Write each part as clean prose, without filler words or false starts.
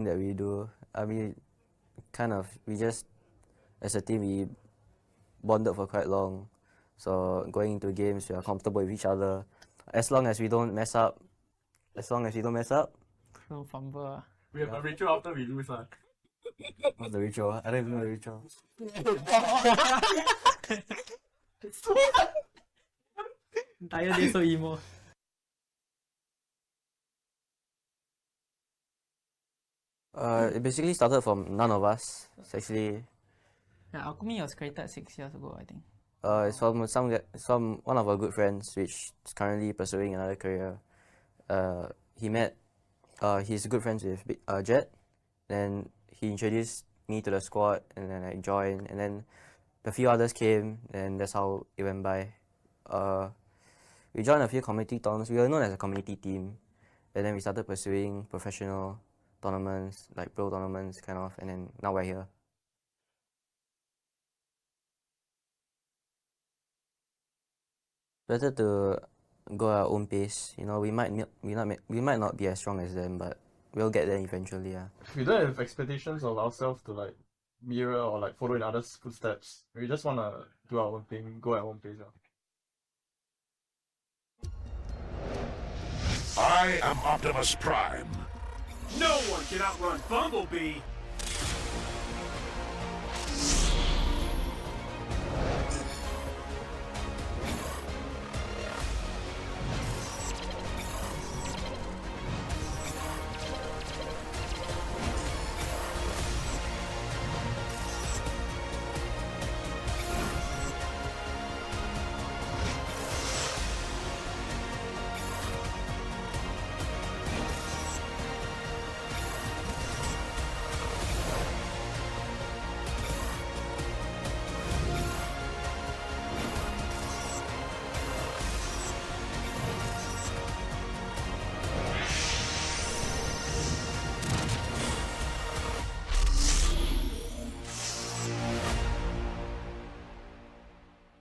that we do. We just, as a team, we bonded for quite long. So going into games, we are comfortable with each other. As long as we don't mess up. No fumble. We have a ritual after we lose. What's the ritual? I don't even know the ritual. Entire day so emo. It basically started from none of us. It's actually Yeah, Alchemy was created 6 years ago, I think. it's from one of our good friends, which is currently pursuing another career. He met he's good friends with Jet, then he introduced me to the squad, and then I joined, and then a few others came, and that's how it went by. We joined a few community tournaments. We were known as a community team, and then we started pursuing professional tournaments, like pro tournaments, kind of, and then now we're here. Better to go at our own pace. You know, we might not be as strong as them, but we'll get there eventually. Yeah. We don't have expectations of ourselves to like mirror or like follow in others' footsteps. We just wanna do our own thing, go at our own pace. I am Optimus Prime. No one can outrun Bumblebee!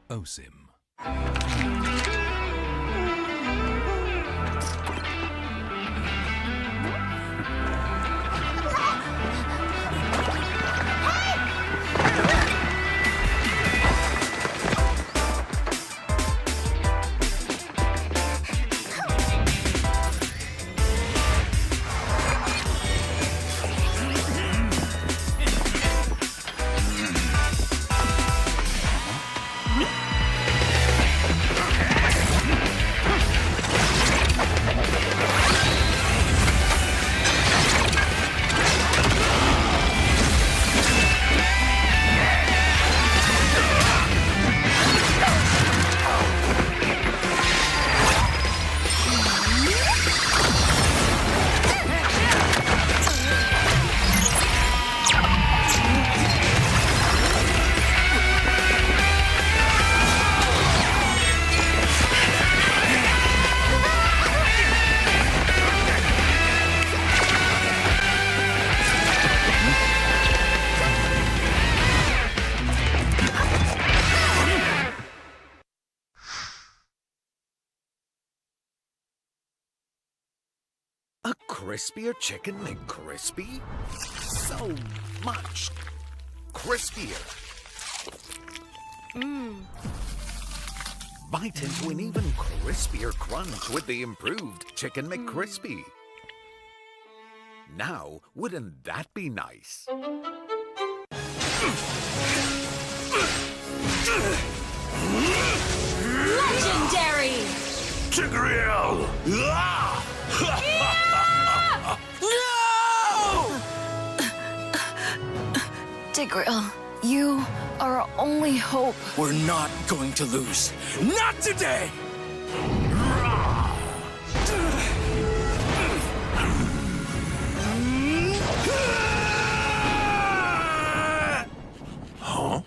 OSIM. A crispier chicken McCrispy? So much crispier. Bite into an even crispier crunch with the improved Chicken McCrispy. Now, wouldn't that be nice? Legendary! Tigreal! Tigreal, you are our only hope. We're not going to lose. Not today! Huh?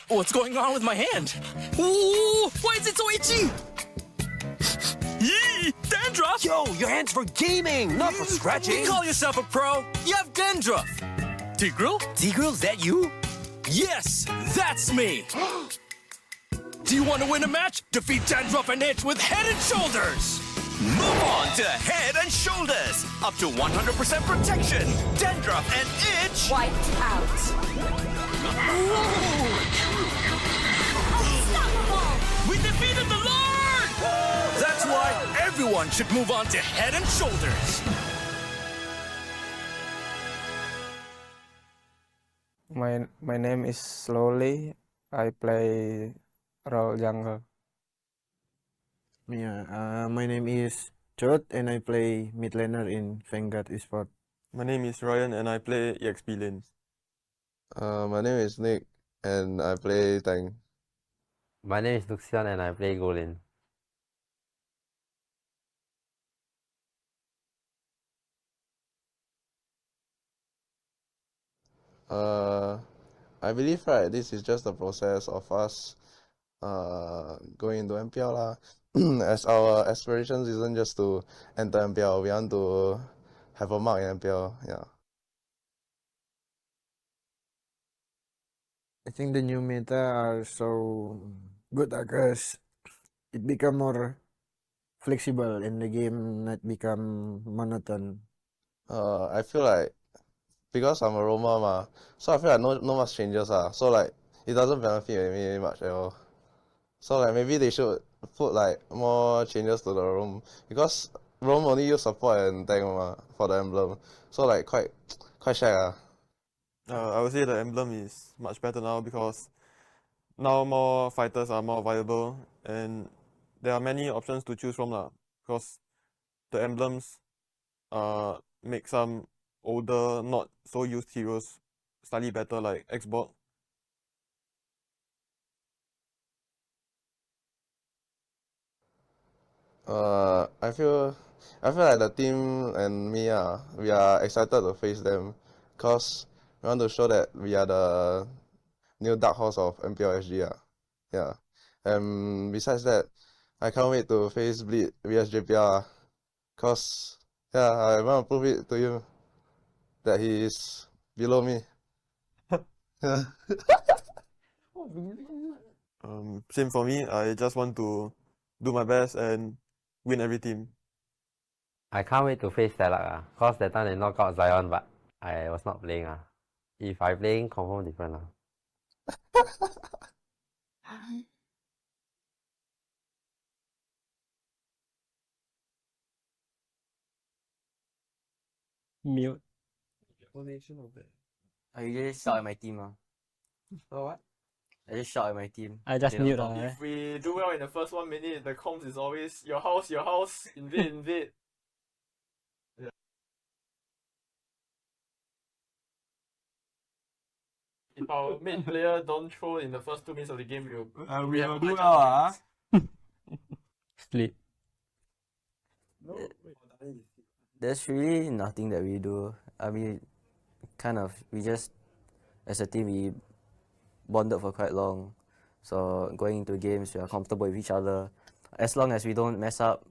What's going on with my hand? Ooh, why is it so itchy? Yee! Dandruff! Yo, your hand's for gaming, not for scratching. You call yourself a pro? You have dandruff. Tigreal? Tigreal, is that you? Yes, that's me. Do you want to win a match? Defeat Dandruff and Itch with Head and Shoulders. Move on to Head and Shoulders. Up to 100% protection, dandruff, and itch. Wiped out. We defeated the Lord! That's why everyone should move on to Head and Shoulders. My name is Slowly. I play role jungle. Yeah, my name is Chot and I play mid laner in Vanguard Esports. My name is Ryan and I play EXP lane. My name is Nick and I play tank. My name is Luxian and I play grueling. I believe right, this is just the process of us going into MPL lah. As our aspirations isn't just to enter MPL, we want to have a mark in MPL. Yeah. I think the new meta are so good because it become more flexible and the game not become monotone. I feel like because I'm a Roma ma, so I feel like no much changes so like it doesn't benefit me much at all. So like maybe they should put like more changes to the roam because roam only use support and tank for the emblem. So like quite shag I would say the emblem is much better now because now more fighters are more viable and there are many options to choose from lah. Because the emblems make some older, not so used heroes slightly better, like Xbox. I feel like the team and me we are excited to face them because we want to show that we are the new dark horse of MPL SG Yeah. And besides that, I can't wait to face Bleed JPL because I want to prove it to you that he is below me. Same for me. I just want to do my best and win every team. I can't wait to face Stellark cause that time they knock out Zion but I was not playing If I playing, confirm different Mute. I usually shout at my team So what? I just shout at my team. I just mute If we do well in the first 1 minute, the comms is always your house, invade. Yeah. If our main player don't throw in the first 2 minutes of the game, we have do well. Sleep. There's really nothing that we do. I mean, we just, as a team, we bonded for quite long. So going into games, we are comfortable with each other. As long as we don't mess up.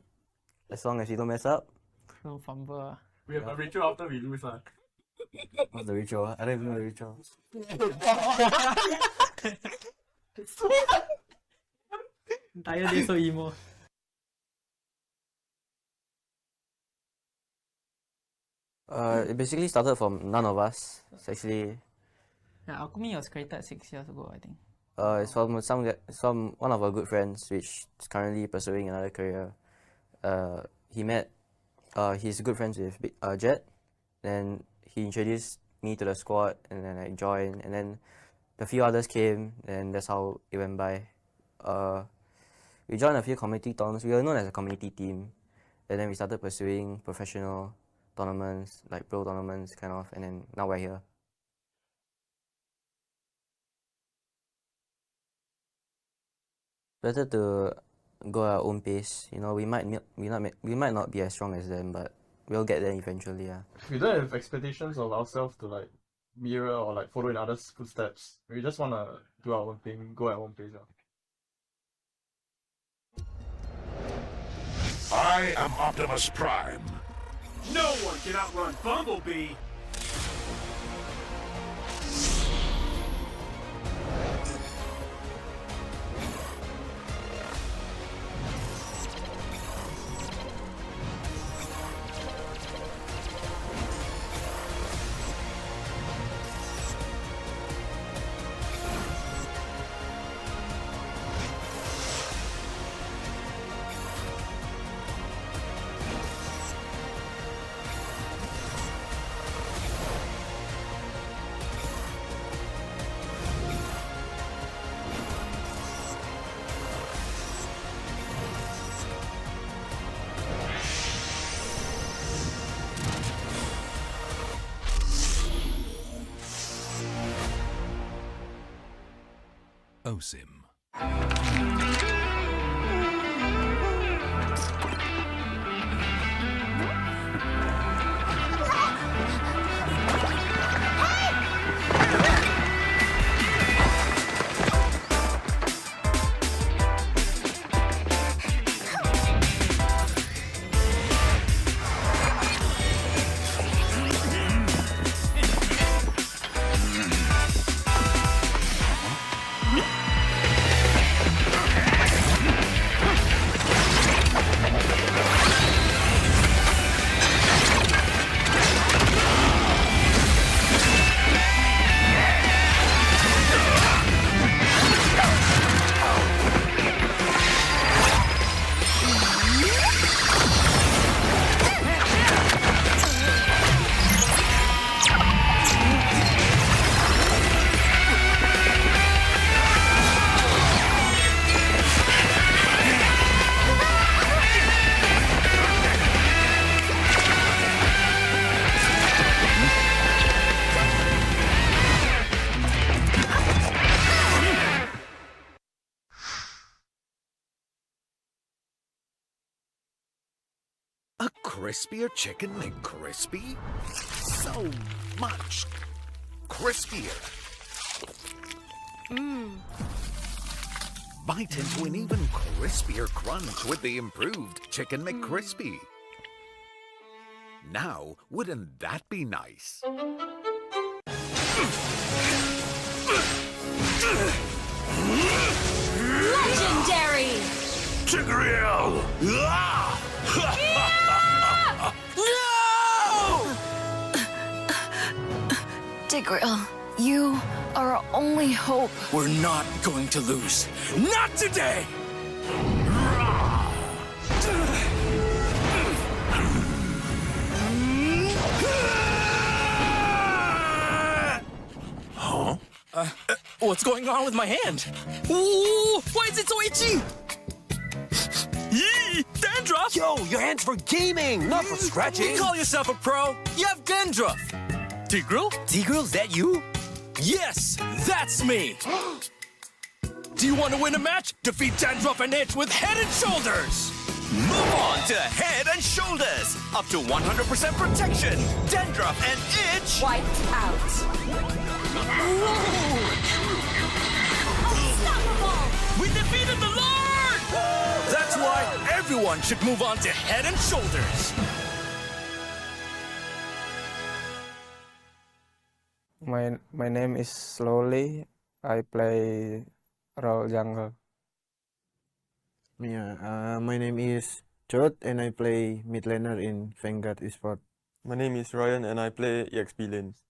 No fumble. We have a ritual after we lose. What's the ritual? I don't even know the ritual. Entire day so emo. It basically started from none of us. It's actually Alchemy was created 6 years ago, I think. it's from one of our good friends, which is currently pursuing another career. He met he's good friends with Jet, and he introduced me to the squad, and then I joined, and then a few others came, and that's how it went by. We joined a few community tournaments. We were known as a community team, and then we started pursuing professional tournaments, like pro tournaments kind of, and then now we're here. Better to go at our own pace. You know, we might not be as strong as them, but we'll get there eventually. We don't have expectations of ourselves to like mirror or like follow in others' footsteps. We just wanna do our own thing, go at our own pace. I am Optimus Prime. No one can outrun Bumblebee! Osim. A crispier chicken McCrispy? So much crispier. Bite into an even crispier crunch with the improved Chicken McCrispy. Now, wouldn't that be nice? Legendary! Tigreal! Tigreal, you are our only hope. We're not going to lose. Not today! Huh? What's going on with my hand? Ooh, why is it so itchy? Yee! Dandruff! Yo, your hand's for gaming, not for scratching. You call yourself a pro? You have dandruff. Tigreal? Tigreal, is that you? Yes, that's me. Do you want to win a match? Defeat Dandruff and Itch with Head and Shoulders. Move on to Head and Shoulders. Up to 100% protection. Dandruff and Itch. Wiped out. Unstoppable! We defeated the Lord! That's why everyone should move on to Head and Shoulders. My name is Slowly. I play role jungle. Yeah, my name is Chot and I play mid laner in Vanguard Esports. My name is Ryan and I play EXP lanes.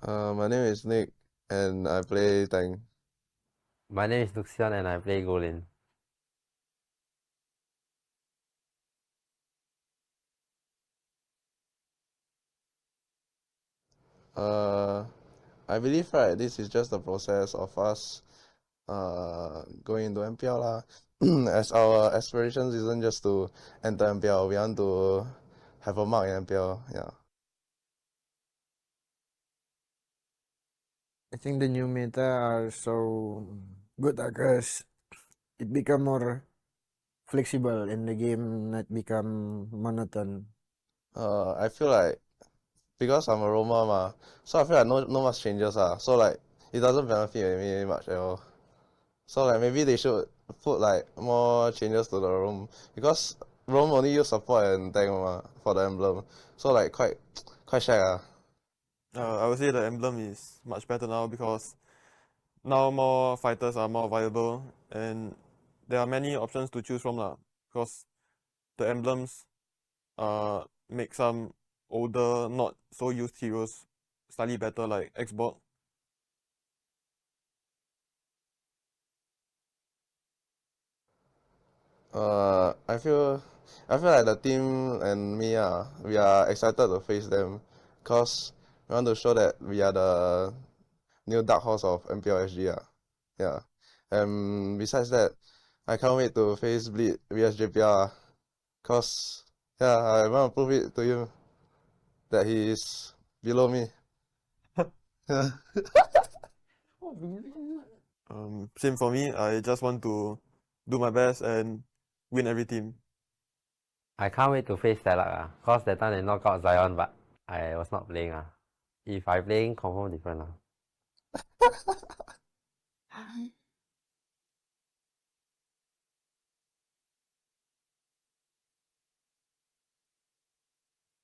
My name is Nick and I play tank. My name is Luxian and I play grueling. I believe right, this is just the process of us going into MPL lah. As our aspirations isn't just to enter MPL, we want to have a mark in MPL. Yeah. I think the new meta are so good because it become more flexible and the game not become monotone. I feel like because I'm a Roma ma, so I feel like no much changes so like it doesn't benefit me much at all. So like maybe they should put like more changes to the roam because roam only use support and tank for the emblem. So like quite shag I would say the emblem is much better now because now more fighters are more viable and there are many options to choose from because the emblems make some older, not so used heroes slightly better like Xbox. I feel like the team and me we are excited to face them because we want to show that we are the new dark horse of MPL SG Yeah. And besides that, I can't wait to face Bleed vs JPL because I want to prove it to you that he is below me. Yeah. Same for me. I just want to do my best and win every team. I can't wait to face Stellark cause that time they knock out Zion, but I was not playing If I playing, confirm different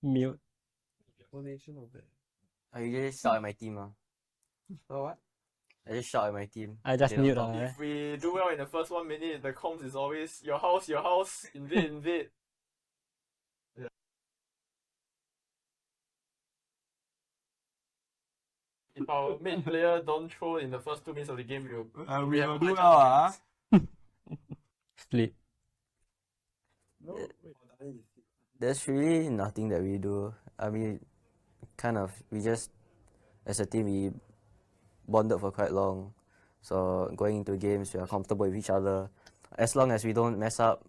Mute. I just shout at my team. So what? I just shout at my team. I just They don't mute talk. If we do well in the first 1 minute, the comms is always your house, invade, invade. Yeah. If our main player don't throw in the first 2 minutes of the game, we will do well. Sleep. There's really nothing that we do. I mean, we just, as a team, we bonded for quite long. So going into games, we are comfortable with each other. As long as we don't mess up.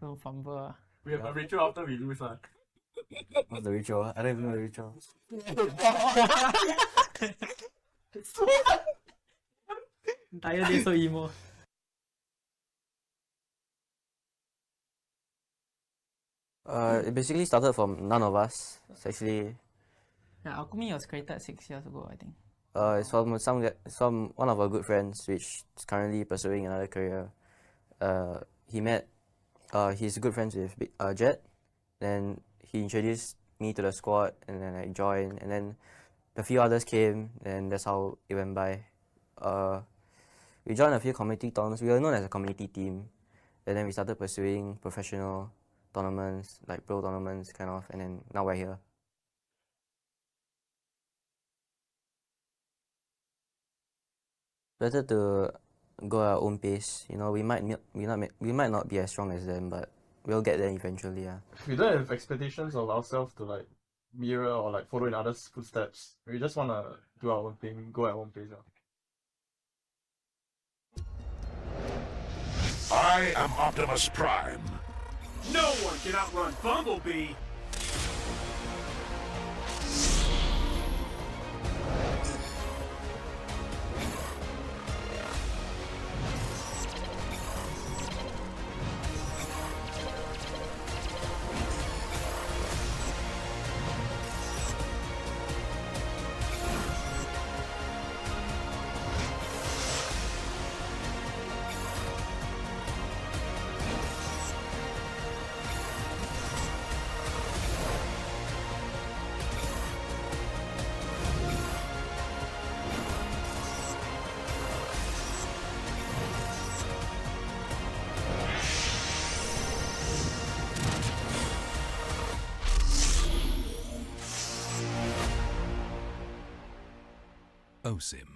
No fumble. We have a ritual after we lose. What's the ritual? I don't even know the ritual. Entire day so emo. It basically started from none of us. It's actually Yeah, Alchemy was created 6 years ago, I think. it's from one of our good friends, which is currently pursuing another career. He met he's good friends with Jet. Then he introduced me to the squad, and then I joined, and then a few others came, and that's how it went by. We joined a few community tournaments. We were known as a community team, and then we started pursuing professional tournaments, like pro tournaments, kind of, and then now we're here. Better to go at our own pace. You know, we might not be as strong as them, but we'll get there eventually. Yeah. We don't have expectations of ourselves to like mirror or like follow in others' footsteps. We just wanna do our own thing, go at our own pace. I am Optimus Prime. No one can outrun Bumblebee. OSIM.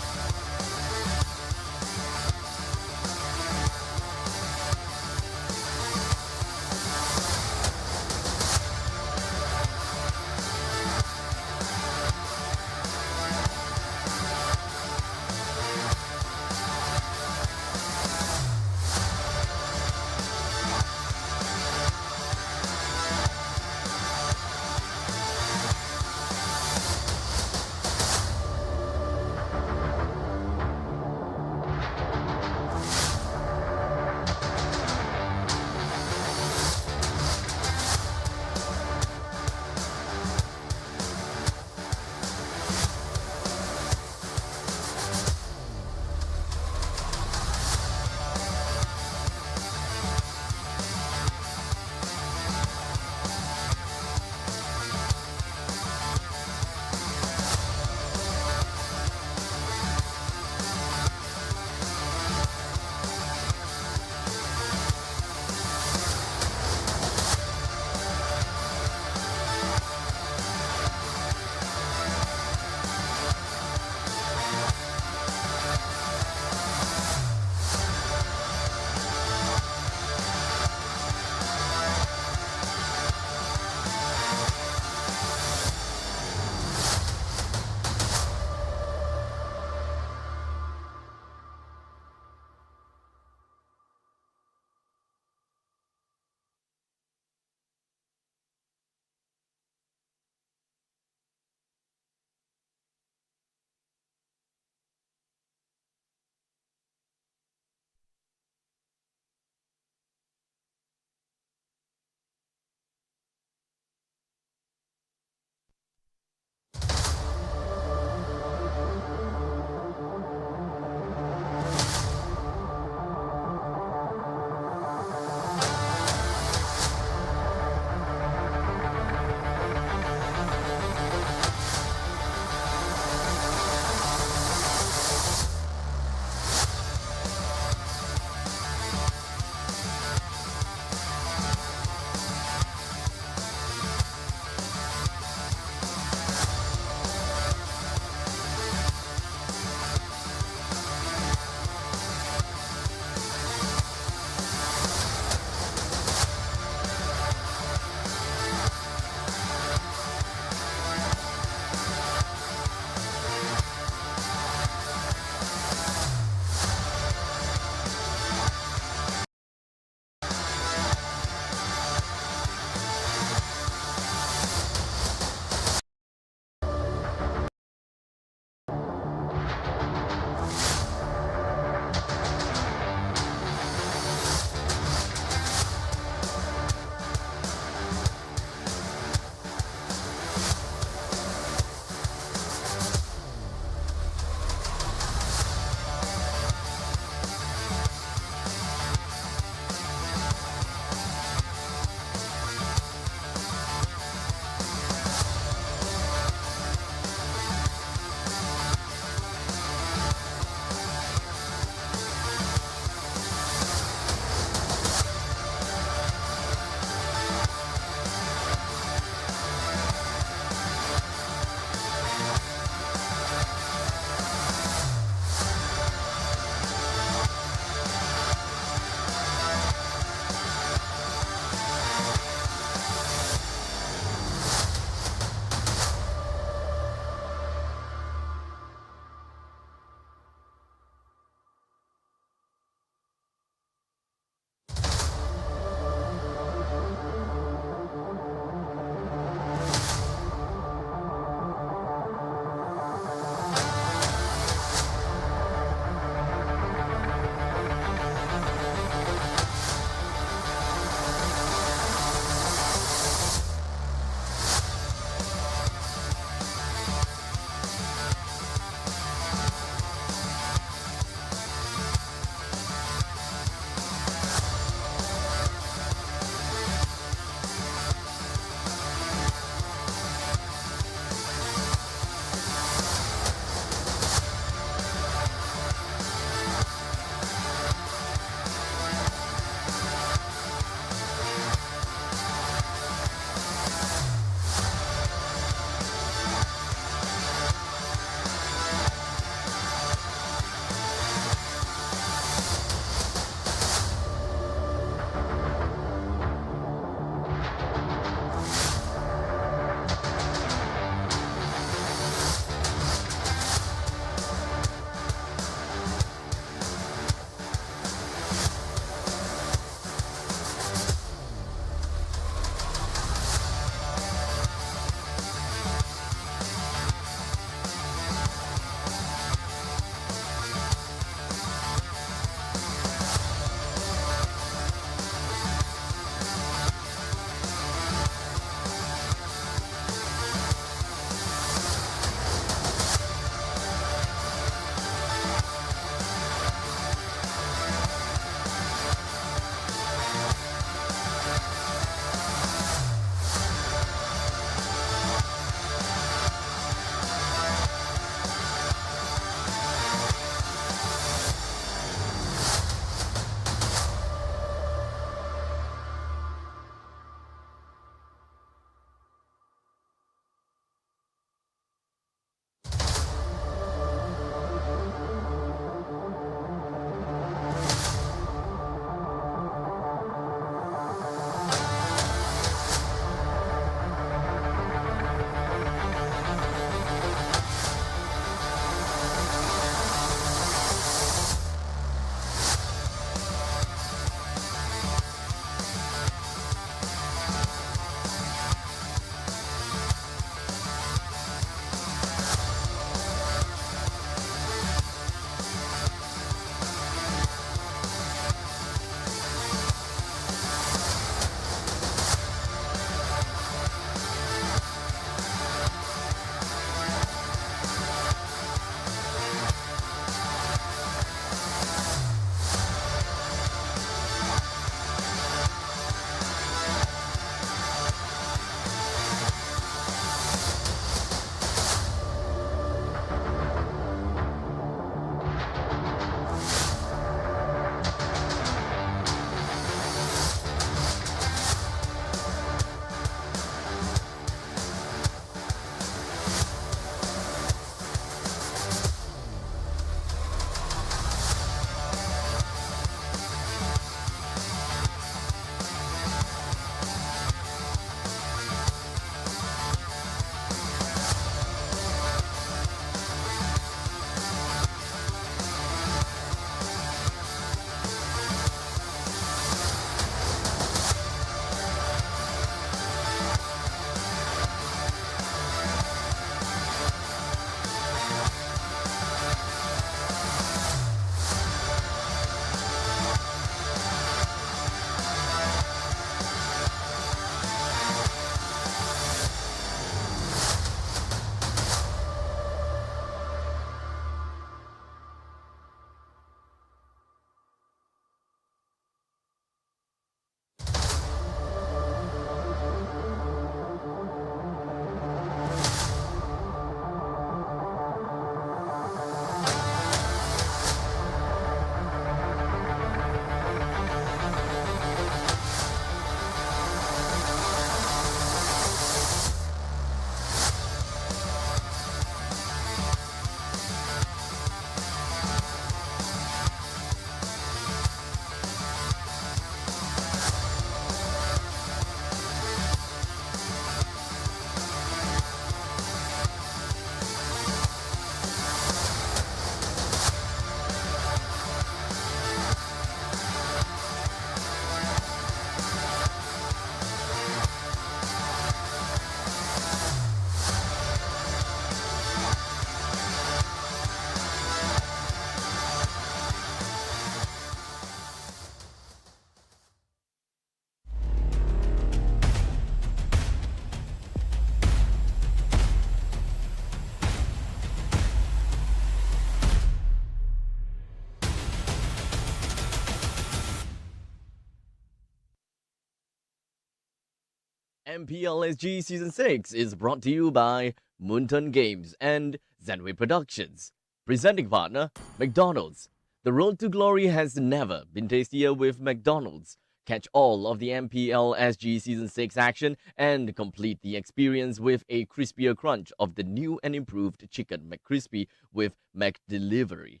MPL SG Season 6 is brought to you by Moonton Games and Zenway Productions. Presenting partner, McDonald's. The road to glory has never been tastier with McDonald's. Catch all of the MPL SG Season 6 action and complete the experience with a crispier crunch of the new and improved Chicken McCrispy with McDelivery.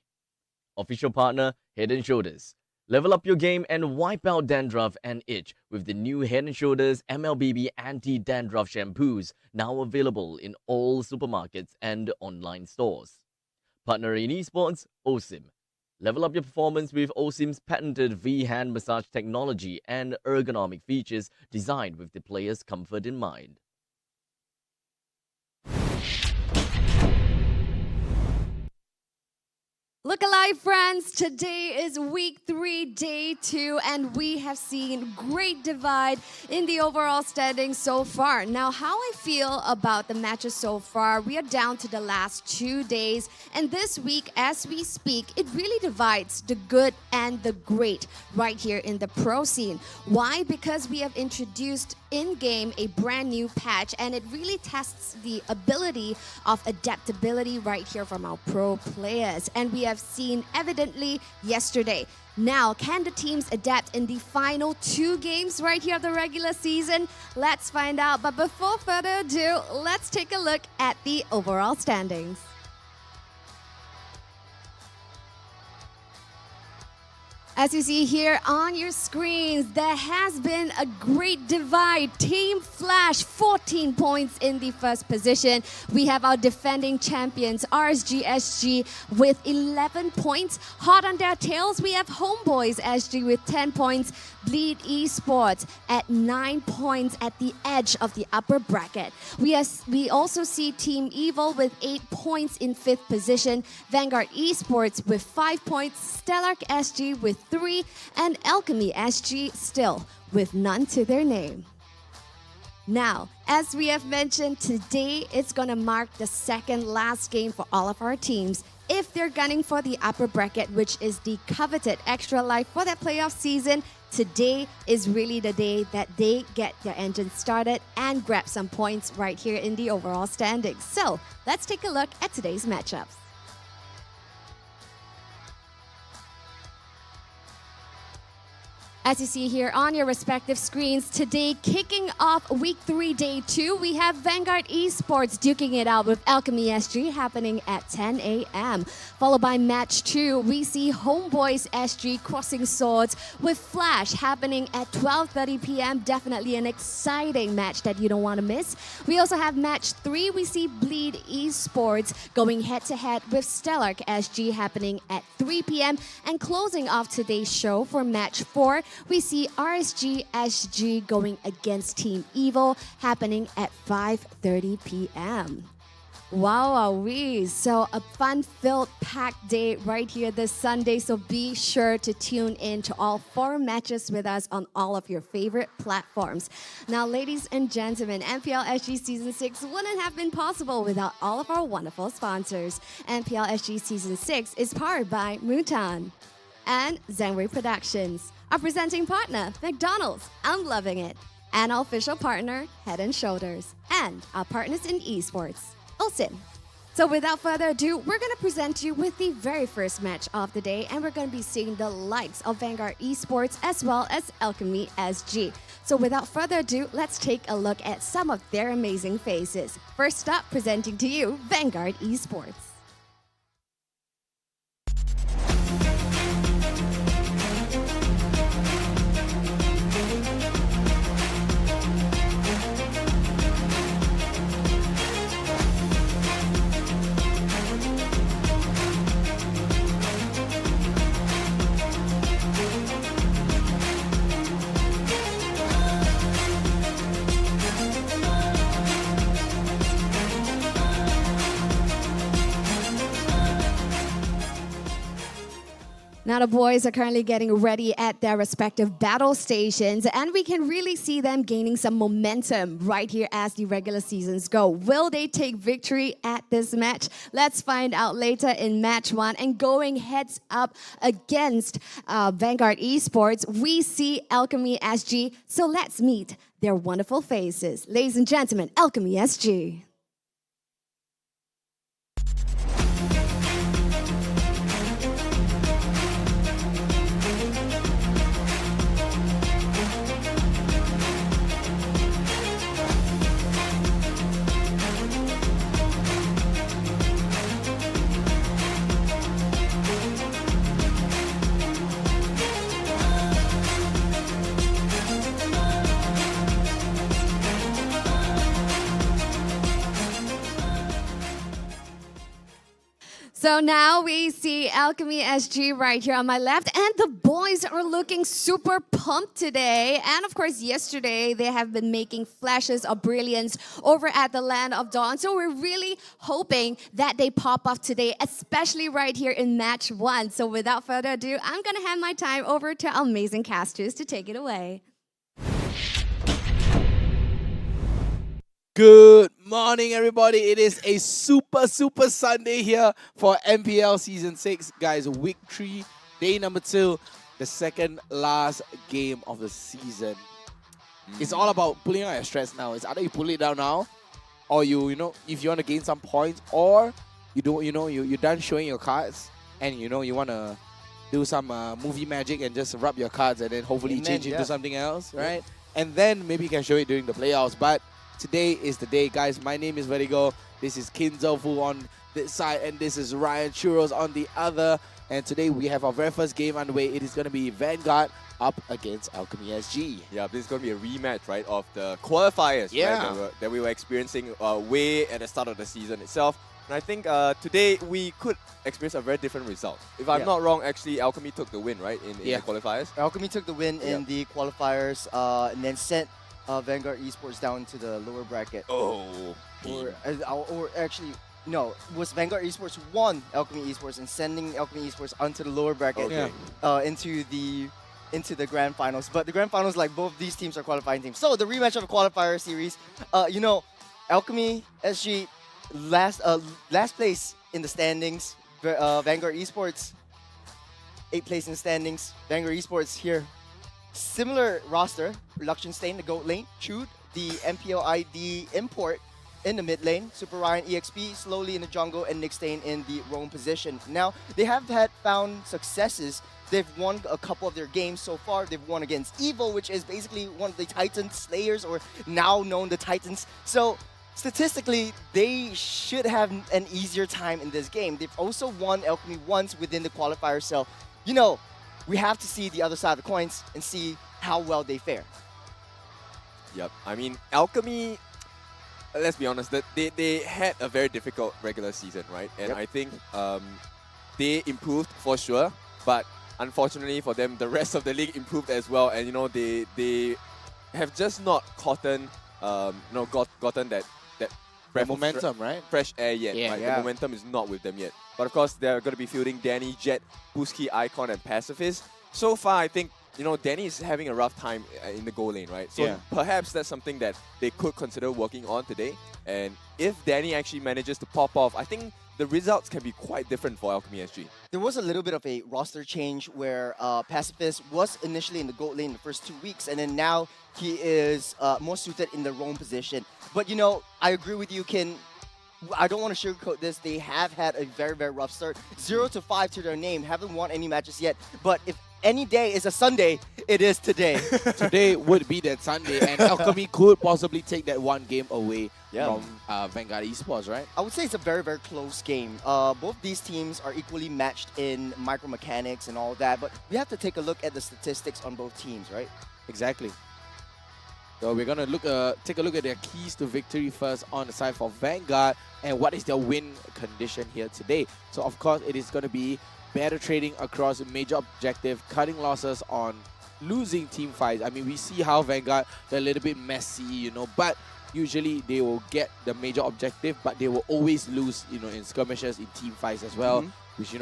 Official partner, Head & Shoulders. Level up your game and wipe out dandruff and itch with the new Head & Shoulders MLBB Anti-Dandruff Shampoos, now available in all supermarkets and online stores. Partner in esports, OSIM. Level up your performance with OSIM's patented V-hand massage technology and ergonomic features designed with the player's comfort in mind. Look alive, friends! Today is week 3, day 2, and we have seen great divide in the overall standings so far. Now, how I feel about the matches so far, we are down to the last 2 days, and this week, as we speak, it really divides the good and the great right here in the pro scene. Why? Because we have introduced in-game a brand new patch, and it really tests the ability of adaptability right here from our pro players, and we have seen evidently yesterday. Now, can the teams adapt in the final 2 games right here of the regular season? Let's find out, but before further ado, let's take a look at the overall standings. As you see here on your screens, there has been a great divide. Team Flash, 14 points in the first position. We have our defending champions, RSG SG, with 11 points. Hot on their tails, we have Homebois SG with 10 points. Bleed Esports at 9 points at the edge of the upper bracket. We also see Team Evil with 8 points in 5th position. Vanguard Esports with 5 points. Stellark SG with 3, and Alchemy SG still with none to their name. Now, as we have mentioned, today it's going to mark the second last game for all of our teams. If they're gunning for the upper bracket, which is the coveted extra life for that playoff season, today is really the day that they get their engine started and grab some points right here in the overall standings. So, let's take a look at today's matchups. As you see here on your respective screens, today kicking off week 3, day 2, we have Vanguard Esports duking it out with Alchemy SG happening at 10 a.m. Followed by match 2, we see Homebois SG crossing swords with Flash happening at 12:30 p.m. Definitely an exciting match that you don't want to miss. We also have match 3, we see Bleed Esports going head-to-head with Stellark SG happening at 3 p.m. And closing off today's show for match 4, we see RSG SG going against Team Evil happening at 5:30 p.m. Wow, so a fun-filled, packed day right here this Sunday. So be sure to tune in to all 4 matches with us on all of your favorite platforms. Now, ladies and gentlemen, MPL SG Season 6 wouldn't have been possible without all of our wonderful sponsors. MPL SG Season 6 is powered by Mutan and Zenway Productions. Our presenting partner, McDonald's, I'm loving it. And our official partner, Head & Shoulders. And our partners in esports, OSIM. So without further ado, we're going to present you with the very first match of the day, and we're going to be seeing the likes of Vanguard Esports as well as Alchemy SG. So without further ado, let's take a look at some of their amazing faces. First up, presenting to you, Vanguard Esports. Now the boys are currently getting ready at their respective battle stations, and we can really see them gaining some momentum right here as the regular seasons go. Will they take victory at this match? Let's find out later in match 1. And going heads up against Vanguard Esports, we see Alchemy SG. So let's meet their wonderful faces. Ladies and gentlemen, Alchemy SG. So now we see Alchemy SG right here on my left, and the boys are looking super pumped today. And of course, yesterday they have been making flashes of brilliance over at the Land of Dawn. So we're really hoping that they pop off today, especially right here in match 1. So without further ado, I'm going to hand my time over to our amazing casters to take it away. Good morning, everybody. It is a super Sunday here for MPL Season 6. Guys, week 3, day number 2, the second last game of the season. It's all about pulling out your stress now. It's either you pull it down now, or you know, if you want to gain some points, or you don't, you're done showing your cards, and you want to do some movie magic and just rub your cards and then hopefully change into something else, right? And then maybe you can show it during the playoffs. But today is the day, guys. My name is Vertigo. This is Kinzo Fu on this side, and this is Ryan Churros on the other. And today we have our very first game underway. It is going to be Vanguard up against Alchemy SG. Yeah, this is going to be a rematch, right, of the qualifiers that we were experiencing way at the start of the season itself. And I think today we could experience a very different result. If I'm not wrong, actually, Alchemy took the win, right, in the qualifiers? Alchemy took the win in the qualifiers and then sent Vanguard Esports down to the lower bracket. Oh. Or actually, no, it was Vanguard Esports won Alchemy Esports and sending Alchemy Esports onto the lower bracket into the grand finals. But the grand finals, like, both these teams are qualifying teams. So the rematch of the qualifier series, Alchemy SG last place in the standings. Vanguard Esports 8th place in the standings. Vanguard Esports here. Similar roster: Reluctant Stain, the goat lane; Chud, the MPL ID import in the mid lane; Super Ryan EXP slowly in the jungle, and Nick Stain in the roam position. Now, they have found successes. They've won a couple of their games so far. They've won against Evo, which is basically one of the Titan Slayers, or now known the Titans. So statistically, they should have an easier time in this game. They've also won Alchemy once within the qualifier, so, we have to see the other side of the coins and see how well they fare. Yep. I mean, Alchemy, let's be honest, that they had a very difficult regular season, right? And I think they improved for sure, but unfortunately for them, the rest of the league improved as well. And they have just not gotten that momentum, right? Fresh air yet. Right? The momentum is not with them yet. But of course, they're going to be fielding Danny, Jet, Busky, Icon, and Pacifist. So far, I think Danny is having a rough time in the goal lane, right? So perhaps that's something that they could consider working on today. And if Danny actually manages to pop off, I think the results can be quite different for Alchemy SG. There was a little bit of a roster change where Pacifist was initially in the gold lane the first 2 weeks, and then now he is more suited in the roam position. But I agree with you, Kin. I don't want to sugarcoat this. They have had a very, very rough start. 0-5 to their name. Haven't won any matches yet. But if any day is a Sunday, it is today. Today would be that Sunday, and Alchemy could possibly take that one game away from Vanguard Esports, right? I would say it's a very, very close game. Both these teams are equally matched in micromechanics and all that, but we have to take a look at the statistics on both teams, right? Exactly. So we're gonna take a look at their keys to victory first on the side for Vanguard, and what is their win condition here today. So of course it is gonna be better trading across major objective, cutting losses on losing team fights. I mean, we see how Vanguard, they're a little bit messy, but usually they will get the major objective, but they will always lose, in skirmishes, in team fights as well, which,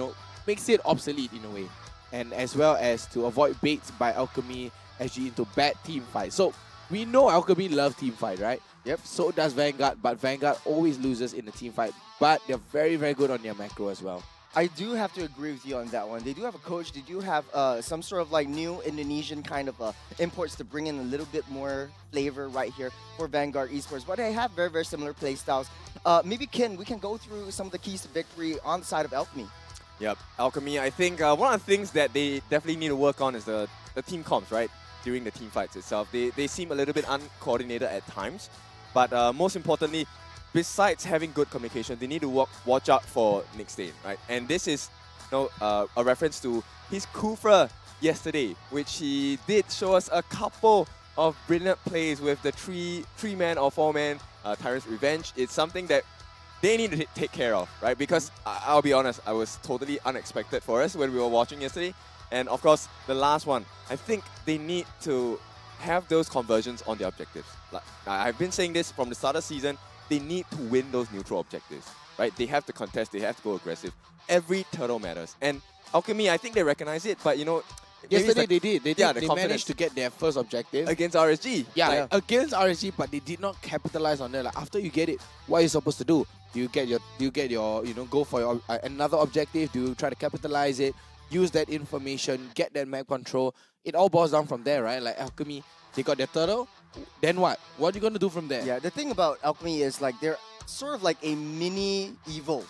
makes it obsolete in a way. and as well as to avoid baits by Alchemy SG into bad team fights. So we know Alchemy love team fight, right? Yep. So does Vanguard, but Vanguard always loses in the team fight. But they're very, very good on their macro as well. I do have to agree with you on that one. They do have a coach. They do have some sort of like new Indonesian kind of imports to bring in a little bit more flavor right here for Vanguard Esports. But they have very, very similar play styles. Maybe we can go through some of the keys to victory on the side of Alchemy. Yep, Alchemy, I think one of the things that they definitely need to work on is the team comps, right? During the team fights itself. They seem a little bit uncoordinated at times. But most importantly, besides having good communication, they need to watch out for Nick Stain, right? And this is a reference to his Kufra yesterday, which he did show us a couple of brilliant plays with the three-man or four-man Tyrant's Revenge. It's something that they need to take care of, right? Because I'll be honest, I was totally unexpected for us when we were watching yesterday. And of course, the last one, I think they need to have those conversions on their objectives. Like I've been saying this from the start of the season, they need to win those neutral objectives, right? They have to contest, they have to go aggressive. Every turtle matters. And Alchemy, I think they recognize it, but yesterday they did. They confidence managed to get their first objective against RSG. Yeah, against RSG, but they did not capitalize on that. Like after you get it, what are you supposed to do? Do you get your go for your another objective? Do you try to capitalize it? Use that information, get that map control. It all boils down from there, right? Like Alchemy, they got their turtle. Then what? What are you gonna do from there? Yeah, the thing about Alchemy is like they're sort of like a mini Evo.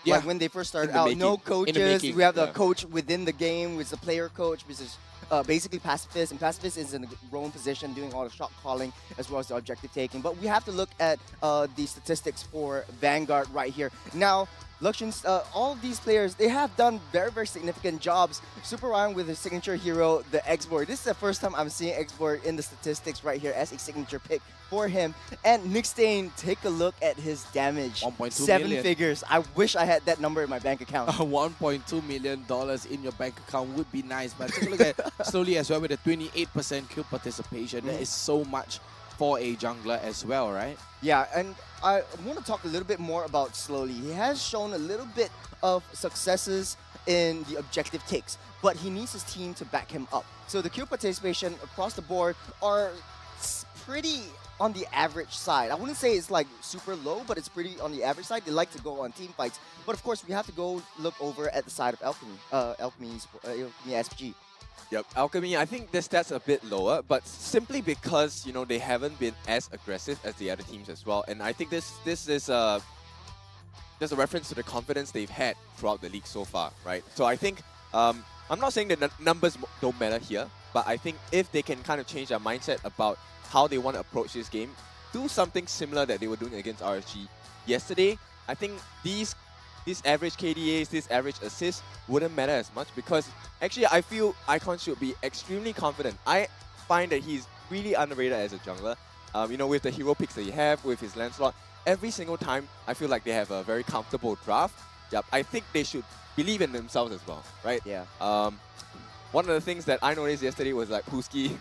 Yeah. Like when they first started out, no coaches. We have the coach within the game, which is the player coach, which is basically pacifist, and pacifist is in the roam position, doing all the shot calling as well as the objective taking. But we have to look at the statistics for Vanguard right here. Now, Luxians, all of these players, they have done very, very significant jobs. Super Ryan with his signature hero, the X-Board. This is the first time I'm seeing X-Board in the statistics right here as a signature pick for him. And Nick Stain, take a look at his damage. 1.2 7 million. figures. I wish I had that number in my bank account. $1.2 million in your bank account would be nice, but take a look at Slowly as well with a 28% kill participation. That is so much for a jungler as well, right? Yeah, and I want to talk a little bit more about Slowly. He has shown a little bit of successes in the objective takes, but he needs his team to back him up. So the kill participation across the board are pretty on the average side. I wouldn't say it's like super low, but it's pretty on the average side. They like to go on team fights. But of course, we have to go look over at the side of Alchemy SG. Yep, Alchemy, I think their stats are a bit lower, but simply because, they haven't been as aggressive as the other teams as well. And I think this is there's a reference to the confidence they've had throughout the league so far, right? So I think, I'm not saying that numbers don't matter here, but I think if they can kind of change their mindset about how they want to approach this game, do something similar that they were doing against RSG yesterday, I think these average KDAs, this average assists wouldn't matter as much, because actually I feel Icon should be extremely confident. I find that he's really underrated as a jungler. With the hero picks that he have, with his Lancelot, every single time I feel like they have a very comfortable draft. Yep, I think they should believe in themselves as well, right? Yeah. One of the things that I noticed yesterday was like Puski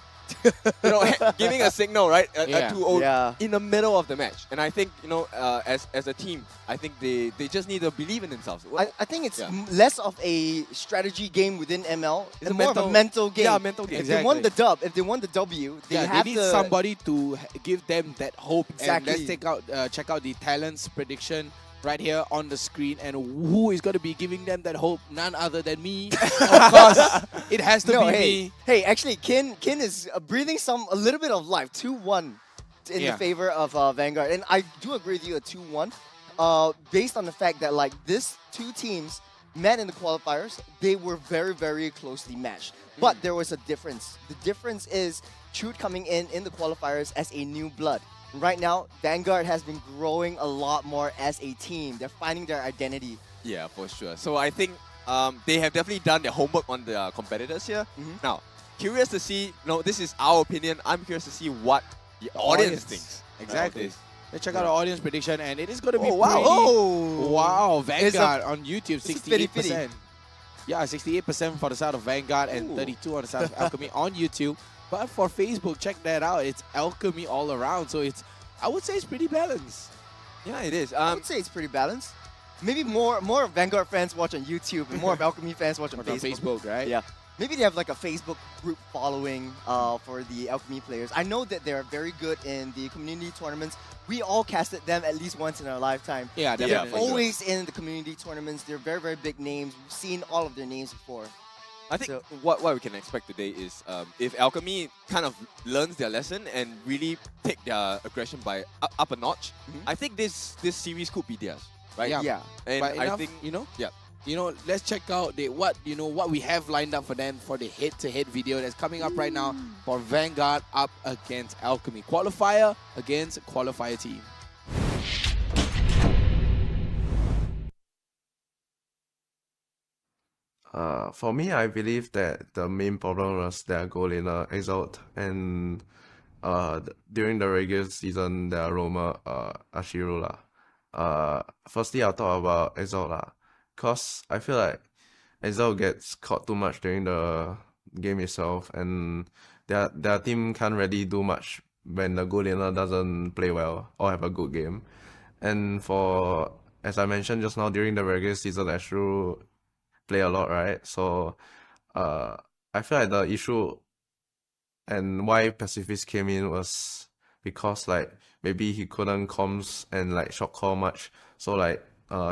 giving a signal, right? A 2-0 in the middle of the match. And I think, as a team, I think they just need to believe in themselves. I think it's less of a strategy game within ML. It's more of a mental game. Yeah, mental game. If they want the dub, if they want the W, they need somebody to give them that hope. Exactly. And let's check out the talents prediction right here on the screen, and who is going to be giving them that hope? None other than me. Of course, it has to be me. Hey, actually, Kin is breathing a little bit of life. 2-1 in the favor of Vanguard, and I do agree with you at 2-1. Based on the fact that these two teams met in the qualifiers, they were very, very closely matched. But there was a difference. The difference is Chute coming in the qualifiers as a new blood. Right now, Vanguard has been growing a lot more as a team. They're finding their identity. Yeah, for sure. So I think they have definitely done their homework on the competitors here. Now, curious to see, this is our opinion. I'm curious to see what the audience thinks. Exactly. Let's check out our audience prediction, and it is going to be wow, Vanguard on YouTube, 68%. Yeah, 68% for the side of Vanguard and 32% on the side of Alchemy on YouTube. But for Facebook, check that out. It's Alchemy all around. So I would say it's pretty balanced. Yeah, it is. I would say it's pretty balanced. Maybe more Vanguard fans watch on YouTube and more of Alchemy fans watch on Facebook. Facebook, right? Yeah. maybe they have like a Facebook group following for the Alchemy players. I know that they're very good in the community tournaments. We all casted them at least once in our lifetime. Yeah, they're definitely. always in the community tournaments. They're very, very big names. We've seen all of their names before. I think what we can expect today is if Alchemy kind of learns their lesson and really take their aggression by up a notch, I think this series could be theirs, right? Yeah. And But I enough, think let's check out what we have lined up for them for the head-to-head video that's coming up right now for Vanguard up against Alchemy. Qualifier against qualifier team. For me, I believe that the main problem was their goal laner Exalt, and during the regular season, their roamer Ashiru lah. Firstly, I'll talk about Exalt lah, cause I feel like Exalt gets caught too much during the game itself, and their team can't really do much when the goal laner doesn't play well or have a good game. And as I mentioned just now, during the regular season, Ashiru play a lot, right? So I feel like the issue and why Pacifist came in was because like maybe he couldn't comms and like short call much, so like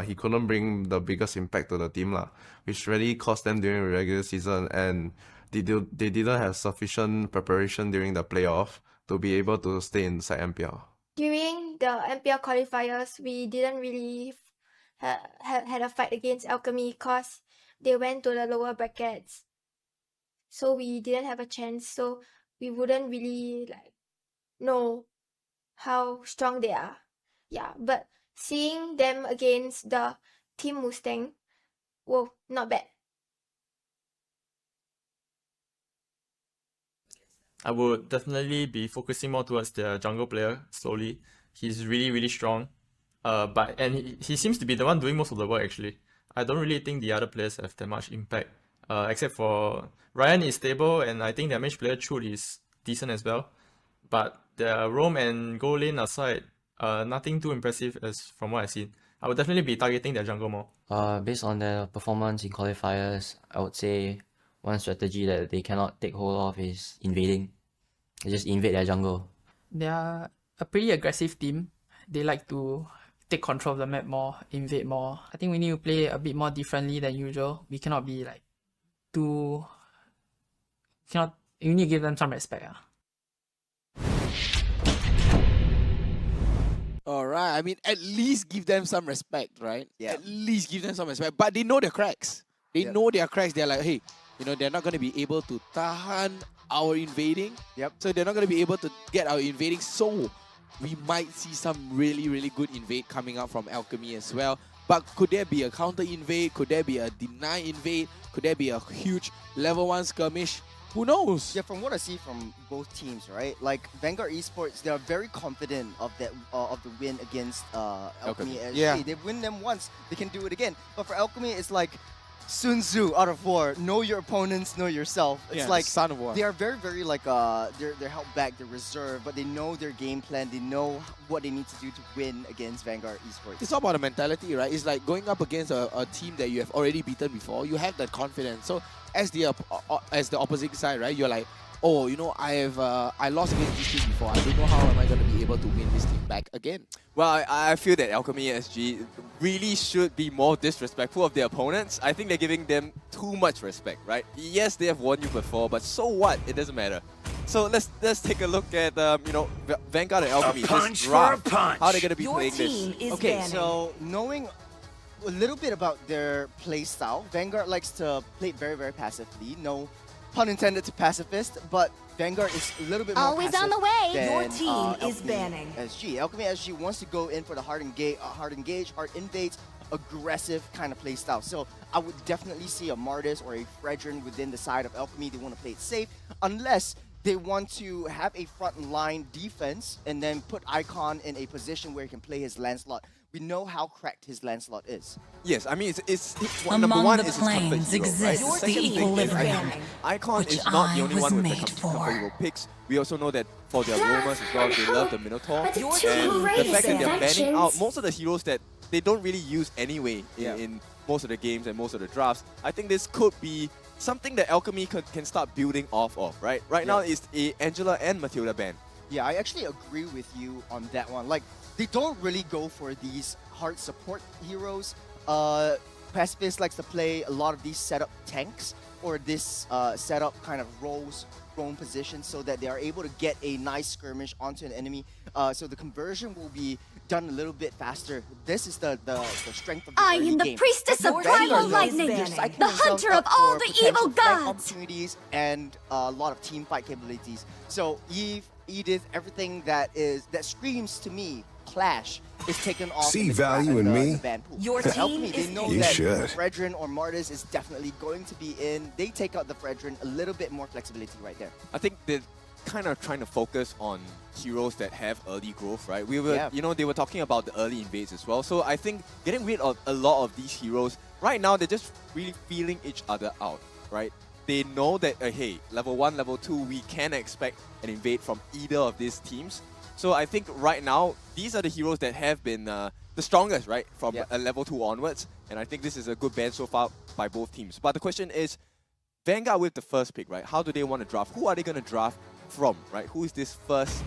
he couldn't bring the biggest impact to the team lah, which really cost them during the regular season, and they didn't have sufficient preparation during the playoff to be able to stay inside MPL. During the MPL qualifiers, we didn't really had a fight against Alchemy because they went to the lower brackets. So we didn't have a chance. So we wouldn't really know how strong they are. Yeah, but seeing them against the Team Mustang, whoa, not bad. I would definitely be focusing more towards the jungle player slowly. He's really, really strong. And he seems to be the one doing most of the work actually. I don't really think the other players have that much impact. Except for Ryan is stable, and I think their mage player Chud is decent as well. But their roam and goal lane aside, nothing too impressive as from what I've seen. I would definitely be targeting their jungle more. Based on their performance in qualifiers, I would say one strategy that they cannot take hold of is invading. They just invade their jungle. They are a pretty aggressive team. They like to take control of the map more, invade more. I think we need to play a bit more differently than usual. We cannot be we need to give them some respect. Alright, I mean, at least give them some respect, right? Yeah. At least give them some respect. But they know their cracks. They know their cracks. They're like, hey, they're not going to be able to tahan our invading. Yep. So they're not going to be able to get our invading. So we might see some really, really good invade coming out from Alchemy as well. But could there be a counter invade? Could there be a deny invade? Could there be a huge level 1 skirmish? Who knows? Yeah, from what I see from both teams, right? Like Vanguard Esports, they are very confident of the win against Alchemy SG. Yeah. They win them once, they can do it again. But for Alchemy, it's like Sun Tzu out of war. Know your opponents, know yourself. It's like Son of War. they are very, very they're held back, they're reserved, but they know their game plan. They know what they need to do to win against Vanguard Esports. It's all about the mentality, right? It's like going up against a team that you have already beaten before. You have that confidence. So as the opposite side, right? You're like, oh, I lost against this team before. I don't know how am I going to be able to win this team back again. Well, I feel that Alchemy SG really should be more disrespectful of their opponents. I think they're giving them too much respect, right? Yes, they have won you before, but so what? It doesn't matter. So let's take a look at Vanguard and Alchemy. This draft. How are they going to be playing this? Okay, so knowing a little bit about their play style, Vanguard likes to play very, very passively. No pun intended to pacifist, but Vanguard is a little bit more Always passive on the way. than, Your team is Alchemy banning. SG. Alchemy SG wants to go in for the hard engage, hard invades, aggressive kind of play style. So I would definitely see a Martis or a Fredrin within the side of Alchemy. They want to play it safe, unless they want to have a front line defense and then put Icon in a position where he can play his Lancelot. We know how cracked his Lancelot is. Yes, I mean, it's number one is his comfort hero, right? The second thing is, Icon is not the only one with the comfort hero picks. We also know that for their roamers as well, they love the Minotaur. And the fact that they're banning out most of the heroes that they don't really use anyway in most of the games and most of the drafts, I think this could be something that Alchemy can start building off of, right? Right now, it's a Angela and Matilda ban. Yeah, I actually agree with you on that one. Like, they don't really go for these hard support heroes. Pacifist likes to play a lot of these setup tanks or this setup kind of roles, thrown positions so that they are able to get a nice skirmish onto an enemy. So the conversion will be done a little bit faster. This is the strength of the I early am the game. priestess of Vanguard primal is lightning, psyching the themselves hunter of up all for the potential evil flank gods. opportunities and a lot of team fight capabilities. So Eve, Edith, everything that screams to me Clash is taken off. See value in me? Your So team Alchemy, they is know You that should. Fredrin or Martis is definitely going to be in. They take out the Fredrin, a little bit more flexibility right there. I think they're kind of trying to focus on heroes that have early growth, right? We were, you know, they were talking about the early invades as well. So I think getting rid of a lot of these heroes, right now they're just really feeling each other out, right? They know that, hey, level 1, level 2, we can expect an invade from either of these teams. So I think right now, these are the heroes that have been the strongest, right? From a level 2 onwards. And I think this is a good ban so far by both teams. But the question is, Vanguard with the first pick, right? How do they want to draft? Who are they going to draft from, right? Who is this first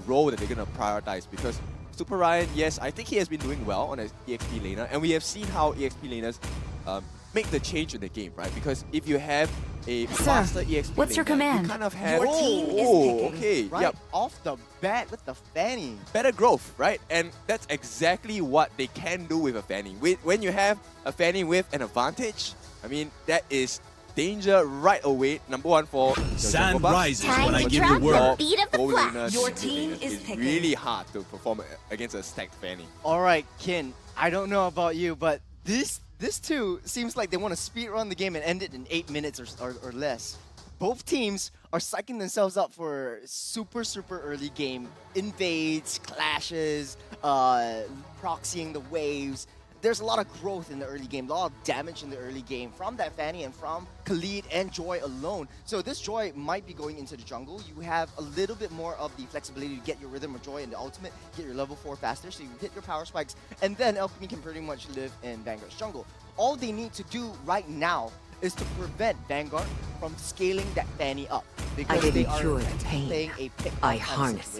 role that they're going to prioritize? Because Super Ryan, yes, I think he has been doing well on an EXP laner. And we have seen how EXP laners make the change in the game, right? Because if you have a faster EXP what's your laner, command? you kind of have... Your team is picking. Okay, Right off the bat with the Fanny. Better growth, right? And that's exactly what they can do with a Fanny. When you have a Fanny with an advantage, I mean, that is danger right away. Number one for Sun rises when I give the word. Beat of the goal flash. laners, Your mid team laners, is it's picking. really hard to perform against a stacked Fanny. All right, Kin, I don't know about you, but this too seems like they want to speedrun the game and end it in 8 minutes or less. Both teams are psyching themselves up for super early game invades, clashes, proxying the waves. There's a lot of growth in the early game, a lot of damage in the early game from that Fanny and from Khalid and Joy alone. So this Joy might be going into the jungle. You have a little bit more of the flexibility to get your Rhythm of Joy in the ultimate, get your level 4 faster, so you hit your power spikes, and then Alchemy can pretty much live in Vanguard's jungle. All they need to do right now is to prevent Vanguard from scaling that Fanny up, because they are playing a pick I harness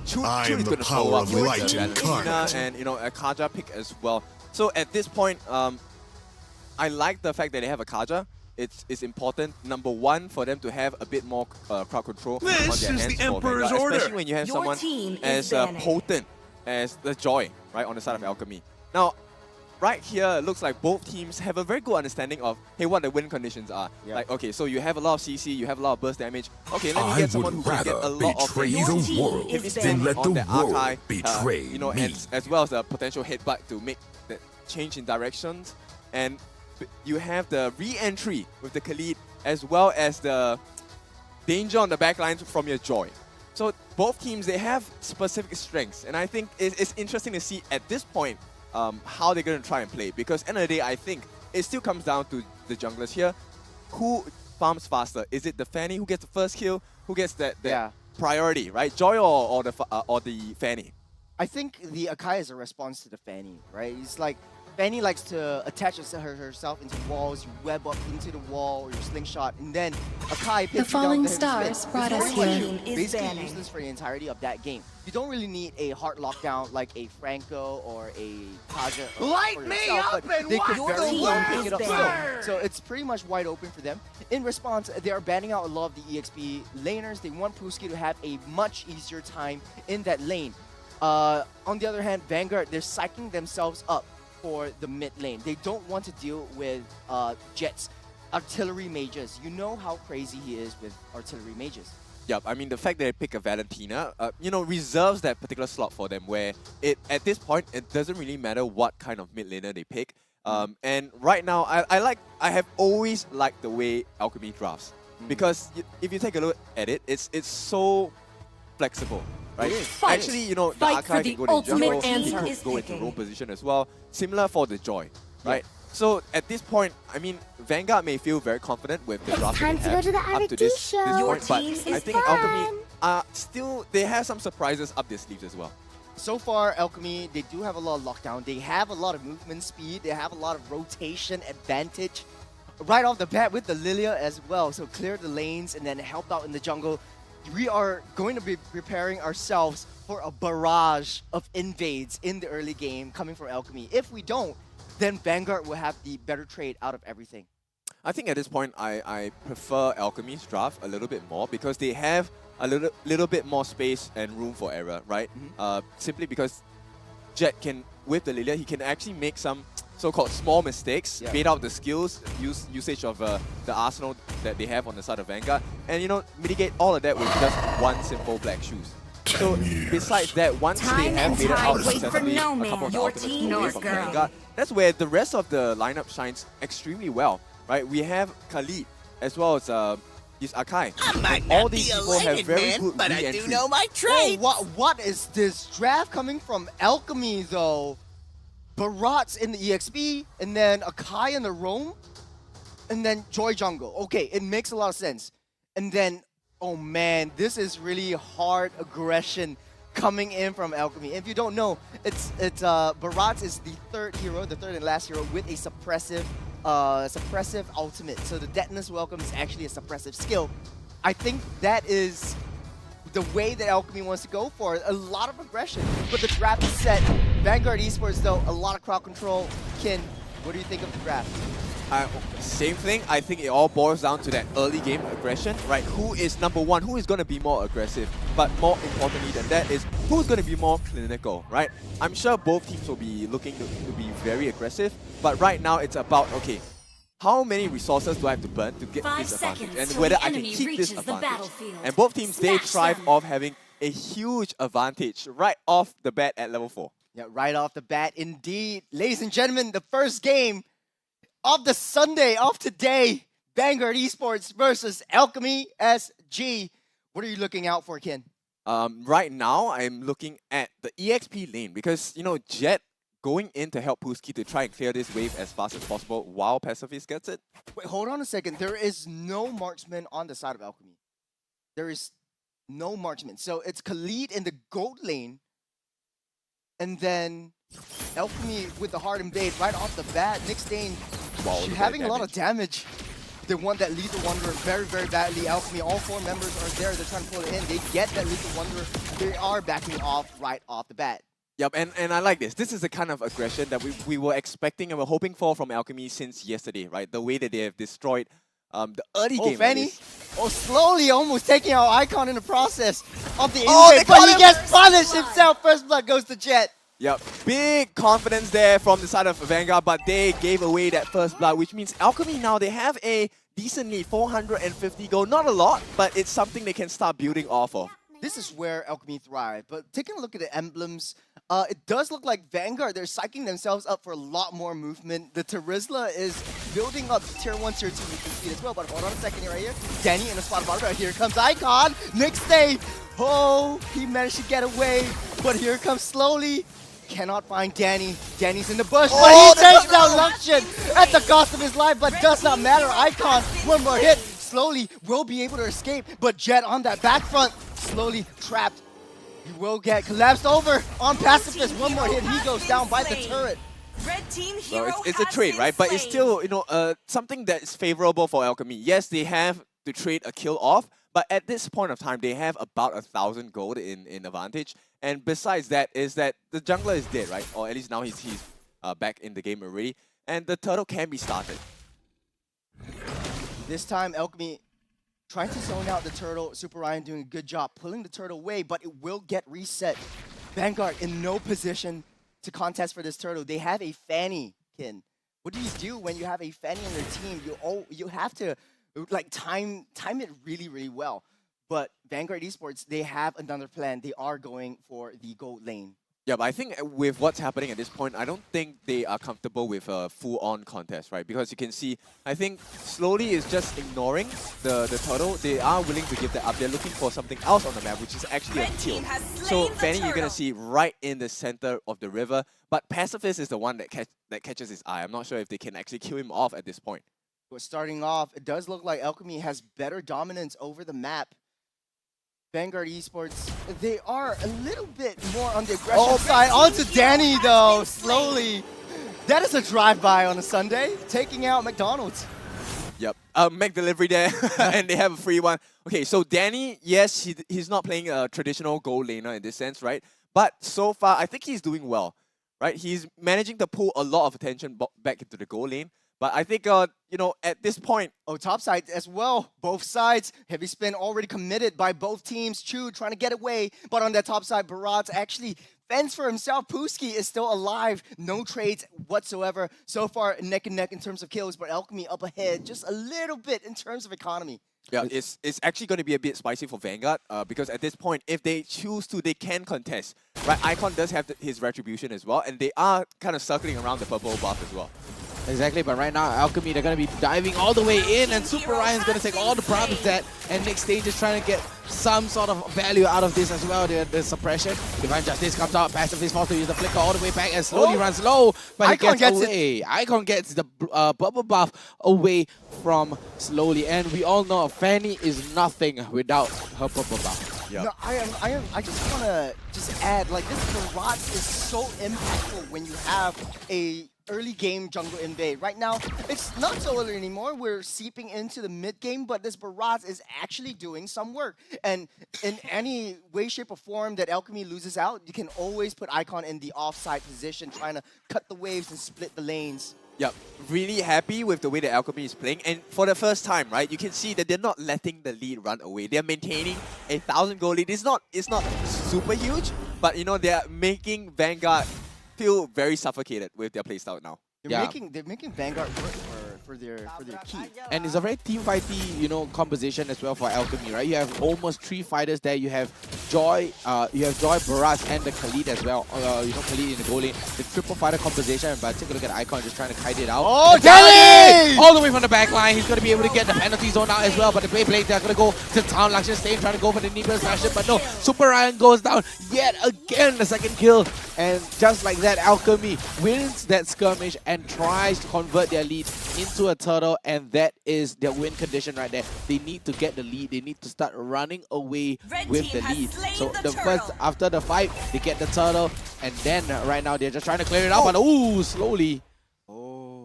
Chun I is am the going to follow power up of with light the incarnate. Valentina and, you know, a Kaja pick as well. So at this point, I like the fact that they have a Kaja. It's important, number one, for them to have a bit more crowd control on their This is hands the for Emperor's Vanguard, order. especially when you have Your someone team is as banning. potent as the Joy, right, on the side of Alchemy. Now, right here, it looks like both teams have a very good understanding of, hey, what the win conditions are. Like, okay, so you have a lot of CC, you have a lot of burst damage. Okay, let me I get someone would who can get a rather lot of betray damage. the world Than let the world archive, betray you know, me. as well as the potential headbutt to make the change in directions. And you have the re-entry with the Khalid, as well as the danger on the backlines from your Joy. So both teams, they have specific strengths, and I think it's interesting to see at this point how they're going to try and play, because end of the day, I think it still comes down to the junglers here. Who farms faster? Is it the Fanny who gets the first kill? Who gets that priority, right? Joy or the Fanny? I think the Akai is a response to the Fanny, right? It's like Fanny likes to attach herself into walls, you web up into the wall or your slingshot, and then Akai picks falling you down with stars Smith. brought It's us pretty here. much basically useless for the entirety of that game. You don't really need a hard lockdown like a Franco or a Kaja. Light me up and they could watch very the well world pick it up burn. still. So it's pretty much wide open for them. In response, they are banning out a lot of the EXP laners. They want Puski to have a much easier time in that lane. On the other hand, Vanguard, they're psyching themselves up for the mid lane. They don't want to deal with Jet's artillery mages. You know how crazy he is with artillery mages. Yep, I mean, the fact that they pick a Valentina, you know, reserves that particular slot for them, where at this point, it doesn't really matter what kind of mid laner they pick. And right now, I have always liked the way Alchemy drafts, because if you take a look at it, it's so flexible. Right? Actually, you know, the Archive can go to jungle, he could go into role position as well. Similar for the Joy, right? So at this point, I mean, Vanguard may feel very confident with the draft that they have up to this point, but I think Alchemy they have some surprises up their sleeves as well. So far, Alchemy, they do have a lot of lockdown. They have a lot of movement speed. They have a lot of rotation advantage. right off the bat with the Lilia as well. So clear the lanes and then help out in the jungle. We are going to be preparing ourselves for a barrage of invades in the early game coming from Alchemy. If we don't, then Vanguard will have the better trade out of everything. I think at this point, I prefer Alchemy's draft a little bit more because they have a little bit more space and room for error, right? Simply because Jet can, with the Lilia, he can actually make some so-called small mistakes, bait out the skills, usage of the arsenal that they have on the side of Vanguard, and mitigate all of that with just one simple black shoes. So besides that, once they have made it out successfully, a couple of the ultimates away from Vanguard, that's where the rest of the lineup shines extremely well, right? We have Khalid as well as this Akai. And all these people have very good but I re-entry. do know my trade. What is this draft coming from Alchemy though? Barat's in the EXP, and then Akai in the roam, and then Joy Jungle. Okay, it makes a lot of sense. And then, oh man, this is really hard aggression coming in from Alchemy. If you don't know, it's Barat is the third and last hero with a suppressive ultimate. So the Detonus Welcome is actually a suppressive skill. I think that is the way that Alchemy wants to go for it. A lot of aggression, but the draft is set. Vanguard Esports, though, a lot of crowd control. Ken, what do you think of the draft? Same thing. I think it all boils down to that early game aggression, right? Who is number one? Who is going to be more aggressive? But more importantly than that is who's going to be more clinical, right? I'm sure both teams will be looking to be very aggressive, but right now it's about, okay, how many resources do I have to burn to get this advantage, and whether I can keep this advantage. And both teams, they thrive off having a huge advantage right off the bat at level 4. Yeah, right off the bat, indeed. Ladies and gentlemen, the first game of the Sunday of today, Vanguard Esports versus Alchemy SG. What are you looking out for, Ken? Right now, I'm looking at the EXP lane because, Jet going in to help Puski to try and clear this wave as fast as possible while Pacifist gets it. Wait, hold on a second. There is no marksman on the side of Alchemy. There is no marksman. So it's Khalid in the gold lane, and then Alchemy with the hard invade right off the bat. Nick Stain having a lot of damage. They want that Lethal Wanderer very, very badly. Alchemy, all 4 members are there. They're trying to pull it in. They get that Lethal Wanderer. They are backing off right off the bat. Yep, and I like this. This is the kind of aggression that we were expecting and were hoping for from Alchemy since yesterday, right? The way that they have destroyed the early game. Fanny. Slowly almost taking out Icon in the process of the invade, but he gets punished himself. First blood goes to Jet. Yep, big confidence there from the side of Vanguard, but they gave away that first blood, which means Alchemy now, they have a decent lead, 450 gold. Not a lot, but it's something they can start building off of. This is where Alchemy thrive, but taking a look at the emblems, it does look like Vanguard, they're psyching themselves up for a lot more movement. The Terizla is building up tier 1, tier 2 movement speed as well, but hold on a second right here. Danny in the spot bottom right here comes Icon. Next day, he managed to get away, but here comes slowly. Cannot find Danny. Danny's in the bush, but he takes down Luxion at the cost of his life, but does not matter. Icon, one more hit. Slowly will be able to escape, but Jet on that back front, slowly trapped. He will get collapsed over on Pacifist. One more hit, he goes down by the turret. Red team hero it's a trade, right? But it's still, something that is favorable for Alchemy. Yes, they have to trade a kill off, but at this point of time, they have about 1,000 gold in advantage. And besides that, is that the jungler is dead, right? Or at least now he's back in the game already, and the turtle can be started. This time, Alchemy trying to zone out the turtle. Super Ryan doing a good job pulling the turtle away, but it will get reset. Vanguard in no position to contest for this turtle. They have a Fanny, Kin. What do you do when you have a Fanny on your team? You have to time it really, really well. But Vanguard Esports, they have another plan. They are going for the gold lane. Yeah, but I think with what's happening at this point, I don't think they are comfortable with a full-on contest, right? Because you can see, I think slowly is just ignoring the turtle. They are willing to give that up. They're looking for something else on the map, which is actually a kill. So Fanny, you're going to see right in the center of the river. But Pacifist is the one that catches his eye. I'm not sure if they can actually kill him off at this point. But starting off, it does look like Alchemy has better dominance over the map. Vanguard Esports, they are a little bit more on the aggression side. Onto Danny, though, slowly. That is a drive-by on a Sunday, taking out McDonald's. Yep. Mac delivery there, and they have a free one. Okay, so Danny, yes, he's not playing a traditional goal laner in this sense, right? But so far, I think he's doing well, right? He's managing to pull a lot of attention back into the goal lane. But I think, you know, at this point... Oh, top side as well. Both sides. Heavy spin already committed by both teams. Chu trying to get away. But on that top side, Barat's actually fends for himself. Puski is still alive. No trades whatsoever. So far, neck and neck in terms of kills. But Alchemy up ahead just a little bit in terms of economy. Yeah, it's actually going to be a bit spicy for Vanguard because at this point, if they choose to, they can contest. Right, Icon does have his retribution as well, and they are kind of circling around the purple buff as well. Exactly, but right now, Alchemy, they're going to be diving all the way in, and Super Ryan's going to take all the brunt of that, and Nick Stage is trying to get some sort of value out of this as well, the suppression. Divine Justice comes out, passive is forced to use the flicker all the way back and slowly runs low, but Icon gets away. Icon gets the bubble buff away from slowly, and we all know Fanny is nothing without her purple buff. Yep. No, I just want to add, like, this Barat is so impactful when you have a early game jungle invade. Right now, it's not so early anymore. We're seeping into the mid game, but this Barat is actually doing some work. And in any way, shape, or form that Alchemy loses out, you can always put Icon in the offside position, trying to cut the waves and split the lanes. Yep, really happy with the way that Alchemy is playing. And for the first time, right, you can see that they're not letting the lead run away. They're maintaining a 1,000 goal lead. It's not super huge, but you know, they're making Vanguard feel very suffocated with their playstyle now. They're making Vanguard work for their key. And it's a very team fighty, you know, composition as well for Alchemy, right? You have almost 3 fighters there. You have Joy, Barat, and the Khalid as well. You know, Khalid in the goal lane. The triple fighter composition, but take a look at Icon just trying to kite it out. Oh, Danny! All the way from the back line. He's going to be able to get the penalty zone out as well, but the Beyblade, they're going to go to town. Lakshan staying, trying to go for the Nibel smash it, but no. Super Ryan goes down yet again, the second kill. And just like that, Alchemy wins that skirmish and tries to convert their lead into a turtle, and that is their win condition right there. They need to get the lead. They need to start running away with the lead. So the first, after the fight, they get the turtle, and then right now they're just trying to clear it out, but ooh, slowly.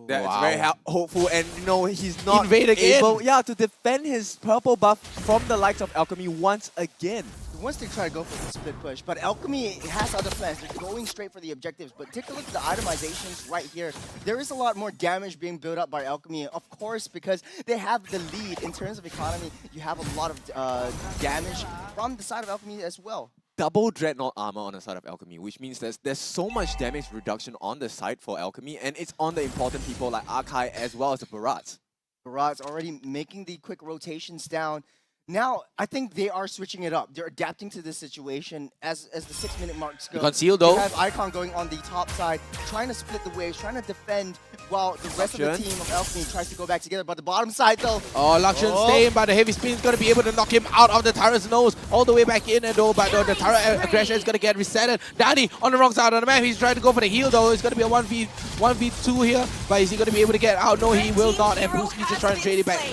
That's very hopeful, and you know, he's not Invade again. able to defend his purple buff from the likes of Alchemy once again. Once they try to go for the split push, but Alchemy has other plans. They're going straight for the objectives, but take a look at the itemizations right here. There is a lot more damage being built up by Alchemy, of course, because they have the lead. In terms of economy, you have a lot of damage from the side of Alchemy as well. Double Dreadnought armor on the side of Alchemy, which means there's so much damage reduction on the side for Alchemy, and it's on the important people like Arkai as well as the Barat. Barat's already making the quick rotations down. Now, I think they are switching it up. They're adapting to this situation as the 6-minute marks go. Conceal though. You have Icon going on the top side, trying to split the waves, trying to defend, while the rest of the team of Alchemy tries to go back together. But the bottom side though. Oh, Lakshan staying, but the heavy spin is going to be able to knock him out of the turret's nose, all the way back in, and though, but the turret aggression is going to get resetted. Danny on the wrong side of the map. He's trying to go for the heal though. It's going to be a 1v2 here, but is he going to be able to get out? No, he will not, and Puski's just trying to trade it back.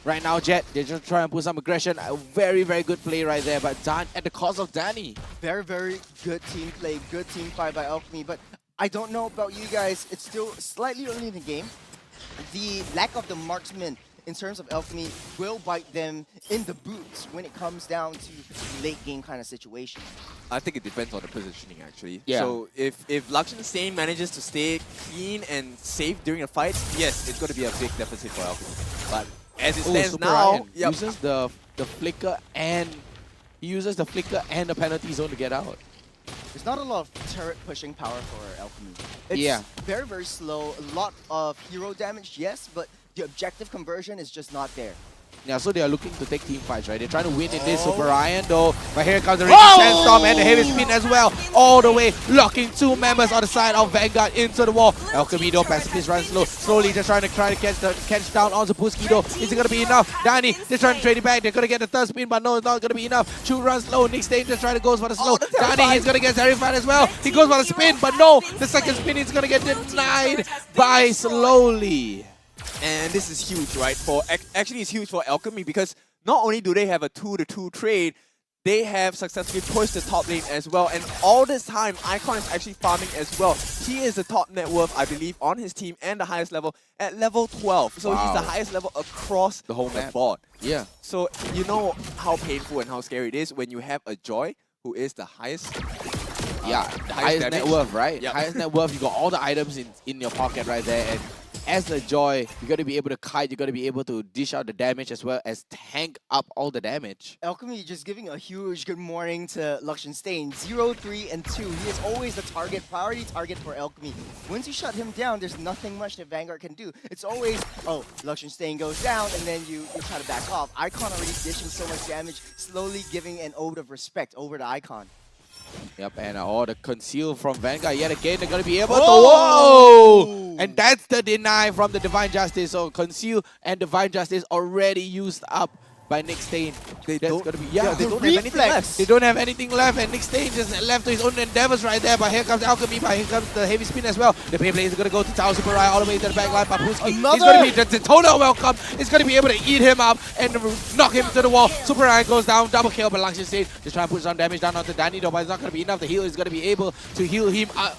Right now, Jet, they're just trying to put some aggression. A very, very good play right there, but done at the cost of Danny. Very, very good team play, good team fight by Alchemy, but I don't know about you guys. It's still slightly early in the game. The lack of the marksman in terms of Alchemy will bite them in the boots when it comes down to late game kind of situation. I think it depends on the positioning actually. Yeah. So if Lakshan Stain manages to stay clean and safe during a fight, yes, it's going to be a big deficit for Alchemy. But as it stands now, uses the flicker and the penalty zone to get out. There's not a lot of turret pushing power for Alchemy. It's very, very slow. A lot of hero damage, yes, but the objective conversion is just not there. Yeah, so they are looking to take team fights, right? They're trying to win in this Super Ryan, though. But here comes the Raging Sandstorm and the heavy spin as well. All the way, locking 2 members on the side of Vanguard into the wall. Alchemy, though, Pacifist runs slow. Slowly just trying to catch down onto Puski, though. Is it going to be enough? Danny, they're trying to trade it back. They're going to get the third spin, but no, it's not going to be enough. Chu runs low. Nick Stain just trying to go for the slow. Danny is going to get terrified as well. He goes for the spin, but no. The second spin is going to get denied by Slowly. And this is huge, right? Actually, it's huge for Alchemy because not only do they have a 2-to-2 trade, they have successfully pushed the top lane as well. And all this time, Icon is actually farming as well. He is the top net worth, I believe, on his team and the highest level at level 12. So he's the highest level across the whole board. Yeah. So you know how painful and how scary it is when you have a Joy who is the highest. The highest net worth, right? Yep. Highest net worth. You got all the items in your pocket right there, and as the Joy, you got to be able to kite. You got to be able to dish out the damage as well as tank up all the damage. Alchemy just giving a huge good morning to Luxian Stain. 0, 3, and 2. He is always the priority target for Alchemy. Once you shut him down, there's nothing much that Vanguard can do. It's always, oh, Luxian Stain goes down, and then you try to back off. Icon already dishing so much damage, slowly giving an ode of respect over to Icon. Yep, and all the conceal from Vanguard yet again. They're going to be able to... Whoa! And that's the deny from the Divine Justice. So conceal and Divine Justice already used up by Nick Stain. They don't have anything left. They don't have anything left, and Nick Stain just left to his own endeavors right there. But here comes Alchemy, but here comes the heavy spin as well. The Beyblade is going to go to Tao Super Rye all the way to the back line. Papuski is going to be the total welcome. It's going to be able to eat him up and knock him to the wall. Super Rye goes down, double kill, but Luxian Stain just trying to put some damage down onto Danny, though, but it's not going to be enough. The heal is going to be able to heal him up.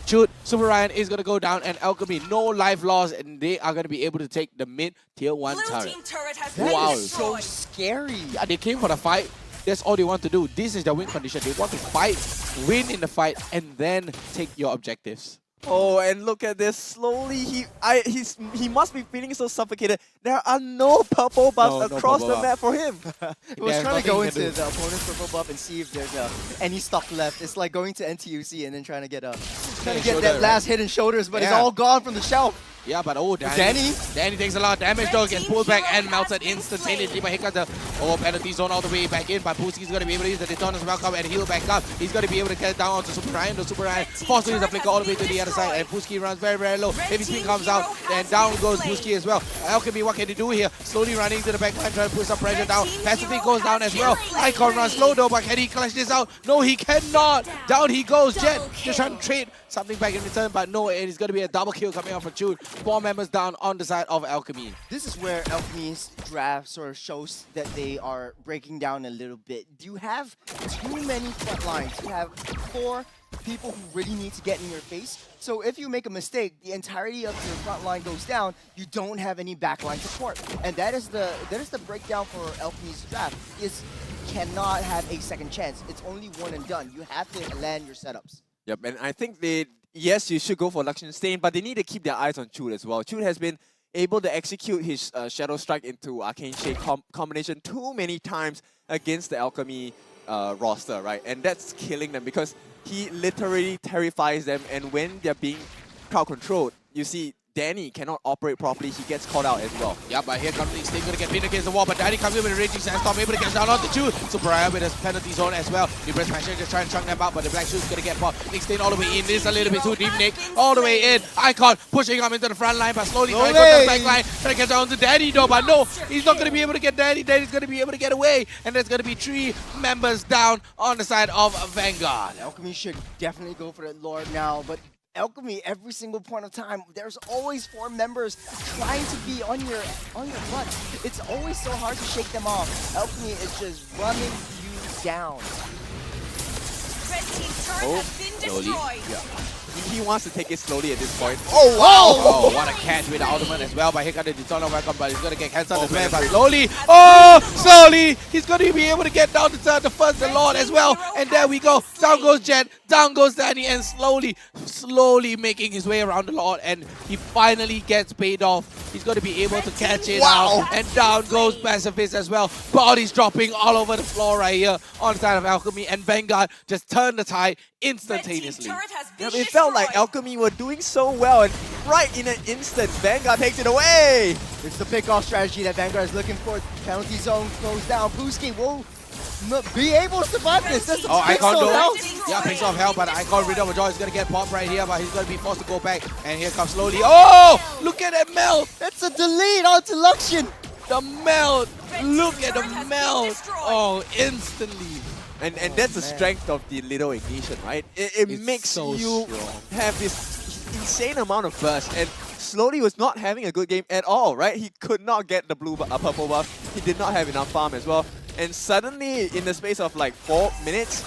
Shoot, Super Ryan is going to go down, and Alchemy, no life loss, and they are going to be able to take the mid tier 1 turret. That is so scary. Yeah, they came for the fight. That's all they want to do. This is their win condition. They want to fight, win in the fight, and then take your objectives. Oh, and look at this. Slowly, he must be feeling so suffocated. There are no purple buffs across the map for him. He was trying to go into the opponent's purple buff and see if there's any stock left. It's like going to NTUC and then trying to get that last hidden shoulders, but it's all gone from the shelf. Yeah, but Danny takes a lot of damage though, gets pulled back and melted instantaneously. But here comes the penalty zone all the way back in. But Puski's going to be able to use the Detonus welcome and heal back up. He's going to be able to get down onto Super Ryan. The Super Ryan forced to use the flicker all the way to the other side, and Puski runs very, very low. Heavy spin comes out, and down goes Puski as well. Alchemy, what can he do here? Slowly running to the back line, trying to put some pressure down. Pacific goes down as well. Icon runs slow though, but can he clutch this out? No, he cannot. Down he goes. Jet just trying to trade something back in return, but no, it is going to be a double kill coming out from Chun. 4 members down on the side of Alchemy. This is where Alchemy's draft sort of shows that they are breaking down a little bit. You have too many front lines. You have 4 people who really need to get in your face. So if you make a mistake, the entirety of your front line goes down. You don't have any backline support, and that is the breakdown for Alchemy's draft. Is you cannot have a second chance. It's only one and done. You have to land your setups. Yep, and I think yes, you should go for Luxian Stain, but they need to keep their eyes on Chun as well. Chun has been able to execute his Shadow Strike into Arcane Shade combination too many times against the Alchemy roster, right? And that's killing them because he literally terrifies them, and when they're being crowd controlled, you see Danny cannot operate properly. He gets caught out as well. Yeah, but here comes Nick Stain, going to get pinned against the wall, but Danny comes in with a raging sandstorm, able to get down on the Chun. Super Raya with his penalty zone as well. He press pressure, just trying to chunk them out, but the Black Shoe's going to get popped. Nick Stain all the way in. This is a little bit too deep, Nick. All the way in. Icon pushing him into the front line, but slowly trying to go to the back line. Trying to get down to Danny though, but no, he's not going to be able to get Danny. Danny's going to be able to get away, and there's going to be 3 members down on the side of Vanguard. Alchemy should definitely go for that Lord now, but Alchemy, every single point of time, there's always 4 members trying to be on your butt. It's always so hard to shake them off. Alchemy is just running you down. Red team's turret has been destroyed. Yeah. He wants to take it slowly at this point. Oh, wow! Oh, what a catch with the ultimate as well. But here comes the Dishonor welcome, but he's going to get cancelled as well. But slowly, he's going to be able to get down to the first Lord as well. And there we go. Down goes Jet, down goes Danny, and slowly making his way around the Lord. And he finally gets paid off. He's going to be able to catch it out. And down goes Pacifist as well. Bodies dropping all over the floor right here on the side of Alchemy. And Vanguard just turned the tide instantaneously. It felt like Alchemy were doing so well, and right in an instant, Vanguard takes it away. It's the pick-off strategy that Vanguard is looking for. Penalty zone goes down. Puski will be able to survive this. That's a Icon though. Yeah, picks off hell, but Icon Rid of a Joy is going to get popped right here, but he's going to be forced to go back. And here comes slowly. Oh, look at that melt. That's a delete onto Luxian. The melt. Look at the melt. Oh, instantly. And that's the strength of the little ignition, right? It makes so you strong. have this insane amount of burst, and Slowly was not having a good game at all, right? He could not get the purple buff. He did not have enough farm as well. and suddenly, in the space of like 4 minutes,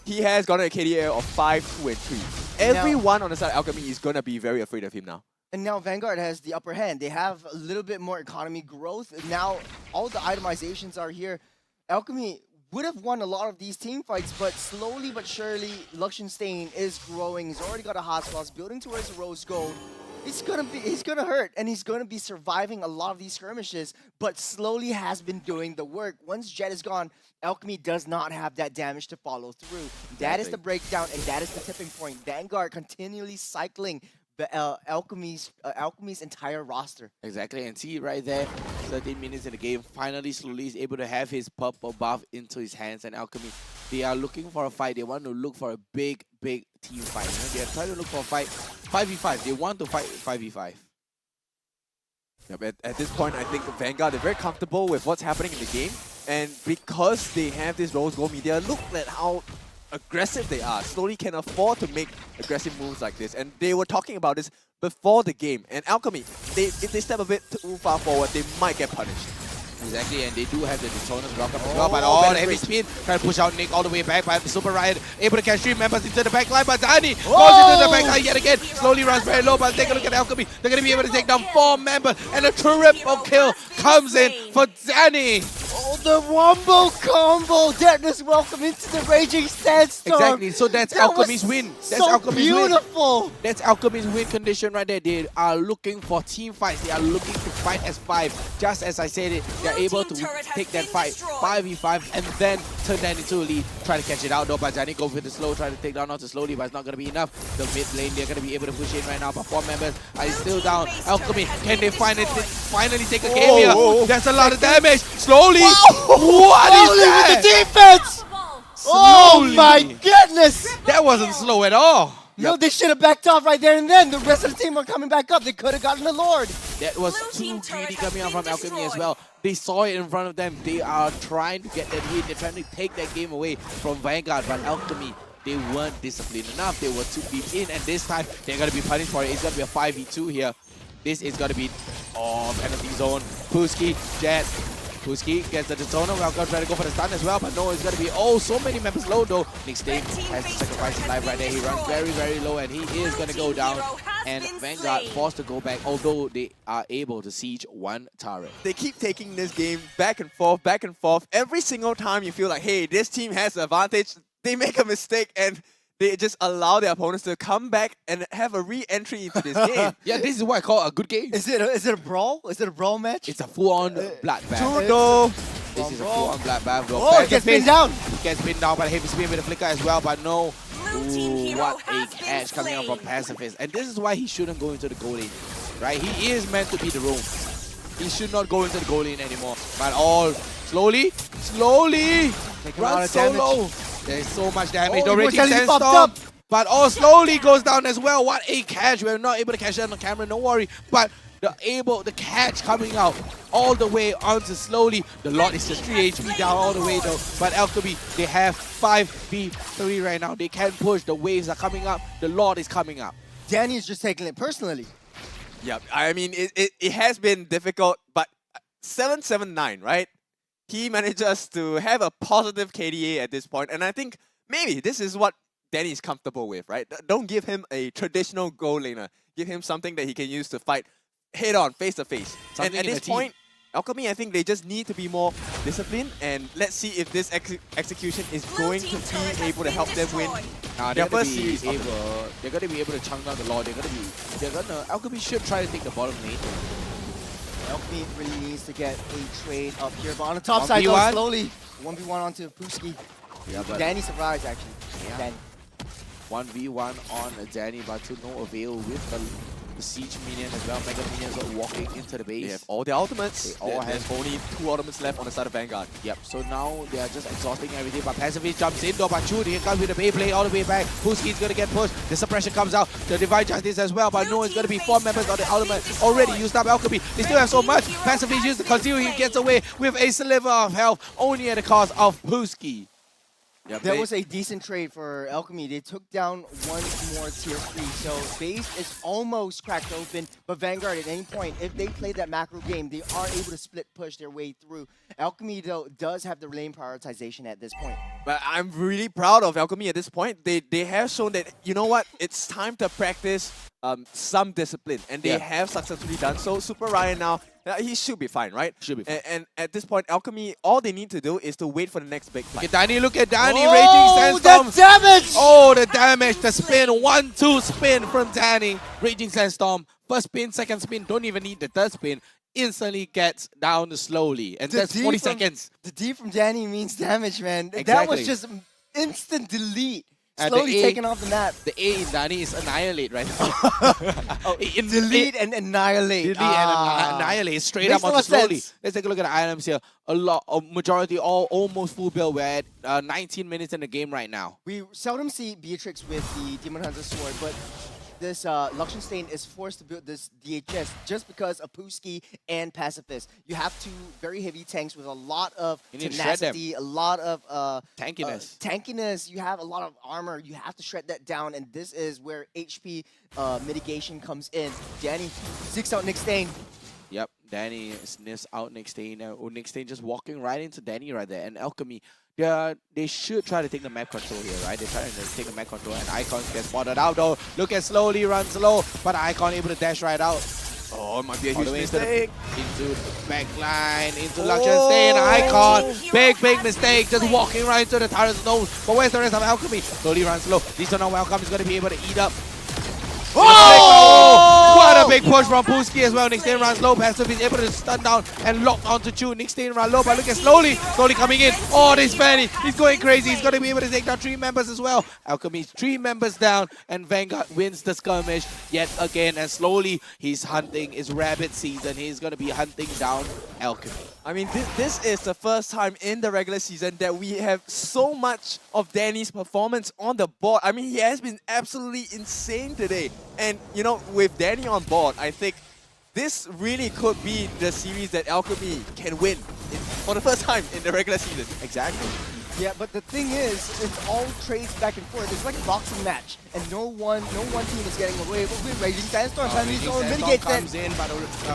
he has gotten a KDA of 5, 2, and 3. Everyone on the side of Alchemy is gonna be very afraid of him now. And now Vanguard has the upper hand. They have a little bit more economy growth. Now all the itemizations are here. Alchemy would have won a lot of these team fights, but slowly but surely, Luxenstein is growing. He's already got a hot sauce building towards the rose gold. He's gonna hurt, and he's gonna be surviving a lot of these skirmishes, but slowly has been doing the work. Once Jet is gone, Alchemy does not have that damage to follow through. That is the breakdown, and that is the tipping point. Vanguard continually cycling the Alchemy's entire roster. Exactly, and see right there, 13 minutes in the game, finally slowly is able to have his purple buff into his hands, and Alchemy, they are looking for a fight. They want to look for a big team fight. You know? They are trying to look for a fight 5v5. They want to fight 5v5. Yep, at this point, I think Vanguard is very comfortable with what's happening in the game, and because they have this rose gold media, look at how aggressive they are. Slowly can afford to make aggressive moves like this, and they were talking about this before the game. And Alchemy, if they step a bit too far forward, they might get punished. Exactly, and they do have the Detoners welcome as well, but all the heavy speed trying to push out Nick all the way back, but the Super Riot able to catch 3 members into the back line, but Danny goes into the back line yet again, slowly runs very low, but take a look at Alchemy. They're going to be able to take down 4 members, and a triple kill comes in for Danny. Oh, the wombo combo! Deadness welcome into the Raging Sandstorm! Exactly, so that's Alchemy's win. That's so Alchemy's beautiful! Win. That's Alchemy's win condition right there. They are looking for team fights. They are looking to fight as 5. Just as I said it, they're able to take that fight 5v5 and then turn that into a lead. Try to catch it out though, but Danny goes with the slow, try to take down onto slowly, but it's not going to be enough. The mid lane, they're going to be able to push in right now, but 4 members are still down. Alchemy, can they finally take a game here? That's a lot of damage. Slowly! What is that? With the defense! Oh my goodness! That wasn't slow at all. No, they should have backed off right there and then. The rest of the team were coming back up. They could have gotten the Lord. That was too greedy coming out from Alchemy as well. They saw it in front of them. They are trying to get that win. They're trying to take that game away from Vanguard, but Alchemy, they weren't disciplined enough. They were too deep in, and this time they're going to be punished for it. It's going to be a 5v2 here. This is going to be penalty zone. Puski, Jet. Puski gets the detoner. Vanguard trying to go for the stun as well, but no, it's going to be so many members low though. Nick Sting has to sacrifice his life right there. He runs very low, and he is going to go down. And Vanguard forced to go back, although they are able to siege 1 turret. They keep taking this game back and forth. Every single time you feel like, hey, this team has the advantage, they make a mistake and they just allow their opponents to come back and have a re-entry into this game. Yeah, this is what I call a good game. Is it a brawl? Is it a brawl match? It's a full-on bloodbath. This is a full-on bloodbath. Oh, it gets pinned down. It gets pinned down by the heavy spin with the flicker as well, but no. Ooh, what a catch coming out from Pacifist. And this is why he shouldn't go into the goal lane, right? He is meant to be the roam. He should not go into the goal lane anymore. But slowly, run solo. There's so much damage. The Raging Sandstorm, but slowly goes down as well. What a catch. We're not able to catch that on camera, no worry. But the catch coming out all the way onto slowly. The Lord is just 3 HP down all the way though. But Alchemy, they have 5v3 right now. They can push. The waves are coming up. The Lord is coming up. Danny is just taking it personally. Yeah, I mean, it has been difficult, but 779, right? He manages to have a positive KDA at this point, and I think maybe this is what Danny is comfortable with, right? Don't give him a traditional goal laner. Give him something that he can use to fight head on, face to face. And at this point, Alchemy, I think they just need to be more disciplined, and let's see if this execution is going to be able to help them win their first series. They're going to be able to chunk down the Lord. Alchemy should try to take the bottom lane. Alchemy really needs to get a trade up here, but on the top side, though, slowly 1v1 onto Puski. Yeah, Danny survives actually. Yeah. Danny. 1v1 on Danny, but to no avail with the siege minion as well. Mega minions are walking into the base. They have all their ultimates. They all There's only 2 ultimates left on the side of Vanguard. Yep, so now they are just exhausting everything, but Pacifist jumps in though, but Chu, he comes with the Beyblade all the way back. Puski's gonna get pushed. The suppression comes out. The Divine Justice as well, but no, it's gonna be 4 members on the ultimate. Already used up Alchemy. They still have so much. Pacifist uses the conceal. He gets away with a sliver of health, only at the cost of Puski. Yeah, That was a decent trade for Alchemy. They took down one more tier 3. So base is almost cracked open, but Vanguard at any point, if they play that macro game, they are able to split push their way through. Alchemy, though, does have the lane prioritization at this point. But I'm really proud of Alchemy at this point. They have shown that, you know what, it's time to practice some discipline, and they have successfully done so. Super Ryan now, he should be fine, right? Should be fine. And at this point, Alchemy, all they need to do is to wait for the next big fight. Look at Danny, Oh, Raging Sandstorm. the damage! Oh, the damage, the spin, 1-2 spin from Danny. Raging Sandstorm, first spin, second spin, don't even need the third spin. Instantly gets down slowly, and that's 40 seconds. The D from Danny means damage, man. That Exactly. was just instant delete. And Slowly the A- taken off the map. The A in Danny is annihilate right now. Delete and annihilate. Delete and annihilate straight Makes up onto no slowly. sense. Let's take a look at the items here. A majority, all almost full build. We're at 19 minutes in the game right now. We seldom see Beatrix with the Demon Hunter sword, but this Luxenstein is forced to build this DHS just because of Puski and Pacifist. You have two very heavy tanks with a lot of You need to shred them. tenacity, a lot of Tankiness. tankiness. You have a lot of armor. You have to shred that down, and this is where HP mitigation comes in. Danny seeks out Nick Stain. Yep, Danny sniffs out Nick Stain. Nick Stain just walking right into Danny right there. And Alchemy, they should try to take the map control here, right? They're trying to take the map control, and Icons get spotted out though. Look at slowly run slow, but Icon able to dash right out. Oh, it might be a All huge the way mistake. into the back line, into Luxenstein, Icon. Big mistake, just walking right into the turret's nose. But where's the rest of Alchemy? Slowly run slow. These are not welcome. He's going to be able to eat up. Oh! What a big push from Puski as well. Nick Stain runs low. Passive is able to stun down and lock onto Chu. Nick Stain run low, but look at slowly coming in. Oh, this Fanny. He's going crazy. He's going to be able to take down 3 members as well. Alchemy's 3 members down, and Vanguard wins the skirmish yet again. And slowly, he's hunting his rabbit season. He's going to be hunting down Alchemy. I mean, this is the first time in the regular season that we have so much of Danny's performance on the board. I mean, he has been absolutely insane today. And, you know, with Danny on board, I think this really could be the series that Alchemy can win for the first time in the regular season. Exactly. Yeah, but the thing is, it's all trades back and forth. It's like a boxing match, and no one team is getting away. But with Raging Sandstorm, Raging Sandstorm mitigates that. comes in, but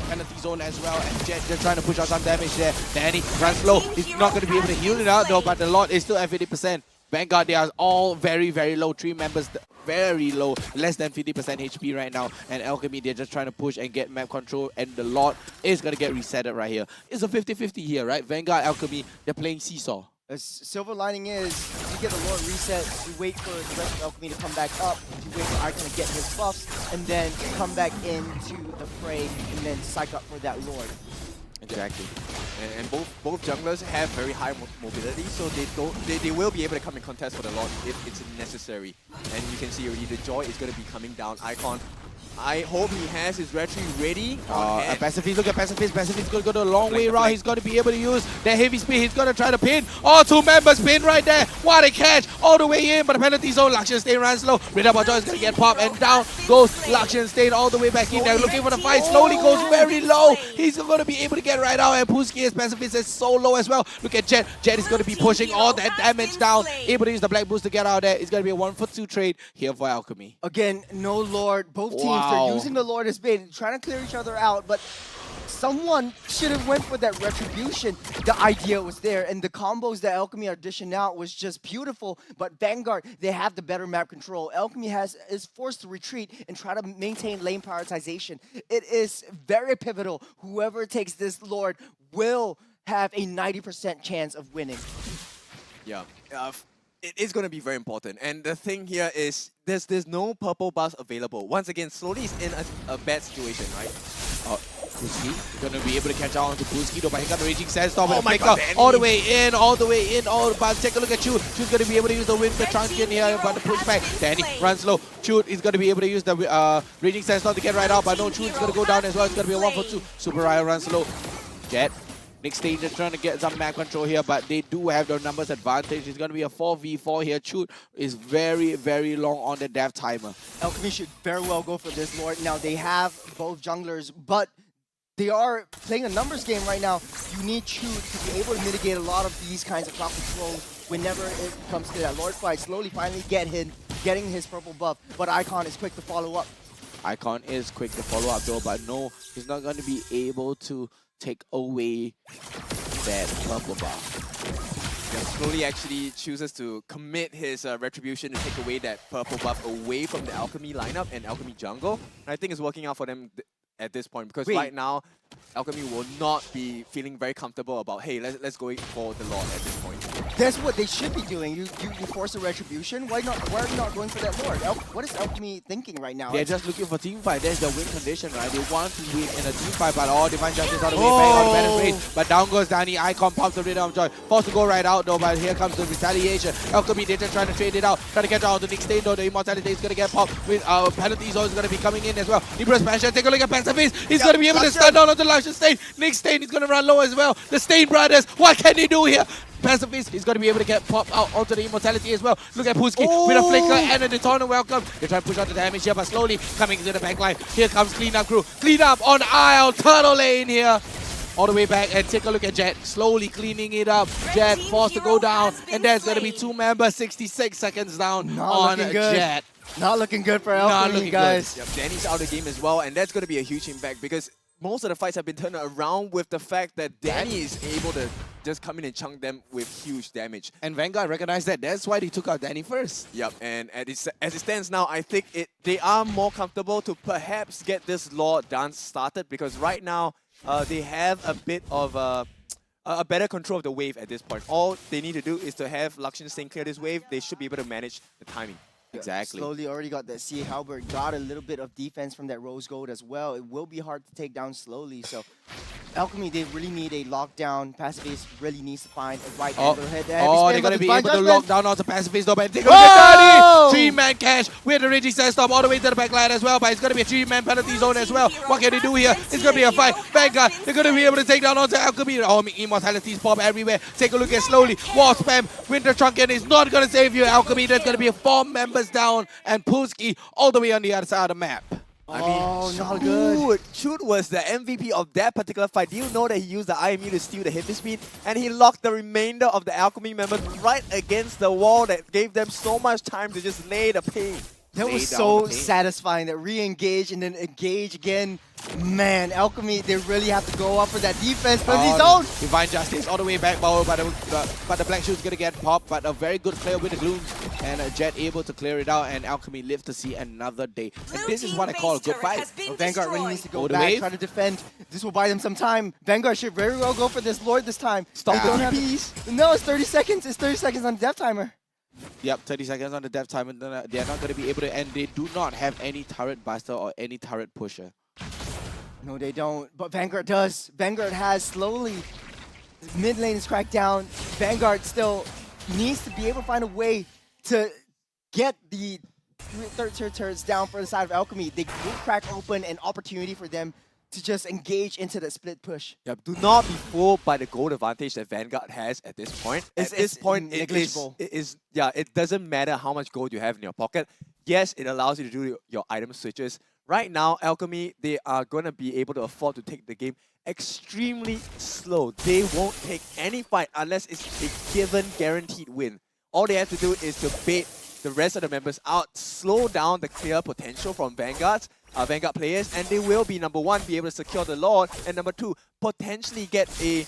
penalty zone as well, and Jet just trying to push out some damage there. Danny runs low. He's not going to be able to heal it out though, but the lot is still at 50%. Vanguard, they are all very low. 3 members very low, less than 50% HP right now. And Alchemy, they're just trying to push and get map control, and the lot is going to get resetted right here. It's a 50-50 here, right? Vanguard, Alchemy, they're playing seesaw. A silver lining is you get a Lord reset, you wait for the rest of Alchemy to come back up, you wait for Icon to get his buffs, and then come back into the fray and then psych up for that Lord. Exactly. And both junglers have very high mobility, so they will be able to come and contest for the Lord if it's necessary. And you can see already the Joy is going to be coming down. Icon, I hope he has his retry ready. Pacifist, look at Pacifist. Pacifist going to go the long way around. He's going to be able to use that heavy speed. He's going to try to pin. Oh, 2 members pin right there. What a catch. All the way in, but the penalty zone. Luxenstein runs slow. Ridaba Joy is going to get popped, and down goes Luxenstein all the way back in there. Looking for the fight. Slowly goes very low. He's going to be able to get right out, and Puski, Pacifist is so low as well. Look at Jet. Jet is going to be pushing all that damage down. Able to use the Black Boost to get out there. It's going to be a 1-for-2 trade here for Alchemy. Again, no Lord. Both teams are using the Lord as bait, trying to clear each other out, but someone should have went for that retribution. The idea was there, and the combos that Alchemy are dishing out was just beautiful, but Vanguard, they have the better map control. Alchemy is forced to retreat and try to maintain lane prioritization. It is very pivotal. Whoever takes this Lord will have a 90% chance of winning. Yeah. It is going to be very important. And the thing here is there's no purple bus available. Once again, Slowly is in a bad situation, right? Puski gonna be able to catch on to Puski though, but he got the Raging Sandstorm and my pick God, up Danny. all the way in, but take a look at Chu. Chu's gonna be able to use the Winter Truncheon here, but the pushback. Danny runs low. Chu is gonna be able to use the Raging Sandstorm to get right out, but no, Chu is gonna go down as well. It's gonna be a 1-for-2. Super Ryan runs low. Jet. Nick Stain just trying to get some map control here, but they do have the numbers advantage. It's going to be a 4v4 here. Chute is very long on the death timer. Alchemy should very well go for this Lord. Now, they have both junglers, but they are playing a numbers game right now. You need Chute to be able to mitigate a lot of these kinds of crowd controls whenever it comes to that Lord fight. Slowly finally getting his purple buff, but Icon is quick to follow up. Icon is quick to follow up though, but no, he's not going to be able to take away that purple buff. Yeah, Slowly actually chooses to commit his retribution to take away that purple buff away from the Alchemy lineup and Alchemy jungle. And I think it's working out for them at this point, because right now Alchemy will not be feeling very comfortable about, hey, let's go for the Lord at this point. That's what they should be doing. You force a retribution. Why are you not going for that Lord? What is Alchemy thinking right now? They're just looking for team fight. There's the win condition, right? They want to win in a team fight, but Divine Justice on the way back on the balance rate. But down goes Danny. Icon pops the Rhythm of Joy. Forced to go right out though, but here comes the retaliation. Alchemy, they're just trying to trade it out. Trying to catch out the Nick Stain though. The Immortality is going to get popped. With penalty zone is going to be coming in as well. Libra Smasher, take a look at Pacifist. He's going to be able to stun down onto Lucious Stain. Nick Stain is going to run low as well. The Stain brothers, what can they do here? Pacifist is going to be able to get popped out onto the Immortality as well. Look at Puski with a flicker and a Detoner welcome. They try to push out the damage here, but slowly coming to the back line. Here comes Cleanup Crew. Clean up on aisle, Turtle Lane here. All the way back, and take a look at Jet, slowly cleaning it up. Jet forced to go down, and there's going to be 2 members, 66 seconds down on Jet. Not looking good for Alchemy, guys. Yep, Danny's out of the game as well, and that's going to be a huge impact because most of the fights have been turned around with the fact that Danny is able to just come in and chunk them with huge damage. And Vanguard recognized that. That's why they took out Danny first. Yep, and as it stands now, I think they are more comfortable to perhaps get this Lord dance started, because right now they have a bit of a better control of the wave at this point. All they need to do is to have Luxian Stain clear this wave. They should be able to manage the timing. Exactly. Slowly already got that CA Halberd, got a little bit of defense from that Rose Gold as well. It will be hard to take down slowly, so Alchemy, they really need a lockdown. Pacifist really needs to find a right angle head. They're going to be able to lock down onto Pacifist though, but take a look at Danny! 3-man cash with the Raging Sandstorm all the way to the back line as well, but it's going to be a 3-man penalty zone as well. What can they do here? It's going to be a fight. Vanguard, they're going to be able to take down onto Alchemy. Oh, Immortalities pop everywhere. Take a look at Slowly. Wall spam. Winter Trunken is not going to save you, Alchemy. There's going to be 4 members down, and Pulski all the way on the other side of the map. I mean, not good. Chut was the MVP of that particular fight. Do you know that he used the IMU to steal the hit speed, and he locked the remainder of the Alchemy members right against the wall that gave them so much time to just lay the pain. That was so satisfying, that re-engage and then engage again. Man, Alchemy, they really have to go up for that defense, but he's out. Divine Justice all the way back, but the Black Shoe's going to get popped, but a very good clear with the Gloom, and Jet able to clear it out, and Alchemy live to see another day. And this is what I call a good fight. Vanguard really needs to go back, try to defend. This will buy them some time. Vanguard should very well go for this Lord this time. Stop the TPs. No, it's 30 seconds. It's 30 seconds on the death timer. Yep, 30 seconds on the death timer. They're not going to be able to, and they do not have any turret buster or any turret pusher. No, they don't. But Vanguard does. Vanguard has slowly. Mid lane is cracked down. Vanguard still needs to be able to find a way to get the third tier turrets down for the side of Alchemy. They will crack open an opportunity for them to just engage into that split push. Yep, do not be fooled by the gold advantage that Vanguard has at this point. At this point, it doesn't matter how much gold you have in your pocket. Yes, it allows you to do your item switches. Right now, Alchemy, they are going to be able to afford to take the game extremely slow. They won't take any fight unless it's a given guaranteed win. All they have to do is to bait the rest of the members out, slow down the clear potential from Vanguard players, and they will be, number 1, be able to secure the Lord, and number 2, potentially get a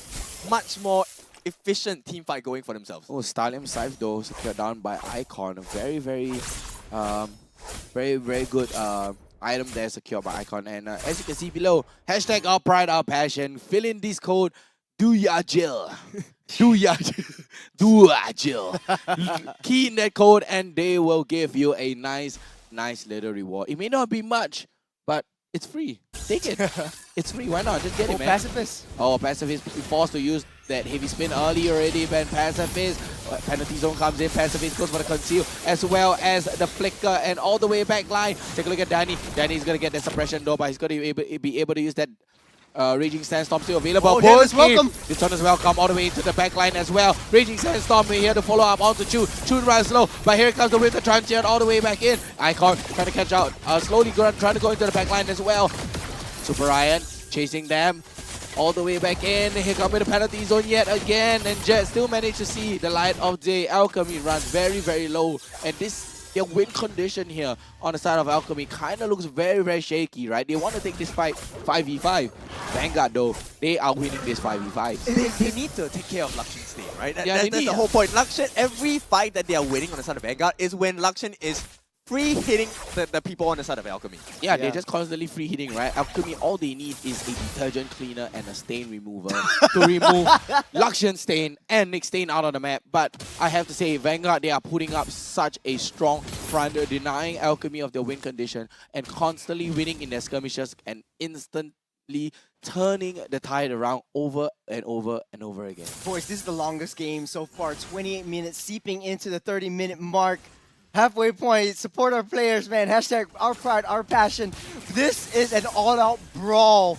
much more efficient team fight going for themselves. Oh, Stallion Scythe though, secured down by Icon. A very good item there secured by Icon. And as you can see below, hashtag our pride, our passion. Fill in this code, do ya Jill. Do ya Jill. Key in that code and they will give you a nice little reward. It may not be much, but it's free. Take it. It's free. Why not? Just get it, man. Pacifist. Oh, Pacifist forced to use that heavy spin early already, man. Pacifist. Penalty zone comes in. Pacifist goes for the conceal as well as the flicker and all the way back line. Take a look at Danny. Danny's going to get the suppression though, but he's going to be able to use that Raging Sandstorm still available. Oh, Dennis, welcome. Detona's welcome all the way to the back line as well. Raging Sandstorm here to follow up onto Chun. Chun runs low, but here comes the Winter Transient all the way back in. Icon trying to catch out. Slowly trying to go into the back line as well. Super Ryan chasing them all the way back in. Here comes the penalty zone yet again, and Jet still managed to see the light of day. Alchemy runs very, very low, and their win condition here on the side of Alchemy kind of looks very, very shaky, right? They want to take this fight 5v5. Vanguard, though, they are winning this 5v5. They need to take care of Lakshan State, right? Yeah, That's the whole point. Lakshan, every fight that they are winning on the side of Vanguard is when Lakshan is free hitting the people on the side of Alchemy. Yeah, they're just constantly free hitting, right? Alchemy, all they need is a detergent cleaner and a stain remover to remove Lakshan stain and Nick stain out of the map. But I have to say, Vanguard, they are putting up such a strong front, denying Alchemy of their win condition and constantly winning in their skirmishes and instantly turning the tide around over and over and over again. Boys, this is the longest game so far. 28 minutes, seeping into the 30-minute mark. Halfway point, support our players, man. Hashtag our pride, our passion. This is an all-out brawl.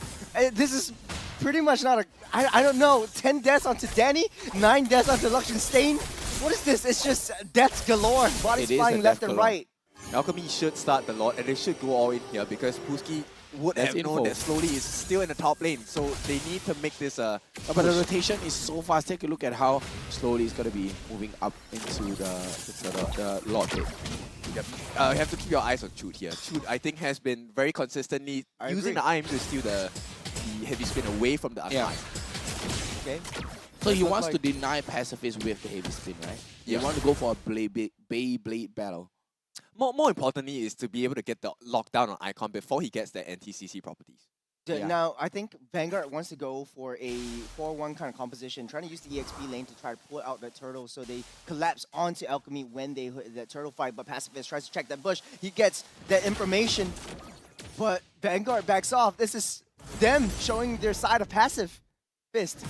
This is pretty much not a, I don't know, 10 deaths onto Danny, 9 deaths onto Lakshan Stain. What is this? It's just deaths galore. Bodies flying left and right. Alchemy should start the lot, and they should go all in here because Puski would have known that Slowly is still in the top lane, so they need to make this but the rotation is so fast. Take a look at how Slowly is going to be moving up into the Lord pit. Yep. You have to keep your eyes on Chute here. Chute, I think, has been very consistently using the IM to steal the heavy spin away from the Untied. Okay. So he wants to deny pacifist with the heavy spin, right? He wants to go for a Beyblade battle. More importantly is to be able to get the lockdown on Icon before he gets the anti-CC properties. Now, I think Vanguard wants to go for a 4-1 kind of composition, trying to use the EXP lane to try to pull out that turtle so they collapse onto Alchemy when they hit that turtle fight, but Pacifist tries to check that bush. He gets that information, but Vanguard backs off. This is them showing their side of passive fist.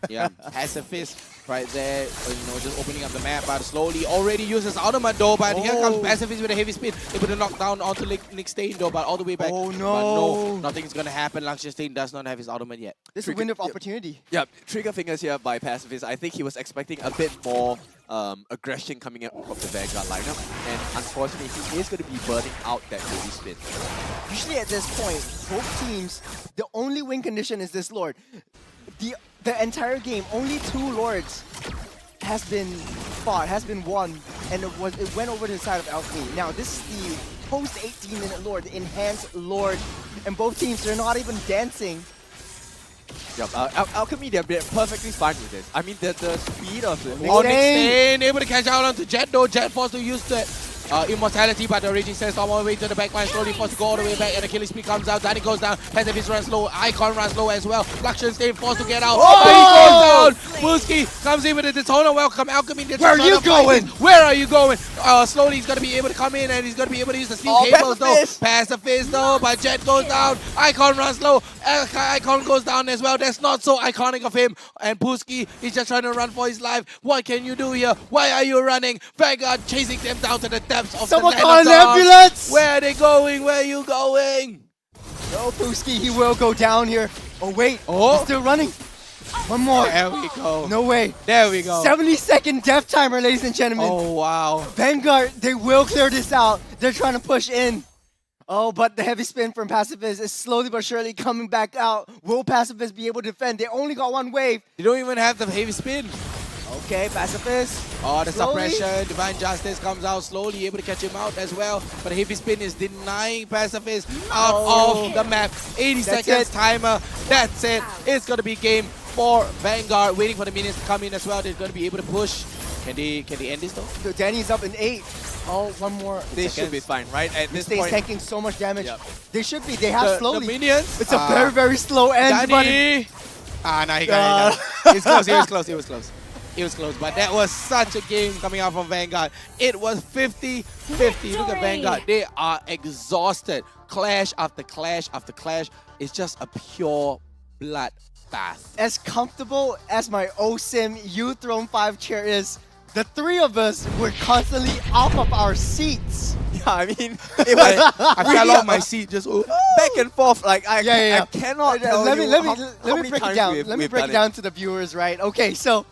Yeah, pacifist right there, just opening up the map, but slowly already uses ultimate though, but here comes pacifist with a heavy spin, able to knock down onto Nick Stain though, but all the way back. Oh no! But no, nothing's gonna happen. Lakshan Stain does not have his ultimate yet. This is a window of opportunity. Yeah, trigger fingers here by pacifist. I think he was expecting a bit more aggression coming up from the Vanguard lineup, and unfortunately he is going to be burning out that heavy spin. Usually at this point, both teams, the only win condition is this Lord. The entire game, only 2 Lords has been fought, has been won, and it went over to the side of Alchemy. Now this is the post 18-minute Lord, the enhanced Lord, and both teams, they're not even dancing. Yep, Alchemy, they're perfectly fine with this. I mean, the speed of the... Nick Stain able to catch out onto Jet though. Jet forced to use that immortality, but the Raging Sandstorm all the way to the backline, slowly forced to go all the way back, and the killing speed comes out. Danny goes down, Pacifist runs low, Icon runs low as well. Lakshan Stain forced to get out, but he goes down. Puski comes in with a detoner. Welcome, Alchemy. Where are you going? Where are you going? Slowly he's going to be able to come in, and he's going to be able to use the steel cables though. Pacifist though, but Jet goes down. Icon runs low. Icon goes down as well. That's not so iconic of him. And Puski is just trying to run for his life. What can you do here? Why are you running? Vanguard chasing them down to the depths of Someone the call land an of ambulance! Where are they going? Where are you going? No, Puski, he will go down here. Oh wait, he's still running. One more. There we go. No way. There we go. 70-second death timer, ladies and gentlemen. Oh wow. Vanguard, they will clear this out. They're trying to push in. Oh, but the heavy spin from Pacifist is slowly but surely coming back out. Will Pacifist be able to defend? They only got 1 wave. They don't even have the heavy spin. Okay, Pacifist. Oh, the slowly. suppression. Divine Justice comes out slowly, able to catch him out as well. But the heavy spin is denying Pacifist out of the map. 80 seconds timer. That's it. It's going to be game for Vanguard. Waiting for the minions to come in as well. They're going to be able to push. Can they end this though? Danny's up in 8. Oh, 1 more. They should be fine, right? At this point, tanking so much damage. They should be. They have slowly. The minions. It's a very, very slow end. Danny. Now he got it. It was close. It was close, but that was such a game coming out from Vanguard. It was 50-50. Look at Vanguard. They are exhausted. Clash after clash after clash. It's just a pure bloodbath. As comfortable as my OSIM U-Throne 5 chair is, the 3 of us were constantly off of our seats. Yeah, I mean, it was I fell off my seat just back and forth. Like I cannot tell let you me break it down. Let me break it down to the viewers, right? Okay, so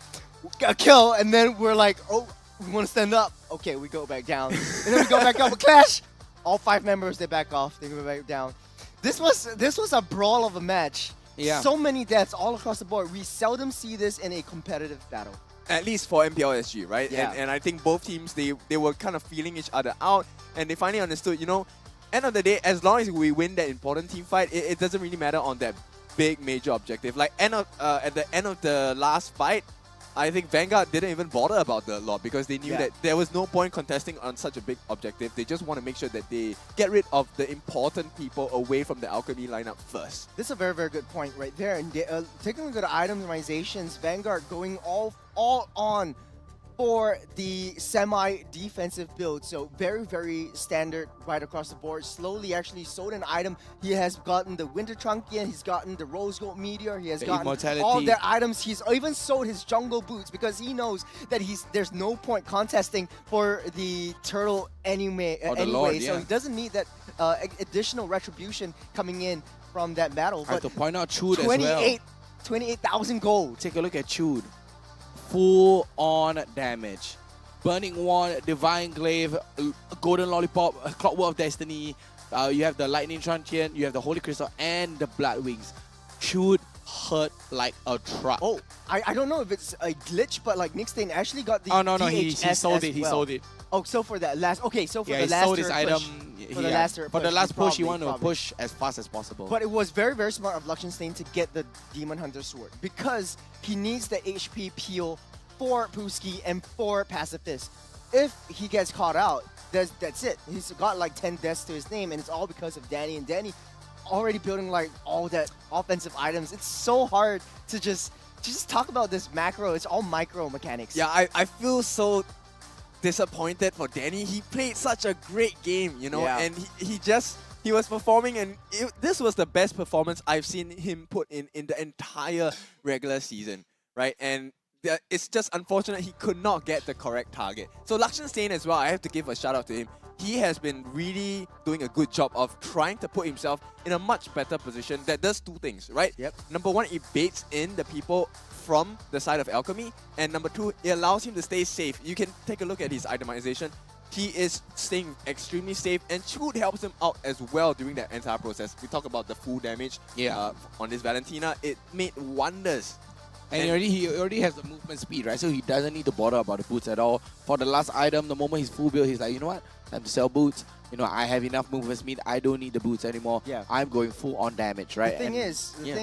a kill, and then we're like, oh, we want to stand up. Okay, we go back down, and then we go back up. A clash. All 5 members, they back off. They go back down. This was a brawl of a match. Yeah. So many deaths all across the board. We seldom see this in a competitive battle. At least for MPL SG, right? Yeah. And I think both teams, they were kind of feeling each other out, and they finally understood, you know, end of the day, as long as we win that important team fight, it doesn't really matter on that big major objective. Like at the end of the last fight, I think Vanguard didn't even bother about the lot because they knew that there was no point contesting on such a big objective. They just want to make sure that they get rid of the important people away from the Alchemy lineup first. This is a very, very good point right there. And taking a look at the itemizations, Vanguard going all on for the semi-defensive build. So very, very standard right across the board. Slowly actually sold an item. He has gotten the Winter Trunkian, he's gotten the Rose Gold Meteor, he has gotten all their items. He's even sold his jungle boots because he knows that there's no point contesting for the turtle anyway. Lord, so he doesn't need that additional retribution coming in from that battle. I have to point out Chud as well. 28,000 gold. Take a look at Chud. Full on damage. Burning Wand, Divine Glaive, Golden Lollipop, Clockwork of Destiny. You have the Lightning Truncheon, you have the Holy Crystal, and the Blood Wings. Chud hurt like a truck. Oh, I don't know if it's a glitch, but like Nickstein actually got the no, he sold it. He sold it. Oh, so for that last, okay, so for yeah, the he last sold his item. For the last for the last push, he wanted to push as fast as possible. But it was very, very smart of Liechtenstein to get the Demon Hunter Sword because he needs the HP peel for Puski and for Pacifist. If he gets caught out, that's it. He's got like 10 deaths to his name, and it's all because of Danny. And Danny already building like all that offensive items. It's so hard to just talk about this macro. It's all micro mechanics. Yeah, I feel so disappointed for Danny. He played such a great game, you know, and he was performing, and this was the best performance I've seen him put in the entire regular season, right? And it's just unfortunate he could not get the correct target. So Liechtenstein as well, I have to give a shout out to him. He has been really doing a good job of trying to put himself in a much better position that does two things, right? Yep. Number one, it baits in the people from the side of Alchemy, and number two, it allows him to stay safe. You can take a look at his itemization. He is staying extremely safe, and Chud helps him out as well during that entire process. We talk about the full damage on this Valentina. It made wonders. And he already has the movement speed, right? So he doesn't need to bother about the boots at all. For the last item, the moment he's full build, he's like, you know what? Time to sell boots. You know, I have enough movement speed. I don't need the boots anymore. Yeah. I'm going full on damage, right? The thing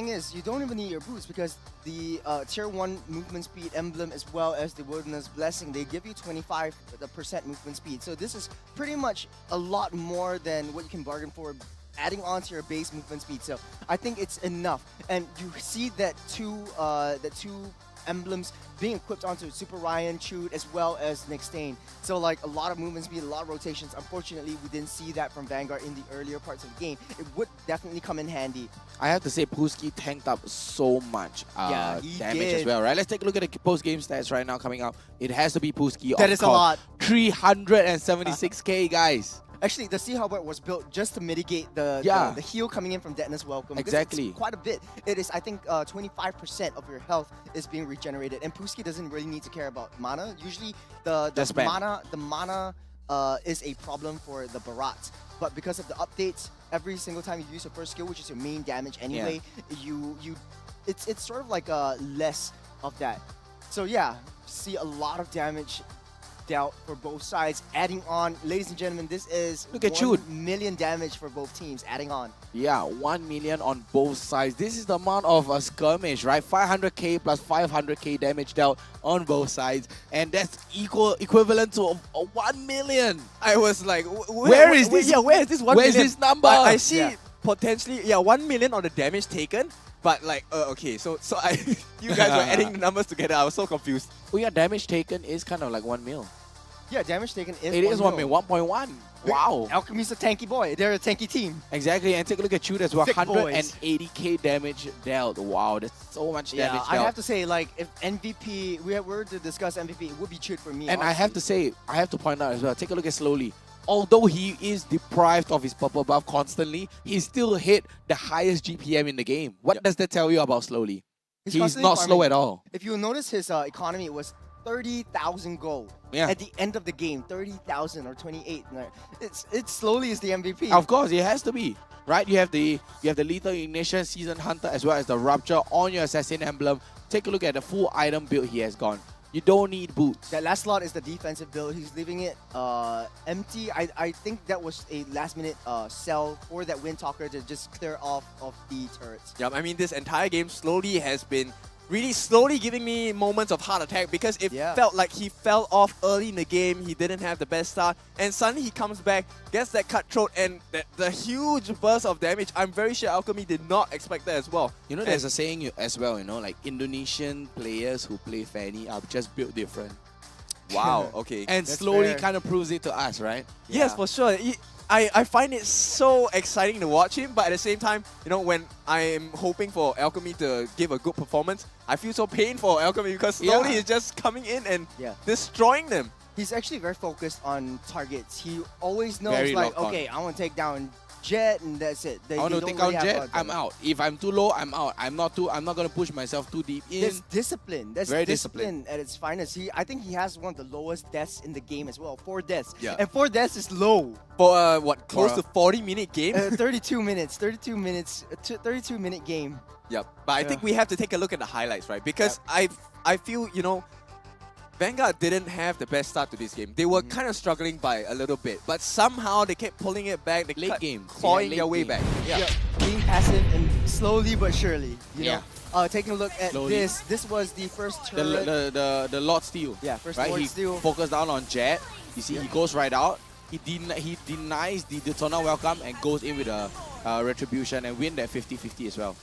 is, you don't even need your boots because the tier 1 movement speed emblem as well as the Wilderness Blessing, they give you 25% movement speed. So this is pretty much a lot more than what you can bargain for adding on to your base movement speed. So I think it's enough. And you see that two emblems being equipped onto Super Ryan, Chud, as well as Nick Stain. So like a lot of movement speed, a lot of rotations. Unfortunately, we didn't see that from Vanguard in the earlier parts of the game. It would definitely come in handy. I have to say, Puski tanked up so much damage did. as well, right? Let's take a look at the post-game stats right now coming up. It has to be Puski. That is a lot. 376k, guys. Actually, the Sea Halberd was built just to mitigate the heal coming in from Deadness Welcome. Exactly. It's quite a bit. It is, I think, 25% of your health is being regenerated, and Puski doesn't really need to care about mana. Usually, the mana is a problem for the Barats. But because of the updates, every single time you use your first skill, which is your main damage anyway, it's sort of like less of that. So yeah, see a lot of damage dealt for both sides. Adding on, ladies and gentlemen, this is 1 million damage for both teams, adding on. Yeah, 1 million on both sides. This is the amount of a skirmish, right? 500k plus 500k damage dealt on both sides. And that's equivalent to 1 million. I was like, where is this? Yeah, where is this 1 million? Where's this number? I see potentially, 1 million on the damage taken. But like, okay, so you guys were adding the numbers together. I was so confused. Oh yeah, damage taken is kind of like 1 mil. Yeah, damage taken is It is 1 mil, 1.1. Wow. Alchemy's a tanky boy. They're a tanky team. Exactly, and take a look at Chud as well. Thick 180k damage dealt. Wow, that's so much damage dealt. I have to say, like, if MVP, we were to discuss MVP, it would be Chud for me. And honestly. I have to point out as well, take a look at Slowly. Although he is deprived of his purple buff constantly, he still hit the highest GPM in the game. What does that tell you about Slowly? He's not slow at all. If you notice his economy was 30,000 gold Yeah. at the end of the game. 30,000 or 28. It slowly is the MVP. Of course, it has to be. Right? You have the Lethal Ignition, Season Hunter, as well as the Rupture on your Assassin emblem. Take a look at the full item build he has gone. You don't need boots. That last slot is the defensive build. He's leaving it empty. I think that was a last-minute sell for that Windtalker to just clear off of the turrets. Yeah, I mean, this entire game slowly has been really slowly giving me moments of heart attack because it felt like he fell off early in the game. He didn't have the best start, and suddenly he comes back, gets that cutthroat, and the huge burst of damage. I'm very sure Alchemy did not expect that as well. You know, there's a saying as well, you know, like Indonesian players who play Fanny are just built different. Wow, okay. And That's slowly fair. kind of proves it to us, right? Yes, for sure. I find it so exciting to watch him, but at the same time, you know, when I am hoping for Alchemy to give a good performance, I feel so pain for Alchemy because slowly he's just coming in and destroying them. He's actually very focused on targets. He always knows, Very like, locked on. okay, I want to take down Jet, and that's it. I want to take out Jet, I'm out. If I'm too low, I'm out. I'm not going to push myself too deep in. There's discipline. That's Very discipline at its finest. I think he has one of the lowest deaths in the game as well. 4 deaths. Yeah. And 4 deaths is low. For what, close to 40-minute game? 32 minutes. 32 minutes. 32-minute game. Yep. But I think we have to take a look at the highlights, right? Because I feel, you know, Vanguard didn't have the best start to this game. They were kind of struggling by a little bit, but somehow they kept pulling it back. They kept clawing their way back. Yeah. Being passive and slowly but surely. You Yeah. know, taking a look at Slowly. this. This was the first turret. The Lord Steal. Yeah, first right? Lord He Steal. focused down on Jet. You see, he goes right out. He denies the Detona welcome and goes in with a retribution and win that 50-50 as well.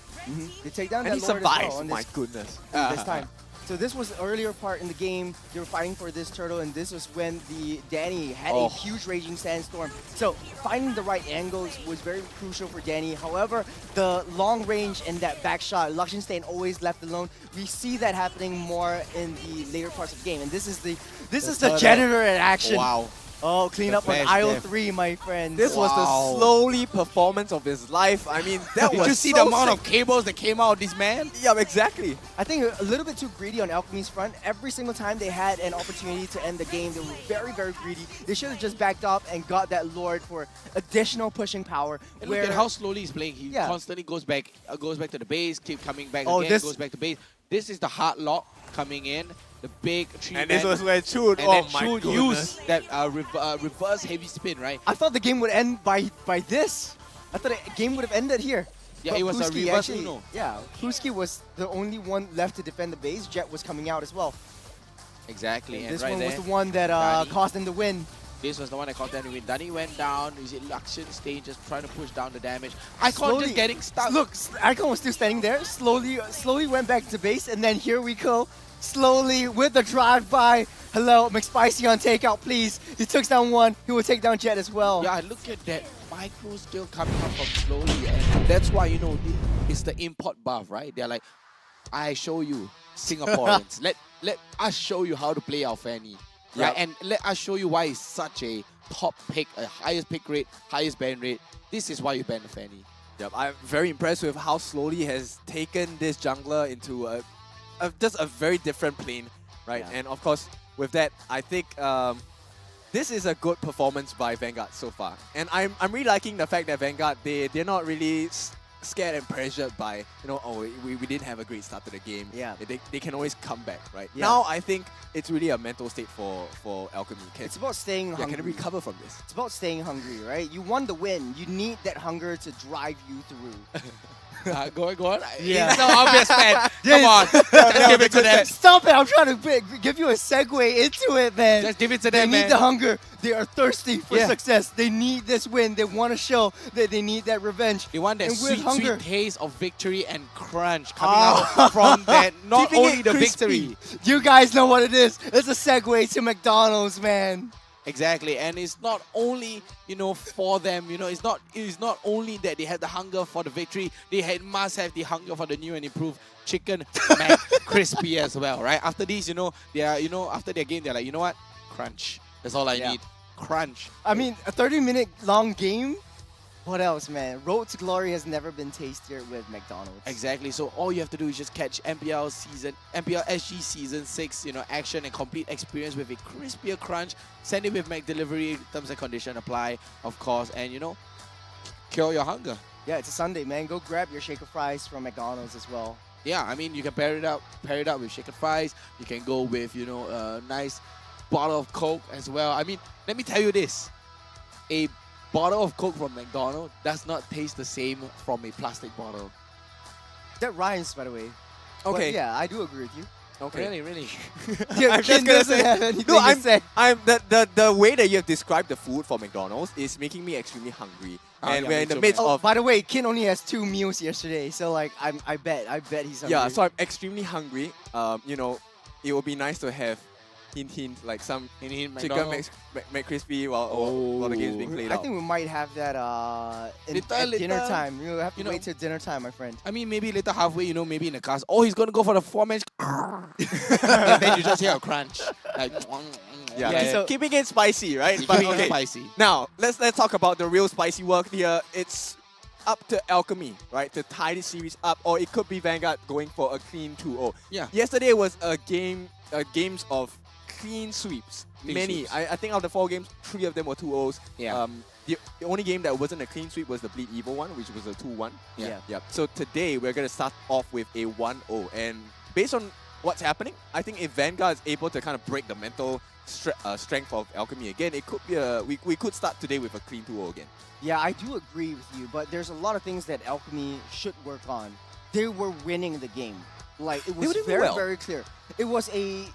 They take down And that he Lord as well survives. on My this, goodness. this time. So this was the earlier part in the game. They were fighting for this turtle, and this was when the Danny had a huge raging sandstorm. So finding the right angles was very crucial for Danny. However, the long range and that back shot, Luxenstein always left alone. We see that happening more in the later parts of the game, and this is the janitor in action. Wow. Oh, clean The up on flash aisle death. 3, my friend. This was the slowly performance of his life. I mean, that Did was you see so the amount sick. of cables that came out of this man? Yeah, exactly. I think a little bit too greedy on Alchemy's front. Every single time they had an opportunity to end the game, they were very, very greedy. They should have just backed up and got that Lord for additional pushing power. And look at how slowly he's playing. He constantly goes back to the base, keep coming back again, goes back to base. This is the hard lock coming in. The big 3-man. And this was where Chud, and oh then my Chud goodness. used that reverse heavy spin, right? I thought the game would end by this. I thought the game would have ended here. Yeah, But it was a Puski reverse actually- Uno. Yeah, Puski was the only one left to defend the base. Jet was coming out as well. Exactly. And This right one there, was the one that Dani. caused them to win. This was the one that caused them to win. Dani went down. You see Luxenstein just trying to push down the damage. Icon Slowly- just getting stuck. Look, Icon was still standing there. Slowly went back to base, and then here we go. Slowly with the drive-by. Hello, McSpicy on takeout, please. He took down one. He will take down Jet as well. Yeah, look at that. Micro still coming up from slowly. And that's why, you know, it's the import buff, right? They're like, I show you, Singaporeans. let us show you how to play our Fanny. Right? Yep. And let us show you why it's such a top pick, a highest pick rate, highest ban rate. This is why you ban the Fanny. Yep, I'm very impressed with how slowly he has taken this jungler into just a very different plane, right? Yeah. And of course, with that, I think this is a good performance by Vanguard so far. And I'm really liking the fact that Vanguard, they're not really scared and pressured by, you know, oh, we didn't have a great start to the game. Yeah. They can always come back, right? Yeah. Now I think it's really a mental state for Alchemy. It's about staying hungry. Can they recover from this? It's about staying hungry, right? You want the win. You need that hunger to drive you through. Go on. Yeah. It's so obvious, man. Come on. Just give it to them. Stop it. I'm trying to give you a segue into it, man. Just give it to They them, need man. the hunger. They are thirsty for Yeah. success. They need this win. They want to show that they need that revenge. They want that And with sweet, hunger, sweet taste of victory and crunch coming out from that, not keeping only it the crispy. victory. You guys know what it is. It's a segue to McDonald's, man. Exactly, and it's not only, you know, for them, you know, it's not only that they had the hunger for the victory, must have the hunger for the new and improved chicken crispy as well, right? After these, you know, after their game, they're like, you know what? Crunch. That's all I need. Crunch. I mean, a 30-minute long game, What else, man? Road to Glory has never been tastier with McDonald's. Exactly. So all you have to do is just catch MPL SG Season 6, action and complete experience with a crispier crunch. Send it with McDelivery. Terms and condition apply, of course. And, cure your hunger. Yeah, it's a Sunday, man. Go grab your shaker fries from McDonald's as well. Yeah, I mean, you can pair it up with shaker fries. You can go with, a nice bottle of Coke as well. I mean, let me tell you this. A bottle of Coke from McDonald's does not taste the same from a plastic bottle. That rhymes, by the way. Okay. But yeah, I do agree with you. Okay. Really. I'm just gonna say, no, I'm the way that you have described the food for McDonald's is making me extremely hungry. And we're in the midst of. By the way, Kin only has 2 meals yesterday, so like I bet he's hungry. Yeah, so I'm extremely hungry. It would be nice to have hint like some chicken McCrispy while the game's being played out. I think we might have that at dinner time. We'll have to wait till dinner time, my friend. I mean, maybe later halfway, maybe in the cast. Oh, he's gonna go for the 4-man. And then you just hear a crunch. Like, yeah, so keeping it spicy, right? Keeping it spicy. Now, let's talk about the real spicy work here. It's up to Alchemy, right, to tie this series up, or it could be Vanguard going for a clean 2-0. Yeah. Yesterday was a games of clean sweeps. I think out of the 4 games, 3 of them were 2-0s. Yeah. The only game that wasn't a clean sweep was the Bleed Evil one, which was a 2-1. Yeah. So today we're gonna start off with a 1-0, and based on what's happening, I think if Vanguard is able to kind of break the mental strength of Alchemy again, it could be we could start today with a clean 2-0 again. Yeah, I do agree with you, but there's a lot of things that Alchemy should work on. They were winning the game. Like, it was very clear. It was a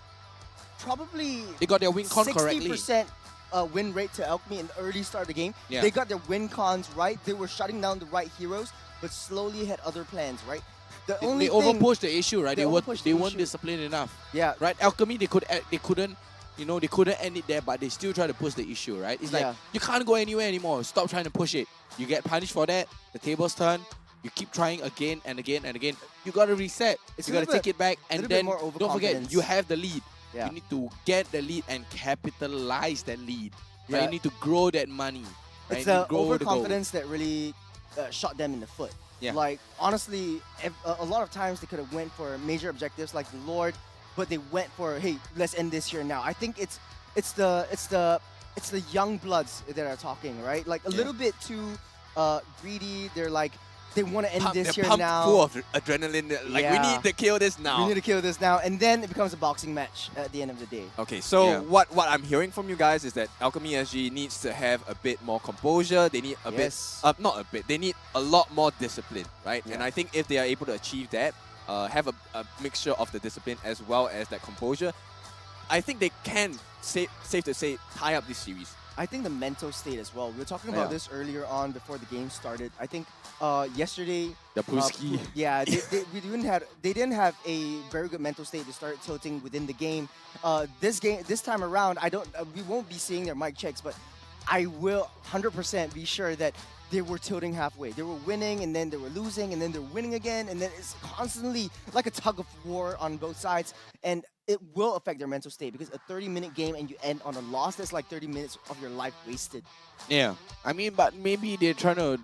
probably they got their win con 60% correctly. Win rate to Alchemy in the early start of the game. Yeah. They got their win cons right. They were shutting down the right heroes, but slowly had other plans, right? They overpushed the issue, right? They weren't disciplined enough. Yeah. Right? Alchemy, they couldn't end it there, but they still try to push the issue, right? It's like, you can't go anywhere anymore. Stop trying to push it. You get punished for that. The tables turn. You keep trying again and again and again. You got to reset. You got to take it back. And then, don't forget, you have the lead. Yeah. You need to get the lead and capitalize that lead. Right? Yeah. You need to grow that money. Right? It's the overconfidence that really shot them in the foot. Yeah. Like, honestly, a lot of times they could have went for major objectives like the Lord, but they went for, hey, let's end this here now. I think it's the young bloods that are talking, right? Like a little bit too greedy. They're like, they want to end this here now. Full of adrenaline. Like, we need to kill this now. We need to kill this now. And then it becomes a boxing match at the end of the day. Okay, so what I'm hearing from you guys is that Alchemy SG needs to have a bit more composure. They need they need a lot more discipline, right? Yeah. And I think if they are able to achieve that, have a mixture of the discipline as well as that composure, I think they can, safe to say, tie up this series. I think the mental state as well. We were talking about this earlier on before the game started. I think yesterday, the Puski. they didn't have a very good mental state to start tilting within the game. This time around, we won't be seeing their mic checks, but I will 100% be sure that they were tilting halfway. They were winning, and then they were losing, and then they're winning again, and then it's constantly like a tug of war on both sides, and it will affect their mental state because a 30-minute game and you end on a loss, that's like 30 minutes of your life wasted. Yeah, I mean, but maybe they're trying to,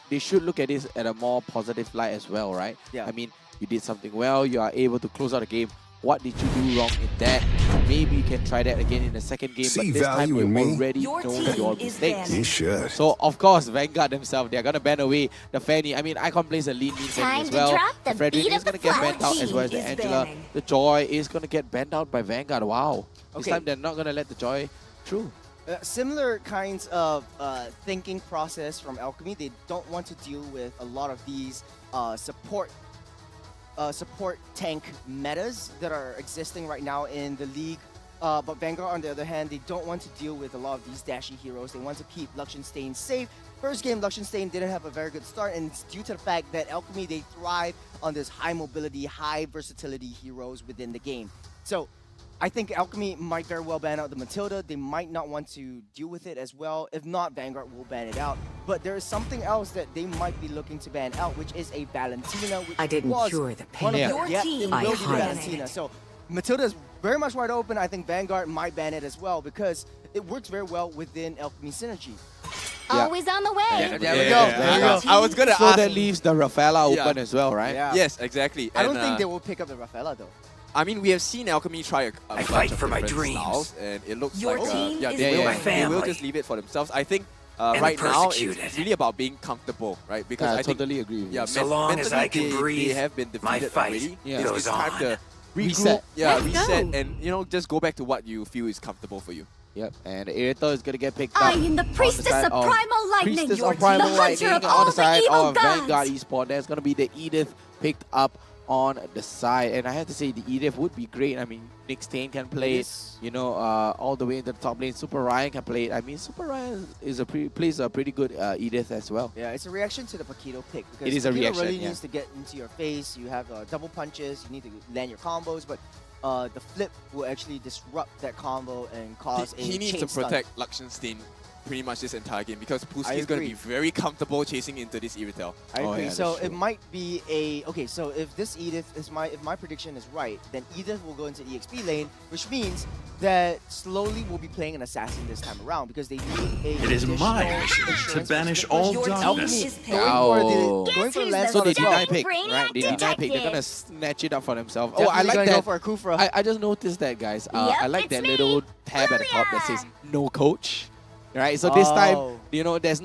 they should look at this at a more positive light as well, right? Yeah. I mean, you did something well, you are able to close out the game. What did you do wrong in that? Maybe you can try that again in the second game, but this time you already know your mistakes. You should. So, of course, Vanguard themselves, they're going to ban away the Fanny. I mean, Icon plays a lean Fanny as well. The Frederick is going to get banned out as well as the Angela. banning. The Joy is going to get banned out by Vanguard. Wow. This time they're not going to let the Joy through. Similar kinds of thinking process from Alchemy. They don't want to deal with a lot of these support tank metas that are existing right now in the league. But Vanguard, on the other hand, they don't want to deal with a lot of these dashy heroes. They want to keep Luxenstein safe. First game, Luxenstein didn't have a very good start, and it's due to the fact that Alchemy, they thrive on this high mobility, high versatility heroes within the game. So I think Alchemy might very well ban out the Matilda. They might not want to deal with it as well. If not, Vanguard will ban it out. But there is something else that they might be looking to ban out, which is a Valentina. Which I didn't was cure the one pain. of Your it team will be the highlighted Valentina. it. So Matilda is very much wide open. I think Vanguard might ban it as well because it works very well within Alchemy synergy. Always on the way. Yeah, There we go. There we go. I was gonna So ask. that leaves the Rafaela Yeah. open as well, right? Yeah. Yes, exactly. I don't And, think they will pick up the Rafaela though. I mean, we have seen Alchemy try a I bunch fight of for my different dreams. styles, and it looks Your like team yeah, is they will, my they will family. just leave it for themselves. I think And right now it's persecuted. really about being comfortable, right? Because I I think totally agree with you. yeah, So long as mentally I can they breathe, have been my defeated fight already. Yeah. It's goes time on. to Reset. Yeah, Let's reset, go. and just go back to what you feel is comfortable for you. Yep, and Irito is gonna get picked up. I am the on priestess side of primal lightning. Priestess Your of Primal team, the hunter Lightning of on all the the side evil of gods. Vanguard Esports. There's gonna be the Edith picked up on the side, and I have to say the Edith would be great. I mean, Nick Stain can play it, you know, all the way into the top lane. Super Ryan can play it. I mean, Super Ryan is plays a pretty good Edith as well. Yeah, it's a reaction to the Paquito pick. Because It is a Paquito reaction, really yeah. needs to get into your face. You have double punches. You need to land your combos, but the flip will actually disrupt that combo and cause a He needs chain to stun. protect Lakshanstein pretty much this entire game because I Puski is going to agree. be very comfortable chasing into this Iritel. I agree. yeah, so that's it true. might be a okay. So if this Edith is if my prediction is right, then Edith will go into EXP lane, which means that slowly we'll be playing an assassin this time around because they need a. It is my additional mission to insurance banish because all your darkness. team is going Oh. going for Guess Lancelot So they as well. deny pick, Brainiac right? They deny pick. They're detected. gonna snatch it up for themselves. Definitely Oh, I like gonna go that. for a Kufra. I just noticed that, guys. Yep, I like it's that me, little tab at the top that says "No Coach." Right, so this Oh. time, there's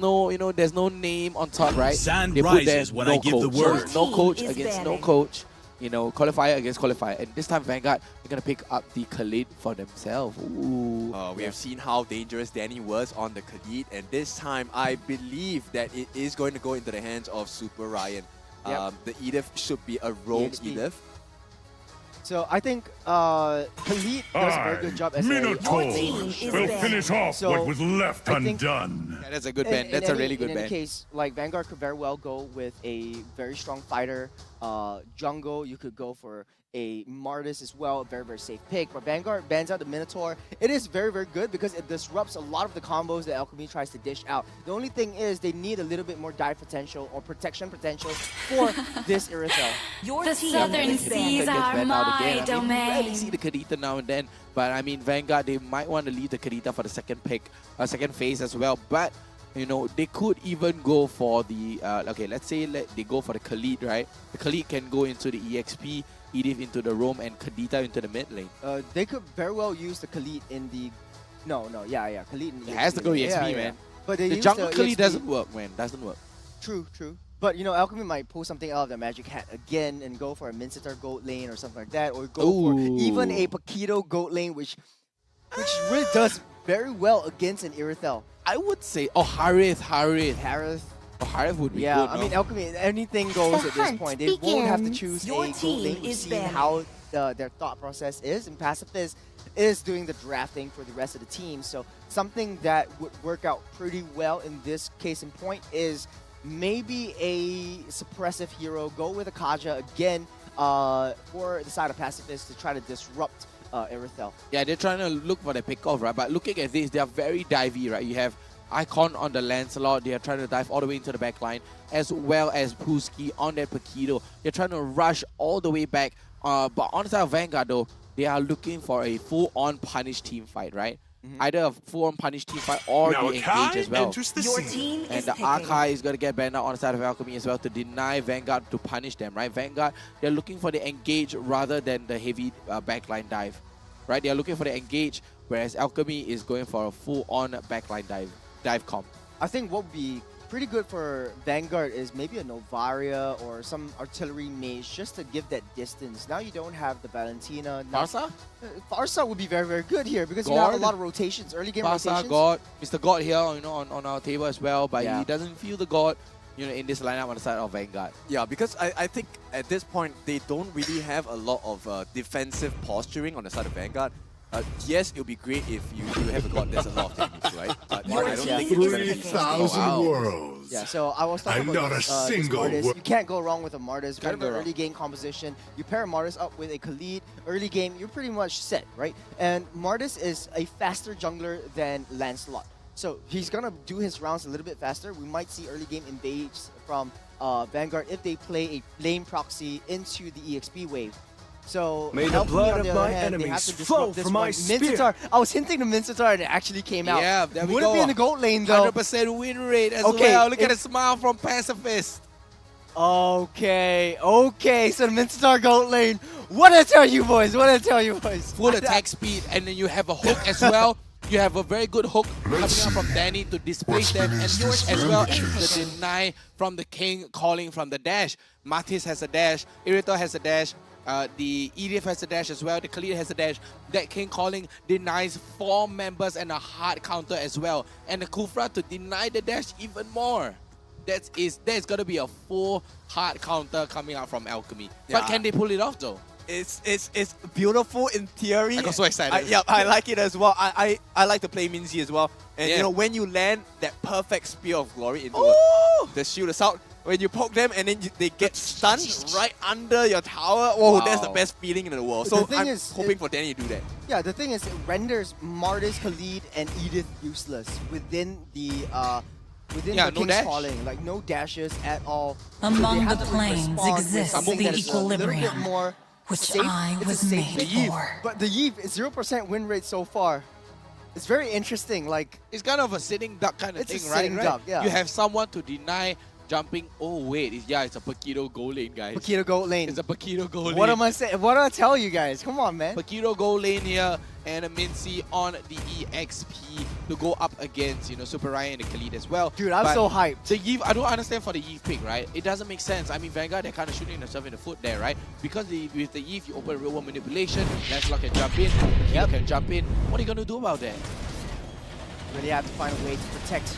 no name on top, right? Sand They put rises there, when no I give the coach. word. So it's no coach Team is against no banning. coach. Qualifier against qualifier, and this time Vanguard are gonna pick up the Khalid for themselves. Ooh. We have seen how dangerous Danny was on the Khalid, and this time I believe that it is going to go into the hands of Super Ryan. Yep. The Edith should be a rogue EXP. Edith. So I think Khalid does a very good job as Minotaur a will finish off So, left I think- undone. Yeah, that's a good band. That's a really good in any band. case, like Vanguard could very well go with a very strong fighter. Jungle, you could go for a Martis as well, a very, very safe pick. But Vanguard bans out the Minotaur. It is very, very good because it disrupts a lot of the combos that Alchemy tries to dish out. The only thing is they need a little bit more dive potential or protection potential for this Irithel. Your The team southern is seas banning. Gets are banned out my again. I mean, we rarely domain. see the Kadita now and then, but I mean Vanguard, they might want to leave the Kadita for the second pick, second phase as well. But they could even go for the okay. Let's say they go for the Khalid, right? The Khalid can go into the EXP, Edith into the roam, and Kadita into the mid lane. They could very well use the Khalid in the... Yeah, Khalid in the It has to go lane. EXP, Yeah. man. But they The use jungle the Khalid EXP. doesn't work, man. Doesn't work. True. But Alchemy might pull something out of their magic hat again and go for a Mincetar goat lane or something like that, or go for even a Paquito goat lane, which really does very well against an Irithel. I would say, Harith. Harith. Harith would be Yeah, good. I no? mean Alchemy, anything goes The at this hunt point. They won't have to begins. choose Your a goat team lane. We've is seen banning. how their thought process is, and Pacifist is doing the drafting for the rest of the team. So something that would work out pretty well in this case in point is maybe a suppressive hero. Go with a Kaja again for the side of Pacifist to try to disrupt Irithel. Yeah, they're trying to look for the pick-off, right? But looking at this, they are very divey, right? You have Icon on the Lancelot. They are trying to dive all the way into the back line, as well as Puski on that Paquito. They're trying to rush all the way back. But on the side of Vanguard, though, they are looking for a full-on punish team fight, right? Either a full-on punish team fight or Now the Kai engage as well. enters the Your scene. team And is the picking. Archive is going to get banned out on the side of Alchemy as well to deny Vanguard to punish them, right? Vanguard, they're looking for the engage rather than the heavy backline dive, right? They're looking for the engage, whereas Alchemy is going for a full-on backline dive comp. I think what would be pretty good for Vanguard is maybe a Novaria or some artillery mage just to give that distance. Now you don't have the Valentina. Farsa? Farsa would be very, very good here because you have a God. lot of rotations, early game Farsa, rotations. God, Mr. God here, on our table as well, but Yeah. he doesn't feel the God, in this lineup on the side of Vanguard. Yeah, because I think at this point they don't really have a lot of defensive posturing on the side of Vanguard. Yes, it would be great if you have a god there's a lot of techniques, right? But Your I don't team think is it's picking. 3,000 worlds. Yeah, so I was talking I'm about not a this single Martis. wo- You can't go wrong with a Martis. Can't Kind go of an wrong. early game composition. You pair Martis up with a Khalid. Early game, you're pretty much set, right? And Martis is a faster jungler than Lancelot. So he's going to do his rounds a little bit faster. We might see early game invades from Vanguard if they play a lane proxy into the EXP wave. So May the Alchemy, blood on the of other my hand, they have enemies to flow disrupt this from my one. spear. Minotaur, I was hinting to Minotaur and it actually came out. Yeah, there we Would go. it be in the gold lane though? 100% win rate as Okay, well. Look at the smile from Pacifist. Okay, so the Minotaur gold lane. What did I tell you boys? Full attack speed, and then you have a hook as well. You have a very good hook coming out from Danny to displace them, and yours as well as the deny from the King calling from the dash. Matis has a dash, Irito has a dash, the EDF has a dash as well, the Khalid has a dash. That King calling denies 4 members and a hard counter as well. And the Kufra to deny the dash even more. There's gonna be a full hard counter coming out from Alchemy. But Yeah. can they pull it off though? It's beautiful in theory. I got so excited. I like it as well. I like to play Minzy as well. And Yeah. you know, when you land that perfect Spear of Glory into the shield assault, when you poke them and then they get stunned right under your tower, that's the Wow. best feeling in the world. The So thing I'm is, hoping for Danny to do that. Yeah, the thing is, it renders Martis, Khalid, and Edith useless within the Yeah, no King's dash. Calling. Like no dashes at all. Among they have the to planes respond with exists something the that is a little bit equilibrium, more which safe. I It's a was safe made Eve. for. But the Eve is 0% win rate so far. It's very interesting. Like it's kind of a sitting duck kind of It's a thing, right? sitting duck, yeah. You have someone to deny jumping. Oh wait, it's a Paquito goal lane, guys. Paquito gold lane. It's a Paquito goal lane. What am I saying? What do I tell you guys? Come on, man. Paquito goal lane here, and a Mincy on the EXP to go up against, Super Ryan and the Khalid as well. Dude, I'm But so hyped. The Eve, I don't understand for the Eve pick, right? It doesn't make sense. I mean, Vanguard, they're kind of shooting themselves in the foot there, right? Because with the Eve, you open real world manipulation, Lancelot can jump in, Paquito can jump in. What are you going to do about that? Really have to find a way to protect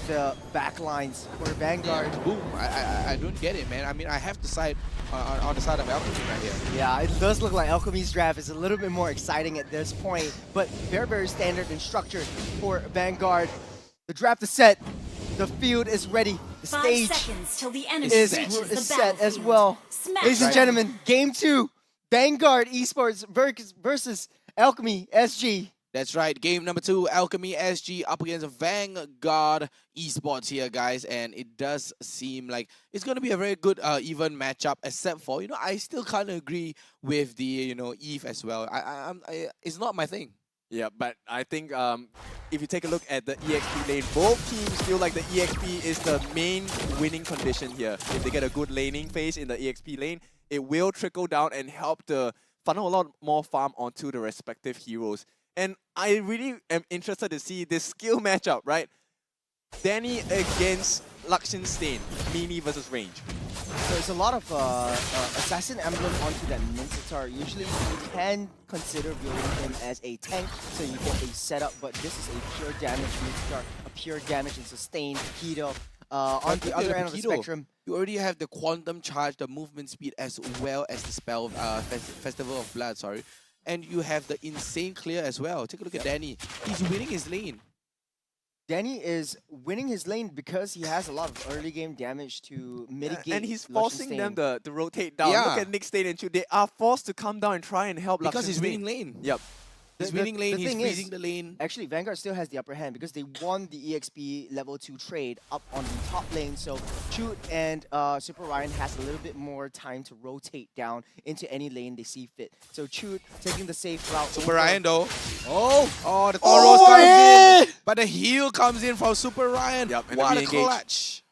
the back lines for Vanguard. Boom. I don't get it, man. I mean, I have to side on the side of Alchemy right here. Yeah, it does look like Alchemy's draft is a little bit more exciting at this point, but very, very standard and structured for Vanguard. The draft is set. The field is ready. The 5 stage seconds till the enemy is reaches the set as battlefield. well. Smash Ladies and them. gentlemen, Game 2, Vanguard Esports versus Alchemy SG. That's right, game number 2, Alchemy SG up against Vanguard Esports here, guys, and it does seem like it's going to be a very good even matchup, except for, I still kind of agree with the, Eve as well. It's not my thing. Yeah, but I think if you take a look at the EXP lane, both teams feel like the EXP is the main winning condition here. If they get a good laning phase in the EXP lane, it will trickle down and help to funnel a lot more farm onto the respective heroes. And I really am interested to see this skill matchup, right? Danny against Lakshin Stain, melee versus range. So there's a lot of Assassin Emblem onto that Minotaur. Usually you can consider building him as a tank, so you get a setup, but this is a pure damage Minotaur, a pure damage and sustain Paquito. On the other end of the spectrum, you already have the quantum charge, the movement speed, as well as the spell Festival of Blood, sorry. And you have the insane clear as well. Take a look at Danny. He's winning his lane. Danny is winning his lane because he has a lot of early game damage to mitigate. And he's Lucian forcing Stain. them to rotate down. Yeah. Look at Nick Stain and Chu. They are forced to come down and try and help Because Lakshin he's Stain. winning lane. Yep. He's winning lane, he's thing freezing is, the lane. Actually, Vanguard still has the upper hand because they won the EXP level 2 trade up on the top lane. So Chute and Super Ryan has a little bit more time to rotate down into any lane they see fit. So Chute taking the safe route. Super Ryan though. Oh, the Thoros comes in. But the heal comes in from Super Ryan. Yep, and What a re-engage. clutch.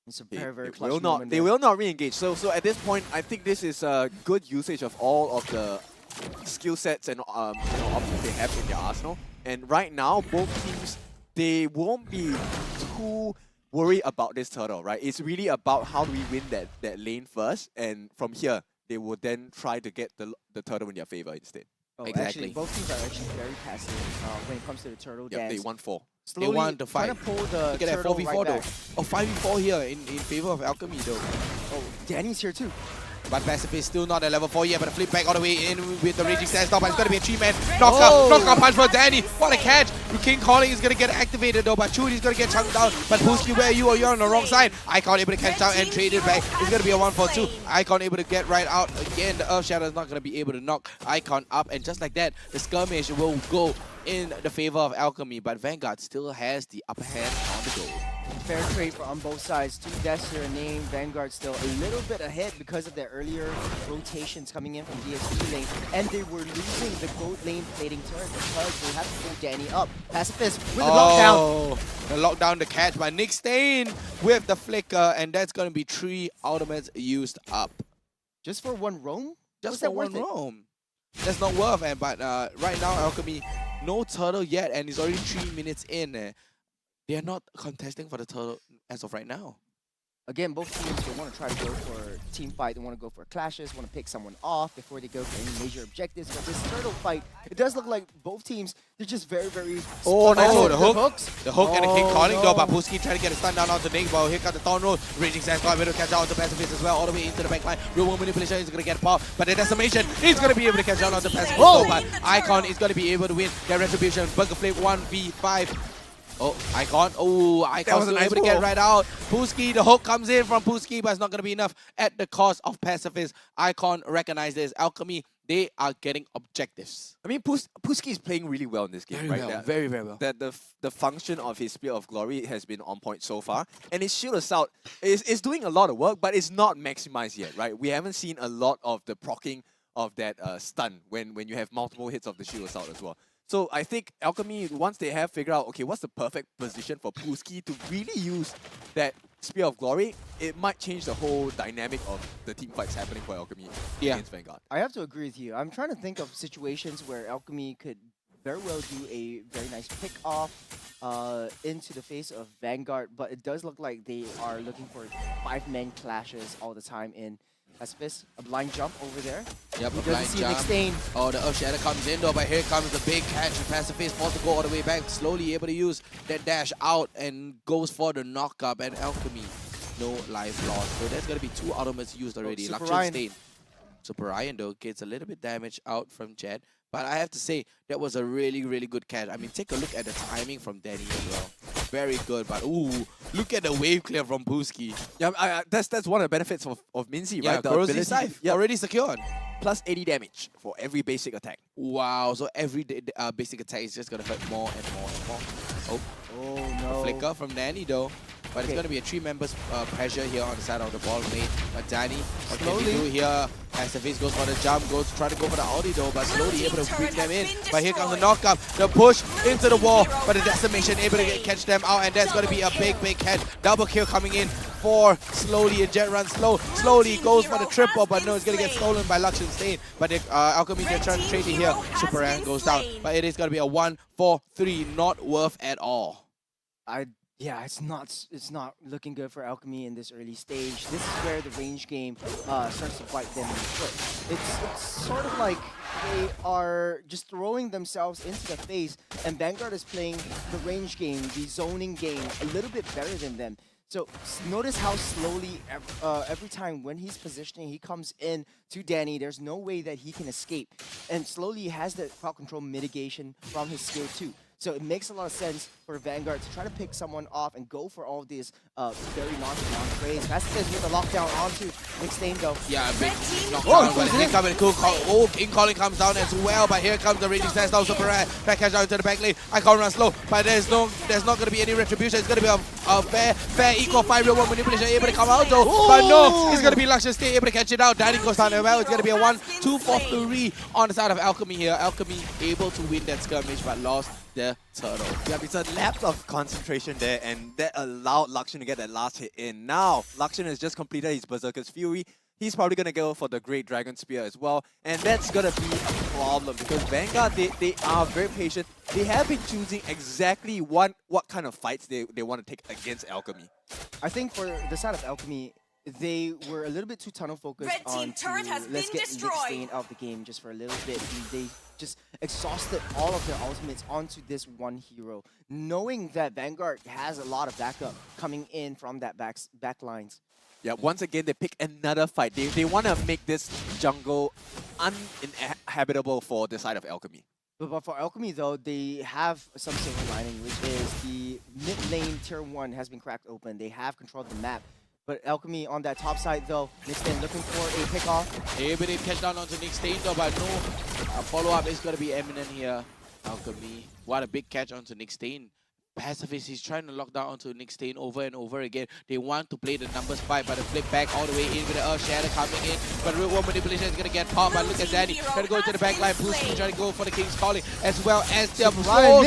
It's a very, very They clutch will not. moment They there. will not re-engage. So at this point, I think this is a good usage of all of the skill sets and options they have in their arsenal. And right now, both teams, they won't be too worried about this turtle, right? It's really about how do we win that lane first, and from here they will then try to get the turtle in their favor instead. Oh, Exactly. Actually, both teams are actually very passive when it comes to the turtle Yep, dance. they won 4. They won the fight. Trying to pull the Look at that turtle 4v4 right though. back. Oh, 5v4 here in favor of Alchemy though. Oh, Danny's here too. But Pacifist still not at level 4 yet, but a flip back all the way in with the Raging Stand Stop. But it's going to be a 3-man knockout punch for Danny. What a catch. King Calling is going to get activated though, but Chudi's going to get chunked down. But Pooski, where are you? You're on the wrong side. Icon able to catch down and trade it back. It's going to be a 1-4-2. Icon able to get right out again. The Earth Shadow is not going to be able to knock Icon up. And just like that, the skirmish will go in the favor of Alchemy. But Vanguard still has the upper hand on the goal. Fair trade on both sides. 2 deaths here named. Vanguard still a little bit ahead because of their earlier rotations coming in from DSP lane. And they were losing the gold lane plating turret because they had to pull Danny up. Pacifist with the lockdown. The lockdown, the catch by Nick Stain with the flicker. And that's going to be 3 ultimates used up. Just for 1 roam? Just for 1 roam. That's not worth it. But right now, Alchemy, no turtle yet. And it's already 3 minutes in. They are not contesting for the turtle as of right now. Again, both teams, they want to try to go for team fight. They want to go for clashes, want to pick someone off before they go for any major objectives. But this turtle fight, it does look like both teams, they're just very, very... Oh, no, the hook. Hooks. The hook and the kick calling no. though, but Puski trying to get a stun down onto Nick. But here comes the Thorn Roll. Raging Sands got able to catch out on the Pacifist as well, all the way into the backline. Real World Manipulation is going to get popped, but the Decimation is going to be able to catch out on the Pacifist. Oh, but Icon is going to be able to win their Retribution. Burger Flip 1v5. Oh, Icon. Oh, Icon still able to get right out. Puski, the hook comes in from Puski, but it's not going to be enough at the cost of Pacifist. Icon recognizes this. Alchemy, they are getting objectives. I mean, Puski is playing really well in this game, Very right? well, very, very well. The function of his Spear of Glory has been on point so far. And his Shield Assault is doing a lot of work, but it's not maximized yet, right? We haven't seen a lot of the proccing of that stun when you have multiple hits of the Shield Assault as well. So I think Alchemy, once they have figured out, okay, what's the perfect position for Puski to really use that Spear of Glory, it might change the whole dynamic of the team fights happening for Alchemy against Vanguard. I have to agree with you. I'm trying to think of situations where Alchemy could very well do a very nice pick off into the face of Vanguard, but it does look like they are looking for 5-man clashes all the time in Pacifist. A blind jump over there. Yep, he a blind see jump. Nick Stain. Oh, the Earth Shatter comes in though, but here comes the big catch. Pacifist forced to go all the way back, slowly able to use that dash out and goes for the knock up. And Alchemy, no life lost. So there's going to be 2 ultimates used already. Luxury Stain. Super Ryan though gets a little bit damage out from Jet. But I have to say, that was a really, really good catch. I mean, take a look at the timing from Danny as well. Very good, but ooh, look at the wave clear from Puski. Yeah, that's one of the benefits of Minzy, right? The Corrosive Scythe, already secured. Plus 80 damage for every basic attack. Wow, so every basic attack is just going to hurt more and more and more. Oh no. A flicker from Danny though. But it's going to be a 3 members pressure here on the side of the ball mate. But Danny, what can he do here? Pacifist goes for the jump, goes to try to go for the ulti though, but slowly able to bring them in. But here comes the knockup, the push into the wall, but the Decimation able to catch them out, and that's going to be a big, big catch. Double kill coming in for Slowly, and Jet runs slowly goes for the triple, but no, it's going to get stolen by Luxury Stain. But Alchemy, they're trying to trade it here. Super Ant goes down, but it is going to be a 1-4-3, not worth at all. Yeah, it's not looking good for Alchemy in this early stage. This is where the range game starts to bite them in the foot. It's sort of like they are just throwing themselves into the face, and Vanguard is playing the range game, the zoning game, a little bit better than them. So notice how slowly, every time when he's positioning, he comes in to Danny. There's no way that he can escape. And slowly he has the crowd control mitigation from his skill too. So it makes a lot of sense for Vanguard to try to pick someone off and go for all of these very nonchalant trades. Pacifist with the lockdown onto Nick Stain though. Yeah, big knockdown, but here comes the cool call. Oh, King Calling comes down as well, but here comes the Raging Sands now. Super Rat back catch out into the back lane. Icon runs slow, but there's not going to be any retribution. It's going to be a fair equal 5 real world manipulation able to come out though, but no, it's going to be Luxury Stain able to catch it out. Danny goes down as well. It's going to be a 1-2-4-3 on the side of Alchemy here. Alchemy able to win that skirmish, but lost the turtle. Yeah, it's a lapse of concentration there, and that allowed Luxury to get that last hit in. Now, Luxury has just completed his Berserker's Fury. He's probably going to go for the Great Dragon Spear as well, and that's going to be a problem because Vanguard, they are very patient. They have been choosing exactly what kind of fights they want to take against Alchemy. I think for the side of Alchemy, they were a little bit too tunnel focused on let's get Nick Stain out of the game just for a little bit. And they just exhausted all of their ultimates onto this one hero, knowing that Vanguard has a lot of backup coming in from that back lines. Yeah, once again, they pick another fight. They want to make this jungle uninhabitable for the side of Alchemy. But for Alchemy, though, they have some silver lining, which is the mid lane tier 1 has been cracked open. They have controlled the map. But Alchemy on that top side, though, Nick Stain looking for a pick-off. Able to catch down onto Nick Stain, though, but no follow-up is going to be imminent here. Alchemy, what a big catch onto Nick Stain. Pacifist, he's trying to lock down onto Nick Stain over and over again. They want to play the numbers fight, but the flip back all the way in with the Earth Shatter coming in. But real world manipulation is going to get popped. But look at Danny trying to go into the back line. Puski trying to go for the King's Calling, as well as the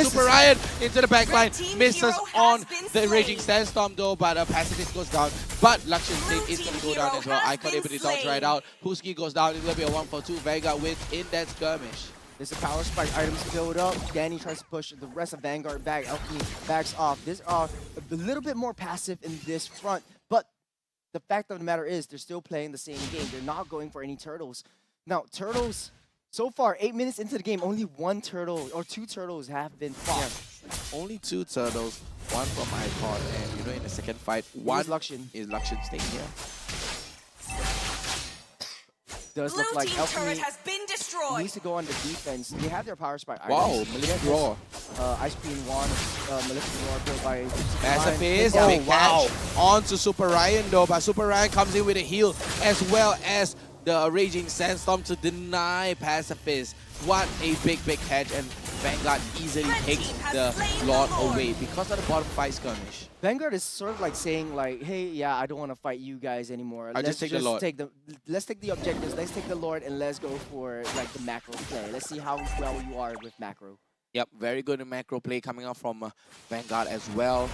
Super Ryan into the back line. Misses on the Raging Sandstorm though, but Pacifist goes down. But Lakshan Stain is going to go down as well. Icon able to dodge right out. Puski goes down. It's going to be a 1-for-2. Vanguard wins in that skirmish. There's a power spike items build up. Danny tries to push the rest of Vanguard back. Alchemy backs off. These are a little bit more passive in this front, but the fact of the matter is they're still playing the same game. They're not going for any turtles. Now, turtles, so far, 8 minutes into the game, only 1 turtle or 2 turtles have been fought. Yeah. Only 2 turtles, 1 from Icon, and in the second fight, 1 is Lakshan staying here. Does look like Alchemy needs to go on the defense. They have their power spike. Wow, Maleficent Roar. Ice Queen 1, Maleficent Roar built by Pacifist, big catch onto Super Ryan though, but Super Ryan comes in with a heal as well as the Raging Sandstorm to deny Pacifist. What a big catch, and Vanguard easily takes the Lord away because of the bottom 5 skirmish. Vanguard is sort of like saying like, hey, yeah, I don't want to fight you guys anymore. Let's take the Lord. Let's take the objectives, let's take the Lord, and let's go for like the macro play. Let's see how well you are with macro. Yep, very good in macro play coming out from Vanguard as well.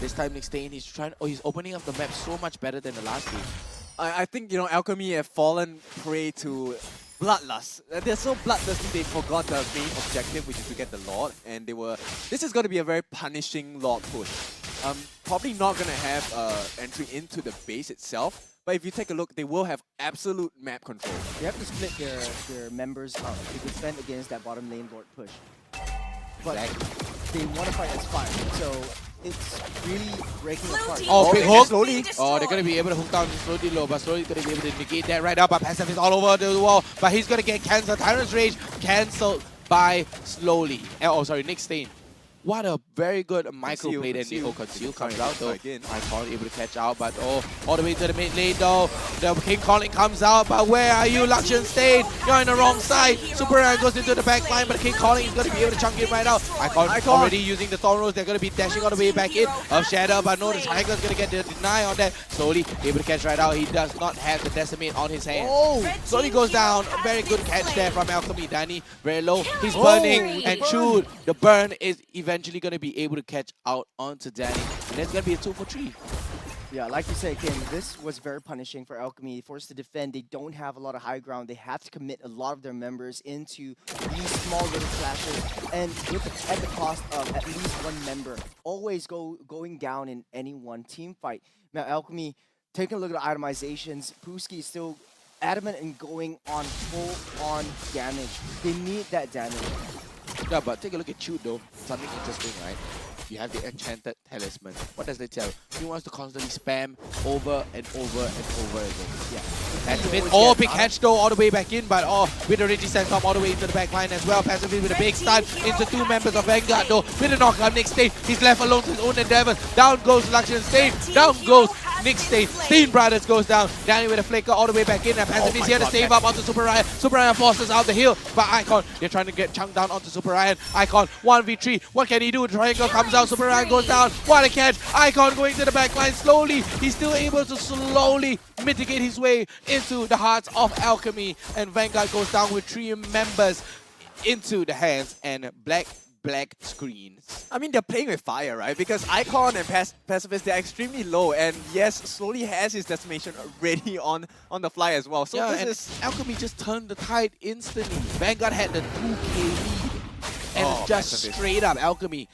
This time Nick Stain, he's opening up the map so much better than the last game. I think, Alchemy have fallen prey to bloodlust. They're so bloodthirsty they forgot the main objective, which is to get the Lord, and this is going to be a very punishing Lord push. Probably not going to have entry into the base itself, but if you take a look, they will have absolute map control. They have to split their members up to defend against that bottom lane Lord push. But they want to fight as 5, so it's really breaking apart. Oh, big hook! Slowly. Oh, they're going to be able to hook down slowly low, but slowly going to be able to negate that right now. But Pacifist all over the wall, but he's going to get cancelled. Tyrant's Rage cancelled by slowly. Oh, sorry, Nick Stain. What a very good micro play that Nico Conceal comes out though. Icon able to catch out, but all the way to the mid lane though. The King Calling comes out, but where are you, Lakshan Stain? You're on the wrong side. Super Ryan goes into the back line, but the King Calling is going to be able to chunk it right out. Icon already using the Thorn Rose. They're going to be dashing all the way back in. Of Shadow, but no, the Tiger's going to get the deny on that. Slowly able to catch right out. He does not have the Decimate on his hand. Slowly goes down. Very good catch there from Alchemy. Danny very low. He's burning and chewed. The burn is eventually going to be able to catch out onto Danny, and that's going to be a 2-for-3. Yeah, like you said, Kim, this was very punishing for Alchemy. Forced to defend, they don't have a lot of high ground. They have to commit a lot of their members into these small little clashes, and at the cost of at least 1 member. Always going down in any one team fight. Now, Alchemy, taking a look at the itemizations, Puski is still adamant in going on full-on damage. They need that damage. Yeah, but take a look at Chute though. Something interesting, right? You have the Enchanted Talisman. What does it tell? He wants to constantly spam over and over and over again. Yeah. Pacifist, big catch though, all the way back in, but with the Reggie Sandstorm all the way into the back line as well. Pacifist with a big stun into 2 members of Vanguard though. With a knockout, Nick Stain, he's left alone to his own endeavors. Down goes Lakshan Stain, down goes Nick Stain. Stain Brothers goes down. Danny with a flicker all the way back in, and Pacifist here to save up onto Super Ryan. Super Ryan forces out the hill, but Icon, they're trying to get chunked down onto Super Ryan. Icon 1v3. What can he do? Triangle comes out. Super Ryan goes down. What a catch. Icon going to the back line slowly. He's still able to slowly mitigate his way into the hearts of Alchemy. And Vanguard goes down with 3 members into the hands and black screens. I mean, they're playing with fire, right? Because Icon and Pacifist, they're extremely low, and yes, slowly has his decimation already on the fly as well. So yeah, this is Alchemy just turned the tide instantly. Vanguard had the 2k lead, and just Pacifist. Straight up Alchemy.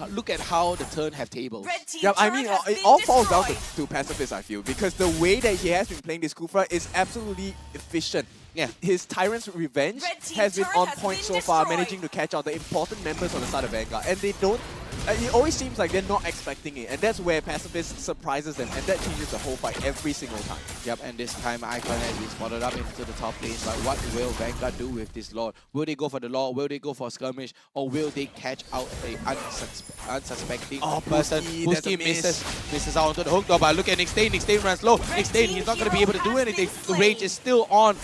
Look at how the turn have tables. Yeah, I mean, it all falls down to Pacifist, I feel, because the way that he has been playing this Kufra is absolutely efficient. Yeah, his Tyrant's Revenge has been on point so far, managing to catch out the important members on the side of Vanguard, and they don't. It always seems like they're not expecting it, and that's where Pacifist surprises them, and that changes the whole fight every single time. Yep, and this time Icon has been spotted up into the top lane, but what will Vanguard do with this Lord? Will they go for the Lord? Will they go for a skirmish? Or will they catch out a unsuspecting person? Puski misses out onto the hook though, but look at Nick Stain. Nick Stain runs low. Nick Stain, he's not going to be able to do anything. The rage is still on.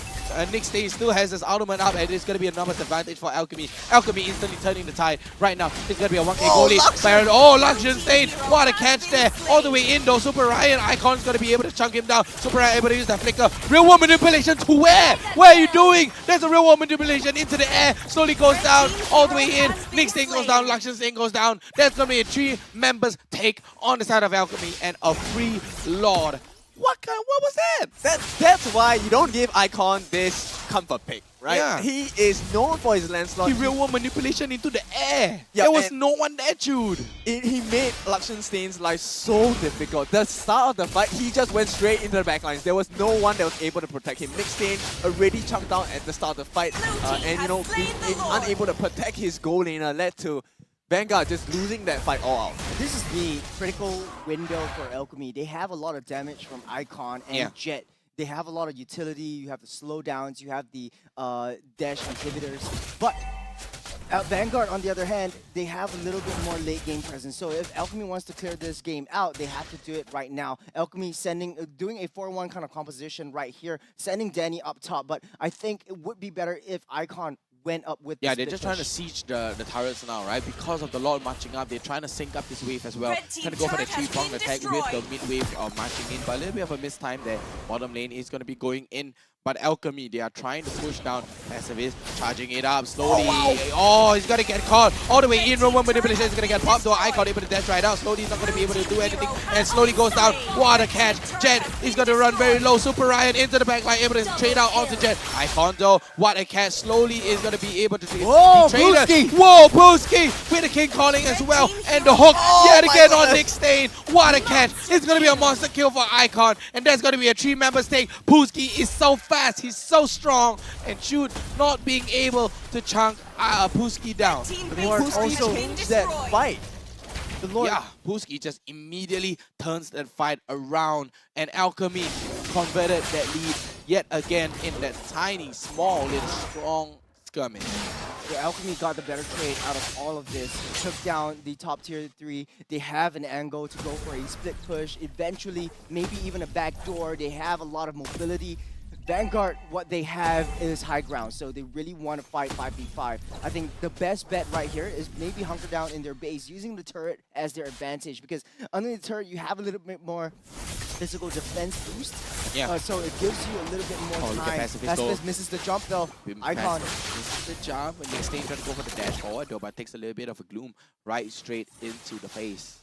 Nick Stain still has his ultimate up, and it's going to be a numbers advantage for Alchemy. Alchemy instantly turning the tide. Right now, it's going to be a 1k goalie. Baron. Oh, Luxion Stain. What a catch there. All the way in though. Super Ryan Icon's going to be able to chunk him down. Super Ryan able to use that flicker. Real world manipulation to where? Where are you doing? There's a real world manipulation into the air. Slowly goes down. All the way in. Nick Stain goes down. Luxion Stain goes down. There's going to be a 3 members take on the side of Alchemy and a free Lord. What was that? That's why you don't give Icon this comfort pick, right? Yeah. He is known for his landslide. He real world manipulation into the air. Yeah, there was and no one there, dude. He made Luxion Stain's life so difficult. The start of the fight, he just went straight into the backlines. There was no one that was able to protect him. Nick Stain already chunked down at the start of the fight, and you know, being unable to protect his goal laner led to Vanguard just losing that fight all out. This is the critical window for Alchemy. They have a lot of damage from Icon and Jet. They have a lot of utility. You have the slowdowns. You have the dash inhibitors. But Vanguard, on the other hand, they have a little bit more late game presence. So if Alchemy wants to clear this game out, they have to do it right now. Alchemy doing a 4-1 kind of composition right here, sending Danny up top. But I think it would be better if Icon went up with they're just trying to siege the turrets now, right? Because of the Lord marching up, they're trying to sync up this wave as well. Trying to go for the 3-pronged attack with the mid wave marching in, but a little bit of a mistime there. Bottom lane is going to be going in, but Alchemy, they are trying to push down. Passive charging it up slowly. Oh, he's going to get caught all the way in. Roman manipulation is going to get popped, though Icon able to dash right out. Slowly, he's not going to be able to do anything, and slowly goes down. What a catch. Jet is going to run very low. Super Ryan into the backline, able to trade out onto Jet. Icon, though, what a catch. Slowly is going to be able to trade. Whoa, Pooski! Whoa, Pooski with the king calling as well, and the hook yet again on Nick Stain. What a catch. It's going to be a monster kill for Icon, and there's going to be a 3-member stake. Pooski is so fast, he's so strong, and Shoot not being able to chunk Pooski down. The Lord also changed that fight. The Lord, yeah, Pooski just immediately turns that fight around, and Alchemy converted that lead yet again in that tiny, small, little strong skirmish. Yeah, Alchemy got the better trade out of all of this. Took down the top tier 3. They have an angle to go for a split push. Eventually, maybe even a backdoor. They have a lot of mobility. Vanguard, what they have is high ground, so they really want to fight 5v5. I think the best bet right here is maybe hunker down in their base, using the turret as their advantage, because under the turret you have a little bit more physical defense boost. Yeah. So it gives you a little bit more time. Pacifist misses the jump though. Icon misses the jump, and Nick Stain trying to go for the dash forward though, but takes a little bit of a gloom right straight into the face.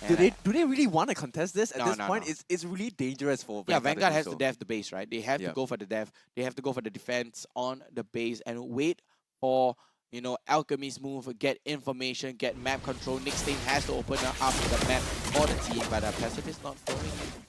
Do they really want to contest this? At this point, no. it's really dangerous for Vanguard. Yeah, Vanguard has to to def the base, right? They have to go for the def. They have to go for the defense on the base and wait for, you know, Alchemy's move, get information, get map control. Nick Stain has to open up the map for the team, but Pacifist not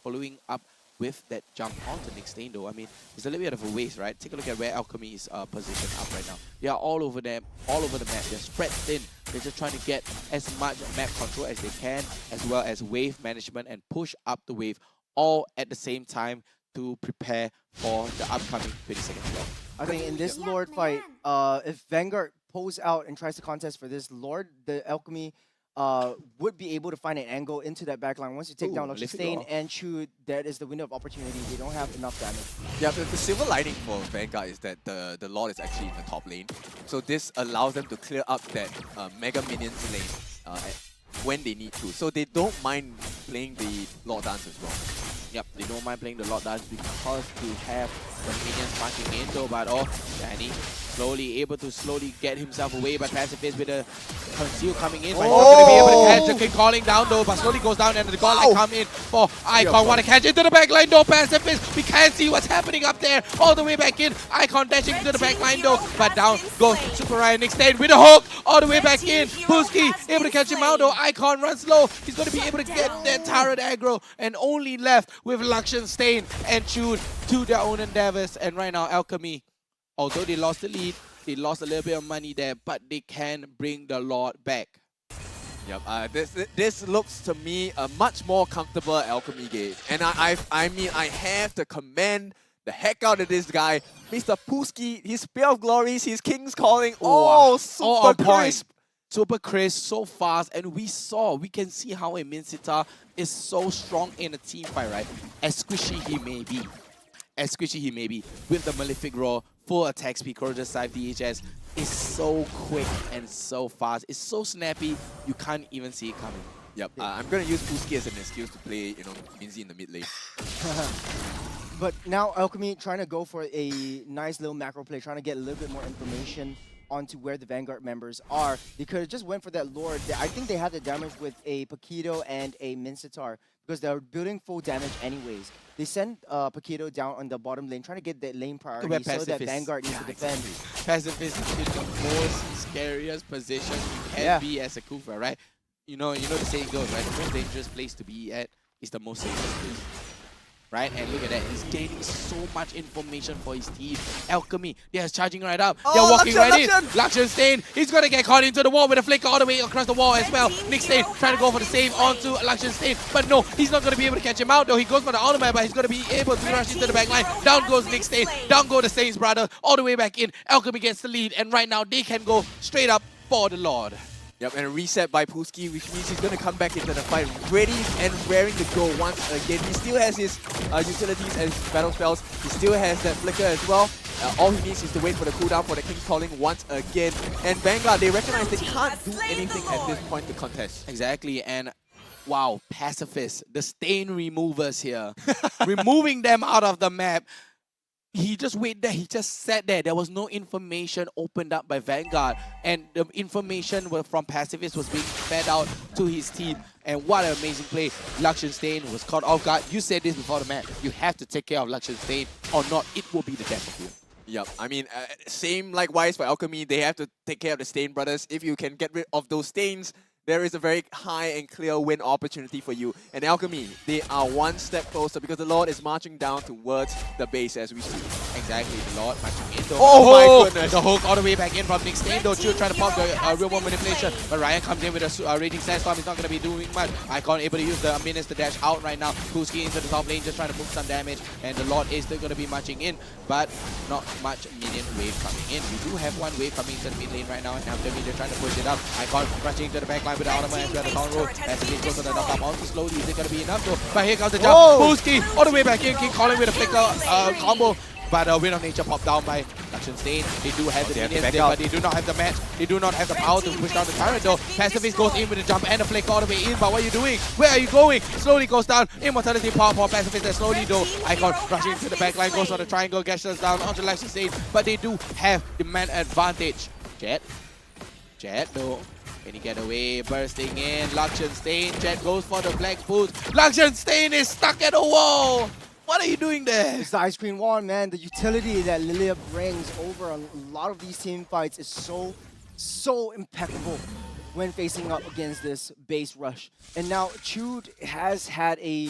following up with that jump onto Nick Stain though. I mean, it's a little bit of a waste, right? Take a look at where Alchemy is positioned up right now. They are all over them, all over the map. They're spread thin. They're just trying to get as much map control as they can, as well as wave management and push up the wave all at the same time to prepare for the upcoming 20-second slot. I think in this Lord fight, if Vanguard pulls out and tries to contest for this Lord, the Alchemy would be able to find an angle into that backline. Once you take down Luxion Stain and Shoot, that is the window of opportunity. They don't have enough damage. Yeah, but the silver lining for Vanguard is that the Lord is actually in the top lane. So this allows them to clear up that Mega Minions lane when they need to. So they don't mind playing the Lord Dance as well. Yep, they don't mind playing the Lord Dance because they have the minions marching in though, but Danny slowly able to get himself away, but Pacifist with a conceal coming in, but he's not going to be able to catch the king calling down though, but slowly goes down and the godlike come in for Icon. Want to catch into the back line though, Pacifist. We can't see what's happening up there. All the way back in. Icon dashing into the back line though, but down goes Super Ryan. Nick Stain with a hook all the way back in. Pooski able to catch him out though. Icon runs low. He's going to be able to get that turret aggro, and only left with Luxion Stain and Shoot to their own endeavors. And right now, Alchemy, although they lost the lead, they lost a little bit of money there, but they can bring the Lord back. Yep, this looks to me a much more comfortable Alchemy game. And I mean, I have to commend the heck out of this guy. Mr. Pooski, his Spear of Glories, his King's Calling, super crisp. Super crisp, so fast, and we can see how a Minsita is so strong in a team fight, right? As squishy he may be. as squishy he may be, with the Malefic Roar, full attack speed, Corrosive Scythe DHS, is so quick and so fast. It's so snappy, you can't even see it coming. Yep, I'm gonna use Puski as an excuse to play, Minzy in the mid lane. But now Alchemy trying to go for a nice little macro play, trying to get a little bit more information onto where the Vanguard members are. They could have just went for that Lord. I think they had the damage with a Paquito and a Mincetar because they're building full damage anyways. They send Paquito down on the bottom lane, trying to get that lane priority so that Vanguard needs to defend. Pacifist is in the most scariest position you can be as a Kufa, right? You know the saying goes, right? The most dangerous place to be at is the most safest place. Right? And look at that. He's gaining so much information for his team. Alchemy, they're charging right up. They're walking right in. Lakshan Stain, he's going to get caught into the wall with a flicker all the way across the wall as well. Nick Stain trying to go for the save onto Lakshan Stain. But no, he's not going to be able to catch him out though. He goes for the ultimate, but he's going to be able to rush into the back line. Down goes Nick Stain. Down go the Stain's brother. All the way back in. Alchemy gets the lead. And right now, they can go straight up for the Lord. Yep, and a reset by Puski, which means he's going to come back into the fight ready and raring to go once again. He still has his utilities and his battle spells. He still has that flicker as well. All he needs is to wait for the cooldown for the King's Calling once again. And Vanguard, they recognize they can't do anything at this point to contest. Exactly, and wow, Pacifists, the Stain removers here. Removing them out of the map. He just waited there, he just sat there. There was no information opened up by Vanguard. And the information from Pacifist was being fed out to his team. And what an amazing play. Lakshan Stain was caught off guard. You said this before the match. You have to take care of Lakshan Stain or not, it will be the death of you. Yep, I mean, same likewise for Alchemy. They have to take care of the Stain brothers. If you can get rid of those Stains, there is a very high and clear win opportunity for you. And Alchemy, they are one step closer because the Lord is marching down towards the base as we see. Exactly, the Lord marching in. Oh my goodness! The hook all the way back in from Nick Stain though. Chill trying to pop the real world manipulation. But Ryan comes in with a raging sandstorm. He's not going to be doing much. Icon able to use the minions to dash out right now. Kuski into the top lane just trying to move some damage. And the Lord is still going to be marching in. But not much minion wave coming in. We do have one wave coming into the mid lane right now. And after they're trying to push it up. Icon rushing to the back line with the ultimate as well. The down roll. As the goes to the knock up on slowly. Is it going to be enough though? But here comes the jump. Kuski all the way back in. King calling with a flicker combo. But Wind of Nature popped down by Lakshan Stain. They do have the minions there, but they do not have the match. They do not have the power to push down the turret though. Pacifist goes in with a jump and a flick all the way in. But what are you doing? Where are you going? Slowly goes down. Immortality power for Pacifist and slowly though. Icon rushing to the back line, goes on the triangle, gestures down onto Lakshan Stain. But they do have the man advantage. Jet though. Can he get away? Bursting in. Lakshan Stain. Jet goes for the black boots. Lakshan Stain is stuck at a wall. What are you doing there? It's the ice cream wand, man. The utility that Lilia brings over a lot of these team fights is so impeccable when facing up against this base rush. And now Chud has had a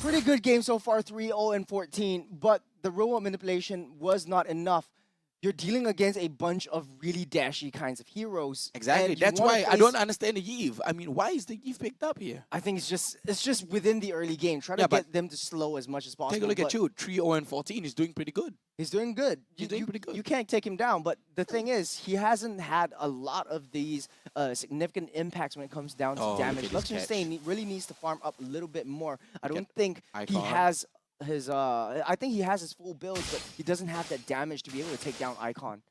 pretty good game so far, 3-0 and 14, but the real world manipulation was not enough. You're dealing against a bunch of really dashy kinds of heroes. Exactly. That's why I don't understand the Yve. I mean, why is the Yve picked up here? I think it's just within the early game. Try to get them to slow as much as possible. Take a look at Chud. 3-0 and 14. He's doing pretty good. He's doing good. He's doing pretty good. You can't take him down. But the thing is, he hasn't had a lot of these significant impacts when it comes down to damage. Lakshan Stain really needs to farm up a little bit more. I don't think he has his I think he has his full build, but he doesn't have that damage to be able to take down Icon.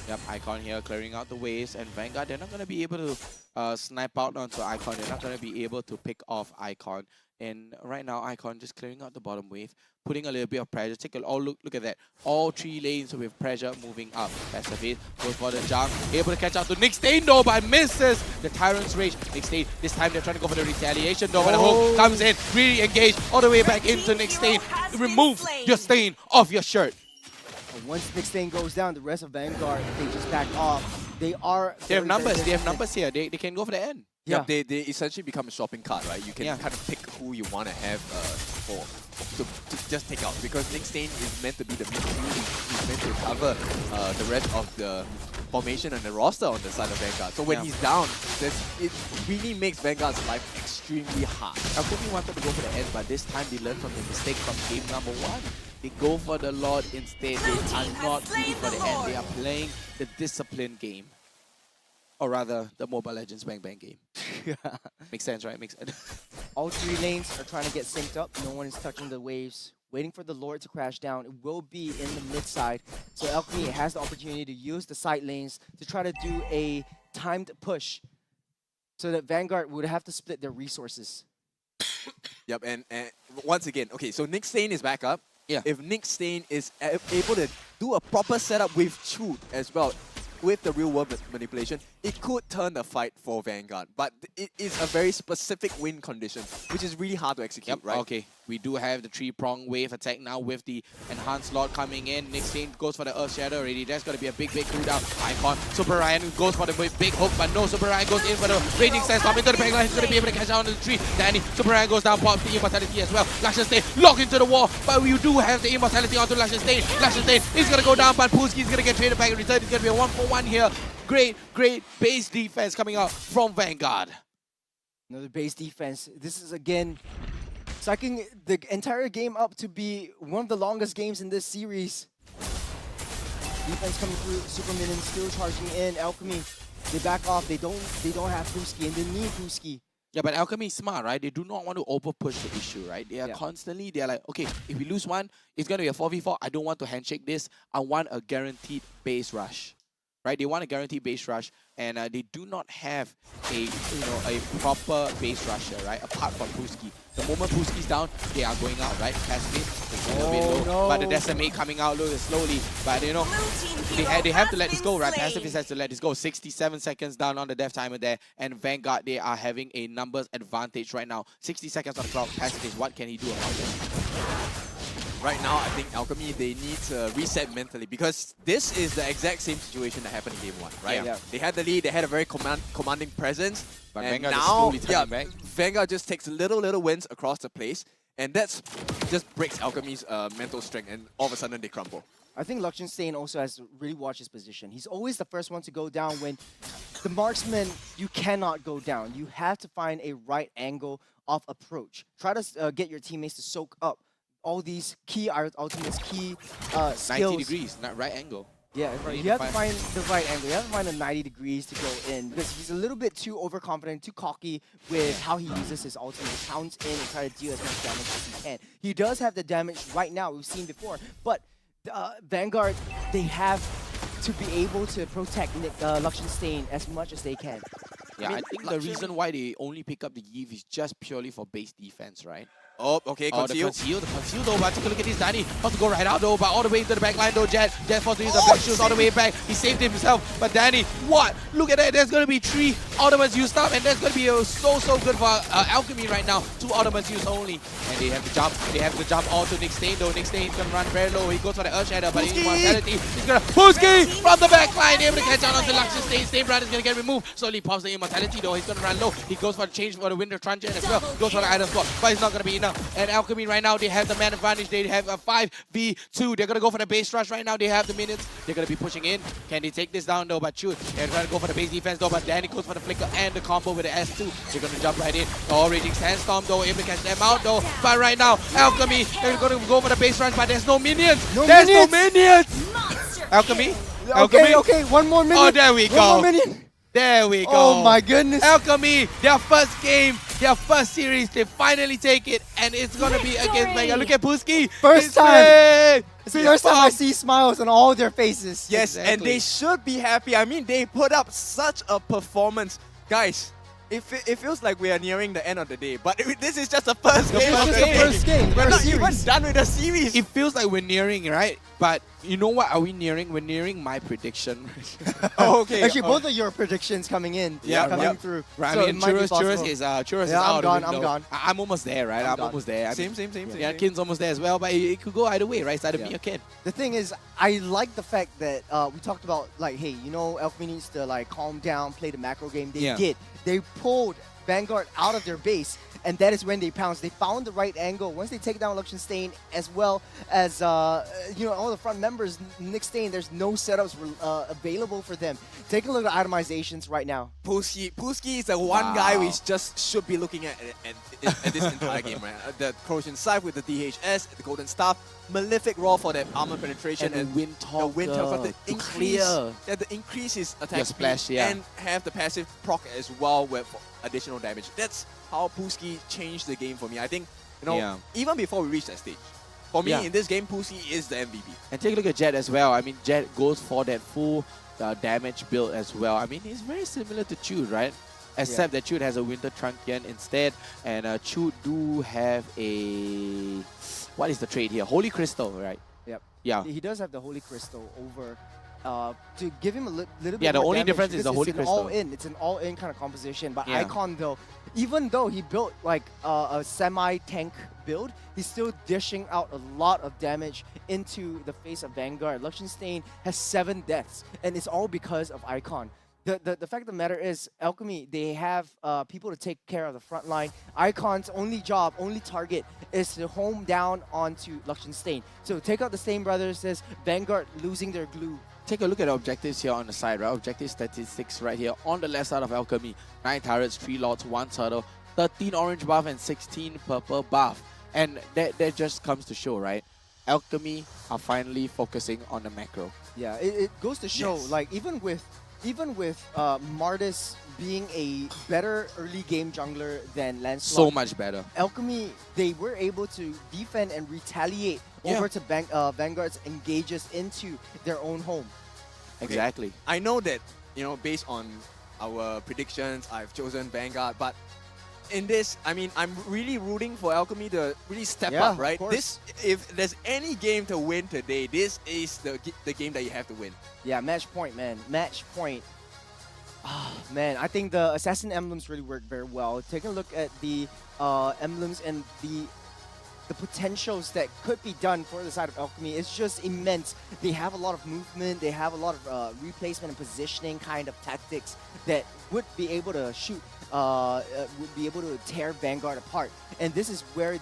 Yep, Icon here clearing out the waves, and Vanguard, they're not going to be able to snipe out onto Icon. They're not going to be able to pick off Icon. And right now, Icon just clearing out the bottom wave, putting a little bit of pressure. Take a look at that. All three lanes with pressure moving up. Pacifist goes for the jump. Able to catch out to Nick Stain though, but misses the Tyrant's Rage. Nick Stain, this time they're trying to go for the retaliation though, but the hook comes in, really engaged all the way back into Nick Stain. Remove your stain off your shirt. And once Nick Stain goes down, the rest of Vanguard, they just back off. They have numbers. They have numbers here. They can go for the end. Yeah, they essentially become a shopping cart, right? You can kind of pick who you want to have to just take out, because Nick Stain is meant to be the midfield. He's meant to cover the rest of the formation and the roster on the side of Vanguard. So when he's down, it really makes Vanguard's life extremely hard. Alchemy wanted to go for the end, but this time they learned from the mistake from game number 1. They go for the Lord instead. They are not really for the end. They are playing the discipline game. Or rather, the Mobile Legends Bang Bang game. Makes sense, right? Makes sense. All three lanes are trying to get synced up. No one is touching the waves waiting for the Lord to crash down. It will be in the mid side. So Alchemy has the opportunity to use the side lanes to try to do a timed push so that Vanguard would have to split their resources. Yep, and once again, okay, so Nick Stain is back up. Yeah. If Nick Stain is able to do a proper setup with Chu as well, with the real world manipulation, it could turn the fight for Vanguard. But it is a very specific win condition, which is really hard to execute, right? Okay, we do have the 3-prong wave attack now with the enhanced Lord coming in. Nick Stain goes for the Earth Shadow already. That's going to be a big cooldown. Icon, Super Ryan goes for the big hook, but no, Super Ryan goes in for the Raging Sandstorm into the backline. He's going to be able to catch out on the tree. Danny, Super Ryan goes down, pops the Immortality as well. Luscious Stain locked into the wall, but we do have the Immortality onto Luscious Stain. Luscious Stain is going to go down, but Pulski is going to get traded back in return. It's going to be a 1-for-1 here. Great base defense coming out from Vanguard. Another base defense. This is again sucking the entire game up to be one of the longest games in this series. Defense coming through, Super Minions still charging in. Alchemy, they back off. They don't have Pulski, and they need Pulski. Yeah, but Alchemy is smart, right? They do not want to over-push the issue, right? They are constantly, they are like, okay, if we lose one, it's going to be a 4v4. I don't want to handshake this. I want a guaranteed base rush. Right, they want a guaranteed base rush, and they do not have a proper base rusher, right? Apart from Pulski. The moment Pulski's down, they are going out, right? Passive is a bit low, but the Decimate coming out a little slowly. But you know, they have to let this go, right? Passive has to let this go. 67 seconds down on the death timer there, and Vanguard, they are having a numbers advantage right now. 60 seconds on the clock. Passive, what can he do about this? Right now, I think Alchemy, they need to reset mentally, because this is the exact same situation that happened in Game 1, right? Yeah. They had the lead, they had a very commanding presence, but and Vanguard now, is slowly turning back. Vanguard just takes little wins across the place, and that's just breaks Alchemy's mental strength, and all of a sudden they crumble. I think Stain also has to really watch his position. He's always the first one to go down when the marksman, you cannot go down. You have to find a right angle of approach. Try to get your teammates to soak up all these key ultimates, key skills. 90 degrees, not right angle. Yeah, you have to find the right angle. You have to find the 90 degrees to go in, because he's a little bit too overconfident, too cocky with how he uses his ultimate. He counts in and try to deal as much damage as he can. He does have the damage right now, we've seen before, but Vanguard, they have to be able to protect Stain as much as they can. Yeah, I think the reason why they only pick up the Eve is just purely for base defense, right? Oh, okay, conceal. The conceal though, but take a look at this Danny. Wants to go right out though, but all the way into the back line though, Jet forced to use the black shoes all the way back. He saved himself, but Danny, what? Look at that, there's going to be 3 ultimates used up, and that's going to be so good for Alchemy right now. 2 ultimates used only, and they have to jump onto Nick Stain though. Nick Stain's going to run very low. He goes for the Earth Shadow, but Immortality, he's going to Pulski from the back line, able to catch on onto Luscious Stain. Stain Brand is going to get removed. Slowly pops the Immortality though. He's going to run low. He goes for the change for the Winter Truncheon as well. Goes for the item swap, but it's not going to be enough. And Alchemy right now, they have the man advantage. They have a 5v2. They're going to go for the base rush right now. They have the minions. They're going to be pushing in. Can they take this down though? But shoot, they're trying to go for the base defense though, but Danny goes for the flicker and the combo with the S2. They're going to jump right in. Oh, Raging Sandstorm though, able to catch them out though. But right now, Alchemy, they're going to go for the base rush, but there's no minions. There's no minions. Alchemy? Okay, one more minute. Oh, there we go. One more minute. There we go. Oh my goodness. Alchemy, their first game, their first series, they finally take it, and it's going to be against Vanguard. Look at Pulski. First time. It's the first time I see smiles on all their faces. Yes, and they should be happy. I mean, they put up such a performance. Guys, it feels like we are nearing the end of the day, but this is just the first game. We're not even done with the series. It feels like we're nearing, right? But you know what are we nearing? We're nearing my prediction. Oh, okay. Actually, both of your predictions coming in. Coming through. Right, So I mean, Churros is out. I'm gone. I'm almost there, right? I'm almost there. Same. Yeah, Kin's almost there as well, but it could go either way, right? It's either me or Kin. The thing is, I like the fact that we talked about, like, hey, you know, Alchemy needs to, like, calm down, play the macro game. They did. They pulled Vanguard out of their base, and that is when they pounced. They found the right angle. Once they take down Stain, as well as you know, all the front members, Nick Stain, there's no setups available for them. Take a look at itemizations right now. Pulski is the one guy we just should be looking at this entire game, right? The Corrosion Scythe with the DHS, the Golden Staff, Malefic Roar for that armor penetration, and Wind Talker to increase his attack splash, speed and have the passive proc as well with additional damage. That's how Pulski changed the game for me. I think, you know, even before we reach that stage, For me, Yeah. in this game, Pussy is the MVP. And take a look at Jet as well. I mean, Jet goes for that full damage build as well. I mean, he's very similar to Chud, right? Except that Chud has a Winter Trunkian instead. And Chud do have a... What is the trade here? Holy Crystal, right? Yep. Yeah. He does have the Holy Crystal over to give him a little bit Yeah, the more only damage difference is the because Holy it's Crystal. an all-in. It's an all-in kind of composition. But Yeah. Icon, though, even though he built like a semi-tank build, he's still dishing out a lot of damage into the face of Vanguard. Luxenstein has 7 deaths, and it's all because of Icon. The fact of the matter is, Alchemy, they have people to take care of the front line. Icon's only job, only target is to home down onto Luxenstein. So take out the Stain Brothers as Vanguard losing their glue. Take a look at the objectives here on the side, right? Objective statistics right here on the left side of Alchemy. 9 turrets, 3 lords, 1 turtle, 13 orange buff, and 16 purple buff. And that just comes to show, right? Alchemy are finally focusing on the macro. Yeah, it goes to show, like, even with Martis being a better early game jungler than Lancelot. So much better. Alchemy, they were able to defend and retaliate over to Vanguard's engages into their own home. Exactly. I know that, based on our predictions, I've chosen Vanguard, but in this, I mean, I'm really rooting for Alchemy to really step up, right? This, if there's any game to win today, this is the game that you have to win. Yeah, match point, man. Match point. Man, I think the Assassin emblems really work very well. Take a look at the emblems and the potentials that could be done for the side of Alchemy. It's just immense. They have a lot of movement. They have a lot of replacement and positioning kind of tactics that would be able to shoot, would be able to tear Vanguard apart. And this is where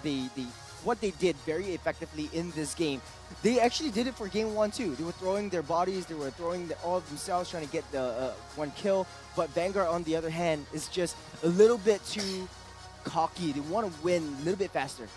what they did very effectively in this game. They actually did it for game 1 too. They were throwing their bodies, they were throwing all of themselves trying to get the 1 kill. But Vanguard, on the other hand, is just a little bit too cocky. They want to win a little bit faster.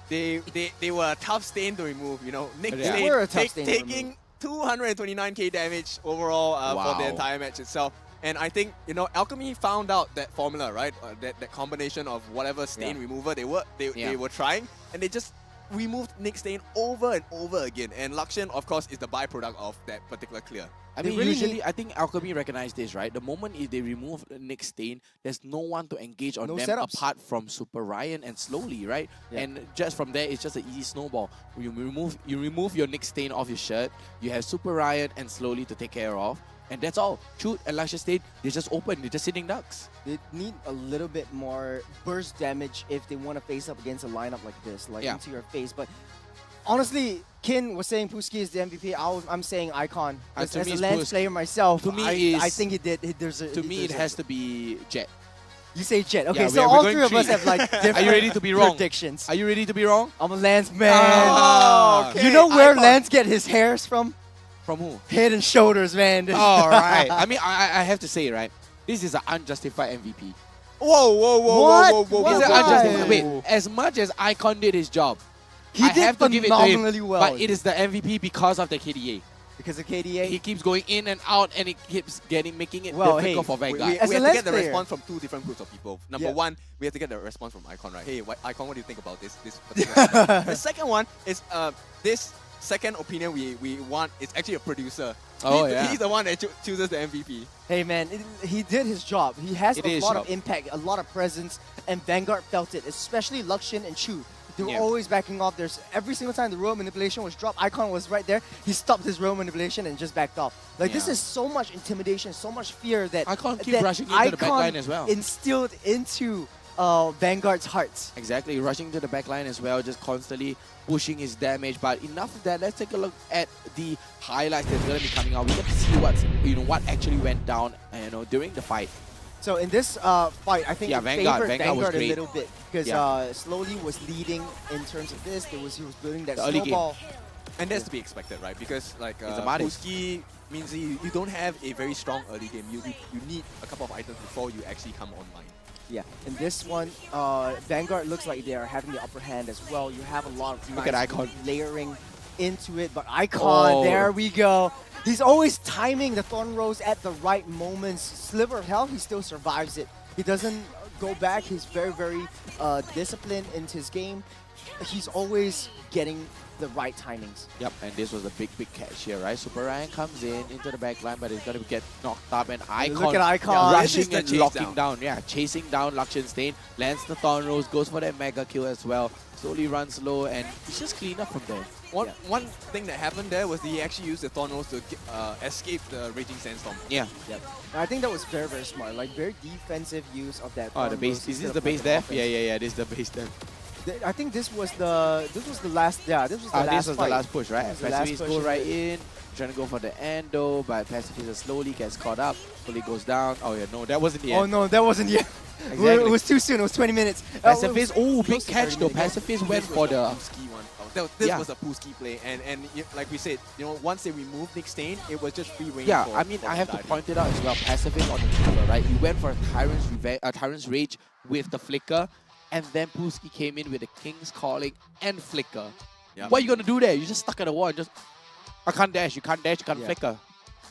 They were a tough stain to remove, Nick They were a tough stain to taking 229k damage overall for the entire match itself. And I think, Alchemy found out that formula, right? That combination of whatever stain remover they were trying, and they just removed Nick Stain over and over again. And Luxian, of course, is the byproduct of that particular clear. I mean, usually, I think Alchemy recognize this, right? The moment if they remove Nick Stain, there's no one to engage on them apart from Super Ryan and Slowly, right? Yeah. And just from there, it's just an easy snowball. You remove your Nick Stain off your shirt, you have Super Ryan and Slowly to take care of, and that's all. Chud and Luxenstein, they're just open, they're just sitting ducks. They need a little bit more burst damage if they want to face up against a lineup like this, like into your face. But honestly, Kin was saying Puski is the MVP. I'm saying Icon. As a Lance player myself, to me I think there's a... To me, it has to be Jet. You say Jet. Okay, Yeah, so we're all going 3 of us have like different Are you ready to be wrong? predictions. Are you ready to be wrong? I'm a Lance man. Oh, okay. You know where Icon. Lance get his hairs from? From who? Head and Shoulders, man. All right. I mean, I have to say, right? This is an unjustified MVP. What? It's an unjustified. Wait, as much as Icon did his job, He did have to give it to him. phenomenally well. But it is the MVP because of the KDA. Because of KDA? He keeps going in and out, and it keeps making it Well, difficult hey, for Vanguard. We have to get the response from 2 different groups of people. Number 1, we have to get the response from Icon, right? Hey, Icon, what do you think about this particular The second one is this second opinion we want is actually a producer. He's the one that chooses the MVP. Hey man, he did his job. He has It a is lot job. of impact, a lot of presence, and Vanguard felt it, especially Luxian and Chu. They were Yeah. always backing off. There's every single time the royal manipulation was dropped, Icon was right there. He stopped his royal manipulation and just backed off. Like this Yeah. is so much intimidation, so much fear that Icon keep that rushing into the Icon backline as well. instilled into Vanguard's hearts. Exactly, rushing to the backline as well, just constantly pushing his damage. But enough of that. Let's take a look at the highlights that's going to be coming out. We get to see what actually went down, during the fight. So in this fight, I think it Vanguard favored was Vanguard a great. little bit because Slowly was leading in terms of this. He was building that The early snowball. And that's to be expected, right? Because like He's a Martis. Puski means you don't have a very strong early game. You need a couple of items before you actually come online. Yeah, in this one, Vanguard looks like they are having the upper hand as well. You have a lot of Look at nice Icon. layering into it, but Icon, there we go. He's always timing the Thorn Rose at the right moments. Sliver of health, he still survives it. He doesn't go back. He's very, very disciplined in his game. he's always getting the right timings. Yep, and this was a big catch here, right? Super Ryan comes in into the back line, but he's going to get knocked up, and Icon, Look at Icon. rushing and chase locking down. down. Yeah, chasing down Lakshan, lands the Thorn Rose, goes for that mega kill as well. Slowly runs low, and he's just clean up from there. One thing that happened there was he actually used the Thorn Rose to escape the Raging Sandstorm. Yeah. Yep. And I think that was very, very smart. Like, very defensive use of that. Oh, the Thorn base. Rose Is this instead the of base playing death? offense. Yeah, this is the base death. I think this was the last. Yeah, this was the last. This was fight. the last push, right? This was the last Pacifist push go of right it. in, trying to go for the endo, but Pacifist slowly gets caught up, slowly goes down. Oh yeah, no, that wasn't the end. Oh no, that wasn't yet. Exactly. It was too soon. It was 20 minutes. Pacifist, oh, big close to catch 30 though. minutes. Pacifist went for the Pooski one. This Yeah. was a Pooski play, and like we said, once they removed Nick Stain, it was just free reign. Yeah, for, I mean, for I have to Vanguard. point it out as well. Pacifist on the trigger, right? He went for a Tyrant's Rage with the flicker, and then Pooski came in with the King's Calling and flicker. Yep. What are you gonna do there? You just stuck at the wall and just, I can't dash, you can't Yeah. flicker.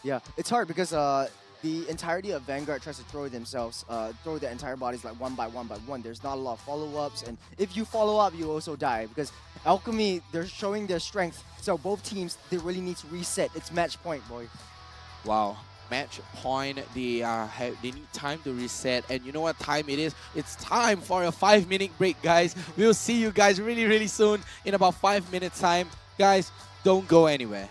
Yeah, it's hard because the entirety of Vanguard tries to throw themselves, throw their entire bodies like one by one. There's not a lot of follow-ups, and if you follow up, you also die because Alchemy, they're showing their strength. So both teams, they really need to reset. It's match point, boy. Wow. Match point, they need time to reset, and you know what time it is? It's time for a 5-minute break, guys. We'll see you guys really, really soon in about 5 minutes time. Guys, don't go anywhere.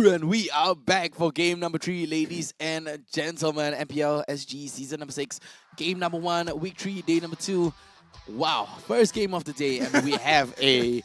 And we are back for game number 3, ladies and gentlemen. MPL SG season number 6, game number 1, week 3, day number 2. Wow, first game of the day, and we have a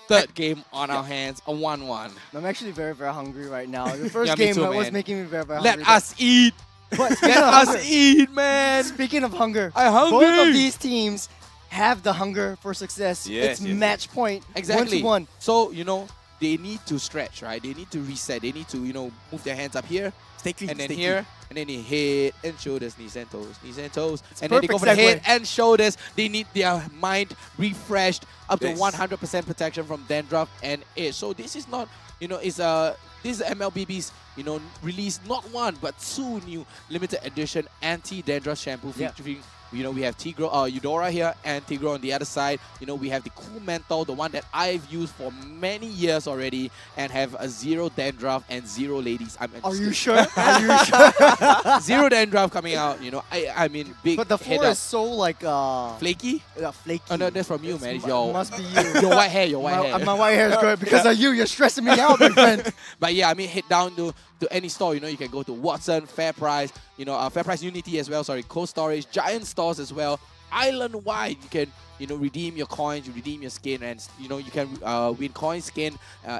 third game on our hands, a 1-1. I'm actually very, very hungry right now. The first Yeah, me game too, was man. making me very, very Let hungry. us eat. But Let us eat, man. Speaking of hunger, I'm hungry. both of these teams have the hunger for success. Yes, It's yes. match point. Exactly. 1-1. So, you know, they need to stretch, right? They need to reset. They need to, you know, move their hands up here. Stay clean, and then stay here. And then head and shoulders, knees and toes, knees and toes. It's And then they go for perfect the head segue. and shoulders. They need their mind refreshed up to Yes. 100% protection from dandruff and itch. So this is not, you know, this is MLBB's, you know, release not one but 2 new limited edition anti-dandruff shampoo featuring. You know, we have Tigro, Eudora here and Tigro on the other side. You know, we have the Cool Menthol, the one that I've used for many years already and have a 0 dandruff and 0 ladies. Are you sure? Are you sure? 0 dandruff coming out, you know. I mean, big But the head floor up. is so like Flaky? flaky. Oh no, that's from you, man. It's your must be you. your white hair, your white hair. My white hair is good because of you. You're stressing me out, my friend. But yeah, I mean, head down to any store. You know, you can go to Watson, Fair Price. You know, Fair Price Unity as well. Sorry, Cold Storage, Giant stores as well. Island wide, you can, you know, redeem your coins, you redeem your skin, and you know you can win coin skin,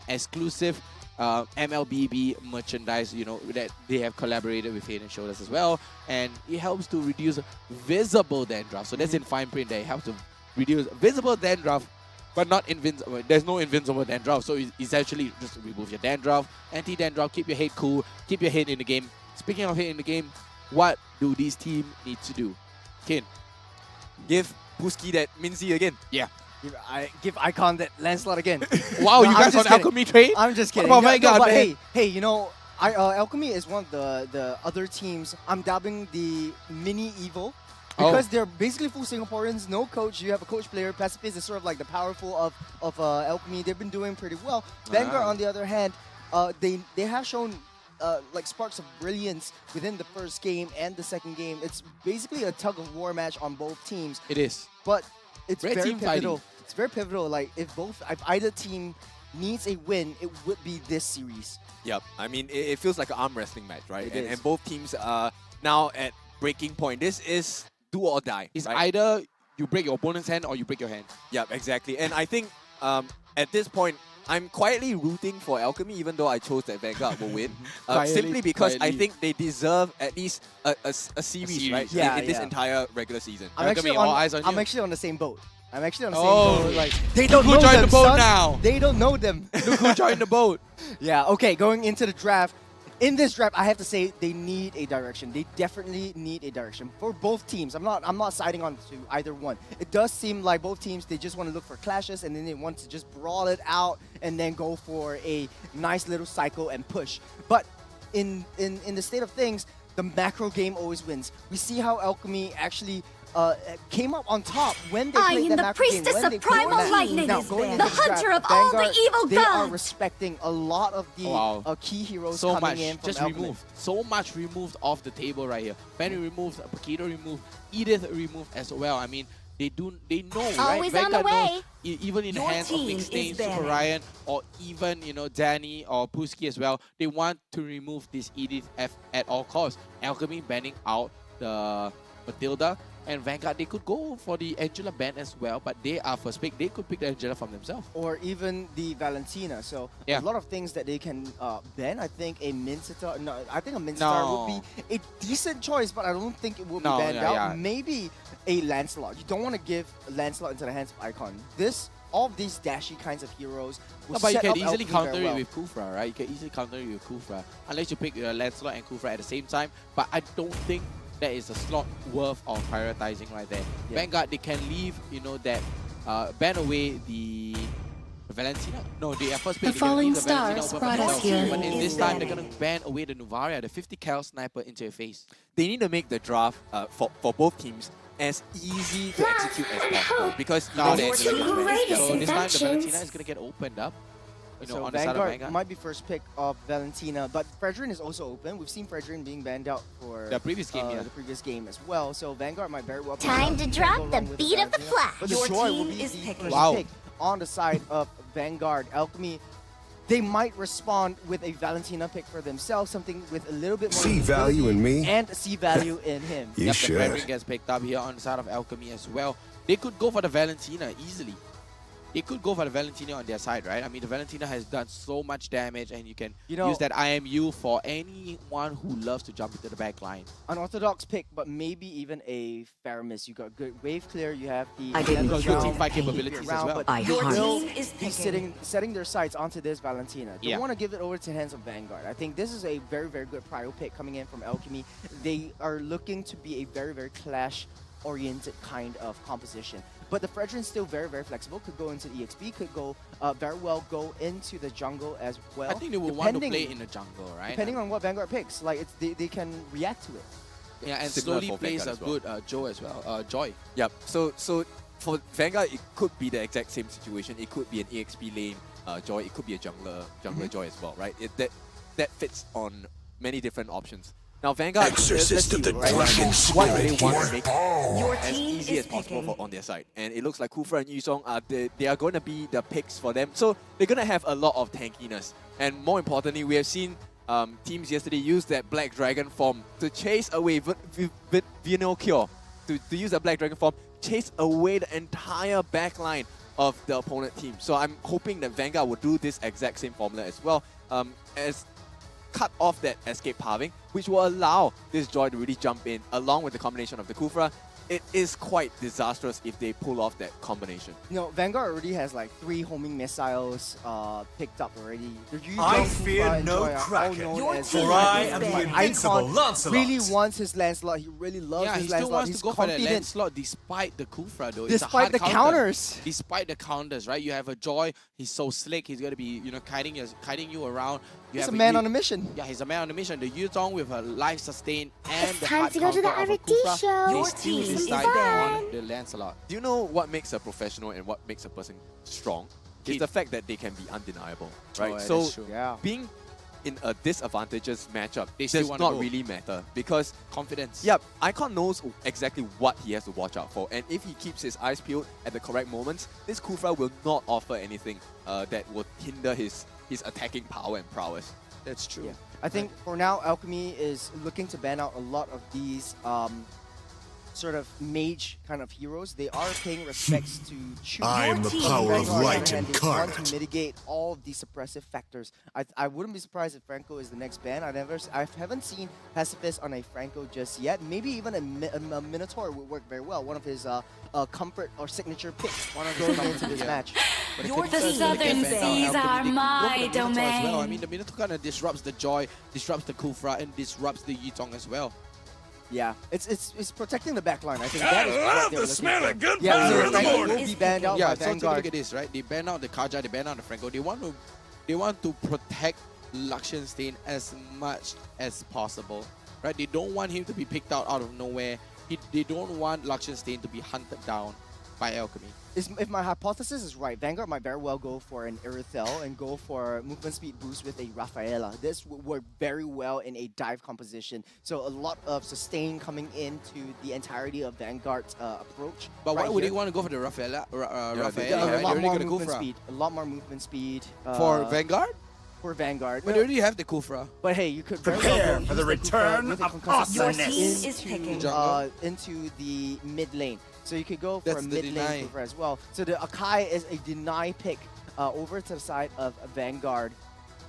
exclusive MLBB merchandise. You know that they have collaborated with Head and Shoulders as well, and it helps to reduce visible dandruff. So that's in fine print. That it helps to reduce visible dandruff, but not invincible. There's no invincible dandruff. So it's essentially just remove your dandruff, anti-dandruff, keep your head cool, keep your head in the game. Speaking of head in the game, what do these teams need to do? Kin. Give Puski that Minzy again. Yeah. Give Icon that Lancelot again. Wow, No, you I'm guys just on kidding. Alchemy train? I'm just What kidding. about No, Vanguard, but man? hey, you know, Alchemy is one of the other teams. I'm dubbing the mini evil because they're basically full Singaporeans, no coach. You have a coach player. Pacifist is sort of like the powerful of Alchemy. They've been doing pretty well. Vanguard, on the other hand, they have shown like sparks of brilliance within the first game and the second game. It's basically a tug of war match on both teams. It is. But it's Very very team pivotal. fighting. It's very pivotal. Like if either team needs a win, it would be this series. Yep. I mean, it feels like an arm wrestling match, right? It And, is. and both teams are now at breaking point. This is do or die. It's right? either you break your opponent's hand or you break your hand. Yep, exactly. And I think at this point, I'm quietly rooting for Alchemy, even though I chose that Vanguard will win. Quietly, Simply because I quietly. think they deserve at least a series, right? Yeah, in this yeah. entire regular season. I'm Alchemy, actually all eyes on I'm you. actually on the same boat. I'm actually on the same Oh, boat. Like they don't who know joined them, the boat son. now? They don't know them. Look who joined the boat. Yeah. Okay. Going into the draft. In this draft, I have to say they need a direction. They definitely need a direction for both teams. I'm not siding on to either one. It does seem like both teams, they just want to look for clashes and then they want to just brawl it out and then go for a nice little cycle and push. But in the state of things, the macro game always wins. We see how Alchemy actually came up on top when they I played am the the macro game. priestess when of they played primal that. lightning, Now, going the into this hunter draft, of all the Vanguard, evil they are gods. respecting a lot of the Wow. key heroes So coming much, in from just Alchemy. removed. So much removed off the table right here. Benny removed, Paquito removed, Edith removed as well. I mean, they know, right? Always on the Vanguard way. knows, even in the Your hands of team Big is Stain, Super banning. Ryan, or even, you know, Danny or Puski as well, they want to remove this Edith at all costs. Alchemy banning out the Matilda, and Vanguard, they could go for the Angela ban as well, but they are first pick. They could pick the Angela from themselves. Or even the Valentina. So Yeah. a lot of things that they can ban. I think a Mincetar. No, I think a Mincetar would be a decent choice, but I don't think it will be No, banned yeah, out. yeah. Maybe a Lancelot. You don't want to give Lancelot into the hands of Icon. All of these dashy kinds of heroes will No, but you set can up easily Alchemy counter very it well. with Kufra, right? You can easily counter it with Kufra, unless you pick Lancelot and Kufra at the same time. But I don't think that is a slot worth of prioritizing right there. Yeah. Vanguard, they can leave, you know, that ban away the Valentina. No, they are first pick. The they can falling leave the Valentina stars open brought for us themselves. here. But in Is this time, they're banning. gonna ban away the Nuvaria, the 50 cal sniper into your face. They need to make the draft for both teams as easy to execute as possible because you know that So this time, the inventions. Valentina is gonna get opened up. You know, So on the side of Vanguard Vanguard. might be first pick of Valentina, but Fredrin is also open. We've seen Fredrin being banned out for The previous game, yeah. the previous game as well. So Vanguard might very well. Time to drop go the along with beat of the Valentina. flag. But the Your Joy will team be is the picking. first Wow. pick on the side of Vanguard. Alchemy they might respond with a Valentina pick for themselves, something with a little bit more See value in me? and see value in him. You The should. Frederick gets picked up here on the side of Alchemy as well. They could go for the Valentina easily. They could go for the Valentina on their side, right? I mean, the Valentina has done so much damage, and you can use that IMU for anyone who loves to jump into the back line. Unorthodox pick, but maybe even a fair miss. You got good wave clear. You have the I didn't good team fight capabilities as well. But Your will team is be setting their sights onto this Valentina. They Yeah. want to give it over to the hands of Vanguard. I think this is a very, very good prio pick coming in from Alchemy. They are looking to be a very, very clash-oriented kind of composition. But the Fredrin's still very, very flexible. Could go into EXP, could go very well go into the jungle as well. I think they will want to play in the jungle, right? Depending on what Vanguard picks, like they can react to it. Yeah, and Similar slowly for plays a Vanguard as well. good Joe as well. Joy. Yep. So for Vanguard, it could be the exact same situation. It could be an EXP lane Joy. It could be a jungler Joy as well, right? That fits on many different options. Now Vanguard, Exorcist of the right? Dragon What do they Spirit, want to your make power. as easy as possible on their side, and it looks like Kufra and Yusong are they are going to be the picks for them. So they're going to have a lot of tankiness, and more importantly, we have seen teams yesterday use that Black Dragon form to chase away Vinocure, to use that Black Dragon form, chase away the entire backline of the opponent team. So I'm hoping that Vanguard will do this exact same formula as well, as cut off that escape pathing, which will allow this Joy to really jump in, along with the combination of the Kufra. It is quite disastrous if they pull off that combination. You know, Vanguard already has like 3 homing missiles picked up already. I fear no Kraken, for I am the invincible Lancelot. Really wants his Lancelot. He really loves Yeah, his he still Lancelot. wants He's to go for that confident. Lancelot despite the Kufra though. Despite it's a hard the counters. Despite the counters, right? You have a Joy, he's so slick, he's gonna be, kiting you around. He's a man on a mission. Yeah, he's a man on a mission. The Yuzong with a life sustain and It's the time hard to go to the counter of a R&D Kufra, show. they Your still team decide is on the Lancelot. Do you know what makes a professional and what makes a person strong? It's the fact that they can be undeniable, right? yeah, So that's true. being in a disadvantageous matchup still does wanna not go. really matter, because Confidence. Yep, Icon knows exactly what he has to watch out for, and if he keeps his eyes peeled at the correct moments, this Kufra will not offer anything that will hinder his attacking power and prowess. That's true. Yeah. I think for now, Alchemy is looking to ban out a lot of these sort of mage kind of heroes. They are paying respects to choose. I am the power of light They want incarnate. to mitigate all of these suppressive factors. I wouldn't be surprised if Franco is the next ban. I haven't seen Pacifist on a Franco just yet. Maybe even a Minotaur would work very well. One of his comfort or signature picks going into this match. The southern seas are my domain. Well. I mean, the Minotaur kind of disrupts the Joy, disrupts the Kufra, and disrupts the Yutong as well. Yeah, it's protecting the backline. I think that is I what love they're the looking smell for. of gunpowder Yeah, so in the Franco morning. will be banned out Yeah, by so take a Vanguard. look at this, right? They ban out the Kaja, they ban out the Franco. They want to protect Luxionstein as much as possible, right? They don't want him to be picked out of nowhere. They don't want Luxionstein to be hunted down by Alchemy. If my hypothesis is right, Vanguard might very well go for an Irithel and go for movement speed boost with a Rafaela. This would work very well in a dive composition. So a lot of sustain coming into the entirety of Vanguard's approach. But right why would here. he want to go for the Rafaela? Yeah, Rafaela, a right? lot They more already got the movement Kufra. speed. A lot more movement speed. For Vanguard? For Vanguard. But they already have the Kufra. But hey, you could very Prepare well for the use return Kufra with a of concussive awesomeness. blast Your team is into the mid lane. So you could go for That's a the mid deny. lane Kufra as well. So the Akai is a deny pick over to the side of Vanguard,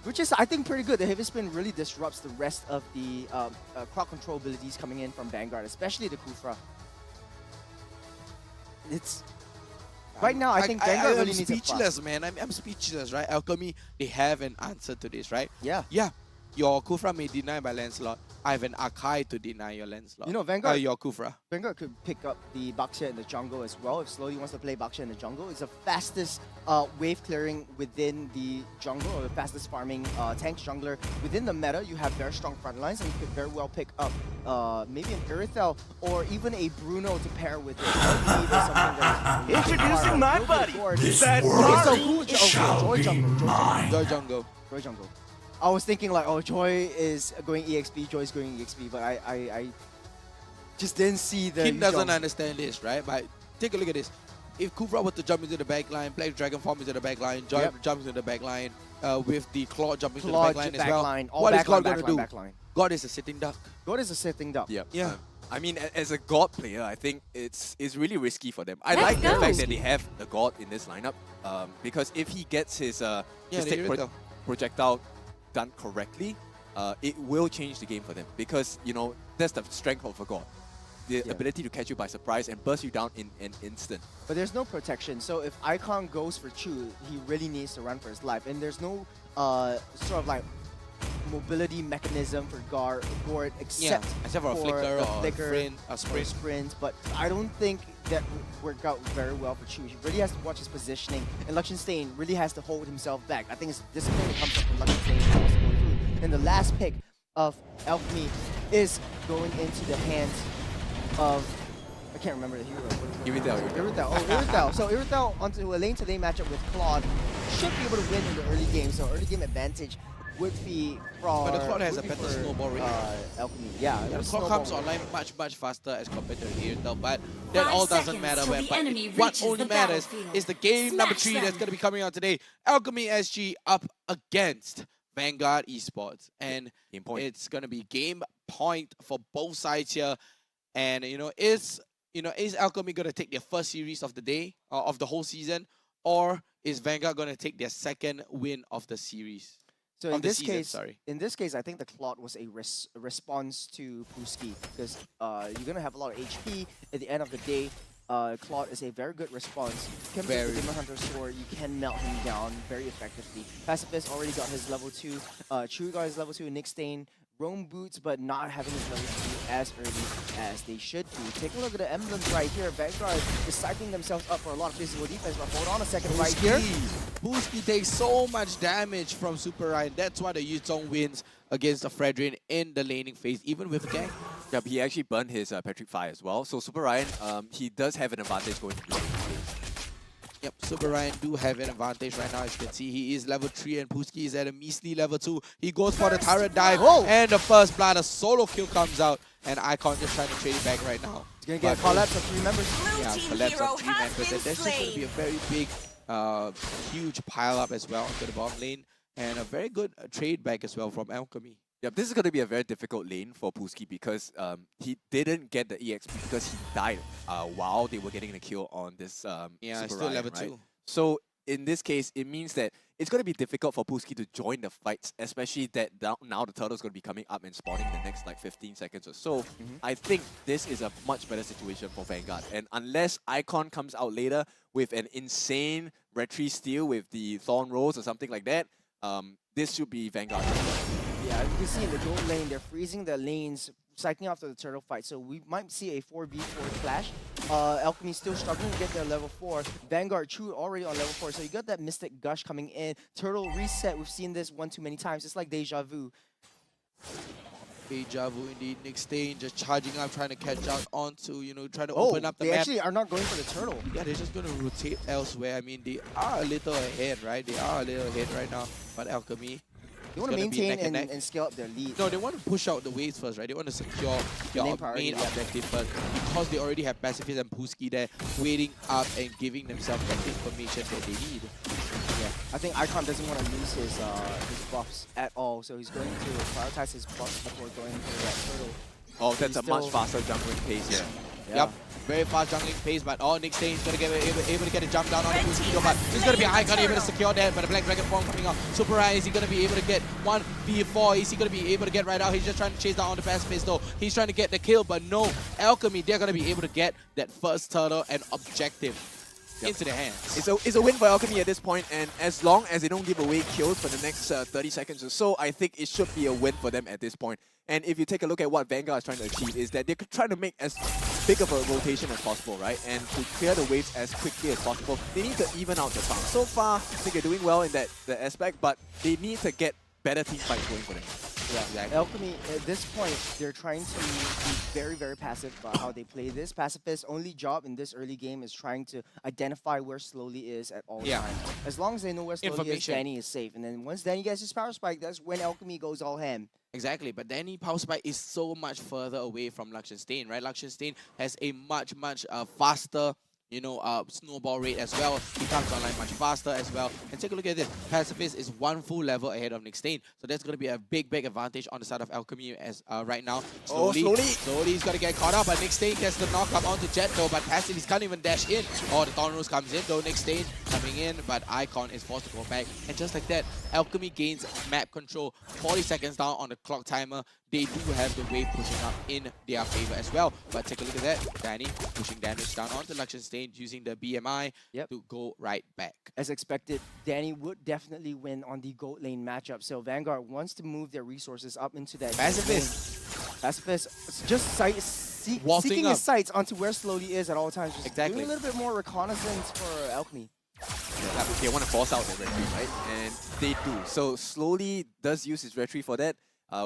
which is, I think, pretty good. The Heavy Spin really disrupts the rest of the crowd control abilities coming in from Vanguard, especially the Kufra. It's... Right now, I think Vanguard I'm really needs a speechless, fuss. man. I'm speechless, right? Alchemy, they have an answer to this, right? Yeah. Yeah. Your Kufra may deny by Lancelot. I have an Akai to deny your Lancelot. You know, Vanguard... your Kufra. Vanguard could pick up the Baxia in the jungle as well. If Slowly wants to play Baxia in the jungle, it's the fastest wave clearing within the jungle, or the fastest farming tank jungler within the meta. You have very strong front lines, and you could very well pick up maybe an Irithel or even a Bruno to pair with it. Introducing my buddy. This That world shall be mine. Joy jungle. Joy jungle. I was thinking like, oh, Joy is going EXP, Joy is going EXP, but I just didn't see the... Kim doesn't understand this, right? But take a look at this. if Kufra were to jump into the back line, Black Dragon form into the back line, jumps into the back line, with the Claw jumping to the back line as well. What is God going to do? God is a sitting duck. God is a sitting duck. Yeah. I mean, as a God player, I think it's really risky for them. I like the fact that they have the God in this lineup, because if he gets his projectile done correctly, it will change the game for them. Because, you know, that's the strength of a God. The ability to catch you by surprise and burst you down in an instant. But there's no protection, so if Icon goes for Chu, he really needs to run for his life. And there's no sort of like mobility mechanism for Gord except for a flicker or sprint. But I don't think that would work out very well for Chu. He really has to watch his positioning, and Luxenstein really has to hold himself back. I think it's discipline that comes up from Luxenstein. And the last pick of Alchemy is going into the hands of, I can't remember the hero. Irithel. Oh, Irithel. So Irithel onto a lane-to-lane matchup with Claude should be able to win in the early game. So early game advantage would be from. But the Claude has a better snowball rate. Alchemy. Yeah, the Claude comes online much faster as compared to Irithel, but that all doesn't matter. What only matters is the game number 3 that's going to be coming out today. Alchemy SG up against Vanguard Esports, and it's going to be game point for both sides here. And is Alchemy going to take their first series of the day, of the whole season, or is Vanguard going to take their second win of the series? So in this case, I think the Claude was a response to Puski, because you're gonna have a lot of HP at the end of the day. Claude is a very good response. Can the Demon Hunter sword, you can melt him down very effectively. Pacifist already got his level 2. Chewy got his level 2. Nick Stain, roam boots, but not having his level 2 as early as they should be. Take a look at the emblems right here. Vanguard is cycling themselves up for a lot of physical defense, but hold on a second right here. Puski takes so much damage from Super Ryan. That's why the Yuzong wins against the Fredrin in the laning phase, even with Gang. Yeah, he actually burned his Patrick Fire as well. So Super Ryan, he does have an advantage going into the laning phase. Yep, Super Ryan do have an advantage right now. As you can see, he is level 3 and Puski is at a measly level 2. He goes for the turret dive and the first blood. A solo kill comes out and Icon just trying to trade it back right now. He's going to get a collapse of 3 members. Yeah, collapse of 3 members. And that's just going to be a very big, huge pile up as well into the bottom lane. And a very good trade back as well from Alchemy. Yeah, this is going to be a very difficult lane for Puski because he didn't get the EXP because he died while they were getting the kill on this Super still Ryan, level right? 2. So in this case, it means that it's going to be difficult for Puski to join the fights, especially that now the turtle's going to be coming up and spawning in the next like 15 seconds or so. I think this is a much better situation for Vanguard. And unless Icon comes out later with an insane retry steal with the Thorn Rolls or something like that, this should be Vanguard. Yeah, you can see in the gold lane, they're freezing the lanes, cycling after the turtle fight. So we might see a 4v4 clash. Alchemy still struggling to get their level 4. Vanguard True already on level 4. So you got that Mystic Gush coming in. Turtle reset. We've seen this one too many times. It's like deja vu. Deja vu indeed. Nick Stain just charging up, trying to catch out onto, trying to open up the map. They actually are not going for the turtle. Yeah, they're just going to rotate elsewhere. I mean, they are a little ahead, right? They are a little ahead right now. But Alchemy, they want to maintain and scale up their lead. No, they want to push out the waves first, right? They want to secure their main objective first, because they already have Pacifist and Puski there waiting up and giving themselves that information that they need. Yeah, I think Icon doesn't want to lose his buffs at all, so he's going to prioritize his buffs before going for that turtle. Oh, that's a much faster jungling pace here. Yep, very fast jungling pace, but Nick Stain's going to get able to get a jump down on the Puski, but he's going to be Icon able to secure that, but the Black Dragon form coming out. Super Ryan, is he going to be able to get 1v4? Is he going to be able to get right out? He's just trying to chase down on the Pacifist though. He's trying to get the kill, but no, Alchemy, they're going to be able to get that first turtle and objective into their hands. It's a win for Alchemy at this point, and as long as they don't give away kills for the next 30 seconds or so, I think it should be a win for them at this point. And if you take a look at what Vanguard is trying to achieve, is that they're trying to make as big of a rotation as possible, right? And to clear the waves as quickly as possible, they need to even out the farm. So far, I think they're doing well in that aspect, but they need to get better team fights going for them. Yeah, exactly. Alchemy, at this point, they're trying to be very, very passive about how they play this. Pacifist's only job in this early game is trying to identify where Slowly is at all times. As long as they know where Slowly is, Danny is safe. And then once Danny gets his power spike, that's when Alchemy goes all ham. Exactly, but Danny power spike is so much further away from Luxenstein, right? Luxenstein has a much faster snowball rate as well. He comes online much faster as well. And take a look at this. Pacifist is one full level ahead of Nick Stain. So that's going to be a big advantage on the side of Alchemy as right now. Slowly he's going to get caught up. But Nick Stain gets the knock up onto Jet though. But Pacifist can't even dash in. Oh, the Thornrose comes in though. Nick Stain coming in. But Icon is forced to go back. And just like that, Alchemy gains map control. 40 seconds down on the clock timer. They do have the wave pushing up in their favor as well. But take a look at that. Danny pushing damage down onto Luxon Stain using the BMI to go right back. As expected, Danny would definitely win on the goat lane matchup. So Vanguard wants to move their resources up into that Pacifist just seeking his sights onto where Slowly is at all times. Just doing a little bit more reconnaissance for Alchemy. Yeah, they want to force out the retreat, right? And they do. So Slowly does use his retreat for that.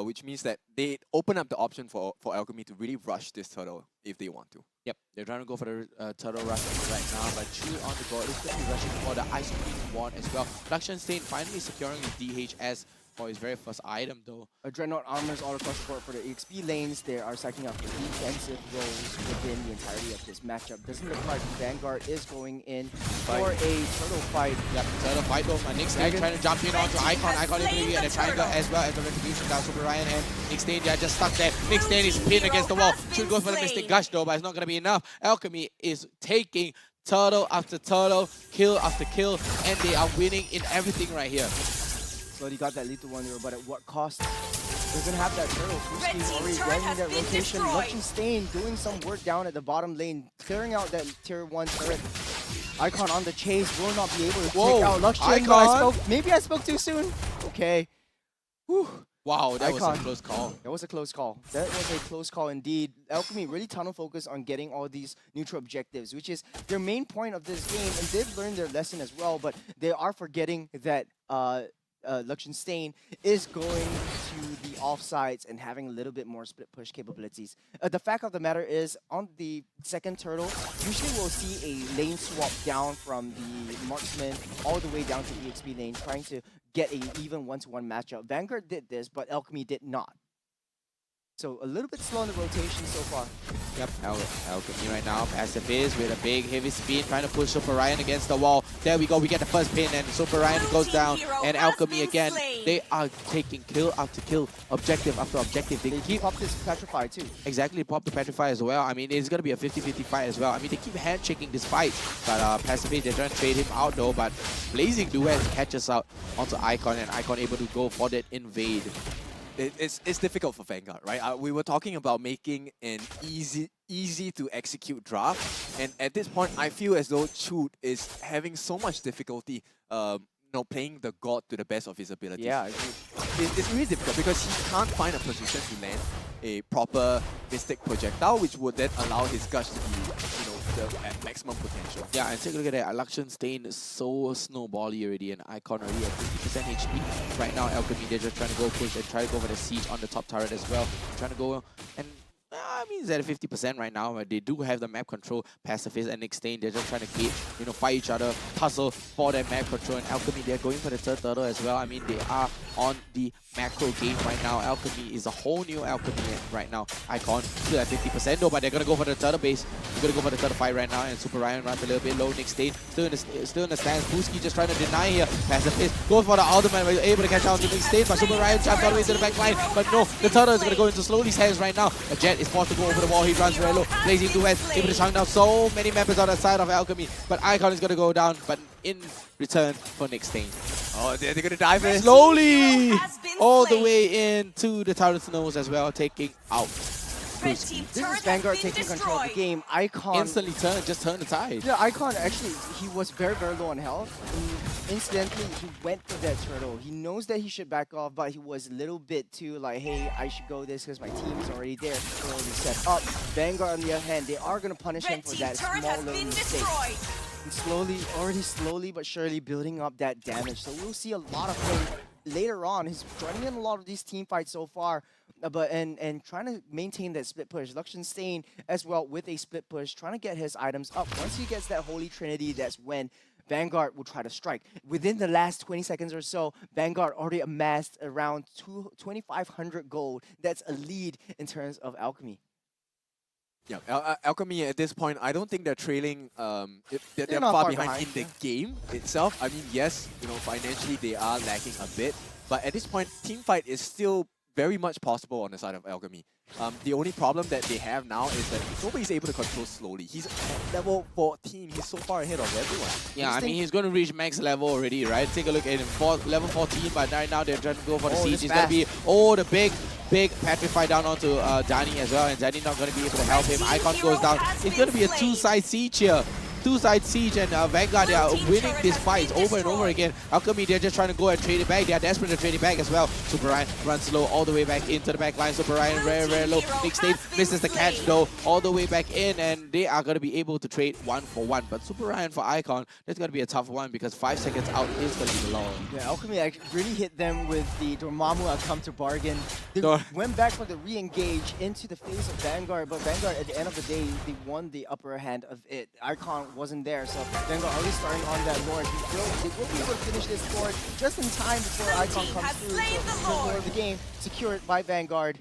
Which means that they open up the option for Alchemy to really rush this turtle if they want to. Yep, they're trying to go for the turtle rush right now, but Chu on the go is going to be rushing for the Ice Queen Ward as well. Luxon Stain finally securing his DHS for his very first item though. Dreadnought armors all across the board for the EXP lanes. They are stacking up for defensive roles within the entirety of this matchup. Doesn't look like Vanguard is going in for a turtle fight. Yep, turtle fight though. My Nick Stain trying to jump in onto Icon. Icon is going to be at a triangle as well as the retribution down Super Ryan and Nick Stain. They are just stuck there. Nick Stain is pinned against the wall. Should go for the Mystic Gush though, but it's not going to be enough. Alchemy is taking turtle after turtle, kill after kill, and they are winning in everything right here. So he got that lethal one, but at what cost? They're going to have that turtle. Already getting that rotation. Luxon Stain doing some work down at the bottom lane, clearing out that tier 1 turret. Icon on the chase will not be able to take out Luxon. Maybe I spoke too soon. Okay. Whew. Wow, that was a close call. That was a close call. That was a close call indeed. Alchemy really tunnel focused on getting all these neutral objectives, which is their main point of this game, and they've learned their lesson as well, but they are forgetting that Luxon Stain is going to the offsides and having a little bit more split push capabilities. The fact of the matter is, on the second turtle, usually we'll see a lane swap down from the marksman all the way down to the EXP lane, trying to get an even 1-to-1 matchup. Vanguard did this, but Alchemy did not. So a little bit slow in the rotation so far. Yep, Alchemy right now, Pacifist with a big heavy spin, trying to push Super Ryan against the wall. There we go, we get the first pin, and Super Ryan goes down, and Alchemy again. They are taking kill after kill, objective after objective. They keep pop this Petrify too. Exactly, pop the Petrify as well. I mean, it's going to be a 50-50 fight as well. I mean, they keep hand-shaking this fight, but Pacifist, they're trying to trade him out though, but Blazing Duet catches out onto Icon, and Icon able to go for that invade. It's difficult for Vanguard, right? We were talking about making an easy to execute draft, and at this point, I feel as though Chute is having so much difficulty, playing the god to the best of his abilities. Yeah, it's really difficult because he can't find a position to land a proper Mystic projectile, which would then allow his gush to be, at maximum potential. Yeah, and take a look at that. Luxon Stain is so snowbally already, and Icon already at 50% HP. Right now, Alchemy, they're just trying to go push and try to go for the siege on the top turret as well. Trying to go and I mean, it's at 50% right now, but they do have the map control. Pacifist and Nick Stain, they're just trying to fight each other, tussle for that map control. And Alchemy, they're going for the third turtle as well. I mean, they are on the macro game right now. Alchemy is a whole new Alchemy right now. Icon still at 50% though, but they're gonna go for the turtle base. They're gonna go for the turtle fight right now, and Super Ryan runs a little bit low. Nick Stain still in the stands. Booski just trying to deny here. Pacifist goes for the ultimate, but able to catch out to Nick Stain, but Super Ryan jumps all the way to the back line. But no, the turtle is gonna go into Slowly's hands right now. A Jet is forced to go over the wall. He runs very low. Blazing Duet able to chunk down so many members on the side of Alchemy, but Icon is gonna go down, but in return for Nick Stain. Oh, they're gonna dive in. Slowly all the way into the turret's nose as well, taking out. This is Vanguard taking control of the game. Icon instantly turn the tide. Yeah, Icon actually, he was very low on health. And incidentally, he went for that turtle. He knows that he should back off, but he was a little bit too like, hey, I should go this because my team is already there. Already set up. Vanguard on the other hand, they are going to punish him for that small little mistake. And slowly but surely building up that damage. So we'll see a lot of him later on. He's joining in a lot of these team fights so far, but and trying to maintain that split push. Luxon Stain as well with a split push, trying to get his items up. Once he gets that Holy Trinity, that's when Vanguard will try to strike. Within the last 20 seconds or so, Vanguard already amassed around 2,500 gold. That's a lead in terms of Alchemy. Yeah, Alchemy at this point, I don't think they're trailing. They're not far far behind in behind, the game itself. I mean, yes, financially they are lacking a bit, but at this point, team fight is still very much possible on the side of Alchemy. The only problem that they have now is that nobody's able to control slowly. He's at level 14. He's so far ahead of everyone. Yeah, I mean, he's going to reach max level already, right? Take a look at him, level 14, but right now they're trying to go for the siege. It's going to be, the big petrify down onto Danny as well, and Danny not going to be able to help him. Icon goes down. It's going to be a two-side siege here. Two-side siege, and Vanguard, they are winning this fight over and over again. Alchemy, they're just trying to go and trade it back. They are desperate to trade it back as well. Super Ryan runs low all the way back into the back line. Super Ryan very low. Nick State misses the catch though, all the way back in, and they are going to be able to trade 1-for-1. But Super Ryan for Icon, that's going to be a tough one because 5 seconds out is going to be the law. Yeah, Alchemy really hit them with the Dormammu come to bargain. They went back for the re-engage into the face of Vanguard, but Vanguard at the end of the day, they won the upper hand of it. Icon wasn't there, so Vanguard already starting on that Lord. They will be able to finish this Lord just in time before Icon comes through. So Lord of the game secured by Vanguard.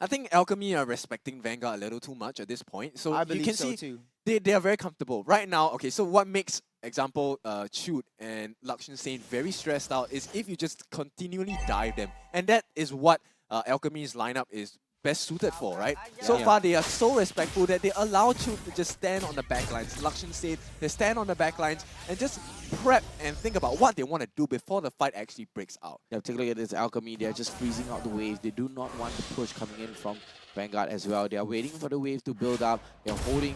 I think Alchemy are respecting Vanguard a little too much at this point. So I you believe can so see too. they are very comfortable. Right now, okay, so what makes, example, Chute and Lakshan Sane very stressed out is if you just continually dive them. And that is what Alchemy's lineup is best suited for, right? So far, they are so respectful that they allow Chute to just stand on the backlines. Lakshan Sane, they stand on the backlines and just prep and think about what they want to do before the fight actually breaks out. Yeah, take a look at this Alchemy. They're just freezing out the waves. They do not want the push coming in from Vanguard as well. They are waiting for the wave to build up. They're freezing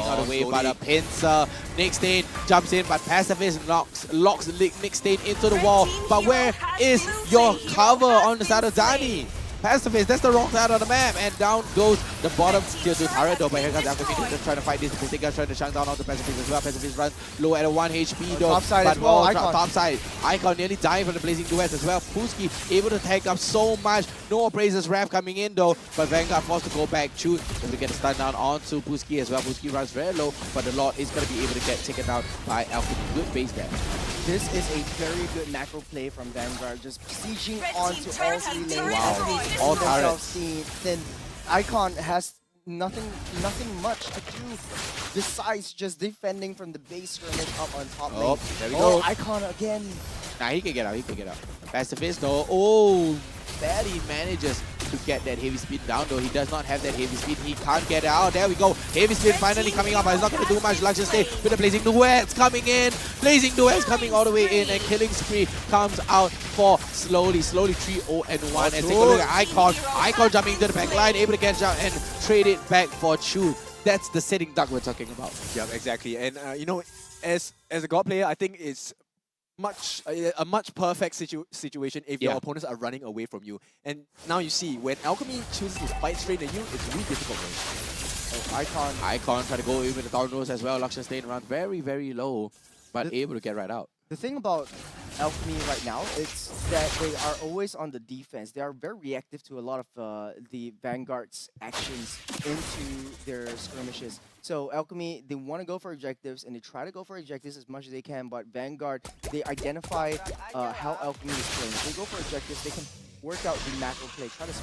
out the wave, but a pincer. Nick Stain jumps in, but Pacifist locks Nick Stain into the wall. But where is your cover on the side of Dani? Pacifist, that's the wrong side of the map, and down goes the bottom tier 2 turret though, but here comes Alchemy. They're just trying to fight this. They are trying to chunk down all the Pacifist as well. Pacifist runs low at a 1 HP though. Top side as well, Icon. Top side. Icon nearly dying from the Blazing Duets as well. Puski able to tank up so much. No Appraiser's Wrath coming in though, but Vanguard forced to go back. Chute able to get a stun down onto Puski as well. Puski runs very low, but the Lord is going to be able to get taken down by Alchemy. Good base there. This is a very good macro play from Vanguard, just sieging onto all 3 lanes. Wow. As they All themselves then Icon has nothing much to do besides just defending from the base skirmish up on top lane. There we go. Icon again. Nah, he can get out. Pacifist though, barely manages to get that heavy speed down though. He does not have that heavy speed. He can't get out. There we go. Heavy speed finally coming up, but it's not going to do much. Luxus stay with the Blazing Duets coming in. Blazing Duets coming all the way in, and Killing Spree comes out for slowly 3-0-1. And take a look at Icon. Icon jumping into the back line, able to catch out and trade it back for Chute. That's the sitting duck we're talking about. Yeah, exactly. And as a God player, I think it's a much perfect situation if your opponents are running away from you. And now you see, when Alchemy chooses to fight straight at you, it's really difficult for him. Icon try to go in with the Tornadoes as well. Luxus staying around very low, but able to get right out. The thing about Alchemy right now is that they are always on the defense. They are very reactive to a lot of the Vanguard's actions into their skirmishes. So Alchemy, they want to go for objectives, and they try to go for objectives as much as they can, but Vanguard, they identify how Alchemy is playing. If they go for objectives, they can work out the macro play, try to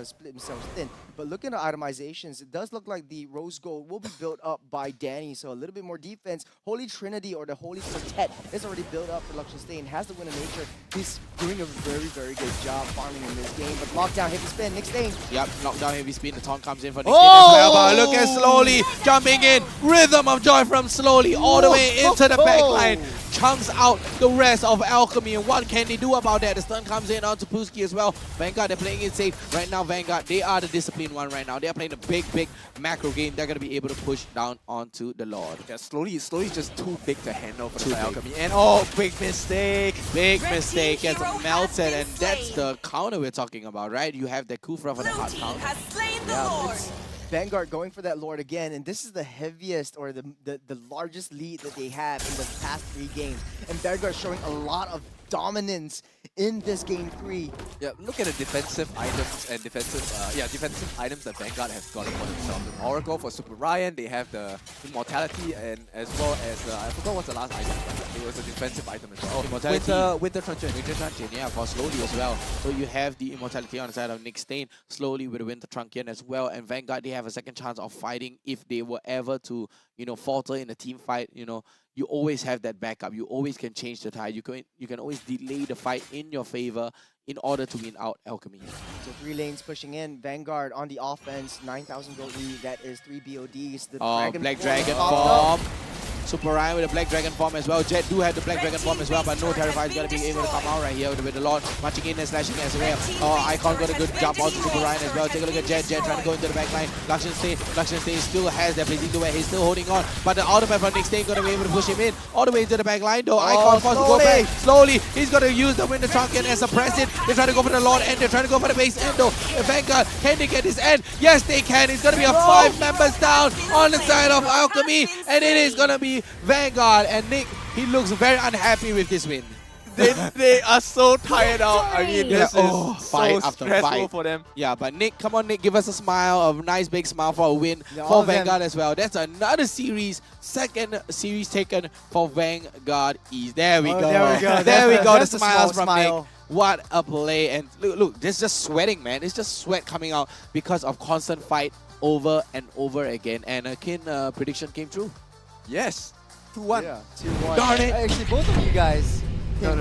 split themselves thin. But looking at itemizations, it does look like the Rose Gold will be built up by Danny, so a little bit more defense. Holy Trinity or the Holy Quartet is already built up for Luxus Stain, has the win of nature. He's doing a very good job farming in this game, but lockdown, heavy spin, Nick Stain. Yep, knockdown, heavy spin, the taunt comes in for Nick Stain as well, but look at Slowly jumping in, Rhythm of Joy from Slowly all the way into the backline. Chunks out the rest of Alchemy, and what can they do about that? The stun comes in onto Puski as well. Vanguard, they're playing it safe right now. Vanguard, they are the disciplined one right now. They're playing a big macro game. They're going to be able to push down onto the Lord. Yeah, slowly just too big to handle for the Alchemy. And big mistake. Big mistake gets melted, and that's the counter we're talking about, right? You have the Kufra for the hard counter. Vanguard going for that Lord again, and this is the heaviest or the largest lead that they have in the past 3 games. And Vanguard showing a lot of dominance in this game 3. Yeah, look at the defensive items and defensive items that Vanguard has gotten for themselves. The Oracle for Super Ryan, they have the Immortality, and as well as I forgot what's the last item. it was a defensive item as well. Immortality. With the truncheon. Yeah, for Slowly as well. So you have the Immortality on the side of Nick Stain, Slowly with the Winter Truncheon as well, and Vanguard, they have a second chance of fighting if they were ever to, falter in a team fight. You always have that backup. You always can change the tide. You can always delay the fight in your favor in order to win out Alchemy. So 3 lanes pushing in. Vanguard on the offense, 9,000 gold lead. That is 3 BODs. The Black Dragon form. Super Ryan with a Black Dragon form as well. Jet do have the Black Dragon form as well, but no Terrify is going to be able to come out right here with the Lord marching in and slashing as well. Icon got a good jump onto Super Ryan as well. Take a look at Jet. Jet trying to go into the back line. Lakshan Stay still has that blazing to where he's still holding on, but the ultimate from Nick Stain going to be able to push him in all the way into the back line though. Icon forced to go back slowly. He's going to use the Winter Truncheon and suppress it. They're trying to go for the Lord and they're trying to go for the base end though. Vanguard, can they get this end? Yes, they can. It's going to be a 5 members down on the side of Alchemy, and it is going to be Vanguard. And Nick, he looks very unhappy with this win. They are so tired out. I mean, this is fight so after stressful fight for them. Yeah, but Nick, come on Nick, give us a smile, a nice big smile for a win for Vanguard as well. That's another series, second series taken for Vanguard East. There we go. There we go. The smiles from Nick. What a play. And look, this is just sweating, man. It's just sweat coming out because of constant fight over and over again. And Kin prediction came true. Yes. 2-1. Yeah, 2-1. Darn it. Actually, both of you guys. No.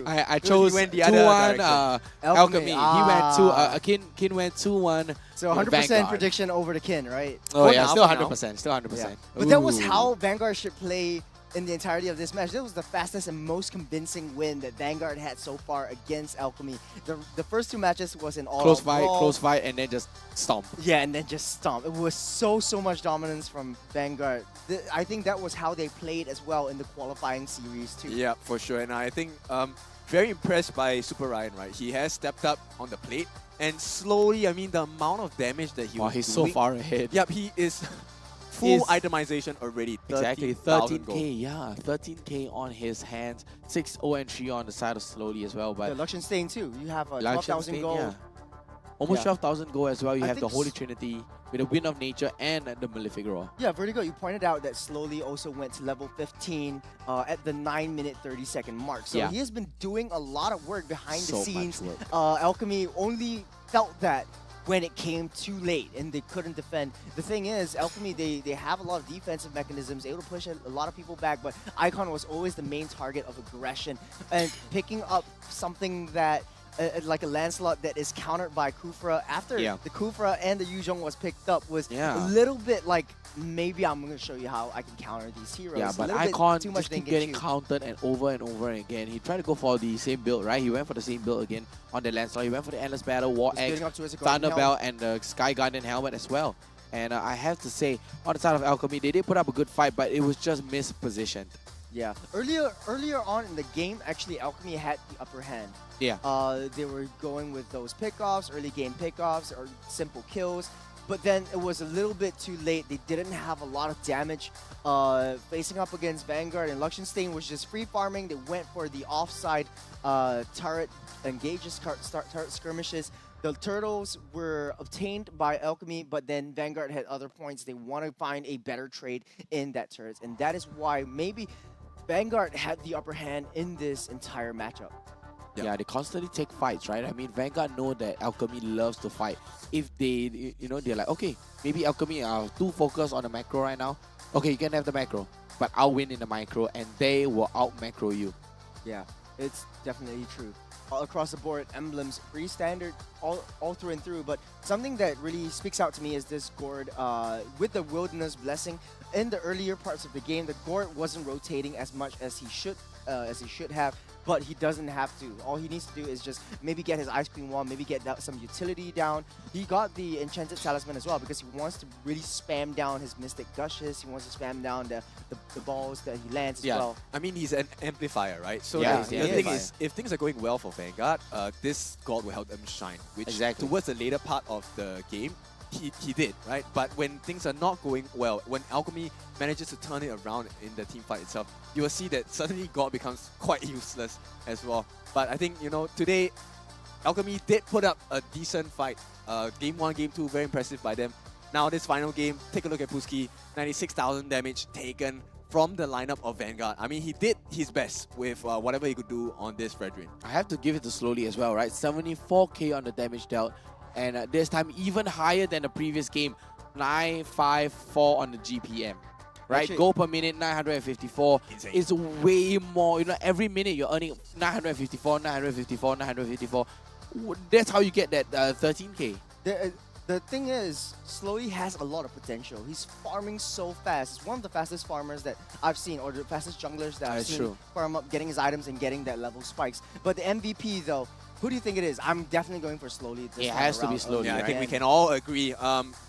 I chose 2-1 Alchemy. He went Kin went 2-1. So 100% prediction over the Kin, right? Oh yeah, still 100%. Still 100%. Yeah. But that was how Vanguard should play in the entirety of this match. This was the fastest and most convincing win that Vanguard had so far against Alchemy. The first 2 matches was an all close fight, and then just stomp. Yeah, and then just stomp. It was so much dominance from Vanguard. I think that was how they played as well in the qualifying series too. Yeah, for sure. And I think very impressed by Super Ryan, right? He has stepped up on the plate, and slowly, I mean, the amount of damage that he was he's doing, so far ahead. Yep, he is full itemization already. Exactly, 13K, gold. Yeah, 13K on his hands. 6-0 and 3 on the side of Slowly as well. But the Lakshan Stain too. You have 12,000 gold. Yeah. Almost 12,000 gold as well. You have the Holy Trinity with the Wind of Nature and the Malefic Roar. Yeah, Vertigo, you pointed out that Slowly also went to level 15 at the 9-minute 30-second mark. So he has been doing a lot of work behind the scenes. Alchemy only felt that when it came too late and they couldn't defend. The thing is, Alchemy, they have a lot of defensive mechanisms, able to push a lot of people back, but Icon was always the main target of aggression. And picking up something that like a Lancelot that is countered by Kufra after the Kufra and the Yuzhong was picked up was a little bit like, maybe I'm going to show you how I can counter these heroes. Yeah, but Icon just keep getting countered and over again. He tried to go for the same build, right? He went for the same build again on the Lancelot. He went for the Endless Battle, War Egg, Thunderbell, and the Sky Guardian Helmet as well. And I have to say, on the side of Alchemy, they did put up a good fight, but it was just mispositioned. Yeah. Earlier on in the game, actually, Alchemy had the upper hand. Yeah. They were going with those pickoffs, early game pickoffs, or simple kills. But then it was a little bit too late. They didn't have a lot of damage facing up against Vanguard, and Lakshan Stain was just free farming. They went for the offside turret engages, turret skirmishes. The turtles were obtained by Alchemy, but then Vanguard had other points. They want to find a better trade in that turret, and that is why maybe Vanguard had the upper hand in this entire matchup. Yeah, they constantly take fights, right? I mean, Vanguard know that Alchemy loves to fight. If they, they're like, okay, maybe Alchemy are too focused on the macro right now. Okay, you can have the macro, but I'll win in the micro, and they will out-macro you. Yeah, it's definitely true. All across the board, emblems, pretty standard, all through and through. But something that really speaks out to me is this Gord with the Wilderness Blessing. In the earlier parts of the game, the Gord wasn't rotating as much as he should have. But he doesn't have to. All he needs to do is just maybe get his Ice Queen wall, maybe get some utility down. He got the Enchanted Talisman as well because he wants to really spam down his Mystic Gushes. He wants to spam down the balls that he lands as well. I mean, he's an amplifier, right? So yeah, the thing is, if things are going well for Vanguard, this God will help them shine. Which towards the later part of the game, he did, right? But when things are not going well, when Alchemy manages to turn it around in the team fight itself, you will see that suddenly God becomes quite useless as well. But I think, today, Alchemy did put up a decent fight. Game 1, Game 2, very impressive by them. Now this final game, take a look at Puski, 96,000 damage taken, from the lineup of Vanguard. I mean, he did his best with whatever he could do on this Fredrin. I have to give it to Slowly as well, right? 74k on the damage dealt, and this time even higher than the previous game, 954 on the GPM. Right, Actually, goal per minute 954 is way more. You know, every minute you're earning 954, 954, 954. That's how you get that 13k. The thing is, Slowly has a lot of potential. He's farming so fast. He's one of the fastest farmers that I've seen, or the fastest junglers that I've seen farm up, getting his items and getting that level spikes. But the MVP though, who do you think it is? I'm definitely going for Slowly. It has to be Slowly. Yeah, I think we can all agree.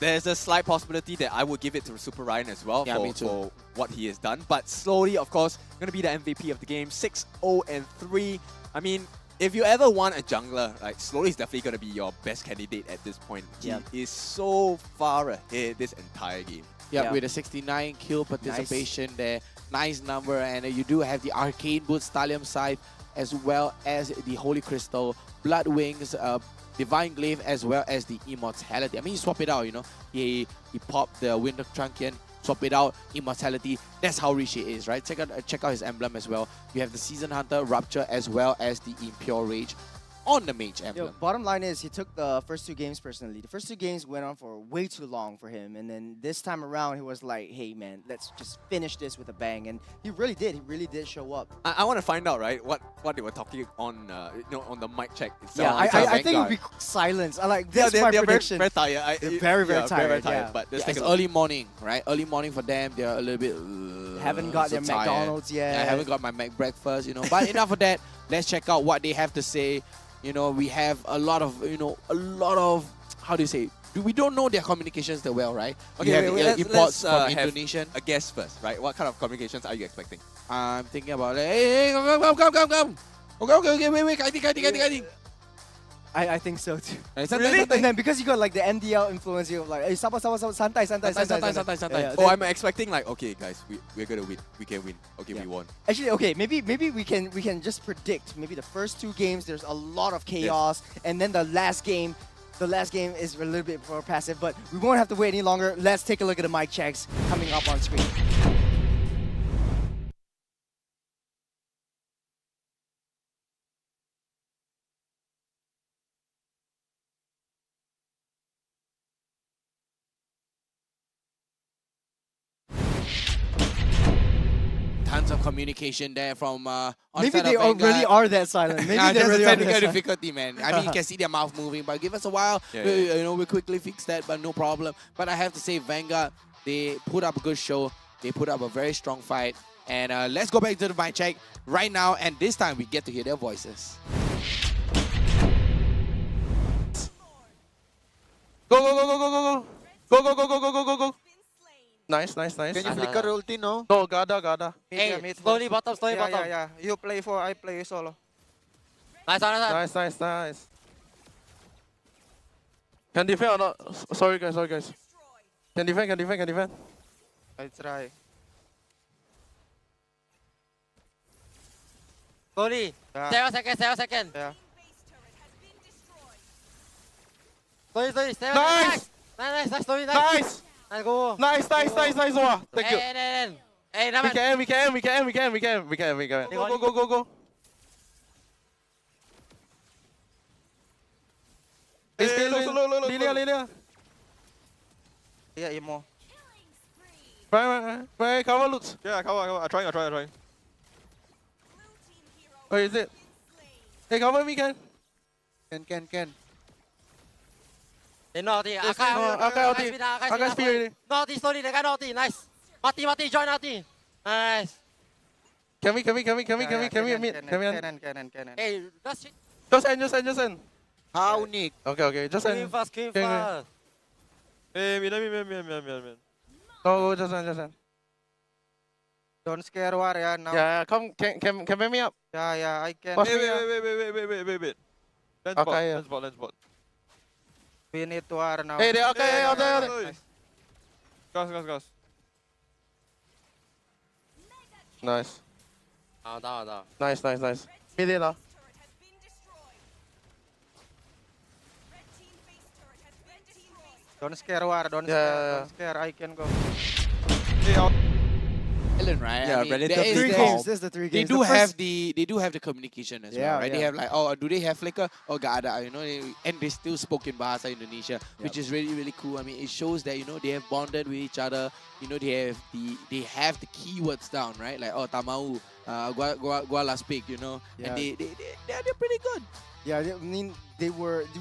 There's a slight possibility that I would give it to Super Ryan as well for what he has done. But Slowly, of course, going to be the MVP of the game. 6-0-3. I mean, if you ever want a jungler, like Slowly is definitely going to be your best candidate at this point. He is so far ahead this entire game. Yeah, with a 69 kill participation there. Nice number. And you do have the Arcane Boots, Thallium Scythe, as well as the Holy Crystal, Blood Wings, Divine Glaive, as well as the Immortality. I mean, you swap it out, you know. He popped the Winter Trunkian, swap it out, Immortality. That's how rich he is, right? Check out his emblem as well. You have the Season Hunter, Rupture, as well as the Impure Rage on the mage emblem. Bottom line is, he took the first 2 games personally. The first 2 games went on for way too long for him, and then this time around he was like, hey man, let's just finish this with a bang. And he really did. He really did show up. I want to find out, right, what they were talking on on the mic check itself. Yeah, I think it would be silence. I like that's my prediction. Very tired. They're very tired. Yeah. But it's early morning, right? Early morning for them. They're a little bit haven't got their tired. McDonald's yet. I haven't got my Mac breakfast, you know. But enough of that. Let's check out what they have to say. You know, we have a lot of, how do you say? We don't know their communications that well, right? Okay, let's from Indonesian. A guess first, right? What kind of communications are you expecting? I'm thinking about it. Hey, come. Okay, wait, kiting. I think so too. Really? And then because you got like the MDL influence, you're like, hey, santai. Oh, I'm expecting like, okay, guys, we're gonna win. We can win. Okay, we won. Actually, okay, maybe we can just predict. Maybe the first 2 games there's a lot of chaos, and then the last game is a little bit more passive. But we won't have to wait any longer. Let's take a look at the mic checks coming up on screen. Tons of communication there from maybe they really are that silent. Maybe they really are technical difficulty, man. I mean, you can see their mouth moving, but give us a while. You know, we'll quickly fix that, but no problem. But I have to say, Vanguard, they put up a good show. They put up a very strong fight. And let's go back to the mic check right now. And this time, we get to hear their voices. Go. Nice. Can you flicker ulti, no? No, Gada. Hey, slowly bottom. Yeah. You play I play solo. Nice. Can defend or not? Sorry guys. Can defend. I try. Slowly. Yeah. 7 seconds. Yeah. Slowly. 7 Nice. seconds. Nice. Slowly. Nice. Let's go. Nice. Wow. Thank you. Hey, Naman. We can. Go. Hey, look. Lilia. Yeah, emo. Right. Cover looks. Yeah, cover. I try. Where is it? Hey, cover me, Ken. Can. They naughty. Akai speed. Naughty, slowly. They got naughty. Nice. Mati, join naughty. Nice. Can we meet? Cannon. Hey, just end. How Nick? Okay. Just end. Clean fast. Hey, man. Go, just end. Don't scare war, yeah. Now. Yeah, come. Can pick me up? Yeah, I can. Wait. Let's bot. We need to war now. Hey, okay. Out there. Gas. Nice. Down. Nice. Mid lah. Don't scare war, don't scare. I can go. Hey, out. Island, right? Yeah, I mean, relatively there is Three calm. games. There's the three They games. do The have first- they do have the communication as Yeah, well, right? They yeah. have like, oh, do they have flicker? Oh, gak ada, you know, and they still spoke in Bahasa Indonesia, which is really, really cool. I mean, it shows that, you know, they have bonded with each other. You know, they have the keywords down, right? Like, oh, tamau, gua last pick, you know, Yeah. and they're pretty good. Yeah, I mean, you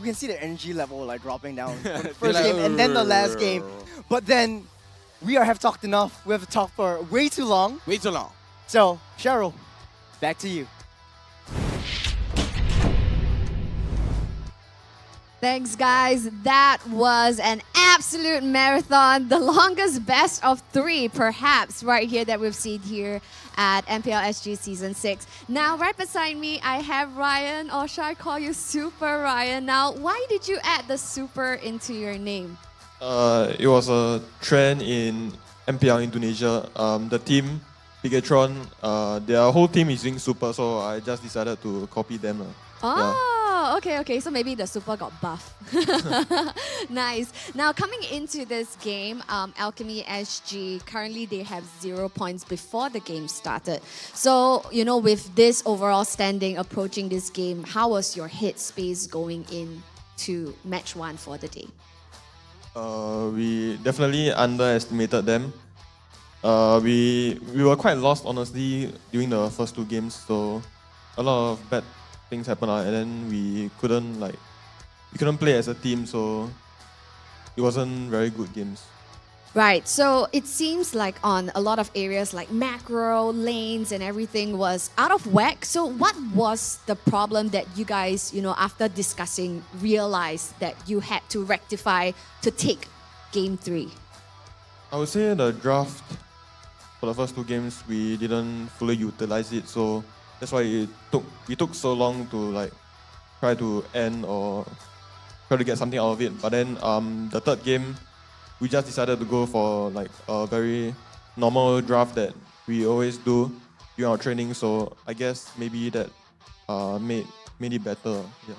can see the energy level like dropping down from the They're first like, game and then the last game. But then we have talked enough. We have talked for way too long. Way too long. So, Cheryl, back to you. Thanks, guys. That was an absolute marathon, the longest best of 3, perhaps, right here that we've seen here at MPL SG Season 6. Now, right beside me, I have Ryan, or should I call you Super Ryan? Now, why did you add the super into your name? It was a trend in MPL Indonesia. The team, Bigatron, their whole team is using super, so I just decided to copy them. Oh, okay. So maybe the super got buff. Nice. Now, coming into this game, Alchemy SG, currently they have 0 points before the game started. So, you know, with this overall standing approaching this game, how was your headspace going into match 1 for the day? We definitely underestimated them. We were quite lost, honestly, during the first 2 games. So a lot of bad things happened, and then we couldn't play as a team. So it wasn't very good games. Right, so it seems like on a lot of areas like macro, lanes and everything was out of whack. So what was the problem that you guys, you know, after discussing, realized that you had to rectify to take game 3? I would say the draft for the first 2 games, we didn't fully utilize it. So that's why we took so long to like try to end or try to get something out of it. But then the 3rd game, we just decided to go for like a very normal draft that we always do during our training. So I guess maybe that made it better. Yeah.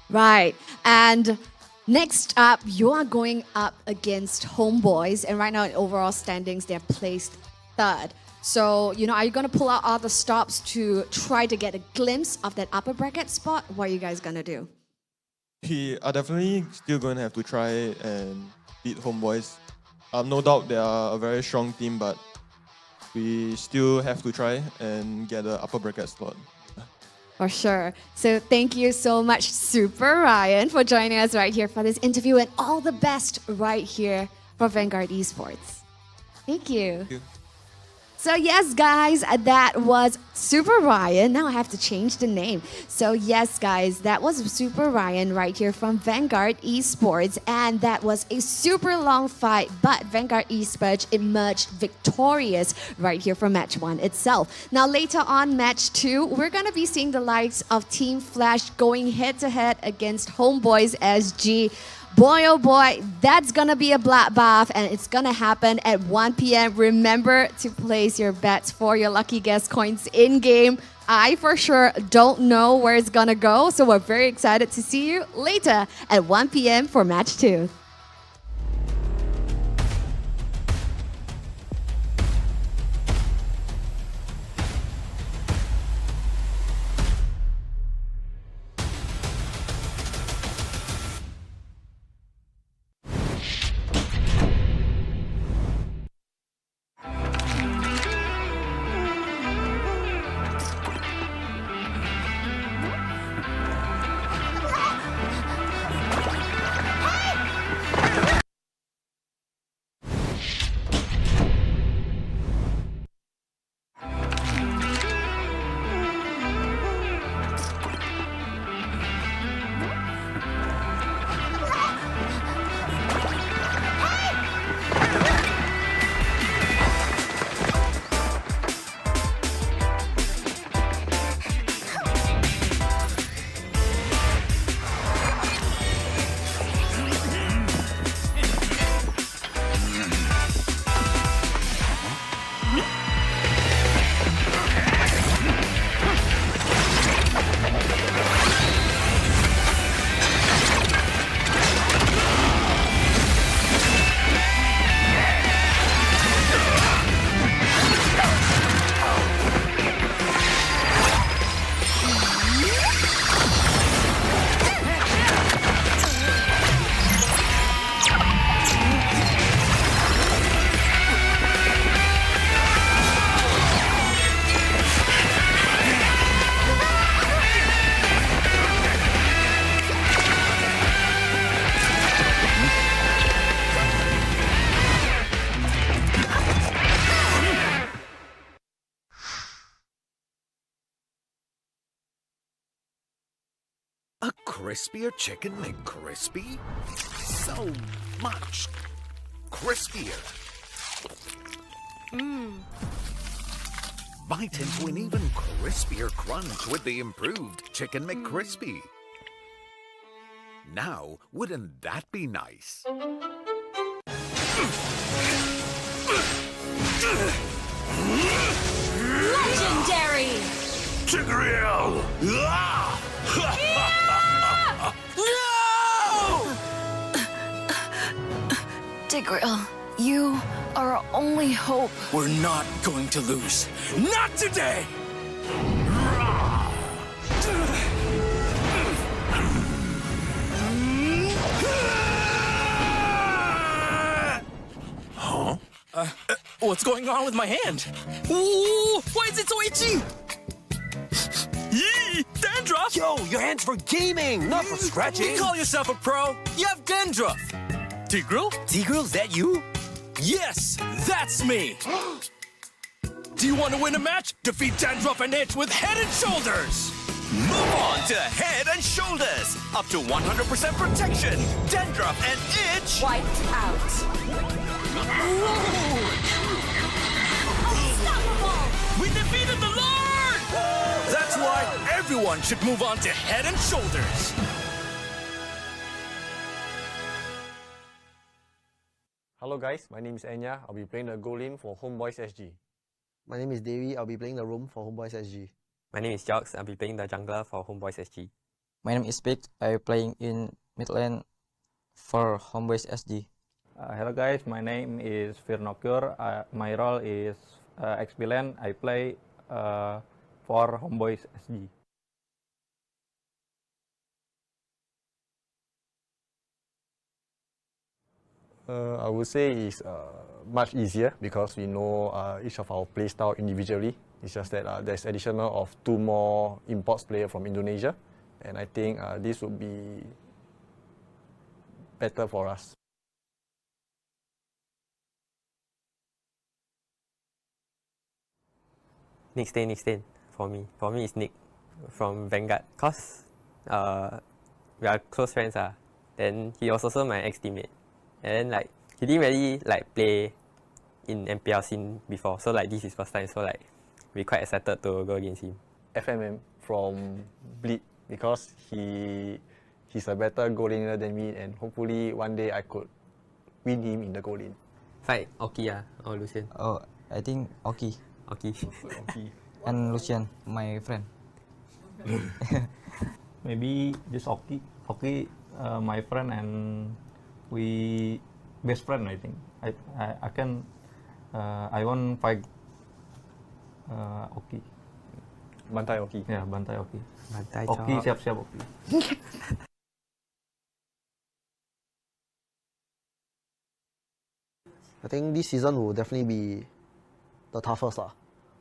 Right, and next up, you are going up against Homebois, and right now in overall standings, they're placed 3rd. So, you know, are you going to pull out all the stops to try to get a glimpse of that upper bracket spot? What are you guys going to do? We are definitely still going to have to try and beat Homebois. No doubt they are a very strong team, but we still have to try and get the upper bracket slot. For sure. So thank you so much, Super Ryan, for joining us right here for this interview, and all the best right here for Vanguard Esports. Thank you. Thank you. So yes, guys, that was Super Ryan. Now I have to change the name. So yes, guys, that was Super Ryan right here from Vanguard Esports. And that was a super long fight, but Vanguard Esports emerged victorious right here from match 1 itself. Now later on, match 2, we're going to be seeing the likes of Team Flash going head-to-head against Homebois SG. Boy, oh boy, that's gonna be a bloodbath, and it's gonna happen at 1 p.m. Remember to place your bets for your lucky guess coins in-game. I for sure don't know where it's gonna go, so we're very excited to see you later at 1 p.m. for match 2. A crispier chicken McCrispy? So much crispier. Bite into an even crispier crunch with the improved Chicken McCrispy. Now, wouldn't that be nice? Legendary! Tigreal! Tigreal, you are our only hope. We're not going to lose. Not today! Huh? What's going on with my hand? Ooh, why is it so itchy? Yee! Dandruff! Yo, your hand's for gaming, not for scratching. You call yourself a pro? You have dandruff. Tigreal? Tigreal, is that you? Yes, that's me. Do you want to win a match? Defeat Dandruff and Itch with Head and Shoulders. Move on to Head and Shoulders. Up to 100% protection. Dandruff and Itch. Wiped out. We defeated the Lord! That's why everyone should move on to Head and Shoulders. Hello guys, my name is Enya. I'll be playing the grueling for Homebois SG. My name is Devi. I'll be playing the room for Homebois SG. My name is Jox. I'll be playing the jungler for Homebois SG. My name is Pete. I'm playing in mid lane for Homebois SG. Hello guys, my name is Firnocure. My role is XP lane. I play for Homebois SG. I would say it's much easier because we know each of our playstyle individually. It's just that there's additional of 2 more imports players from Indonesia, and I think this would be better for us. Nick Stain. For me it's Nick from Vanguard. Cause we are close friends. Then he was also my ex-teammate. And then he didn't really play in MPL scene before. So this is his first time. So we're quite excited to go against him. FMM from Bleed because he's a better goal laner than me, and hopefully one day I could win him in the goal lane. Fight Oki or Lucian? Oh, I think Oki. Oki. And Lucian, my friend. Maybe just Oki. Oki, my friend, and we best friend. I think. I can. I won't fight Oki. Bantai Oki. Ya, bantai Oki. Bantai Oki, siap-siap Oki. I think this season will definitely be the toughest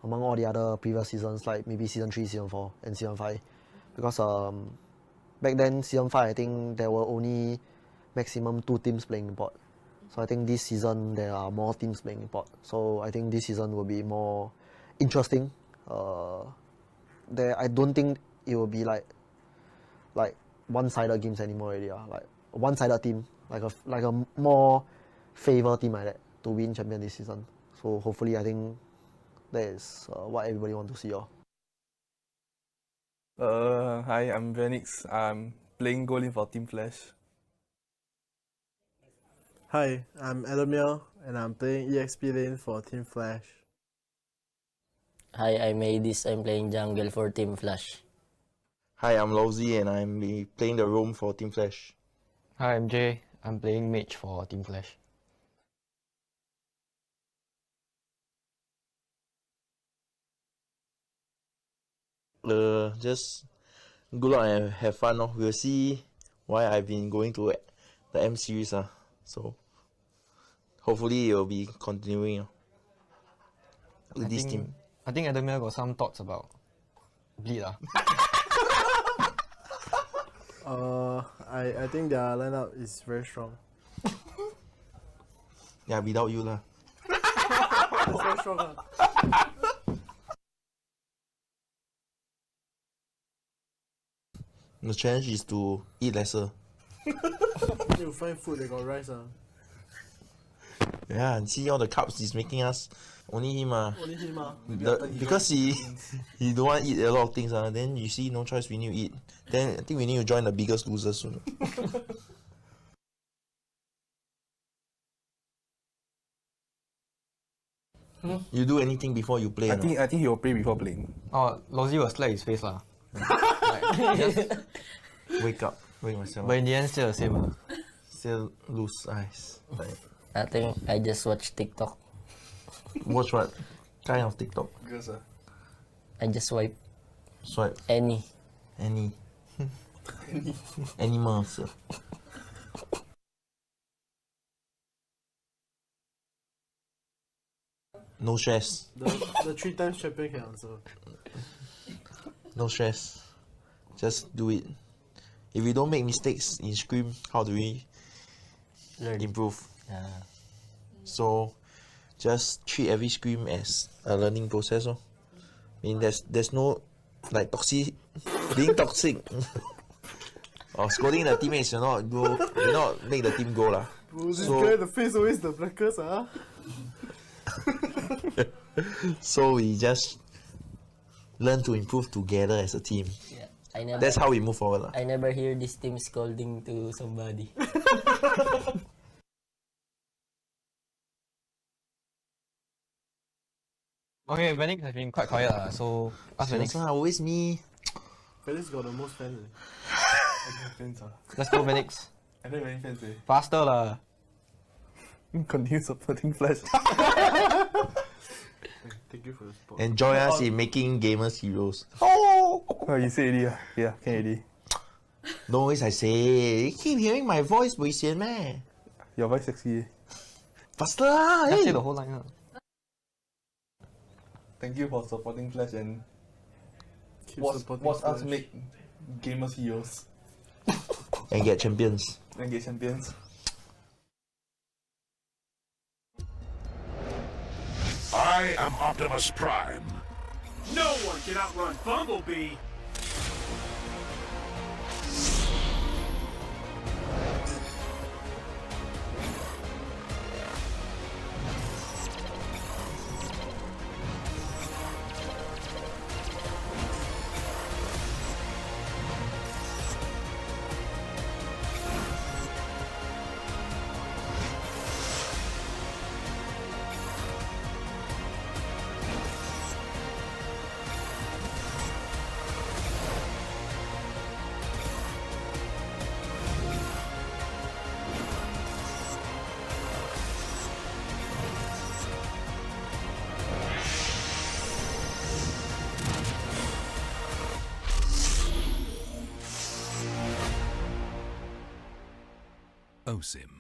among all the other previous seasons, like maybe Season 3, Season 4, and Season 5. Because back then, Season 5, I think there were only maximum 2 teams playing import. So I think this season, there are more teams playing import. So I think this season will be more interesting. I don't think it will be like one-sided games anymore already. Like a one-sided team, like a more favor team like that to win champion this season. So hopefully, I think that is what everybody wants to see. Hi, I'm Venix. I'm playing goalie for Team Flash. Hi, I'm Elamir and I'm playing EXP lane for Team Flash. Hi, I'm Aedis. I'm playing jungle for Team Flash. Hi, I'm Lowzy and I'm playing the roam for Team Flash. Hi, I'm Jay. I'm playing mage for Team Flash. Just good luck and have fun. We'll see why I've been going to the M series. So hopefully it will be continuing with this team. I think Adamir got some thoughts about Bleed. I think their lineup is very strong. Yeah, without you lah. It's very strong. The challenge is to eat lesser. You find food that got rice. Yeah, and see all the carbs he's making us. Only him. Only him. Because he don't want to eat a lot of things. Then you see, no choice, we need to eat. Then I think we need to join the Biggest Loser soon. You do anything before you play? I think he will play before playing. Oh, Lozzy will slap his face lah. Wake myself. But in the end, still the same. Still lose eyes. I think I just watch TikTok. Watch what kind of TikTok? Girls, I just swipe. Swipe. Any. Animals. No stress. The 3 times champion can answer. No stress. Just do it. If we don't make mistakes in Scream, how do we improve? Yeah. So just treat every Scream as a learning process. I mean, there's no like being toxic or scolding the teammates will not make the team go lah. Bro, this guy, the face always the blackest, So we just learn to improve together as a team. Yeah, that's how we move forward lah. I never hear this team scolding to somebody. Okay, Vanix has been quite quiet so ask Vanix. Always me. Vanix got the most fans. I don't have fans. Let's go, Vanix. I don't have any fans. Faster lah. Continue supporting Flash. Thank you for the support. Enjoy us in making gamers heroes. Oh, you say already? Yeah, can already. No always I say. You keep hearing my voice, boy, man. Your voice sexy. Faster lah. Just say the whole line. Thank you for supporting Flash and watch us make gamers heroes. And get champions. I am Optimus Prime. No one can outrun Bumblebee. OSIM.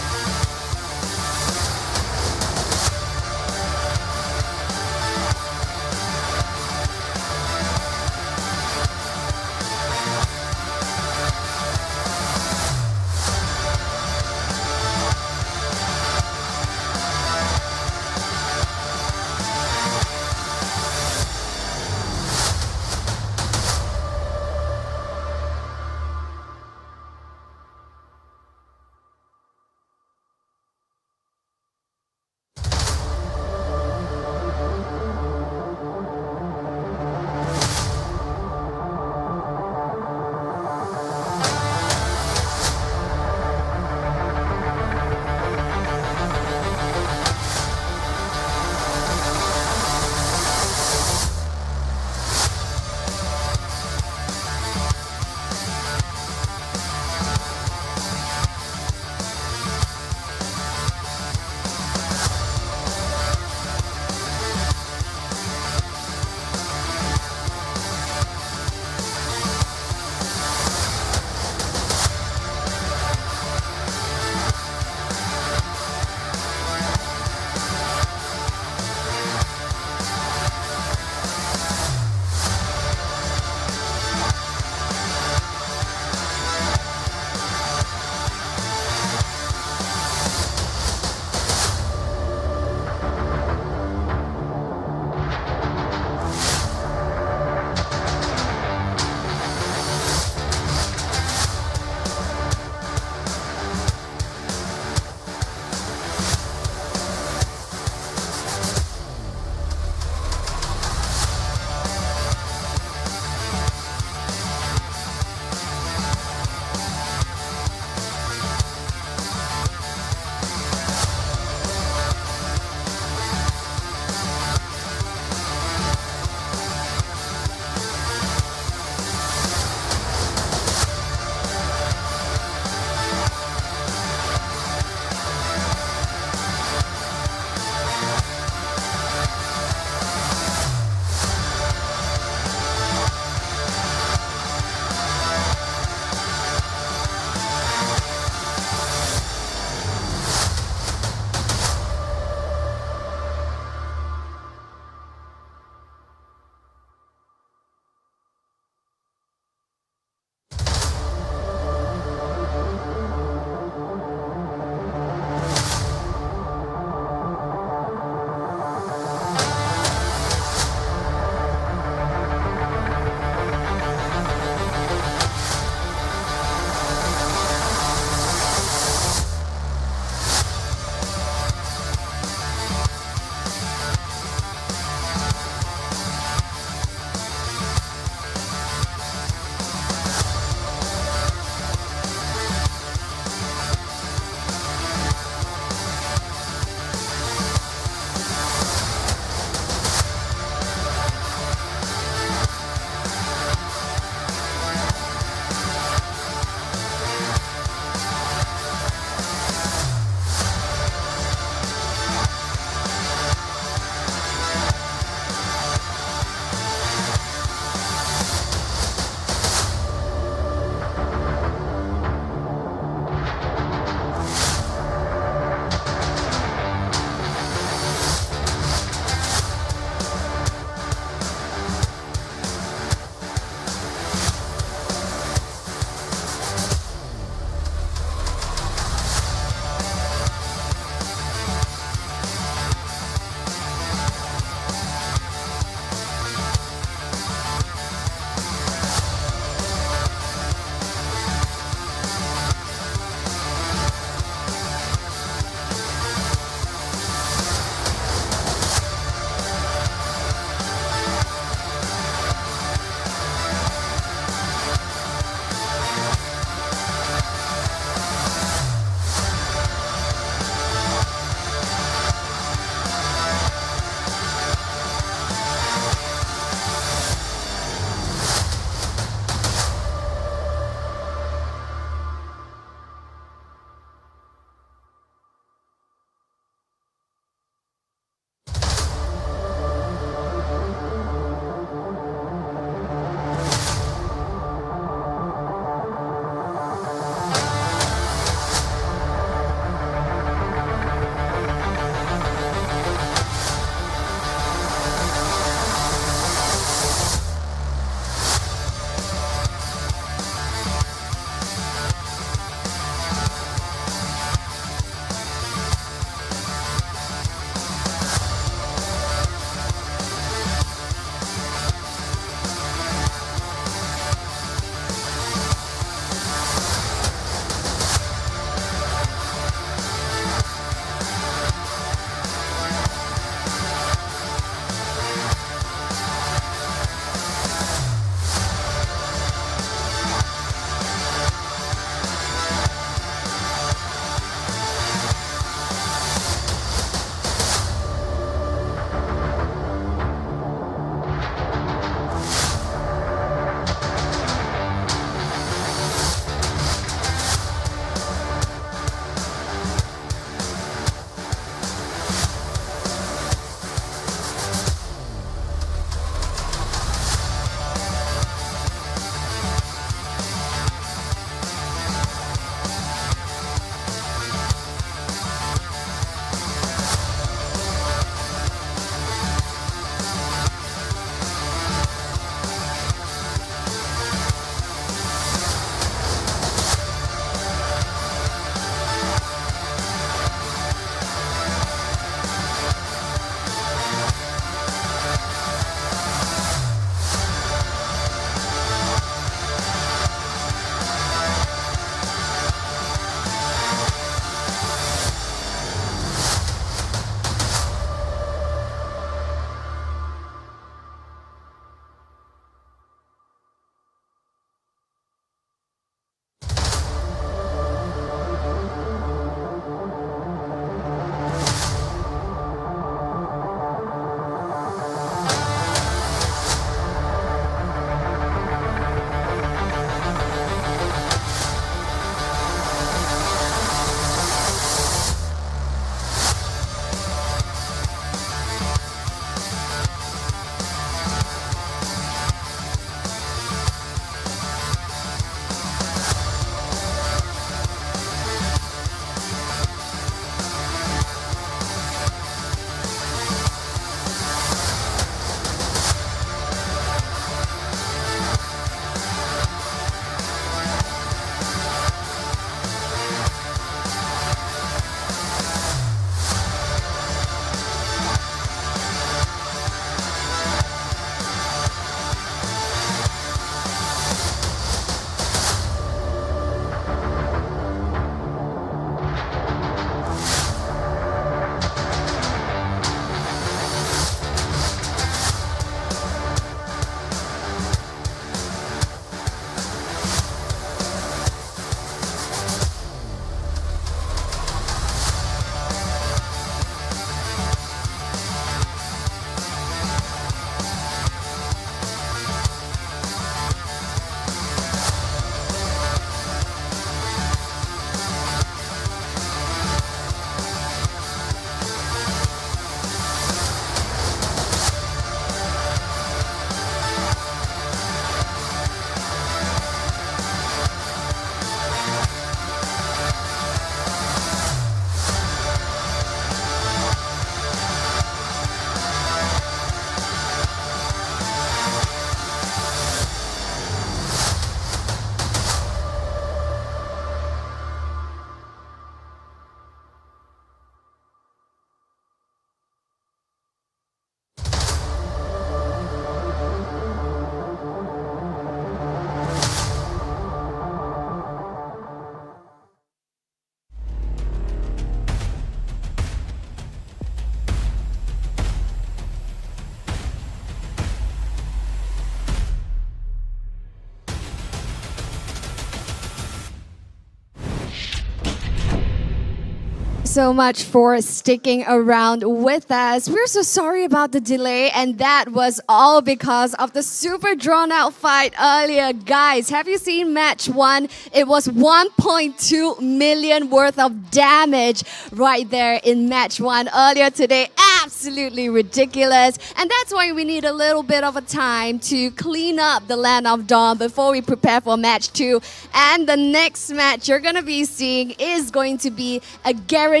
so much for sticking around with us. We're so sorry about the delay, and that was all because of the super drawn out fight earlier. Guys, have you seen match 1? It was 1.2 million worth of damage right there in match 1 earlier today. Absolutely ridiculous. And that's why we need a little bit of a time to clean up the Land of Dawn before we prepare for match 2. And the next match you're going to be seeing is going to be a guaranteed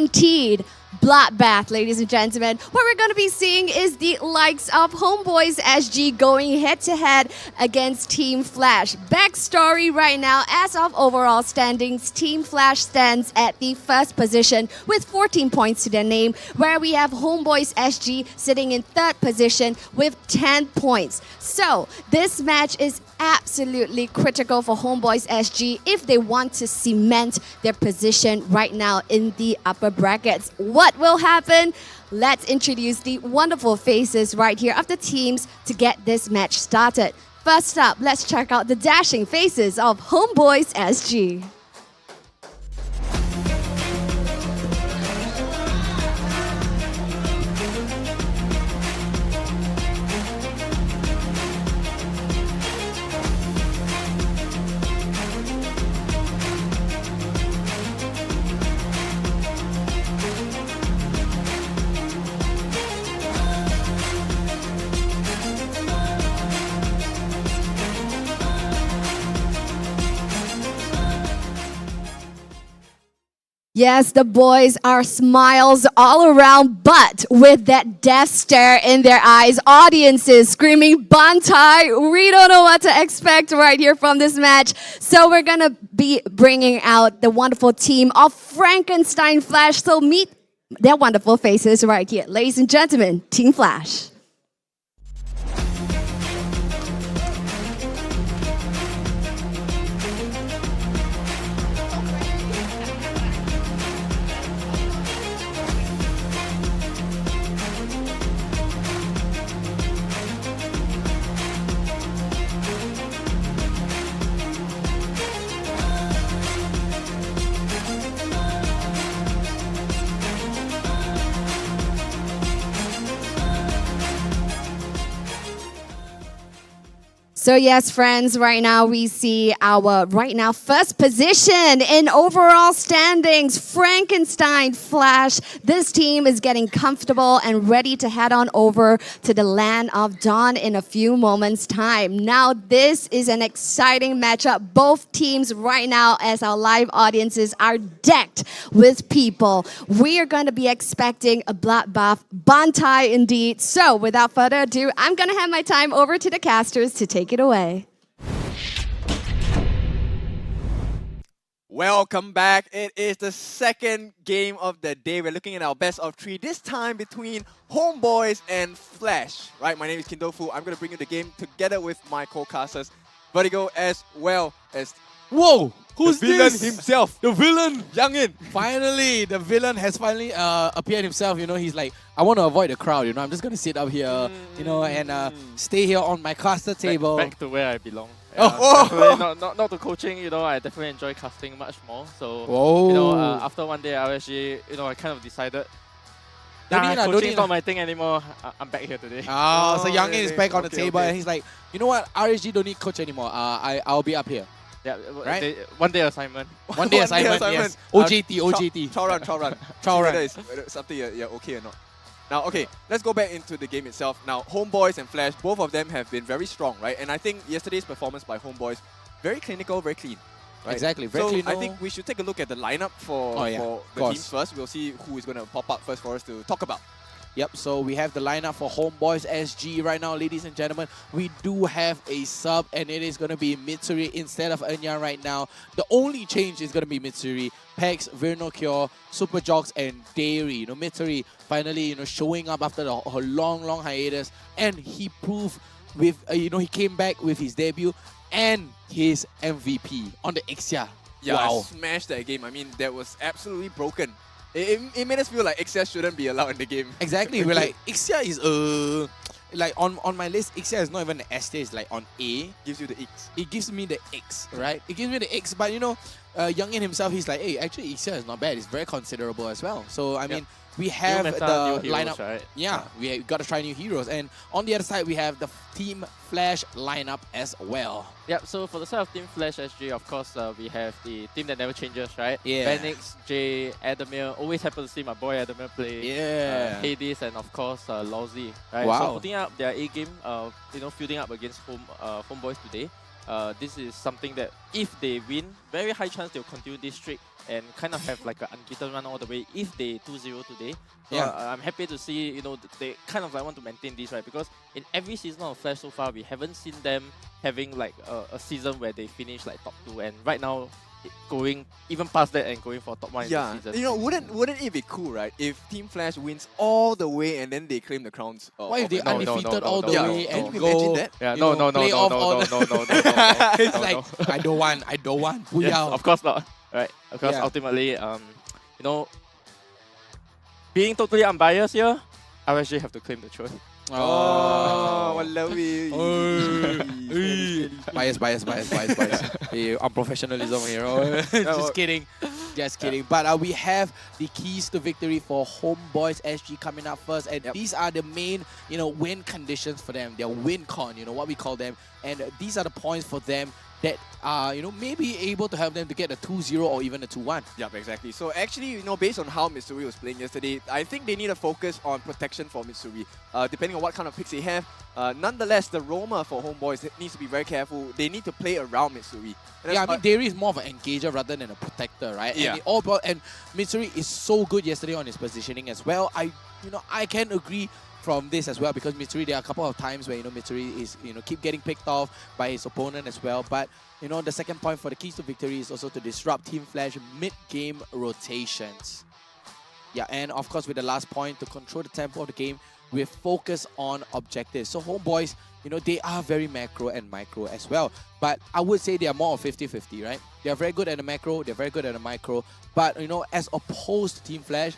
bloodbath, ladies and gentlemen. What we're going to be seeing is the likes of Homebois SG going head-to-head against Team Flash. Backstory right now, as of overall standings, Team Flash stands at the first position with 14 points to their name, where we have Homebois SG sitting in third position with 10 points. So this match is absolutely critical for Homebois SG if they want to cement their position right now in the upper brackets. What will happen? Let's introduce the wonderful faces right here of the teams to get this match started. First up, let's check out the dashing faces of Homebois SG. Yes, the boys are smiles all around, but with that death stare in their eyes, audiences screaming Bantai. We don't know what to expect right here from this match. So we're going to be bringing out the wonderful team of Frankenstein Flash. So meet their wonderful faces right here. Ladies and gentlemen, Team Flash. So yes, friends, right now we see our first position in overall standings, Frankenstein Flash. This team is getting comfortable and ready to head on over to the Land of Dawn in a few moments' time. Now, this is an exciting matchup. Both teams right now, as our live audiences, are decked with people. We are going to be expecting a bloodbath, Bantai indeed. So without further ado, I'm going to hand my time over to the casters to take it away. Welcome back. It is the second game of the day. We're looking at our best of 3, this time between Homebois and Flash. Right, my name is Kindofu. I'm going to bring you the game together with my co-casters, Vertigo, as well as Whoa! Who's the villain this? himself. The villain! Youngin. Finally, the villain has finally appeared himself. You know, he's like, I want to avoid the crowd. You know, I'm just going to sit up here, you know, and stay here on my caster table. Back to where I belong. Oh. Not to coaching, you know, I definitely enjoy casting much more. So, Whoa. you know, after one day at RSG, you know, I kind of decided, coaching is not my thing anymore. I'm back here today. So Youngin is back on the table, and he's like, you know what, RSG don't need coach anymore. I'll be up here. Yeah, right? One day assignment. One day assignment, yes. OJT. Trial run. Trial run. Whether it's something you're okay or not. Now, okay, let's go back into the game itself. Now, Homebois and Flash, both of them have been very strong, right? And I think yesterday's performance by Homebois, very clinical, very clean. Right? Exactly, very clean. clinical. I think we should take a look at the lineup for the teams first. We'll see who is going to pop up first for us to talk about. Yep, so we have the lineup for Homebois SG right now, ladies and gentlemen. We do have a sub, and it is going to be Mitsuri instead of Enya right now. The only change is going to be Mitsuri, Pex, Vernocure, Super Jocks, and Dairy. You know, Mitsuri finally, you know, showing up after her long hiatus, and he proved with, you know, he came back with his debut and his MVP on the Ixia. Yeah, wow. I smashed that game. I mean, that was absolutely broken. It made us feel like Ixia shouldn't be allowed in the game. Exactly. We're like, Ixia is like on my list, Ixia is not even an S tier, it's like on A. Gives you the X. It gives me the X, right? It gives me the X, but you know, Youngin himself, he's like, hey, actually, Ixia is not bad. It's very considerable as well. So, I mean, we have New the meta, new heroes, lineup. right? Yeah, we got to try new heroes. And on the other side, we have the Team Flash lineup as well. Yep, so for the side of Team Flash SG, of course, we have the team that never changes, right? Yeah. Vanix, Jay, Adamir. Always happen to see my boy Adamir play. Yeah. Hades, and of course, Lousy. Right? Wow. So putting up their A game, fielding up against Homeboys today. This is something that if they win, very high chance they'll continue this streak and kind of have like an unbeaten run all the way if they 2-0 today. So I'm happy to see, they kind of like want to maintain this, right? Because in every season of Flash so far, we haven't seen them having like a season where they finish like top 2. And right now, going even past that and going for top 1 in the season. Wouldn't it be cool, right? If Team Flash wins all the way and then they claim the crowns. What if they undefeated all the way and Can you go? imagine that? Yeah, no. It's No, like, I don't want. Yes, of course not. Right? Because ultimately, being totally unbiased here, RSG have to claim the throne. Oh, I love it. Bias. Unprofessionalism here. Just kidding. But we have the keys to victory for Homebois SG coming up first. And these are the main, win conditions for them. Their win con, what we call them. And these are the points for them that are, maybe able to help them to get a 2-0 or even a 2-1. Yep, exactly. So actually, based on how Mitsuri was playing yesterday, I think they need to focus on protection for Mitsuri. Depending on what kind of picks they have. Nonetheless, the roamer for Homeboys needs to be very careful. They need to play around Mitsuri. Yeah, I mean, Dairy is more of an engager rather than a protector, right? Yeah. And Mitsuri is so good yesterday on his positioning as well. I can agree from this as well, because Mitsuri, there are a couple of times where Mitsuri is keep getting picked off by his opponent as well. But the second point for the keys to victory is also to disrupt Team Flash mid-game rotations. Yeah, and of course with the last point, to control the tempo of the game with focus on objectives. So Homeboys, they are very macro and micro as well. But I would say they are more of 50-50, right? They are very good at the macro, they're very good at the micro. But as opposed to Team Flash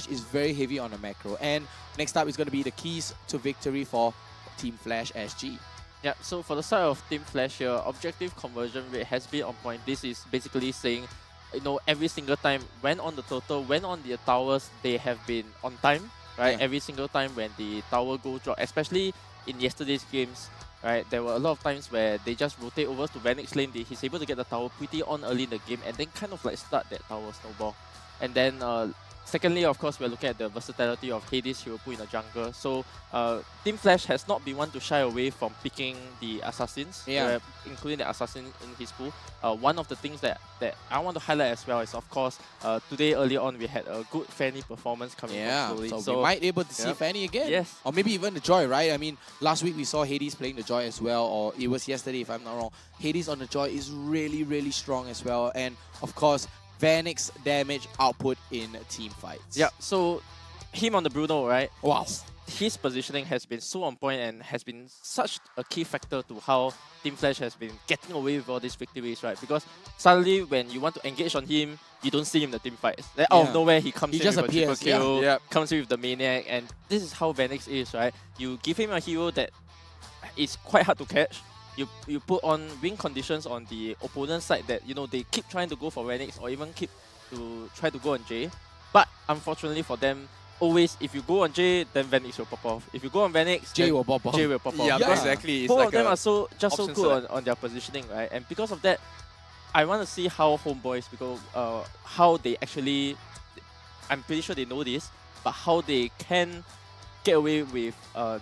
is very heavy on the macro. And next up is going to be the keys to victory for Team Flash SG. Yeah, so for the side of Team Flash here, objective conversion rate has been on point. This is basically saying, every single time when on the total, when on the towers, they have been on time, right? Yeah. Every single time when the tower go drop, especially in yesterday's games, right? There were a lot of times where they just rotate over to Vanix lane. He's able to get the tower pretty on early in the game and then kind of like start that tower snowball. And then secondly, of course, we're looking at the versatility of Hades Hiropu in the jungle. So, Team Flash has not been one to shy away from picking the assassins, including the assassin in his pool. One of the things that I want to highlight as well is, of course, today early on we had a good Fanny performance coming from Grueling. So we might be able to see Fanny again. Yes. Or maybe even the Joy, right? I mean, last week we saw Hades playing the Joy as well, or it was yesterday if I'm not wrong. Hades on the Joy is really, really strong as well. And of course, Vanix damage output in team fights. Yeah, so him on the Bruno, right? Wow. His positioning has been so on point and has been such a key factor to how Team Flash has been getting away with all these victories, right? Because suddenly when you want to engage on him, you don't see him in the team fights. Then out of nowhere, he comes in just with appears, a triple kill, comes in with the Maniac, and this is how Vanix is, right? You give him a hero that is quite hard to catch. You put on win conditions on the opponent's side that, they keep trying to go for Vanix or even keep to try to go on J. But unfortunately for them, always if you go on J, then Vanix will pop off. If you go on Vanix, J will pop off. J will pop off. Yeah, exactly. It's both like of them are so good on their positioning, right? And because of that, I want to see how Homeboys, because how they actually, I'm pretty sure they know this, but how they can get away with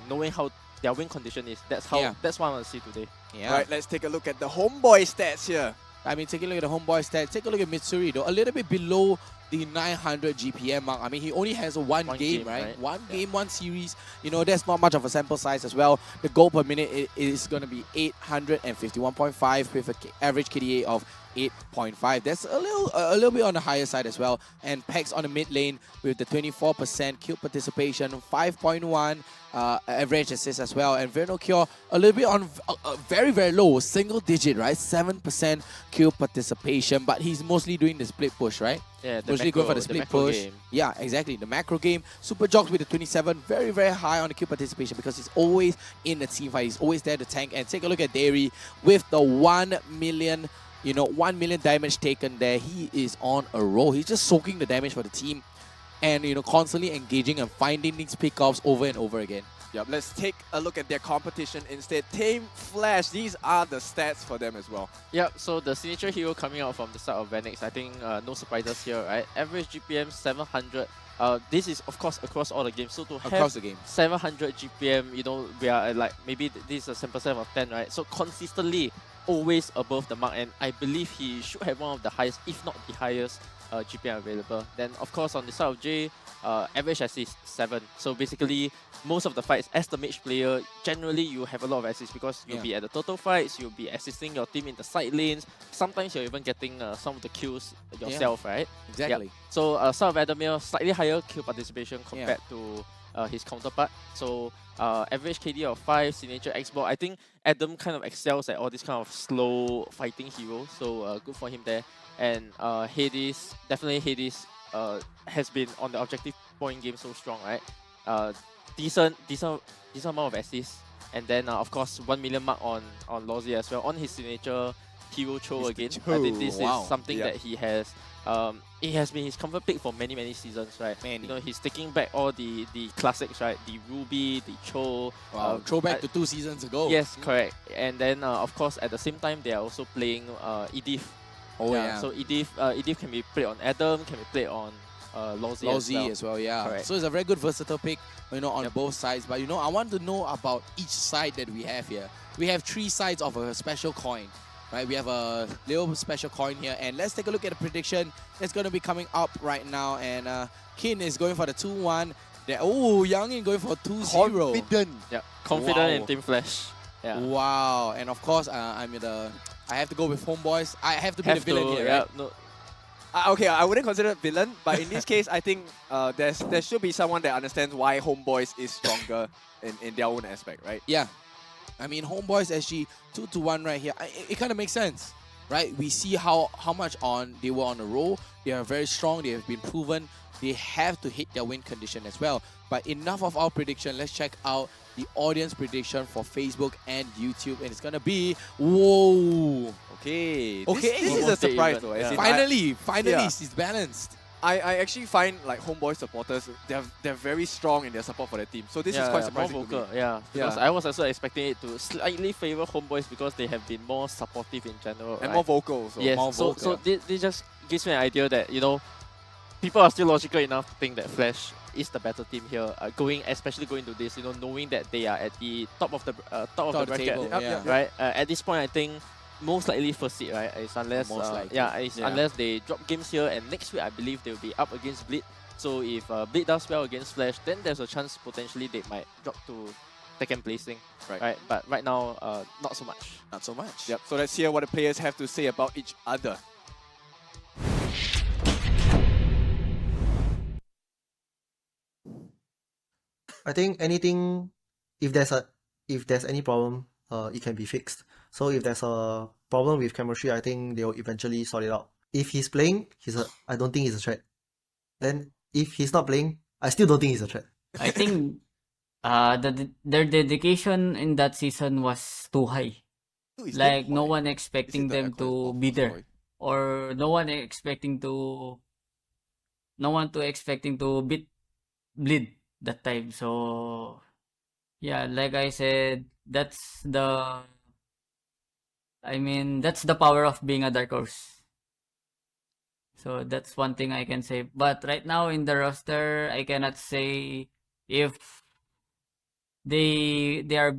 knowing how their win condition is. That's what I want to see today. Yeah. Right, let's take a look at the Homeboy stats here. I mean, take a look at the Homeboy stats. Take a look at Mitsuri, though. A little bit below the 900 GPM mark. I mean, he only has one game, right? One game, one series. That's not much of a sample size as well. The goal per minute is going to be 851.5 with an average KDA of 8.5. That's a little bit on the higher side as well. And Pex on the mid lane with the 24% kill participation, 5.1 average assist as well. And Vernocure a little bit on very, very low, single digit, right? 7% kill participation, but he's mostly doing the split push, right? Yeah, mostly going for the split push. Game. Yeah, exactly. The macro game. Super Jogs with the 27, very, very high on the kill participation because he's always in the team fight. He's always there to tank. And take a look at Dairy with the 1 million You know, 1 million damage taken there. He is on a roll. He's just soaking the damage for the team and, you know, constantly engaging and finding these pickoffs over and over again. Yep, let's take a look at their competition instead. Team Flash, these are the stats for them as well. Yep, so the signature hero coming out from the side of Vanix, I think no surprises here, right? Average GPM 700. This is, of course, across all the games. So to have the game 700 GPM, you know, we are at like, maybe this is a 10% of 10, right? So consistently, always above the mark. And I believe he should have one of the highest, if not the highest, GPM available. Then, of course, on the side of Jay, average assist 7. So basically, most of the fights, as the mage player, generally you have a lot of assists because you'll be at the total fights, you'll be assisting your team in the side lanes. Sometimes you're even getting some of the kills yourself, right? Exactly. Yep. So Son of Adamir, slightly higher kill participation compared to his counterpart. So average KD of 5, signature X-Ball. I think Adam kind of excels at all these kind of slow fighting heroes. So good for him there. And Hades, definitely Hades has been on the objective point game so strong, right? Decent amount of assists, and then of course 1 million mark on Lozzy as well on his signature hero Cho again. I think this is something that he has. It has been his comfort pick for many seasons, right? You know, he's taking back all the classics, right? The Ruby, the Cho. Throwback to 2 seasons ago. Yes, correct. And then of course at the same time they are also playing Edith. So Edith can be played on Adam, can be played on Lozzy as well, yeah. Correct. So it's a very good versatile pick, you know, on both sides. But you know, I want to know about each side that we have here. We have 3 sides of a special coin, right? We have a little special coin here, and let's take a look at the prediction that's going to be coming up right now. And Kin is going for the 2-1. Youngin going for 2-0. Confident. Yeah, confident in Team Flash. Yeah. Wow, and of course, I have to go with Homeboys. I have to be the villain here, right? No. Okay, I wouldn't consider it villain, but in this case, I think there should be someone that understands why Homeboys is stronger in their own aspect, right? Yeah. I mean, Homeboys SG 2-1 right here. It kind of makes sense, right? We see how much they were on a roll. They are very strong. They have been proven. They have to hit their win condition as well. But enough of our prediction. Let's check out the audience prediction for Facebook and YouTube. And it's going to be... Whoa! Okay. This is a surprise though. Finally, it's balanced. I actually find like Homeboy supporters, they're very strong in their support for their team. So this is quite surprising more vocal, to me. Yeah, because I was also expecting it to slightly favor Homeboys because they have been more supportive in general. And more vocal. So yes, more vocal. So this just gives me an idea that, you know, people are still logical enough to think that Flash is the better team here, especially going to this, you know, knowing that they are at the top of the bracket, table, right? At this point, I think most likely first seed, right? It's unless unless they drop games here, and next week I believe they will be up against Bleed. So if Bleed does well against Flash, then there's a chance potentially they might drop to second placing, right? But right now, not so much. Not so much. Yep. So let's hear what the players have to say about each other. I think anything, if there's any problem, it can be fixed. So if there's a problem with chemistry, I think they'll eventually sort it out. If he's playing, I don't think he's a threat. Then if he's not playing, I still don't think he's a threat. I think their dedication in that season was too high. Like no one expecting them to be there, or no one expecting to beat Bleed that time. So yeah, like I said, that's the power of being a dark horse. So that's one thing I can say. But right now in the roster, I cannot say if they are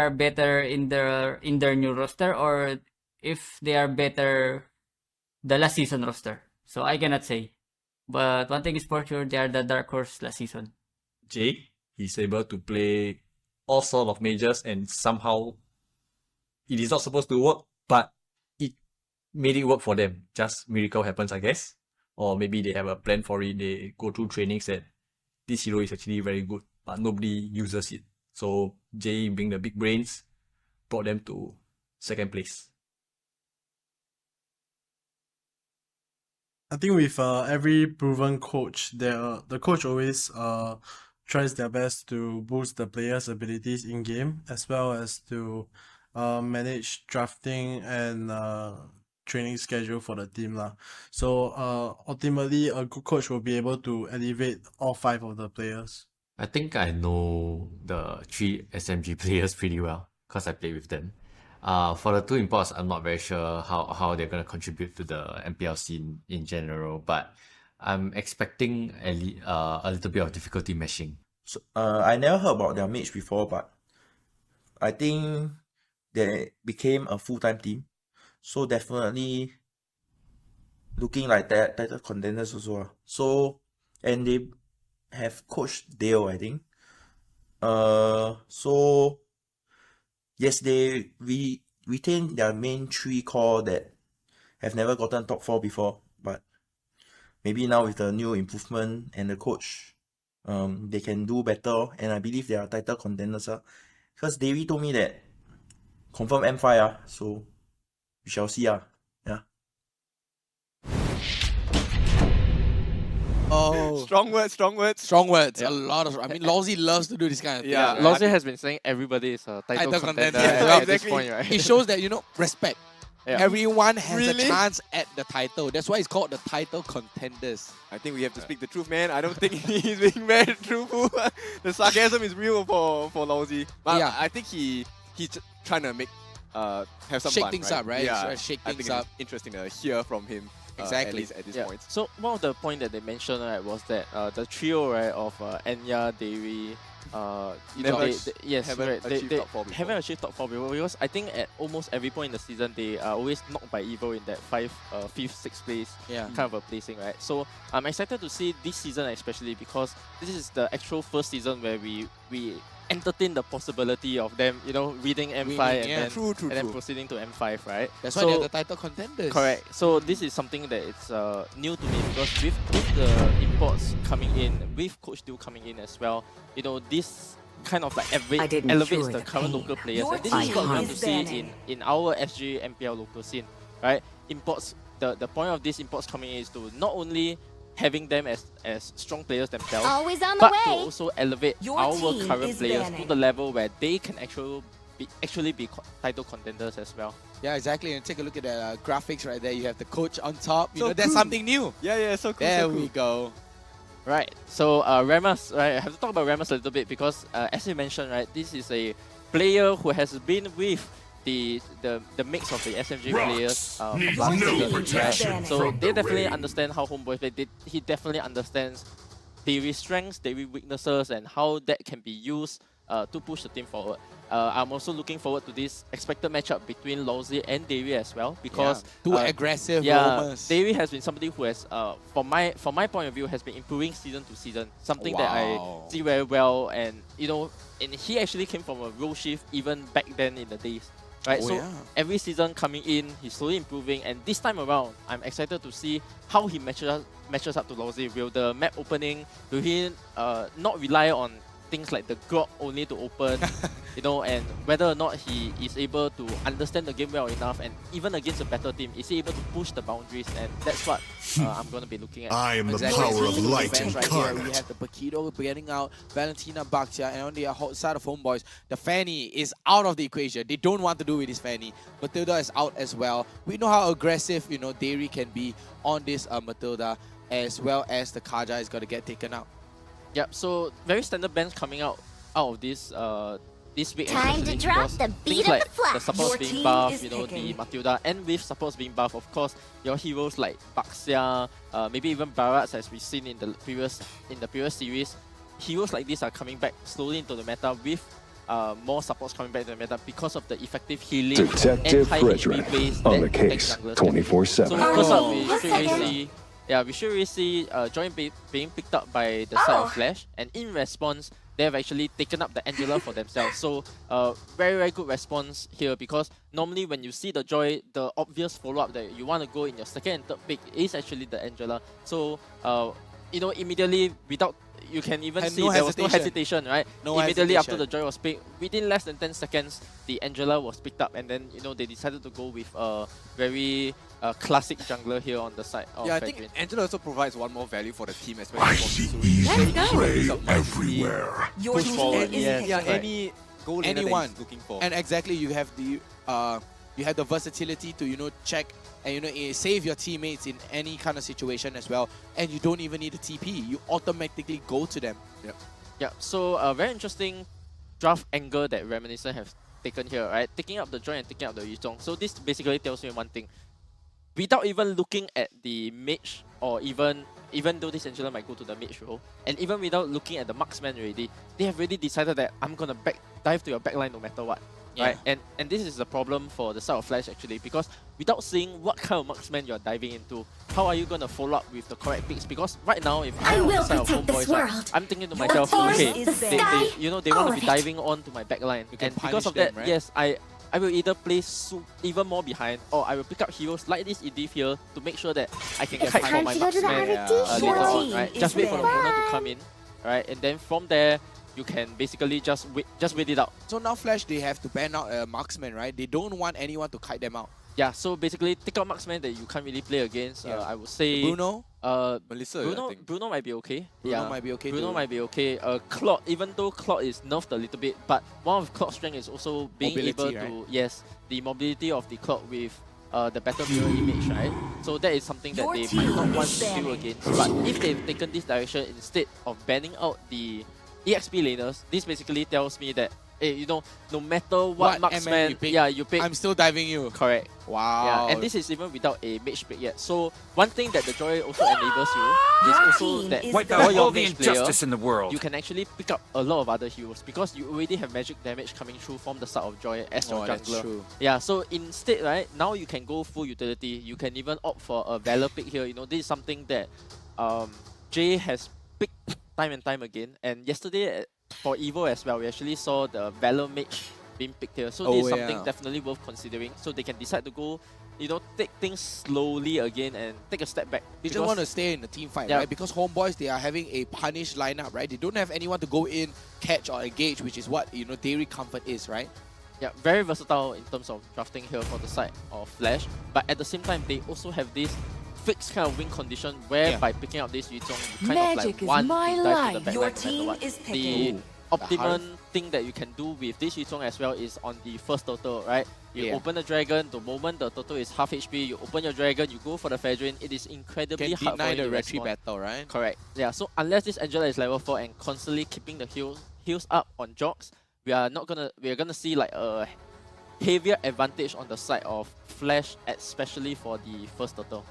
better in their new roster, or if they are better the last season roster. So I cannot say. But one thing is for sure, they are the dark horse last season. Jay, he's able to play all sort of mages, and somehow it is not supposed to work, but it made it work for them. Just miracle happens, I guess. Or maybe they have a plan for it. They go through trainings that this hero is actually very good, but nobody uses it. So Jay, being the big brains, brought them to second place. I think with every proven coach, the coach always tries their best to boost the players' abilities in game, as well as to manage drafting and training schedule for the team lah. So ultimately, a good coach will be able to elevate all 5 of the players. I think I know the 3 SMG players pretty well because I play with them. For the 2 imports, I'm not very sure how they're going to contribute to the MPL scene in general, but I'm expecting a little bit of difficulty meshing. So, I never heard about their mage before, but I think they became a full-time team. So definitely looking like title contenders also. So, and they have Coach Dale, I think. So yes, they retain their main 3 core that have never gotten top 4 before, but maybe now with the new improvement and the coach, they can do better, and I believe they are title contenders. Because Davey told me that confirm M5, so we shall see. Yeah. Oh, strong words. Yeah. A lot of. I mean, Lawsy loves to do this kind of thing. Yeah, Lawsy has been saying everybody is a title contender at this point, right? It shows that, respect. Yeah. Everyone has a chance at the title. That's why it's called the title contenders. I think we have to speak the truth, man. I don't think he's being very truthful. The sarcasm is real for Lawsy. But yeah. I think he's trying to make have some shake fun, things right? up, right? Yeah, shake I things think up. It's interesting to hear from him. At least at this point. So one of the point that they mentioned, right, was that the trio, right, of Enya, Dewi, haven't achieved top 4 before. Haven't achieved top 4 before, because I think at almost every point in the season they are always knocked by Evo in that 5th, 6th place kind of a placing, right? So I'm excited to see this season especially, because this is the actual first season where we entertain the possibility of them, reading M5 and then proceeding to M5, right? That's why they're the title contenders. Correct. So this is something that it's new to me, because with the imports coming in, with Coach Dew coming in as well, this kind of like elevates the current local players, and this is what we want to see in our SG MPL local scene, right? Imports. The point of these imports coming in is to not only having them as strong players themselves, but to also elevate our current players to the level where they can actually be title contenders as well. Yeah, exactly. And take a look at the graphics right there. You have the coach on top. That's something new. Yeah, so cool. There so cool. we go. Right. So Ramus, right? I have to talk about Ramus a little bit, because as you mentioned, right, this is a player who has been with the mix of the SMG players right? So they definitely understand how Homebois play. He definitely understands Davy's strengths, Davy's weaknesses, and how that can be used to push the team forward. I'm also looking forward to this expected matchup between Lawsy and Davy as well, because two aggressive roamers. Davy has been somebody who has, from my point of view, has been improving season to season. Something that I see very well, and and he actually came from a role shift even back then in the days. Right, every season coming in, he's slowly improving, and this time around, I'm excited to see how he matches up to Lawsy. Will the map opening, will he not rely on things like the grok only to open, and whether or not he is able to understand the game well enough, and even against a better team, is he able to push the boundaries? And that's what I'm going to be looking at. I am the power of light incarnate. We have the Paquito getting out, Valentina Baxia, and on the side of Homebois, the Fanny is out of the equation. They don't want to do with this Fanny. Matilda is out as well. We know how aggressive, Dairy can be on this Matilda, as well as the Kaja is going to get taken out. Yep, so very standard bans coming out of this this week. Time to drop the beat like of the flag. The supports being buffed, the Matilda, and with supports being buffed, of course, your heroes like Baxia, maybe even Barats, as we've seen in the previous series. Heroes like this are coming back slowly into the meta with more supports coming back to the meta because of the effective healing and high HP plays on the case 24/7. So first up, we should really see Join being picked up by the side of Flash, and in response, they have actually taken up the Angela for themselves. So very, very good response here, because normally when you see the Joy, the obvious follow-up that you want to go in your second and third pick is actually the Angela. So immediately, without, you can even see there was no hesitation, right? Immediately after the Joy was picked, within less than 10 seconds, the Angela was picked up, and then they decided to go with a very classic jungler here on the side of I think Angela also provides one more value for the team, especially for Missouri. Play everywhere. Your push forward. team is any goal laner that he's looking for. And exactly, you have the versatility to check and save your teammates in any kind of situation as well. And you don't even need a TP. You automatically go to them. Yep. Yeah. So a very interesting draft angle that Reminiscent have taken here, right? Taking up the joy and taking up the Yuzhong. So this basically tells me one thing. Without even looking at the mage, or even though this Angela might go to the mage role, and even without looking at the marksman already, they have already decided that I'm gonna dive to your backline no matter what. Right? And this is the problem for the side of Flash actually, because without seeing what kind of marksman you're diving into, how are you gonna follow up with the correct picks? Because right now, if I'm on the side of Homeboys, right, I'm thinking to myself, okay, they want to be diving on to my backline, and because of that, right? yes, I will either place even more behind, or I will pick up heroes like this Edith here to make sure that I can kite for my marksman later on, right? Just wait for the opponent to come in, right? And then from there, you can basically just wait it out. So now Flash, they have to ban out a marksman, right? They don't want anyone to kite them out. Yeah, so basically take out marksman that you can't really play against. I would say Bruno, Melissa. Bruno might be okay. Bruno might be okay. Bruno might be okay. Claude, even though Claude is nerfed a little bit, but one of Claude's strength is also being able to the mobility of the Claude with the battle mirror image, right? So that is something that they might not want to do against. But if they've taken this direction instead of banning out the EXP laners, this basically tells me that, hey, no matter what marksman you pick, I'm still diving you. Correct. Wow. Yeah, and this is even without a mage pick yet. So one thing that the Joy also enables you is also that for your mage player, in the world. you can actually pick up a lot of other heroes because you already have magic damage coming through from the side of Joy as your jungler. That's true. Yeah, so instead, right, now you can go full utility. You can even opt for a Valor pick here. This is something that Jay has picked time and time again. And yesterday for Evo as well, we actually saw the Valor Mage being picked here. So this is something definitely worth considering. So they can decide to go, take things slowly again and take a step back. They just want to stay in the team fight, right? Because Homeboys, they are having a punish lineup, right? They don't have anyone to go in, catch or engage, which is what, Dairy Comfort is, right? Yeah, very versatile in terms of drafting here for the side of Flash. But at the same time, they also have this fixed kind of win condition where by picking up this Yuzhong, you kind of like want to dive to the backline no matter what. The optimum thing that you can do with this Yuzhong as well is on the first turtle, right? You open the dragon, the moment the turtle is half HP, you open your dragon, you go for the Fedrin, it is incredibly hard for you to retreat battle, right? Correct. Yeah, so unless this Angela is level 4 and constantly keeping the heals up on Jogs, we are gonna see like a heavier advantage on the side of Flash, especially for the first turtle.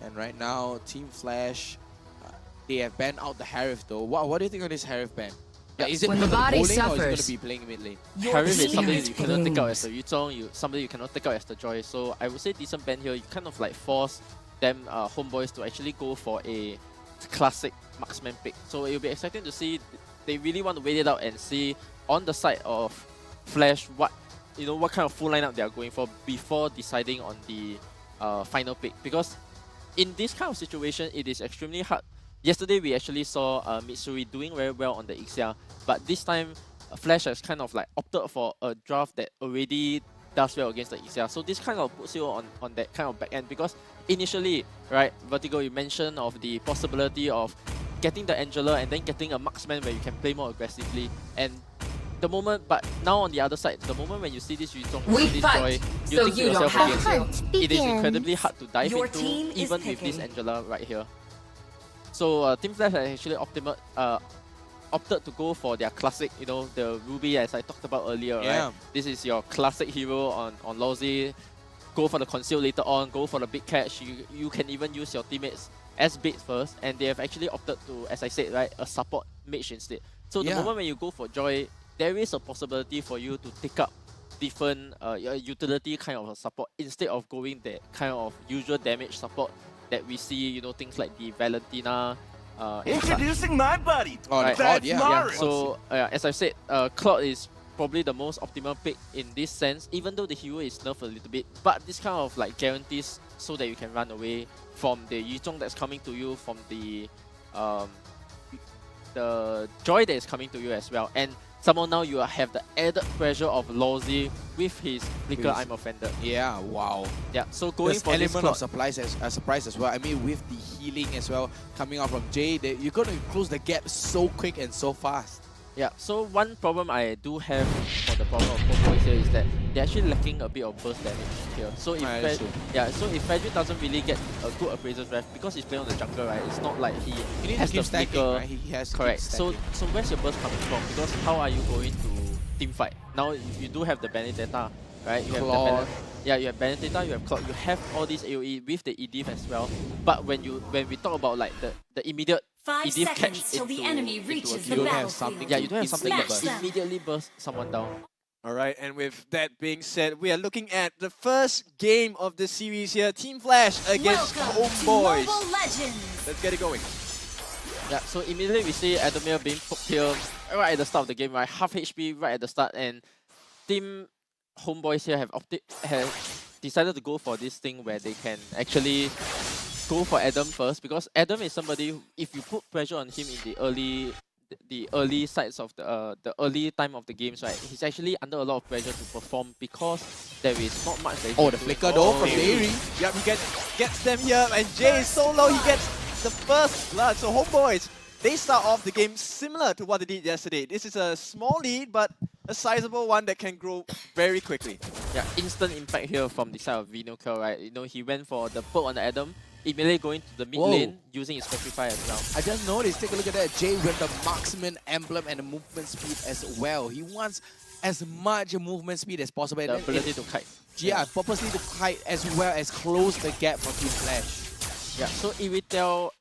And right now, Team Flash, they have banned out the Harif though. What do you think of this Harif ban? Is it when because the body of bowling suffers, or is it going to be playing mid lane? Harif is something that you cannot take out as the Yuzhong, somebody you cannot take out as the Joy. So I would say decent ban here. You kind of like force them Homeboys to actually go for a classic marksman pick. So it will be exciting to see. They really want to wait it out and see on the side of Flash what kind of full lineup they are going for before deciding on the final pick. Because in this kind of situation, it is extremely hard. Yesterday, we actually saw Mitsuri doing very well on the Ixia, but this time, Flash has kind of like opted for a draft that already does well against the Ixia. So this kind of puts you on that kind of back end, because initially, right, Vertigo, you mentioned of the possibility of getting the Angela and then getting a marksman where you can play more aggressively. And the moment, but now on the other side, the moment when you see this Yuzhong, this Joy, you think to yourself again, it is incredibly hard to dive into, even with this Angela right here. So Team Flash has actually opted to go for their classic, the Ruby, as I talked about earlier, right? This is your classic hero on Lawsy. Go for the conceal later on, go for the big catch. You can even use your teammates as bait first, and they have actually opted to, as I said, right, a support mage instead. So the moment when you go for Joy, there is a possibility for you to take up different utility kind of support instead of going that kind of usual damage support that we see, things like the Valentina. Introducing my buddy. Right. That's yeah. So as I said, Claude is probably the most optimal pick in this sense, even though the hero is nerfed a little bit. But this kind of like guarantees so that you can run away from the Yuzhong that's coming to you, from the Joy that is coming to you as well. And somehow now you have the added pressure of Lawsy with his Flicker I'm Offended. Yeah, wow. Yeah, so going for this element of surprise as well. I mean, with the healing as well coming out from Jay, you're going to close the gap so quick and so fast. Yeah, so one problem I do have for the problem of Homebois here is that they're actually lacking a bit of burst damage here. So if Frederick doesn't really get a good appraiser's ref because he's playing on the jungle, right? It's not like he needs has to keep the stacking, flicker. right? He has to keep correct. So stacking. where's your burst coming from? Because how are you going to team fight? Now you do have the Benedetta, right? You have Claude. you have Benedetta, you have Claude, you have all these AoE with the EDIF as well. But when we talk about like the immediate 5 EDIF catch seconds till the into enemy a reaches kill, the you don't have battlefield. something. Yeah, you don't have something that Smash them. immediately burst someone down. All right, and with that being said, we are looking at the first game of the series here. Team Flash against Homebois. Let's get it going. Yeah, so immediately we see Adamir being put here right at the start of the game, right? Half HP right at the start, and Team Homebois here have decided to go for this thing where they can actually go for Adam first, because Adam is somebody who, if you put pressure on him in the early sides of the early time of the games, right, he's actually under a lot of pressure to perform because there is not much that he can the do. flicker though from Dairy. Yep, he gets them here, and Jay is so low, he gets the first blood. So Homebois, they start off the game similar to what they did yesterday. This is a small lead, but a sizable one that can grow very quickly. Yeah, instant impact here from the side of Vinokel, right? You know, he went for the poke on the Adam, immediately going to the mid lane, using his Petrify as well. I just noticed, take a look at that, Jay with the marksman emblem and the movement speed as well. He wants as much movement speed as possible. The ability to kite. Yeah, purposely to kite as well as close the gap for Team Flash. Yeah, so Iritel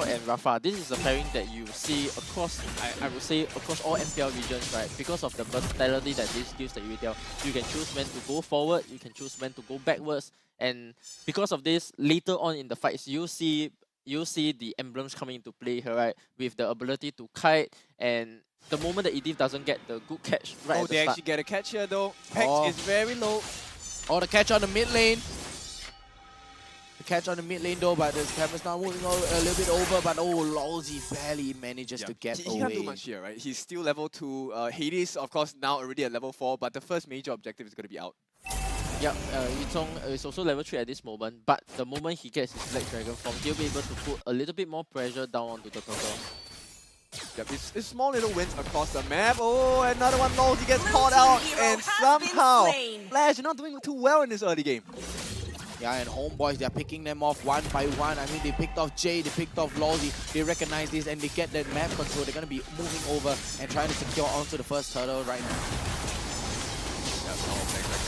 and Rafa, this is a pairing that you see across, I would say, across all MPL regions, right? Because of the versatility that this gives the Iritel. You can choose when to go forward, you can choose when to go backwards, and because of this, later on in the fights, you'll see the emblems coming into play here, right? With the ability to kite, and the moment that EDIF doesn't get the good catch right at the they start. actually get a catch here though. Hex is very low. The catch on the mid lane. The catch on the mid lane though, but the camera's now moving a little bit over, but Lolzy barely manages to get He away. can't do much here, right? He's still level 2. Hades, of course, now already at level 4, but the first major objective is going to be out. Yeah, Yizong is also level 3 at this moment, but the moment he gets his Black Dragon form, he'll be able to put a little bit more pressure down onto the turtle. Yep, it's small little wins across the map. Oh, another one Lolzy gets caught out, and somehow Flash not doing too well in this early game. Yeah, and Homebois, they're picking them off one by one. I mean, they picked off Jay, they picked off Lolzy. They recognize this and they get that map control. They're going to be moving over and trying to secure onto the first turtle right now.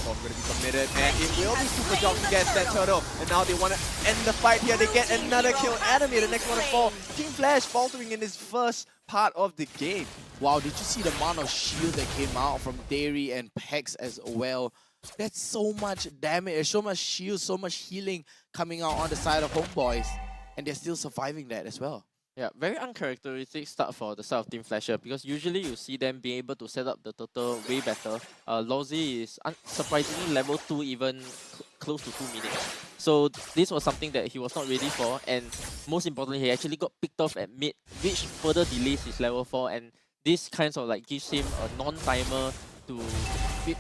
Going to be committed, and it will be Super Jog to get that turtle. And now they want to end the fight here. They get another kill. Enemy, the next one to fall. Team Flash faltering in this first part of the game. Wow, did you see the amount of shield that came out from Dairy and Pex as well? That's so much damage, so much shield, so much healing coming out on the side of Homebois. And they're still surviving that as well. Yeah, very uncharacteristic start for the side of Team Flasher, because usually you see them being able to set up the turtle way better. Lolzy is surprisingly level 2, even close to 2 minutes. So this was something that he was not ready for, and most importantly, he actually got picked off at mid, which further delays his level 4, and this kinds of like gives him a non-timer to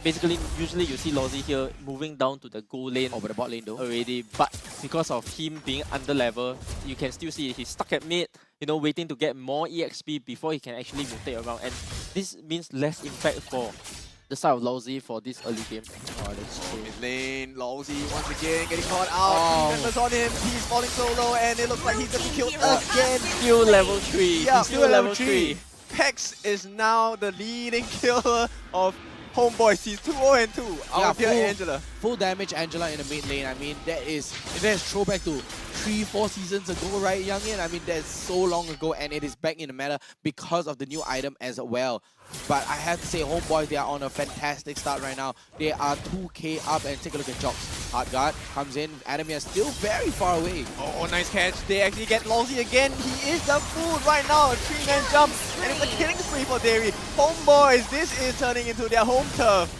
basically. Usually you see Lolzy here moving down to the goal lane over the bot lane though already, but because of him being under level, you can still see he's stuck at mid, you know, waiting to get more EXP before he can actually mutate around, and this means less impact for the side of Lolzy for this early game. Oh, that's true. Mid lane, Lolzy once again getting caught out. Members on him, he's falling so low, and it looks like he's gonna be killed again. Still level 3. Yeah, He's still level 3. Pex is now the leading killer of Homebois. He's 2-0 and 2. Out here, Angela. Full damage Angela in the mid lane. I mean, that is throwback to 3-4 seasons ago, right, Youngin? I mean, that's so long ago, and it is back in the meta because of the new item as well. But I have to say, Homebois, they are on a fantastic start right now. They are 2k up, and take a look at Jox. Hard guard comes in. Adamir is still very far away. Oh, nice catch. They actually get Lolzy again. He is the fool right now. A 3-man jump, and it's a killing spree for Dairy. Homebois, this is turning into their home turf.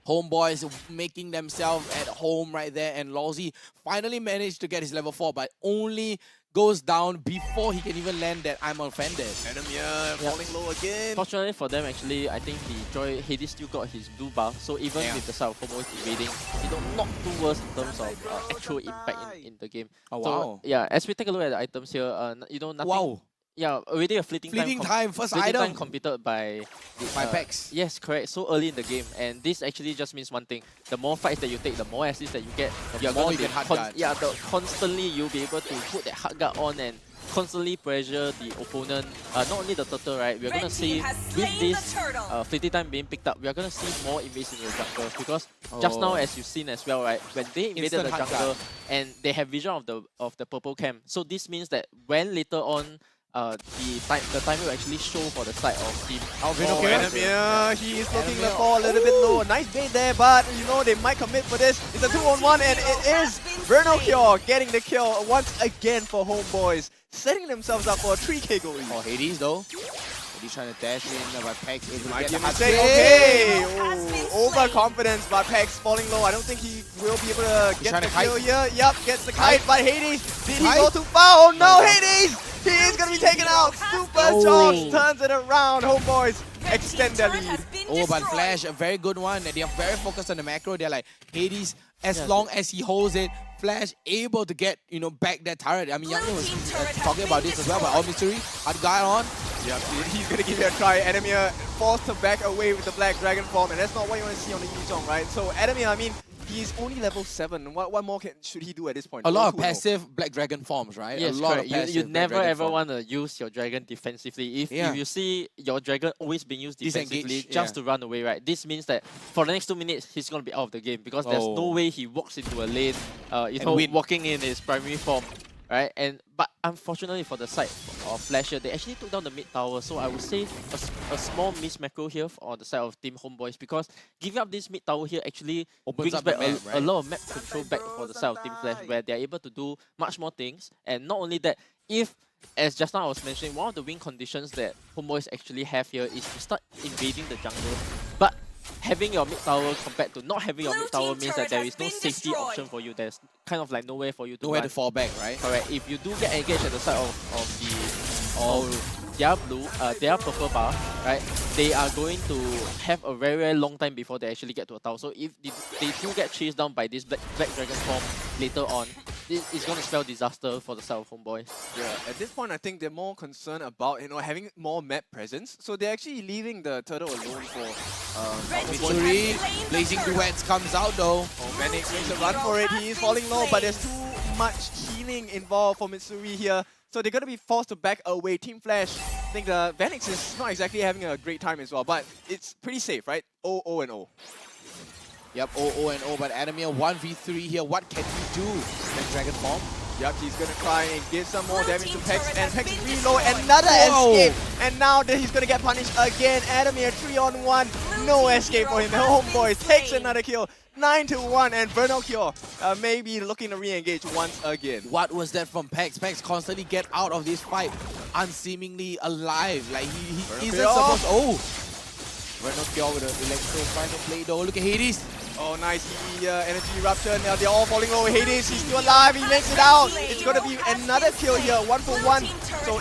Homebois making themselves at home right there, and Lolzy finally managed to get his level 4, but only goes down before he can even land that I'm offended. Adamir falling low again. Fortunately for them, actually, I think the Joy Hades still got his blue buff, so even with the side of Homebois invading, not too worse in terms of actual impact in the game. Oh, so, wow. yeah, as we take a look at the items here, you know, nothing. Wow. Yeah, already a fleeting time. First fleeting item. time completed by Pex. Yes, correct. So early in the game, and this actually just means one thing: the more fights that you take, the more assists that you get, you're more gonna you be get hard guard. constantly you'll be able to put that hard guard on and constantly pressure the opponent. Not only the turtle, right? We're gonna see with this fleeting time being picked up, we're gonna see more invades in the jungle because just now, as you've seen as well, right? When they invaded Instant the hard jungle guard. and they have vision of the purple camp, so this means that when later on. The time will actually show for the side of team. Enemy, he is looking the ball a little bit low. Nice bait there, but you know they might commit for this. It's a 2-on-1 and it is Vernocure getting the kill once again for Homeboys, setting themselves up for a 3k goal lead. Oh, Hades though. Hades trying to dash in, but Pex able to Might get be the a hard mistake. play. Okay, overconfidence by Pex falling low. I don't think he will be able to get trying the to kite. kill here. Yep, gets the kite, but Hades, did he Kite? go too far? Oh no, Hades! He is going to be taken out. Super Jobs turns it around. Homeboys extend their lead. Oh, but Flash, a very good one. They are very focused on the macro. They're like, Hades, as long as he holds it, Flash able to get, back that turret. I mean, Youngin was talking about this as well, but all mystery, hard guard on. Yep, he's going to give it a try. Enemy forced to back away with the Black Dragon form, and that's not what you want to see on the Yuzhong, right? So Enemy, I mean, he's only level 7. What more should he do at this point? A lot of passive Black Dragon forms, right? Yes, a lot correct. of passive You Black never Dragon ever form. want to use your dragon defensively. If you see your dragon always being used defensively Disengage, just to run away, right? This means that for the next 2 minutes he's gonna be out of the game because there's no way he walks into a lane, walking in his primary form, right? But unfortunately for the side of Flasher, they actually took down the mid tower. So I would say a small miss macro here on the side of Team Homeboys because giving up this mid tower here actually brings up the back map, a lot of map control back for the side of Team Flash, where they're able to do much more things. And not only that, as just now I was mentioning, one of the win conditions that Homeboys actually have here is to start invading the jungle. But having your mid tower compared to not having your mid tower means that there is no safety option for you. There's kind of like nowhere for you to Nowhere run. to fall back, right? Correct. If you do get engaged at the side of their blue, their purple bar, right, they are going to have a very, very long time before they actually get to a tower. So if they do get chased down by this Black Dragon form later on, it's going to spell disaster for the side of Homeboys. Yeah, at this point I think they're more concerned about having more map presence. So they're actually leaving the turtle alone for Mitsuri, Blazing Duets comes out though. Oh, Manix makes a run for it. He is falling low, but there's too much healing involved for Mitsuri here. So they're going to be forced to back away. Team Flash, I think the Vanix is not exactly having a great time as well, but it's pretty safe, right? 0-0-0. Yep, 0-0-0, but Adamir 1v3 here. What can he do? Black Dragon form. Yep, he's going to try and give some more damage to Pex, and Pex is reload, another escape, and now he's going to get punished again. Adamir 3-on-1, no escape for him. The Homeboys takes another kill. 9-1, and Vernocure maybe looking to re-engage once again. What was that from Pex? Pex constantly get out of this fight unseemingly alive. Like he isn't supposed. Oh, Vernocure with an electro trying to play though. Look at Hades. Oh, nice. Energy eruption. Now they're all falling low. Hades, he's still alive. He makes it out. It's going to be another kill here. 1-for-1. So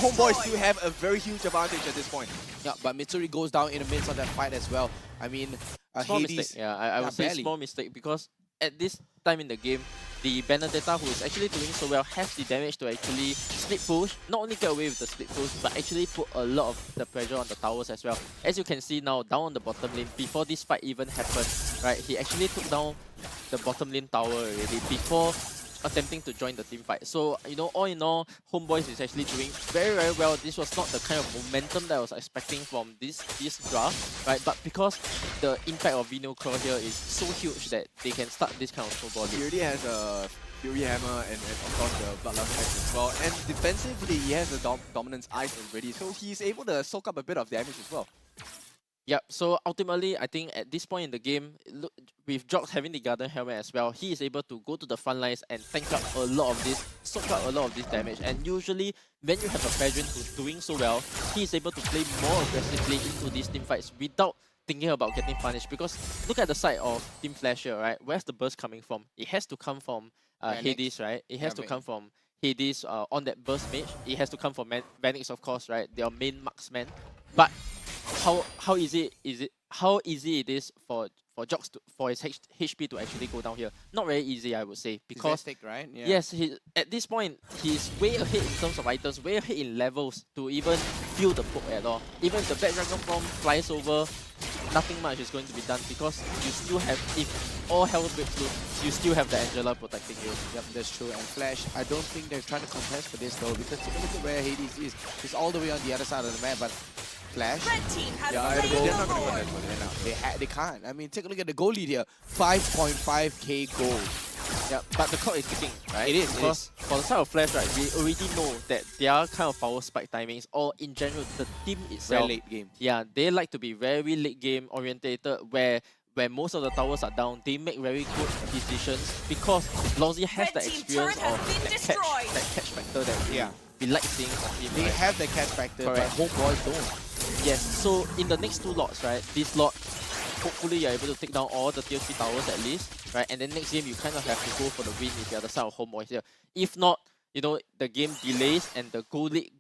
Homeboys do have a very huge advantage at this point. Yeah, but Mitsuri goes down in the midst of that fight as well. I mean, small Hades. mistake. Yeah, I would say barely. small mistake because at this time in the game, the Benedetta, who is actually doing so well, has the damage to actually split push. Not only get away with the split push, but actually put a lot of the pressure on the towers as well. As you can see now, down on the bottom lane, before this fight even happened, right, he actually took down the bottom lane tower already before attempting to join the team fight. So, all in all, Homeboys is actually doing very, very well. This was not the kind of momentum that I was expecting from this draft, right? But because the impact of Vino Claw here is so huge that they can start this kind of snowball. He already has a Fury Hammer and of course the Bloodlust Axe as well. And defensively, he has the Dominance Ice already, so he's able to soak up a bit of damage as well. Yep, so ultimately, I think at this point in the game, with Jox having the Garden Helmet as well, he is able to go to the front lines and tank up a lot of this, soak up a lot of this damage. And usually, when you have a Pedrin who's doing so well, he is able to play more aggressively into these team fights without thinking about getting punished. Because look at the side of Team Flasher, right? Where's the burst coming from? It has to come from Hades, right? It has to come from Hades on that burst mage. It has to come from Vanix, of course, right? Their main marksman. But how easy it is for Jox for his HP to actually go down here. Not very easy, I would say, because right? Yeah. yes, at this point he's way ahead in terms of items, way ahead in levels to even feel the poke at all. Even if the Black Dragon Form flies over, nothing much is going to be done because you still have, if all hell breaks loose, you still have the Angela protecting you. Yep, that's true. And Flash, I don't think they're trying to contest for this though, because look at where Hades is. He's all the way on the other side of the map, but Flash, yeah, they're not going to contest for this now. They can't. I mean, take a look at the goal lead here. 5.5k gold. Yeah, but the clock is ticking, right? It is. Because for the side of Flash, right, we already know that their kind of power spike timings, or in general, the team itself. Very late game. Yeah, they like to be very late game orientated, where most of the towers are down, they make very good decisions because Lozy has the experience of that catch factor that we like seeing on team. They have the catch factor, correct, but Homeboys don't. Yes, so in the next two lots, right, this lot, hopefully you're able to take down all the tier 3 towers at least, right, and then next game you kind of have to go for the win if you're the side of Homeboys here. If not, you know, the game delays and the goal lead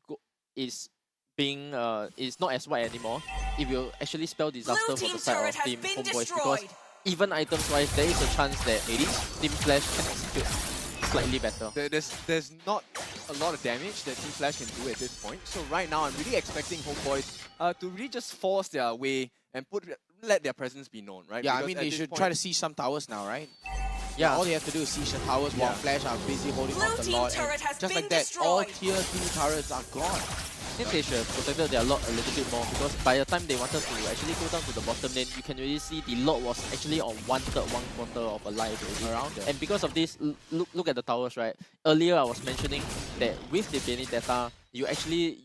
is being is not as wide anymore. It will actually spell disaster for the side of Team Homeboys because even items wise, there is a chance that Team Flash can execute slightly better. There's not a lot of damage that Team Flash can do at this point. So right now, I'm really expecting Homeboys to really just force their way and let their presence be known, right? Yeah, because I mean, they should try to siege some towers now, right? Yeah. All they have to do is siege the towers while Flash are busy holding on the lot. And just like that, all tier 2 turrets are gone. I think they should have protected their lot a little bit more because by the time they wanted to actually go down to the bottom lane, you can really see the lot was actually on 1/3, 1/4 of a life already. Around there. And because of this, look at the towers, right? Earlier I was mentioning that with the Benedetta, you actually,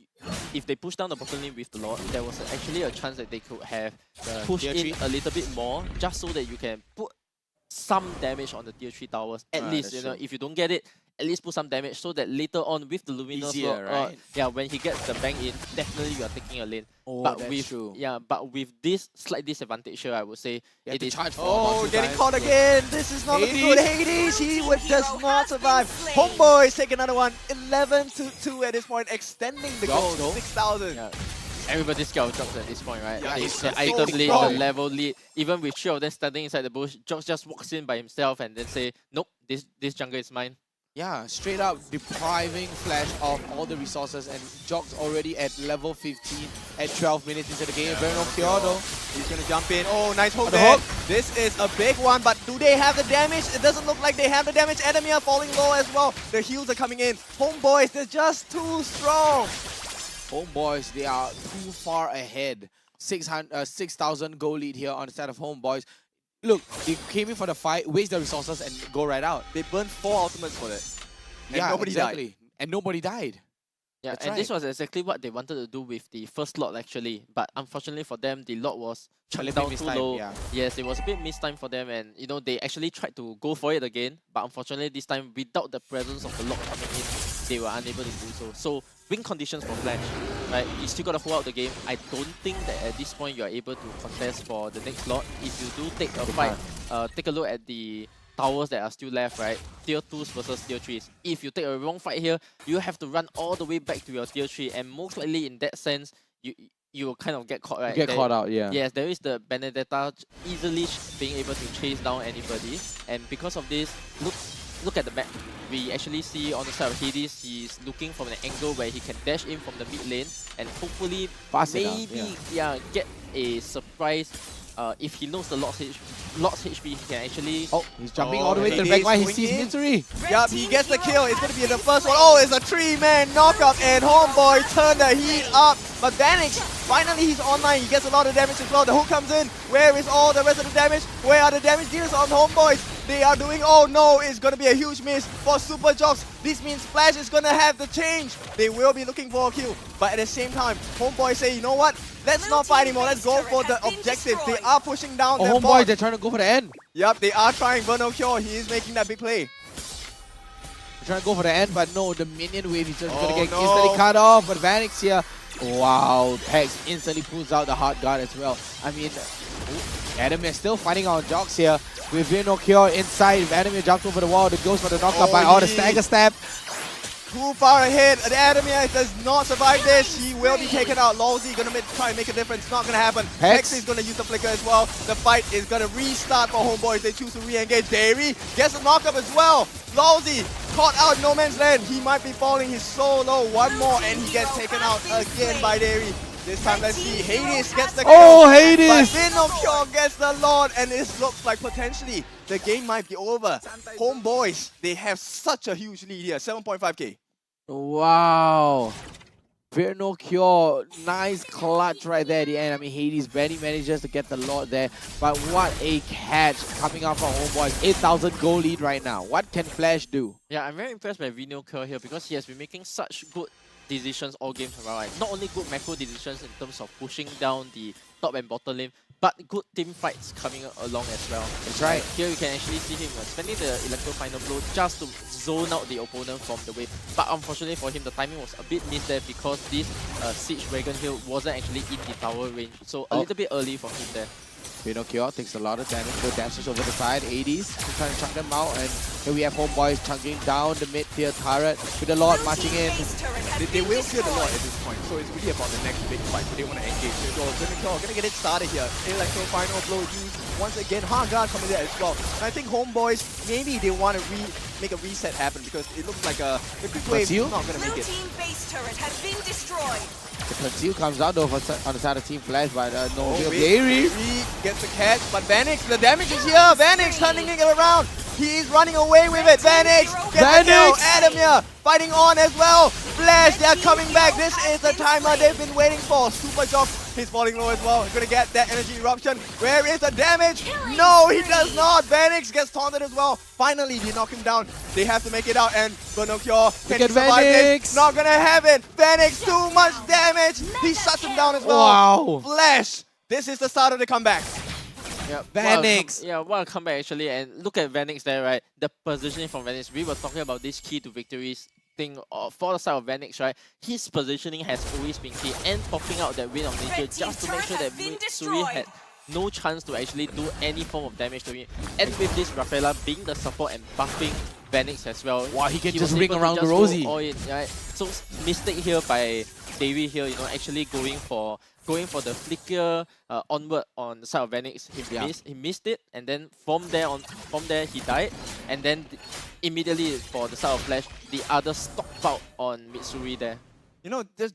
if they push down the bottom lane with the lot, there was actually a chance that they could have pushed in a little bit more just so that you can put some damage on the tier 3 towers. At least, you know, if you don't get it, at least put some damage so that later on with the Luminous Easier, right? yeah, when he gets the bang in, definitely you are taking a lane. Oh, but that's with true. Yeah, but with this slight disadvantage here, I would say it is charge for Oh, getting caught again. This is not looking good. Hades, does not survive. Homeboys take another one. 11-2 at this point, extending the goal. 6,000. Yeah. Everybody's scared of Jox at this point, right? Yeah, he's the so item lead, strong. the level lead. Even with 3 of them standing inside the bush, Jox just walks in by himself and then say, nope, this jungle is mine. Yeah, straight up depriving Flash of all the resources, and Jox already at level 15 at 12 minutes into the game. Very no cure though. He's gonna jump in. Oh, nice hook On the there. hook. This is a big one, but do they have the damage? It doesn't look like they have the damage. Enemy are falling low as well. The heals are coming in. Homeboys, they're just too strong. Homeboys, they are too far ahead. 6,000 goal lead here on the side of Homeboys. Look, they came in for the fight, waste the resources, and go right out. They burned 4 ultimates for that. And nobody died. And nobody died. Yeah, That's and right. this was exactly what they wanted to do with the first lot actually. But unfortunately for them, the lot was chucked little down bit too mistimed, low. yeah. Yes, it was a bit mistimed for them, and you know they actually tried to go for it again. But unfortunately this time, without the presence of the lot coming in, they were unable to do so. So win conditions for Flash, right? You still gotta hold out the game. I don't think that at this point you are able to contest for the next lot. If you do take a fight, take a look at the towers that are still left, right? Tier 2s versus tier 3s. If you take a wrong fight here, you have to run all the way back to your tier 3, and most likely in that sense, you will kind of get caught, right? Get caught out, yeah. Yes, there is the Benedetta easily being able to chase down anybody, and because of this, look at the map. We actually see on the side of Hades, he's looking from an angle where he can dash in from the mid lane and hopefully maybe get a surprise. If he knows the Lord's HP, he can actually... Oh, he's jumping all the way to the back line. He sees Misery. Yup, he gets the kill. It's going to be the first one. Oh, it's a 3-man knockup, and Homeboy turn the heat up. But Vanix, finally he's online. He gets a lot of damage as well. The hook comes in. Where is all the rest of the damage? Where are the damage dealers on Homeboys? They are doing... Oh no, it's going to be a huge miss for Super Jox. This means Flash is going to have the change. They will be looking for a kill. But at the same time, Homeboy say, you know what? Let's not fight anymore. Let's go for the objective. They are pushing down their Homeboys, bot. they're trying to go for the end. Yup, they are trying. Burno Cure, he is making that big play. They're trying to go for the end, but no, the minion wave is just going to get instantly cut off. But Vanix here, wow, Hex instantly pulls out the hard guard as well. I mean, Adam is still fighting on Jox here. With no cure inside, Adam jumps over the wall. It goes for the knockup by all the stagger stab. too far ahead. The Adamir does not survive this. He will be taken out. Lawsy gonna try and make a difference. Not gonna happen. Hex is gonna use the flicker as well. The fight is gonna restart for Homeboys. They choose to re-engage. Dairy gets a knockup as well. Lawsy caught out no man's land. He might be falling. He's so low. One more and he gets taken out again by Dairy. This time, let's see. Hades gets the kill. Oh, Hades! But Vinocure gets the Lord, and this looks like potentially the game might be over. Homeboys, they have such a huge lead here. 7.5k. Wow. Vinocure, nice clutch right there at the end. I mean, Hades barely manages to get the Lord there. But what a catch coming out from Homeboys. 8,000 goal lead right now. What can Flash do? Yeah, I'm very impressed by Vinocure here because he has been making such good decisions all games around. Right? Not only good macro decisions in terms of pushing down the top and bottom lane, but good team fights coming along as well. That's right. Here you can actually see him spending the Electro Final Blow just to zone out the opponent from the wave. But unfortunately for him, the timing was a bit missed there because this Siege Dragon here wasn't actually in the tower range. So a little bit early for him there. Vinocure takes a lot of damage, so dashes over the side. 80s, trying to chunk them out, and here we have Homeboys chunking down the mid-tier turret with the Lord marching in. They will clear the Lord at this point, so it's really about the next big fight, so they want to engage. So Vinocure gonna get it started here. Electro Final Blow used once again. Vanguard coming there as well. And I think Homeboys, maybe they want to make a reset happen because it looks like the quick wave is not gonna make it. Team base turret has been destroyed. The conceal comes out though on the side of Team Flash, but no real Dairy gets the catch, but Vanix, the damage is here. Vanix turning it around. He's running away with it. Vanix gets the kill. Adamir fighting on as well. Flash, they're coming back. This is the timer they've been waiting for. Super Jock, he's falling low as well. Gonna get that energy eruption. Where is the damage? No, he does not. Vanix gets taunted as well. Finally, they knock him down. They have to make it out, and Vinocure can he survive this? Not gonna have it. Vanix, too much damage. He shuts him down as well. Wow. Flash, this is the start of the comeback. Yeah, Vanix. What a comeback actually, and look at Vanix there, right? The positioning from Vanix. We were talking about this key to victories thing for the side of Vanix, right? His positioning has always been key, and popping out that Wind of Nature just to make sure that Mitsuri had no chance to actually do any form of damage to him. And with this Rafaela being the support and buffing Vanix as well. Wow, he can just was ring able to around just Rosie. go all in, right? So mistake here by Davey here, actually going for the flicker onward on the side of Vanix. He missed it, and then from there he died, and then immediately for the side of Flash, the other stopped out on Mitsuri there.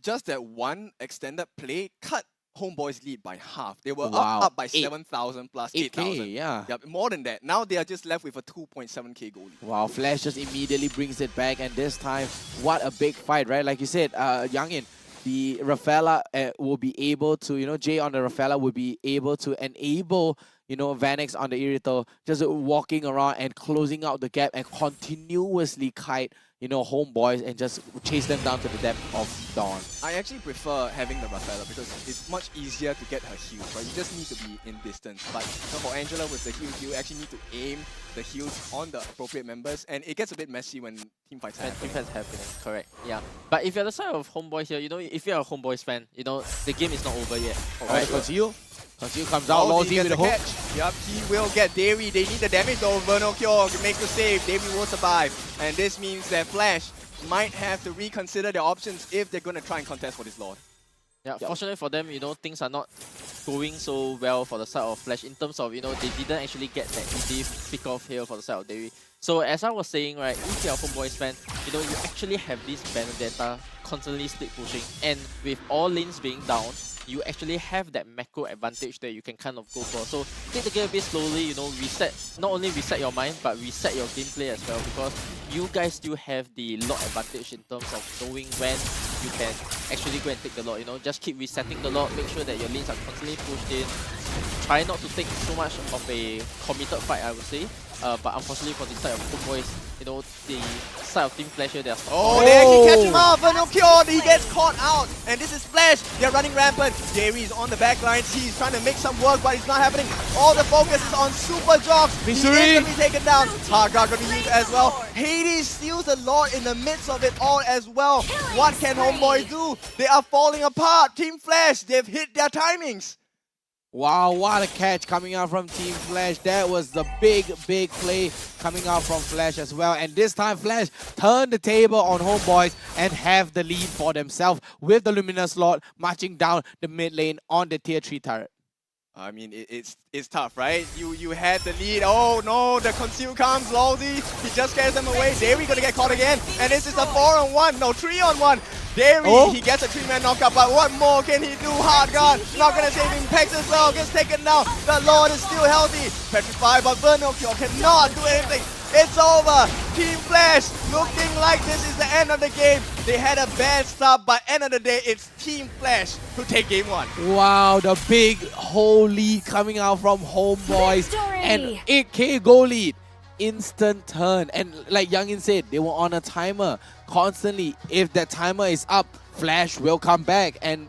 Just that one extended play cut Homeboys' lead by half. They were up by 7,000 plus 8,000. Yeah, more than that. Now they are just left with a 2.7k goal lead. Wow, Flash just immediately brings it back, and this time, what a big fight, right? Like you said, Youngin, the Rafaela will be able to, Jay on the Rafaela will be able to enable, Vanix on the Irito, just walking around and closing out the gap and continuously kite, Homeboys and just chase them down to the depth of dawn. I actually prefer having the Rafaela because it's much easier to get her heals, right? You just need to be in distance. But for Angela with the heals, you actually need to aim the heals on the appropriate members, and it gets a bit messy when team fights happen. Team fights happening, correct. Yeah. But if you're the side of Homeboys here, if you're a Homeboys fan, the game is not over yet. Alright, Conceal comes out, Lawsy with a hook. Yup, he will get Dairy. They need the damage though. Vinocure makes the save. Dairy will survive. And this means that Flash might have to reconsider their options if they're going to try and contest for this Lord. Yeah, fortunately for them, things are not going so well for the side of Flash in terms of, they didn't actually get that easy pick off here for the side of Dairy. So as I was saying, right, if you're a Homeboys fan, you actually have this Benedetta constantly split pushing, and with all lanes being down, you actually have that macro advantage that you can kind of go for. So take the game a bit slowly, not only reset your mind, but reset your gameplay as well, because you guys still have the lot advantage in terms of knowing when you can actually go and take the lot, just keep resetting the lot, make sure that your lanes are constantly pushed in. Try not to take so much of a committed fight, I would say. But unfortunately for the side of Homeboys, the side of Team Flash here, they are they actually catch him up. Vinocure, he gets caught out. And this is Flash. They're running rampant. Dairy is on the back lines. He's trying to make some work, but it's not happening. All the focus is on Super Jocks. He's instantly taken down. Vanguard going to be used as well. Hades steals a lot in the midst of it all as well. What can Homeboys do? They are falling apart. Team Flash, they've hit their timings. Wow, what a catch coming out from Team Flash. That was the big play coming out from Flash as well. And this time Flash turned the table on Homeboys and have the lead for themselves with the Luminous Lord marching down the mid lane on the tier 3 turret. I mean, it's tough, right? You had the lead. Oh no, the conceal comes. Lolzy, he just scares them away. Davey gonna get caught again. And this is a 4-on-1, no 3-on-1. Davey, he gets a 3-man knockup, but what more can he do? Hard guard, not gonna save him. Pex as well, gets taken down. The Lord is still healthy. Petrified, but Vernocchio cannot do anything. It's over. Team Flash looking like this is the end of the game. They had a bad start, but end of the day, it's Team Flash who take game 1. Wow, the big whole lead coming out from Homeboys and 8k goal lead. Instant turn. And like Youngin said, they were on a timer constantly. If that timer is up, Flash will come back. And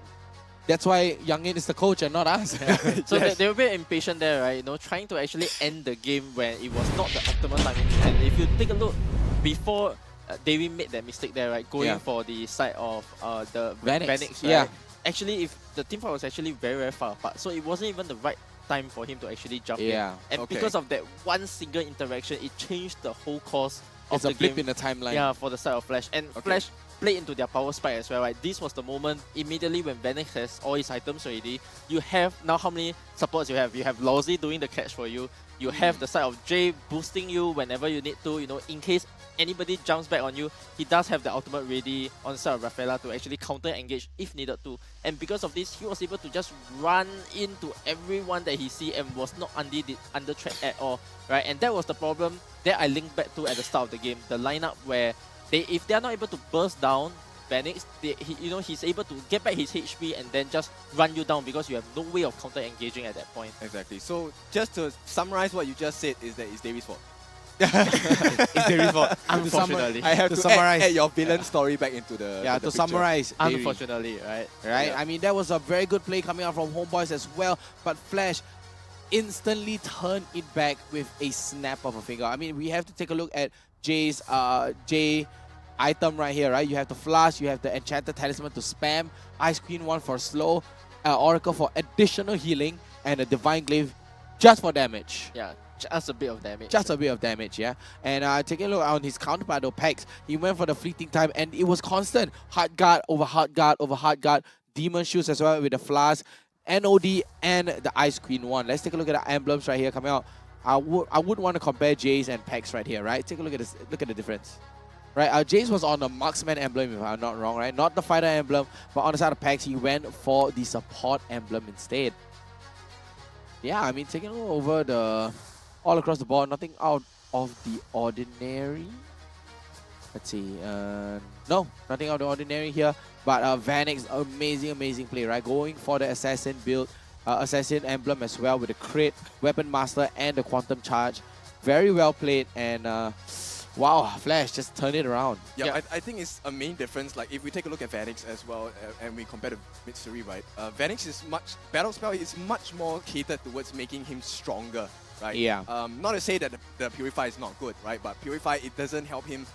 that's why Youngin is the coach and not us. So they were a bit impatient there, right? You know, trying to actually end the game when it was not the optimal timing. And if you take a look, before Davey made that mistake there, right? Going for the side of the Vanix, right? Actually, if the team fight was actually very far apart, so it wasn't even the right time for him to actually jump in. And because of that one single interaction, it changed the whole course of the game. It's a blip in the timeline. Yeah, for the side of Flash. And Flash played into their power spike as well, right? This was the moment immediately when Vanix has all his items already. You have now how many supports you have? You have Lolzy doing the catch for you. You have the side of Jay boosting you whenever you need to, you know, in case anybody jumps back on you, he does have the ultimate ready on the side of Rafaela to actually counter engage if needed to. And because of this, he was able to just run into everyone that he see and was not under threat at all, right? And that was the problem that I linked back to at the start of the game. The lineup where if they are not able to burst down Vanix, he's able to get back his HP and then just run you down because you have no way of counter engaging at that point. Exactly. So just to summarize what you just said is that it's Davey's fault. It's Davey's fault. Unfortunately. I have to summarize. Add your villain story back into the to picture. summarize. Unfortunately, right? I mean, that was a very good play coming out from Homeboys as well, but Flash instantly turned it back with a snap of a finger. I mean, we have to take a look at Jay's item right here, right? You have the flash, you have the enchanted talisman to spam, Ice Queen 1 for slow, Oracle for additional healing, and a divine glaive just for damage. Yeah, just a bit of damage. Just a bit of damage, yeah. And taking a look on his counterpart, though, Pex, he went for the fleeting time, and it was constant. Hard guard over hard guard over hard guard, demon shoes as well with the flash, NOD, and the Ice Queen 1. Let's take a look at the emblems right here coming out. I would want to compare Jace and Pex right here, right? Take a look at this. Look at the difference. Right, Jace was on the marksman emblem, if I'm not wrong, right? Not the fighter emblem, but on the side of Pax, he went for the support emblem instead. Yeah, I mean, taking a look over all across the board, nothing out of the ordinary. Let's see, no, nothing out of the ordinary here. But Vanix, amazing play, right? Going for the assassin build, assassin emblem as well with the crit, weapon master, and the quantum charge. Very well played, and wow, Flash just turned it around. Yeah, I think it's a main difference. Like if we take a look at Vanix as well, and we compare to Mitsuri, right? Vanix is battle spell is much more catered towards making him stronger, right? Yeah. Not to say that the Purify is not good, right? But Purify, it doesn't help him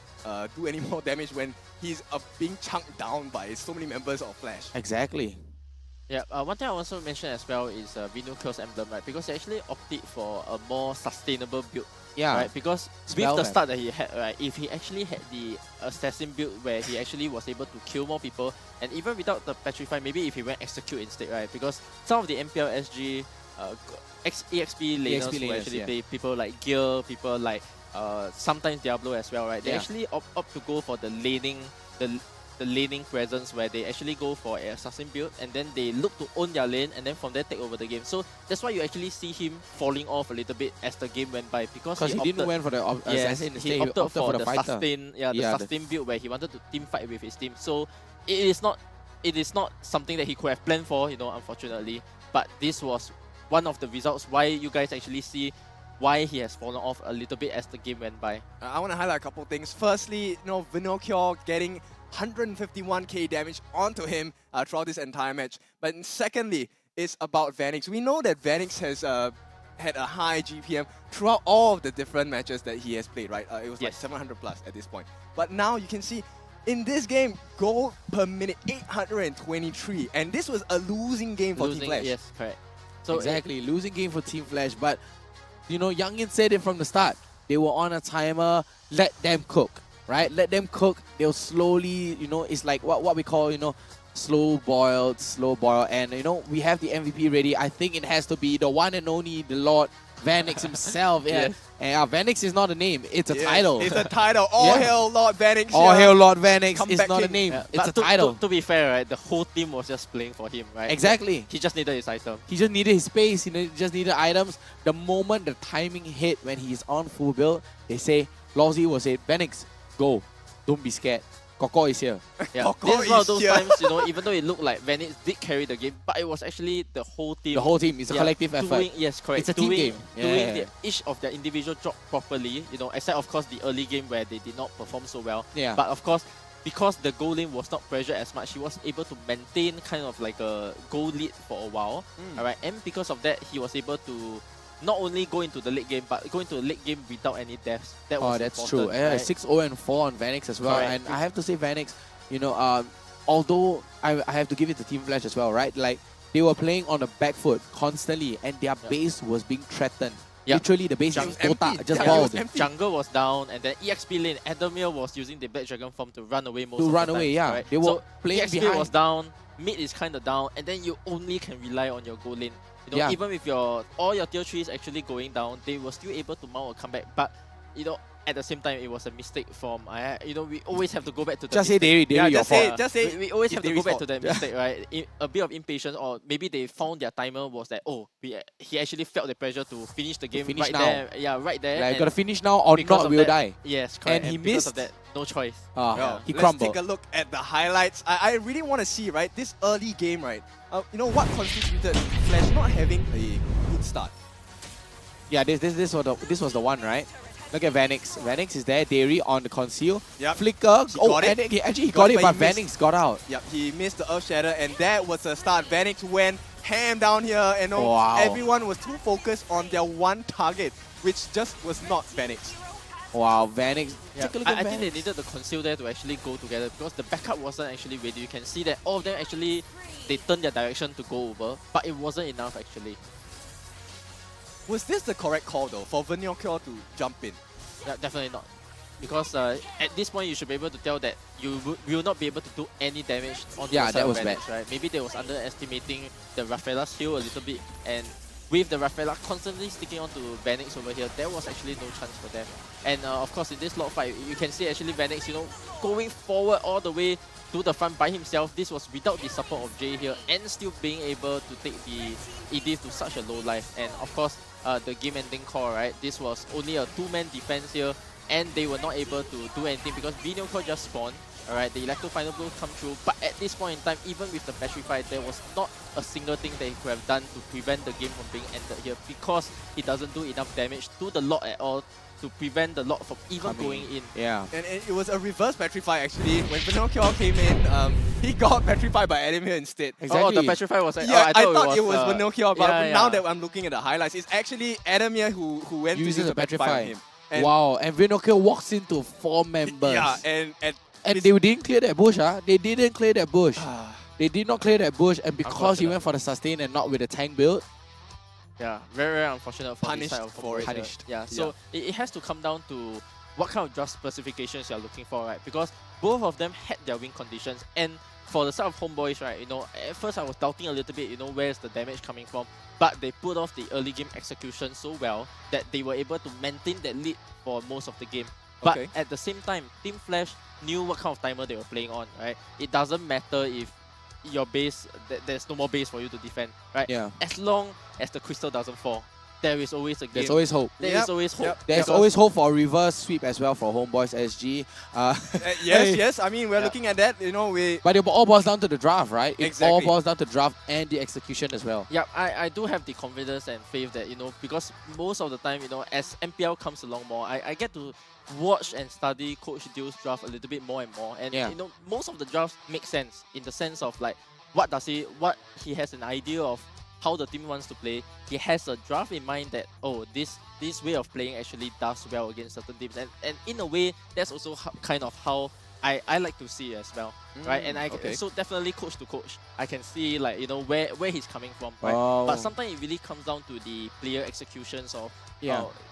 do any more damage when he's being chunked down by so many members of Flash. Exactly. Yeah, one thing I also mention as well is Vinukyo's emblem, right? Because he actually opted for a more sustainable build. Yeah. Right? Because with the start that he had, right, if he actually had the assassin build where he actually was able to kill more people, and even without the petrify, maybe if he went execute instead, right? Because some of the MPL SG EXP laners will actually play people like Gear, people like sometimes Diablo as well, right? They actually opt to go for the laning, the laning presence where they actually go for an assassin build and then they look to own their lane and then from there take over the game. So that's why you actually see him falling off a little bit as the game went by because he didn't went for the assassin instead. He opted for the fighter. sustain build where he wanted to team fight with his team. So it is not something that he could have planned for, you know, unfortunately. But this was one of the results why you guys actually see why he has fallen off a little bit as the game went by. I want to highlight a couple of things. Firstly, you know, Vinocchio getting 151k damage onto him throughout this entire match. But secondly, it's about Vanix. We know that Vanix has had a high GPM throughout all of the different matches that he has played, right? It was like 700 plus at this point. But now you can see in this game, gold per minute, 823. And this was a losing game for Team Flash. Yes, correct. So exactly, losing game for Team Flash, but you know, Youngin said it from the start. They were on a timer. Let them cook, right? Let them cook. They'll slowly, you know, it's like what we call, you know, slow boil, and you know, we have the MVP ready. I think it has to be the one and only, the Lord Vanix himself. Yeah. And Vanix is not a name, it's a title. It's a title. All hail Lord Vanix. All hail Lord Vanix. It's Comeback not a king. name, it's But a title. To be fair, right, the whole team was just playing for him, right? Exactly. He just needed his item. He just needed his space, he just needed items. The moment the timing hit when he's on full build, they say, Lawsy will say, Vanix, go. Don't be scared. Koko is here. Yeah, this is one of those times, you know, even though it looked like Vanix did carry the game, but it was actually the whole team. The whole team. It's a collective effort. Yes, correct. It's a team game. Doing each of their individual job properly, you know, except of course the early game where they did not perform so well. Yeah. But of course, because the goal lane was not pressured as much, he was able to maintain kind of like a goal lead for a while. Alright, and because of that, he was able to not only go into the late game, but go into the late game without any deaths. That was that's true. important, right? 6-0 and 4 on Vanix as well. Correct. And I have to say Vanix, you know, although I have to give it to Team Flash as well, right? Like, they were playing on the back foot constantly and their base was being threatened. Literally, the base is Dota, just balled. Jungle was down, and then EXP lane, Adamir was using the Black Dragon form to run away most of the run time. away, yeah. Right? They were so playing EXP behind. was down, mid is kind of down, and then you only can rely on your goal lane. You know, even with all your tier 3s actually going down, they were still able to mount a comeback. But, you know, at the same time, it was a mistake from, you know, we always have to go back to the Just say mistake. Derry, your fault. Just say we always have to Derry's go back fault. to that mistake, right? A bit of impatience, or maybe they found their timer was that, he actually felt the pressure to finish the game right now. there. Yeah, right there. Like, and gotta finish now or because not of we'll that- die. Yes, correct. And he because missed. of that, no choice. He Let's crumbled. take a look at the highlights. I really want to see, right, this early game, right? You know what constituted Flash not having a good start? Yeah, this was the one, right? Look at Vanix. Vanix is there. Derry on the conceal. Yep. Flicker. He got it. And he got it, but he missed. Vanix got out. Yep, he missed the Earth Shatter, and that was a start. Vanix went ham down here, and Wow. everyone was too focused on their one target, which just was not Vanix. Wow, Vanix. Yeah. Take a look I at think Vanix. they needed the conceal there to actually go together because the backup wasn't actually ready. You can see that all of them actually, they turned their direction to go over, but it wasn't enough actually. Was this the correct call though, for Vanguard to jump in? Yeah, definitely not. Because at this point, you should be able to tell that you will not be able to do any damage on the side that of was Vanix, right? Maybe they was underestimating the Rafaela's heal a little bit, and with the Rafaela constantly sticking on to Vanix over here, there was actually no chance for them. And of course, in this log fight, you can see actually Vanix, you know, going forward all the way to the front by himself. This was without the support of Jay here, and still being able to take the Edith to such a low life. And of course, the game-ending call, right? This was only a 2-man defense here, and they were not able to do anything because Vanguard just spawned. Alright, the Electro Final Blow come through, but at this point in time, even with the Petrify, there was not a single thing that he could have done to prevent the game from being ended here because he doesn't do enough damage to the lot at all to prevent the lot from even going in. Yeah. And it was a reverse Petrify actually. When Vanguard came in, he got Petrified by Adamir instead. Oh, the Petrify was like, Yeah, I I thought thought it was Vanguard, but yeah, now yeah. that I'm looking at the highlights, it's actually Adamir who went Using to use the Petrify. on him. And Wow, and Vinokia walks into 4 members. Yeah, and they didn't clear that bush, They didn't clear that bush. They did not clear that bush, and because he went for the sustain and not with the tank build, Yeah, very, very unfortunate for Punished this type of for it. operator. Punished. Yeah, so it has to come down to what kind of draft specifications you're looking for, right? Because both of them had their win conditions, and for the side of Homeboys, right, you know, at first I was doubting a little bit, you know, where's the damage coming from, but they put off the early game execution so well that they were able to maintain that lead for most of the game. But Okay. at the same time, Team Flash knew what kind of timer they were playing on, right? It doesn't matter if your base, there's no more base for you to defend, right? Yeah. As long as the crystal doesn't fall, there is always a game. there's always hope. There is always hope. There's Because- always hope for a reverse sweep as well for Homeboys SG. yes, I mean, we're looking at that, you know, But it all boils down to the draft, right? It all Exactly. boils down to draft and the execution as well. Yeah, I do have the confidence and faith that, you know, because most of the time, you know, as MPL comes along more, I get to watch and study Coach Dill's draft a little bit more and more. And, Yeah. you know, most of the drafts make sense in the sense of, like, what he has an idea of how the team wants to play. He has a draft in mind that, oh, this way of playing actually does well against certain teams. And in a way, that's also kind of how I like to see as well, right? And so definitely coach to coach, I can see like where he's coming from, right? But sometimes it really comes down to the player executions of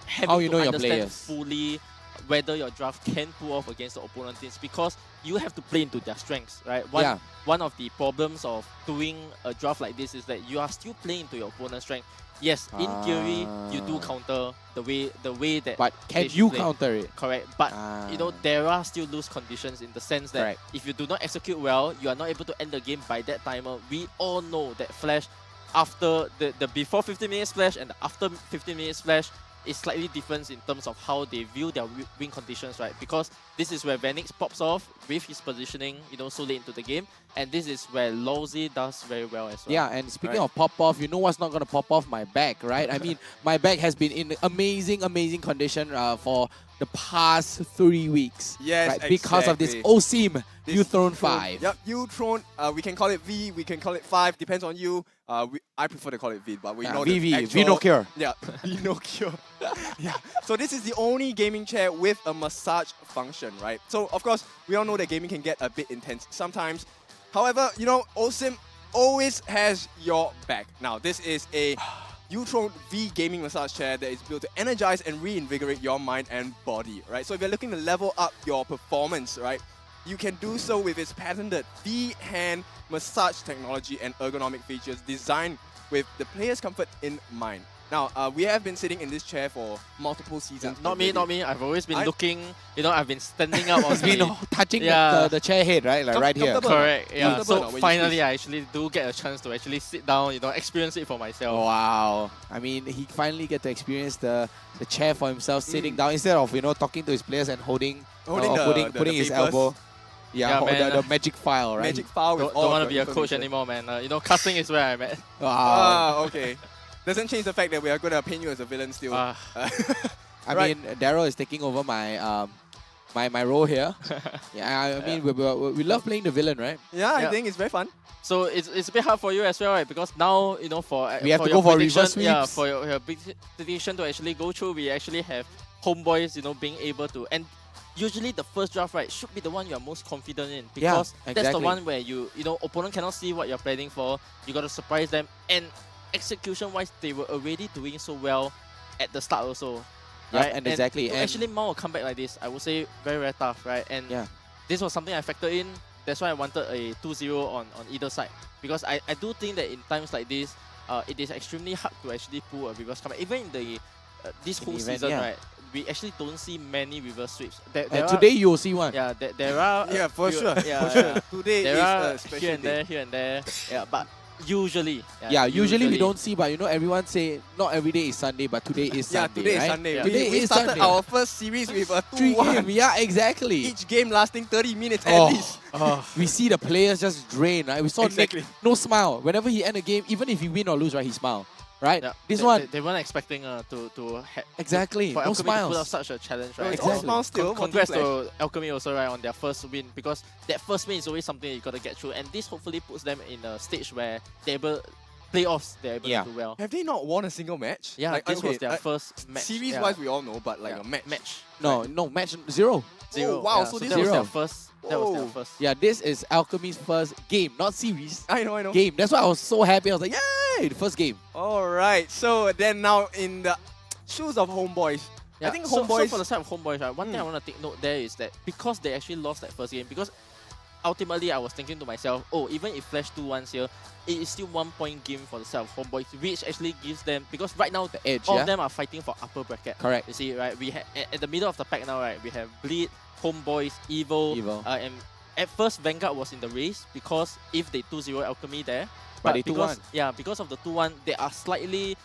having how you to know your understand players fully whether your draft can pull off against the opponent teams, because you have to play into their strengths, right? One of the problems of doing a draft like this is that you are still playing into your opponent's strength. Yes, in theory, you do counter the way that. But can they should you play. counter it? Correct. But there are still loose conditions in the sense that if you do not execute well, you are not able to end the game by that timer. We all know that Flash, after the before 15 minutes Flash and the after 15 minutes Flash, is slightly different in terms of how they view their win conditions, right? Because this is where Vanix pops off with his positioning, so late into the game, and this is where Lowzy does very well as well. Yeah, and speaking of pop off, you know what's not gonna pop off? My back, right? I mean, my back has been in amazing condition for the past 3 weeks. Yes, right? Because of this OSIM U-Throne 5. Yep, U-Throne. We can call it V, we can call it 5, depends on you. I prefer to call it V, but we know VV, the actual... Vinocure. Yeah, Vinocure. Yeah. So this is the only gaming chair with a massage function, right? So of course, we all know that gaming can get a bit intense sometimes. However, OSIM always has your back. Now, this is a U-Throne V gaming massage chair that is built to energize and reinvigorate your mind and body, right? So if you're looking to level up your performance, right, you can do so with its patented V-hand massage technology and ergonomic features designed with the player's comfort in mind. Now, we have been sitting in this chair for multiple seasons. Not me. I've always been looking, I've been standing up on touching the chair head, right? Like right here. Correct, yeah. So finally, I actually do get a chance to actually sit down, experience it for myself. Wow. I mean, he finally get to experience the chair for himself, sitting down, instead of, talking to his players and putting his elbow. Yeah, the magic file, right? Magic file. Don't want to be a coach anymore, man. Casting is where I'm at. Wow. Okay. Doesn't change the fact that we are going to paint you as a villain still. I mean, Daryl is taking over my my role here. I mean, we love playing the villain, right? Yeah, I think it's very fun. So it's a bit hard for you as well, right? Because now, we have to go for reverse sweeps. Yeah, for your prediction to actually go through, we actually have Homeboys, being able to. And usually the first draft, right, should be the one you are most confident in, because that's the one where opponent cannot see what you're planning for. You got to surprise them, and execution-wise, they were already doing so well at the start also. Right? And exactly. And actually mount a comeback like this, I would say very, very tough, right? And this was something I factored in. That's why I wanted a 2-0 on either side. Because I do think that in times like this, it is extremely hard to actually pull a reverse comeback. Even in the this whole season, right, we actually don't see many reverse sweeps. Today you will see one. Yeah, there are. Yeah, for sure. Yeah, for sure. Today there is are a special here and there. Yeah, but usually. Usually we don't see, but everyone say not every day is Sunday, but today is Sunday. Today right? is Sunday. Today we is started Sunday. our first series with a 2-1. Yeah, exactly. Each game lasting 30 minutes at least. We see the players just drain, right? We saw Nick, no smile. Whenever he end a game, even if he win or lose, right, he smile. Right? Yeah, this one. They weren't expecting to exactly. for No Alchemy smiles. to put up such a challenge, right? All smiles still. Congrats to Alchemy also, right, on their first win, because that first win is always something you got to get through, and this hopefully puts them in a stage where they're able playoffs, they're able to do well. Have they not won a single match? Yeah, this was their first match. Series-wise, we all know, but like a match. No, match 0. Oh, wow, so this was their first. That was their first. Yeah, this is Alchemy's first game, not series. I know. Game. That's why I was so happy. I was like, yay, the first game. Alright, so then now in the shoes of Homeboys. Yeah, I think so Homeboys... for the side of Homeboys, right, one thing I want to take note there is that because they actually lost that first game, because ultimately I was thinking to myself, even if Flash 2-1 here, it is still 1 point game for the side of Homeboys, which actually gives them, because right now the edge, all of them are fighting for upper bracket. Correct. You see, right, we have at the middle of the pack now, right, we have Bleed, Homeboys, Evil. And at first Vanguard was in the race because if they 2-0 Alchemy there, but they 2-1. Yeah, because of the 2-1, they are slightly,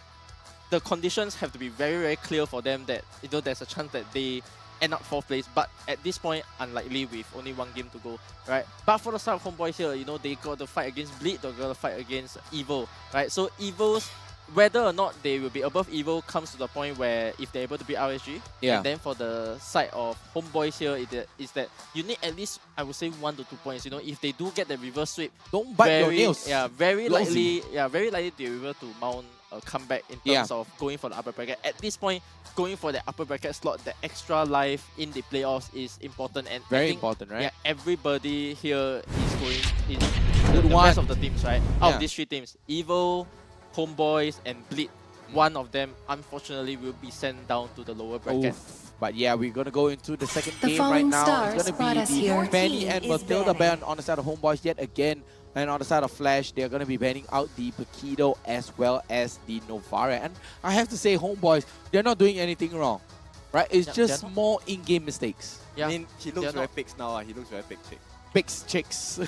the conditions have to be very, very clear for them that there's a chance that they end up 4th place, but at this point unlikely with only 1 game to go, right? But for the side of Homeboys here, they got to fight against Bleed, they got to fight against Evil, right? So Evil's, whether or not they will be above Evil comes to the point where if they're able to beat RSG, and then for the side of Homeboys here is that you need at least, I would say, 1 to 2 points. If they do get the reverse sweep, don't bite your nails. Very likely they're able to mount comeback in terms of going for the upper bracket. At this point, going for the upper bracket slot, the extra life in the playoffs is important, and very important, right? Yeah, everybody here is going in the rest of the teams, right? Out of these 3 teams, Evil, Homeboys, and Bleed. One of them, unfortunately, will be sent down to the lower bracket. But yeah, we're going to go into the second The game right falling now. stars It's brought going us to be here. the Benny Your and team is Matilda banning. ban on the side of Homeboys yet again. And on the side of Flash, they're going to be banning out the Pakido as well as the Novara. And I have to say, Homeboys, they're not doing anything wrong. Right? It's just more in-game mistakes. I mean, he looks very picks now. He looks very pick chick. Pigs chicks.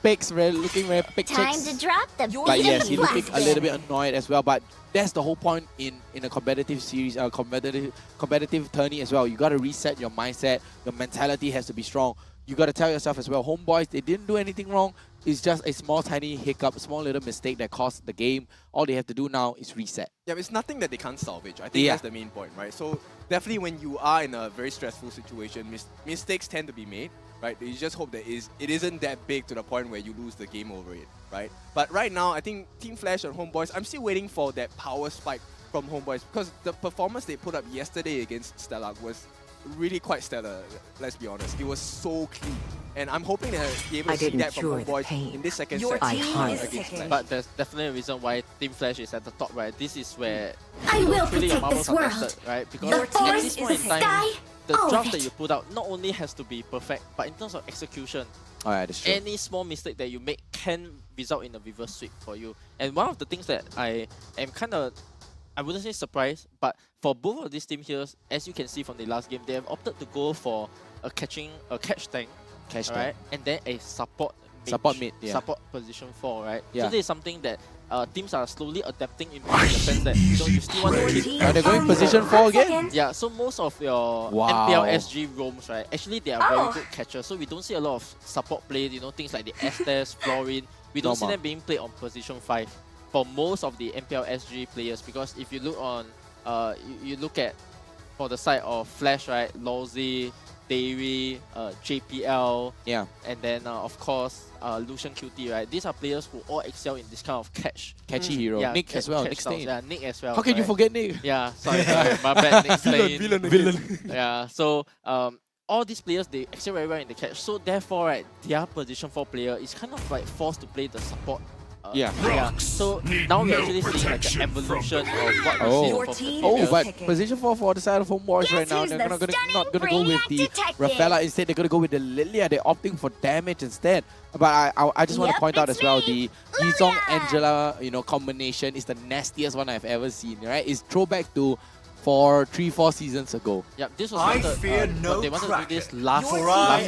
Pigs looking very pig Time chicks. to drop the But beat yes, of he's looking a plastic. little bit annoyed as well. But that's the whole point in a competitive series, competitive tourney as well. You got to reset your mindset. Your mentality has to be strong. You got to tell yourself as well, Homeboys, they didn't do anything wrong. It's just a small, tiny hiccup, small little mistake that cost the game. All they have to do now is reset. Yeah, it's nothing that they can't salvage. I think that's the main point, right? So definitely when you are in a very stressful situation, mistakes tend to be made, right? You just hope that it isn't that big to the point where you lose the game over it, right? But right now, I think Team Flash and Homeboys, I'm still waiting for that power spike from Homeboys, because the performance they put up yesterday against Stellark was really quite stellar, let's be honest. It was so clean. And I'm hoping to be able to see that from Homeboys in this second set. Against Flash. But there's definitely a reason why Team Flash is at the top, right? This is where I will truly your protect marbles this are world. tested, right? Because The at force this is point in the time, sky, the all of draft it. that you put out not only has to be perfect, but in terms of execution, that's true. any small mistake that you make can result in a reverse sweep for you. And one of the things that I am kind of, I wouldn't say surprised, but for both of these teams here, as you can see from the last game, they have opted to go for a catch tank, right? And then a support mid, support position 4, right? Yeah. So this is something that teams are slowly adapting into the sense that you still want to keep. Are they going position 4 again? Yeah, so most of your Wow. MPL SG roams, right? Actually, they are very good catchers. So we don't see a lot of support play. Things like the Estes, Florin. We don't see them being played on position 5 for most of the MPL SG players, because if you look on, you look at for the side of Flash, right? Lawsy, Dairy, JPL, and then of course Lucian QT, right? These are players who all excel in this kind of catchy hero. Nick as well, catch Nick styles. Stain. Yeah, Nick as well. How can you forget Nick? Yeah, sorry, my bad. Nick Stain. Villain. Yeah, so all these players, they excel very well in the catch. So therefore, right, their position 4 player is kind of like forced to play the support. So now we're actually seeing like an evolution of what we see from the but position 4 for the side of Homeboys right now, they're not gonna go with the Rafaela. Instead, they're gonna go with the Lilia. They're opting for damage instead. But I just want to point out as well, the Yizong Angela combination is the nastiest one I've ever seen. Right? It's throwback to 3-4 seasons ago. Yeah, this was they wanted to do this last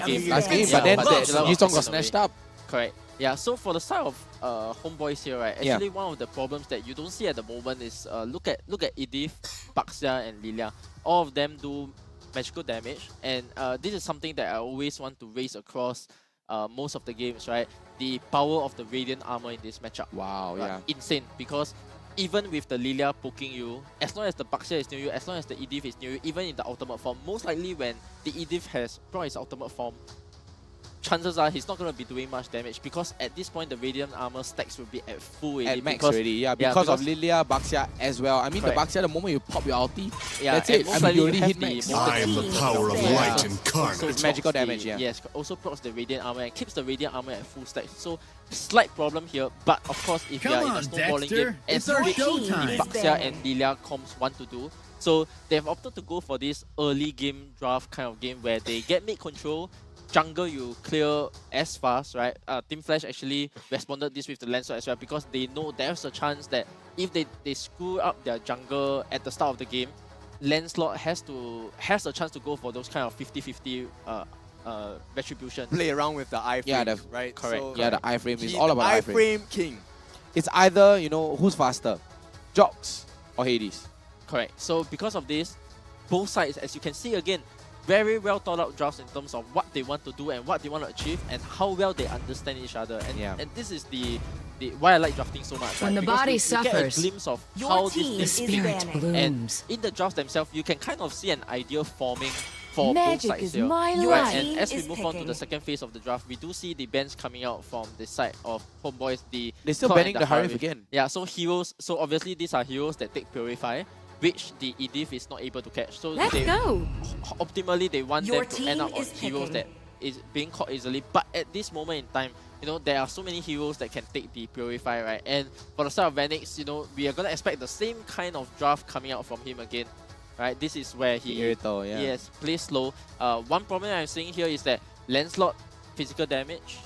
game. But then Yizong got snatched up. Correct. Yeah, so for the side of Homeboys here, right, actually one of the problems that you don't see at the moment is look at Edith, Baxia and Lilia. All of them do magical damage, and this is something that I always want to raise across most of the games, right? The power of the Radiant armor in this matchup. Wow, insane, because even with the Lilia poking you, as long as the Baxia is near you, as long as the Edith is near you, even in the ultimate form, most likely when the Edith has brought his ultimate form, chances are he's not going to be doing much damage, because at this point the Radiant armor stacks will be at full already. At max already, because of Lilia, Baxia as well. I mean, the Baxia, the moment you pop your ulti, that's it. I mean, you already hit max. I am the power of light incarnate. So it's magical damage, Yes, also procs the Radiant armor and keeps the Radiant armor at full stack. So slight problem here, but of course if you are in a snowballing game, as which Baxia and Lilia comps want to do, so they've opted to go for this early game draft kind of game where they get mid control, jungle you clear as fast, right? Team Flash actually responded this with the Lancer as well, because they know there's a chance that if they screw up their jungle at the start of the game, Lancelot has a chance to go for those kind of 50-50 retribution. Play around with the iframe, right? Correct. So, the iframe is all about iframe king. It's either, who's faster, Jox or Hades. Correct. So because of this, both sides, as you can see again, very well thought out drafts in terms of what they want to do and what they want to achieve and how well they understand each other. And this is the why I like drafting so much. When the body suffers, get a glimpse of how this the spirit blooms. And in the drafts themselves, you can kind of see an idea forming for both Magic sides is here. my Right, life. and as we Is move on to picking. the second phase of the draft, we do see the bans coming out from the side of Homeboys. They're still Core and banning the Harif again. Yeah, so heroes. So obviously these are heroes that take Purify, which the Edith is not able to catch. So Let's they, go. Optimally, they want Your them to end team up on is heroes picking. that is being caught easily. But at this moment in time, you know, there are so many heroes that can take the Purify, right? And for the side of Vanix, you know, we are gonna expect the same kind of draft coming out from him again. Right, this is where he Irito, yeah. yes, plays slow. One problem I'm seeing here is that Lancelot physical damage,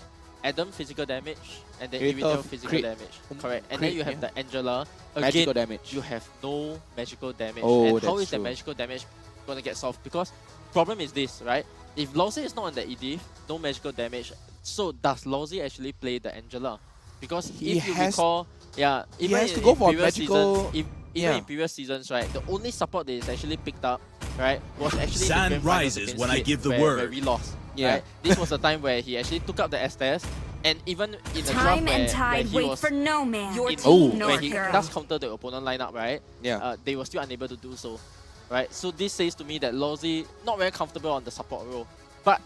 Adam physical damage, and then Irito Irito physical crit. damage. Correct. And Crit, then you have yeah. the Angela. Again, Magical damage. you have no magical damage. Oh, and how that's is the true. magical damage gonna get solved? Because problem is this, right? If Lawsy is not on the ED, no magical damage. So does Lawsy actually play the Angela? Because He if you has- recall, yeah, he even has to in go for previous magical- seasons, even in previous seasons, right, the only support that is actually picked up, right, was actually Sun the grand finals rises against when I Hit, give the where word. we lost. Yeah. Right? This was the time where he actually took up the Estes, and even in the draft Time where, and tide he wait was for no man. Your in- team, where North he girl. does counter the opponent lineup, right? Yeah. They were still unable to do so, right? So this says to me that Lawsy not very comfortable on the support role, but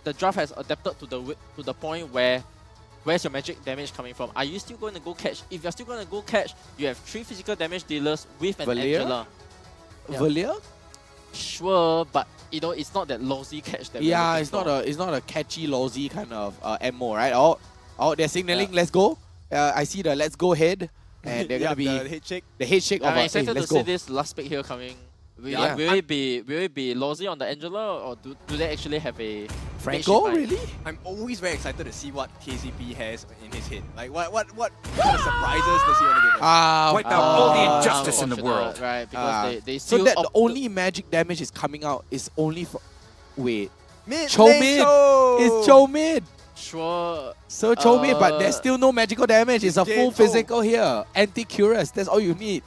the draft has adapted to the point where where's your magic damage coming from? Are you still going to go catch? If you're still going to go catch, you have 3 physical damage dealers with an Valir? Angela. Yeah. Valir? Sure, but you know it's not that Lawsy catch that. we're Yeah, looking it's for. not a catchy lousy kind of MO, right? Oh, they're signaling, let's go. I see the let's go head, and they're Yeah, gonna be the head shake. The head shake of I'm hey, excited to let's see go. this last pick here coming. Will, Yeah. will it be Lawsy on the Angela, or do they actually have a Franco, makeshift line? really? I'm always very excited to see what KCP has in his head. Like what kind of surprises does he want to give us? Wipe out all the injustice in the unfortunate, world. right? Because they so still that the opt- only magic damage is coming out is only for wait. Mid Cho lane mid. Cho. It's Cho mid. Sure. So Cho mid, but there's still no magical damage. It's a Jay full Cho. physical here. Anti-Curious. That's all you need.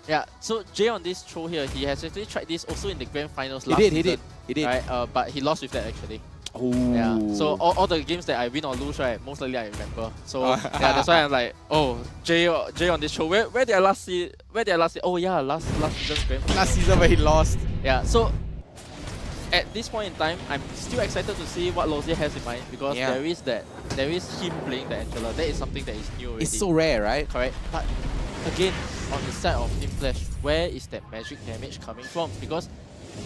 Yeah, so Jay on this throw here, he has actually tried this also in the grand finals He last did, season. he did. Right, but he lost with that actually. Oh. Yeah. So all the games that I win or lose, right, most likely I remember. So yeah, that's why I'm like, oh, Jay on this show. Where did I last see? Oh yeah, last season's grand finals. Last season where he lost. Yeah. So at this point in time, I'm still excited to see what Lozia has in mind because Yeah. there is him playing the Angela. That is something that is new already. It's so rare, right? Correct. But again, on the side of Team Flash, where is that magic damage coming from? Because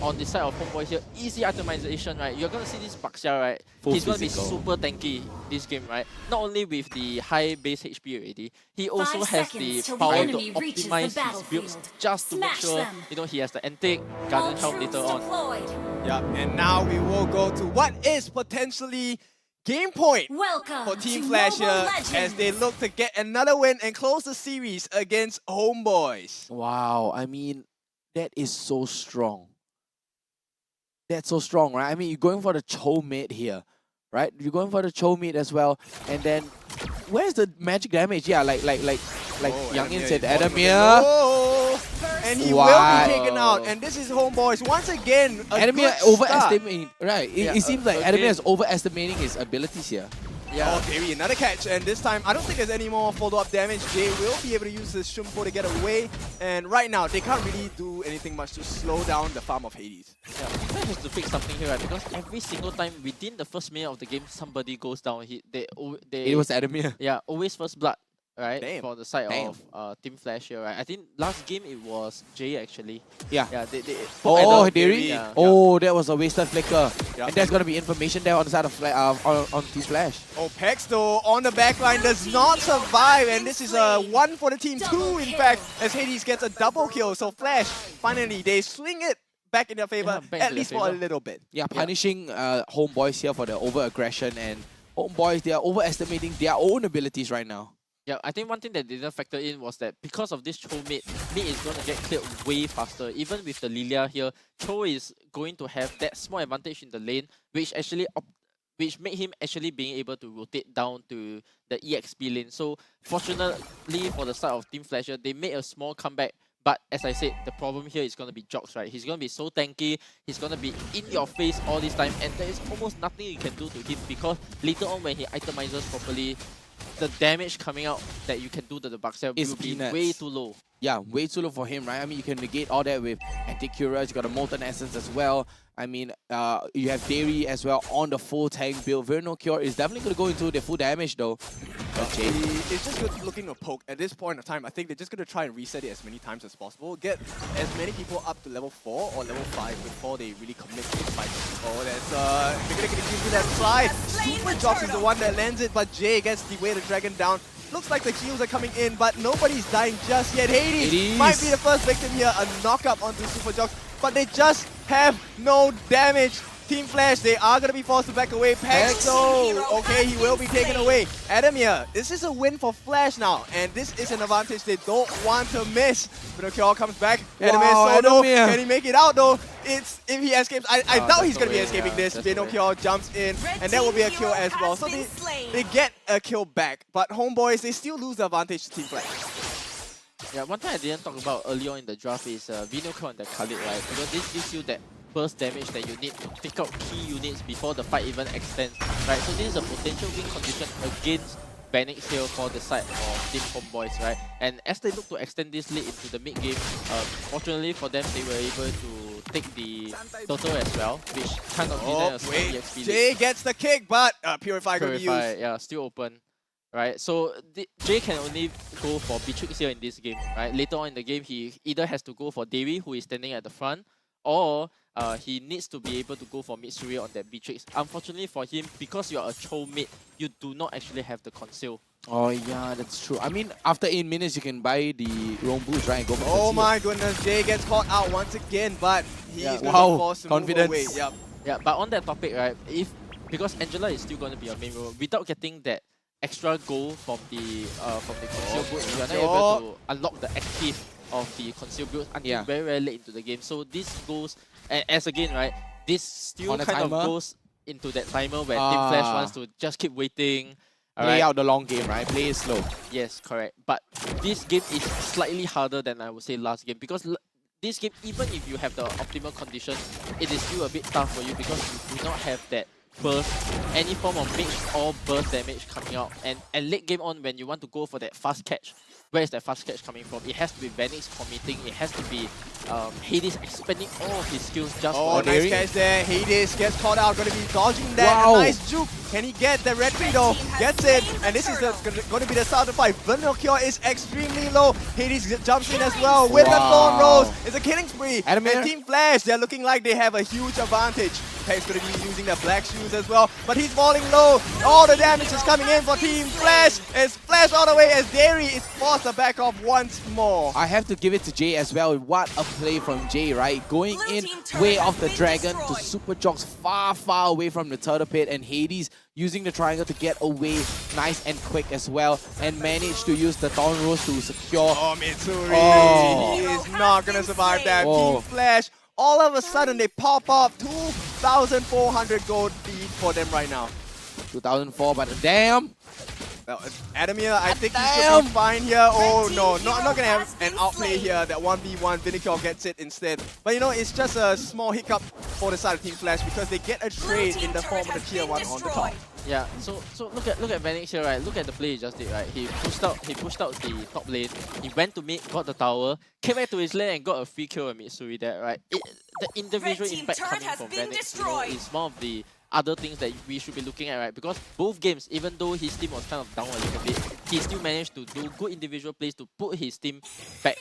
on the side of Homeboy here, easy itemization, right? You're gonna see this Baxia, right? Full He's gonna be physical. super tanky this game, right? Not only with the high base HP already, he also has the power to optimize his builds just to make sure you know he has the antique Guardian Helm later on. Yeah, and now we will go to what is potentially game point Welcome for Team to Flash Mobile here Legends. as they look to get another win and close the series against Homeboys. Wow, I mean, that is so strong. That's so strong, right? I mean, you're going for the Cho mid here, right? You're going for the Cho mid as well, and then where's the magic damage? Yeah, like Youngin said, Adamir. Oh, and he will be taken out. And this is Homeboys once again. Adamir overestimating, right? Yeah, It seems like again. Adamir is overestimating his abilities here. Yeah. Oh, Gary, another catch, and this time I don't think there's any more follow-up damage. Jay will be able to use his Shumpo to get away, and right now they can't really do anything much to slow down the farm of Hades. Yeah, Flash has to fix something here, right? Because every single time within the first minute of the game, somebody goes down. They It was Adamir. Yeah, always first blood, right? Damn. For the side Damn. of Team Flash here, right? I think last game it was Jay actually. Yeah. Yeah. They Oh, Adam, Derry. yeah. Oh, that was a wasted flicker. Yeah. And there's gonna be information there on the side of on Team Flash. Oh, Pex though on the backline does not survive, and this is a 1 for the team, 2 in fact, as Hades gets a double kill. So Flash, finally, they swing it back in their favor, back at to least their for a favor. little bit. Yeah, punishing Homeboys here for the over-aggression, and Homeboys, they are overestimating their own abilities right now. Yeah, I think one thing that didn't factor in was that because of this Cho mid is going to get cleared way faster. Even with the Lilia here, Cho is going to have that small advantage in the lane, which actually which made him actually being able to rotate down to the EXP lane. So fortunately for the side of Team Flasher, they made a small comeback. But as I said, the problem here is going to be Jox, right? He's going to be so tanky, he's going to be in your face all this time, and there is almost nothing you can do to him because later on when he itemizes properly, the damage coming out that you can do to the Baxia will be peanuts. way too low. yeah, way too low for him, right? I mean, you can negate all that with Anticuras, you got a Molten Essence as well. I mean, you have Dairy as well on the full tank build. Vernal Cure is definitely going to go into the full damage though. Okay. It's just good looking to poke. At this point of time, I think they're just going to try and reset it as many times as possible. Get as many people up to level 4 or level 5 before they really commit to the fight. Oh, that's they're going to give you that slide. Super Jocks is the one that lands it, but Jay gets the way the dragon down. Looks like the heals are coming in, but nobody's dying just yet. Hades might be the first victim here. A knock-up onto Super Jocks, but they just have no damage. Team Flash, they are going to be forced to back away. Pexo, okay, he will be taken away. Adamir, this is a win for Flash now, and this is an advantage they don't want to miss. But Cure comes back. Wow, Adamir solo. Adamir. Can he make it out though? It's if he escapes. I doubt he's going to be escaping this. Cure jumps in, and that will be a kill as well. So they get a kill back. But Homeboys, they still lose the advantage to Team Flash. Yeah, one thing I didn't talk about earlier on in the draft is Vinocure and the Khalid, right? Because this gives you that burst damage that you need to pick out key units before the fight even extends, right? So this is a potential win condition against Vanix here for the side of Team Homeboys, right? And as they look to extend this lead into the mid game, fortunately for them, they were able to take the Toto as well, which kind of gives them a small EXP lead. Jay gets the kick, but Purify could be used. Yeah, still open. Right, so Jay can only go for Beatrix here in this game, right? Later on in the game, he either has to go for Dewi, who is standing at the front, or he needs to be able to go for Mitsuri on that Beatrix. Unfortunately for him, because you are a Cho mid, you do not actually have the conceal. Oh yeah, that's true. I mean, after 8 minutes, you can buy the Roam Boost, right? And go for oh my goodness, Jay gets caught out once again, but he's going to be forced to confidence. move away. Yep. Yeah, but on that topic, right, because Angela is still going to be a main role, without getting that extra goal from the conceal boost, you are not able to unlock the active of the conceal build until very, very late into the game. So this goes, as again, right, this still kind of goes into that timer where Team Flash wants to just keep waiting. Play out the long game, right? Play it slow. Yes, correct. But this game is slightly harder than I would say last game, because this game, even if you have the optimal conditions, it is still a bit tough for you because you do not have that burst, any form of mage or burst damage coming out. And late game on, when you want to go for that fast catch, where is that fast catch coming from? It has to be Vanix committing, it has to be Hades expending all of his skills just for nice catch there. Hades gets caught out, going to be dodging that. A nice juke. Can he get the red tree though? Gets it. And this is going to be the start of the fight. Vernal Cure is extremely low. Hades jumps in as well with the Thorn Rose. It's a killing spree. And Team Flash, they're looking like they have a huge advantage. Peck's going to be using the black shoes as well, but he's falling low. All the damage is coming in for Team Flash. It's Flash all the way as Dairy is forced to back off once more. I have to give it to Jay as well. What a play from Jay, right? Going in way off the dragon to Super Jocks far, far away from the turtle pit, and Hades using the triangle to get away nice and quick as well, and managed to use the Thorn Rose to secure. Oh, Mitsuri. He is not going to survive that. Team Flash, all of a sudden they pop up 2,400 gold lead for them right now. 2004, but damn. Well, Adamir, I think he should be fine here. Oh no, not going to have an outplay here. That 1v1, Vinocure gets it instead. But you know, it's just a small hiccup for the side of Team Flash because they get a trade in the form of the tier 1 on the top. Yeah, so look at Vanix here, right? Look at the play he just did, right? He pushed out the top lane. He went to mid, got the tower, came back to his lane and got a free kill with Mitsuri there, right? The individual impact coming from Vanix, you know, is one of the other things that we should be looking at, right? Because both games, even though his team was kind of down a little bit, he still managed to do good individual plays to put his team back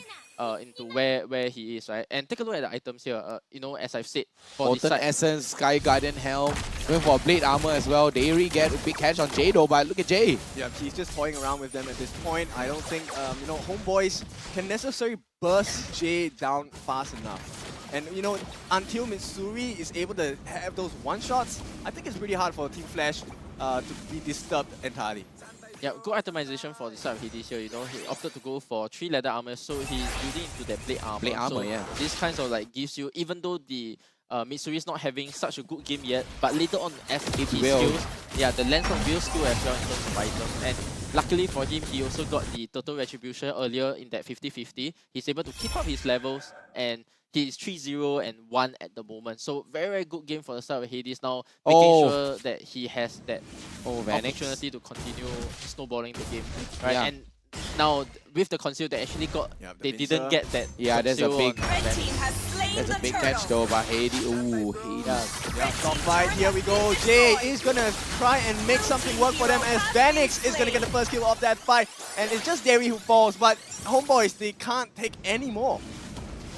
into where he is, right? And take a look at the items here. You know, as I've said, for Molten Essence, Sky Guardian Helm, going for Blade Armor as well. Dairy get a big catch on Jay though, but look at Jay. Yeah, he's just toying around with them at this point. I don't think, you know, Homeboys can necessarily burst Jay down fast enough. And you know, until Mitsuri is able to have those one-shots, I think it's pretty hard for Team Flash to be disturbed entirely. Yeah, good itemization for the side of Hades here, you know, he opted to go for 3 leather armor, so he's building into that plate armor. Plate armor, so yeah. This kind of like gives you, even though the Mitsuri is not having such a good game yet, but later on as he skills, yeah, the lens of will skill as well in terms of items. And luckily for him, he also got the total retribution earlier in that 50-50. He's able to keep up his levels, and he's 3-0 and 1 at the moment. So very, very good game for the side of Hades now, making sure that he has that opportunity to continue snowballing the game. Right? Yeah. And now with the conceal, they actually got. They didn't get that. Yeah, there's a big. Red team has slain There's the a big turtle. catch though by Hades. Ooh, Hades. Yeah, top fight. Here we go. Jay is gonna try and make something work for them as Vanix is gonna get the first kill of that fight, and it's just Derry who falls. But Homeboys, they can't take any more.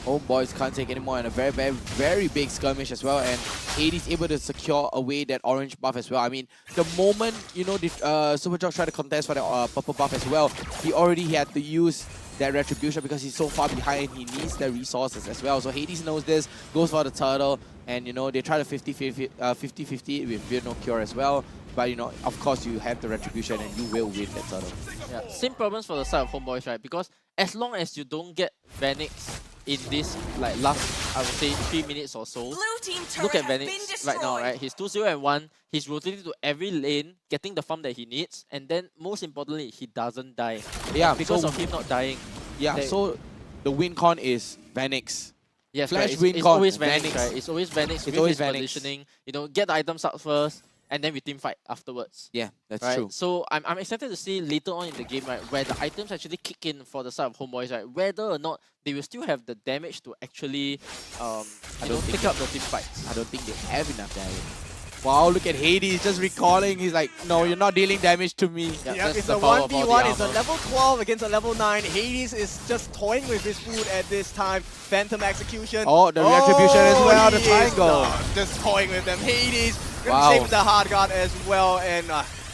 Homeboys can't take any more, and a very big skirmish as well, and Hades able to secure away that orange buff as well. I mean, the moment, you know, the Super Jocks tried to contest for the purple buff as well, he already had to use that retribution because he's so far behind. He needs the resources as well. So Hades knows this, goes for the turtle, and you know, they try to 50-50 with Fear No Cure as well. But you know, of course, you have the retribution and you will win that turtle. Yeah, same problems for the side of Homeboys, right? Because as long as you don't get Vanix in this like last, I would say 3 minutes or so. Look at Vanix right now, right? He's 2-0-1. He's rotating to every lane, getting the farm that he needs, and then most importantly, he doesn't die. Yeah, and because so, of him not dying. Yeah, so the win con is Vanix. Yes, Flash right. win It's con, always Vanix, Vanix. right? It's always Vanix It's with always his Vanix. positioning. You know, get the items out first, and then we team fight afterwards. Yeah, that's right? true. So I'm excited to see later on in the game, right, where the items actually kick in for the side of Homeboys, right, whether or not they will still have the damage to actually pick up the team fights. I don't think they have enough damage. Wow, look at Hades just recalling. He's like, no, you're not dealing damage to me. Yeah, it's a 1v1, it's a level 12 against a level 9. Hades is just toying with his food at this time. Phantom Execution. Oh, the retribution as well, the he is triangle. not just toying with them. Hades Wow. save the hard guard as well, and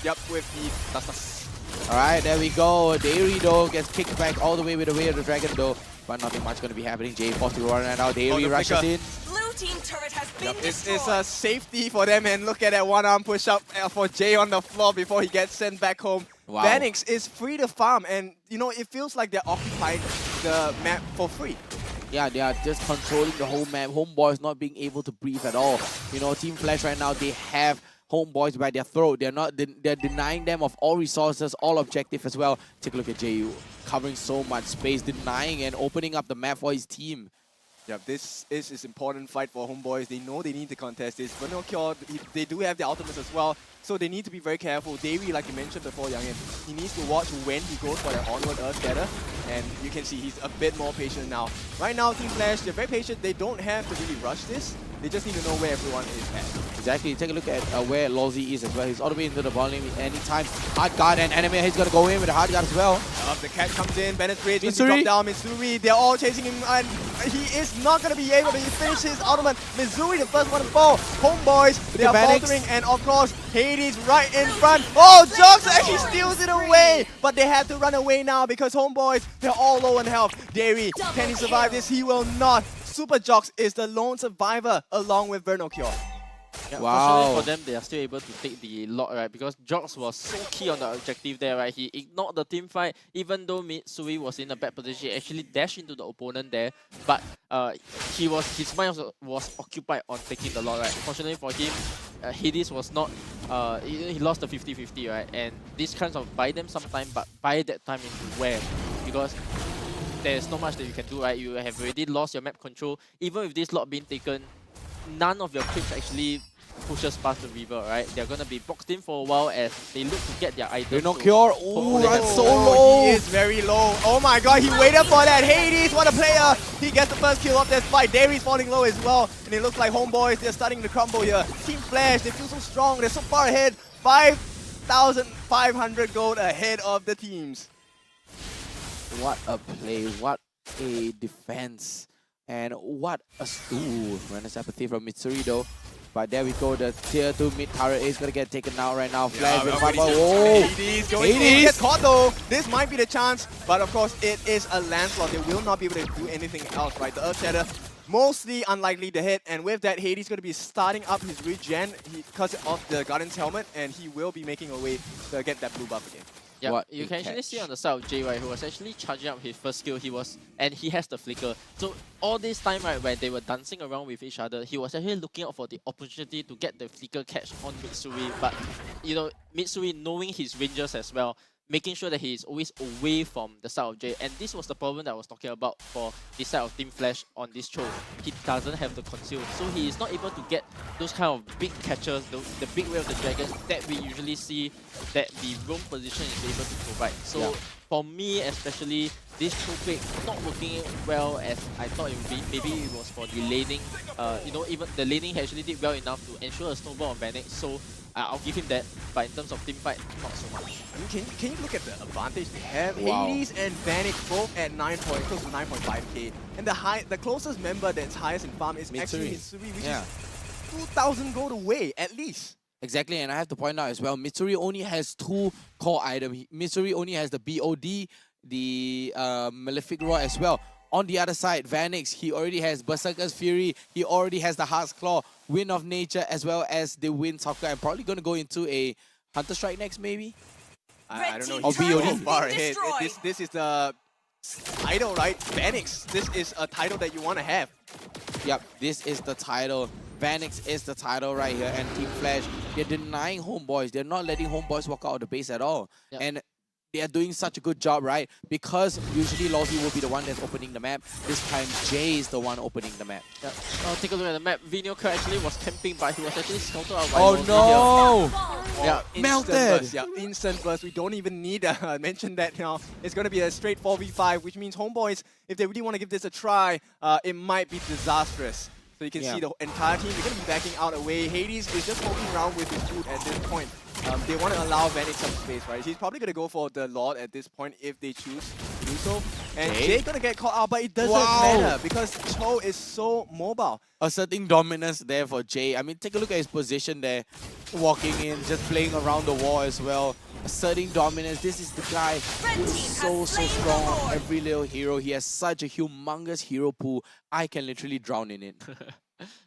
yep, with the Alright, there we go. Dairy though gets kicked back all the way with the way of the dragon though. But nothing much going to be happening. Jay forced to run right now. Dairy rushes in. Blue team turret has been It's destroyed. a safety for them, and look at that one arm push up for Jay on the floor before he gets sent back home. Wow. Vanix is free to farm, and you know, it feels like they're occupying the map for free. Yeah, they are just controlling the whole map. Homeboys not being able to breathe at all. You know, Team Flash right now, they have Homeboys by their throat. They're denying them of all resources, all objective as well. Take a look at Jayu covering so much space, denying and opening up the map for his team. Yeah, this is an important fight for Homeboys. They know they need to contest this. But no cure, they do have the ultimates as well, so they need to be very careful. Davey, like you mentioned before, Youngin, he needs to watch when he goes for the onward Earth Scatter, and you can see he's a bit more patient now. Right now, Team Flash, they're very patient. They don't have to really rush this. They just need to know where everyone is at. Exactly. Take a look at where Lozzy is as well. He's all the way into the ball lane anytime. Hard guard and enemy. He's gonna go in with a hard guard as well. The catch comes in. Bennett Bridge Mitsuri. drop down. Mitsuri, they're all chasing him, and he is not gonna be able to finish his ultimate. Mitsuri, the first one to fall. Homeboys, they are Vanix. faltering, and of course, Hades right in front. Oh, Jocks actually steals it away, but they have to run away now because Homeboys, they're all low on health. Dairy, can he survive this? He will not. Super Jocks is the lone survivor along with Vernocure. Yeah, Wow. Fortunately for them, they are still able to take the lot, right? Because Jocks was so key on the objective there, right? He ignored the team fight, even though Mitsui was in a bad position. He actually dashed into the opponent there, but his mind was occupied on taking the lot, right? Fortunately for him, Hades was not. He lost the 50-50, right? And these kinds of buy them some time, but buy that time into where? Because there's not much that you can do, right? You have already lost your map control. Even with this lot being taken, none of your creeps actually pushes past the river, right? They're gonna be boxed in for a while as they look to get their items. No cure. Ooh, hopefully that's have- so low. He is very low. Oh my god, he waited for that. Hades, what a player. He gets the first kill of that fight. Dairy's falling low as well. And it looks like Homeboys, they're starting to crumble here. Team Flash, they feel so strong. They're so far ahead. 5,500 gold ahead of the teams. What a play. What a defense. And what a... Ooh, Renner's apathy from Mitsuri though. But there we go, the tier 2 mid turret is gonna get taken out right now. Flash with 5 Oh! Hades going in. He gets caught though. This might be the chance, but of course it is a landslide. They will not be able to do anything else, right? The Earth Shatter, mostly unlikely to hit, and with that, Hades going to be starting up his regen because of the Guardian's helmet, and he will be making a way to get that blue buff again. Yeah, What you a can actually catch. see on the side of Jay, right, who was actually charging up his first skill. And he has the flicker. So all this time, right, when they were dancing around with each other, he was actually looking out for the opportunity to get the flicker catch on Mitsui. But you know, Mitsui knowing his rangers as well, making sure that he is always away from the side of Jay. And this was the problem that I was talking about for this side of Team Flash on this choke. He doesn't have the conceal, so he is not able to get those kind of big catches, the big way of the dragons that we usually see that the roam position is able to provide. So for me especially, this Cho pick not working well as I thought it would be. Maybe it was for the laning. You know, even the laning actually did well enough to ensure a snowball on Vanix. So I'll give him that. But in terms of team fight, not so much. I mean, can you look at the advantage they have? Wow. Hades and Vanix both at close to 9.5k, and the closest member that's highest in farm is actually Mitsuri, which is 2,000 gold away at least. Exactly, and I have to point out as well, Mitsuri only has 2 core items. Mitsuri only has the BOD, the Malefic Roar as well. On the other side, Vanix, he already has Berserker's Fury, he already has the Heart's Claw, Wind of Nature, as well as the Wind Soccer. I'm probably going to go into a Hunter Strike next, maybe? I don't know. Or BOD. Far ahead. This is the title, right? Vanix, this is a title that you want to have. Yep, this is the title. Vanix is the title right here, and Team Flash, they're denying Homebois. They're not letting Homebois walk out of the base at all. Yep. And they are doing such a good job, right? Because usually Lozzy will be the one that's opening the map. This time, Jay is the one opening the map. Yep. Take a look at the map. Vinyoker actually was camping, but he was actually scouted out by Oh Lozzy no! here. Yeah, melted. Burst, yeah, instant burst. We don't even need to mention that, you know. It's going to be a straight 4v5, which means Homebois, if they really want to give this a try, it might be disastrous. So you can see the entire team, they're going to be backing out away. Hades is just poking around with his food at this point. They want to allow Vanix some space, right? He's probably going to go for the Lord at this point if they choose to do so. And Jay's going to get caught out, but it doesn't matter because Cho is so mobile. Asserting dominance there for Jay. I mean, take a look at his position there. Walking in, just playing around the wall as well. Asserting dominance. This is the guy who is so strong. Every little hero. He has such a humongous hero pool. I can literally drown in it.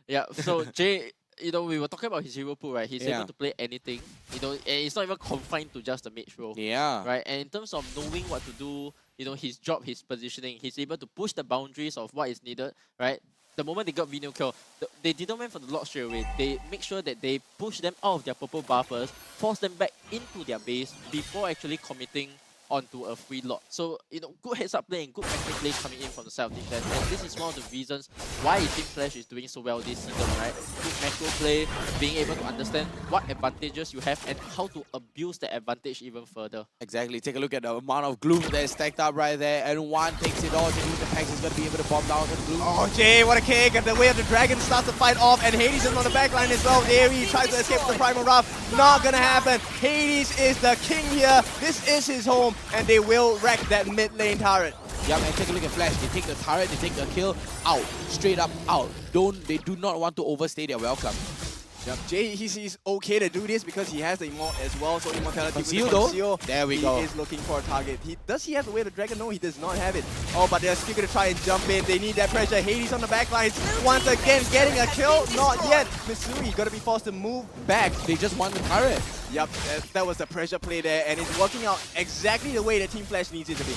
Yeah, so Jay, you know, we were talking about his hero pool, right? He's able to play anything. You know, and it's not even confined to just the mage role. Yeah. Right? And in terms of knowing what to do, you know, his job, his positioning, he's able to push the boundaries of what is needed, right? The moment they got Vino kill, they didn't went for the Lord straight away. They make sure that they push them out of their purple bar first, force them back into their base before actually committing onto a free Lord. So, you know, good heads up play and good macro play coming in from the side of defense. And this is one of the reasons why Team Flash is doing so well this season, right? Good macro play, being able to understand what advantages you have and how to abuse the advantage even further. Exactly. Take a look at the amount of gloom that is stacked up right there. And one takes it all. The Pax is going to be able to bomb down the gloom. Oh, Jay, what a kick. And the way of the dragon starts to fight off. And Hades is on the backline as well. There he tries to escape the Primal Wrath. Not going to happen. Hades is the king here. This is his home. And they will wreck that mid lane turret. Yeah, man, take a look at Flash. They take the turret, they take the kill, out. Straight up, out. They do not want to overstay their welcome. Yep. Jay, he's okay to do this because he has the Immort as well, so Immortality Conceal with the though. Conceal, There we go. He is looking for a target. Does he have the way of the dragon? No, he does not have it. Oh, but they're still going to try and jump in. They need that pressure. Hades on the backlines. Once again, getting a kill. Not yet. Mitsuri going to be forced to move back. They just want the turret. Yep, that was the pressure play there, and it's working out exactly the way that Team Flash needs it to be.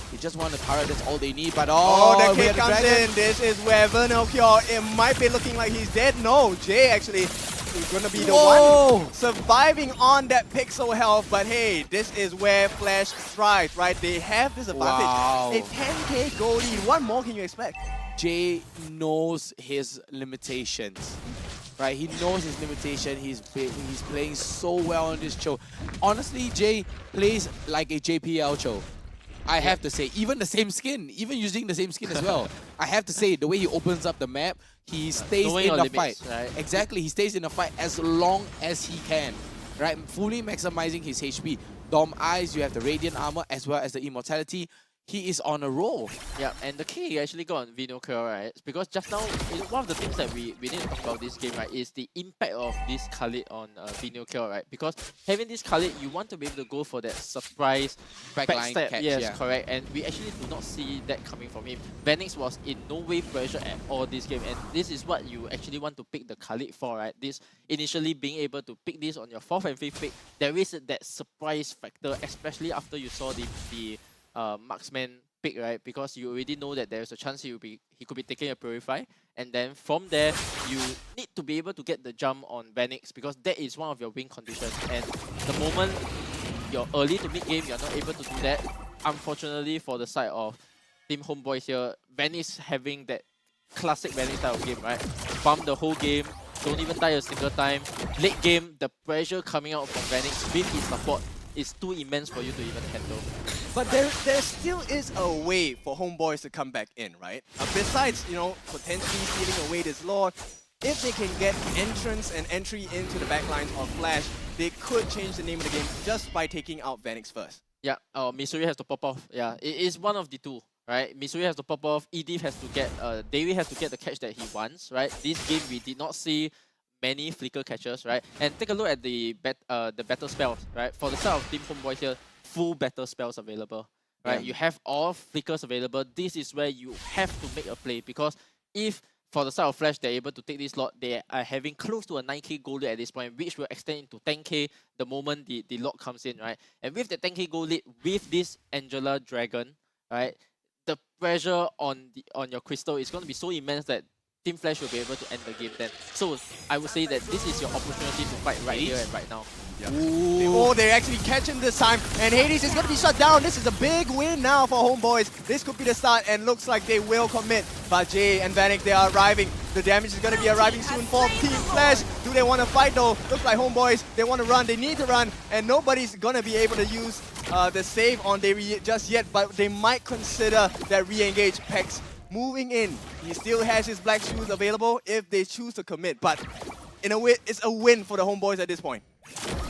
They just want the turret, that's all they need, but the kick comes in. This is where Vernal Cure, it might be looking like he's dead. No, Jay actually is going to be the one surviving on that pixel health, but hey, this is where Flash thrives, right? They have this advantage. Wow. A 10k goal lead. What more can you expect? Jay knows his limitations. Right, he knows his limitation. He's playing so well on this show. Honestly, Jay plays like a JPL show. I have to say, even the same skin, even using the same skin as well. I have to say, the way he opens up the map, he stays in the fight. Right? Exactly, he stays in the fight as long as he can. Right, fully maximizing his HP. Dom Eyes, you have the Radiant Armor as well as the Immortality. He is on a roll. Yeah, and the key he actually got on Vino Curl, right? Because just now, one of the things that we need to talk about this game, right, is the impact of this Khalid on Vino Curl, right? Because having this Khalid, you want to be able to go for that surprise backline backstab. catch. Yes, Yeah. correct. And we actually do not see that coming from him. Vanix was in no way pressure at all this game, and this is what you actually want to pick the Khalid for, right? This initially being able to pick this on your 4th and 5th pick, there is that surprise factor, especially after you saw the marksman pick, right? Because you already know that there's a chance he could be taking a Purify, and then from there you need to be able to get the jump on Vanix because that is one of your win conditions. And the moment you're early to mid game, you're not able to do that. Unfortunately for the side of Team Homebois here, Vanix having that classic Vanix style of game, right? Farm the whole game, don't even die a single time. Late game, the pressure coming out from Vanix with his support is too immense for you to even handle. But there still is a way for Homeboys to come back in, right? Besides, you know, potentially stealing away this Lord, if they can get entrance and entry into the backlines of Flash, they could change the name of the game just by taking out Vanix first. Yeah, Missouri has to pop off. Yeah, it is one of the two, right? Missouri has to pop off. Edith has to get, Davey has to get the catch that he wants, right? This game we did not see many flicker catches, right? And take a look at the battle spells, right? For the side of Team Homeboy here, full battle spells available, right? Yeah. You have all flickers available. This is where you have to make a play, because if for the side of Flash, they're able to take this lot, they are having close to a 9k gold lead at this point, which will extend into 10k the moment the lot comes in, right? And with the 10k gold lead, with this Angela Dragon, right, the pressure on your crystal is going to be so immense that Team Flash will be able to end the game then. So I would say that this is your opportunity to fight right here and right now. Yeah. Oh, they actually catch him this time, and Hades is going to be shut down. This is a big win now for Homeboys. This could be the start, and looks like they will commit. But Jay and Vanek, they are arriving. The damage is going to be arriving soon for Team Flash. Do they want to fight though? Looks like Homeboys, they want to run, they need to run, and nobody's going to be able to use the save on Davey just yet, but they might consider that re-engage. Pex moving in. He still has his black shoes available if they choose to commit, but in a way, it's a win for the Homeboys at this point.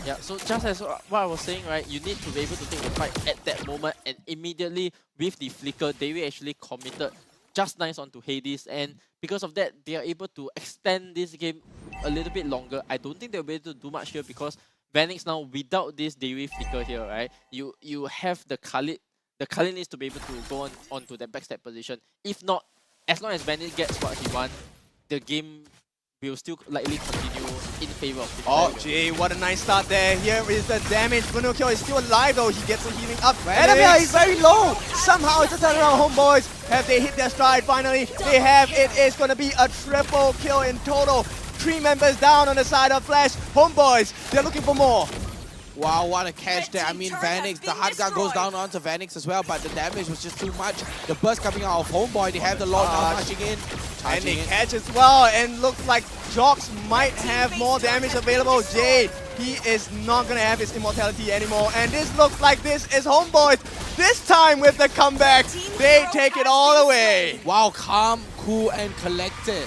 Yeah, so just as what I was saying, right, you need to be able to take the fight at that moment, and immediately with the flicker, Davey actually committed just nice onto Hades, and because of that, they are able to extend this game a little bit longer. I don't think they'll be able to do much here because Vanix now, without this Davey flicker here, right, you have the Khalid. The Khalid needs to be able to go onto that backstab position. If not, as long as Vanix gets what he wants, the game will still likely continue in favor of Team Oh, Flash. Jay, what a nice start there. Here is the damage. Funukyo is still alive though. He gets the healing up. Enemy is very low. Somehow it's a turnaround. Homeboys, have they hit their stride finally? They have. It is going to be a triple kill in total. 3 members down on the side of Flash. Homeboys, they're looking for more. Wow, what a catch there. I mean, Vanix, the hard guard goes down onto Vanix as well, but the damage was just too much. The burst coming out of Homeboy, they have the Lord now rushing in. And they catch as well, and looks like Jox might have more damage available. Jay, he is not going to have his immortality anymore. And this looks like this is Homeboys. This time with the comeback, they take it all away. Wow, calm, cool, and collected,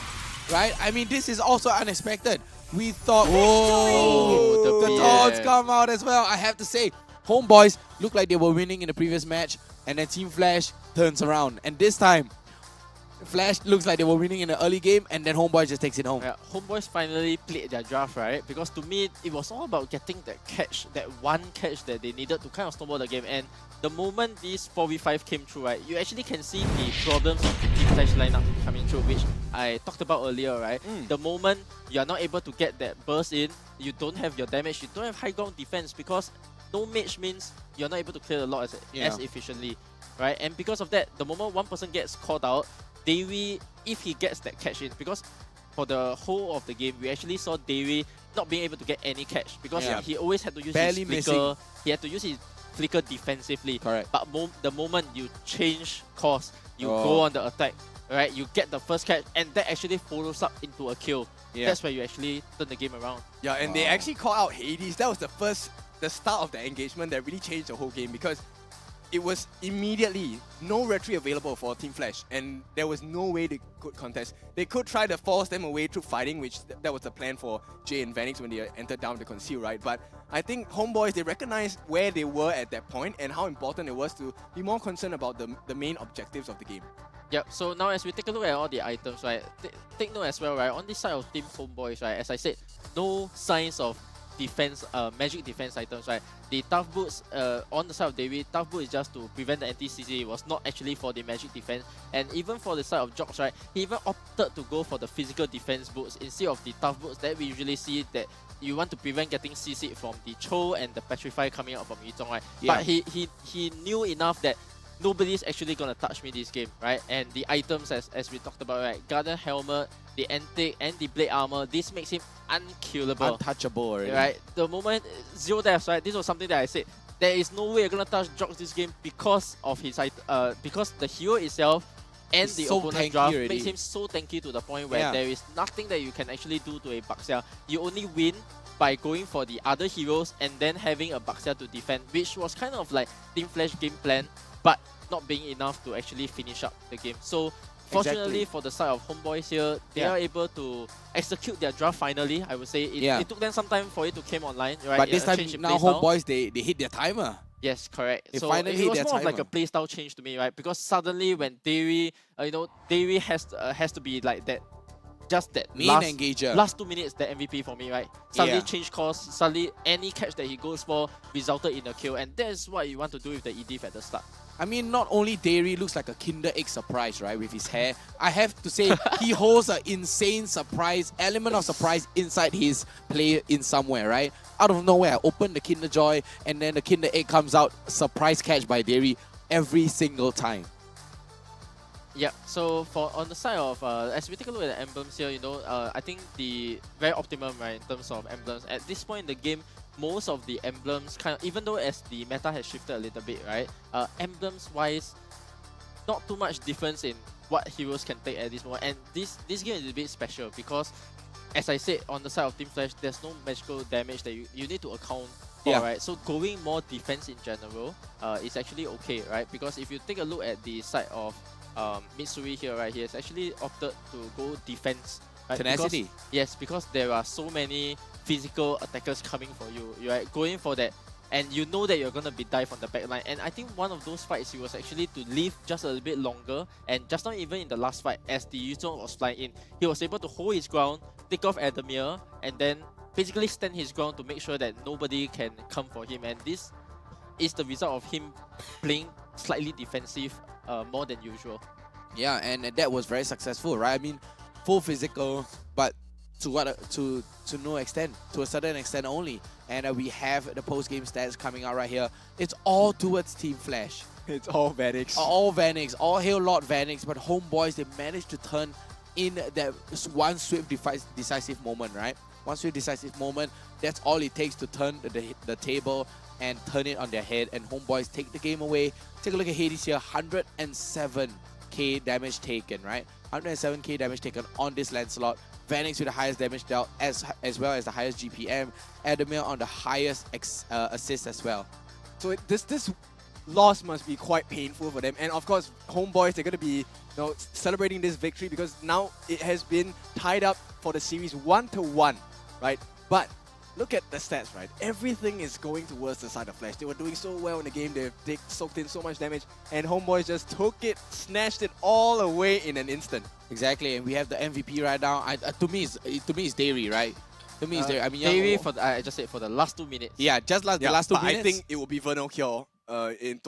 right? I mean, this is also unexpected. We thought, oh, the thoughts come out as well. I have to say, Homeboys looked like they were winning in the previous match, and then Team Flash turns around. And this time, Flash looks like they were winning in the early game, and then Homeboys just takes it home. Yeah, Homeboys finally played their draft, right? Because to me, it was all about getting that catch, that one catch that they needed to kind of snowball the game. And the moment this 4v5 came through, right, you actually can see the problems of the Team Flash lineup coming through, which I talked about earlier, right? The moment you are not able to get that burst in, you don't have your damage, you don't have high ground defense, because no mage means you're not able to clear the lot as efficiently, right? And because of that, the moment one person gets called out, Davey, if he gets that catch in, because for the whole of the game, we actually saw Davey not being able to get any catch because he always had to use his flicker. He had to use his flicker defensively. Correct. But the moment you change course, you go on the attack, right? You get the first catch, and that actually follows up into a kill. That's where you actually turn the game around. Yeah, and they actually called out Hades. That was the start of the engagement that really changed the whole game, because it was immediately no retreat available for Team Flash, and there was no way they could contest. They could try to force them away through fighting, which that was the plan for Jay and Vanix when they entered down to conceal, right? But I think Homeboys, they recognized where they were at that point and how important it was to be more concerned about the main objectives of the game. Yep, so now as we take a look at all the items, right, take note as well, right, on this side of Team Homeboys, right, as I said, no signs of defense, magic defense items, right? The tough boots on the side of Davey, tough boot is just to prevent the anti-CC. It was not actually for the magic defense. And even for the side of Jox, right, he even opted to go for the physical defense boots instead of the tough boots that we usually see that you want to prevent getting CC'd from the Cho and the Petrify coming out from Yuzong, right? Yeah. But he knew enough that nobody's actually gonna touch me this game, right? And the items, as we talked about, right, Garden Helmet, the Antique, and the Blade Armor, this makes him unkillable. Untouchable already. Right? The moment, 0 deaths, right? This was something that I said, there is no way you're gonna touch Jox this game because of his because the hero itself and He's the so opponent's tanky draft already. makes him so tanky to the point where there is nothing that you can actually do to a Baxia. You only win by going for the other heroes and then having a Baxia to defend, which was kind of like Team Flash game plan, but not being enough to actually finish up the game. So fortunately for the side of Homeboys here, they are able to execute their draft finally. I would say it took them some time for it to come online, right? But this time now Homeboys they hit their timer. Yes, correct. They so finally it hit was their more of like timer. a playstyle change to me, right? Because suddenly when Dairy, Dairy has to be like that, just that Main last engager. last 2 minutes, the MVP for me, right? Suddenly Yeah. change course, suddenly any catch that he goes for resulted in a kill, and that's what you want to do with the EDIF at the start. I mean, not only Dairy looks like a Kinder Egg surprise, right, with his hair. I have to say, he holds an insane surprise, element of surprise inside his play in somewhere, right? Out of nowhere, I open the Kinder Joy, and then the Kinder Egg comes out, surprise catch by Dairy every single time. Yeah, so on the side of, as we take a look at the emblems here, I think the very optimum, right, in terms of emblems. At this point in the game, most of the emblems even though as the meta has shifted a little bit, right, emblems wise, not too much difference in what heroes can take at this moment. And this game is a bit special because, as I said, on the side of Team Flash, there's no magical damage that you need to account for, right? So going more defense in general is actually okay, right? Because if you take a look at the side of Mitsui here, right, he has actually opted to go defense. Right? Tenacity. Because there are so many physical attackers coming for you, right? Going for that, and you know that you're gonna be dive on the back line. And I think one of those fights, he was actually to live just a little bit longer. And just not even in the last fight, as the Yuzong was flying in, he was able to hold his ground, take off Adamir, and then basically stand his ground to make sure that nobody can come for him. And this is the result of him playing slightly defensive more than usual. Yeah, and that was very successful, right? I mean, full physical, but to no extent, to a certain extent only. And we have the post-game stats coming out right here. It's all towards Team Flash. It's all Vanix. All Vanix, all Hail Lord Vanix, but Homeboys, they managed to turn in that one swift decisive moment, right? One swift decisive moment, that's all it takes to turn the table and turn it on their head, and Homeboys take the game away. Take a look at Hades here, 107k damage taken, right? 107k damage taken on this Lancelot. Vanix with the highest damage dealt, as well as the highest GPM. Adamir on the highest assist as well. So this loss must be quite painful for them. And of course, Homeboys, they're going to be celebrating this victory because now it has been tied up for the series 1-1, right? But look at the stats, right? Everything is going towards the side of Flash. They were doing so well in the game. They soaked in so much damage. And Homeboys just took it, snatched it all away in an instant. Exactly, and we have the MVP right now. To me, it's Dairy, right? To me, it's Dairy. I mean, Dairy I just said for the last 2 minutes. Yeah, just the last 2 minutes. I think it will be Vernal Cure in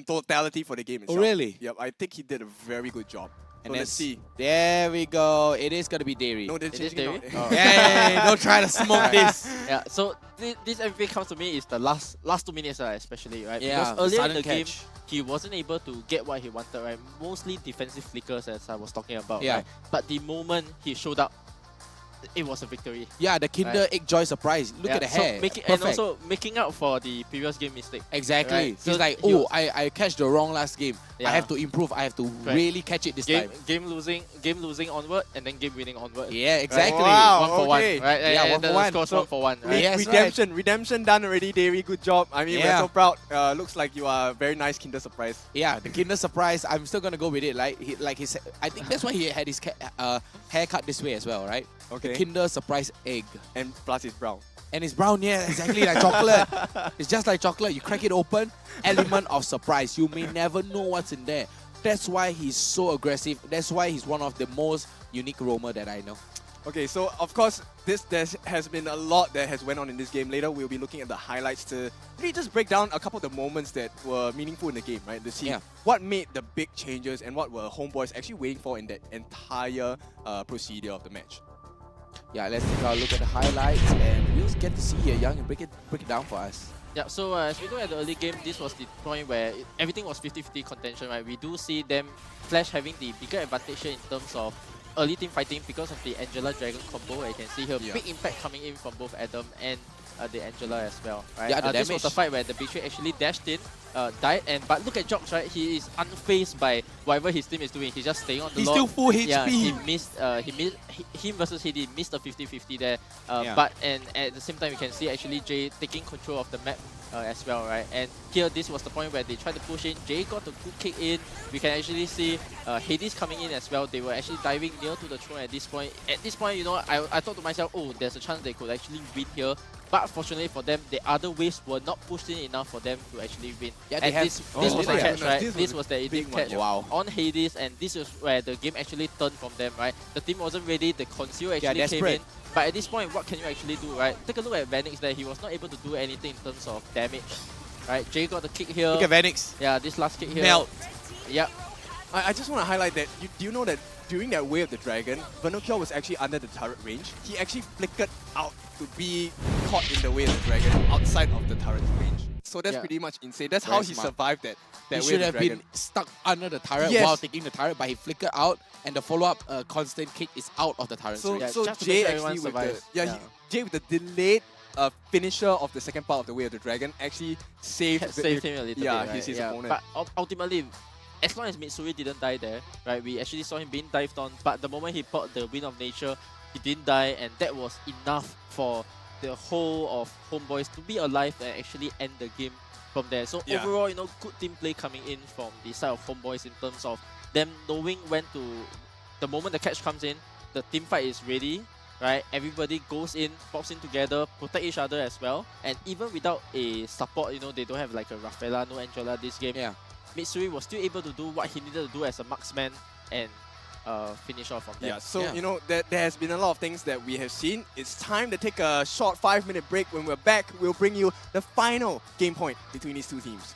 totality for the game itself. Oh, really? Yep, I think he did a very good job. And so let's see. There we go. It is going to be Dairy. No, they're changing Dairy? it. Oh. Yeah, don't try to smoke this. Yeah, so this MVP comes to me is the last 2 minutes, especially, right? Yeah, because earlier in the catch. game, he wasn't able to get what he wanted, right? Mostly defensive flickers, as I was talking about, Yeah. right? But the moment he showed up, it was a victory. Yeah, the Kinder Egg Joy surprise. Look at the hair. And also making up for the previous game mistake. Exactly. Right? He's So like, he was- I catch the wrong last game. Yeah. I have to improve. I have to really catch it this time. Game losing onward, and then game winning onward. Yeah, exactly. Wow, 1 for 1. okay. Right? Yeah, And 1 for the 1. score's So 1 for 1. Right? Yes, Redemption done already, Dairy. Good job. I mean, we're so proud. Looks like you are a very nice Kinder Surprise. Yeah, the Kinder surprise. I'm still gonna go with it. I think that's why he had his haircut this way as well, right? Okay. The Kinder surprise egg, And plus it's brown. and it's brown. Yeah, exactly like chocolate. It's just like chocolate. You crack it open, element of surprise. You may never know what's in there. That's why he's so aggressive. That's why he's one of the most unique roamer that I know. Okay, so of course, there has been a lot that has went on in this game. Later, we'll be looking at the highlights to really just break down a couple of the moments that were meaningful in the game, right? To see what made the big changes and what were Homeboys actually waiting for in that entire procedure of the match. Yeah, let's take a look at the highlights, and we'll get to see here Young and break it down for us. Yeah, so as we look at the early game, this was the point where everything was 50-50 contention, right? We do see them, Flash having the bigger advantage here in terms of early team fighting because of the Angela Dragon combo. You can see here, big impact coming in from both Adam and the Angela as well, right? Yeah, the this was the damage. fight where the Betrayed actually dashed in, died, but look at Jox, right? He is unfazed by whatever his team is doing. He's just staying on the He's log. still full Yeah, HP. him versus Hedy missed a 50-50 there. Yeah. But at the same time, you can see actually Jay taking control of the map as well, right? And here, this was the point where they tried to push in. Jay got the good kick in. We can actually see Hades coming in as well. They were actually diving near to the throne at this point. At this point, you know, I thought to myself, oh, there's a chance they could actually win here. But fortunately for them, the other waves were not pushed in enough for them to actually win. Yeah, and this was the catch, right? This was the elite catch on Hades, and this is where the game actually turned from them, right? The team wasn't ready, the Conceal actually came in. But at this point, what can you actually do, right? Take a look at Vanix there. He was not able to do anything in terms of damage, right? Jay got the kick here. Look at Vanix. Yeah, this last kick here. Melt. Yeah. I just want to highlight that, do you know that during that Way of the Dragon, Vernocure was actually under the turret range. He actually flickered out to be caught in the Way of the Dragon outside of the turret range. So that's pretty much insane. That's how he survived that He Way should of the have Dragon. been stuck under the turret Yes. while taking the turret, but he flickered out, and the follow-up constant kick is out of the turret. So, range. so Jay actually with the Jay with the delayed finisher of the second part of the Way of the Dragon actually saved him a little bit, right? his opponent. But ultimately, as long as Mitsuri didn't die there, right, we actually saw him being dived on, but the moment he bought the Wind of Nature, he didn't die, and that was enough for the whole of Homeboys to be alive and actually end the game from there. So overall, you know, good team play coming in from the side of Homeboys in terms of them knowing when to, the moment the catch comes in, the team fight is ready, right? Everybody goes in, pops in together, protect each other as well, and even without a support, you know, they don't have like a Rafaela, no Angela this game. Mitsuri was still able to do what he needed to do as a marksman and finish off from there. So you know, there has been a lot of things that we have seen. It's time to take a short 5-minute break. When we're back, we'll bring you the final game point between these two teams.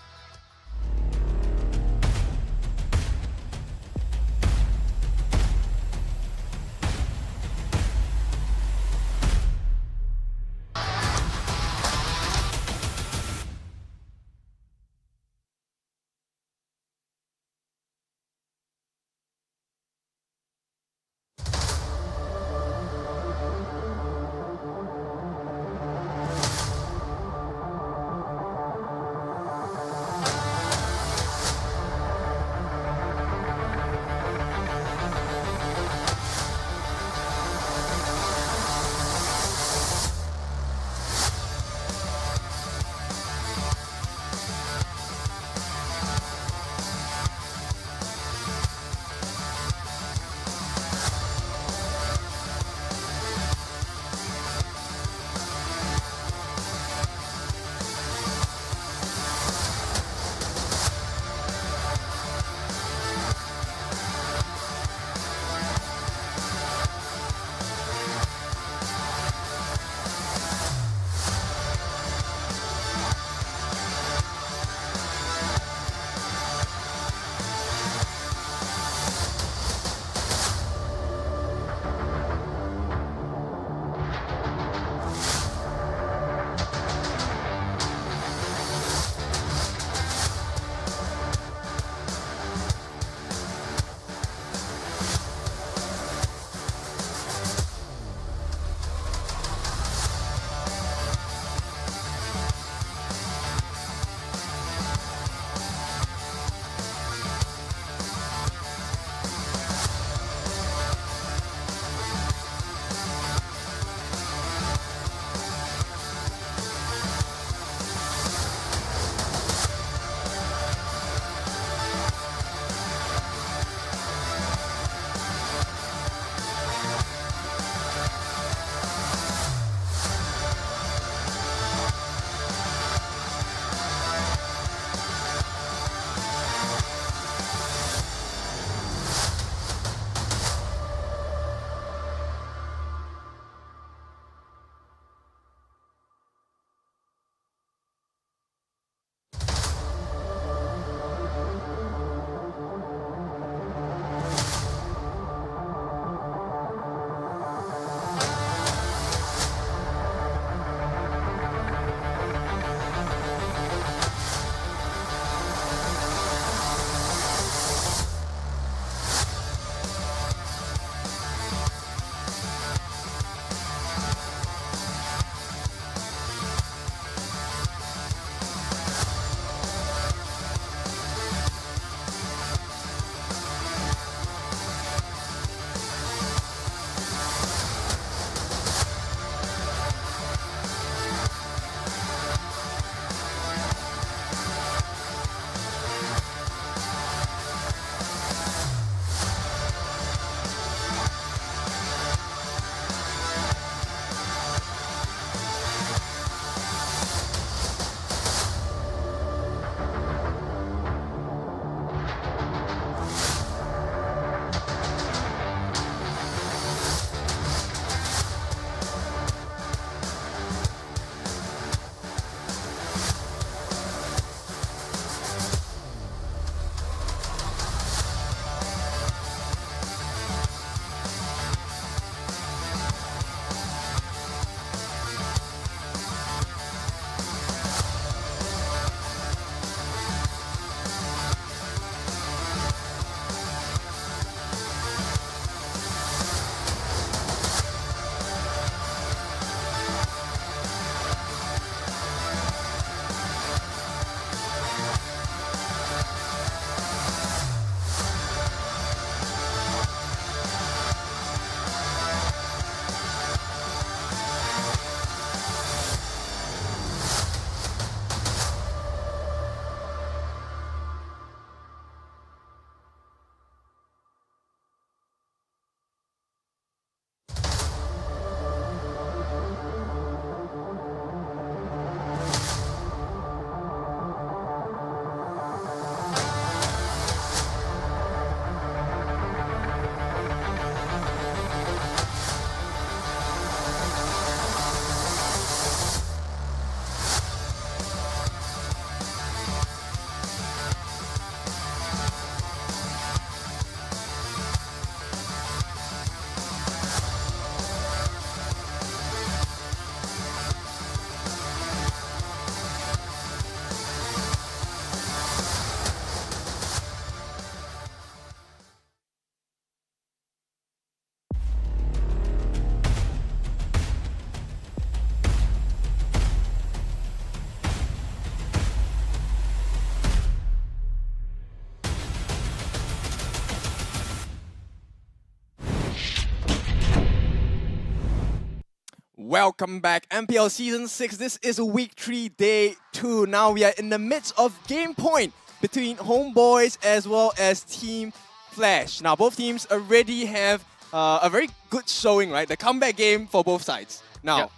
Welcome back, MPL Season 6. This is week 3, day 2. Now we are in the midst of game point between Homeboys as well as Team Flash. Now both teams already have a very good showing, right? The comeback game for both sides. Now,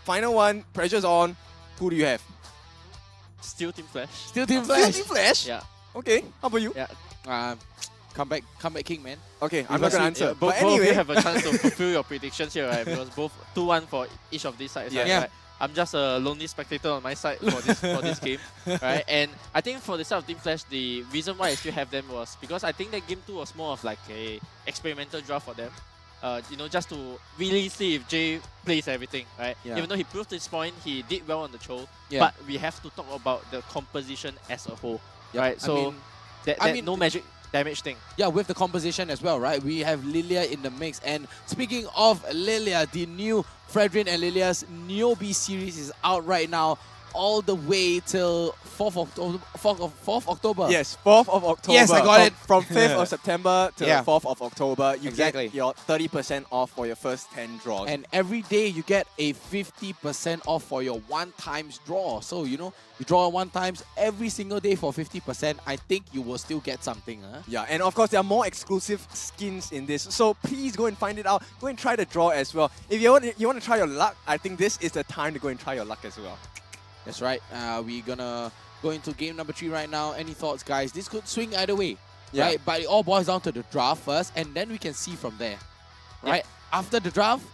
final one, pressure's on. Who do you have? Still Team Flash. Still Team Flash. Still Team Flash? Yeah. Okay, how about you? Yeah. Comeback king, man. Okay, I'm not gonna answer. Yeah, but both anyway, of you have a chance to fulfill your predictions here, right? Because both 2-1 for each of these sides. Yeah. Right? I'm just a lonely spectator on my side for this game, right? And I think for the side of Team Flash, the reason why I still have them was because I think that game 2 was more of like a experimental draft for them. You know, just to really see if Jay plays everything, right? Yeah. Even though he proved his point, he did well on the show. Yeah. But we have to talk about the composition as a whole, right? So I mean, no magic damage thing. Yeah, with the composition as well, right? We have Lilia in the mix. And speaking of Lilia, the new Fredrin and Lilia's Newbie series is out right now, all the way till 4th October. yes, 4th of October. Yes, I got it. From 5th of September to 4th of October, you Exactly. get your 30% off for your first 10 draws. And every day you get a 50% off for your 1x draw. So, you know, you draw 1 times every single day for 50%. I think you will still get something. Huh? Yeah, and of course there are more exclusive skins in this. So please go and find it out. Go and try the draw as well. If you want to try your luck, I think this is the time to go and try your luck as well. That's right. We're gonna go into game number 3 right now. Any thoughts, guys? This could swing either way, right? But it all boils down to the draft first, and then we can see from there, right? After the draft,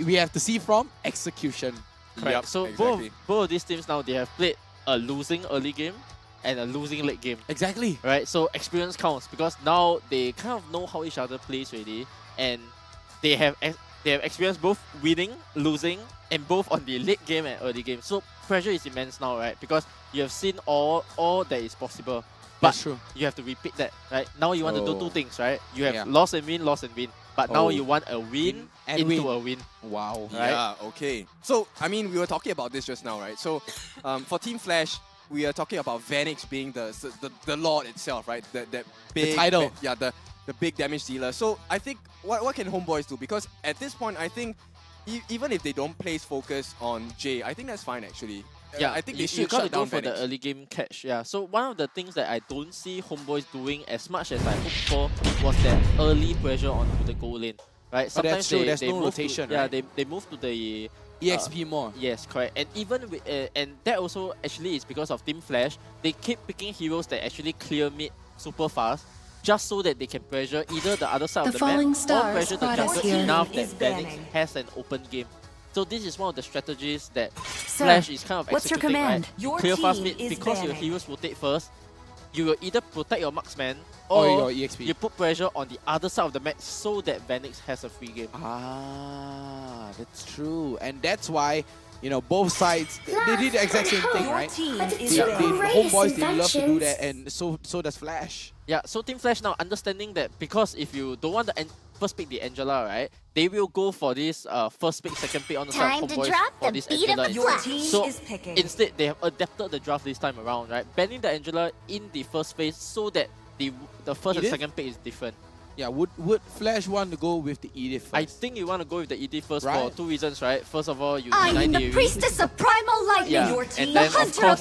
we have to see from execution. Correct. Yep, So exactly. both of these teams now, they have played a losing early game and a losing late game. Exactly. Right? So experience counts because now they kind of know how each other plays already, and they have experienced both winning, losing, and both on the late game and early game. So pressure is immense now, right? Because you have seen all that is possible. But That's true. you have to repeat that, right? Now you want to do 2 things, right? You have Yeah. loss and win. But now you want a win and into a win. Wow. Right? Yeah, okay. So, I mean, we were talking about this just now, right? So, for Team Flash, we are talking about Vanix being the Lord itself, right? That big... title. The big damage dealer. So, I think, what can Homeboys do? Because at this point, I think, even if they don't place focus on Jay, I think that's fine, actually. Yeah, I think you they should gotta shut go down for the Vanix. early game catch. Yeah, so one of the things that I don't see Homeboys doing as much as I hoped for was that early pressure onto the goal lane. Right? But that's true, there's no move rotation, to, right? Yeah, they move to the EXP more. Yes, correct. And even with, and that also actually is because of Team Flash. They keep picking heroes that actually clear mid super fast, just so that they can pressure either the other side of the map or pressure the jungle enough that Vanix has an open game. So this is one of the strategies that Flash is kind of executing, right? You clear fast mid because your heroes rotate first. You will either protect your marksman or your EXP. you put pressure on the other side of the map so that Vanix has a free game. Ah, that's true. And that's why, you know, both sides, they did the exact same thing, right? The Homeboys, they love to do that, and so does Flash. Yeah, so Team Flash now understanding that because if you don't want the first pick the Angela, right, they will go for this first pick, second pick on the side of Homeboys for this Angela. So instead, they have adapted the draft this time around, right? Banning the Angela in the first phase so that the first and second pick is different. Yeah, would Flash want to go with the Edith first? I think you want to go with the Edith first for Right. 2 reasons, right? First of all, you I deny am the the priestess of primal lightning, yeah, and then of course,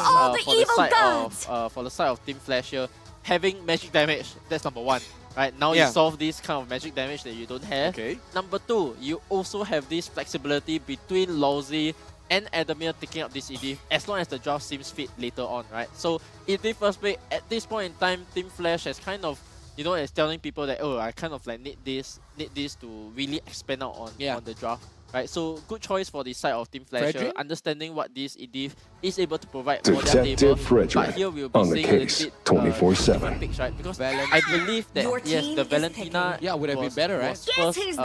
for the side of Team Flash here, having magic damage, that's number 1. Right, now you solve this kind of magic damage that you don't have. Okay. Number 2, you also have this flexibility between Lawsy and Adamir taking up this Edith as long as the draft seems fit later on, right? So Edith first pick, at this point in time, Team Flash has kind of, you know, is telling people that, oh, I kind of like need this to really expand out on the draft. Right, so good choice for the side of Team Flash, understanding what this Edith is able to provide for their table. But here we'll be seeing a little bit 24/7. different picks, right? Because I believe that yes, the Valentina would have been better, right? was first, it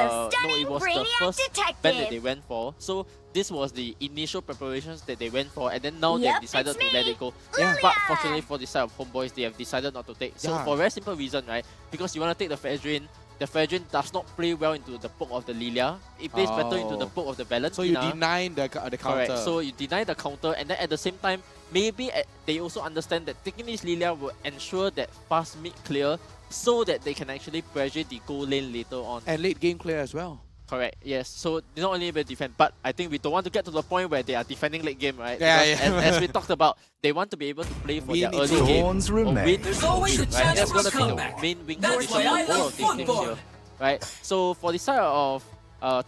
was the first ban that they went for. So this was the initial preparations that they went for, and then now they've decided to let it go. But fortunately for the side of Homeboys, they have decided not to take. So for a very simple reason, right? Because you want to take the Fredrin. The Fredrin does not play well into the poke of the Lilia. It plays better into the poke of the Valentina. So you deny the counter. Correct. So you deny the counter, and then at the same time, maybe they also understand that taking this Lilia will ensure that fast mid clear, so that they can actually pressure the goal lane later on. And late game clear as well. Correct, yes. So they're not only able to defend, but I think we don't want to get to the point where they are defending late game, right? Yeah, Because as we talked about, they want to be able to play for their early game. Thorns Or win, remain. There's always a right? chance That's for a going to be the comeback. main win That's condition why I of both love of these teams football. here. Right? So for the side of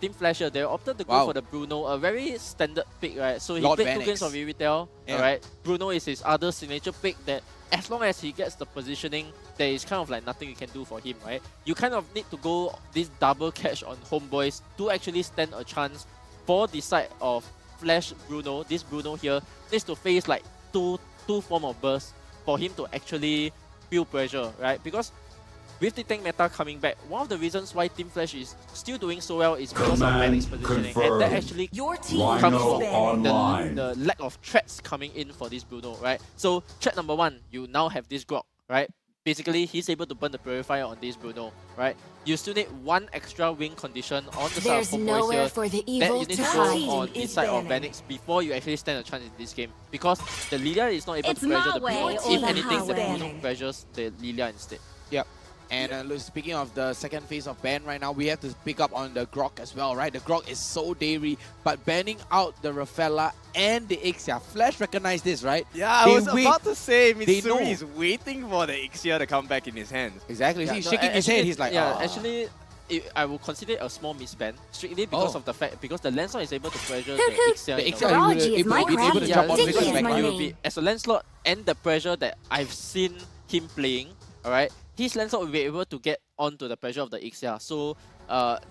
Team Flasher, they opted to go for the Bruno, a very standard pick, right? So he Lord played Van 2 games X. of Vivitel, alright? Bruno is his other signature pick that as long as he gets the positioning, there is kind of like nothing you can do for him, right? You kind of need to go this double catch on Homeboys to actually stand a chance for the side of Flash Bruno. This Bruno here needs to face like two form of bursts for him to actually feel pressure, right? Because with the tank meta coming back, one of the reasons why Team Flash is still doing so well is because of Vanguard's positioning. And that actually comes from the lack of threats coming in for this Bruno, right? So threat number 1, you now have this Grok, right? Basically, he's able to burn the Purifier on this Bruno, right? You still need 1 extra win condition on the side of Homeboys here for the that evil you need to to go hide on the side of Vanix before you actually stand a chance in this game. Because the Lilia is not able It's to pressure my the Bruno. way If or the anything, the highway. Bruno pressures the Lilia instead. Yep. And look, speaking of the second phase of ban right now, we have to pick up on the Grok as well, right? The Grok is so dairy, but banning out the Rafaela and the Ixia. Flash recognize this, right? Yeah, I They was wait. about to say They know. Mitsuri is waiting for the Ixia to come back in his hands. Exactly. Yeah, He's no, shaking his head. actually- He's like, yeah, "Ah." actually, I will consider it a small misban strictly because Oh. of the fact because the Lancelot is able to pressure Hoot, the hoot. Ixia. The in Ixia a way. will be able to jump on yeah, the because back you will line. be as a Lancelot and the pressure that I've seen him playing. All right, his Lancelot will be able to get onto the pressure of the Ixia. So.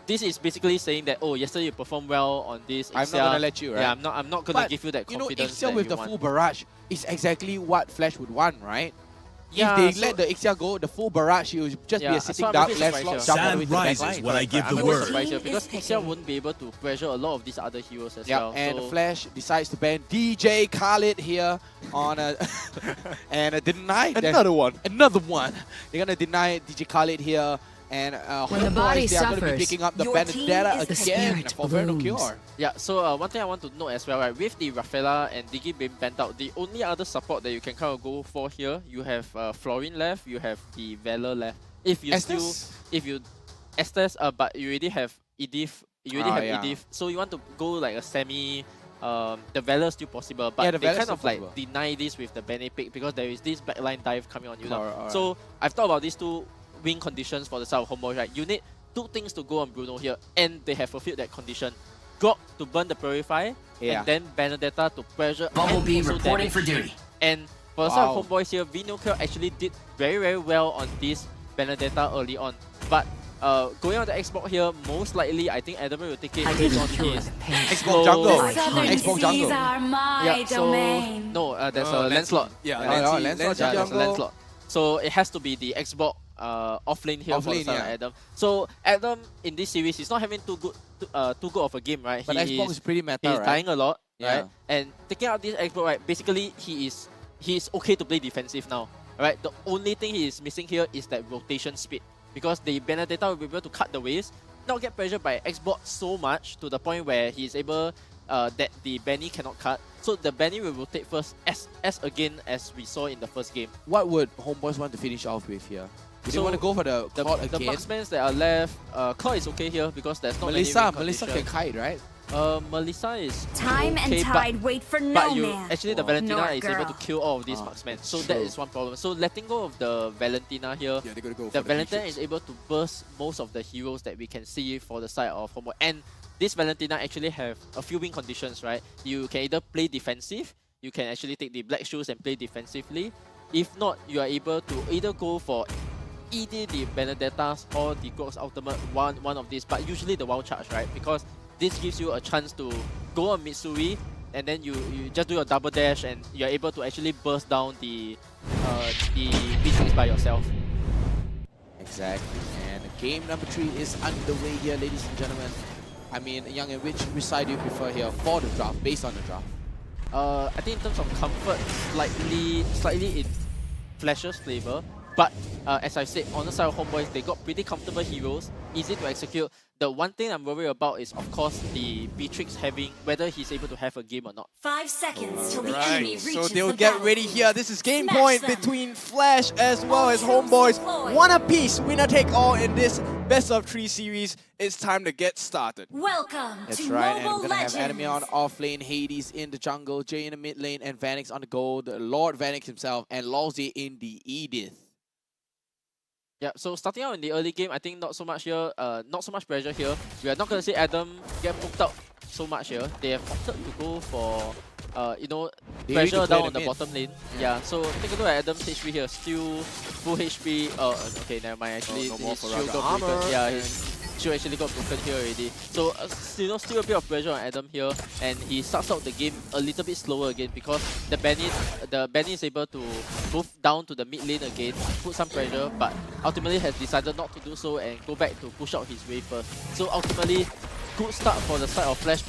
This is basically saying that yesterday you performed well on this Ixia. I'm not gonna let you, right? Yeah, I'm not gonna But, give you that you know, confidence. Ixia that with you the want. full barrage is exactly what Flash would want, right? Yeah, if they so- let the Ixia go, the full barrage, he would just be Yeah, a so sitting I'm a dark bit left surprised slot, here. jump all the way to the back line. when I give I'm the a bit word. surprised here because Ixia wouldn't be able to pressure a lot of these other heroes as Yeah, well. and so Flash decides to ban DJ Khalid here on a and deny Another one. Another one. They're gonna deny DJ Khalid here. And When the Homeboys, body they are going to be suffers, picking up the your team Benedetta is the again spirit for Verno blooms. Cure. yeah, so one thing I want to note as well, right, with the Rafaela and Digi being banned out, the only other support that you can kind of go for here, you have Florin left, you have the Valor left. If you Estes, but you already have Edith, Edith, so you want to go like a semi. The Valor is still possible, but Yeah, the they Valor's kind of still like possible. deny this with the Bene pick because there is this backline dive coming on you now. Alright. So I've thought about these 2 win conditions for the side of Homeboys, right? You need 2 things to go on Bruno here, and they have fulfilled that condition. Grok to burn the Purify, and then Benedetta to pressure Bumblebee and also reporting damage. for duty. And for the side of Homeboys here, Vinocure actually did very, very well on this Benedetta early on. But going on the Xbox here, most likely I think Adam will take it based on his Xbox jungle. Southern Xbox seas jungle. are my yeah, domain. so no, there's a Lancelot. Yeah, Lancelot Yeah, there's a jungle. Lancelot. So it has to be the Xbox off lane here for the Offlane, side of yeah. Adam. So Adam in this series, he's not having too good of a game, right? But Xbox is pretty meta, He's right? dying a lot, Yeah. right? And taking out this Xbox, right? Basically, he's okay to play defensive now, right? The only thing he is missing here is that rotation speed because the Benedetta will be able to cut the waves, not get pressured by Xbox so much to the point where he's able that the Benny cannot cut. So the Benny will rotate first as again as we saw in the first game. What would Homeboys want to finish off with here? Do they So want to go for the Claude The again? marksmen that are left, Claude is okay here because there's not Melissa many win can conditions. kite, right? Melissa is Time okay, and tide wait for no but you man. actually the Valentina Nor is able girl. to kill all of these marksmen, so that true. is one problem. So letting go of the Valentina here, Yeah, they're gonna go the for Valentina Matrix. is able to burst most of the heroes that we can see for the side of Homeboy. And this Valentina actually have a few win conditions, right? You can either play defensive, you can actually take the black shoes and play defensively. If not, you are able to either go for either the Benedettas or the Grok's ultimate, one of these, but usually the wild charge, right? Because this gives you a chance to go on Mitsuri and then you just do a double dash and you're able to actually burst down the Matrix by yourself. Exactly. And game number 3 is underway here, ladies and gentlemen. I mean, Young, and which side do you prefer here for the draft, based on the draft? I think in terms of comfort, slightly in Flash's flavor. But as I said, on the side of Homeboys, they got pretty comfortable heroes, easy to execute. The one thing I'm worried about is, of course, the Beatrix having whether he's able to have a game or not. 5 seconds till the enemy reaches So they'll the get ready here. This is game point between Flash as well as Homeboys. One apiece, winner take all in this best of 3 series. It's time to get started. Welcome That's to right, and Mobile we're gonna have Legends. Enemy on off lane, Hades in the jungle, Jay in the mid lane, and Vanix on the gold, Lord Vanix himself, and Lawsy in the Edith. Yeah, so starting out in the early game, I think not so much here, not so much pressure here. We are not going to see Adam get poked out so much here. They have opted to go for, you know, They pressure need to play down on the the mid. bottom lane. Yeah, so take a look at Adam's HP here, still full HP. Okay, never mind. Actually, no more his for shield Raga got broken. armor, Yeah, and his shield actually got broken here already. So you know, still a bit of pressure on Adam here, and he starts out the game a little bit slower again because the Benny is able to move down to the mid lane again, put some pressure, but ultimately has decided not to do so and go back to push out his wave first. So ultimately, good start for the side of Flash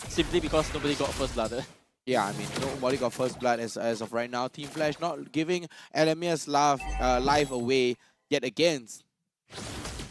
simply because nobody got first blood. Yeah, I mean, nobody got first blood as of right now. Team Flash not giving Elemia's life away yet again.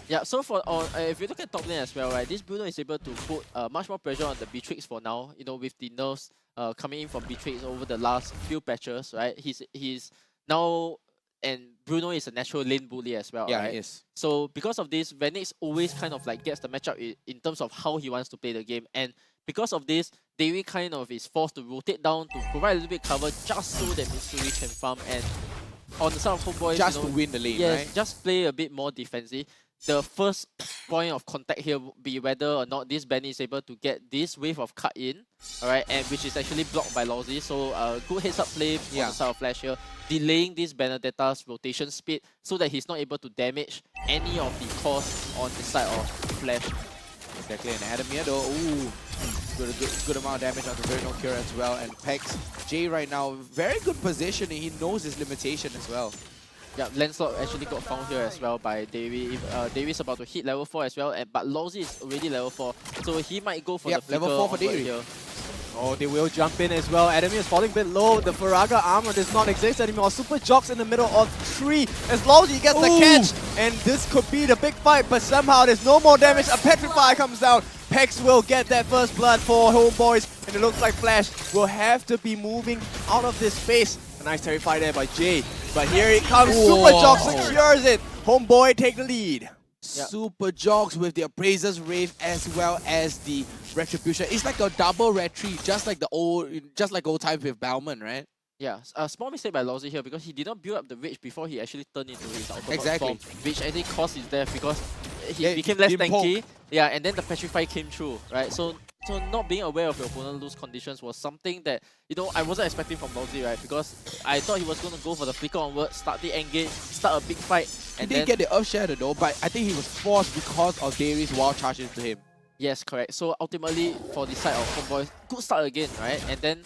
Yeah, so for if you look at top lane as well, right, this Bruno is able to put much more pressure on the Beatrix for now. You know, with the nerfs coming in from Beatrix over the last few patches, right? He's now, and Bruno is a natural lane bully as well, Yeah, right? he is. So because of this, Vanix always kind of like gets the matchup in terms of how he wants to play the game, and because of this, Dewi kind of is forced to rotate down to provide a little bit cover just so that Mitsuri can farm, and on the side of Homeboys, Just you know, to win the lane, yes, right? just play a bit more defensive. The first point of contact here would be whether or not this Benny is able to get this wave of cut in, alright, and which is actually blocked by Lawsy. So good heads up play on the side of Flash here, delaying this Benedetta's rotation speed so that he's not able to damage any of the cores on the side of Flash. Exactly, and Adamir though, ooh, good amount of damage on the very no cure as well. And Pex, Jay right now, very good positioning. He knows his limitation as well. Yeah, Lancelot actually got found here as well by Davey. Davey's about to hit level 4 as well, but Lawsy is already level 4, so he might go for the level flicker 4 for onward Davey. here. Oh, they will jump in as well. Adamir is falling a bit low. The Faraga armor does not exist anymore. Super Jocks in the middle of 3 as Lawsy gets the catch. And this could be the big fight, but somehow there's no more damage. A Petrify comes down. Pex will get that first blood for Homeboys. And it looks like Flash will have to be moving out of this space. A nice terrify there by Jay. But here it comes. Super Jocks secures it. Homeboy take the lead. Super Jogs with the Appraiser's Rave as well as the Retribution. It's like a double retreat, just like old times with Bauman, right? Yeah, a small mistake by Lawsy here because he did not build up the rage before he actually turned into his ultimate form, which actually caused his death because he became less tanky. Yeah, and then the Petrify came through, right? So not being aware of your opponent lose conditions was something that, you know, I wasn't expecting from Lawsy, right? Because I thought he was going to go for the flicker onward, start the engage, start a big fight. He did get the Earth Shatter though, but I think he was forced because of Darius' wild charge into him. Yes, correct. So ultimately, for the side of Homeboy, good start again, right? And then,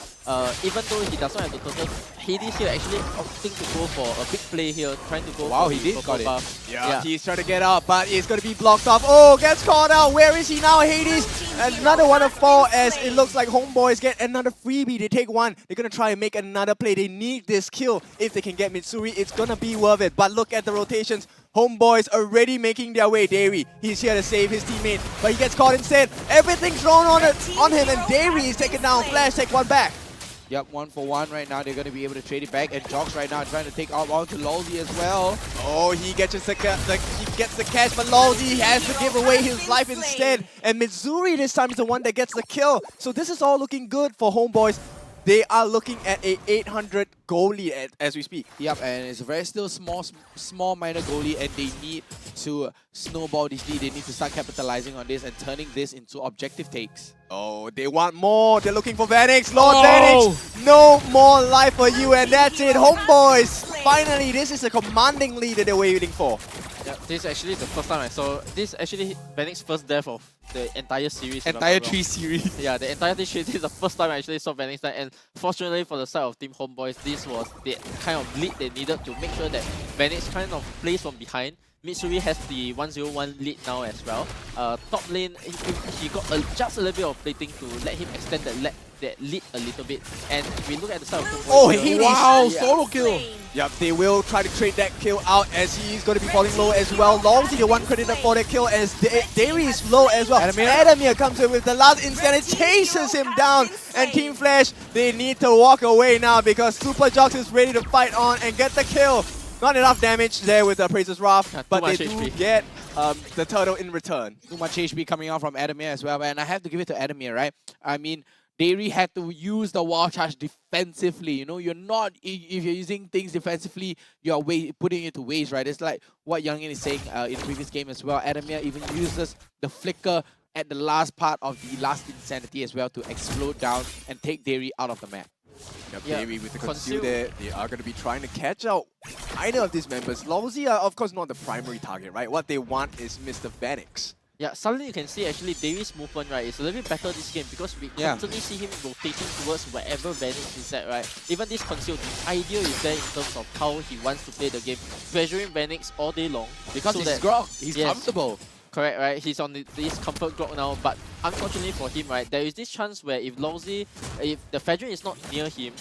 even though he does not have the total, Hades here actually opting to go for a big play here, trying to go for he the did purple got it. buff. Yeah, he's trying to get out, but it's going to be blocked off. Oh, gets caught out. Where is he now, Hades? Another one of 4 as it looks like Homeboys get another freebie. They take one. They're going to try and make another play. They need this kill. If they can get Mitsuri, it's going to be worth it. But look at the rotations. Homeboys already making their way. Dairy, he's here to save his teammate, but he gets caught instead. Everything's thrown on him, and Dairy is taken down. Flash take one back. Yep, 1 for 1 right now. They're going to be able to trade it back, and Jogs right now trying to take out onto Lawsy as well. Oh, he gets the catch, but Lawsy has to give away his life instead. And Mitsuri this time is the one that gets the kill. So this is all looking good for Homeboys. They are looking at a 800 goal lead as we speak. Yep, and it's a very still small minor goal lead, and they need to snowball this lead. They need to start capitalizing on this and turning this into objective takes. Oh, they want more. They're looking for Vanix. Lord Vanix, no more life for you, and that's it. Homeboys, finally, this is a commanding lead that they're waiting for. Yeah, this is actually the first time I saw. This is actually Vanix's first death of the entire series. Entire 3 series. Yeah, the entire 3 series. This is the first time I actually saw Vanix die, and fortunately for the side of Team Homeboys, this was the kind of lead they needed to make sure that Vanix kind of plays from behind. Mitsuri has the 101 lead now as well. Top lane, he got just a little bit of plating to let him extend that that lead a little bit. And if we look at the side of Homebois, Oh, here- Hades! Wow, Yeah. solo kill. Yep, they will try to trade that kill out as he's going to be falling low as well. Longzy the one credited for that kill as Dairy is low as well. Adamir comes in with the last instant and chases him down. And Team Flash, they need to walk away now because Super Jocks is ready to fight on and get the kill. Not enough damage there with the Praise's Wrath, but they much do HP. get the turtle in return. Too much HP coming out from Adamir as well, and I have to give it to Adamir, right? I mean, Dairy had to use the wall charge defensively. You know, you're not, if you're using things defensively, you're putting it to waste, right? It's like what Youngin is saying in the previous game as well. Adamir even uses the flicker at the last part of the last Insanity as well to explode down and take Dairy out of the map. Yep, Yeah, Dairy with the conceal. conceal there, they are going to be trying to catch out either of these members. Longzy are of course not the primary target, right? What they want is Mr. Vanix. Yeah, suddenly you can see actually Dairy's movement, right, is a little bit better this game because we constantly see him rotating towards wherever Vanix is at, right? Even this conceal, the idea is there in terms of how he wants to play the game, pressuring Vanix all day long. Because so he's that, grog, he's comfortable. Correct, right? He's on this comfort grog now, but unfortunately for him, right, there is this chance where if Longzy, if the Fedrin is not near him,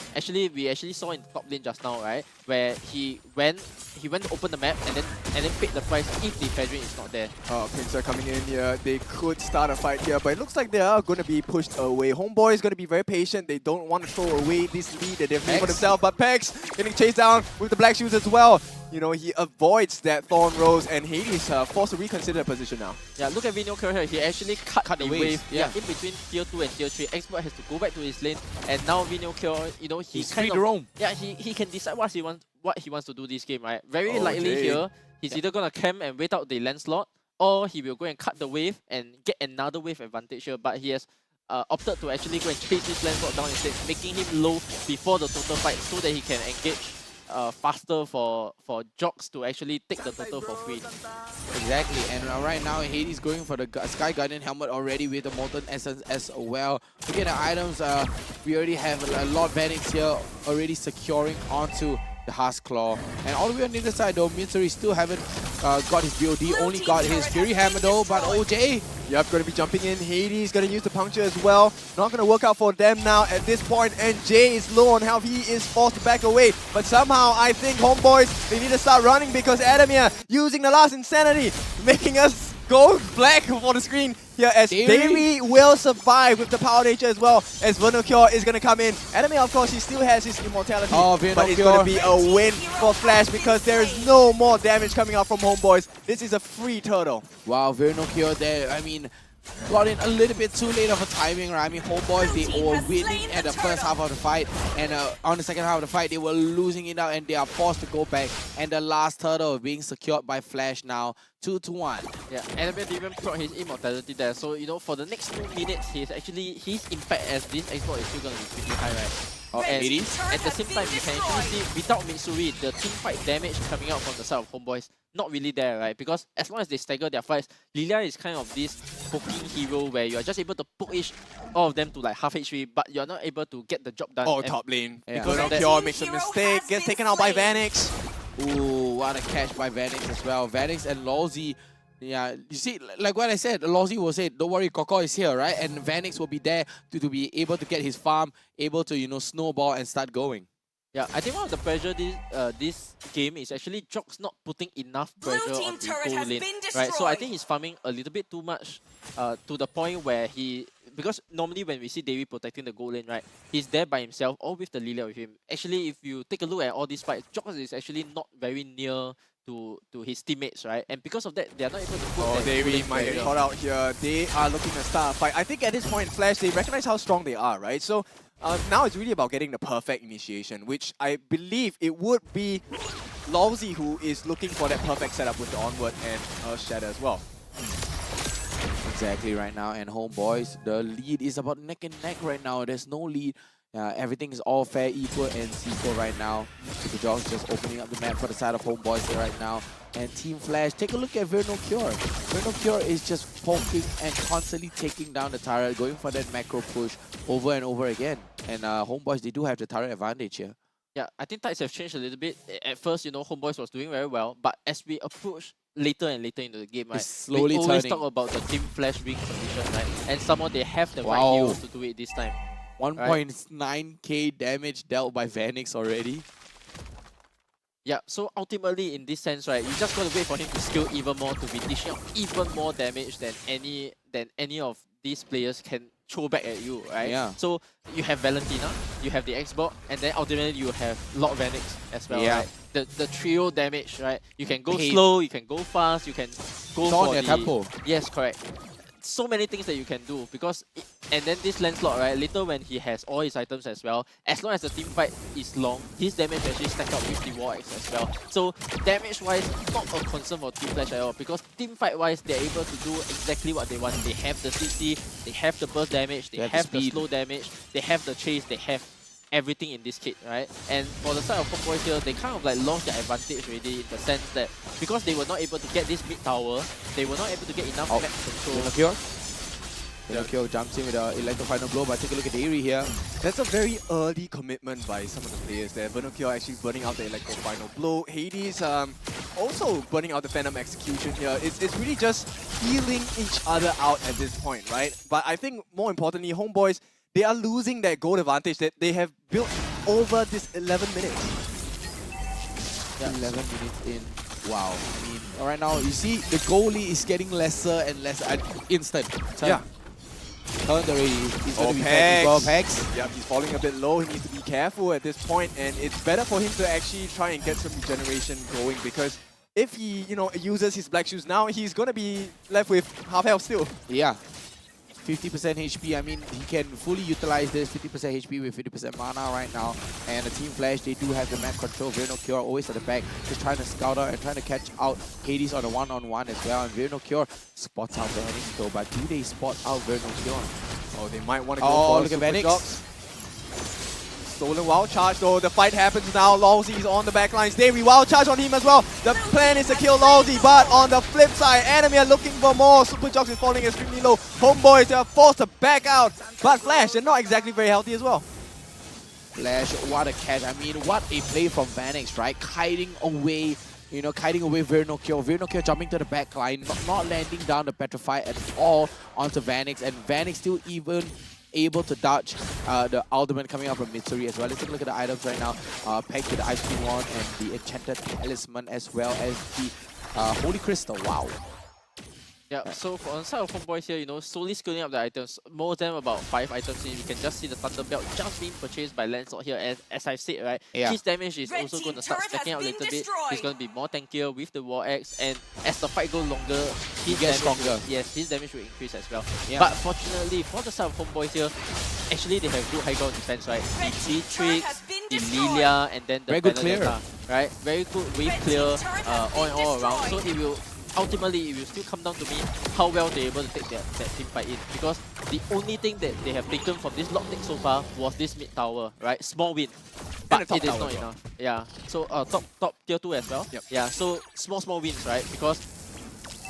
we actually saw in the top lane just now, right, where he went to open the map and then pick the price if the Fedrin is not there. Oh, Pinsir coming in here. They could start a fight here, but it looks like they are going to be pushed away. Homeboy is going to be very patient. They don't want to throw away this lead that they've made for themselves, but Pex getting chased down with the black shoes as well. You know, he avoids that Thorn Rose, and Hades forced to reconsider the position now. Yeah, look at Vino Kill here. He actually cut the wave. Yeah. In between tier 2 and tier 3. Expert has to go back to his lane, and now Vino Kill, you know, He's kind free of, to roam. Yeah, he can decide what he wants to do this game, right? Very Oh, likely Jay. here, he's either gonna camp and wait out the land slot, or he will go and cut the wave and get another wave advantage here. But he has opted to actually go and chase this land slot down instead, making him low before the total fight so that he can engage faster for Jocks to actually take the total for free. Exactly, and right now Hades going for the Sky Guardian helmet already with the Molten Essence as well. Look at the items, we already have a Lord Vanix here already securing onto the Husk Claw. And all the way on the other side though, Misery still haven't got his BOD, only got his Fury Hammer though, but OJ, Yep, going to be jumping in. Hades going to use the puncture as well. Not going to work out for them now at this point. And Jay is low on health. He is forced to back away. But somehow, I think Homeboys, they need to start running because Adamir using the last Insanity, making us go black for the screen here as Dairy will survive with the power nature as well as Vernocure is going to come in. Adamir, of course, he still has his immortality. But it's going to be a win for Flash because there is no more damage coming out from Homeboys. This is a free turtle. Wow, Vernocure there, I mean, got in a little bit too late of a timing, right? I mean, Homeboys, they were winning at the first half of the fight, and on the second half of the fight, they were losing it out, and they are forced to go back. And the last turtle being secured by Flash now, 2-1. Yeah, Adamir didn't even proc his immortality there, so you know, for the next 2 minutes, his impact as this export is still going to be pretty high, right? And at the same time, you can actually see without Mitsuri, the team fight damage coming out from the side of Homeboys not really there, right? Because as long as they stagger their fights, Lilia is kind of this poking hero where you are just able to poke all of them to like half HP, but you're not able to get the job done. Oh, top lane. Yeah. Vernocure makes a mistake, gets taken out by Vanix. Ooh, what a catch by Vanix as well. Vanix and Lawsy, yeah, you see, like what I said, Lawsy will say, don't worry, Koko is here, right? And Vanix will be there to be able to get his farm, able to, you know, snowball and start going. Yeah, I think one of the pressure this game is actually Jocks not putting enough pressure on the goal lane, right? So I think he's farming a little bit too much to the point where because normally when we see Davey protecting the goal lane, right, he's there by himself or with the Lilia with him. Actually, if you take a look at all these fights, Jocks is actually not very near to his teammates, right? And because of that, they are not able to put Davey might get caught out here. They are looking to start a fight. I think at this point, Flash, they recognize how strong they are, right? So now it's really about getting the perfect initiation, which I believe it would be Lawsy who is looking for that perfect setup with the Onward and Earthshatter as well. Exactly right now, and Homeboys, the lead is about neck and neck right now. There's no lead. Everything is all fair, equal, and equal right now. Super Jocks just opening up the map for the side of Homeboys right now. And Team Flash, take a look at Vernocure. Vernocure is just poking and constantly taking down the turret, going for that macro push over and over again. And Homeboys, they do have the turret advantage here. Yeah, I think tides have changed a little bit. At first, you know, Homeboys was doing very well, but as we approach later and later into the game, right, it's slowly we always turning. talk about the Team Flash being position, right? And somehow they have the right heroes to do it this time. 1.9k damage dealt by Vanix already. Yeah, so ultimately in this sense, right, you just gotta wait for him to skill even more to be dishing out even more damage than any of these players can throw back at you, right? Yeah. So you have Valentina, you have the Xbox, and then ultimately you have Lord Vanix as well, Yeah. right? The trio damage, right? You can go Paid. slow, you can go fast, you can go It's for on their the tempo. Yes, correct. So many things that you can do because and then this Lancelot, right, later when he has all his items as well, as long as the team fight is long, his damage actually stack up with the War Axe as well. So damage wise, not a concern for Team Flash at all because team fight wise they're able to do exactly what they want. They have the CC, they have the burst damage, they have the slow damage, they have the chase, they have everything in this kit, right? And for the side of Homeboys here, they kind of like lost their advantage already in the sense that because they were not able to get this mid tower, they were not able to get enough map control. Pinocchio jumps in with an electro final blow, but take a look at Dairy here. That's a very early commitment by some of the players there. Pinocchio actually burning out the electro final blow. Hades also burning out the Phantom execution here. It's really just healing each other out at this point, right? But I think more importantly, Homeboys, they are losing that gold advantage that they have built over this 11 minutes. Yeah. 11 minutes in. Wow. I mean, right now, you see the goalie is getting lesser and lesser. Instant. Turn. Yeah. Turned already. He's going to be back with Pegs. Yeah, he's falling a bit low. He needs to be careful at this point, and it's better for him to actually try and get some regeneration going because if he, uses his black shoes now, he's going to be left with half health still. Yeah. 50% HP, I mean, he can fully utilize this 50% HP with 50% mana right now. And the Team Flash, they do have the map control. Cure always at the back, just trying to scout out and trying to catch out Hades on a one-on-one as well. And Cure spots out Vanix though, but do they spot out Cure? Oh, they might want to go for look at Super Vanix. Shocks. Stolen wild charge though. The fight happens now. Lawsy is on the back lines. They wild charge on him as well. The plan is to kill Lawsy, but on the flip side, enemy are looking for more. Super Jocks is falling extremely low. Homeboys, they are forced to back out. But Flash, they're not exactly very healthy as well. Flash, what a catch. I mean, what a play from Vanix, right? Kiting away Cure jumping to the back line, not landing down the Petrify at all onto Vanix, and Vanix still even able to dodge the ultimate coming out from Mitsuri as well. Let's take a look at the items right now. Pegged to the Ice Cream Wand and the Enchanted Talisman as well as the Holy Crystal. Wow. Yeah, so for on the side of Homeboys here, slowly scaling up the items, more than about 5 items in, you can just see the Thunder Belt just being purchased by Lancelot here, and as I said, right, his damage is also going to start stacking up a little bit. He's going to be more tankier with the War Axe, and as the fight goes longer, his gets damage stronger. His damage will increase as well. Yeah. But fortunately, for the side of Homeboys here, actually they have good high ground defense, right? The Beatrix, the Lilia, and then the very good clear, right? Very good wave clear all around, so it will ultimately, it will still come down to me how well they're able to take that team fight in. Because the only thing that they have taken from this lock take so far was this mid tower, right? Small win. But it is not enough. Yeah. So top tier 2 as well. Yep. Yeah. So small wins, right? Because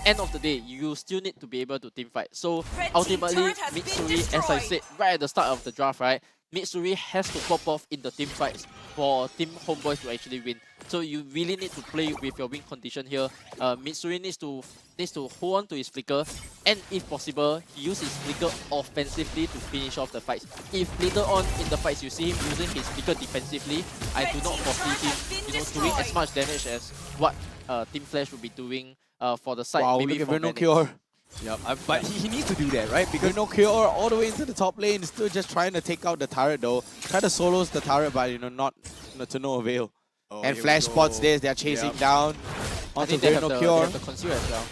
end of the day, you still need to be able to team fight. So ultimately, Mitsuri, as I said right at the start of the draft, right? Mitsuri has to pop off in the team fights for Team Homeboys to actually win. So you really need to play with your win condition here. Mitsuri needs to hold on to his flicker, and if possible, he uses his flicker offensively to finish off the fights. If later on in the fights you see him using his flicker defensively, I do not foresee him, doing as much damage as what Team Flash will be doing for the side. Wow, maybe look for at Cure. Yep, but he needs to do that, right? Because Cure all the way into the top lane, still just trying to take out the turret though. Try to solos the turret, but not to no avail. And Flash spots this, they're chasing down onto they have the conceal as well.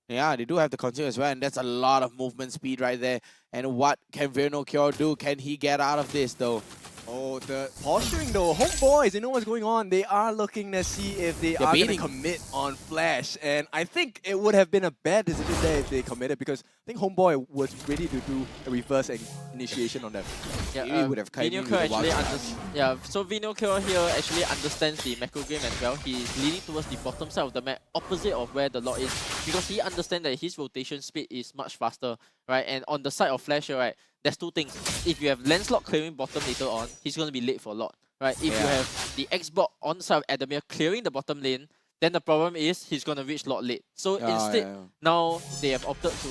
Yeah, they do have the conceal as well, and that's a lot of movement speed right there. And what can Cure do? Can he get out of this though? Oh, the posturing though. Homeboys, they know what's going on. They are looking to see if they are going to commit on Flash. And I think it would have been a bad decision there if they committed, because I think Homeboy was ready to do a reverse initiation on them. Yeah, Maybe would have so Vinocure here actually understands the macro game as well. He's leaning towards the bottom side of the map, opposite of where the Lord is, because he understands that his rotation speed is much faster, right? And on the side of Flash here, right, there's two things. If you have Lancelot clearing bottom later on, he's going to be late for a lot, right? If you have the Xbox on the side of Adamir clearing the bottom lane, then the problem is he's going to reach lot late. So instead, now they have opted to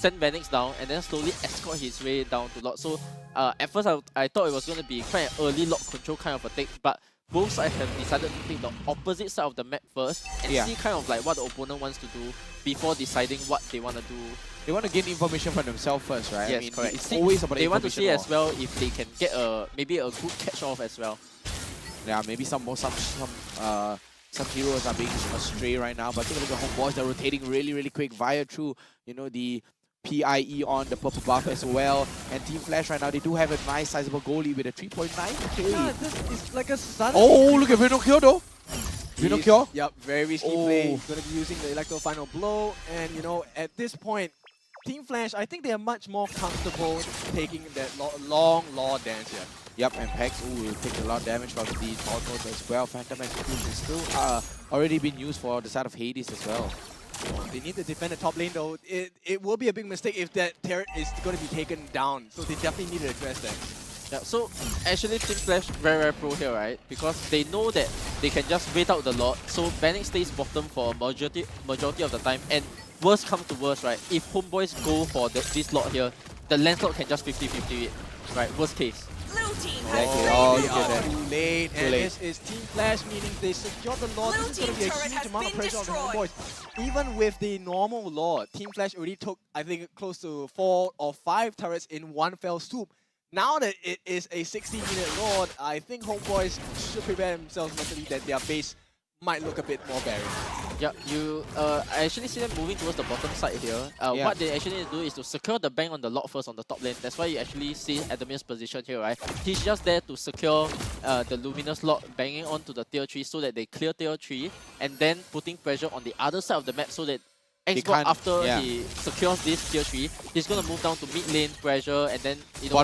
send Vanix down and then slowly escort his way down to Lord. So at first I thought it was going to be quite an early Lord control kind of a take, but both sides have decided to take the opposite side of the map first and see kind of like what the opponent wants to do before deciding what they want to do. They want to gain information from themselves first, right? Yes, I mean, correct. It's always about they want to see war. as well if they can get maybe a good catch off as well. Yeah, maybe some heroes are being astray right now, but take a look at Homebois. They're rotating really quick via through, you know, the PIE on the purple buff as well. And Team Flash right now, they do have a nice sizable goalie with a 3.9k. Yeah, this is like a sudden. Oh, look at Vinocchio though. Vinocchio? Yep, very risky play. He's going to be using the Electro Final Blow. And, you know, at this point, Team Flash, I think they are much more comfortable taking that long Lord dance here. Yep, and Pex will take a lot of damage from the Tortos as well. Phantom Execution is still already been used for the side of Hades as well. They need to defend the top lane though. It will be a big mistake if that turret is going to be taken down. So they definitely need to address that. Yeah, so actually Team Flash very pro here, right? Because they know that they can just wait out the Lord. So Vanix stays bottom for a majority of the time. And worst comes to worst, right? If Homebois go for this Lord here, the Lancelot can just 50-50 it, right? Worst case. Too late. And this is Team Flash, meaning they secure the Lord. This is going to be a huge amount of pressure on the Homebois. Even with the normal Lord, Team Flash already took, I think, close to 4 or 5 turrets in one fell swoop. Now that it is a 60-minute Lord, I think Homebois should prepare themselves mentally that their base might look a bit more barren. Yeah, I actually see them moving towards the bottom side here. What they actually need to do is to secure the bank on the Lord first on the top lane. That's why you actually see Adamir's position here, right? He's just there to secure the Luminous Lord banging onto the tier 3 so that they clear tier 3 and then putting pressure on the other side of the map so that Xbox, after he secures this tier 3, he's going to move down to mid lane pressure and then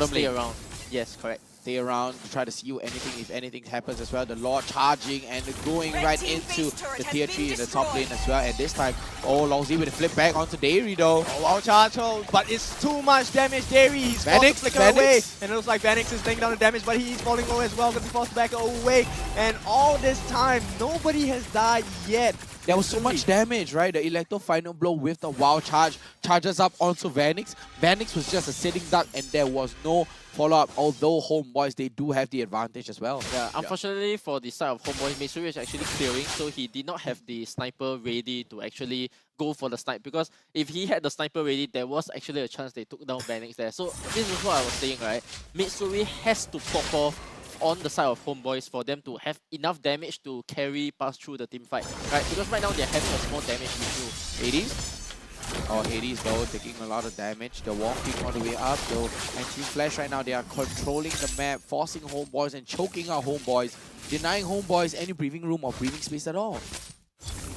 stay around. Yes, correct. Stay around to try to see anything, if anything happens as well. The Lord charging and going right into the tier 3 in the top lane as well. And this time, Longzy with a flip back onto Dairy though. Oh, wow, charge, but it's too much damage. Dairy, he's forced to flicker away. And it looks like Vanix is laying down the damage, but he's falling low as well because he forced back away. And all this time, nobody has died yet. There was so much damage, right? The Electro Final Blow with the WoW charge charges up onto Vanix. Vanix was just a sitting duck and there was no follow-up, although Homebois, they do have the advantage as well. Yeah, unfortunately for the side of Homebois, Mitsuri is actually clearing, so he did not have the sniper ready to actually go for the snipe, because if he had the sniper ready, there was actually a chance they took down Vanix there. So this is what I was saying, right? Mitsuri has to pop off on the side of Homebois for them to have enough damage to carry past through the team fight, right? Because right now they're having a small damage issue. Hades? Oh, Hades though, taking a lot of damage. They're walking all the way up though. And Team Flash right now, they are controlling the map, forcing Homebois and choking out Homebois, denying Homebois any breathing room or breathing space at all.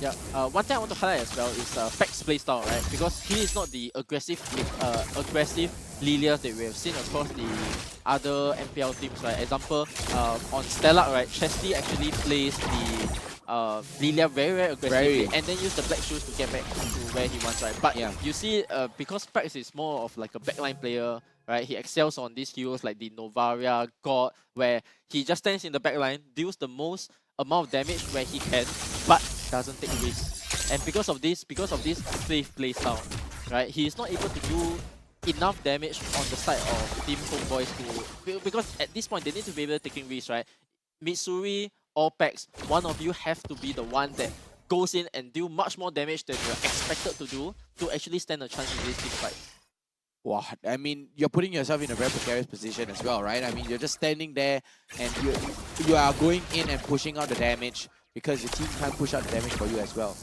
Yeah, one thing I want to highlight as well is Pac's playstyle, right? Because he is not the aggressive Lilia that we have seen across the other MPL teams, right? Example, on Stellark, right? Chesty actually plays the Lilia very aggressively and then use the black shoes to get back to where he wants, right? But you see, because Pax is more of like a backline player, right? He excels on these heroes like the Novaria, God, where he just stands in the backline, deals the most amount of damage where he can, but doesn't take risks. And because of this safe playstyle, right? He is not able to do enough damage on the side of Team Homebois to, because at this point they need to be able to taking risks, right? Mitsuri or Pax, one of you have to be the one that goes in and do much more damage than you're expected to do to actually stand a chance in this team fight. Wow, I mean, you're putting yourself in a very precarious position as well, right? I mean, you're just standing there and you are going in and pushing out the damage because your team can't push out the damage for you as well.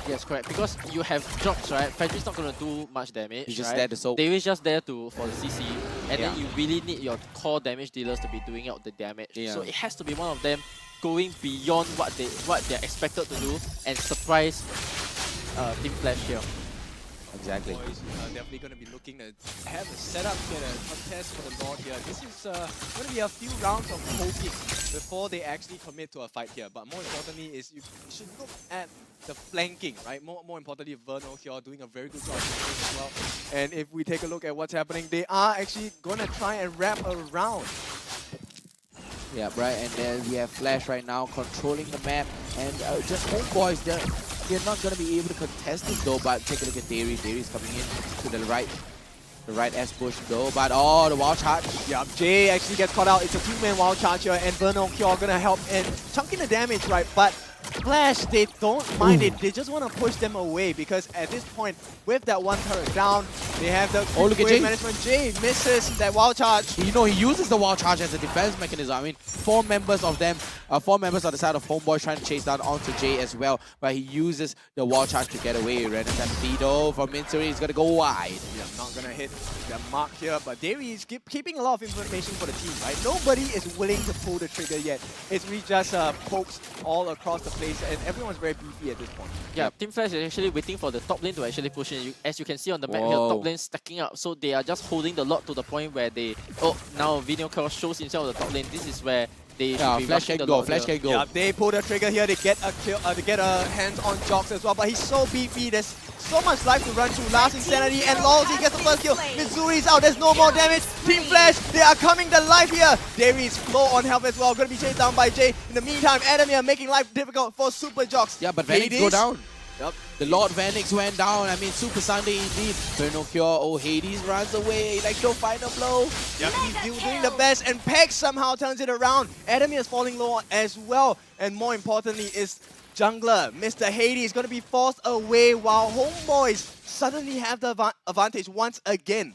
Yes, correct. Because you have drops, right? Freddy's not going to do much damage, He's just right? there to soak. They is just there for the CC. And then you really need your core damage dealers to be doing out the damage. So it has to be one of them going beyond what they're expected to do and surprise Team Flash here. Exactly. Boys definitely going to be looking to have a setup here, a contest for the Lord here. This is going to be a few rounds of poking before they actually commit to a fight here. But more importantly is you should look at the flanking, right? More importantly, Verno here doing a very good job as well. And if we take a look at what's happening, they are actually going to try and wrap around. Yeah, right, and then we have Flash right now controlling the map, and just Homebois, they're not going to be able to contest this though, but take a look at Dairy. Dairy's coming in to the right. The right S push though, but the wild charge. Yeah, Jay actually gets caught out. It's a two-man wild charge here, and Verno Cure gonna help and chunking the damage, right? But Flash, they don't mind it. They just want to push them away because at this point, with that one turret down, they have the look at Jay. management. Jay misses that wild charge. You know, he uses the wild charge as a defense mechanism. I mean, four members of the side of Homeboys trying to chase down onto Jay as well, but he uses the wild charge to get away. Renaissance Fido from Mitsuri is going to go wide. Yeah, not going to hit the mark here, but Dairy is keeping a lot of information for the team, right? Nobody is willing to pull the trigger yet. It's really just pokes all across the place, and everyone's very beefy at this point. Yeah, Team Flash is actually waiting for the top lane to actually push in. As you can see on the map here, top lane stacking up, so they are just holding the lot to the point where they... Oh, now Vineo Curl shows himself on the top lane. This is where they should be rushing the lot. Flash can go. Yeah, they pull the trigger here. They get a kill. They get a hands on Jox as well, but he's so beefy. There's so much life to run through. Last Insanity and Lolzy gets the first kill. Mitsuri's out. There's no more damage. Team Flash, they are coming to life here. Dairy's low on health as well. Going to be chased down by Jay. In the meantime, Adamir making life difficult for Super Jox. Yeah, but Vanix go down. Yep. The Lord Vanix went down. I mean, Super Sunday indeed. Pinocchio, Hades runs away. Electro final blow. Yep, he's doing the best, and Peg somehow turns it around. Adamir is falling low as well, and more importantly is jungler, Mr. Hades, is going to be forced away while Homeboys suddenly have the advantage once again.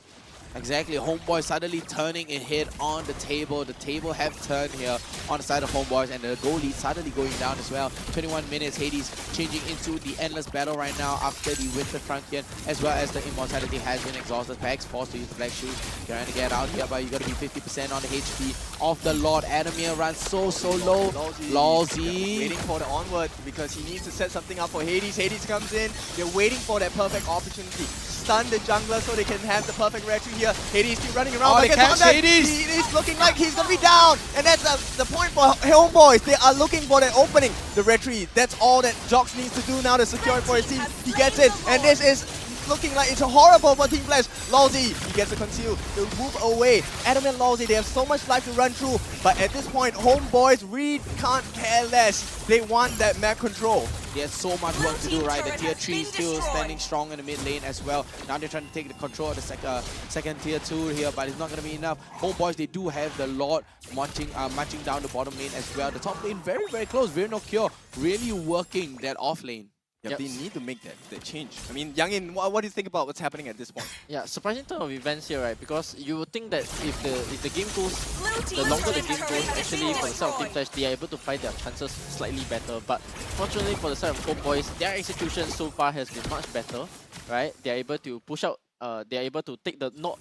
Exactly, Homeboys suddenly turning a hit on the table. The table have turned here on the side of Homeboys, and the goal lead suddenly going down as well. 21 minutes, Hades changing into the endless battle right now after the Winter Frontier, as well as the Immortality has been exhausted. Pax forced to use the Black Shoes, trying to get out here, but you got to be 50% on the HP of the Lord. Adamir runs so low. Lolzy waiting for the onward because he needs to set something up for Hades. Hades comes in. They're waiting for that perfect opportunity. Stun the jungler so they can have the perfect retry here. Hades keep running around. They catch Hades! He is looking like he's going to be down. And that's the point for Homeboys. They are looking for that opening. The retry. That's all that Jox needs to do now to secure it for his team. He gets it. And this is looking like it's horrible for Team Flash. Lolzy, he gets to conceal. They'll move away. Adam and Lolzy, they have so much life to run through. But at this point, Homeboys really can't care less. They want that map control. There's so much work to do, right? The tier 3 still standing strong in the mid lane as well. Now they're trying to take the control of the second tier 2 here, but it's not going to be enough. Homeboys, they do have the Lord marching down the bottom lane as well. The top lane very, very close. Virno Cure really working that off lane. Yeah, they need to make that change. I mean, Youngin, what do you think about what's happening at this point? Yeah, surprising turn of events here, right? Because you would think that if the game goes, the longer the game goes, actually for the side of Team Flash, they are able to find their chances slightly better. But fortunately for the side of Homeboys, their execution so far has been much better, right? They are able to push out. They are able to take the not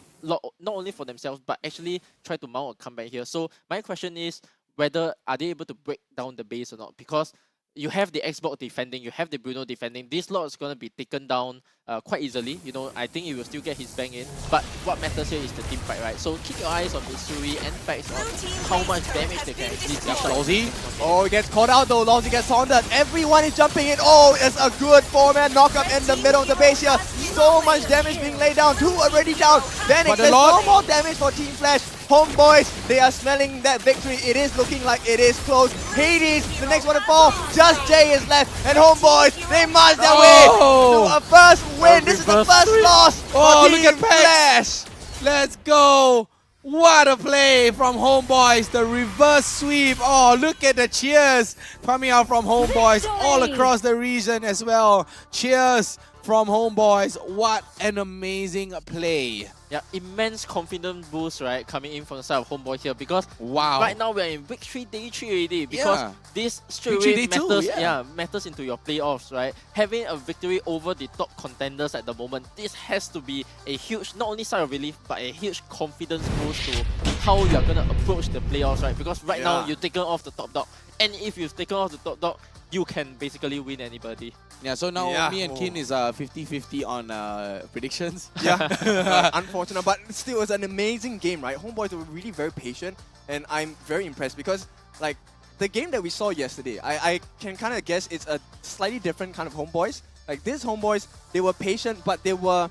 only for themselves, but actually try to mount a comeback here. So my question is whether are they able to break down the base or not? Because you have the Xbox defending, you have the Bruno defending. This lot is going to be taken down quite easily. You know, I think he will still get his bang in. But what matters here is the team fight, right? So keep your eyes on Mitsuri and Pax on how much damage they can actually dish out. Lolzy. Oh, he gets caught out though. Lolzy gets taunted. Everyone is jumping in. Oh, it's a good 4-man knockup in the middle of the base here. So much damage being laid down. 2 already down. Vanix, there's no more damage for Team Flash. Homeboys, they are smelling that victory. It is looking like it is close. Hades, the next one to fall. Just Jay is left. And Homeboys, they march their way to a first win. This is the first loss for Team Flash. Let's go. What a play from Homeboys. The reverse sweep. Oh, look at the cheers coming out from Homeboys all across the region as well. Cheers from Homeboys. What an amazing play. Yeah, immense confidence boost, right, coming in from the side of Homeboys here because right now we're in week 3, day 3 already because this straight away matters, matters into your playoffs, right? Having a victory over the top contenders at the moment, this has to be a huge, not only sigh of relief, but a huge confidence boost to how you're going to approach the playoffs, right? Because right now you've taken off the top dog, and if you've taken off the top dog, you can basically win anybody. Yeah, so now me and Kin is 50-50 on predictions. Yeah, unfortunate, but still, it's an amazing game, right? Homeboys were really very patient, and I'm very impressed because, like, the game that we saw yesterday, I can kind of guess it's a slightly different kind of Homeboys. Like, this Homeboys, they were patient, but they were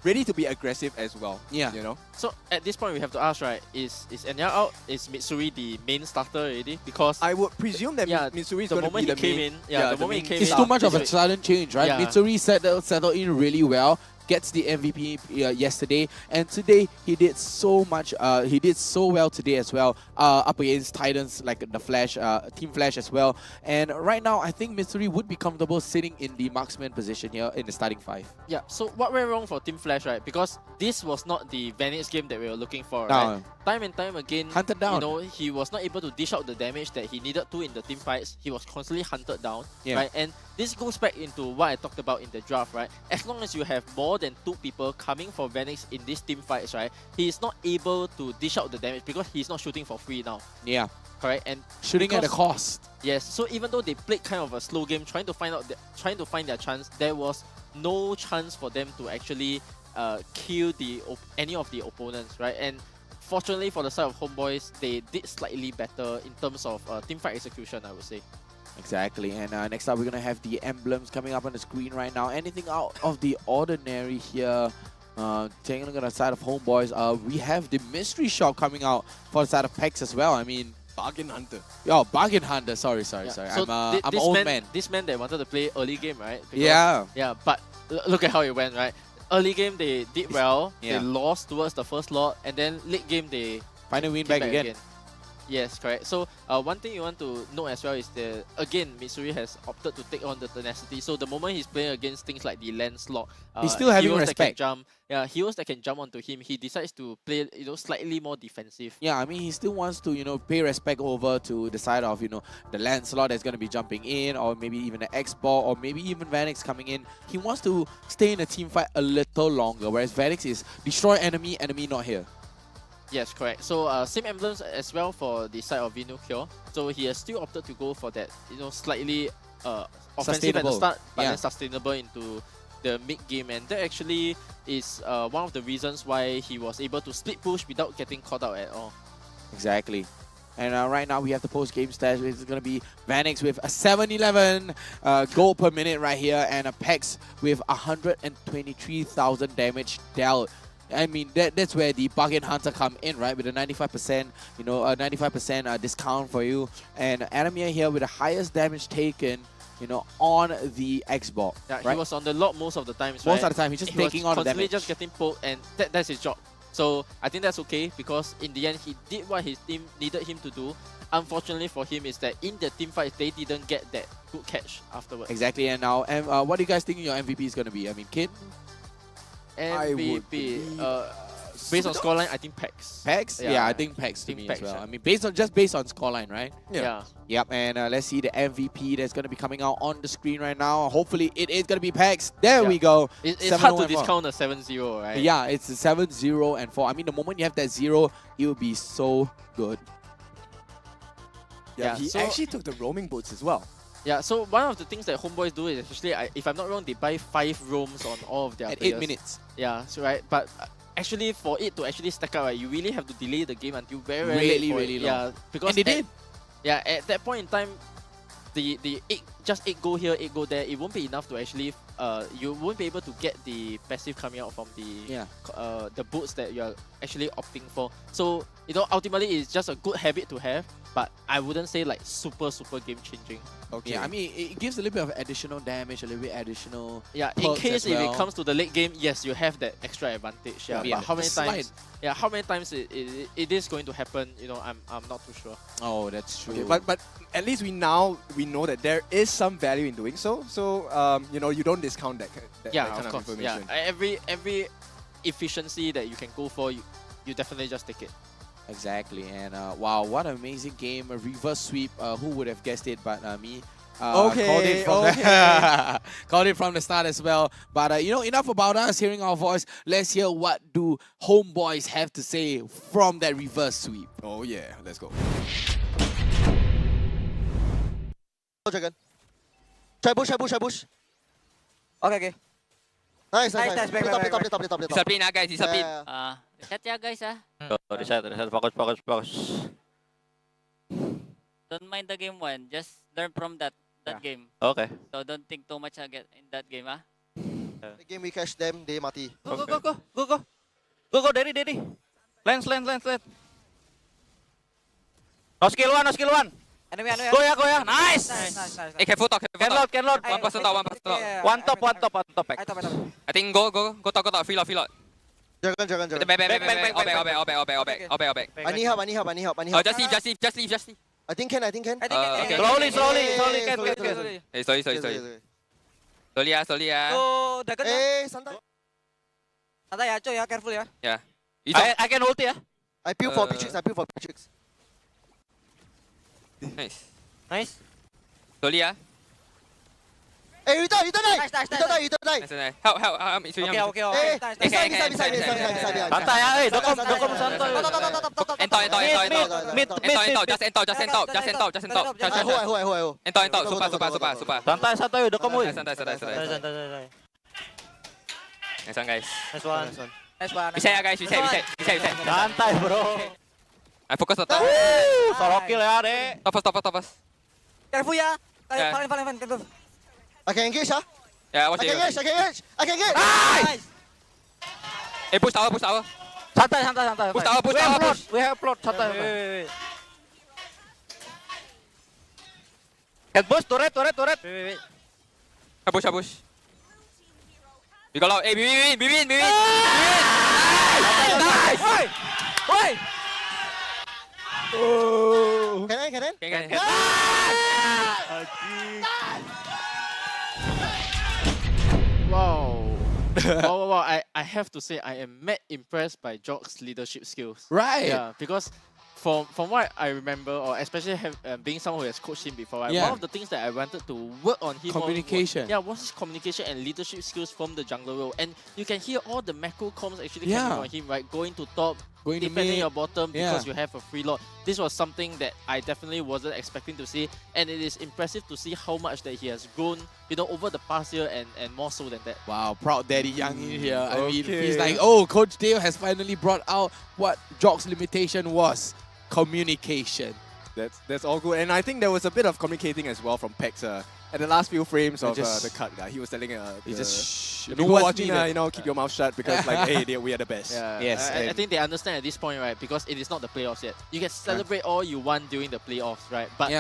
ready to be aggressive as well. Yeah. You know? So at this point, we have to ask, right, is Enya out? Is Mitsuri the main starter already? Because I would presume that Mitsuri is the going to moment be he the came main, in, the moment he came It's in, too much of a sudden change, right? Yeah. Mitsuri settled in really well, gets the MVP yesterday, and today he did so much. He did so well today as well, up against Titans like the Flash, Team Flash as well. And right now, I think Mitsuri would be comfortable sitting in the marksman position here in the starting 5. Yeah, so what went wrong for Team Flash, right? Because this was not the Vanguard game that we were looking for, No. right? Time and time again, Hunted down. you know, he was not able to dish out the damage that he needed to in the team fights. He was constantly hunted down, right? And this goes back into what I talked about in the draft, right? As long as you have more than 2 people coming for Vanix in these team fights, right? He is not able to dish out the damage because he's not shooting for free now. Yeah. Correct, and Shooting at a cost. Yes, so even though they played kind of a slow game, trying to find their chance, there was no chance for them to actually kill any of the opponents, right? And fortunately for the side of Homeboys, they did slightly better in terms of team fight execution, I would say. Exactly, and next up we're gonna have the emblems coming up on the screen right now. Anything out of the ordinary here? Taking a look at the side of Homeboys, we have the mystery shop coming out for the side of PEX as well. I mean, Bargain Hunter. Oh, Bargain Hunter. Sorry. So I'm an old man. This man that wanted to play early game, right? Because, Yeah, but look at how it went, right? Early game they did well. Yeah. They lost towards the first lot, and then late game they finally win came back again. Yes, correct. So one thing you want to know as well is that again Mitsuri has opted to take on the tenacity. So the moment he's playing against things like the land slot, he's still having heroes that can respect. jump, heroes that can jump onto him, he decides to play slightly more defensive. Yeah, I mean, he still wants to, pay respect over to the side of, the Lancelot that's going to be jumping in, or maybe even the X-Ball, or maybe even Vanix coming in. He wants to stay in a team fight a little longer, whereas Vanix is destroy enemy not here. Yes, correct. So same emblems as well for the side of Vino Cure. So he has still opted to go for that, slightly offensive at the start, but then sustainable into the mid game, and that actually is one of the reasons why he was able to split push without getting caught out at all. Exactly. And right now we have the post-game stats. It's going to be Vanix with a 711 gold per minute right here, and a PEX with 123,000 damage dealt. I mean, that's where the Bargain Hunter come in, right? With a 95%, a 95% discount for you. And Adamir here with the highest damage taken, on the Xbox. Yeah, right? He was on the lot most of the times, Most of the time, he's just taking on the damage. Constantly just getting poked, and that's his job. So I think that's okay, because in the end, he did what his team needed him to do. Unfortunately for him is that in the team fight, they didn't get that good catch afterwards. Exactly, and now, what do you guys think your MVP is going to be? I mean, Kid? MVP, based on scoreline, I think PEX. PEX? Yeah, I think PEX to me as well. I mean, based on scoreline, right? Yeah. Yep, and let's see the MVP that's going to be coming out on the screen right now. Hopefully, it is going to be PEX. There we go. It's hard to discount a 7-0, right? Yeah, it's a 7-0 and 4. I mean, the moment you have that 0, it will be so good. Yeah, he actually took the roaming boots as well. Yeah, so one of the things that Homeboys do is actually, if I'm not wrong, they buy 5 roams on all of their At players. 8 minutes. Yeah, so right, but actually for it to actually stack up, right, you really have to delay the game until very Really, late for really it. long. Yeah, because And they did. Yeah, at that point in time, the 8 go here, 8 go there, it won't be enough to actually you won't be able to get the passive coming out from the boots that you're actually opting for. So ultimately it's just a good habit to have, but I wouldn't say like super game changing. Okay. Yeah, I mean, it gives a little bit of additional damage, a little bit additional. Yeah, in case if it comes to the late game, yes, you have that extra advantage. Yeah, but how many times? Yeah, how many times it is going to happen? I'm not too sure. Oh, that's true. Okay, but at least we know that there is some value in doing so. So you don't discount that kind of information. Yeah, every efficiency that you can go for, you definitely just take it. Exactly, and wow, what an amazing game! A reverse sweep. Who would have guessed it? But me. Called it from the start as well. But enough about us hearing our voice. Let's hear what do Homeboys have to say from that reverse sweep. Oh yeah, let's go. Dragon. Try bush. Okay. Nice. Top. Discipline guys, discipline. Reset ya guys Reset, focus. Don't mind the game 1, just learn from that game. Okay. So don't think too much again in that game The game we catch them, they mati. Go, Daddy. Lens. No skill one. Enemy. Go ya. Nice. Hey, careful top. Can load. One person top. One top. Back. I think go top. Free lot. Jagan. All back. I need help. Just leave. I think can. Okay. Slowly. Can. Hey, sorry. Slowly. Go, Dragon. Hey, Santai. Santai, Acho, careful, yeah. Yeah. I can ult ya. I peel for P-Tricks. Nice. Slowly ya. Hey, return die. Nice. Help. It's really Okay. Hey, beside. Santai ya, dokom santai. Ento. Just ento. Hold. Ento. Super. Santai, dokom oi. Santai. Nice one, guys. Nice one. Bisa ya, guys. Bisa. Santai, bro. I focus on top. Solo kill ya, dek. Top first. Careful, yeah. Yeah. Fine. Careful. I can engage, huh? Yeah, watch I it. can engage. Nice! Hey, push tower. Santai. Push tower. We have plot. Santai. Wait. Head push, turret. Wait. I push. You got out. Hey, we win. Nice! Wait. Oh. Can I? Wow. I have to say I am mad impressed by Jock's leadership skills. Right. Yeah, because from what I remember, or especially being someone who has coached him before, right, one of the things that I wanted to work on him communication. was his communication and leadership skills from the jungler role. And you can hear all the macro comms actually coming on him, right? Going to top, defending your bottom because you have a free lot. This was something that I definitely wasn't expecting to see, and it is impressive to see how much that he has grown, over the past year and more so than that. Wow, proud Daddy Young in here. I mean, he's like, Coach Dale has finally brought out what Jock's limitation was. Communication. That's all good, and I think there was a bit of communicating as well from Pex at the last few frames of the cut. He was telling the people watching, keep your mouth shut because hey, we are the best. Yes, I think they understand at this point, right? Because it is not the playoffs yet. You can celebrate all you want during the playoffs, right? But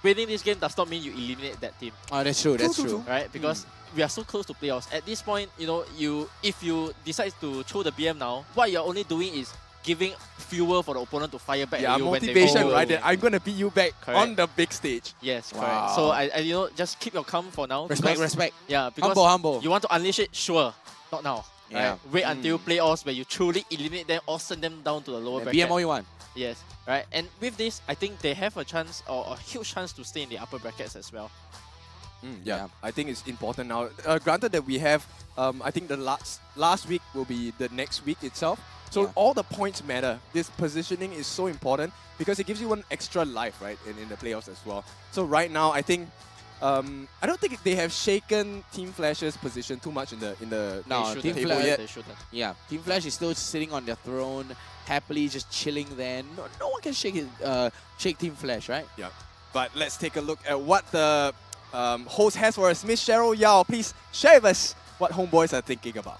winning this game does not mean you eliminate that team. Oh, that's true. That's true. Right? Because we are so close to playoffs. At this point, if you decide to throw the BM now, what you're only doing is giving fuel for the opponent to fire back at you motivation, when they right? That I'm gonna beat you back on the big stage. Yes, correct. So I just keep your calm for now. Respect. Yeah, because humble. You want to unleash it, sure, not now. Yeah. Right? Wait until playoffs where you truly eliminate them or send them down to the lower bracket. BM all you want. Yes, right. And with this, I think they have a chance or a huge chance to stay in the upper brackets as well. I think it's important now. Granted that we have, I think the last week will be the next week itself. So all the points matter. This positioning is so important because it gives you one extra life, right, in the playoffs as well. So right now, I think I don't think they have shaken Team Flash's position too much in the Team table Flash, yet. Yeah, Team Flash is still sitting on their throne, happily just chilling there. No one can shake Team Flash, right? Yeah. But let's take a look at what the host has for us. Miss Cheryl Yao, please share with us what Homeboys are thinking about.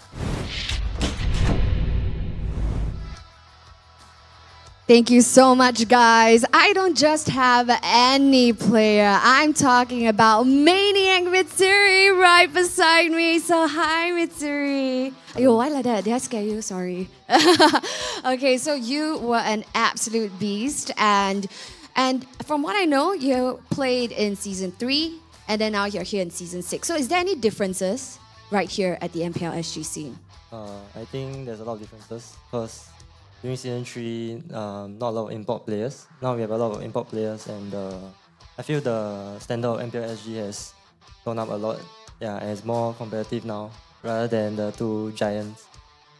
Thank you so much, guys. I don't just have any player. I'm talking about Maniac Mitsuri right beside me. So hi, Mitsuri. Yo, why like that? Did I scare you? Sorry. Okay, so you were an absolute beast, and from what I know, you played in Season 3, and then now you're here in Season 6. So is there any differences right here at the MPL SG scene? I think there's a lot of differences because during Season 3, not a lot of import players. Now we have a lot of import players, and I feel the standard of MPL SG has gone up a lot. Yeah, and it's more competitive now rather than the two giants.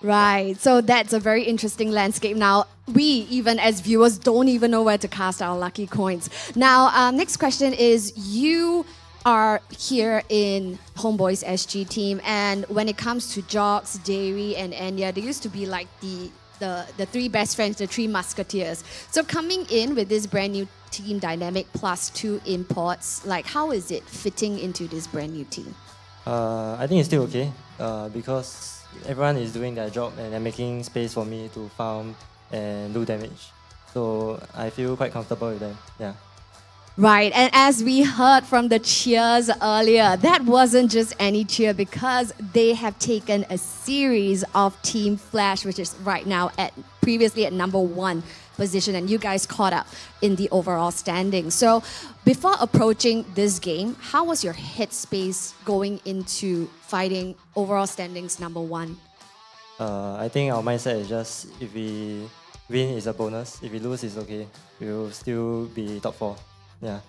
Right, so that's a very interesting landscape now. We, even as viewers, don't even know where to cast our lucky coins. Now, next question is, you are here in Homebois SG team, and when it comes to Jocks, Dairy, and Enya, they used to be like the three best friends, the three musketeers. So coming in with this brand new team dynamic plus 2 imports, like how is it fitting into this brand new team? I think it's still okay because everyone is doing their job and they're making space for me to farm and do damage. So I feel quite comfortable with them. Yeah. Right, and as we heard from the cheers earlier, that wasn't just any cheer because they have taken a series of Team Flash, which is right now previously at #1 position, and you guys caught up in the overall standing. So before approaching this game, how was your headspace going into fighting overall standings #1? I think our mindset is just if we win is a bonus, if we lose is okay. We will still be top 4. Yeah.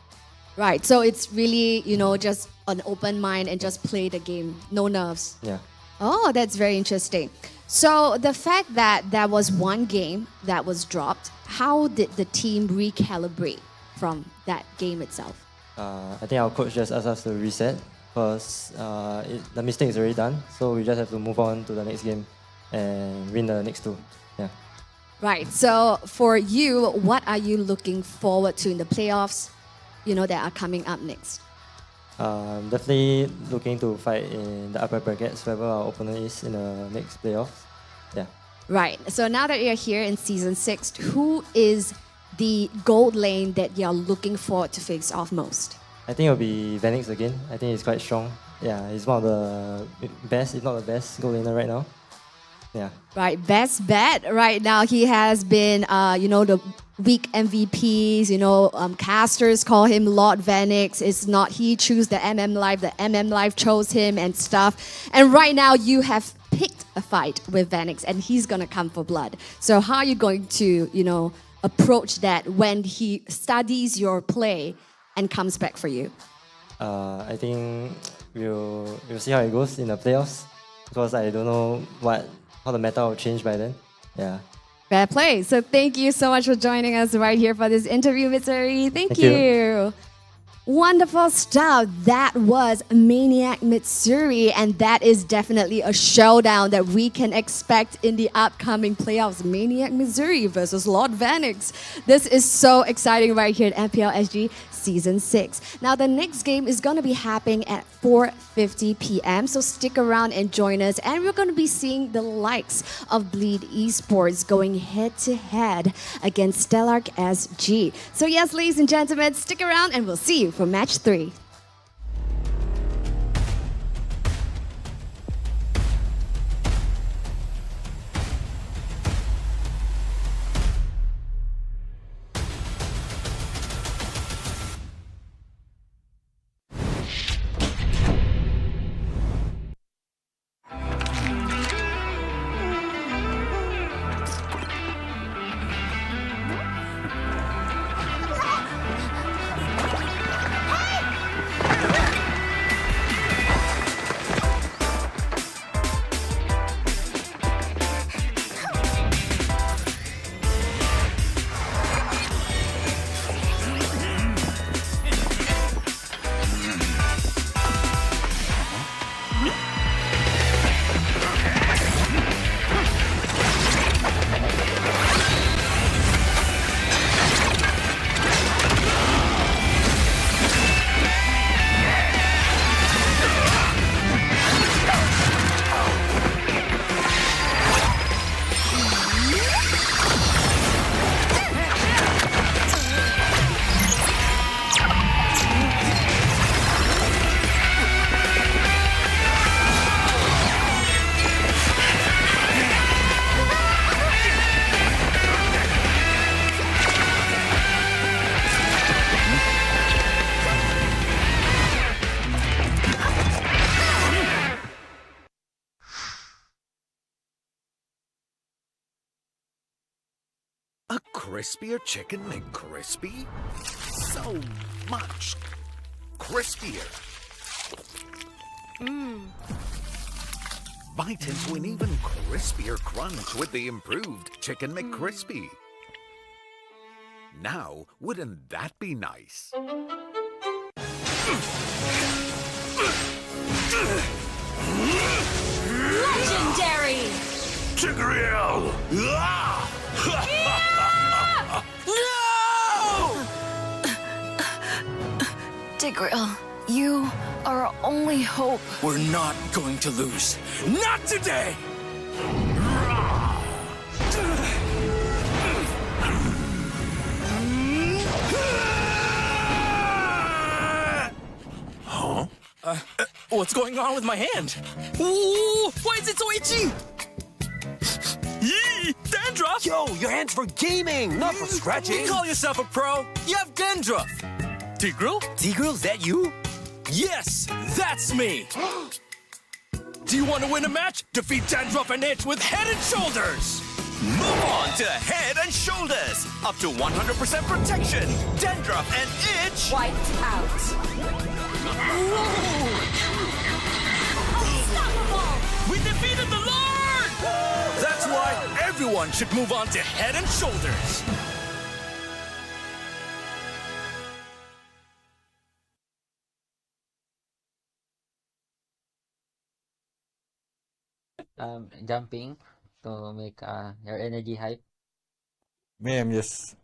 Right, so it's really, just an open mind and just play the game, no nerves. Yeah. Oh, that's very interesting. So the fact that there was one game that was dropped, how did the team recalibrate from that game itself? I think our coach just asked us to reset because the mistake is already done. So we just have to move on to the next game and win the next 2. Yeah. Right, so for you, what are you looking forward to in the playoffs, that are coming up next? Definitely looking to fight in the upper brackets, wherever our opponent is in the next playoffs. Yeah. Right. So now that you're here in Season 6, who is the gold lane that you're looking forward to face off most? I think it'll be Vanix again. I think he's quite strong. Yeah, he's one of the best, if not the best, gold laner right now. Yeah. Right. Best bet right now. He has been, the week MVPs, casters call him Lord Vanix. It's not he choose the MM Live, the MM Live chose him and stuff. And right now you have picked a fight with Vanix and he's going to come for blood. So how are you going to, approach that when he studies your play and comes back for you? I think we'll see how it goes in the playoffs because I don't know how the meta will change by then. Yeah. Fair play. So thank you so much for joining us right here for this interview, Mitsuri. Thank you. Wonderful stuff. That was Maniac Mitsuri, and that is definitely a showdown that we can expect in the upcoming playoffs. Maniac Mitsuri versus Lord Vanix. This is so exciting right here at MPL SG Season 6. Now, the next game is going to be happening at 4:50 p.m., so stick around and join us. And we're going to be seeing the likes of Bleed Esports going head-to-head against Stellark SG. So yes, ladies and gentlemen, stick around and we'll see you for Match 3. Crispier chicken McCrispy? So much crispier. Bite into an even crispier crunch with the improved Chicken McCrispy. Now, wouldn't that be nice? Legendary! Tigreal! Tigreal, you our only hope. We're not going to lose. Not today! Huh? What's going on with my hand? Ooh, why is it so itchy? Yee! Dandruff! Yo, your hand's for gaming, not for scratching. You call yourself a pro? You have dandruff. Tigreal? Tigreal, is that you? Yes, that's me. Do you want to win a match? Defeat Dandruff and Itch with Head and Shoulders. Move on to Head and Shoulders. Up to 100% protection. Dandruff and Itch. Wiped out. We defeated the Lord! That's why everyone should move on to Head and Shoulders. Jumping to make your energy hype. Me, I'm just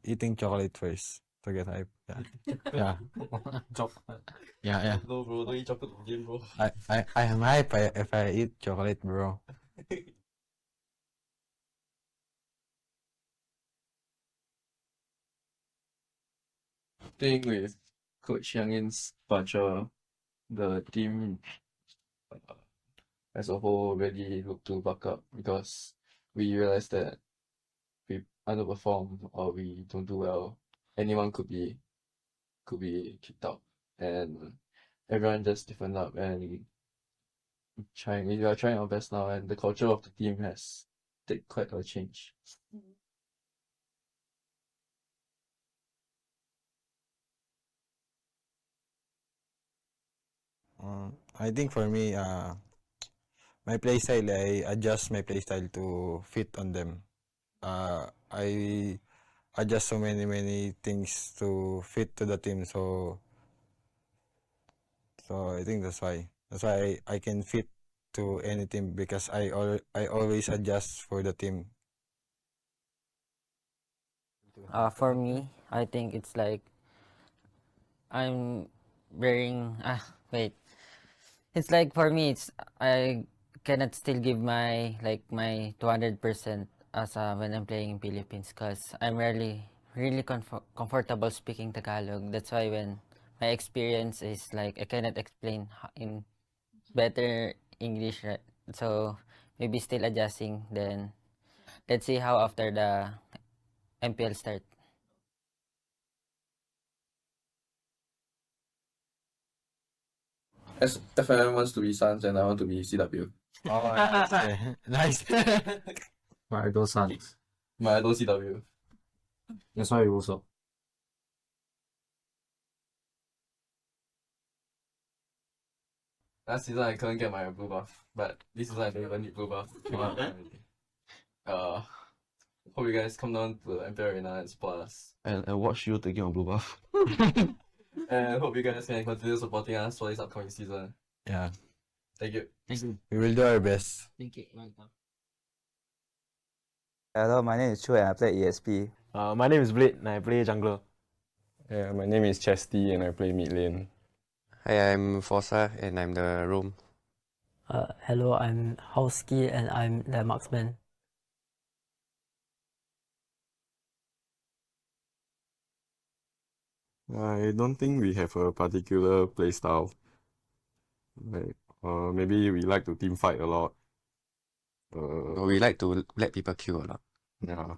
eating chocolate first to get hype. Yeah. Yeah. No, bro, don't eat chocolate in game, bro. I am hype if I eat chocolate, bro. Think with Coach Yang Yin's departure, the team as a whole really look to buck up because we realized that we underperform or we don't do well, anyone could be kicked out, and everyone just stiffened up and we are trying our best now, and the culture of the team has taken quite a change. I think for me, my playstyle, I adjust my playstyle to fit on them. I adjust so many things to fit to the team, so I think that's why I can fit to any team because I always adjust for the team. For me, I think it's like I'm wearing wait. It's like for me, it's I cannot still give my 200% as when I'm playing in Philippines because I'm really comfortable speaking Tagalog. That's why when my experience is like I cannot explain in better English, right? So maybe still adjusting. Then let's see how after the MPL start. As FMM wants to be Suns and I want to be CW. Oh, nice. My idol Suns. My idol CW. That's why we also. Last season I couldn't get my blue buff, but this season I don't even need blue buff. Hope you guys come down to the MPL Arena and support us. And watch you taking on blue buff. And hope you guys can continue supporting us for this upcoming season. Yeah. Thank you. We will do our best. Thank you. Hello, my name is Chu and I play ESP. My name is Bleed and I play jungler. Yeah, my name is Chesty and I play mid lane. Hi, I'm Forza and I'm the roam. Hello, I'm Howski and I'm the marksman. I don't think we have a particular playstyle. Like, maybe we like to team fight a lot. We like to let people kill a lot. Yeah.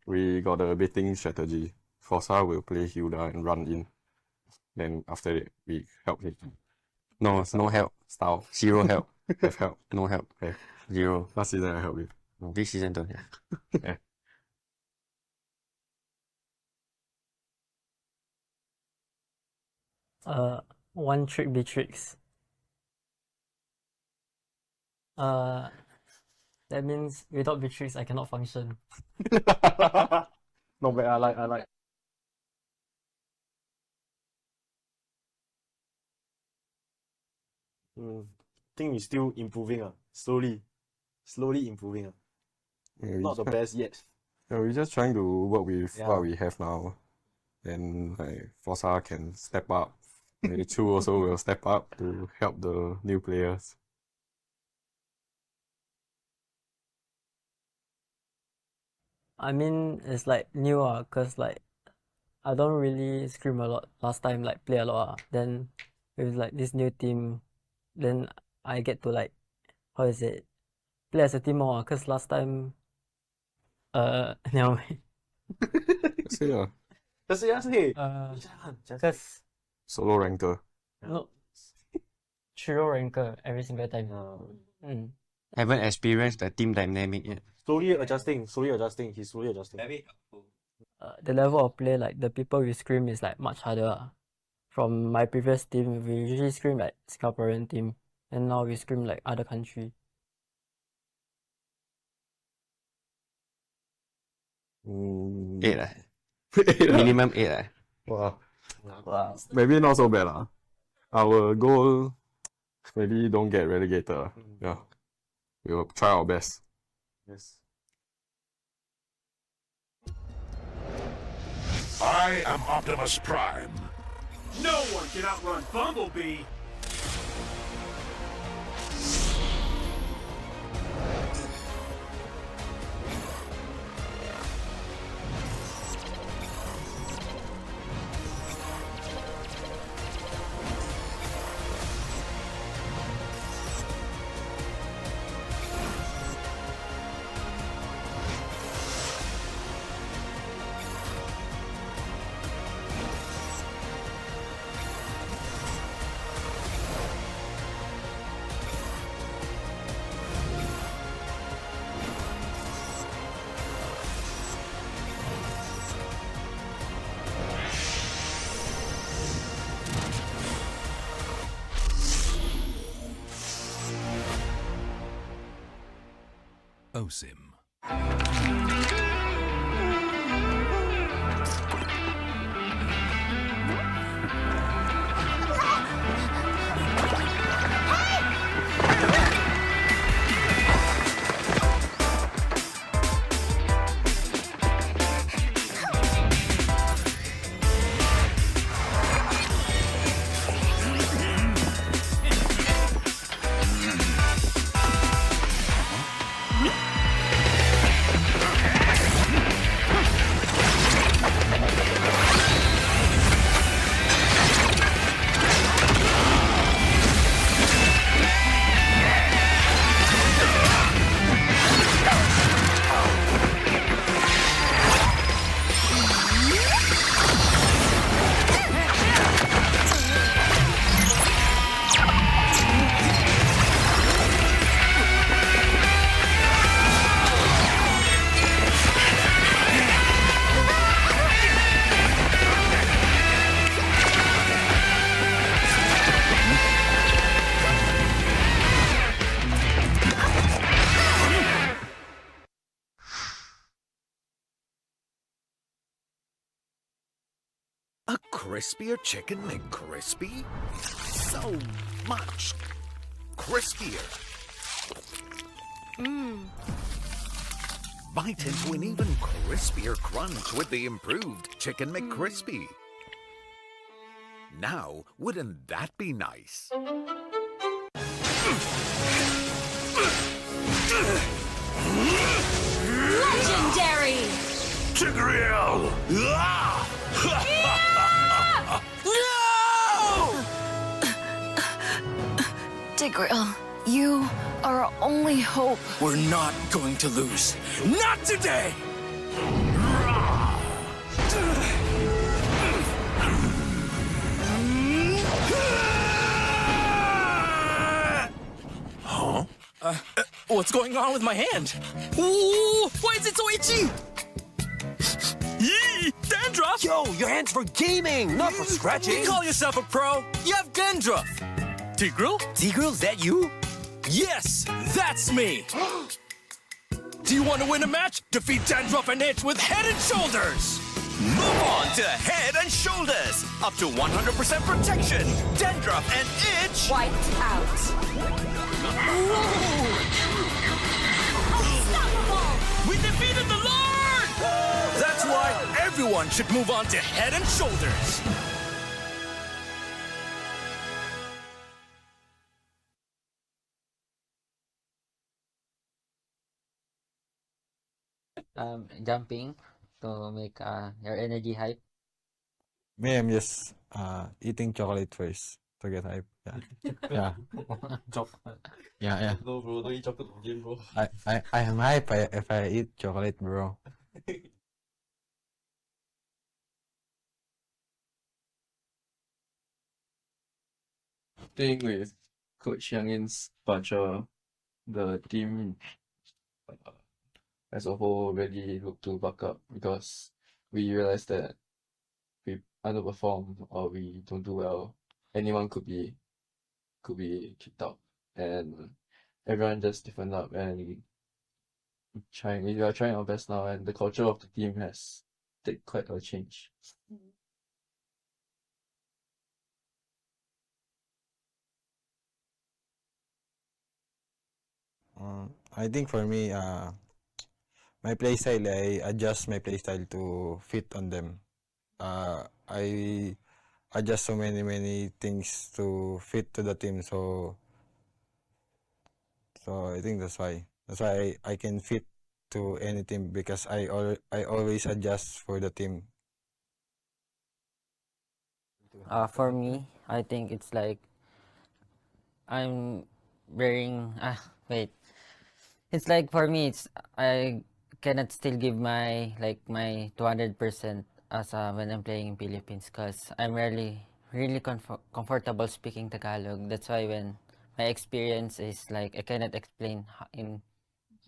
We got a baiting strategy. Forza will play Hilda and run in. Then after that, we help him. No help. Style. Zero help. Have help. No help. Okay. Zero. Last season I helped you. No, this season don't have. Yeah. One trick Beatrix. That means without Beatrix I cannot function. Not bad, I like. Think we're still improving, slowly improving. Yeah, Not the best yet. Yeah, we're just trying to work with Yeah. what we have now. Then like Forza can step up maybe Chu also will step up to help the new players. I mean, it's like new, cause like I don't really scrim a lot last time, like play a lot. Then with like this new team, then I get to like, how is it, play as a team more. Cause last time, never mind. Say yeah. Cause Solo ranker. no, trio ranker every single time. Haven't experienced the team dynamic yet. Slowly adjusting. He's slowly adjusting. Very helpful. The level of play, like the people we scrim is like much harder. From my previous team, we usually scrim like Singaporean team, and now we scrim like other country. Eight. Minimum 8. Wow. Wow. Maybe not so bad. Our goal, maybe don't get relegated. Yeah. We will try our best. Yes. I am Optimus Prime. No one can outrun Bumblebee. OSIM. A crispier chicken McCrispy? So much crispier. Bite into an even crispier crunch with the improved Chicken McCrispy. Now, wouldn't that be nice? Legendary! Tigreal! Tigreal, you are our only hope. We're not going to lose. Not today! Huh? What's going on with my hand? Ooh, why is it so itchy? Yee! Dandruff! Yo, your hand's for gaming, not for scratching. You call yourself a pro? You have dandruff. Tigreal? Tigreal, is that you? Yes, that's me. Do you want to win a match? Defeat Dandruff and Itch with Head and Shoulders. Move on to Head and Shoulders. Up to 100% protection. Dandruff and Itch. Wiped out. We defeated the Lord! That's why everyone should move on to Head and Shoulders. jumping to make your energy hype. Me, I'm just eating chocolate first to get hype. Yeah. Yeah. Chocolate. Yeah, yeah. No, bro, don't eat chocolate again, bro. I am hype if I eat chocolate, bro. Think with Coach Yang Yin's departure, the team as a whole really look to buck up because we realized that we underperform or we don't do well, anyone could be kicked out, and everyone just stiffened up and we are trying our best now, and the culture of the team has taken quite a change. I think for me, my playstyle, I adjust my playstyle to fit on them. I adjust so many things to fit to the team, so I think that's why I can fit to any team because I always adjust for the team. For me, I think it's like I'm wearing wait. It's like for me it's I cannot still give my 200% as when I'm playing in Philippines because I'm really comfortable speaking Tagalog. That's why when my experience is like I cannot explain in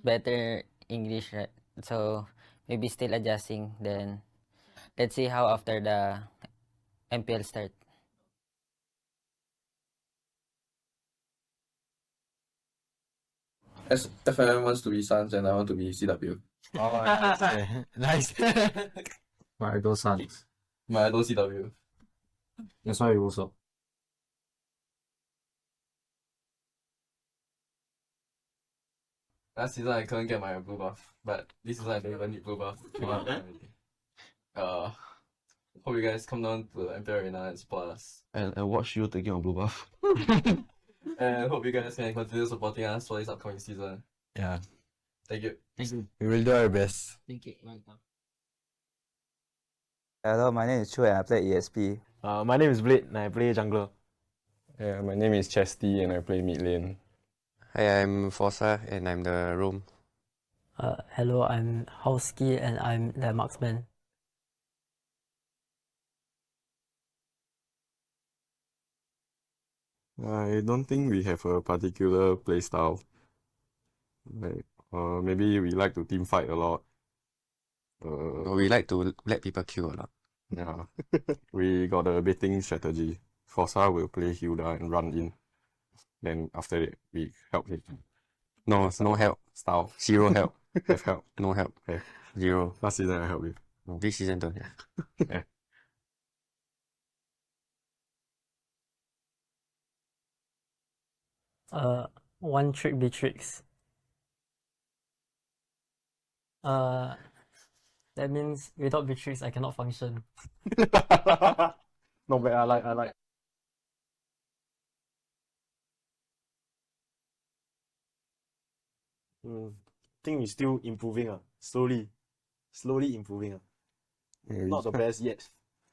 better English, right? So maybe still adjusting. Then let's see how after the MPL start. As FMM wants to be Suns and I want to be CW. Oh, nice. My idol Suns. My idol CW. That's why we also. Last season I couldn't get my blue buff, but this season I don't even need blue buff. Hope you guys come down to the MPL Arena and support us. And watch you taking on blue buff. And hope you guys can continue supporting us for this upcoming season. Yeah. Thank you. Thank you. We will do our best. Thank you. Welcome. Hello, my name is Chu and I play ESP. My name is Bleed and I play jungler. Yeah, my name is Chesty and I play mid lane. Hi, I'm Forza and I'm the roam. Hello, I'm Howski and I'm the marksman. I don't think we have a particular playstyle. Like, maybe we like to team fight a lot. We like to let people kill a lot. Yeah. We got a baiting strategy. Forza will play Hilda and run in. Then after that, we help him. No help. Style. Zero help. Have help. No help. Have. Zero. Last season I helped you. No, this season don't have. Yeah. One trick betrix. That means without betrix I cannot function. Not bad, I like. Think we're still improving, slowly improving. Yeah, Not the best yet.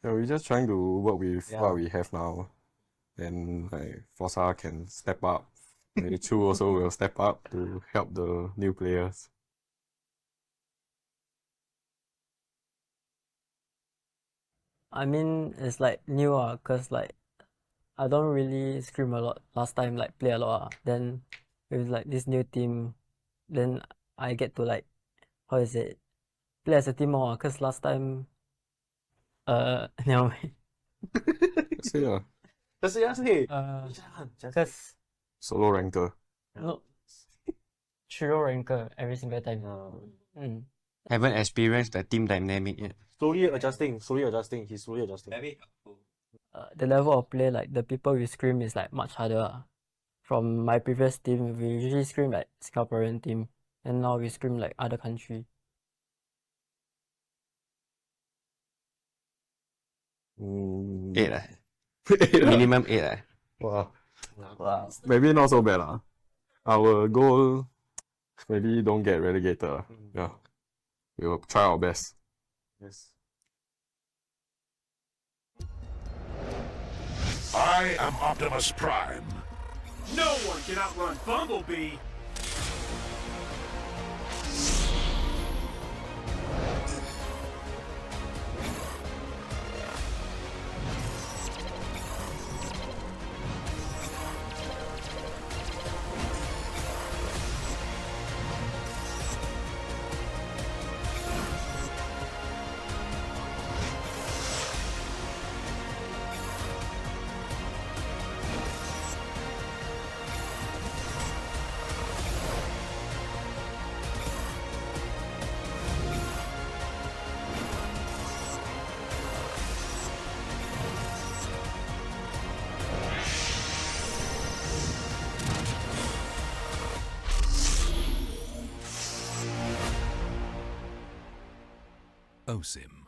Yeah, we're just trying to work with Yeah. what we have now. Then like Forza can step up. Maybe Chu also will step up to help the new players. I mean it's like new cause like I don't really scrim a lot last time, like play a lot then with like this new team then I get to like how is it play as a team more cause last time never mind. Yeah. Just say. Cause Solo ranker. no trio ranker every single time. Haven't experienced the team dynamic yet. Slowly adjusting. He's slowly adjusting. Very helpful. The level of play, like the people we scrim is like much harder. From my previous team, we usually scrim like Singaporean team, and now we scrim like other country. Eight. Minimum 8. Wow. Wow. Maybe not so bad. Our goal maybe don't get relegated. Yeah. We will try our best. Yes. I am Optimus Prime. No one can outrun Bumblebee. OSIM.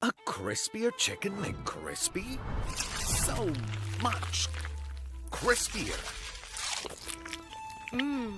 A crispier chicken McCrispy? So much crispier. Mmm.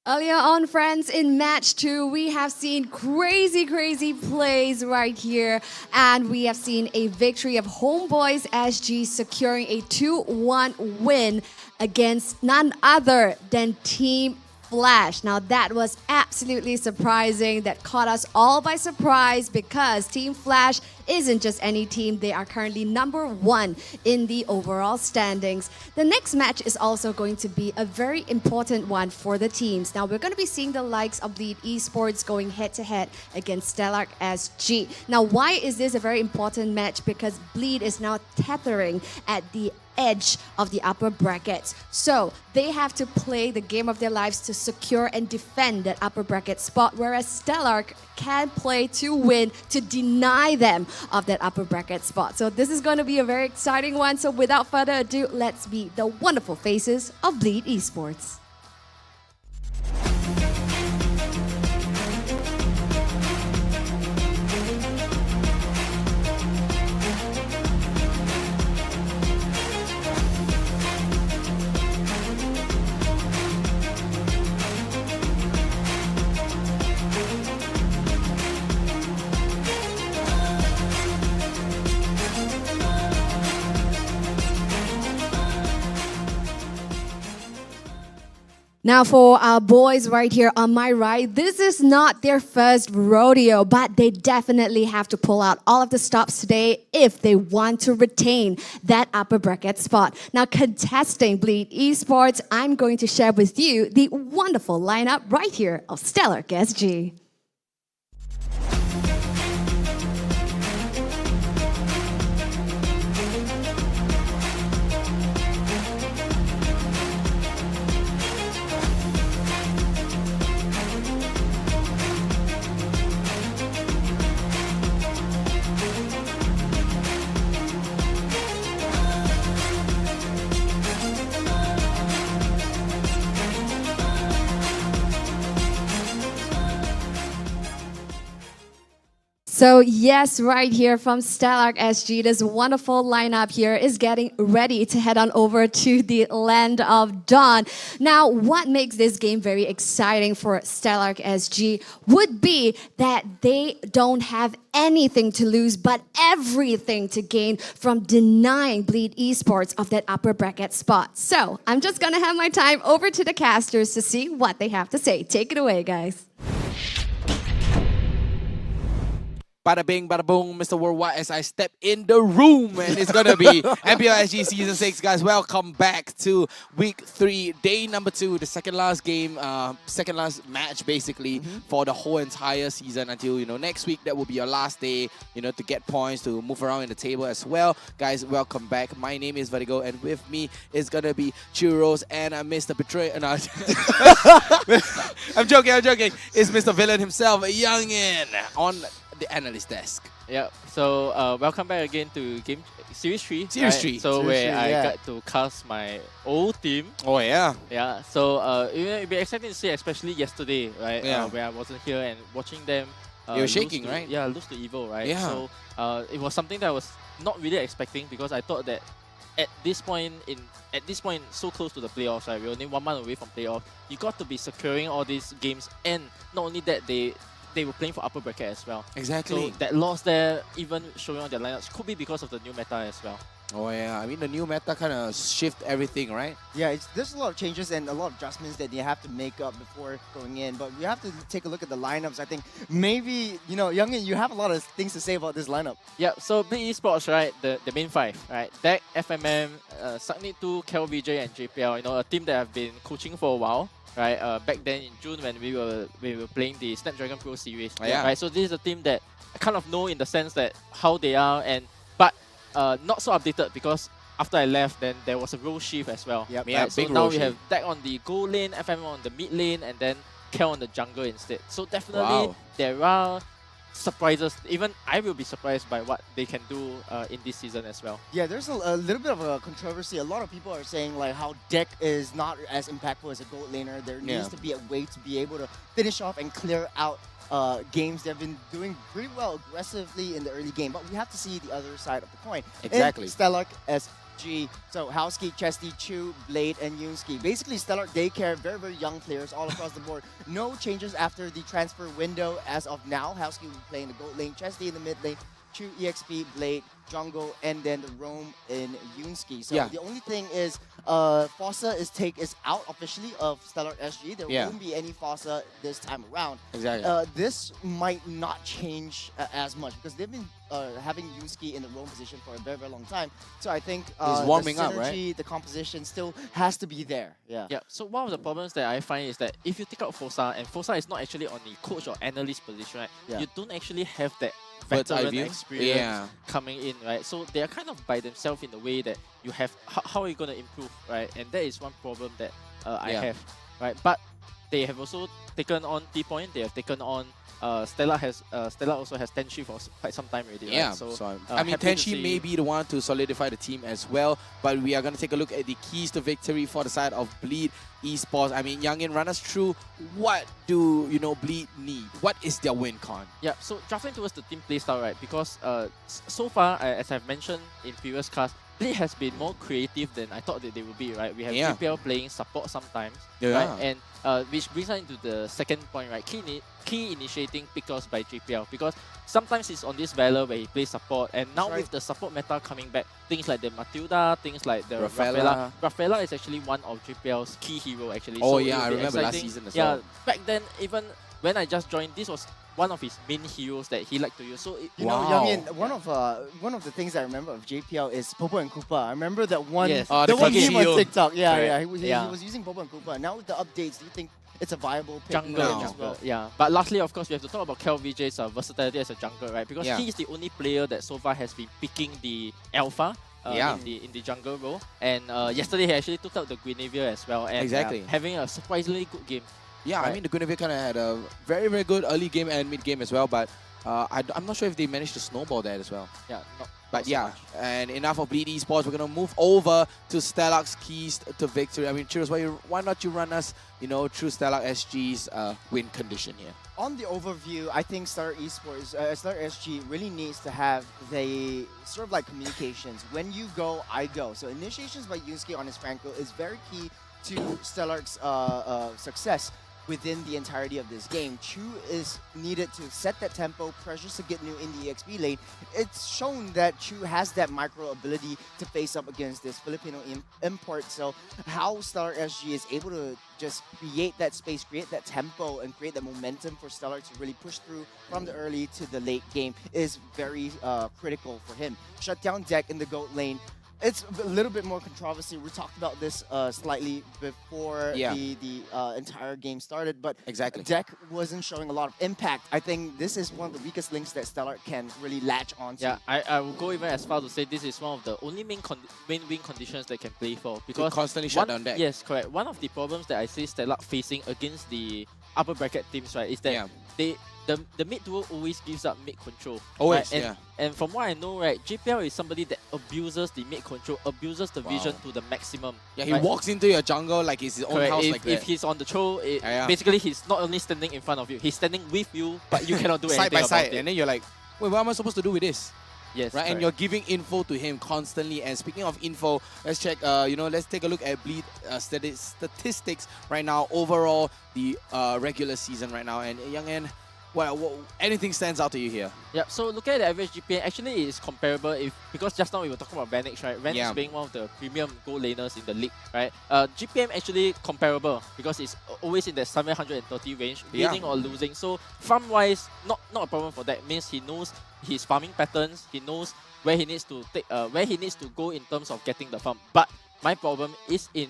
Earlier on, friends, in match 2, we have seen crazy plays right here. And we have seen a victory of Homebois SG securing a 2-1 win against none other than Team Flash. Now that was absolutely surprising. That caught us all by surprise because Team Flash isn't just any team. They are currently #1 in the overall standings. The next match is also going to be a very important one for the teams. Now we're going to be seeing the likes of Bleed Esports going head-to-head against Stellark SG. Now why is this a very important match? Because Bleed is now tethering at the edge of the upper brackets. So they have to play the game of their lives to secure and defend that upper bracket spot, whereas Stellark can play to win to deny them of that upper bracket spot. So this is going to be a very exciting one. So without further ado, let's meet the wonderful faces of Bleed Esports. Now for our boys right here on my right, this is not their first rodeo, but they definitely have to pull out all of the stops today if they want to retain that upper bracket spot. Now contesting Bleed Esports, I'm going to share with you the wonderful lineup right here of Stellark SG. So yes, right here from Stellark SG, this wonderful lineup here is getting ready to head on over to the Land of Dawn. Now, what makes this game very exciting for Stellark SG would be that they don't have anything to lose but everything to gain from denying Bleed Esports of that upper bracket spot. So I'm just gonna have my time over to the casters to see what they have to say. Take it away, guys. Bada bing, bada boom, Mr. Worldwide, as I step in the room, and it's gonna be MPL SG Season 6, guys. Welcome back to Week 3, Day number 2, the second last game, second last match, basically, for the whole entire season until, next week. That will be your last day, to get points, to move around in the table as well. Guys, welcome back. My name is Vertigo, and with me is gonna be Churros and Mr. Betray. No, I'm joking. It's Mr. Villain himself, Youngin, on the analyst desk. Yeah, so welcome back again to game Series 3. Series 3. So Series where 3, I yeah. got to cast my old team. Oh yeah. Yeah, so it'll be exciting to see, especially yesterday, right? Yeah. Where I wasn't here and watching them. They were shaking, right? Yeah, lose to Evo, right? Yeah. So it was something that I was not really expecting because I thought that at this point, so close to the playoffs, right? We're only 1 month away from playoffs. You got to be securing all these games, and not only that, they were playing for upper bracket as well. Exactly. So that loss there, even showing on their lineups, could be because of the new meta as well. Oh yeah, I mean the new meta kind of shift everything, right? Yeah, there's a lot of changes and a lot of adjustments that you have to make up before going in. But we have to take a look at the lineups. I think maybe, Youngin, you have a lot of things to say about this lineup. Yeah, so Bleed Esports, right, the main 5, right? Deck, FMM, Sugnit2, KelVJ, and JPL, a team that I've been coaching for a while. Right, back then in June when we were playing the Snapdragon Pro series. Yeah. Right, so this is a team that I kind of know in the sense that how they are, but not so updated because after I left, then there was a role shift as well. Yep. Right? Yeah, so big now role we have shift. Deck on the goal lane, FM on the mid lane, and then Kel on the jungle instead. So definitely Wow. there are surprises. Even I will be surprised by what they can do in this season as well. Yeah, there's a little bit of a controversy. A lot of people are saying like how Deck is not as impactful as a gold laner. There needs to be a way to be able to finish off and clear out games. They've been doing pretty well aggressively in the early game, but we have to see the other side of the coin. Exactly. And Stellark SG. So Howski, Chesty, Chu, Blade, and Yoonski. Basically, Stellark Daycare, very, very young players all across the board. No changes after the transfer window as of now. Howski will be playing the gold lane, Chesty in the mid lane, Chu, EXP, Blade, Jungle, and then the roam in Yoonski. So the only thing is Fossa is out officially of Stellark SG. There won't be any Fossa this time around. Exactly. This might not change as much because they've been having Yoonski in the roam position for a very, very long time. So I think he's warming the synergy, up, right? the composition still has to be there. Yeah. Yeah. So one of the problems that I find is that if you take out Fossa, and Fossa is not actually on the coach or analyst position, right? Yeah. You don't actually have that Bird's eye veteran view. experience coming in, right? So they are kind of by themselves in the way that you have, how are you going to improve, right? And that is one problem that I have, right? But they have also taken on T-Point, they have taken on Stellark also has Tenshi for quite some time already, Yeah, right? so I mean, Tenshi may be the one to solidify the team as well, but we are going to take a look at the keys to victory for the side of Bleed Esports. I mean, Youngin, run us through what do Bleed need? What is their win con? Yeah, so drafting towards the team playstyle, right? Because so far, as I've mentioned in previous casts, Bleed has been more creative than I thought that they would be, right? We have GPL playing support sometimes, right? And which brings us into the second point, right? Key initiating pickers by JPL, because sometimes he's on this Valor where he plays support, and now with the support meta coming back, things like the Matilda, things like the Rafaela. Rafaela is actually one of JPL's key hero actually. Oh so yeah, I remember last exciting. season as well. Yeah, back then even when I just joined, this was one of his main heroes that he liked to use. So you know, Youngin, one of the things I remember of JPL is Popo and Koopa. I remember that one, the one game on TikTok. Yeah, he was using Popo and Koopa. Now with the updates, do you think it's a viable pick as well? Yeah, but lastly, of course, we have to talk about KelVJ's versatility as a jungler, right? Because he is the only player that so far has been picking the alpha in the jungle role. And yesterday he actually took out the Guinevere as well, and having a surprisingly good game. Yeah, I mean, the Guinevere kind of had a very, very good early game and mid game as well, but I'm not sure if they managed to snowball that as well. Yeah, but yeah, and enough of Bleed Esports. We're going to move over to Stellark's keys to victory. I mean, Churros, why not you run us, through Stellark SG's win condition here? On the overview, I think Stellark Esports, Stellark SG really needs to have the sort of like communications. When you go, I go. So initiations by Yusuke on his Franco is very key to Stellark's success within the entirety of this game. Chu is needed to set that tempo, pressures to get new in the EXP lane. It's shown that Chu has that micro ability to face up against this Filipino import. So how Stellark SG is able to just create that space, create that tempo, and create that momentum for Stellark to really push through from the early to the late game is very critical for him. Shut down deck in the GOAT lane. It's a little bit more controversy. We talked about this slightly before the entire game started, but Deck wasn't showing a lot of impact. I think this is one of the weakest links that Stellark can really latch onto. Yeah, I will go even as far to say this is one of the only main win conditions they can play for. Because constantly shut down Deck. Yes, correct. One of the problems that I see Stellark facing against the upper bracket teams, right, is that the mid duo always gives up mid control. Always, right? And from what I know, right, JPL is somebody that abuses the mid control, abuses the vision to the maximum. Yeah, he walks into your jungle like it's his own house like that. If he's on the troll, basically he's not only standing in front of you, he's standing with you, but you cannot do anything side by about side, it. and then you're like, wait, what am I supposed to do with this? Yes, right, and you're giving info to him constantly. And speaking of info, let's check. Let's take a look at Bleed statistics right now. Overall, the regular season right now, and Youngin, what anything stands out to you here? Yeah, so looking at the average GPA, actually it is comparable because just now we were talking about Vanix, right? Vanix being one of the premium gold laners in the league, right? GPM actually comparable because it's always in the 730 range, winning or losing. So farm-wise, not a problem for that. Means he knows his farming patterns, he knows where he needs to go in terms of getting the farm. But my problem is in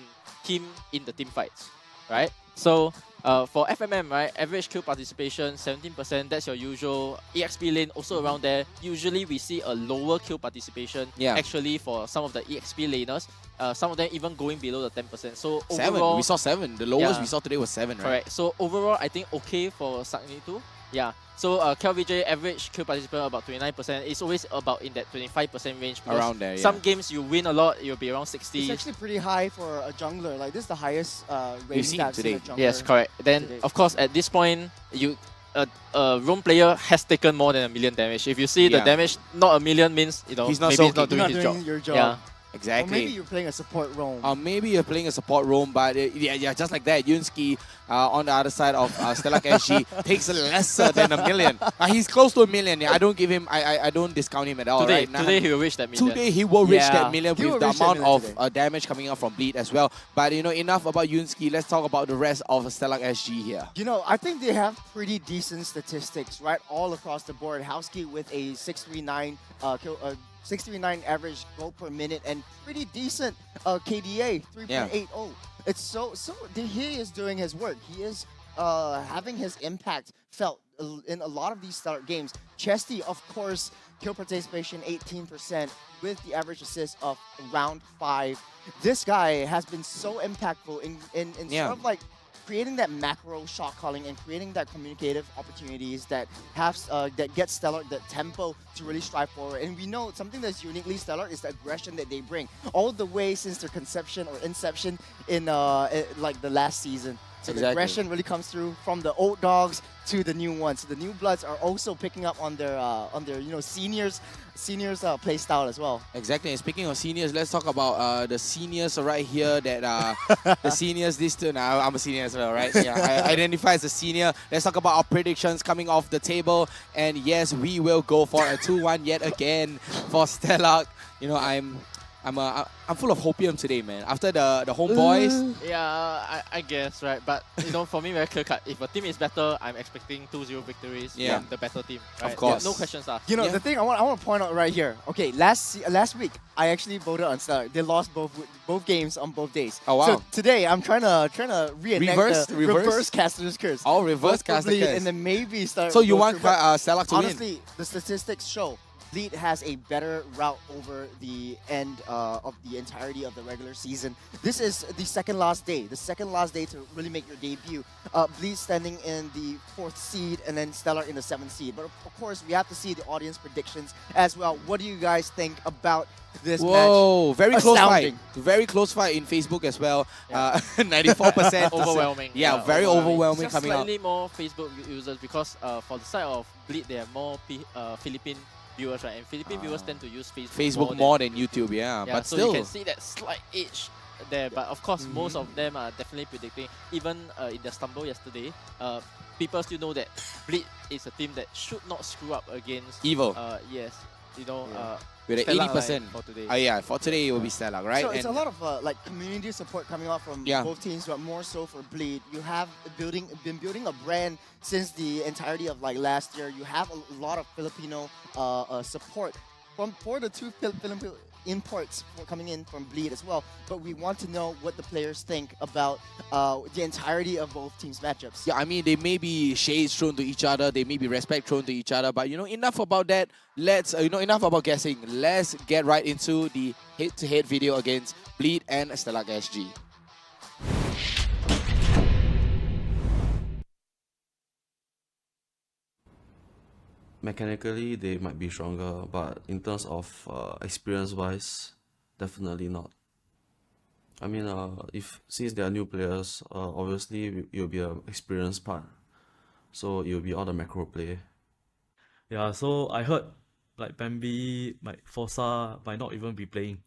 the team fights, right? So for FMM, right, average kill participation 17%, that's your usual. EXP lane also around there. Usually we see a lower kill participation actually for some of the EXP laners. Some of them even going below the 10%. So overall, we saw 7. The lowest we saw today was 7, right? Correct. So overall, I think okay for Sagni too. Yeah. So KelVJ average kill participation about 29%. It's always about in that 25% range. Around there, some games you win a lot, you'll be around 60. It's actually pretty high for a jungler. Like this is the highest rating that's today. In a jungler. Yes, correct. Then of course at this point, a roam player has taken more than 1 million damage. If you see the damage not 1 million means he's not maybe he's not doing his job. Your job. Yeah. Exactly. Or maybe you're playing a support roam. Maybe you're playing a support roam, but yeah, just like that, Yunski on the other side of Stellark SG takes lesser than a million. He's close to a million. Yeah, I don't give him, I don't discount him at all. Today, right? today he will reach that million. Today he will reach Yeah. that million He will with the reach that amount million of damage coming out from Bleed as well. But you know, enough about Yunski. Let's talk about the rest of Stellark SG here. You know, I think they have pretty decent statistics, right, all across the board. Houski with a 639 average goal per minute and pretty decent KDA 3.80. It's so he is doing his work. He is having his impact felt in a lot of these Stellark games. Chesty, of course, kill participation 18% with the average assist of round 5. This guy has been so impactful in sort of like creating that macro shot calling and creating that communicative opportunities that have that get Stellark the tempo to really strive forward. And we know something that's uniquely Stellark is the aggression that they bring all the way since their conception or inception in like the last season. So the aggression really comes through from the old dogs to the new ones. So the new bloods are also picking up on their seniors play style as well. Exactly. And speaking of seniors, let's talk about the seniors right here. That the seniors this turn. I'm a senior as well, right? Yeah, I identify as a senior. Let's talk about our predictions coming off the table. And yes, we will go for a 2-1 yet again for Stellark. You know, I'm full of hopium today, man. After the homeboys. Yeah, I guess, right? But, you know, for me, very clear cut. If a team is better, I'm expecting 2-0 victories from the better team, right? Of course. No questions asked. You know, the thing I want to point out right here. Okay, last week, I actually voted on Stellark. They lost both games on both days. Oh, wow. So today, I'm trying to reenact reverse Caster's curse. Oh, reverse Caster's curse. And then maybe start. So you want Stellark to win? Honestly, the statistics show Bleed has a better route over the end of the entirety of the regular season. This is the second last day to really make your debut. Bleed standing in the 4th seed and then Stellark in the 7th seed. But of course, we have to see the audience predictions as well. What do you guys think about this match? Whoa, very close Astounding. fight. Very close fight in Facebook as well. 94%. Overwhelming. Yeah, very overwhelming Just coming out. slightly more Facebook users because for the side of Bleed, they have more Philippine viewers, right? And Philippine viewers tend to use Facebook more than YouTube, yeah. But so still, you can see that slight edge there. But of course, most of them are definitely predicting. Even in their stumble yesterday, people still know that Bleed is a team that should not screw up against Evil. Yes, you know. with an Stellark 80%. for today. Yeah, for today it will be Stellark, right? So it's a lot of like community support coming out from both teams, but more so for Bleed. You have been building a brand since the entirety of like last year. You have a lot of Filipino support for the two Filipino imports coming in from Bleed as well. But we want to know what the players think about the entirety of both teams' matchups. Yeah, I mean, they may be shades thrown to each other, they may be respect thrown to each other, but you know, enough about that. Let's, enough about guessing. Let's get right into the head-to-head video against Bleed and Stellark SG. Mechanically, they might be stronger, but in terms of experience-wise, definitely not. I mean, since they are new players, obviously it will be an experience part, so it will be all the macro play. Yeah, so I heard like Bambi, like Forza might not even be playing.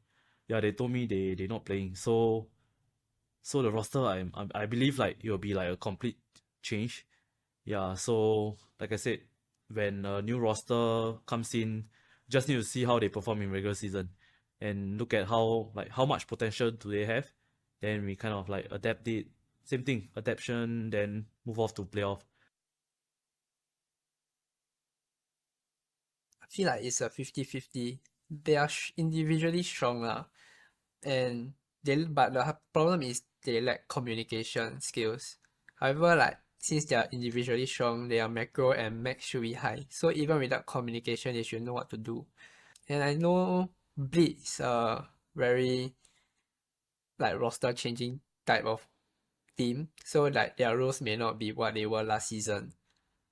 Yeah, they told me they not playing. So the roster I believe like it will be like a complete change. Yeah, so like I said, when a new roster comes in, just need to see how they perform in regular season and look at how much potential do they have. Then we kind of like adapt it. Same thing, adaptation, then move off to playoff. I feel like it's a 50-50. They are individually strong and but the problem is they lack communication skills. However, like since they are individually strong, their macro and max should be high. So even without communication, they should know what to do. And I know Bleed is a very like roster changing type of team. So like their roles may not be what they were last season.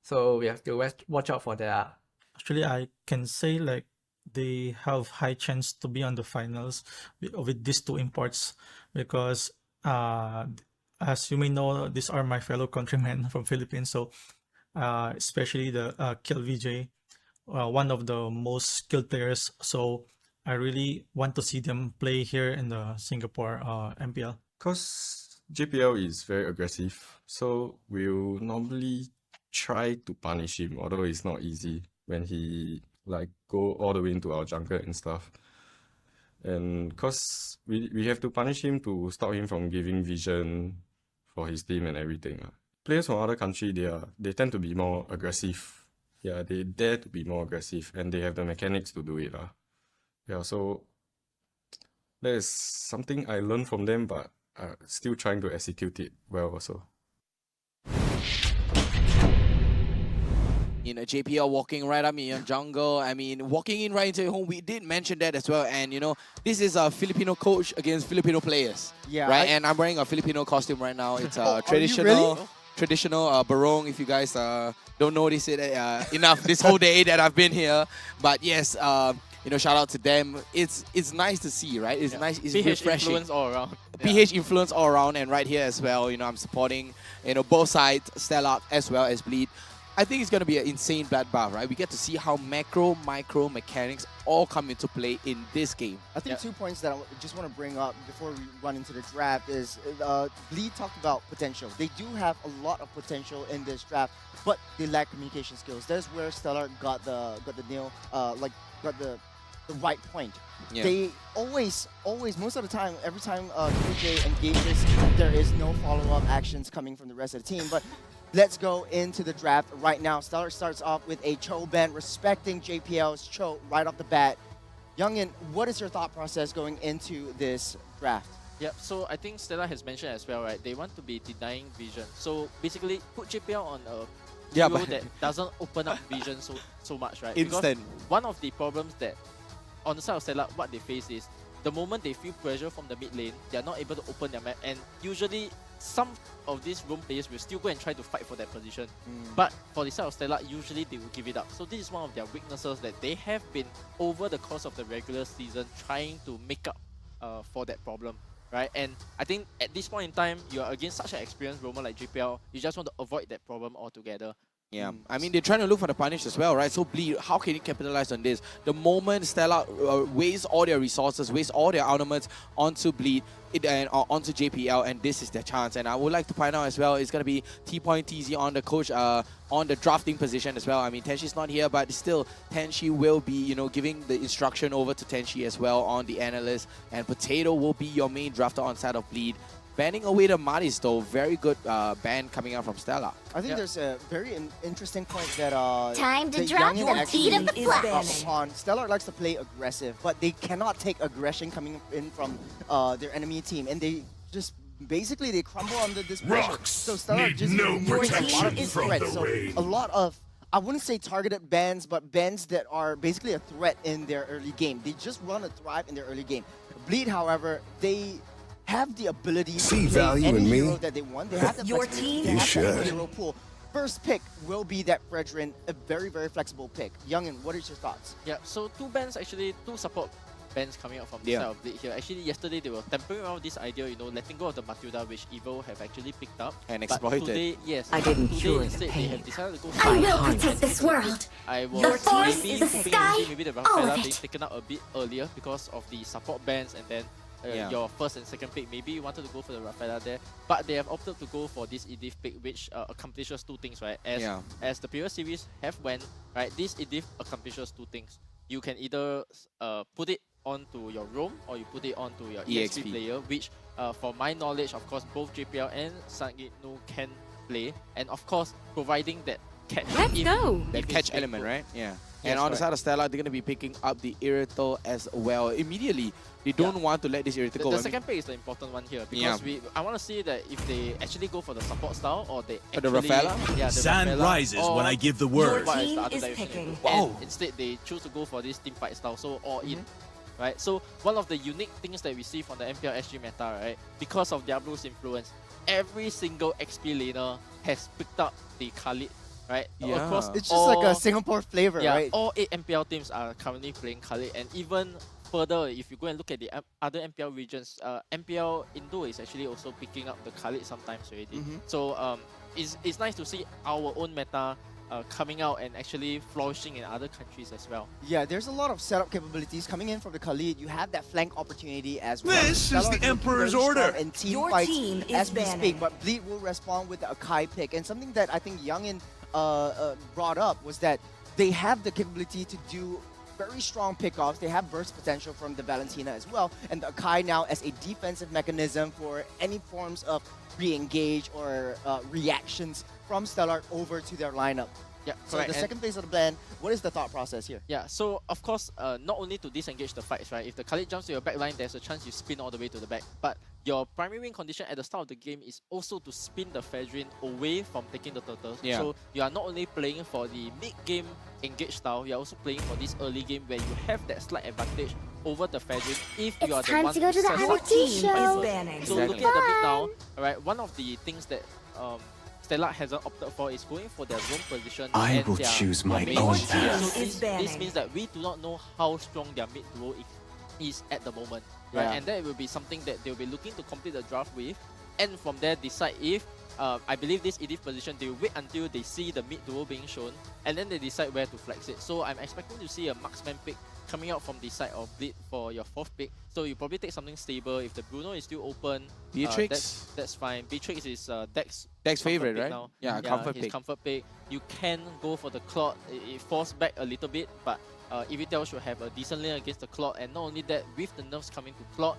So we have to watch out for that. Actually, I can say like they have high chance to be on the finals with these two imports because as you may know, these are my fellow countrymen from Philippines. So especially the Kill VJ, one of the most skilled players. So I really want to see them play here in the Singapore MPL. Because JPL is very aggressive, so we'll normally try to punish him, although it's not easy when he like go all the way into our jungle and stuff. And because we have to punish him to stop him from giving vision for his team and everything. Players from other country, they tend to be more aggressive. Yeah, they dare to be more aggressive and they have the mechanics to do it. Yeah, so that is something I learned from them, but still trying to execute it well also. You know, JPL walking right up in your jungle. I mean, walking in right into your home. We did mention that as well. And, you know, this is a Filipino coach against Filipino players. Yeah. Right? And I'm wearing a Filipino costume right now. It's really? traditional barong, if you guys don't notice it enough this whole day that I've been here. But yes, you know, shout out to them. It's nice to see, right? It's nice. It's PH refreshing. influence all around. PH influence all around, and right here as well. You know, I'm supporting, you know, both sides, Stellark as well as Bleed. I think it's going to be an insane bloodbath, right? We get to see how macro, micro mechanics all come into play in this game. I think 2 points that I just want to bring up before we run into the draft is Bleed talked about potential. They do have a lot of potential in this draft, but they lack communication skills. That's where Stellark got the right point. Yeah. They always, most of the time, every time QJ engages, there is no follow-up actions coming from the rest of the team. But let's go into the draft right now. Stellark starts off with a Cho ban, respecting JPL's Cho right off the bat. Youngin, what is your thought process going into this draft? Yep, so I think Stellark has mentioned as well, right? They want to be denying vision. So basically, put JPL on a hero that doesn't open up vision so much, right? Instant. Because one of the problems that on the side of Stellark, what they face is the moment they feel pressure from the mid lane, they are not able to open their map, and usually some of these roam players will still go and try to fight for that position. But for the side of Stellark, usually they will give it up. So this is one of their weaknesses that they have been over the course of the regular season trying to make up for that problem, right? And I think at this point in time, you are against such an experienced roamer like JPL, you just want to avoid that problem altogether. Yeah, I mean, they're trying to look for the punish as well, right? So Bleed, how can you capitalize on this? The moment Stellark wastes all their resources, wastes all their armaments onto Bleed, and onto JPL, and this is their chance. And I would like to point out as well, it's going to be T-Point TZ on the coach, on the drafting position as well. I mean, Tenshi's not here, but still, Tenshi will be, you know, giving the instruction over to Tenshi as well on the analyst, and Potato will be your main drafter on side of Bleed. Banning away the Maris though, very good ban coming out from Stellark. I think there's a very interesting point that Time to that drop Youngin the actually beat of the flash. upon. Stellark likes to play aggressive, but they cannot take aggression coming in from their enemy team, and they just basically they crumble under this pressure. So Stellark just removes a lot of these threats. So a lot of, I wouldn't say targeted bans, but bans that are basically a threat in their early game. They just run a thrive in their early game. Bleed, however, they have the ability See to play value any in me? hero that they want. They have the Your flexibility. team? They You have should. the hero pool. First pick will be that Fredrin, a very, very flexible pick. Youngin, what is your thoughts? Yeah, so two support bans coming out from the side of Bleed here. Actually, yesterday they were tampering around this idea, you know, letting go of the Matilda, which Evo have actually picked up. And But exploited. Today, yes. I didn't today cure the instead they pain. have decided to go I will protect this world. I was The forest, maybe the hoping sky, maybe the all of Rafaela it. being taken out a bit earlier because of the support bans, and then your first and second pick, maybe you wanted to go for the Rafaela there, but they have opted to go for this Edith pick, which accomplishes two things, right? As the previous series have went, right, this Edith accomplishes two things. You can either put it onto your roam or you put it onto your EXP player, which for my knowledge, of course, both JPL and Sangitnu can play, and of course, providing that catch. That catch element, right? Yeah. And Yes, on the correct. side of Stellark, they're going to be picking up the Irrital as well. Immediately, they don't want to let this Irrital go. The I mean, second pick is the important one here, because I want to see that if they actually go for the support style or they For the actually... Rafaela? Yeah, the Sand Rafaela, rises or when I give the word. What Your the team other is direction picking. they go. Whoa. And instead, they choose to go for this team fight style, so all in. Right? So one of the unique things that we see from the MPL SG meta, right, because of Diablo's influence, every single XP laner has picked up the Khalid. Right? Yeah. Across It's just like a Singapore flavor, yeah, right? all 8 MPL teams are currently playing Khalid, and even further, if you go and look at the other MPL regions, MPL Indo is actually also picking up the Khalid sometimes already. So it's nice to see our own meta coming out and actually flourishing in other countries as well. Yeah, there's a lot of setup capabilities coming in from the Khalid. You have that flank opportunity as well. This is the Emperor's order. And team Your fights team is as we banning. speak, but Bleed will respond with a Kai pick. And something that I think Youngin brought up was that they have the capability to do very strong pickoffs. They have burst potential from the Valentina as well. And the Akai now as a defensive mechanism for any forms of re-engage or reactions from Stellark over to their lineup. Yeah, So correct. the And- second phase of the plan, what is the thought process here? Yeah, so of course, not only to disengage the fights, right? If the Khalid jumps to your back line, there's a chance you spin all the way to the back. But your primary win condition at the start of the game is also to spin the Fedrin away from taking the turtles. Yeah. So you are not only playing for the mid-game engage style, you're also playing for this early game where you have that slight advantage over the Fedrin if you are the one who sets up Your team is first. banning. So looking at the mid now, alright, one of the things that Stellark hasn't opted for is going for their roam position. I and will their choose my main own team. path. So Is this banning. means that we do not know how strong their mid duo is at the moment. Right? Yeah. And that will be something that they'll be looking to complete the draft with. And from there decide if, I believe this EDIF position, they will wait until they see the mid duo being shown. And then they decide where to flex it. So I'm expecting to see a marksman pick coming out from the side of Bleed for your 4th pick. So you probably take something stable. If the Bruno is still open, Beatrix? that's fine. Beatrix is Dex Dex comfort favorite, pick right? now. Yeah, comfort his pick. comfort pick. You can go for the Claude. It falls back a little bit, but Evitel should have a decent lane against the Claude. And not only that, with the nerfs coming to Claude,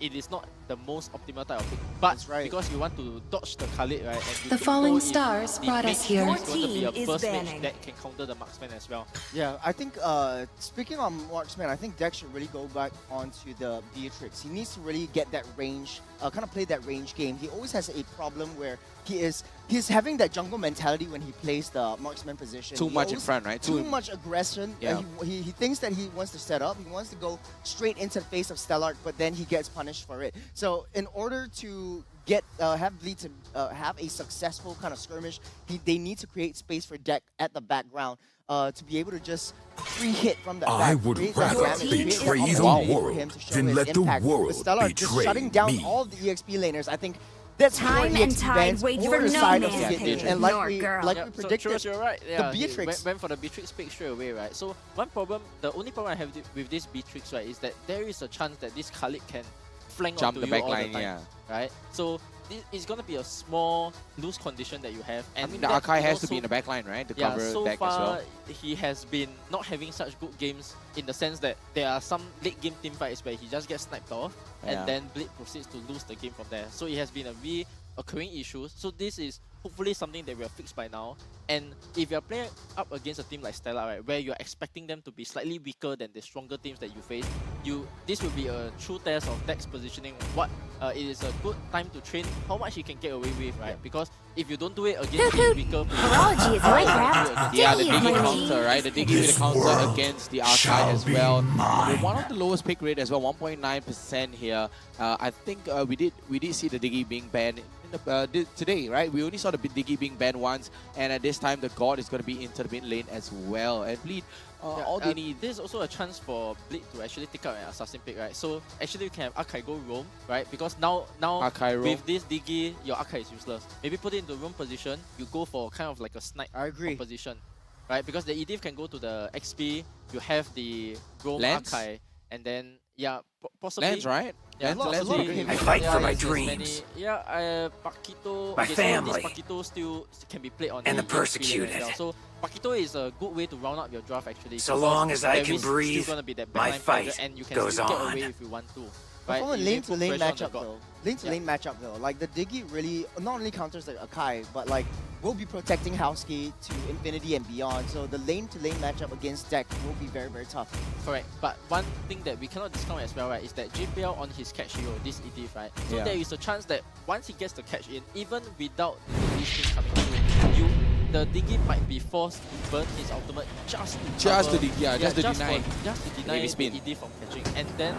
it is not the most optimal type of pick. But because you want to dodge the Khalid, right? And you The don't falling know if stars the brought mage us here. is Your going to be a team is first mage banning. that can counter the marksman as well. Yeah, I think speaking on marksman, I think Dex should really go back onto the Beatrix. He needs to really get that range, kind of play that range game. He always has a problem where he's having that jungle mentality when he plays the marksman position. Too He much in always- front, right? Too much aggression. Yeah. He thinks that he wants to set up. He wants to go straight into the face of Stellark, but then he gets punished for it. So in order to get have Bleed to have a successful kind of skirmish, they need to create space for Deck at the background to be able to just free hit from the I back. would create that rather damage, create that betray the opportunity for world him to show than his let the impact. world With Stellark just betray shutting down me. all the EXP laners, I think that's Time more and EXP tide bans wait over for the no side of man Skid. can And like ignore we girl. like we predicted, So you're right. Yeah, the Beatrix. went for the Beatrix pick straight away, right? So one problem, the only problem I have with this Beatrix, right, is that there is a chance that this Khalid can flank Jump onto the you back all line, the time, yeah. right? So it's gonna be a small loose condition that you have. I And mean, the that Akai is has to also- be in the back line, right? To yeah, cover so Deck as far well. he has been not having such good games in the sense that there are some late game team fights where he just gets sniped off Yeah. and then Bleed proceeds to lose the game from there. So it has been a reoccurring issue. So this is hopefully something that we are fixed by now. And if you're playing up against a team like Stellark, right, where you're expecting them to be slightly weaker than the stronger teams that you face, this will be a true test of Deck's positioning. It is a good time to train how much he can get away with, right? Because if you don't do it against the weaker players, Horology is Minecraft. Yeah, the Diggy is Diggy my counter, team. right? The Diggy with the counter against the Archive as well. With one of the lowest pick rate as well, 1.9% here. I think we did see the Diggy being banned in the, today, right? We only saw the Diggy being banned once, and at this time the God is going to be into the mid lane as well. And Bleed, all they need. There's also a chance for Bleed to actually take out an assassin pick, right? So actually you can have Akai go roam, right? Because now Akai roam. with this Diggy, your Akai is useless. Maybe put it into roam position, you go for kind of like a snipe position, right? Because the EDIF can go to the XP, you have the roam Lance? Akai, and then possibly Lance, right? Yeah, Lance I fight for my there's dreams. Paquito. My okay, family. So this Paquito still can be played on And the EXP lane as persecuted. well. So Paquito is a good way to round up your draft actually. So because long as I there can is breathe, still gonna be that my backline fight pressure and you can goes still get on. away if you want to. But Right? from a You lane need to put lane pressure on the matchup god. though, lane to lane matchup though, like the Diggy really not only counters the Akai, but like will be protecting Housekey to infinity and beyond. So the lane to lane matchup against Deck will be very, very tough. Correct, but one thing that we cannot discount as well, right, is that JPL on his catch hero, this EDIF, right? So Yeah. there is a chance that once he gets the catch in, even without the release thing coming through, the Diggy might be forced to burn his ultimate just to Just cover- to deny just to deny heavy spin. the EDIF from catching, and then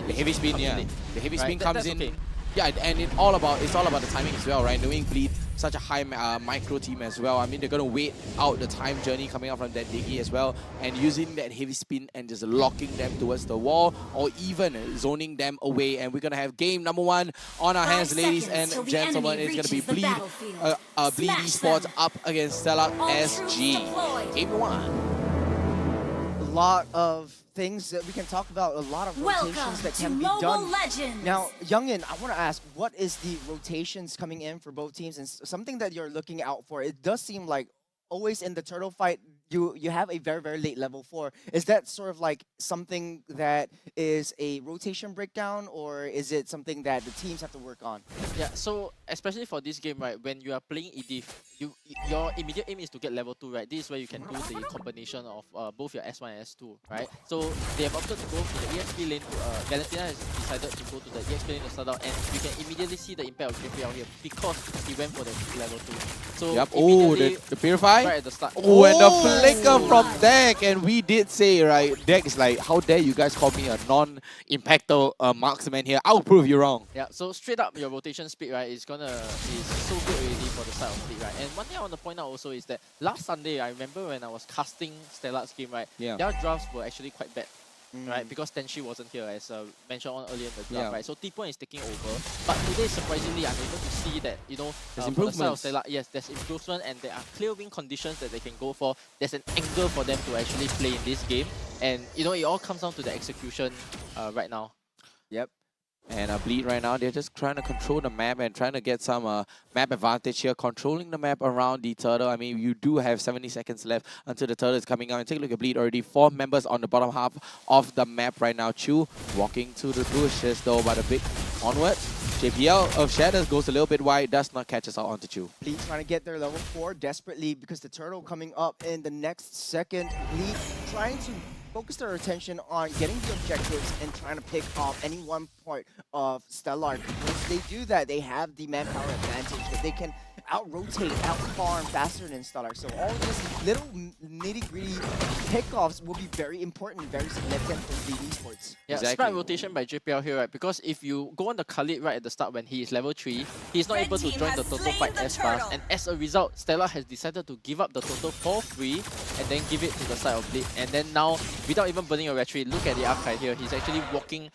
The heavy spin, yeah. The heavy spin comes that's in. okay. Yeah, and it's all about the timing as well, right? Knowing Bleed such a high micro team as well. I mean, they're going to wait out the time journey coming out from that Diggy as well, and using that heavy spin and just locking them towards the wall, or even zoning them away. And we're going to have game number 1 on our hands, ladies and gentlemen. It's going to be Bleed Esports up against Stellark SG. Game 1. A lot of things that we can talk about, a lot of rotations that can be done. Legends. Now, Youngin, I want to ask, what is the rotations coming in for both teams, and something that you're looking out for? It does seem like always in the turtle fight, you have a very, very late level 4. Is that sort of like something that is a rotation breakdown, or is it something that the teams have to work on? Yeah, so especially for this game, right, when you are playing EDIF, your immediate aim is to get level 2, right? This is where you can do the combination of both your S1 and S2, right? So they have opted to go to the EXP lane. Valentina has decided to go to the EXP lane to start out, and you can immediately see the impact of JPL here because he went for the level 2. So yep. Oh, the Purify? Right at the start. Oh, and the flicker from Deck. And we did say, right, Deck is like, how dare you guys call me a non-impactor marksman here? I'll prove you wrong. Yeah, so straight up your rotation speed, right, is so good already for the side of Bleed, right? And one thing I want to point out also is that last Sunday, I remember when I was casting Stellark's game, right, their drafts were actually quite bad. Right, because Tenshi wasn't here, as mentioned on earlier in the draft, right? So T-Point is taking over, but today, surprisingly, I'm able to see that, you know, there's for the side of improvements. Stellark, yes, there's improvement, and there are clear win conditions that they can go for. There's an angle for them to actually play in this game, and you know, it all comes down to the execution right now. Yep. And Bleed right now, they're just trying to control the map and trying to get some map advantage here, controlling the map around the turtle. I mean, you do have 70 seconds left until the turtle is coming out. And take a look at Bleed already. 4 members on the bottom half of the map right now. Chu walking to the bushes though, but a bit onwards. JPL of Shadows goes a little bit wide, does not catch us out onto Chu. Bleed trying to get their level 4 desperately because the turtle coming up in the next second. Bleed trying to focus their attention on getting the objectives and trying to pick off any one part of Stellark. Once they do that, they have the manpower advantage that they can out-rotate, out-farm faster than Stellark. So all these little nitty-gritty pickoffs will be very important, very significant for Bleed Esports. Yeah, smart rotation by JPL here, right? Because if you go on the Khalid right at the start when he is level 3, he's not able to join the total fight as fast. And as a result, Stellark has decided to give up the total for free and then give it to the side of Bleed. And then now, without even burning a retreat, look at the archive here. He's actually walking.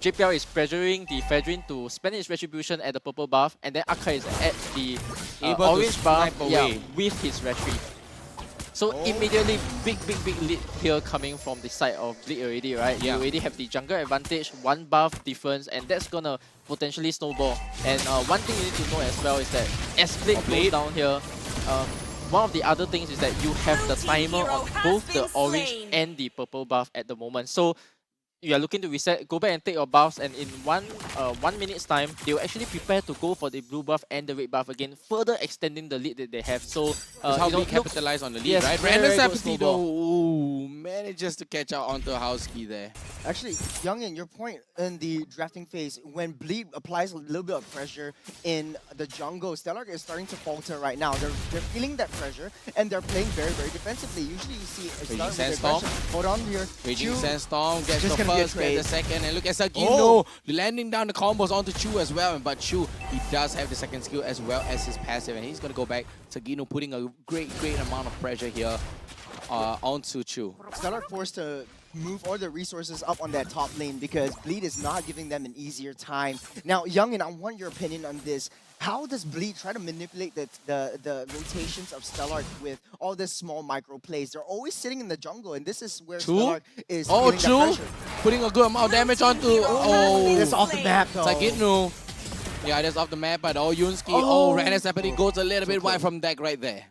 JPL is pressuring the Fedrin to spend his retribution at the purple buff, and then Akai is at the orange buff with his retreat. So immediately, big lead here coming from the side of Bleed already, right? You already have the jungle advantage, 1 buff difference, and that's gonna potentially snowball. And one thing you need to know as well is that as Bleed goes down here, one of the other things is that you have the timer on both the orange and the purple buff at the moment. So you are looking to reset, go back and take your buffs, and in 1 minute's time, they will actually prepare to go for the blue buff and the red buff again, further extending the lead that they have. So that's how we capitalize on the lead, right? Brandon Sapati though manages to catch out onto Houski there. Actually, Youngin, your point in the drafting phase, when Bleed applies a little bit of pressure in the jungle, Stellark is starting to falter right now. They're feeling that pressure, and they're playing very, very defensively. Usually you see a Raging Sandstorm. Hold on here. Raging Sandstorm gets the first, gets the second, and look at Sagino landing down the combos onto Chu as well. But Chu, he does have the second skill as well as his passive, and he's going to go back. Sagino putting a great amount of pressure here onto Chu. Stellark forced to move all the resources up on that top lane because Bleed is not giving them an easier time. Now, Youngin, I want your opinion on this. How does Bleed try to manipulate the rotations of Stellark with all this small micro plays? They're always sitting in the jungle, and this is where Stellark is feeling that pressure. Putting a good amount of damage onto... That's off the map, though. Sagino. Yeah, that's off the map, but Yunski. Random Sapati goes a little bit wide from deck right there.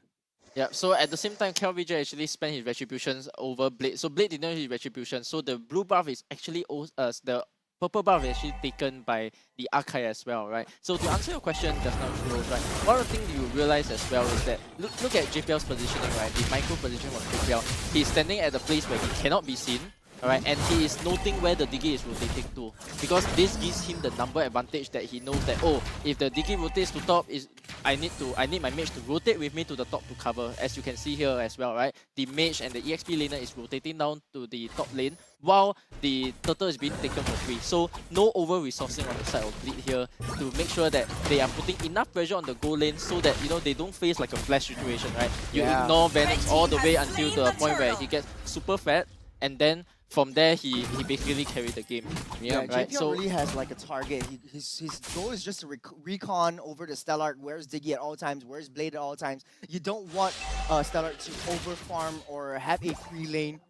Yeah, so at the same time, KLVJ actually spent his retributions over Blade. So Blade did not use retribution. So the blue buff is actually the purple buff is actually taken by the Archive as well, right? So to answer your question just now, Churros, right? One of the things you realize as well is that look at JPL's positioning, right? The micro position of JPL. He's standing at the place where he cannot be seen. Alright, and he is noting where the Diggy is rotating to, because this gives him the number advantage that he knows that, oh, if the Diggy rotates to top, I need my mage to rotate with me to the top to cover, as you can see here as well, right? The mage and the EXP laner is rotating down to the top lane while the turtle is being taken for free. So no over resourcing on the side of Bleed here to make sure that they are putting enough pressure on the goal lane so that they don't face like a flash situation, right? You ignore Venom all the way until the point where he gets super fat, and then from there he basically carried the game. Yeah, right. JPL So really has like a target. His goal is just to recon over the Stellark. Where's Diggy at all times? Where's Blade at all times? You don't want Stellark to over farm or have a free lane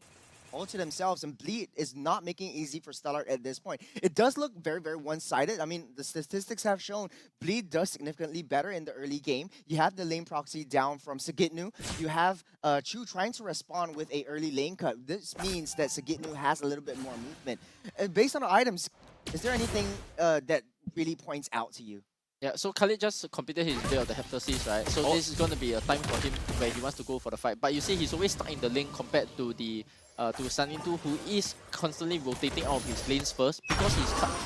all to themselves, and Bleed is not making it easy for Stellark at this point. It does look very, very one-sided. I mean, the statistics have shown Bleed does significantly better in the early game. You have the lane proxy down from Sagitnu. You have Chu trying to respond with a early lane cut. This means that Sagitnu has a little bit more movement. And based on the items, is there anything that really points out to you? yeah, so Khalid just completed his build of the Heptasis, right? So this is going to be a time for him where he wants to go for the fight. But you see, he's always stuck in the lane compared to the Sanintu, who is constantly rotating out of his lanes first because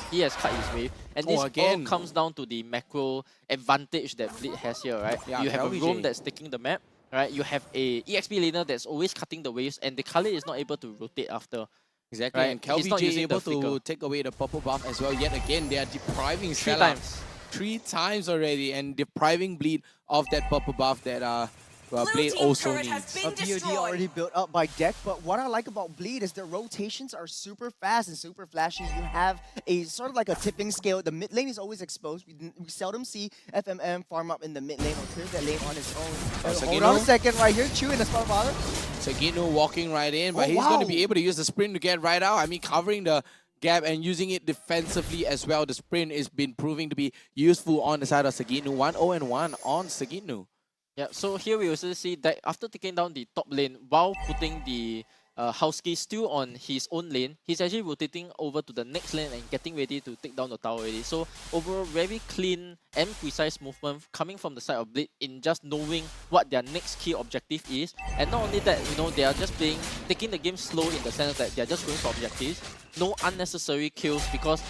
he has cut his wave. And this all comes down to the macro advantage that Bleed has here, right? Yeah, you have a roam that's taking the map, right? You have a EXP laner that's always cutting the waves, and the Khalid is not able to rotate after. Exactly, right? and KelVJ is able to take away the purple buff as well. Yet again, they are depriving Stellark 3 times already, and depriving Bleed of that purple buff that Blade also needs. A BOD already built up by Deck, but what I like about Bleed is their rotations are super fast and super flashy. You have a sort of like a tipping scale. The mid lane is always exposed. We seldom see FMM farm up in the mid lane or clear that lane on his own. Hold on a second, right here, Chu in the spot father. Sagitnu walking right in, but he's going to be able to use the sprint to get right out. I mean, covering the gap and using it defensively as well. The sprint is been proving to be useful on the side of Sagitnu. 1-0-1 on Sagitnu. Yeah, so here we also see that after taking down the top lane while putting the Husky still on his own lane, he's actually rotating over to the next lane and getting ready to take down the tower already. So overall, very clean and precise movement coming from the side of Bleed in just knowing what their next key objective is. And not only that, they are just taking the game slow in the sense that they are just going for objectives. No unnecessary kills because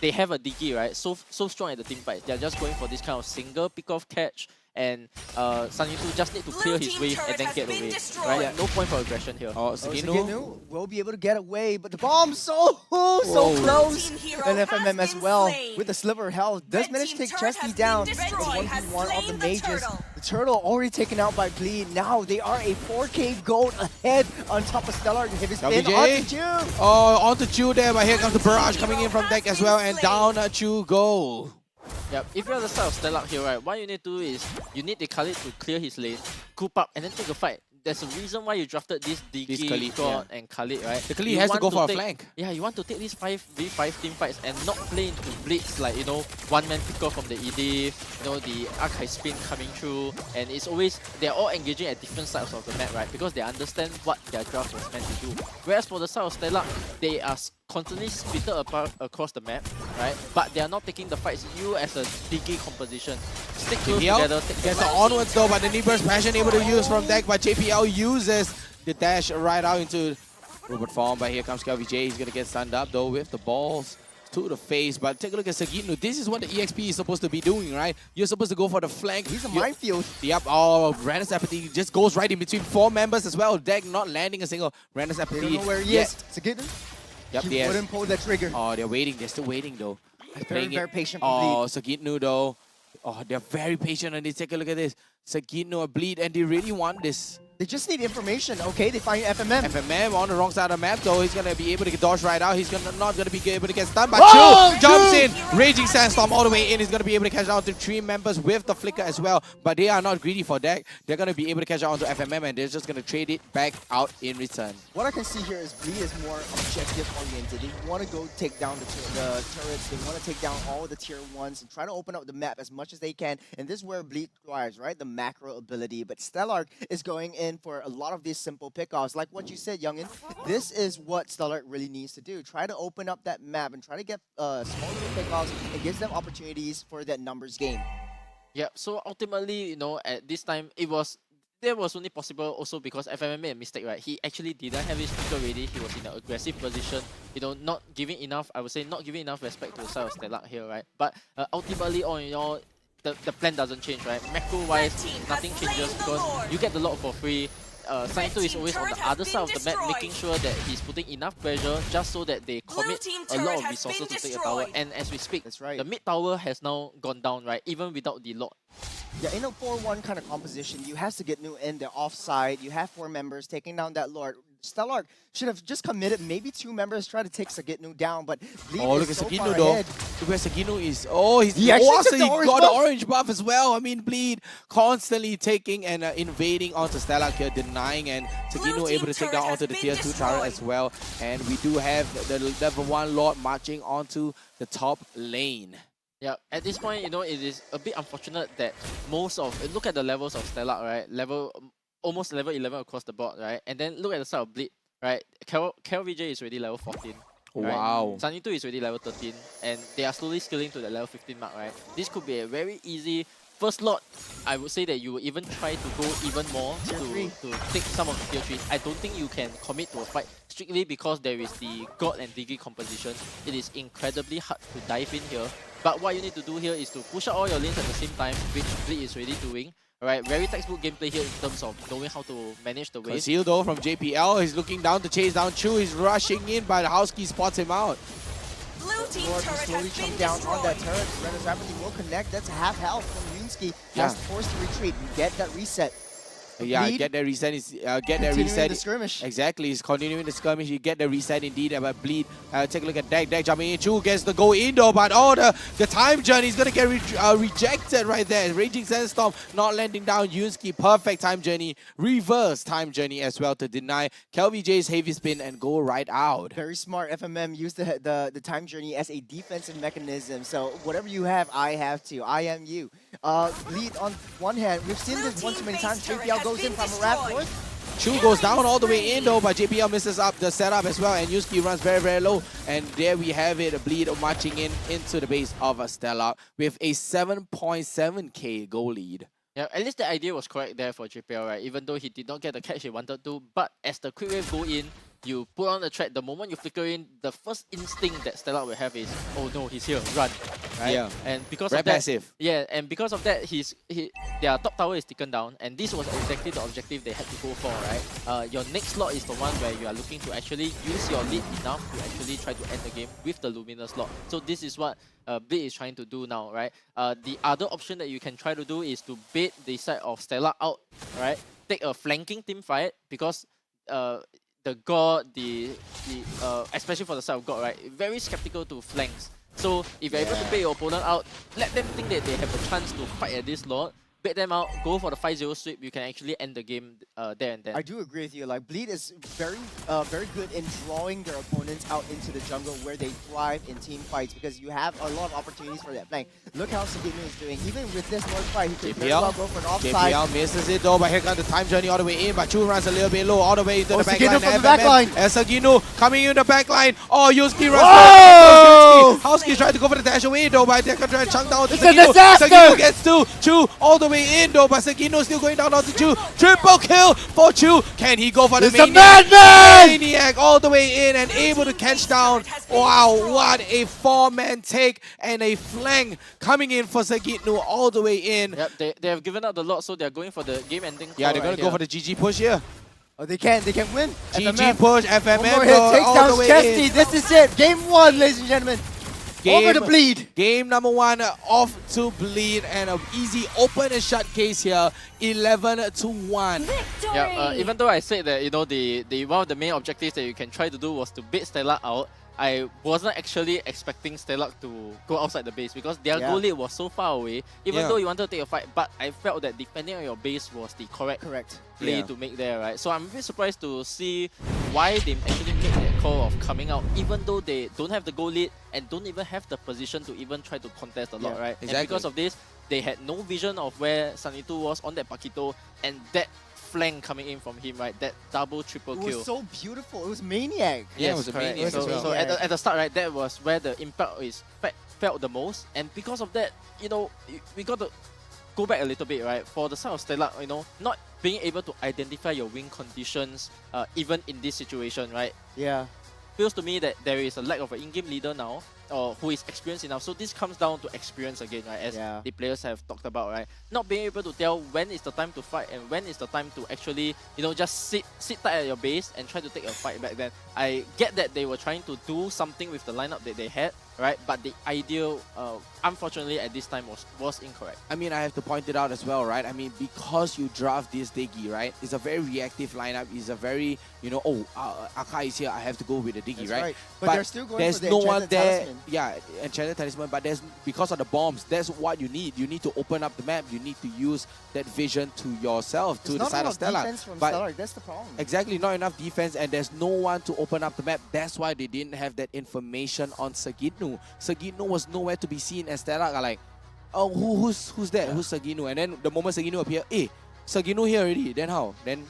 they have a Diggy, right? So strong at the team fight. They are just going for this kind of single pick-off catch. And Sanyitu just need to clear his wave and then get away. Right? Yeah, no point for aggression here. Sagitnu will be able to get away, but the bomb so close. And FMM as well with the sliver of health does manage to take Chesty down. 1v1 of the mages. The turtle already taken out by Bleed. Now they are a 4k gold ahead on top of Stellark. Hit his spin onto Chu. Oh, onto Chu there, but here comes the barrage coming in from Deck as well, and down Chu goal. Yep, if you're the side of Stellark here, right, what you need to do is you need the Khalid to clear his lane, coop up, and then take a fight. There's a reason why you drafted this Diggy, God, and Khalid, right? The Khalid has to go for a flank. Yeah, you want to take these 5v5 team fights and not play into Blitz like, one-man pick-off from the Edith, the Archai spin coming through, and it's always, they're all engaging at different sides of the map, right? Because they understand what their draft was meant to do. Whereas for the side of Stellark, they are constantly split apart across the map, right? But they are not taking the fights. You as a Diggy composition, stick close together. Gets the onwards though, but the Neeburst Passion able to use from Deck, but JPL uses the dash right out into Robot form. But here comes KelVJ. He's gonna get stunned up though with the balls to the face. But take a look at Sagitnu. This is what the EXP is supposed to be doing, right? You're supposed to go for the flank. He's a minefield. Yep. Oh, Randus Apathy just goes right in between 4 members as well. Deck not landing a single Randus Apathy. They don't know where he is. Sagitnu? Yep, he wouldn't pull the trigger. Oh, they're waiting. They're still waiting though. Very patient. Oh, Sagitnu though. Oh, they're very patient and they take a look at this. Sagitnu a Bleed and they really want this. They just need information. Okay, they find FMM. FMM on the wrong side of the map though. He's going to be able to dodge right out. He's not going to be able to get stunned. But Chu jumps in. Raging Sandstorm all the way in. He's going to be able to catch out to 3 members with the flicker as well. But they are not greedy for Deck. They're going to be able to catch out onto FMM and they're just going to trade it back out in return. What I can see here is Bleed is more objective oriented. They want to go take down the turrets. They want to take down all the tier 1s and try to open up the map as much as they can. And this is where Bleed thrives, right? The macro ability. But Stellark is going in for a lot of these simple pickoffs. Like what you said, Youngin, this is what Stellark really needs to do. Try to open up that map and try to get small little pickoffs. It gives them opportunities for that numbers game. Yeah, so ultimately, at this time, that was only possible also because FMM made a mistake, right? He actually didn't have his picker ready. He was in an aggressive position, not giving enough, I would say, not giving enough respect to the side of Stellark here, right? But ultimately, all in all, the plan doesn't change, right? Macro-wise, nothing changes because you get the lot for free. Sanito is always on the other side of the map, making sure that he's putting enough pressure just so that they commit a lot of resources to take a tower. And as we speak, the mid tower has now gone down, right? Even without the lot. Yeah, in a 4-1 kind of composition, you have to get new in the offside. You have 4 members taking down that Lord. Stellark should have just committed maybe 2 members try to take Sagitnu down, but Bleed look at so Sagitnu far though. ahead. Look where Sagitnu is. Oh, he's He actually also took the orange got buff. the orange buff as well. I mean, Bleed constantly taking and invading onto Stellark here, denying, and Sagitnu able to take down onto the tier 2 turret as well. And we do have the level 1 Lord marching onto the top lane. Yeah, at this point, you know, it is a bit unfortunate that most of, look at the levels of Stellark, right? Almost level 11 across the board, right? And then look at the side of Bleed, right? KLVJ is already level 14. Right? Wow. Sunny 2 is already level 13, and they are slowly scaling to the level 15 mark, right? This could be a very easy first lot. I would say that you will even try to go even more to take some of the tier 3. I don't think you can commit to a fight strictly because there is the God and Digi composition. It is incredibly hard to dive in here. But what you need to do here is to push out all your lanes at the same time, which Bleed is already doing. Alright, very textbook gameplay here in terms of knowing how to manage the wave. Conceal though from JPL, he's looking down to chase down Chu, he's rushing in, but Houski spots him out. Lord slowly come down on that turret. Renner's rapidly will connect. That's half health from Yunsky. Just forced to retreat. You get that reset. Yeah, Bleed, get that reset. the skirmish. Exactly, he's continuing the skirmish. You get the reset indeed. But Bleed, take a look at Deck. Deck jumping in. Chu gets the go in though, but the time journey is gonna get rejected right there. Raging Sandstorm not landing down. Yunsky, perfect time journey, reverse time journey as well to deny KLVJ's heavy spin and go right out. Very smart. FMM used the time journey as a defensive mechanism. So whatever you have, I have too. I am you. Bleed on one hand. We've seen this one too many times. JPL goes in from a rat force. Chu goes down all the way in though, but JPL misses up the setup as well, and Yuski runs very, very low. And there we have it, a Bleed marching into the base of Stellark with a 7.7k goal lead. Yeah, at least the idea was correct there for JPL, right? Even though he did not get the catch he wanted to, but as the quick wave go in, you put on the track, the moment you flicker in, the first instinct that Stellark will have is, oh no, he's here, run, right? Yeah. And because Very of that, passive. yeah, and because of that, their top tower is taken down, and this was exactly the objective they had to go for, right? Your next slot is the one where you are looking to actually use your lead enough to actually try to end the game with the Luminous slot. So this is what Bleed is trying to do now, right? The other option that you can try to do is to bait the side of Stellark out, right? Take a flanking team fight because the God, especially for the side of God, right? Very skeptical to flanks. So if you're able to bait your opponent out, let them think that they have a chance to fight at this slot. Bait them out, go for the 5-0 sweep, you can actually end the game there and then. I do agree with you. Like, Bleed is very good in drawing their opponents out into the jungle where they thrive in team fights because you have a lot of opportunities for that flank. Look how Sagitnu is doing. Even with this North fight, he could very well go for an offside. JPL misses it though, but here comes the time journey all the way in, but Chu runs a little bit low all the way into the back line. From the back line. And Sagitnu coming in the back line. Oh, Yuski runs. Houski trying to go for the dash away though, but they're trying to chunk down to Sagitnu. Sagitnu gets to Chu all the way in though, but Sagitnu still going down onto Chu. Triple kill for Chu. Can he go for the maniac all the way in and able to catch down? Wow, what a 4-man take and a flank coming in for Sagitnu all the way in. Yep, they have given up the lot, so they're going for the game ending. Yeah, they're going to go for the GG push here. Oh, they can win. GG push, FMM One more hit, takes all down the way Chesty. in. This is it. Game 1, ladies and gentlemen. Over to Bleed. Game number 1 off to Bleed, and an easy open and shut case here, 11-1. Yeah, even though I said that, you know, the one of the main objectives that you can try to do was to bait Stellark out, I wasn't actually expecting Stellark to go outside the base because their goal lead was so far away, even though you wanted to take a fight, but I felt that defending on your base was the correct play to make there, right? So I'm a bit surprised to see why they actually made that call of coming out, even though they don't have the goal lead and don't even have the position to even try to contest a lot, right? Exactly. And because of this, they had no vision of where Sanitu was on that Paquito, and that flank coming in from him, right? That double, triple kill. It was so beautiful. It was maniac. Yes, it was correct. maniac. So at the start, right, that was where the impact is felt the most. And because of that, you know, we got to go back a little bit, right? For the side of Stellark, you know, not being able to identify your win conditions, even in this situation, right? Yeah. feels to me that there is a lack of an in-game leader now, or who is experienced enough. So this comes down to experience again, right? As the players have talked about, right? Not being able to tell when is the time to fight and when is the time to actually, just sit tight at your base and try to take a fight back then. I get that they were trying to do something with the lineup that they had, right? But the idea, unfortunately, at this time was incorrect. I mean, I have to point it out as well, right? I mean, because you draft this Diggy, right? It's a very reactive lineup. It's a very, Akai is here, I have to go with the Diggy, That's right? But they're still going there's for the no one Enchanted there. Talisman. Yeah, Enchanted Talisman, but because of the bombs, that's what you need. You need to open up the map. You need to use that vision to yourself, to the side of Stellark. Defense from But Stellark, that's the problem. exactly, not enough defense, and there's no one to open up the map. That's why they didn't have that information on Sagitnu. Sagitnu was nowhere to be seen, and Stellark are like, oh, who's that? Who's Sagitnu? And then the moment Sagitnu appear, Sagitnu here already. Then how? Then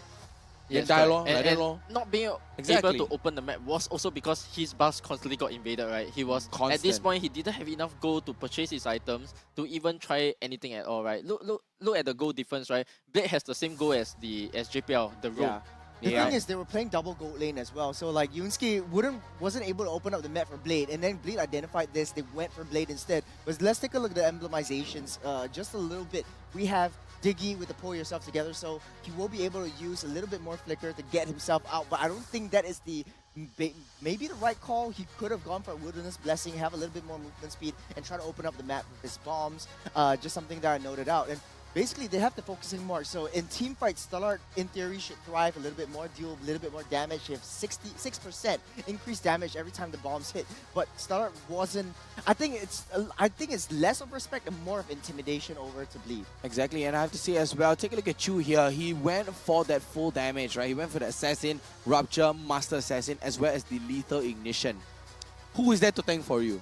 die lor, like that lor. Not being able to open the map was also because his bus constantly got invaded, right? He was at this point he didn't have enough gold to purchase his items to even try anything at all, right? Look at the gold difference, right? Blade has the same goal as JPL, the rogue. The thing is, they were playing double gold lane as well. So like Yoonsuke wasn't able to open up the map for Blade, and then Blade identified this. They went for Blade instead. But let's take a look at the emblemizations just a little bit. We have Diggy with the pull yourself together, so he will be able to use a little bit more flicker to get himself out. But I don't think that is maybe the right call. He could have gone for a Wilderness Blessing, have a little bit more movement speed, and try to open up the map with his bombs. Just something that I noted out. And basically, they have the focusing more. So in team fights, Stellark, in theory, should thrive a little bit more, deal a little bit more damage. They have 66% increased damage every time the bombs hit. But Stellark wasn't. I think it's less of respect and more of intimidation over to Bleed. Exactly, and I have to say as well, take a look at Chu here. He went for that full damage, right? He went for the Assassin, Rupture, Master Assassin, as well as the Lethal Ignition. Who is there to tank for you?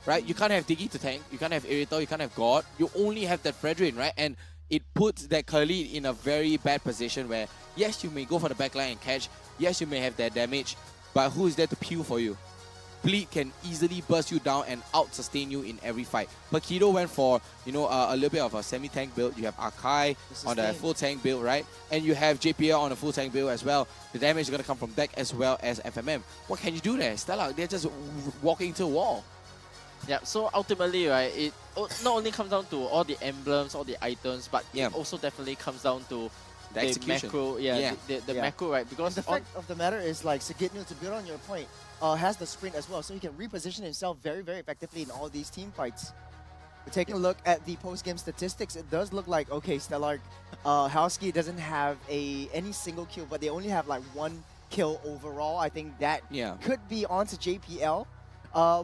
Right? You can't have Diggy to tank. You can't have Irithel. You can't have God. You only have that Fredrin, right? And it puts that Khalid in a very bad position where, yes, you may go for the backline and catch. Yes, you may have that damage. But who is there to peel for you? Bleed can easily burst you down and out-sustain you in every fight. Pakido went for, a little bit of a semi-tank build. You have Akai on the full tank build, right? And you have JPL on a full tank build as well. The damage is going to come from deck as well as FMM. What can you do there? Stellark, they're just walking into a wall. Yeah, so ultimately, right, it not only comes down to all the emblems, all the items, but it also definitely comes down to the execution. Macro, the macro, right? Because and the fact of the matter is, like, Sagitnu, to build on your point, has the sprint as well, so he can reposition himself very, very effectively in all these team fights. But taking a look at the post-game statistics, it does look like, okay, Stellark, Howski doesn't have any single kill, but they only have like 1 kill overall. I think that could be onto JPL.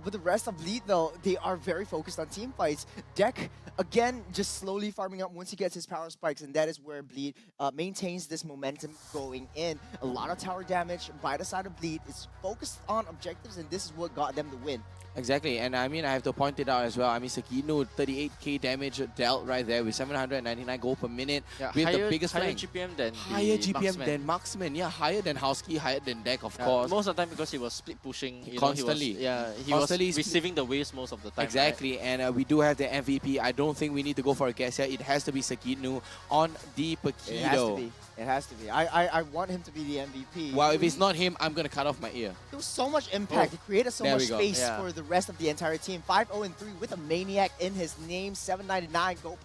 With the rest of Bleed, though, they are very focused on team fights. Deck, again, just slowly farming up once he gets his power spikes, and that is where Bleed maintains this momentum going in. A lot of tower damage by the side of Bleed. It's focused on objectives, and this is what got them the win. Exactly, and I mean, I have to point it out as well. I mean, Sagitnu, 38k damage dealt right there with 799 gold per minute. Yeah, with higher, the biggest higher flank. GPM than Higher the GPM than Marksman. Yeah, higher than Howski, higher than Deck, of course. Most of the time because he was split pushing. Constantly. He was receiving the waves most of the time. Exactly, right? and we do have the MVP. I don't think we need to go for a guess here. It has to be Sagitnu on the Pakido. It has to be. It has to be. I want him to be the MVP. Well, if it's not him, I'm going to cut off my ear. There was so much impact. He created so much space for the rest of the entire team. 5-0-3 with a Maniac in his name. 799 gold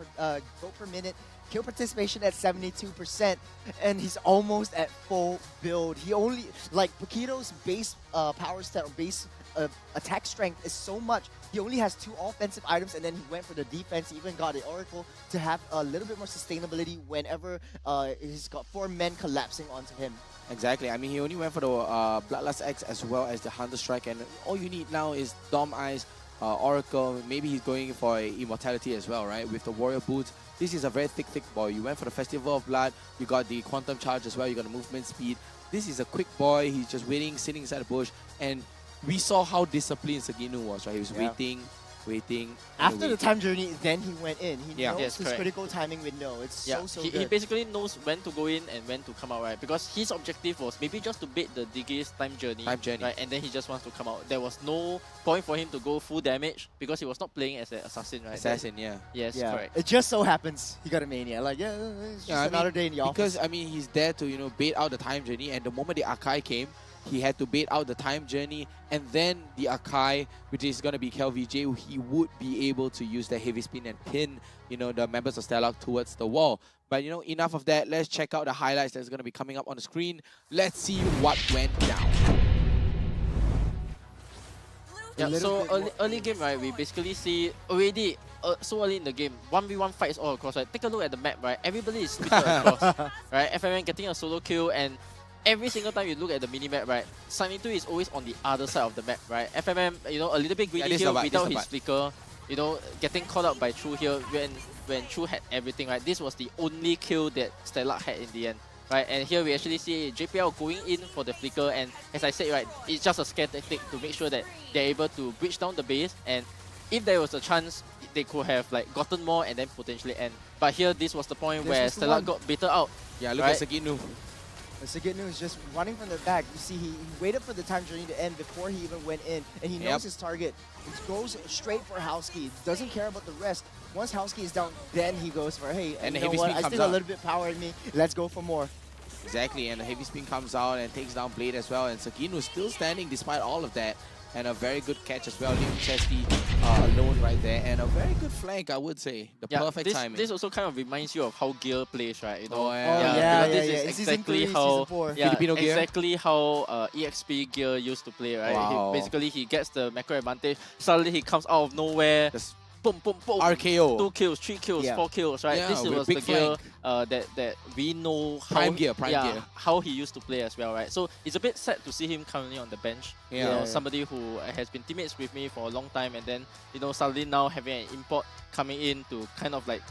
per minute. Kill participation at 72%. And he's almost at full build. He only, like, Pakido's base power stat or base attack strength is so much. He only has 2 offensive items, and then he went for the defense. He even got the Oracle to have a little bit more sustainability whenever he's got 4 men collapsing onto him. Exactly. I mean, he only went for the Bloodlust X as well as the Hunter Strike, and all you need now is Dom Eyes, Oracle. Maybe he's going for Immortality as well, right? With the Warrior Boots. This is a very thick boy. You went for the Festival of Blood. You got the Quantum Charge as well. You got the movement speed. This is a quick boy. He's just waiting, sitting inside the bush, and we saw how disciplined Sagitnu was, right? He was waiting. After the time journey, then he went in. He knows his correct. critical timing window. It's so he good. basically knows when to go in and when to come out, right? Because his objective was maybe just to bait the Diggy's time journey. Right? And then he just wants to come out. There was no point for him to go full damage because he was not playing as an assassin, right? Assassin, yeah. Yes, correct. It just so happens he got a Mania. Like, it's just another day in the office. Because, I mean, he's there to, bait out the time journey, and the moment the Akai came, he had to bait out the time journey, and then the Akai, which is going to be KelVJ, he would be able to use the heavy spin and pin, you know, the members of Stellark towards the wall. But, you know, enough of that. Let's check out the highlights that's going to be coming up on the screen. Let's see what went down. Yeah, so early game, right, we basically see already so early in the game, 1v1 fights all across, right? Take a look at the map, right? Everybody is split across, right? FMN getting a solo kill, and every single time you look at the mini-map, right, Sunny2 is always on the other side of the map, right? FMM, you know, a little bit greedy here without his flicker, you know, getting caught up by True here when True had everything, right? This was the only kill that Stellark had in the end. Right, and here we actually see JPL going in for the flicker, and as I said, right, it's just a scare tactic to make sure that they're able to breach down the base, and if there was a chance, they could have like gotten more and then potentially end. But here, this was the point where Stellark got baited out. Yeah, look at Saginu. Saginu is just running from the back. You see, he waited for the time journey to end before he even went in, and he knows his target. He goes straight for Howski. Doesn't care about the rest. Once Howski is down, then he goes for, hey, and you know what? I still got a little bit of power in me. Let's go for more. Exactly, and the heavy spin comes out and takes down Blade as well, and Saginu is still standing despite all of that. And a very good catch as well, leaving Chesty alone right there, and a very good flank, I would say. The perfect timing. This also kind of reminds you of how Gear plays, right? You know, This is exactly how exactly how EXP Gear used to play, right? Wow. He gets the macro advantage. Suddenly he comes out of nowhere. Boom, boom, boom. RKO. 2 kills, 3 kills, 4 kills, right? Yeah, this was the Gear that we know how how he used to play as well, right? So it's a bit sad to see him currently on the bench. You know, somebody who has been teammates with me for a long time, and then, you know, suddenly now having an import coming in to kind of like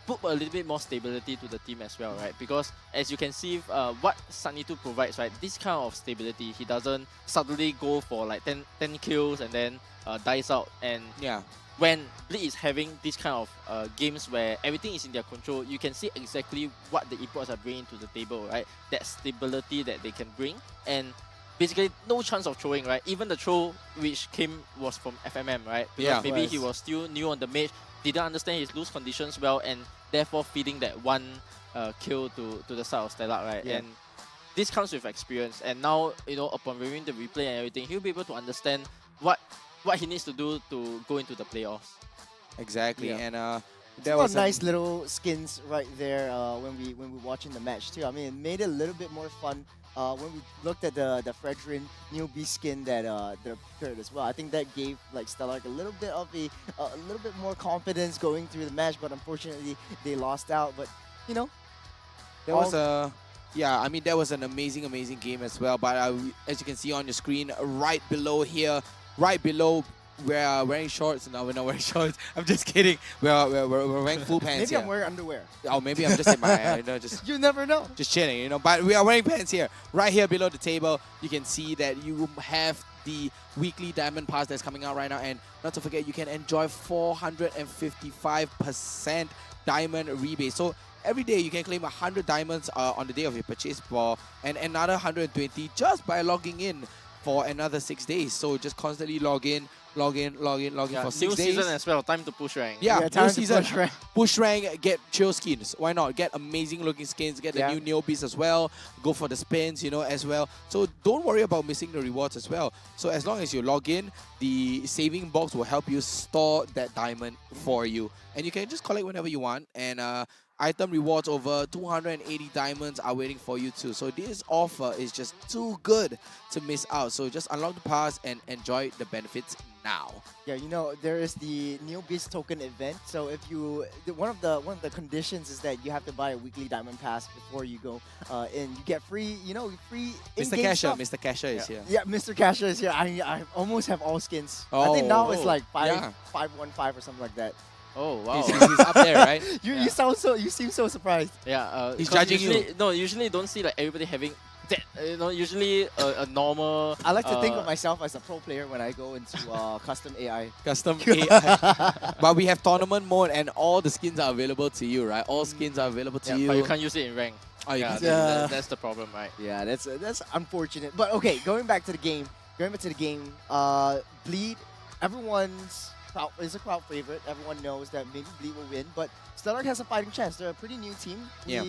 put a little bit more stability to the team as well, right? Because as you can see, what Sunny2 provides, right, this kind of stability, he doesn't suddenly go for like 10 kills and then dies out. And when Bleed is having this kind of games where everything is in their control, you can see exactly what the imports are bringing to the table, right? That stability that they can bring, and basically no chance of throwing, right? Even the throw which came was from FMM, right? Because maybe he was still new on the mage, didn't understand his loose conditions well, and therefore feeding that one kill to the side of Stellark, right? And this comes with experience, and now, you know, upon reviewing the replay and everything, he'll be able to understand what he needs to do to go into the playoffs. Exactly, and there was nice little skins right there when we were watching the match too. I mean, it made it a little bit more fun when we looked at the Fredrin newbie skin that they prepared as well. I think that gave like Stellark a little bit of a little bit more confidence going through the match, but unfortunately they lost out. But you know, there was a I mean, that was an amazing game as well. But as you can see on your screen, right below here, right below, we're wearing shorts. No, we're not wearing shorts. I'm just kidding. We're wearing full pants. Maybe I'm wearing underwear. Oh, maybe I'm just in my, you know, just you never know. Just chilling, you know. But we are wearing pants here. Right here below the table, you can see that you have the weekly diamond pass that's coming out right now, and not to forget, you can enjoy 455% diamond rebate. So every day you can claim 100 diamonds on the day of your purchase, and another 120 just by logging in for another 6 days. So just constantly log in for 6 days. New season as well, time to push rank. Yeah, new season, push rank, get chill skins. Why not? Get amazing looking skins, get the new neobies as well, go for the spins, you know, as well. So don't worry about missing the rewards as well. So as long as you log in, the saving box will help you store that diamond for you. And you can just collect whenever you want. And item rewards over 280 diamonds are waiting for you too. So this offer is just too good to miss out. So just unlock the pass and enjoy the benefits now. Yeah, you know, there is the newbies token event. So if you one of the conditions is that you have to buy a weekly diamond pass before you go in. You get free, you know, free Mr. Casher, Mr. Casher is here. Yeah, Mr. Casher is here. I almost have all skins. I think now it's like 515 or something like that. Oh wow, he's up there, right? You seem so surprised. Yeah, he's judging you. No, usually don't see like everybody having that. You know, usually a normal. I like to think of myself as a pro player when I go into custom AI. Custom AI. But we have tournament mode, and all the skins are available to you, right? All skins are available to you. But you can't use it in rank. Oh, that's the problem, right? Yeah, that's unfortunate. But okay, going back to the game. Bleed. Everyone's is a crowd favorite. Everyone knows that maybe Bleed will win, but Stellark has a fighting chance. They're a pretty new team. Yeah.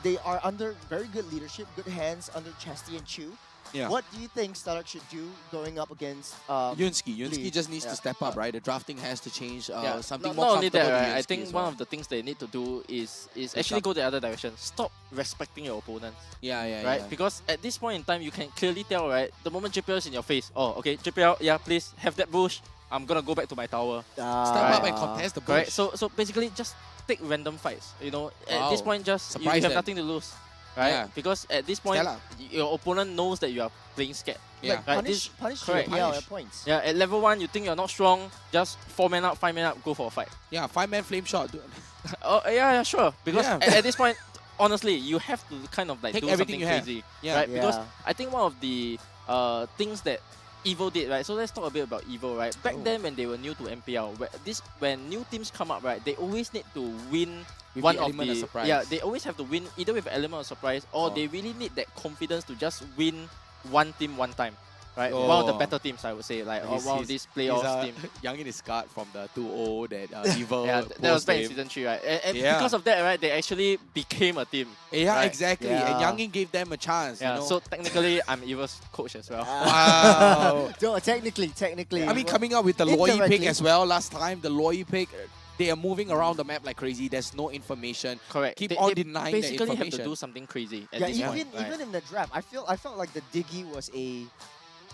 They are under very good leadership, good hands under Chesty and Chu. Yeah. What do you think Stellark should do going up against Yunsky Bleed? just needs to step up, right? The drafting has to change. Something not more only comfortable that, to right? I Yunsky think as one well. of the things they need to do is actually go the other direction. Stop respecting your opponents. Yeah, right? yeah. Because at this point in time, you can clearly tell, right? The moment JPL is in your face, oh, okay, JPL, yeah, please have that bush. I'm gonna go back to my tower. Step up and contest the bush. Right? So basically, just take random fights. You know, at this point, just you have nothing to lose. Right? Yeah. Because at this point, Stellark. your opponent knows that you are playing scared. Yeah. Like, Right? punish correct. JPL at points. Yeah, at level 1, you think you're not strong, just 4 man up, 5 man up, go for a fight. Yeah, 5-man flame shot. Oh, yeah, sure. Because Yeah. at this point, honestly, you have to kind of like Take do everything something you have. crazy. Yeah. Right? Because Yeah. I think one of the things that Evo did, right? So let's talk a bit about Evo, right? Back then when they were new to MPL, when new teams come up, right, they always need to win With one the of element the of surprise. yeah, they always have to win either with an element of surprise or they really need that confidence to just win one team one time. Right? One of the better teams, I would say, like or one of these playoffs team. Youngin is scarred from the 2-0 that Evil Yeah, that was back in season 3, right? And because of that, right, they actually became a team. Yeah, right? exactly. Yeah. And Youngin gave them a chance. Yeah, you know? so technically, I'm Evil's coach as well. Wow. No, technically. I mean, coming up with the Loi pick Indirectly. as well last time, the Loi pick, they are moving around the map like crazy. There's no information. Correct. Keep They on denying the basically have to information. do something crazy at Yeah, this even point. right? even in the draft, I felt like the Diggy was a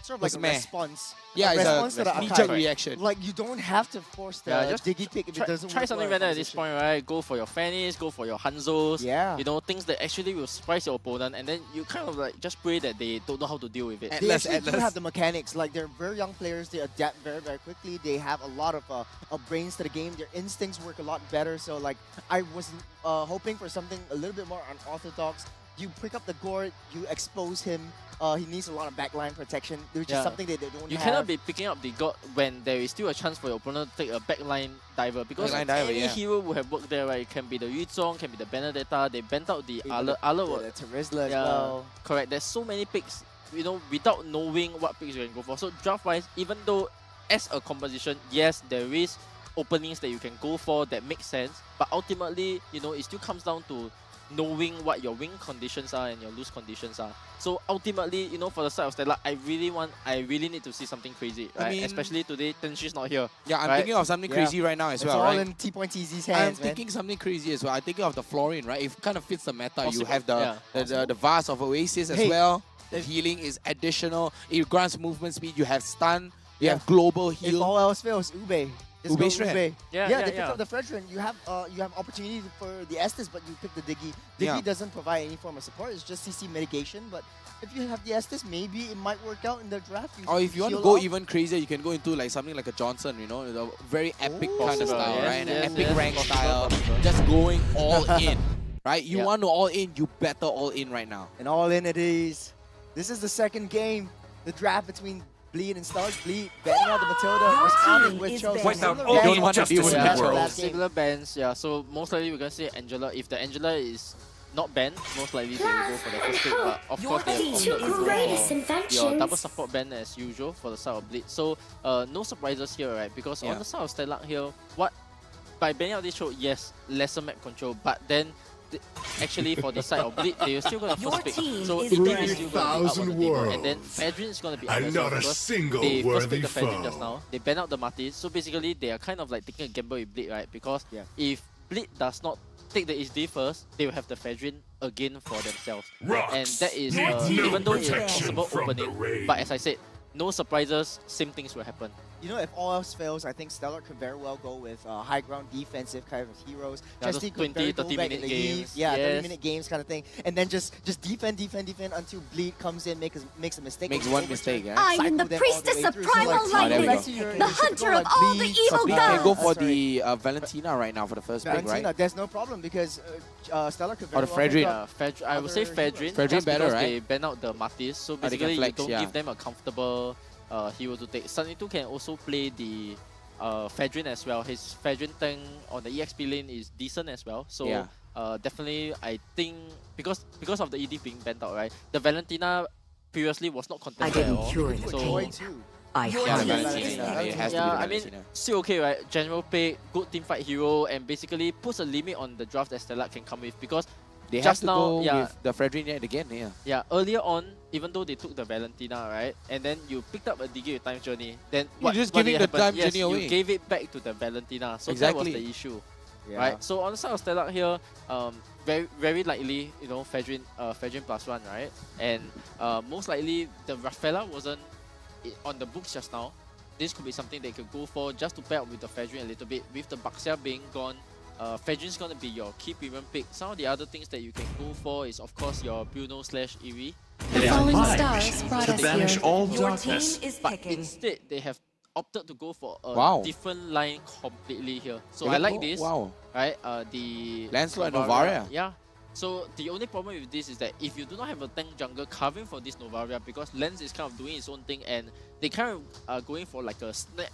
sort of like Was a meh. response. Yeah, it's a response to the knee-jerk attack. reaction. Like you don't have to force the Yeah, just Diggy pick if it doesn't try work something well in better at this composition. point, right? Go for your Fannies, go for your Hanzos. Yeah. You know, things that actually will surprise your opponent, and then you kind of like just pray that they don't know how to deal with it. They actually do have the mechanics. Like they're very young players. They adapt very, very quickly. They have a lot of brains to the game. Their instincts work a lot better. So like I was hoping for something a little bit more unorthodox. You pick up the Gord, you expose him. He needs a lot of backline protection, which is something that they don't You have. cannot be picking up the God when there is still a chance for your opponent to take a backline diver, because Backline diver, any yeah. hero would have worked there, right? It can be the Yuzong, can be the Benedetta. They bent out the Even Arla. the Terizla as well. Correct. There's so many picks, you know, without knowing what picks you can go for. So draft-wise, even though as a composition, yes, there is openings that you can go for that make sense, but ultimately, you know, it still comes down to knowing what your win conditions are and your lose conditions are. So ultimately, you know, for the side of Stellark, I really need to see something crazy, right? I mean, especially today, Tenshi's not here. Yeah, I'm right? thinking of something crazy right now as well, It's all right? in T.TZ's I'm hands, man. thinking something crazy as well. I'm thinking of the Florian, right? It kind of fits the meta. You Possible, have yeah. the Vase of Oasis as Hey. well. The healing is additional. It grants movement speed. You have stun. You Yeah. have global If heal. all else fails, Ube. Just Ube go Shred. Ube. Yeah, They pick up the Fredrin. You have opportunity for the Estes, but you pick the Diggy. Diggy Yeah. doesn't provide any form of support. It's just CC mitigation. But if you have the Estes, maybe it might work out in the draft. Or if you want to heal go off. even crazier, you can go into like something like a Johnson, you know, the very epic Ooh. kind of Possible, style, yes, right? yes, An epic yes, rank possible, style, possible. just going all in, right? You Yeah. want to all in, you better all in right now. And all in it is. This is the second game. The draft between Bleed and Stellark. Bleed banning out the Matilda, responding with Chosen. Without Similar all ban don't want to justice deal with in that. the world. last game. Similar bans, yeah. So most likely we're gonna say Angela. If the Angela is not banned, most likely they will go for the first pick. But of course they have opted for your double support ban as usual for the side of Bleed. So no surprises here, right? Because on the side of Stellark here, by banning out this show, yes, lesser map control, but then actually for the side of Bleed, they're still gonna first pick. So the team is still gonna be up on the table, and then Fedrin is gonna be up as well, because they first picked the Fedrin just now. They ban out the Martis, so basically they are kind of like taking a gamble with Bleed, right? Because if Bleed does not take the HD first, they will have the Fedrin again for themselves. And that is, even though it's a possible opening, but as I said, no surprises, same things will happen. You know, if all else fails, I think Stellark could very well go with high ground defensive kind of heroes. Yeah, Chesty those could very 20, go 30 back minute in the Eve. games. Yeah, Yes. 30-minute games kind of thing. And then just defend until Bleed comes in, makes a mistake. Makes and one overturn. mistake, yeah. I am the Cycle them all the priestess way of through. So, primal like, there we lightning, go. your the typical, hunter of like, all the Bleed, evil Bleed can go gods. for Sorry. the Valentina right now for the first pick, Valentina, right? there's no problem because Stellark could Or very the well pick Fredrin. up I would say other Fedrin. heroes. Fedrin just better, because right? they ban out the Martis, so they can basically flex, you don't yeah. give them a comfortable hero to take. Sunny 2 can also play the Fedrin as well. His Fedrin tank on the EXP lane is decent as well. So Yeah. definitely I think because of the ED being banned out, right? The Valentina previously was not contested at all. For So Joy too. I Yeah, hunt. Valentina. It has to be Yeah, the I mean, Valentina. still okay, right? General pick, good teamfight hero, and basically puts a limit on the draft that Stellark can come with because They have just to now, go yeah, with the Fredrin yet again, yeah. yeah, earlier on, even though they took the Valentina, right, and then you picked up a Digi with Time Journey, then You're just what giving did the happen? Time Yes, Journey away. you gave it back to the Valentina, so Exactly. that was the issue, Yeah. right? So on the side of Stellark here, very likely, you know, Fedrin +1, right, and most likely the Rafaela wasn't on the books just now. This could be something they could go for just to pair up with the Fedrin a little bit. With the Baxia being gone, Fedrin's gonna be your key premium pick. Some of the other things that you can go for is of course your Bruno/Eevee. The falling stars brought us banish here. all Your darkness. team is But picking. instead, they have opted to go for a Wow. different line completely here. So They I go- like this, wow. right? The Lancelot and Novaria. Yeah. So the only problem with this is that if you do not have a tank jungle covering for this Novaria, because Lens is kind of doing its own thing and they kind of are going for like a snap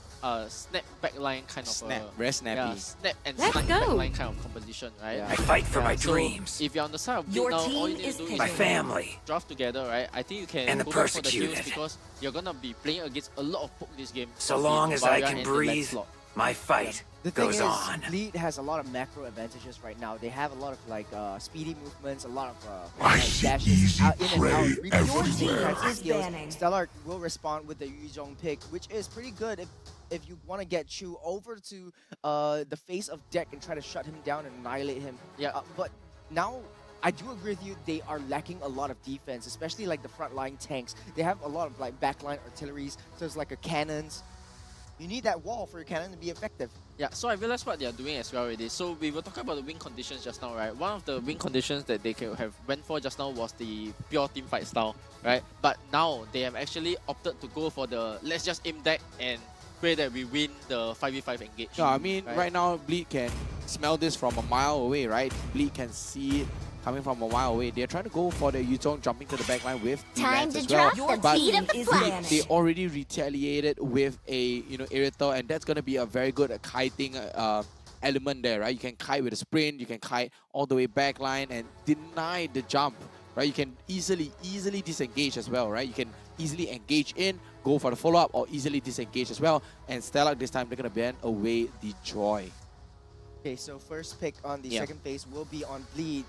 backline kind of Snap, very snappy. Yeah, snap and Let's snipe go. backline kind of composition, right? Yeah. I fight for my So dreams. if you're on the side of Your Bleed now, all team you need is to do picking. is My family. draft together, right? I think you can And the go back for the heals persecuted. because you're gonna be playing against a lot of poke this game. So of the long as I Novaria can and the breathe, Lancelot. my fight The thing goes is, on. Bleed has a lot of macro advantages right now. They have a lot of like speedy movements, a lot of I like, dashes out in and out. Really Your interesting team types of is skills. banning. Stellark will respond with the Yuzhong pick, which is pretty good if you want to get Chu over to the face of deck and try to shut him down and annihilate him. Yeah. But now I do agree with you, they are lacking a lot of defense, especially like the frontline tanks. They have a lot of like backline artilleries, so it's like a cannons. You need that wall for your cannon to be effective. Yeah, so I realized what they are doing as well already. So we were talking about the win conditions just now, right? One of the win conditions that they could have went for just now was the pure team fight style, right? But now they have actually opted to go for the let's just aim deck and pray that we win the 5v5 engage. No, I mean, right now, Bleed can smell this from a mile away, right? Bleed can see it coming from a mile away. They're trying to go for the Yuzhong jumping to the backline with the Time Lance to as well. drop the But team is banning. they already retaliated with a, Irritor, and that's going to be a very good kiting element there, right? You can kite with a sprint, you can kite all the way backline and deny the jump, right? You can easily disengage as well, right? You can easily engage in, go for the follow-up, or easily disengage as well. And Stellark this time, they're going to ban away the Joy. Okay, so first pick on the Yeah. second phase will be on Bleed.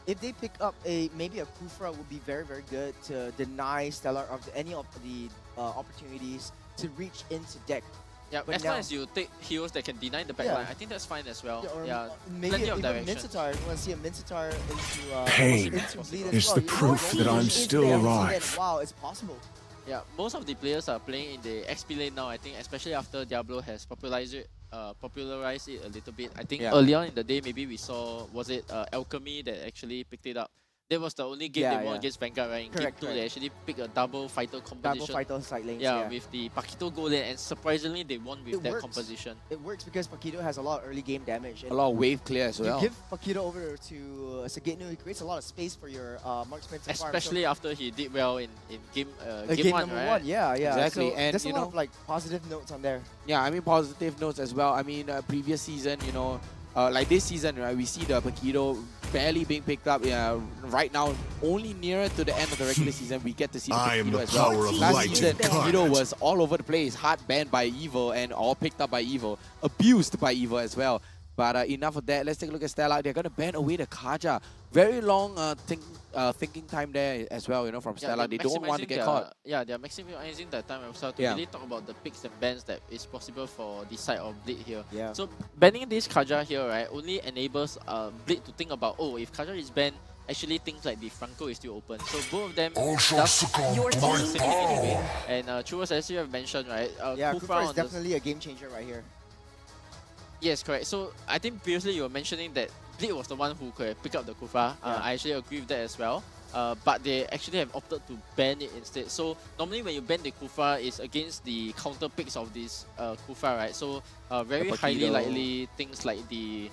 If they pick up maybe a Kufra, would be very, very good to deny Stellark of any of the opportunities to reach into deck. Yeah, But as long now- as you take heroes that can deny the backline, Yeah. I think that's fine as well. Or Yeah, maybe plenty of even direction. Mincetar. You want to see a Mincetar into Pain into Bleed as is well. the You proof know, that I'm is still there, see alive. that, wow, it's possible. Yeah, most of the players are playing in the XP lane now, I think, especially after Diablo has popularized it a little bit. I think Yeah. earlier on in the day, maybe we saw, was it Alchemy that actually picked it up? That was the only game Yeah, they won yeah. against Vanguard, right? In Correct, game 2, they actually picked a double fighter composition. Double fighter side lanes. Yeah, with the Paquito goal lane, and surprisingly, they won with It that works. composition. It works because Paquito has a lot of early game damage. And A lot of wave clear as well. You give Paquito over to Sagitnu, he creates a lot of space for your marksman to farm. Especially after he did well in game Game 1, number right? 1, yeah. Exactly, So and, there's a you lot know- of like positive notes on there. Yeah, I mean positive notes as well. I mean previous season, like this season, right? We see the Paquito barely being picked up. Yeah, right now, only nearer to the end of the regular season, we get to see the I am Paquito the as well. power of Last light season, Paquito incarnate. was all over the place, hard banned by Evil and all picked up by Evil, abused by Evil as well. But enough of that. Let's take a look at Stellark. They're gonna ban away the Kaja. Very long thinking time there as well. From Stellark, they don't want to get caught. Yeah, they're maximizing their time as well to Yeah. really talk about the picks and bans that is possible for the side of Bleed here. Yeah. So banning this Kaja here, right, only enables Bleed to think about, oh, if Kaja is banned, actually things like the Franco is still open. So both of them does succumb Your to my significantly win. And Churros, as you have mentioned, right, Yeah, Kufra Kufra is on the- definitely a game changer right here. Yes, correct. So I think previously you were mentioning that Bleed was the one who could have picked up the Kufra. I actually agree with that as well. But they actually have opted to ban it instead. So normally when you ban the Kufra, it's against the counter picks of this Kufra, right? So very The highly Paquito. likely things like the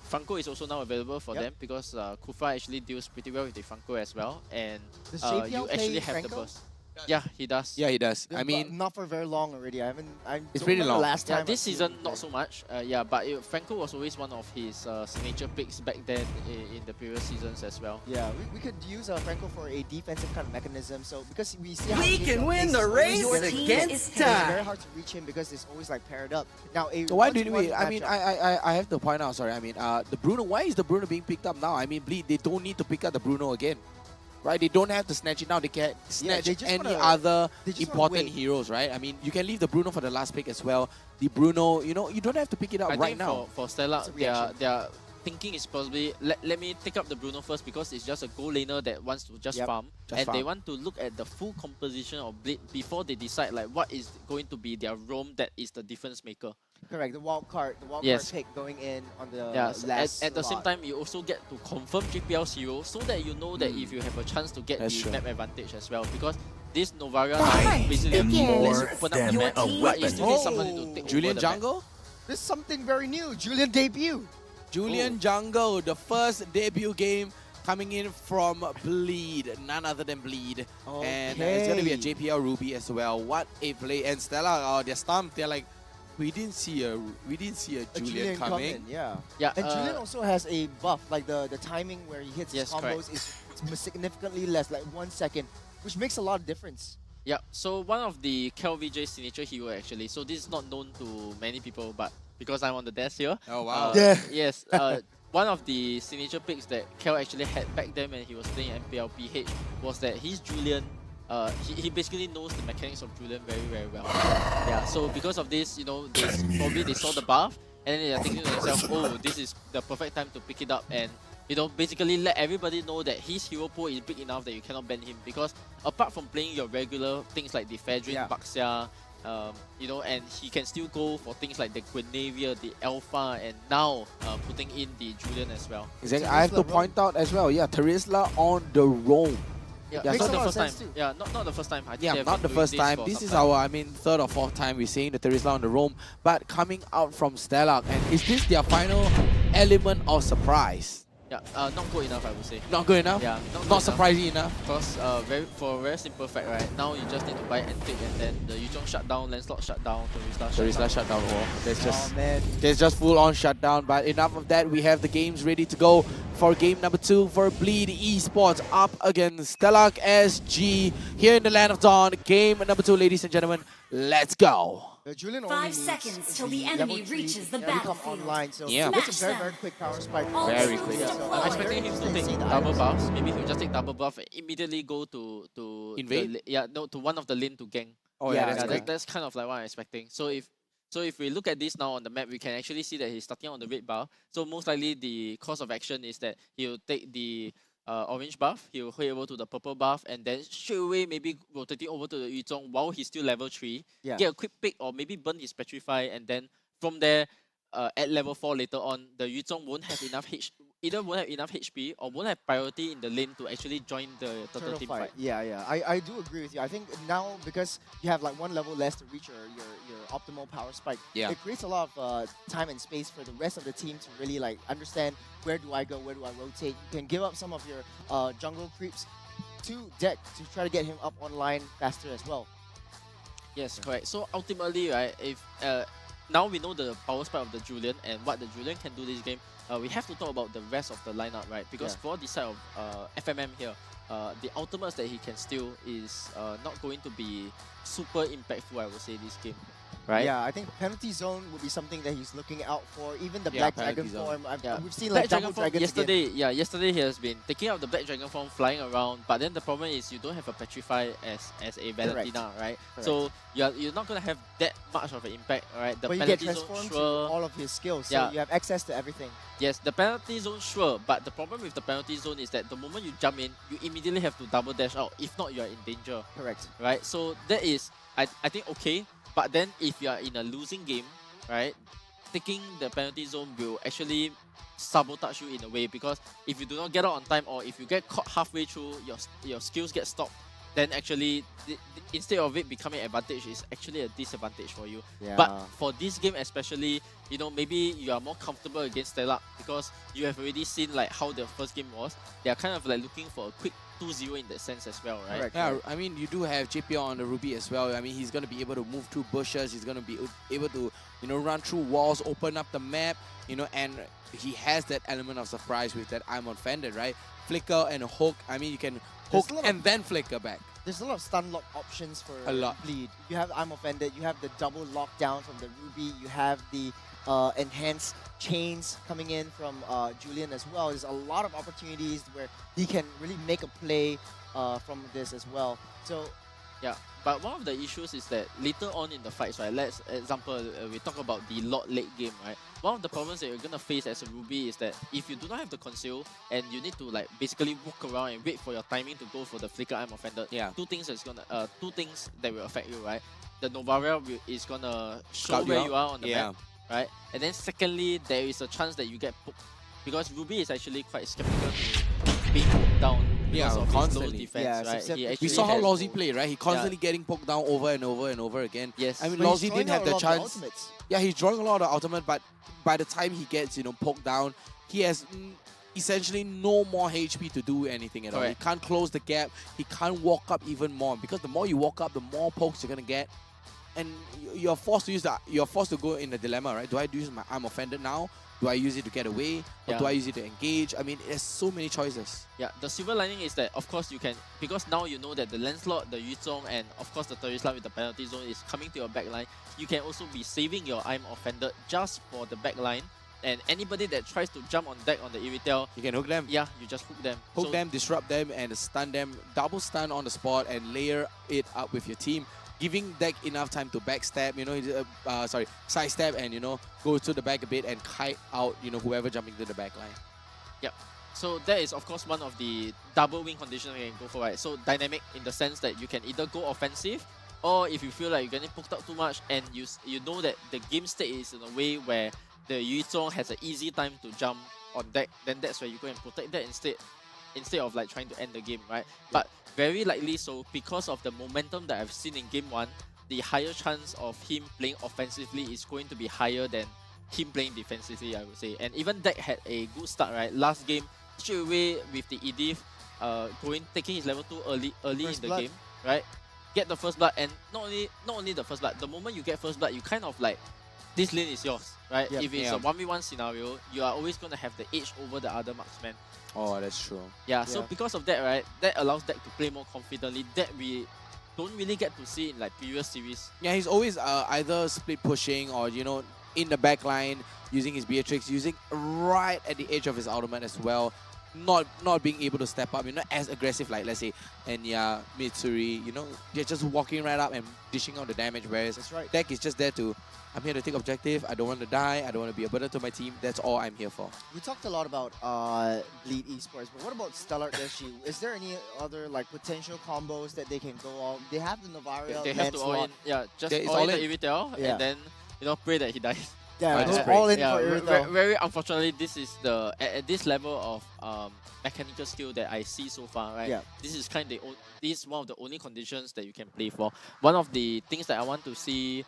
Franco is also now available for Yep. them because Kufra actually deals pretty well with the Franco as well. And Does you JPL play actually have the Franco? burst. Yeah, he does. Yeah, he does. Yeah, I but mean, not for very long already. I It's don't pretty remember long. last time. Yeah, this I've seen season him not play. so much. Yeah, but Franco was always one of his signature picks back then in the previous seasons as well. Yeah, we could use Franco for a defensive kind of mechanism. So because we see how We JPL can win plays, the it's race always very against good. It's time. very hard to reach him because it's always like paired up. Now a why did we? one-to-one I mean, matchup- I have to point out. Sorry, I mean, the Bruno. Why is the Bruno being picked up now? I mean, Bleed. They don't need to pick up the Bruno again, right? They don't have to snatch it now. They can snatch they just any wanna- other they just wanna important wait. heroes, right? I mean, you can leave the Bruno for the last pick as well. The Bruno, you know, you don't have to pick it up I right think now. for It's a Stellark, reaction. their thinking is probably let me take up the Bruno first because it's just a goal laner that wants to just Yep, farm, just and they farm. want to look at the full composition of Bleed before they decide like what is going to be their roam that is the difference maker. Correct. The wild card Yes. pick going in on the Yeah, so last at the same slot. time, you also get to confirm JPL's hero so that you know that if you have a chance to get That's the true. map advantage as well. Because this Novaria Fight now basically begins. lets you open up the Your map, team but you is still need somebody to take Julian over the map. Jungle. There's something very new. Julian debut. Julian Jungle, the first debut game coming in from Bleed, none other than Bleed. And it's going to be a Okay. JPL Ruby as well. What a play. And Stella, they're stumped. They're like, we didn't see a Julian coming. Yeah. Yeah, And Julian also has a buff, like the timing where he hits Yes, his combos correct. is significantly less, like 1 second, which makes a lot of difference. Yeah, so one of the KelVJ signature hero actually. So this is not known to many people, but because I'm on the desk here. Oh, wow. Yes, one of the signature picks that Kel actually had back then when he was playing MPL PH was that his Julian, he basically knows the mechanics of Julian very, very well. Yeah, so because of this, you know, they saw the buff and then they are thinking to themselves, oh, this is the perfect time to pick it up and, you know, basically let everybody know that his hero pool is big enough that you cannot ban him because apart from playing your regular things like the Fedrin, Baxia, you know, and he can still go for things like the Guinevere, the Alpha, and now putting in the Julian as well. Exactly. I have to point out as well, Terizla on the roam. Yeah, Yeah, not so the the- first time. Yeah, not the first time. I think they Yeah, have not the been doing first time. for This some is time. our, I mean, third or fourth time we're seeing the Terizla on the roam. But coming out from Stellark, and is this their final element of surprise? Yeah, not good enough, I would say. Not good enough? Yeah, Not surprising enough? Because for a very simple fact, right? Now you just need to buy Antique and then the Yuzhong shut down, Lancelot shut down, Terizla shut down. There's Oh man. There's just full on shutdown, but enough of that. We have the games ready to go for game number 2 for Bleed Esports up against Stellark SG here in the Land of Dawn. Game number 2, ladies and gentlemen. Let's go. Julian 5 only needs seconds till the the enemy level 3 reaches the to become battlefield. online, so Yeah. it's a Smash very, them. very quick power spike. Very quick. So, I'm very expecting him to interested take see the double items. buffs. Maybe he'll just take double buff and immediately go to Invade? to one of the lane to gang. Oh yeah, that's correct. That's kind of like what I'm expecting. So if we look at this now on the map, we can actually see that he's starting on the red bar. So most likely the course of action is that he'll take the orange buff, he'll head over to the purple buff, and then straight away maybe rotating over to the Yuzhong while he's still level 3. Yeah. Get a quick pick or maybe burn his Petrify, and then from there, at level 4 later on, the Yuzhong won't have enough either won't have enough HP or won't have priority in the lane to actually join the turtle Turtle team fight. fight. Yeah. I do agree with you. I think now because you have like one level less to reach your optimal power spike, Yeah. it creates a lot of time and space for the rest of the team to really like understand where do I go, where do I rotate. You can give up some of your jungle creeps to deck to try to get him up online faster as well. Yes, correct. So ultimately, right, if now we know the power spike of the Julian and what the Julian can do this game, we have to talk about the rest of the lineup, right? Because for the side of FMM here, the ultimates that he can steal is not going to be super impactful, I would say, this game. Right? Yeah, I think penalty zone would be something that he's looking out for. Even the Yeah, Black Dragon penalty zone. form, we've seen Black like double Dragon form dragons again. yesterday he has been taking out the Black Dragon form, flying around, but then the problem is you don't have a Petrify as a Valentina, right? Correct. So you're not gonna have that much of an impact, right? The But you get penalty zone, transformed to sure. all of his skills, so Yeah. you have access to everything. Yes, the penalty zone, sure, but the problem with the penalty zone is that the moment you jump in, you immediately have to double dash out. If not, you are in danger. Correct. Right? So that is, I think, okay. But then if you are in a losing game, right, taking the penalty zone will actually sabotage you in a way, because if you do not get out on time or if you get caught halfway through, your skills get stopped, then actually instead of it becoming an advantage, it's actually a disadvantage for you. Yeah. But for this game especially, you know, maybe you are more comfortable against Stellark because you have already seen like how the first game was. They are kind of like looking for a quick 2-0 in that sense as well, right? Correct. Yeah, I mean, you do have JPL on the Ruby as well. I mean, he's going to be able to move through bushes. He's going to be able to, you know, run through walls, open up the map, you know, and he has that element of surprise with that I'm offended, right? Flicker and hook. I mean, you can hook and then flicker back. There's a lot of stun lock options for A lot. Bleed. You have I'm Offended, you have the double lockdown from the Ruby, you have the enhanced chains coming in from Julian as well. There's a lot of opportunities where he can really make a play from this as well. So yeah, but one of the issues is that later on in the fights, right? Let's example, we talk about the lot late game, right? One of the problems that you're gonna face as a Ruby is that if you do not have the conceal and you need to like basically walk around and wait for your timing to go for the flicker, I'm Offended. Yeah. Two things that will affect you, right? The Novaria is gonna show Scout you where out. you are on the Yeah. map, right? And then secondly, there is a chance that you get poked because Ruby is actually quite skeptical to being poked down because of his low constantly. defense, Yeah, right? so He We actually saw how has- Lawsy played, right? He constantly getting poked down over and over and over again. Yes. I mean, But he's Lawsy throwing didn't have out a the lot of chance. ultimates. Yeah, he's drawing a lot of ultimate, but by the time he gets, you know, poked down, he has essentially no more HP to do anything at all. He Correct. can't close the gap. He can't walk up even more because the more you walk up, the more pokes you're gonna get, and you're forced to use that. You're forced to go in a dilemma, right? Do I use my I'm Offended now? Do I use it to get away? Or Yeah. do I use it to engage? I mean, there's so many choices. Yeah, the silver lining is that of course you can, because now you know that the Lancelot, the Yuzong, and of course the Terisla with the penalty zone is coming to your backline. You can also be saving your I'm Offended just for the backline. And anybody that tries to jump on deck on the Iritel, You can hook them. yeah, you just hook them. Hook So- them, disrupt them, and stun them. Double stun on the spot and layer it up with your team, giving deck enough time to backstab, you know, sidestep and, you know, go to the back a bit and kite out, you know, whoever jumping to the back line. Yep. So that is of course one of the double win conditions you can go for, right? So dynamic in the sense that you can either go offensive, or if you feel like you're getting poked out too much and you know that the game state is in a way where the Yuzong has an easy time to jump on deck, then that's where you go and protect that instead of like trying to end the game, right? But very likely so, because of the momentum that I've seen in game 1, the higher chance of him playing offensively is going to be higher than him playing defensively, I would say. And even Deck had a good start, right? Last game, straight away with the Edith taking his level 2 early First in the blood. game, right? Get the first blood, and not only the first blood, the moment you get first blood, you kind of like, this lane is yours, right? Yep. If it's Yeah. a 1v1 scenario, you are always going to have the edge over the other marksman. Oh, that's true. Yeah, so Yeah. because of that, right, that allows Deck to play more confidently. That we don't really get to see in like previous series. Yeah, he's always either split pushing or, you know, in the back line, using his Beatrix, using right at the edge of his ultimate as well. Not being able to step up, you know, as aggressive like, let's say, Enya, Mitsuri, you know, they're just walking right up and dishing out the damage, whereas That's right. Deck is just there to, I'm here to take objective, I don't want to die, I don't want to be a burden to my team, that's all I'm here for. We talked a lot about Bleed Esports, but what about Stellark SG? Is there any other like potential combos that they can go on? They have the Novaria, They have to all in, just It's all all in in. the Iritel, Yeah. and then, you know, pray that he dies. Yeah, Just go pray. all in Yeah, for Iritel. very unfortunately, this is the at this level of mechanical skill that I see so far, right? Yeah. This is this is one of the only conditions that you can play for. One of the things that I want to see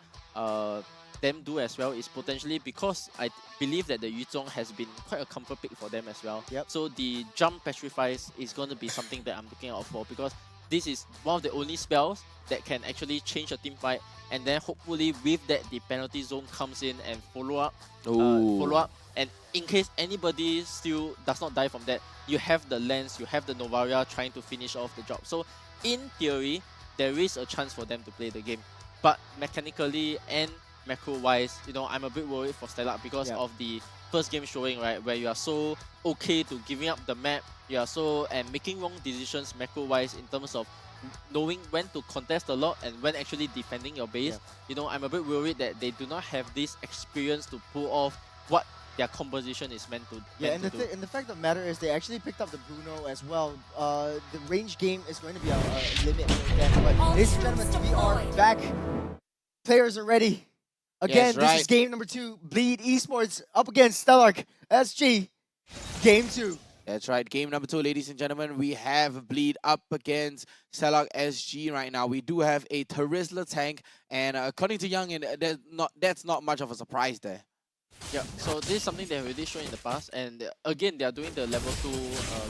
them do as well is potentially, because I believe that the Yuzong has been quite a comfort pick for them as well. Yep. So the jump petrifies is going to be something that I'm looking out for, because this is one of the only spells that can actually change a team fight, and then hopefully with that the penalty zone comes in and follow up, and in case anybody still does not die from that, you have the Lens, you have the Novaria trying to finish off the job. So in theory, there is a chance for them to play the game, but mechanically and macro wise, you know, I'm a bit worried for Stellark because of the first game showing, right, where you are so okay to giving up the map, you are so and making wrong decisions macro wise in terms of knowing when to contest a lot and when actually defending your base. You know, I'm a bit worried that they do not have this experience to pull off what their composition is meant to Yeah, meant and to the do. and the fact of the matter is they actually picked up the Bruno as well. The range game is going to be a limit for them. But ladies and gentlemen, we are back. Players are ready. Again, Yes, this right. is game number 2. Bleed Esports up against Stellark SG. Game 2. That's right. Game number 2, ladies and gentlemen. We have Bleed up against Stellark SG right now. We do have a Terisla tank, and according to Young, that's not much of a surprise there. Yeah, so this is something they have already shown in the past, and again they are doing the level 2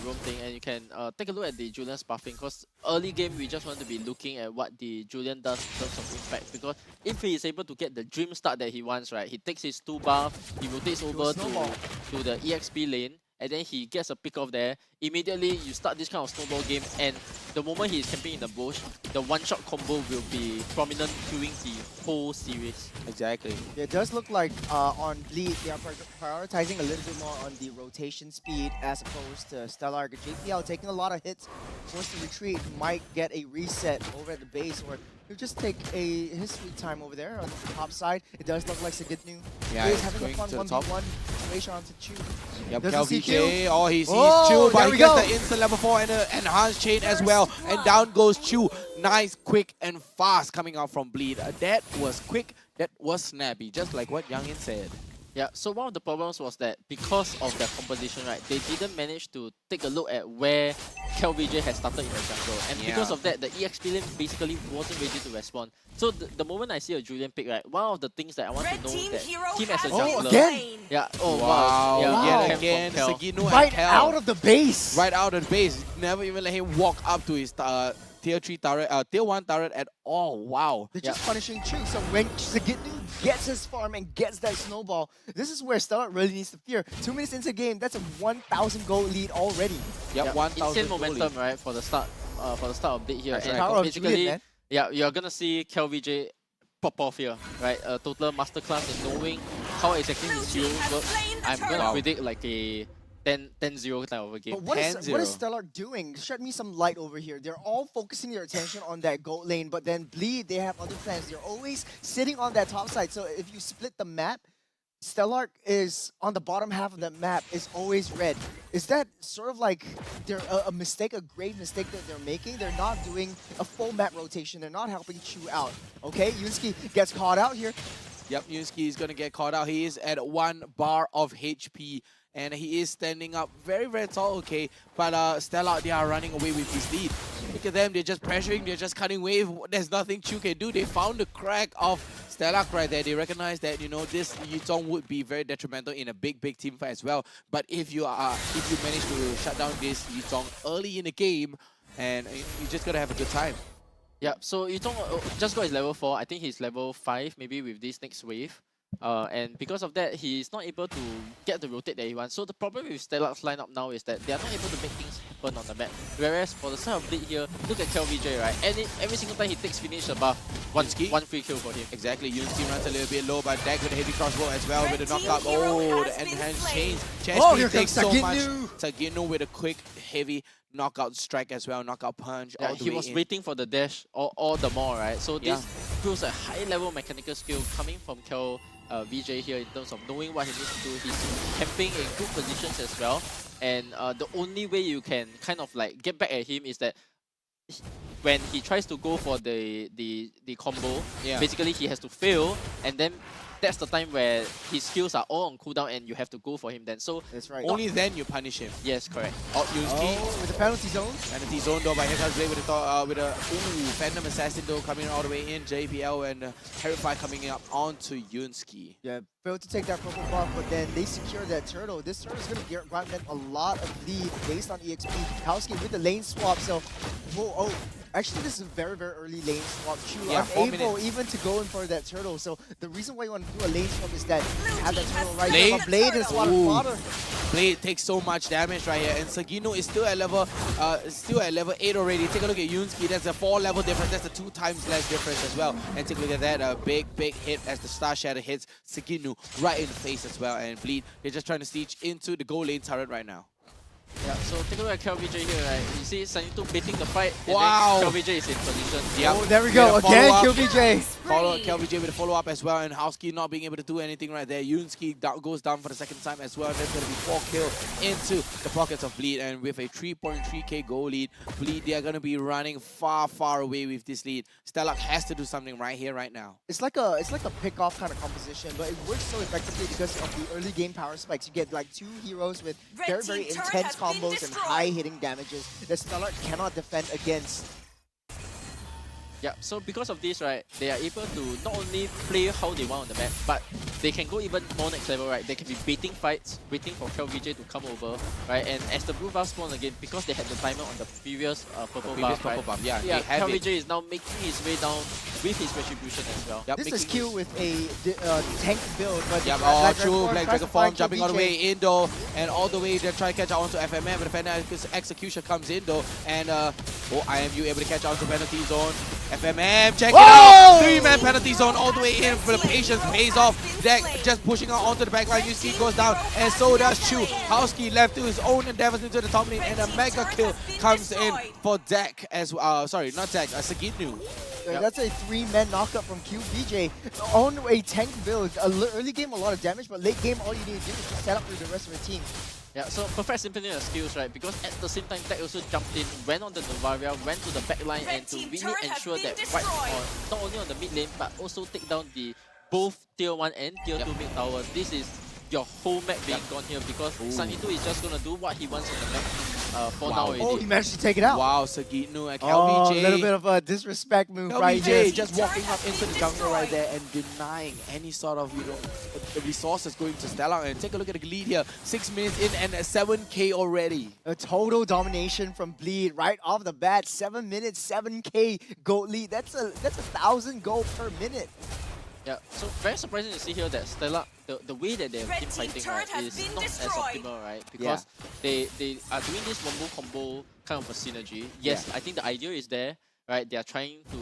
roam thing, and you can take a look at the Julian's buffing, because early game we just want to be looking at what the Julian does in terms of impact, because if he is able to get the dream start that he wants, right, he takes his 2 buff, he rotates over to the EXP lane, and then he gets a pick off there. Immediately you start this kind of snowball game, and the moment he is camping in the bush, the one-shot combo will be prominent during the whole series. Exactly. It does look like on Bleed, they are prioritizing a little bit more on the rotation speed as opposed to Stellark. JPL taking a lot of hits, forced to retreat, might get a reset over at the base, or he'll just take a history time over there on the top side. It does look like Sagidnu. Yeah, he's he's having a going fun to the 1v1 situation onto Chu. Yep, Doesn't see Chu. KLVJ. Oh, he sees Oh, Chu, but there he we gets go. the instant level 4 and an enhanced chain as well. And down goes Chu. Nice, quick, and fast coming out from Bleed. That was quick, that was snappy, just like what Youngin said. Yeah, so one of the problems was that because of their composition, right, they didn't manage to take a look at where KLVJ has started in the jungle. And because of that, the EXP lane basically wasn't ready to respond. So the moment I see a Julian pick, right, one of the things that I want to know that him as a jungler... again? Yeah, oh Wow, wow. yet again, Sagidnu Right and Kel. out of the base. Right out of the base. Never even let him walk up to his tier 3 turret, tier 1 turret at all. Wow. They're just punishing Chu. So when Sagidnu gets his farm and gets that snowball, this is where Stellark really needs to fear. 2 minutes into the game, that's a 1,000 gold lead already. Yep, 1,000 insane momentum, right, for the start of Bleed here. That's And right. Power of basically, Julian, man. yeah, you're gonna see KLVJ pop off here, right? A total masterclass in knowing how exactly his heroes work. I'm gonna predict like a 10-0 type of a game. But what is Stellark doing? Shed me some light over here. They're all focusing their attention on that gold lane, but then Bleed, they have other plans. They're always sitting on that top side. So if you split the map, Stellark is on the bottom half of the map, is always red. Is that sort of like they're a mistake, a grave mistake that they're making? They're not doing a full map rotation. They're not helping Chu out. Okay, Yunsky gets caught out here. Yep, Yunsky is going to get caught out. He is at 1 bar of HP. And he is standing up very, very tall, okay. But Stellark, they are running away with this lead. Look at them, they're just pressuring, they're just cutting wave. There's nothing Chu can do. They found the crack of Stellark right there. They recognize that, you know, this Yutong would be very detrimental in a big team fight as well. But if you manage to shut down this Yutong early in the game, and you just gotta have a good time. Yeah, so Yutong just got his level 4. I think he's level 5 maybe with this next wave. And because of that, he's not able to get the rotate that he wants. So the problem with Stellark's lineup now is that they are not able to make things happen on the map. Whereas for the side of Bleed here, look at KLVJ, right? And every single time he takes finish the buff, one free kill for him. Exactly, Yunsky runs a little bit low, but Dag with a heavy crossbow as well with a knockout. Oh, the enhanced chains. Here takes comes so much. Sagidnu. Sagidnu with a quick, heavy knockout strike as well, knockout punch. Yeah, all the he way was in. waiting for the dash all the more, right? So this proves a high level mechanical skill coming from VJ here in terms of knowing what he needs to do. He's camping in good positions as well, and the only way you can kind of like get back at him is that when he tries to go for the combo, basically he has to fail, and then that's the time where his skills are all on cooldown and you have to go for him then. So that's right. Only then you punish him. Yes, correct. Yunsky with the penalty zone. Penalty zone though by here comes Blade with a Phantom Assassin though coming all the way in. JPL and Terrify coming up onto Yunsky. Yeah, failed to take that purple buff, but then they secure that turtle. This turtle is going to grant them a lot of lead based on EXP. Howski with the lane swap, so actually this is a very, very early lane swap. Chu unable even to go in for that turtle. So the reason why you want to do a lane swap is that you have that turtle right there. But Blade is water. Blade takes so much damage right here, and Sagidnu is still at level 8 already. Take a look at Yunsky. That's a 4 level difference. That's a 2 times less difference as well. And take a look at that, a big hit as the Star Shatter hits Sagidnu right in the face as well. And Bleed, they're just trying to siege into the gold lane turret right now. Yeah, so take a look at KLVJ here, right? You see Sanito baiting the fight, and wow. then KLVJ is in position. Yep. Oh, there we go. Again, KLVJ. KLVJ with a follow-up as well, and Howski not being able to do anything right there. Yunsky goes down for the second time as well. There's going to be 4 kills into the pockets of Bleed, and with a 3.3k goal lead, Bleed, they are going to be running far away with this lead. Stellark has to do something right here, right now. It's like a pick-off kind of composition, but it works so effectively because of the early game power spikes. You get like 2 heroes with very intense combos and high hitting damages that Stellark cannot defend against. Yeah, so because of this, right, they are able to not only play how they want on the map, but they can go even more next level, right? They can be baiting fights, waiting for KLVJ to come over, right? And as the blue buff spawn again, because they had the timer on the previous purple buff, right? Yeah, Yeah, they have KLVJ it. is now making his way down with his retribution as well. Yep, This is Q with a tank build, but yeah, Black true. Dragon Black tries Dragon to Form find jumping all the KLVJ. way in though, and all the way they try to catch out onto FMM, but the final execution comes in though, and IMU able to catch out to penalty zone. FMM, check it out! 3-man penalty zone all the way in for the patience pays off. Deck just pushing out onto the back line. UC goes down, and so does Chu. Howski left to his own endeavors into the top lane, and a mega kill comes in for Deck as well. Sorry, not Deck, Sagitnu. That's a 3-man knockup from QBJ on a tank build. Early game, a lot of damage, but late game, all you need to do is just set up for the rest of the team. Yeah, so perfect symphony of skills, right? Because at the same time, Tech also jumped in, went on the Novaria, went to the back line, and to really ensure that right on, not only on the mid lane, but also take down the both tier 1 and tier 2 mid tower. This is your whole map being gone here because Sanito is just gonna do what he wants on the map for now already. Oh, he managed to take it out. Wow, Sagitnu and Oh, KLVJ. a little bit of a disrespect move right here. KLVJ just walking up into the jungle right there and denying any sort of, resources going to Stellark. And take a look at the lead here. 6 minutes in and 7k already. A total domination from Bleed right off the bat. 7 minutes, 7k gold lead. That's 1,000 gold per minute. Yeah, so very surprising to see here that Stellark, the way that they're team fighting right, is not as optimal, right? Because they are doing this combo kind of a synergy. Yes, I think the idea is there, right? They are trying to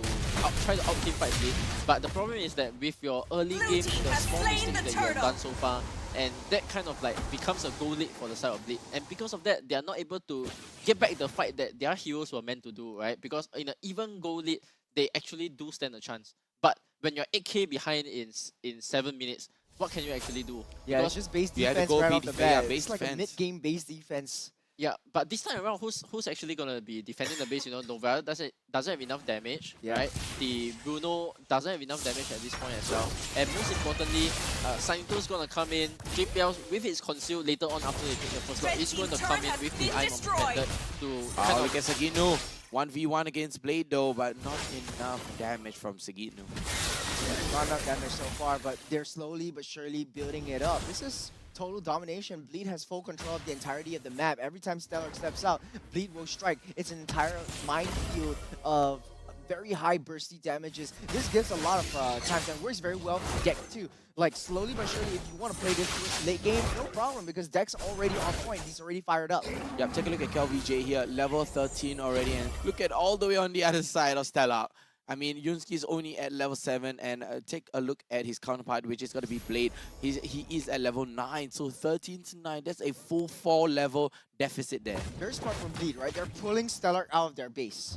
try to out-team fight Bleed, but the problem is that with your early game, the small mistakes that you have done so far, and that kind of like becomes a goal lead for the side of Bleed. And because of that, they are not able to get back the fight that their heroes were meant to do, right? Because in an even goal lead, they actually do stand a chance. But when you're 8k behind in 7 minutes, what can you actually do? Yeah, because it's just base defense right off the bat. It's like a mid-game base defense. Yeah, but this time around, who's actually gonna be defending the base? Novara doesn't have enough damage, right? The Bruno doesn't have enough damage at this point as well. And most importantly, Sanito's gonna come in. JPL with his conceal later on after they take the first lot is going to come in with the Eye Method to kind of against Sagitnu. 1v1 against Blade though, but not enough damage from Sagitnu. Not enough damage so far, but they're slowly but surely building it up. This is total domination. Bleed has full control of the entirety of the map. Every time Stellark steps out, Bleed will strike. It's an entire minefield of very high bursty damages. This gives a lot of times and works very well for Deck too. Like slowly but surely, if you want to play this late game, no problem because Deck's already on point. He's already fired up. Yep, take a look at KLVJ here, level 13 already, and look at all the way on the other side of Stellark. I mean, Yunsky is only at level 7, and take a look at his counterpart, which is going to be Blade. He is at level 9, so 13 to 9. That's a full 4 level deficit there. Very smart from Bleed, right? They're pulling Stellark out of their base.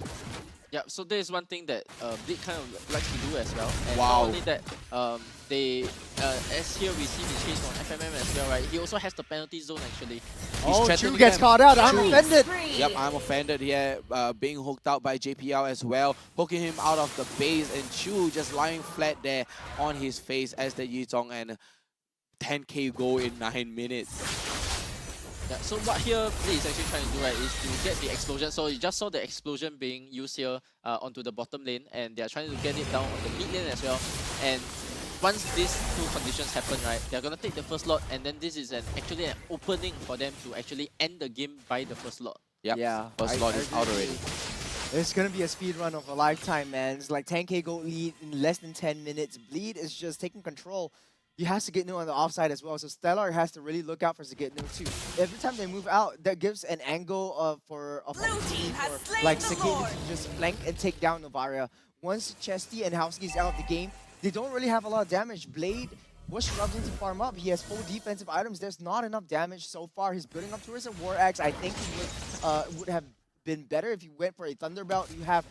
Yeah, so there is one thing that Bleed kind of likes to do as well. And wow. Not only that, they, as here we see the chase on FMM as well, right? He also has the penalty zone actually. Chu gets caught out. I'm offended. Yep, I'm offended here. Being hooked out by JPL as well. Hooking him out of the base, and Chu just lying flat there on his face as the Yutong, and 10k goal in 9 minutes. Yeah, so what here Bleed is actually trying to do, right, is to get the explosion. So you just saw the explosion being used here onto the bottom lane, and they are trying to get it down on the mid lane as well. And once these two conditions happen, right, they're gonna take the first lot, and then this is actually an opening for them to actually end the game by the first lot. Yep. Yeah, first lot is out already. It's gonna be a speed run of a lifetime, man. It's like 10k gold lead in less than 10 minutes. Bleed is just taking control. He has to get new on the offside as well, so Stellark has to really look out for Sagitnu too. Every time they move out, that gives an angle for like Sagitnu to just flank and take down Novaria. Once Chesty and Howski's out of the game, they don't really have a lot of damage. Blade was struggling to farm up. He has full defensive items. There's not enough damage so far. He's building up towards a War Axe. I think he would have been better if he went for a Thunderbelt. You have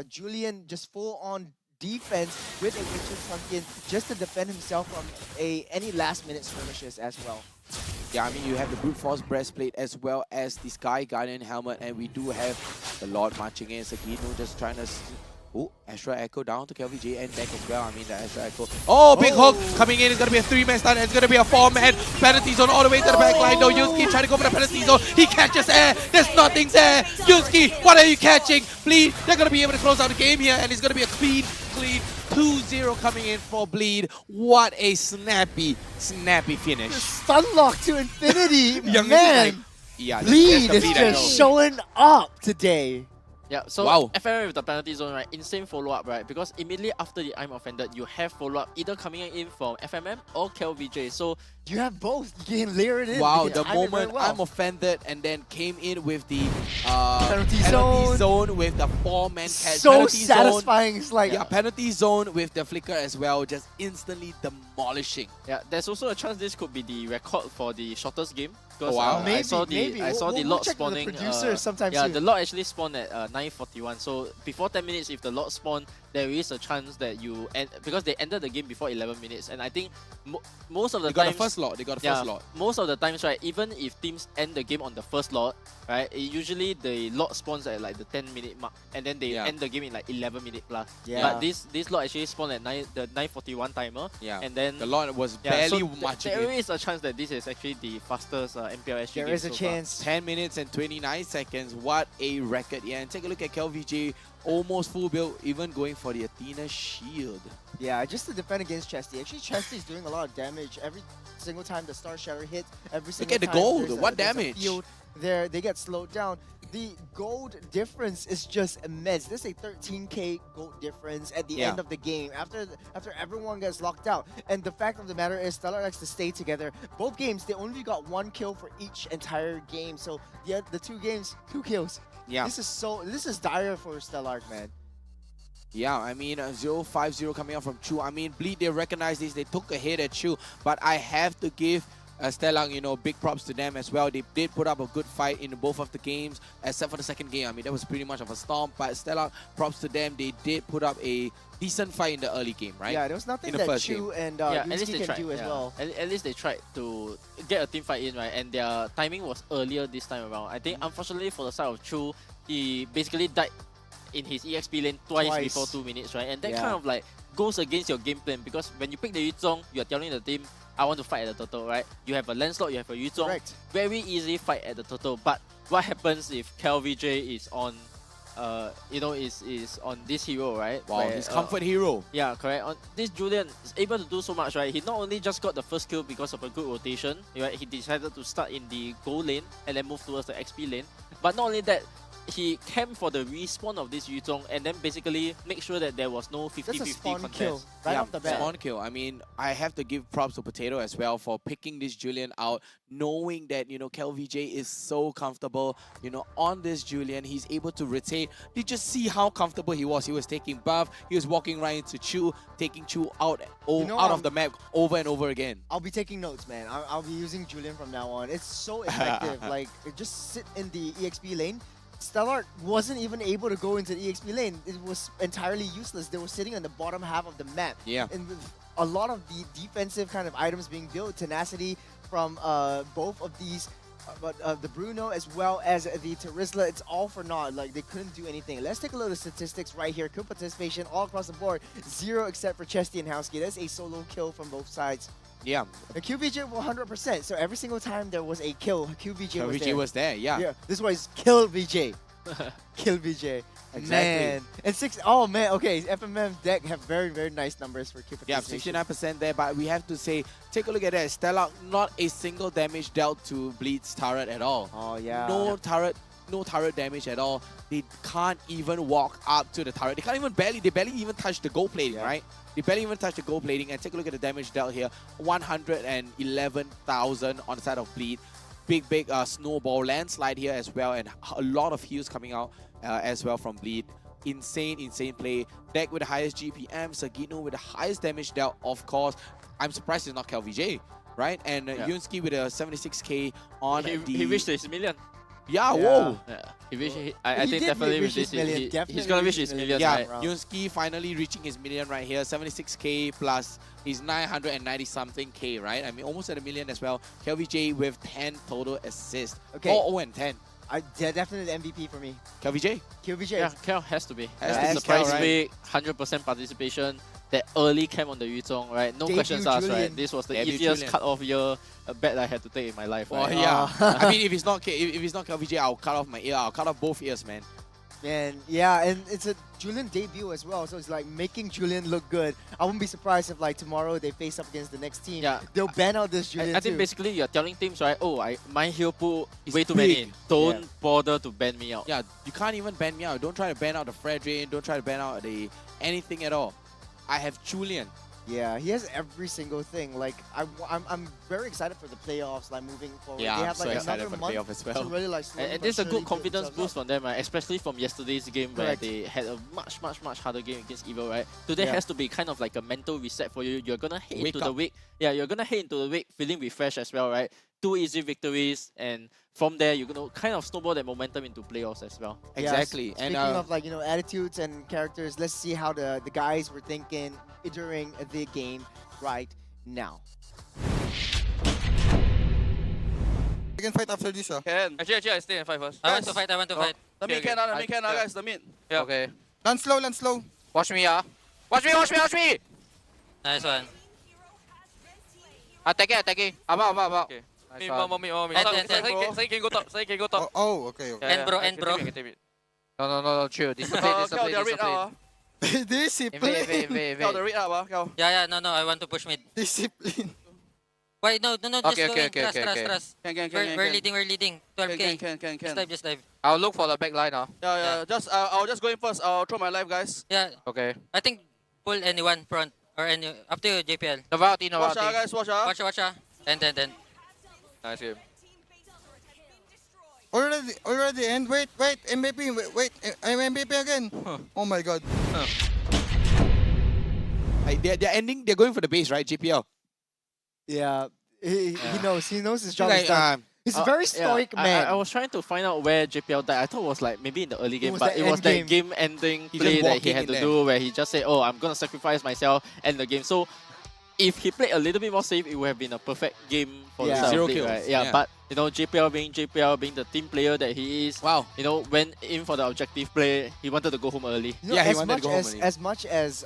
Julian just full on defense with a Richard Pumpkin just to defend himself from any last-minute skirmishes as well. Yeah, I mean, you have the Brute Force Breastplate as well as the Sky Guardian Helmet, and we do have the Lord marching in. Sagitnu just trying to Oh, Astra Echo down to KLVJ and Deck as well. I mean, the Astra Echo. Oh, big hook coming in. It's going to be a 3-man stun. It's going to be a 4-man penalty zone all the way to the back line. No, Yusuke trying to go for the penalty zone. He catches air. There's nothing there. Yusuke, what are you catching? Bleed. They're going to be able to close out the game here, and it's going to be a clean 2-0 coming in for Bleed. What a snappy finish. Stun lock to infinity, Young man. like, yeah, Bleed that's is the Bleed I know. just showing up today. Yeah, so Wow. FMM with the penalty zone, right? Insane follow-up, right? Because immediately after the I'm offended, you have follow-up either coming in from FMM or KLVJ. So you have both. You can layer it in. Wow, You can the time it very moment well. I'm offended and then came in with the Penalty zone with the 4-man catch. So Penalty satisfying. Zone, It's like penalty zone with the flicker as well, just instantly demolishing. yeah, there's also a chance this could be the record for the shortest game. Because wow. I saw the maybe. I saw the We'll lot check with the spawning. producers sometime yeah, soon. the lot actually spawned at 9:41. So before 10 minutes, if the lot spawn, there is a chance that you end because they ended the game before 11 minutes. And I think most of the They got times the first lot. They got the yeah, first lot. most of the times, right, even if teams end the game on the first lot, right, usually the lot spawns at like the 10-minute mark, and then they end the game in like 11-minute plus. Yeah. But this lot actually spawned at the 9:41 timer. Yeah. And then The lot was yeah, barely so much. there is a chance that this is actually the fastest MPL SG There game is a so chance. 10 minutes and 29 seconds. What a record. Yeah, and take a look at KLVJ. Almost full build, even going for the Athena shield. Yeah, just to defend against Chesty. Actually, Chesty is doing a lot of damage every single time the Star Shatter hits. Every single at the time gold. there's What there's damage? Field there, they get slowed down. The gold difference is just immense. This is a 13k gold difference at the end of the game after everyone gets locked out. And the fact of the matter is, Stellark likes to stay together. Both games, they only got 1 kill for each entire game. So the 2 games, 2 kills. Yeah. This is dire for Stellark, man. Yeah, I mean, 0-5-0 coming out from Chu. I mean, Bleed, they recognize this. They took a hit at Chu, but I have to give Stellark, big props to them as well. They did put up a good fight in both of the games, except for the second game. I mean, that was pretty much of a stomp, but Stellark, props to them. They did put up a decent fight in the early game, right? Yeah, there was nothing in the that first Chu game. and at least Yusuke they can tried do as well. At least they tried to get a team fight in, right? And their timing was earlier this time around. I think, unfortunately, for the side of Chu, he basically died in his EXP lane twice before 2 minutes, right? And that kind of like goes against your game plan, because when you pick the Yuzong, you're telling the team, I want to fight at the turtle, right? You have a Lancelot, you have a Yuzong. Correct. Very easy fight at the turtle. But what happens if KLVJ is on is on this hero, right? Wow, Where, his comfort hero. Yeah, correct. On this Julian is able to do so much, right? He not only just got the first kill because of a good rotation, right? He decided to start in the gold lane and then move towards the XP lane. But not only that, he camped for the respawn of this Yuzong and then basically make sure that there was no 50-50 contest. Kill right off the bat. Spawn kill. I mean, I have to give props to Potato as well for picking this Julian out, knowing that, KLVJ is so comfortable, on this Julian. He's able to rotate. You just see how comfortable he was. He was taking buff. He was walking right into Chu, taking Chu out of the map over and over again. I'll be taking notes, man. I'll be using Julian from now on. It's so effective. Like, just sit in the EXP lane. Stellark wasn't even able to go into the EXP lane. It was entirely useless. They were sitting on the bottom half of the map. Yeah. And with a lot of the defensive kind of items being built, tenacity from both of these, the Bruno as well as the Terizla, it's all for naught. Like, they couldn't do anything. Let's take a look at the statistics right here. Kill participation all across the board. 0 except for Chesty and Howski. That's a solo kill from both sides. Yeah. The QVJ 100%. So every single time there was a kill, QVJ was there. Yeah. This was kill VJ. Kill VJ. Exactly. Man. And oh man, okay. FMM deck have very, very nice numbers for Q Yeah, participation. 69% there, but we have to say, take a look at that. Stellark, not a single damage dealt to Bleed's turret at all. Oh yeah. No turret damage at all. They can't even walk up to the turret. They barely even touch the gold plating, right? They barely even touch the gold plating. And take a look at the damage dealt here. 111,000 on the side of Bleed. Big snowball landslide here as well, and a lot of heals coming out as well from Bleed. Insane play. Deck with the highest GPM, Sagino with the highest damage dealt, of course. I'm surprised it's not KLVJ, right? And Yunsky with a 76k on he reached his million. Yeah, whoa. Yeah. I think definitely with this, he's gonna reach his million. Yeah, right? Yunsky finally reaching his million right here. 76k plus his 990 something k, right? I mean, almost at a million as well. KLVJ with 10 total assists. Okay. 4-0 and 10. Definitely the MVP for me. KVJ? KVJ. Yeah, Kel has to be. Has to be Surprise Kel, big, 100% participation. That early camp on the Yuzhong, right? No Debut questions asked, Julian. right? This was the Debut easiest Julian. cut-off year bet I had to take in my life, Oh right? yeah. I mean, if it's not KVJ, I'll cut off my ear. I'll cut off both ears, man. And yeah, and it's a Julian debut as well, so it's like making Julian look good. I wouldn't be surprised if like tomorrow they face up against the next team. Yeah. They'll ban out this Julian I think too. basically you're telling teams, right? Oh, my heal pool is way too big. many. Don't Yeah. bother to ban me out. Yeah, you can't even ban me out. Don't try to ban out the Fredrin. Don't try to ban out the anything at all. I have Julian. Yeah, he has every single thing. Like I'm very excited for the playoffs, like moving forward. Yeah, they I'm have so like excited another for the month playoff as well. to really like slowly And but this is a surely good build confidence themselves boost up. from them, right? Especially from yesterday's game where Correct. they had a much harder game against Evil, right? Today Yeah. has to be kind of like a mental reset for you. You're gonna head Wake into the up. week. Yeah, you're gonna head into the week feeling refreshed as well, right? 2 easy victories, and from there you're gonna kind of snowball that momentum into playoffs as well. Yeah, Exactly. Speaking And of like attitudes and characters, let's see how the guys were thinking during the game right now. We can fight after this, Can. Actually, I stay and fight first. I want to fight. The mid can, the mid can, guys, the mid. Yeah. Okay. Land slow. Watch me, Watch me! Nice one. Attack it. About. Okay. Nice One one. more. And- Say can go top. Say can go top. Oh, okay. End, bro. No, chill. Discipline. They're red out. Discipline. Wait. They're red out. Yeah, no, I want to push mid. Discipline. Wait, no, just Okay, go okay, in. okay, Trust. Can. We're leading. 12k. Can. Just dive. I'll look for the back line now. Yeah. I'll just go in first. I'll throw my life, guys. Yeah. Okay. I think pull anyone front or any up to you, JPL. Watch out, guys. Watch out. Watch. And then. Nice game. Already. And wait. MVP. Wait. I'm MVP again. Oh my god. Like, they're ending. They're going for the base, right? JPL. Yeah, he knows his job Like, is done. He's a very stoic man. I was trying to find out where JPL died. I thought it was like maybe in the early game, was but the it was end that game. game-ending He play just that he walking had in to there. do where he just said, "Oh, I'm gonna sacrifice myself," end the game. So if he played a little bit more safe, it would have been a perfect game for the Yeah. side of 0 Bleed, kills. right? Yeah, Yeah. but JPL being the team player that he is, Wow. went in for the objective play. He wanted to go home early. Yeah, he as wanted to much go home as early. as much as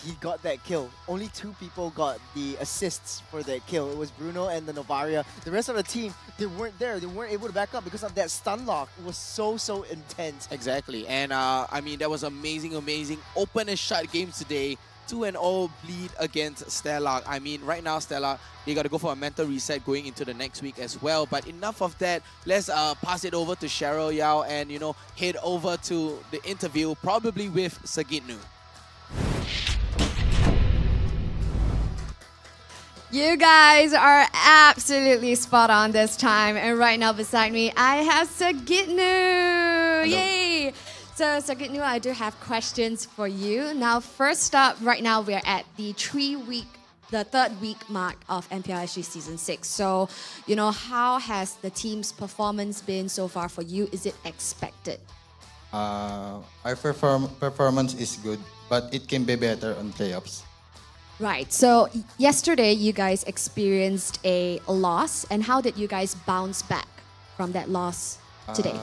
he got that kill, only 2 people got the assists for that kill. It was Bruno and the Novaria. The rest of the team, they weren't there. They weren't able to back up because of that stun lock. It was so intense. Exactly. And I mean, that was amazing. Open and shut games today. 2-0 Bleed against Stellark. I mean, right now, Stellark, they got to go for a mental reset going into the next week as well. But enough of that. Let's pass it over to Cheryl Yao and, head over to the interview, probably with Sagitnu. You guys are absolutely spot on this time. And right now beside me, I have Sagitnu. Yay! So Sagitnu, I do have questions for you. Now, first up, right now we're at the 3rd week mark of MPL SG Season 6. So, how has the team's performance been so far for you? Is it expected? Our performance is good, but it can be better on playoffs. Right. So yesterday you guys experienced a loss, and how did you guys bounce back from that loss today?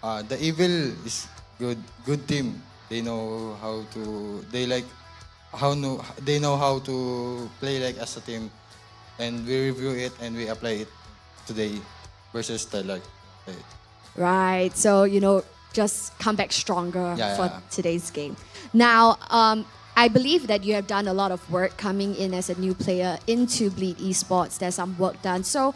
The Evil is good team. They know how to. They know how to play like as a team, and we review it and we apply it today versus Stellark. Right. So just come back stronger for Yeah. today's game. Now, I believe that you have done a lot of work coming in as a new player into Bleed Esports. There's some work done. So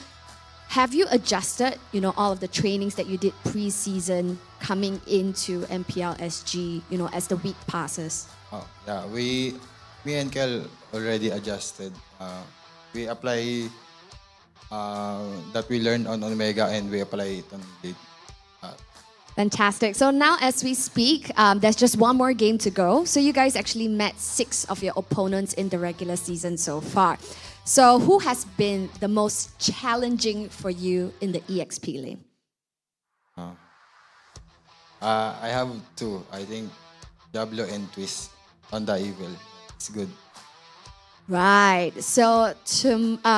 have you adjusted, all of the trainings that you did pre-season coming into MPL SG, as the week passes? Oh, yeah. Me and Kel already adjusted. We apply that we learned on Omega and we apply it on Bleed. Fantastic. So now as we speak, there's just one more game to go. So you guys actually met 6 of your opponents in the regular season so far. So who has been the most challenging for you in the EXP lane? I have 2. I think Diablo and Twist on the Evil. It's good. Right. So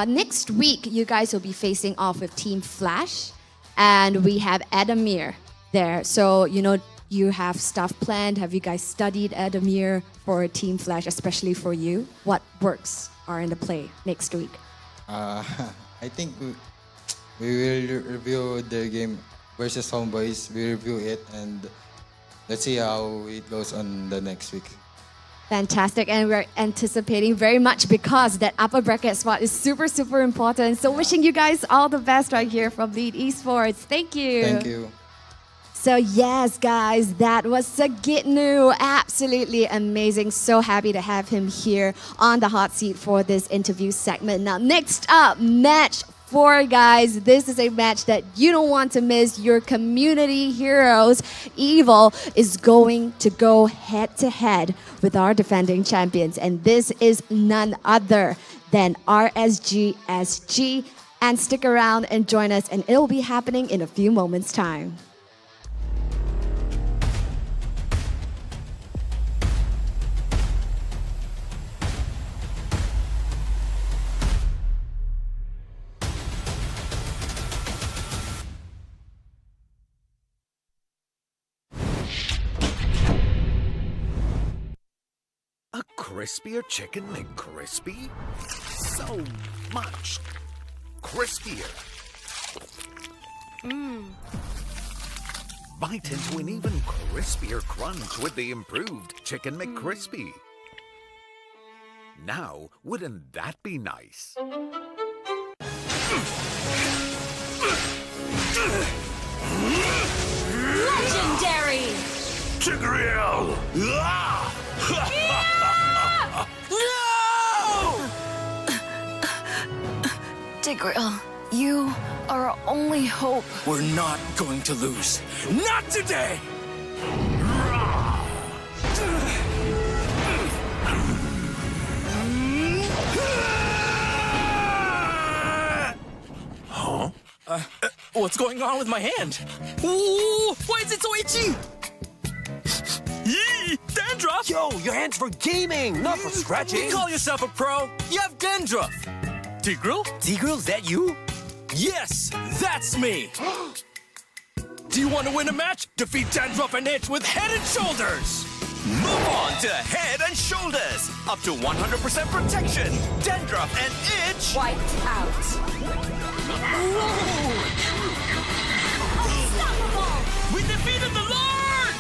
next week, you guys will be facing off with Team Flash. and we have Adamir there. So, you know, you have stuff planned. Have you guys studied Adamir for Team Flash, especially for you? What works are in the play next week? I think we will review the game versus Homeboys. We review it and let's see how it goes on the next week. Fantastic, and we're anticipating very much because that upper bracket spot is super, super important. So wishing you guys all the best right here from Bleed Esports. Thank you. Thank you. So yes, guys, that was Sagitnu. Absolutely amazing. So happy to have him here on the hot seat for this interview segment. Now, next up, match 4, guys. This is a match that you don't want to miss. Your community heroes, Evil, is going to go head-to-head with our defending champions. And this is none other than RSG SG. And stick around and join us, and it'll be happening in a few moments' time. A crispier chicken McCrispy? So much crispier. Bite into an even crispier crunch with the improved Chicken McCrispy. Now, wouldn't that be nice? Legendary! Tigreal! Tigreal, you are our only hope. We're not going to lose. Not today! Huh? What's going on with my hand? Ooh, why is it so itchy? Yee! Dandruff! Yo, your hand's for gaming, not for scratching. You call yourself a pro? You have dandruff. Tigreal? Tigreal, is that you? Yes, that's me. Do you want to win a match? Defeat Dandruff and Itch with Head and Shoulders. Move on to Head and Shoulders. Up to 100% protection. Dandruff and Itch. Wiped out. We defeated the Lord!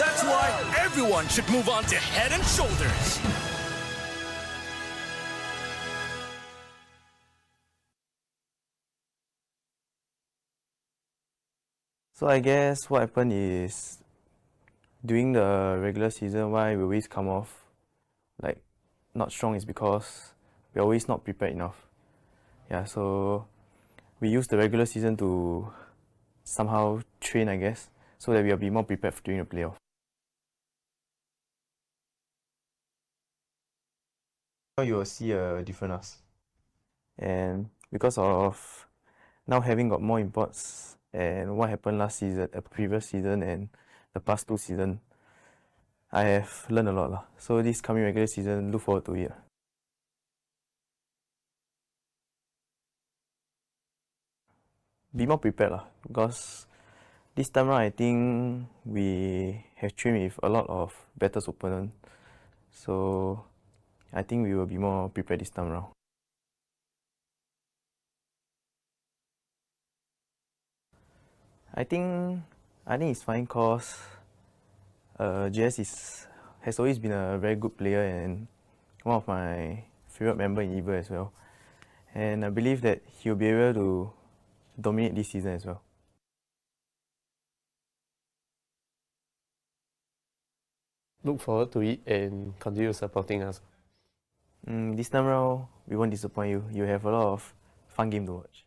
That's why everyone should move on to Head and Shoulders. So I guess what happened is during the regular season, why we always come off like not strong is because we're always not prepared enough. Yeah, so we use the regular season to somehow train, I guess, so that we'll be more prepared during the playoff. You will see a different us. And because of now having got more imports and what happened last season, previous season and the past 2 seasons, I have learned a lot. So this coming regular season, look forward to it. Be more prepared because this time around I think we have trained with a lot of better opponents. So I think we will be more prepared this time around. I think it's fine because JS has always been a very good player and one of my favorite members in EVO as well. And I believe that he'll be able to dominate this season as well. Look forward to it and continue supporting us. This time around, we won't disappoint you. You have a lot of fun game to watch.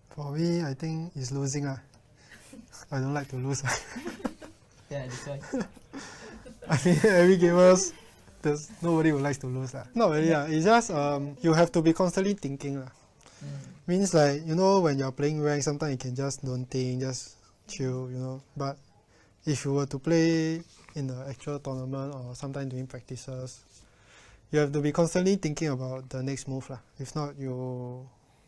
For me, I think it's losing. I don't like to lose. Yeah, this one. I mean, every gamers, there's nobody who likes to lose. Not really. It's just you have to be constantly thinking. Means like, you know, when you're playing rank, sometimes you can just don't think, just chill, you know. But if you were to play in the actual tournament or sometimes doing practices, you have to be constantly thinking about the next move lah. If not, you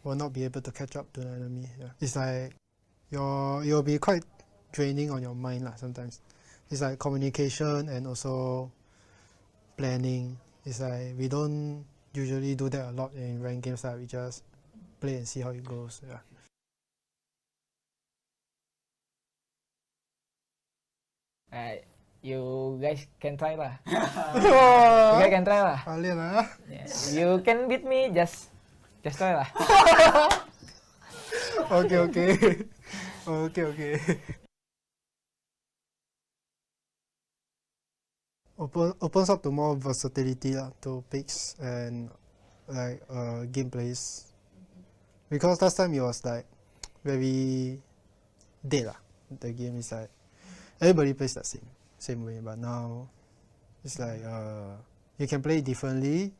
will not be able to catch up to the enemy. Yeah. It's like you'll be quite draining on your mind lah sometimes. It's like communication and also planning. It's like we don't usually do that a lot in ranked games lah. We just play and see how it goes. Yeah. You guys can try lah. You guys can try lah. Yeah. You can beat me, just try lah. Okay. Opens up to more versatility lah, to picks and like gameplays. Because last time it was like very dead lah. The game is like everybody plays the same way, but now it's like you can play differently.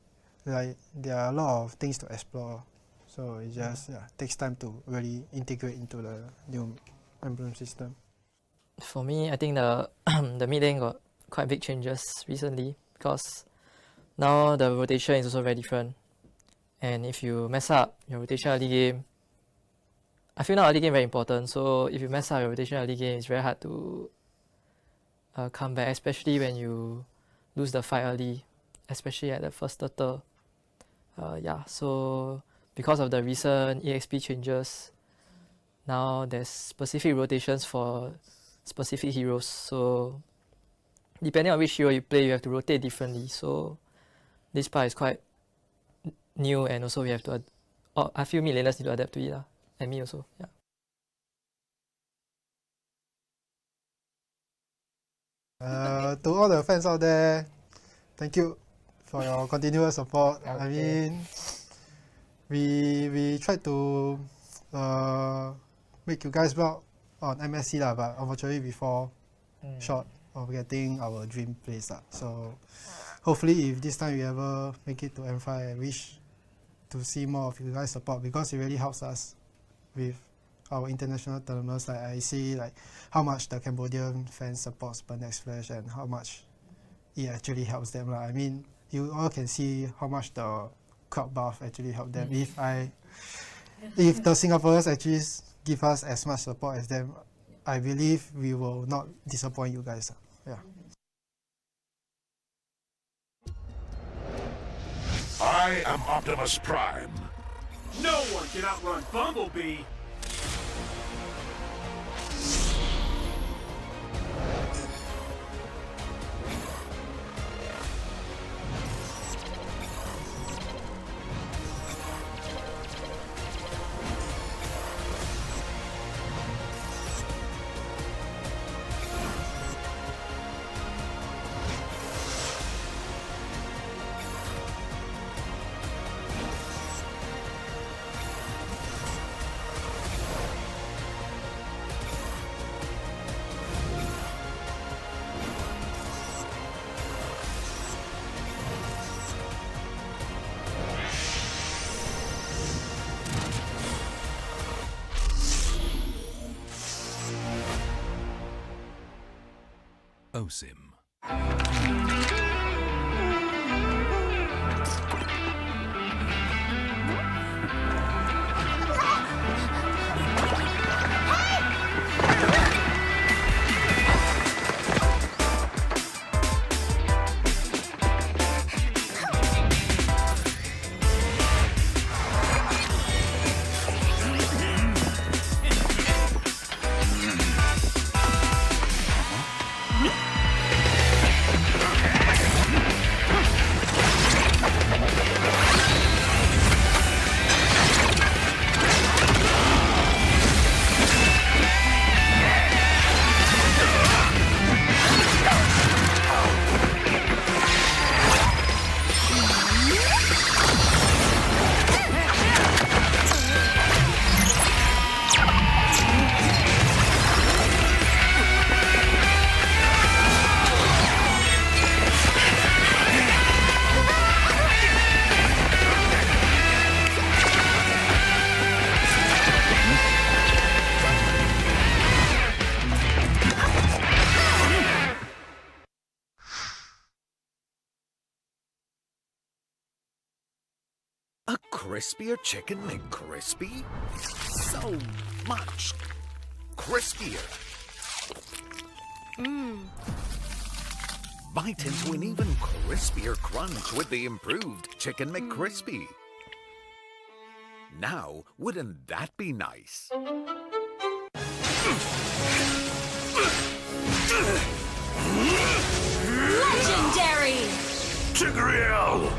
Like there are a lot of things to explore, so it just takes time to really integrate into the new emblem system. For me, I think the the mid lane got quite big changes recently because now the rotation is also very different. And if you mess up your rotation early game, I feel now early game very important. So if you mess up your rotation early game, it's very hard to come back, especially when you lose the fight early, especially at the first turtle. So because of the recent EXP changes, now there's specific rotations for specific heroes. So depending on which hero you play, you have to rotate differently. So this part is quite new, and also we have to. I feel mid laners need to adapt to it, and me also. Yeah. To all the fans out there, thank you for your continuous support. Okay. I mean, we tried to make you guys proud on MSC lah, but unfortunately we fall short of getting our dream place lah. So hopefully if this time we ever make it to M5, I wish to see more of you guys support, because it really helps us with our international tournaments. Like I see like how much the Cambodian fans support Next Flash and how much it actually helps them lah. I mean, you all can see how much the crowd buff actually helped them. If the Singaporeans actually give us as much support as them, I believe we will not disappoint you guys. Yeah. I am Optimus Prime. No one can outrun Bumblebee. OSIM. crispier chicken McCrispy? So much crispier. Bite into an even crispier crunch with the improved Chicken McCrispy. Now, wouldn't that be nice? Legendary! Tigreal!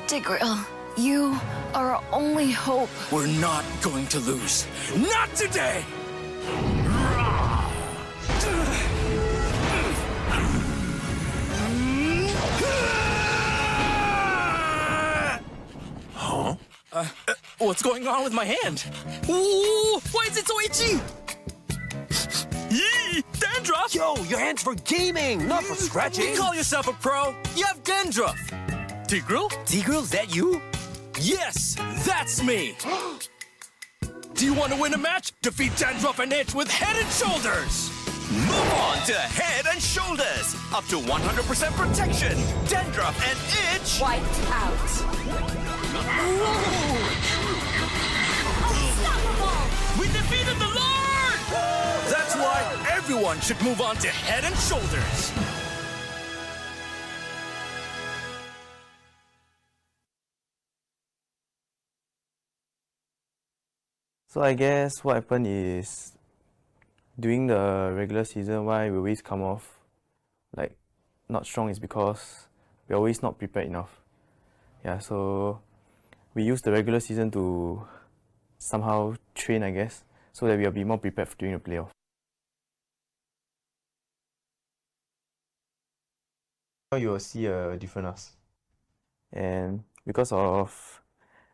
Tigreal, you are our only hope. We're not going to lose. Not today! Huh? What's going on with my hand? Ooh, why is it so itchy? Yee! Dandruff! Yo, your hand's for gaming, not for scratching. Call yourself a pro. You have dandruff. Tigreal? Tigreal, is that you? Yes, that's me. Do you want to win a match? Defeat Dandruff and Itch with Head and Shoulders. Move on to Head and Shoulders. Up to 100% protection. Dandruff and Itch. Wiped out. We defeated the Lord! That's why everyone should move on to Head and Shoulders. So I guess what happened is during the regular season, why we always come off like not strong is because we're always not prepared enough. Yeah, so we use the regular season to somehow train, I guess, so that we'll be more prepared during the playoff. You will see a different us. And because of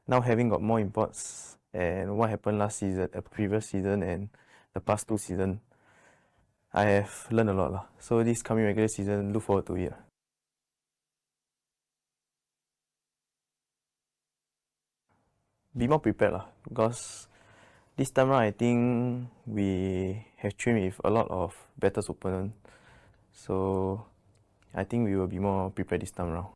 now having got more imports and what happened last season, previous season and the past 2 seasons, I have learned a lot lah. So this coming regular season, look forward to it. Be more prepared lah, because this time around I think we have trained with a lot of better opponents. So I think we will be more prepared this time around.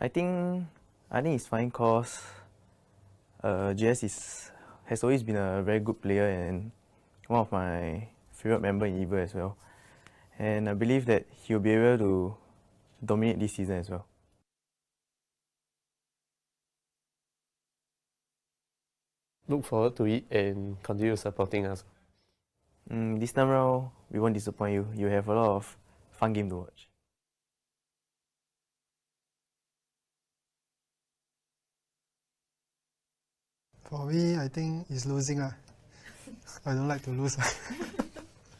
I think it's fine cause JS has always been a very good player and one of my favorite member in EVO as well. And I believe that he'll be able to dominate this season as well. Look forward to it and continue supporting us. This time around, we won't disappoint you. You have a lot of fun game to watch. For me, I think it's losing. I don't like to lose.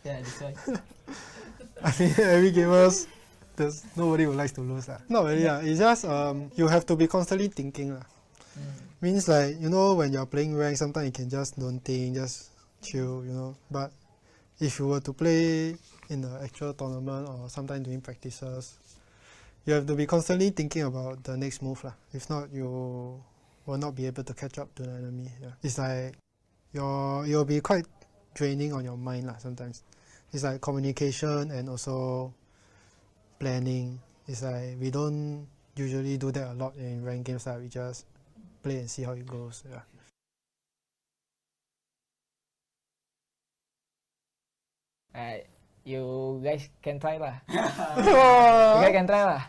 Yeah, that's why. I mean, every gamers, nobody would like to lose. Not really. It's just you have to be constantly thinking. Means like, when you're playing rank, sometimes you can just don't think, just chill, But if you were to play in the actual tournament or sometimes doing practices, you have to be constantly thinking about the next move. If not, you will not be able to catch up to the enemy. Yeah. It's like you'll be quite draining on your mind sometimes. It's like communication and also planning. It's like we don't usually do that a lot in ranked games. We just play and see how it goes. Yeah. You guys can try lah. You guys can try lah.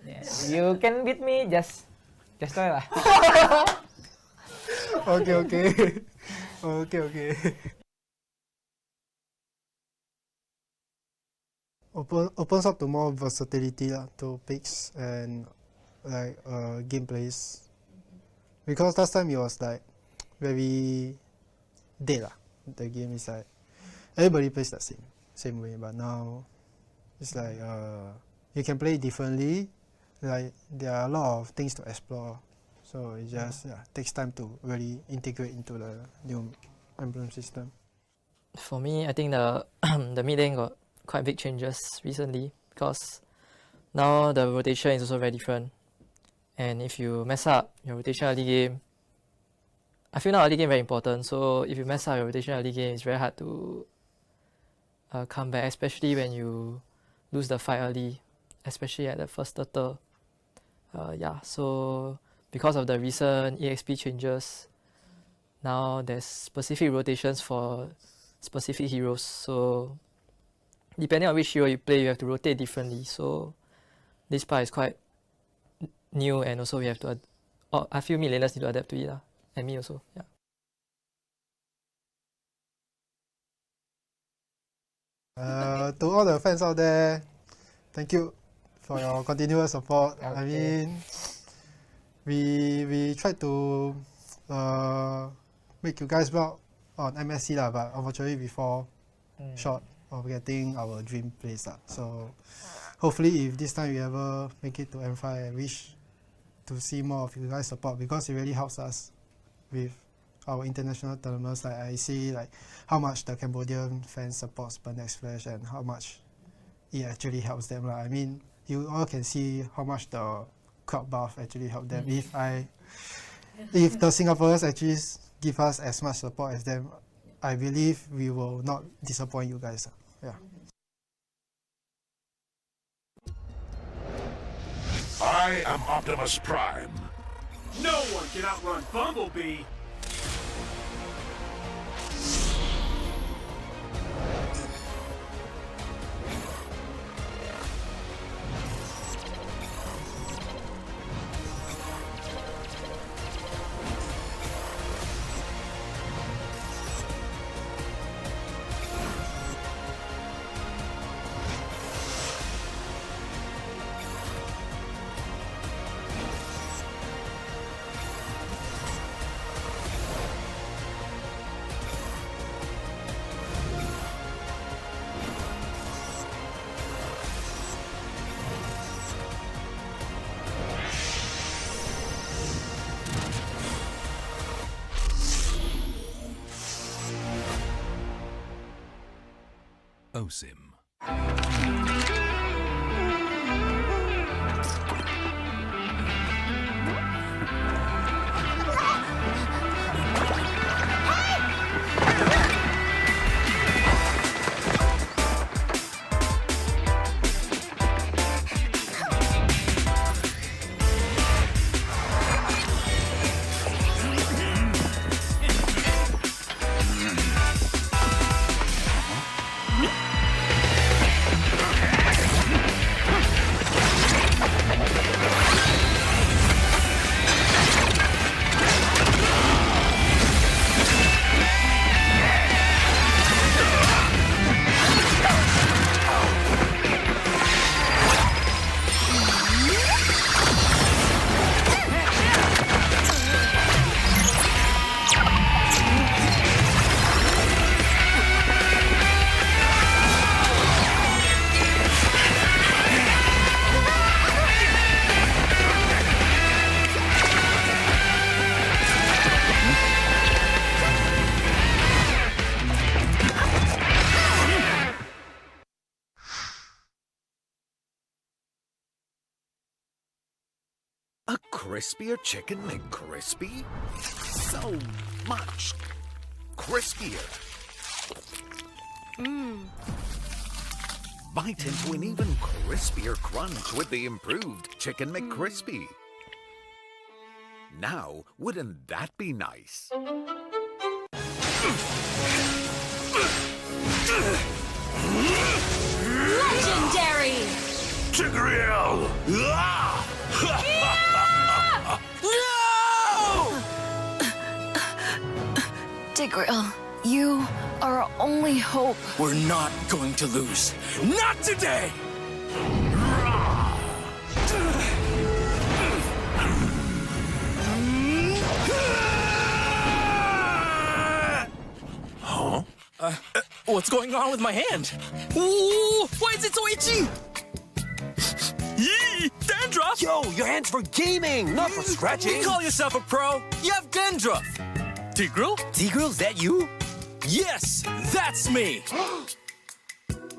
Yeah. You can beat me, just try lah. Okay. Opens up to more versatility to picks and like gameplays. Because last time it was like very dead The game is like everybody plays the same way, but now it's like you can play differently. Like there are a lot of things to explore, so it just takes time to really integrate into the new emblem system. For me, I think the the mid lane got quite big changes recently because now the rotation is also very different. And if you mess up your rotation early game, I feel now early game very important. So if you mess up your rotation early game, it's very hard to come back, especially when you lose the fight early, especially at the first turtle. Yeah, so because of the recent EXP changes, now there's specific rotations for specific heroes. So depending on which hero you play, you have to rotate differently. So this part is quite new, and also we have to. I feel mid laners need to adapt to it, and me also. Yeah. To all the fans out there, thank you for your continuous support. Okay. I mean, we tried to make you guys proud on MSC lah, but unfortunately we fall short of getting our dream place lah. So hopefully if this time we ever make it to M5, I wish to see more of you guys support, because it really helps us with our international tournaments. Like I see like how much the Cambodian fans support Next Flash and how much it actually helps them lah. I mean, you all can see how much the crowd buff actually helped them. If the Singaporeans actually give us as much support as them, I believe we will not disappoint you guys. Yeah. I am Optimus Prime. No one can outrun Bumblebee. OSIM. A crispier chicken McCrispy? So much crispier. Bite into an even crispier crunch with the improved Chicken McCrispy. Now, wouldn't that be nice? Legendary! Tigreal! Tigreal, you are our only hope. We're not going to lose. Not today! Huh? What's going on with my hand? Ooh, why is it so itchy? Yee! Dandruff! Yo, your hand's for gaming, not for scratching. You call yourself a pro? You have dandruff. Tigreal? Tigreal, is that you? Yes, that's me.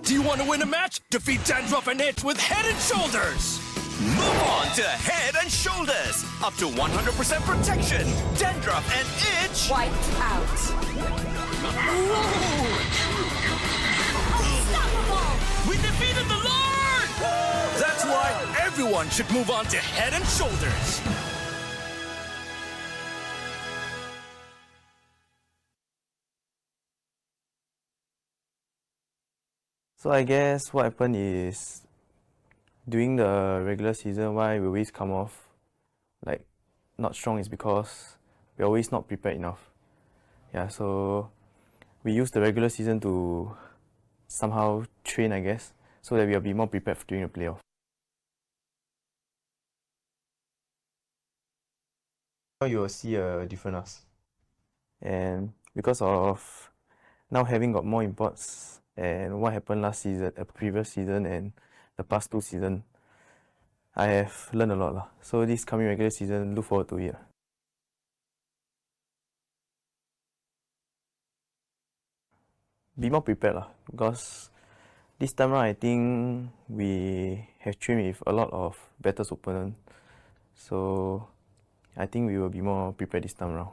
Do you want to win a match? Defeat dandruff and itch with Head and Shoulders. Move on to Head and Shoulders. Up to 100% protection, dandruff, and itch. Wiped out. Unstoppable! We defeated the Lord! That's why everyone should move on to Head and Shoulders. So I guess what happened is during the regular season, why we always come off like not strong is because we're always not prepared enough. Yeah, so we use the regular season to somehow train, I guess, so that we'll be more prepared during the playoff. Now you will see a different us. And because of now having got more imports and what happened last season, previous season and the past 2 seasons, I have learned a lot. So this coming regular season, look forward to it. Be more prepared because this time around I think we have trained with a lot of better opponents. So I think we will be more prepared this time around.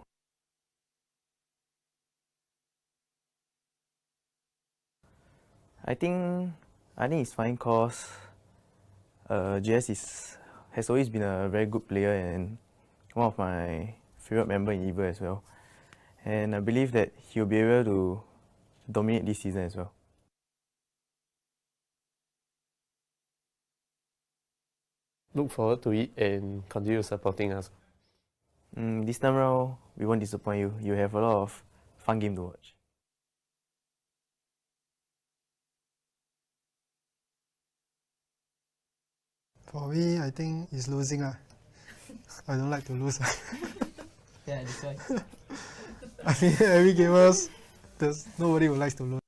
I think it's fine because JS has always been a very good player and one of my favorite members in EVA as well. And I believe that he'll be able to dominate this season as well. Look forward to it and continue supporting us. This time around, we won't disappoint you. You have a lot of fun game to watch. For me, I think it's losing. I don't like to lose. Yeah, that's why. I mean, every gamers, nobody would like to lose.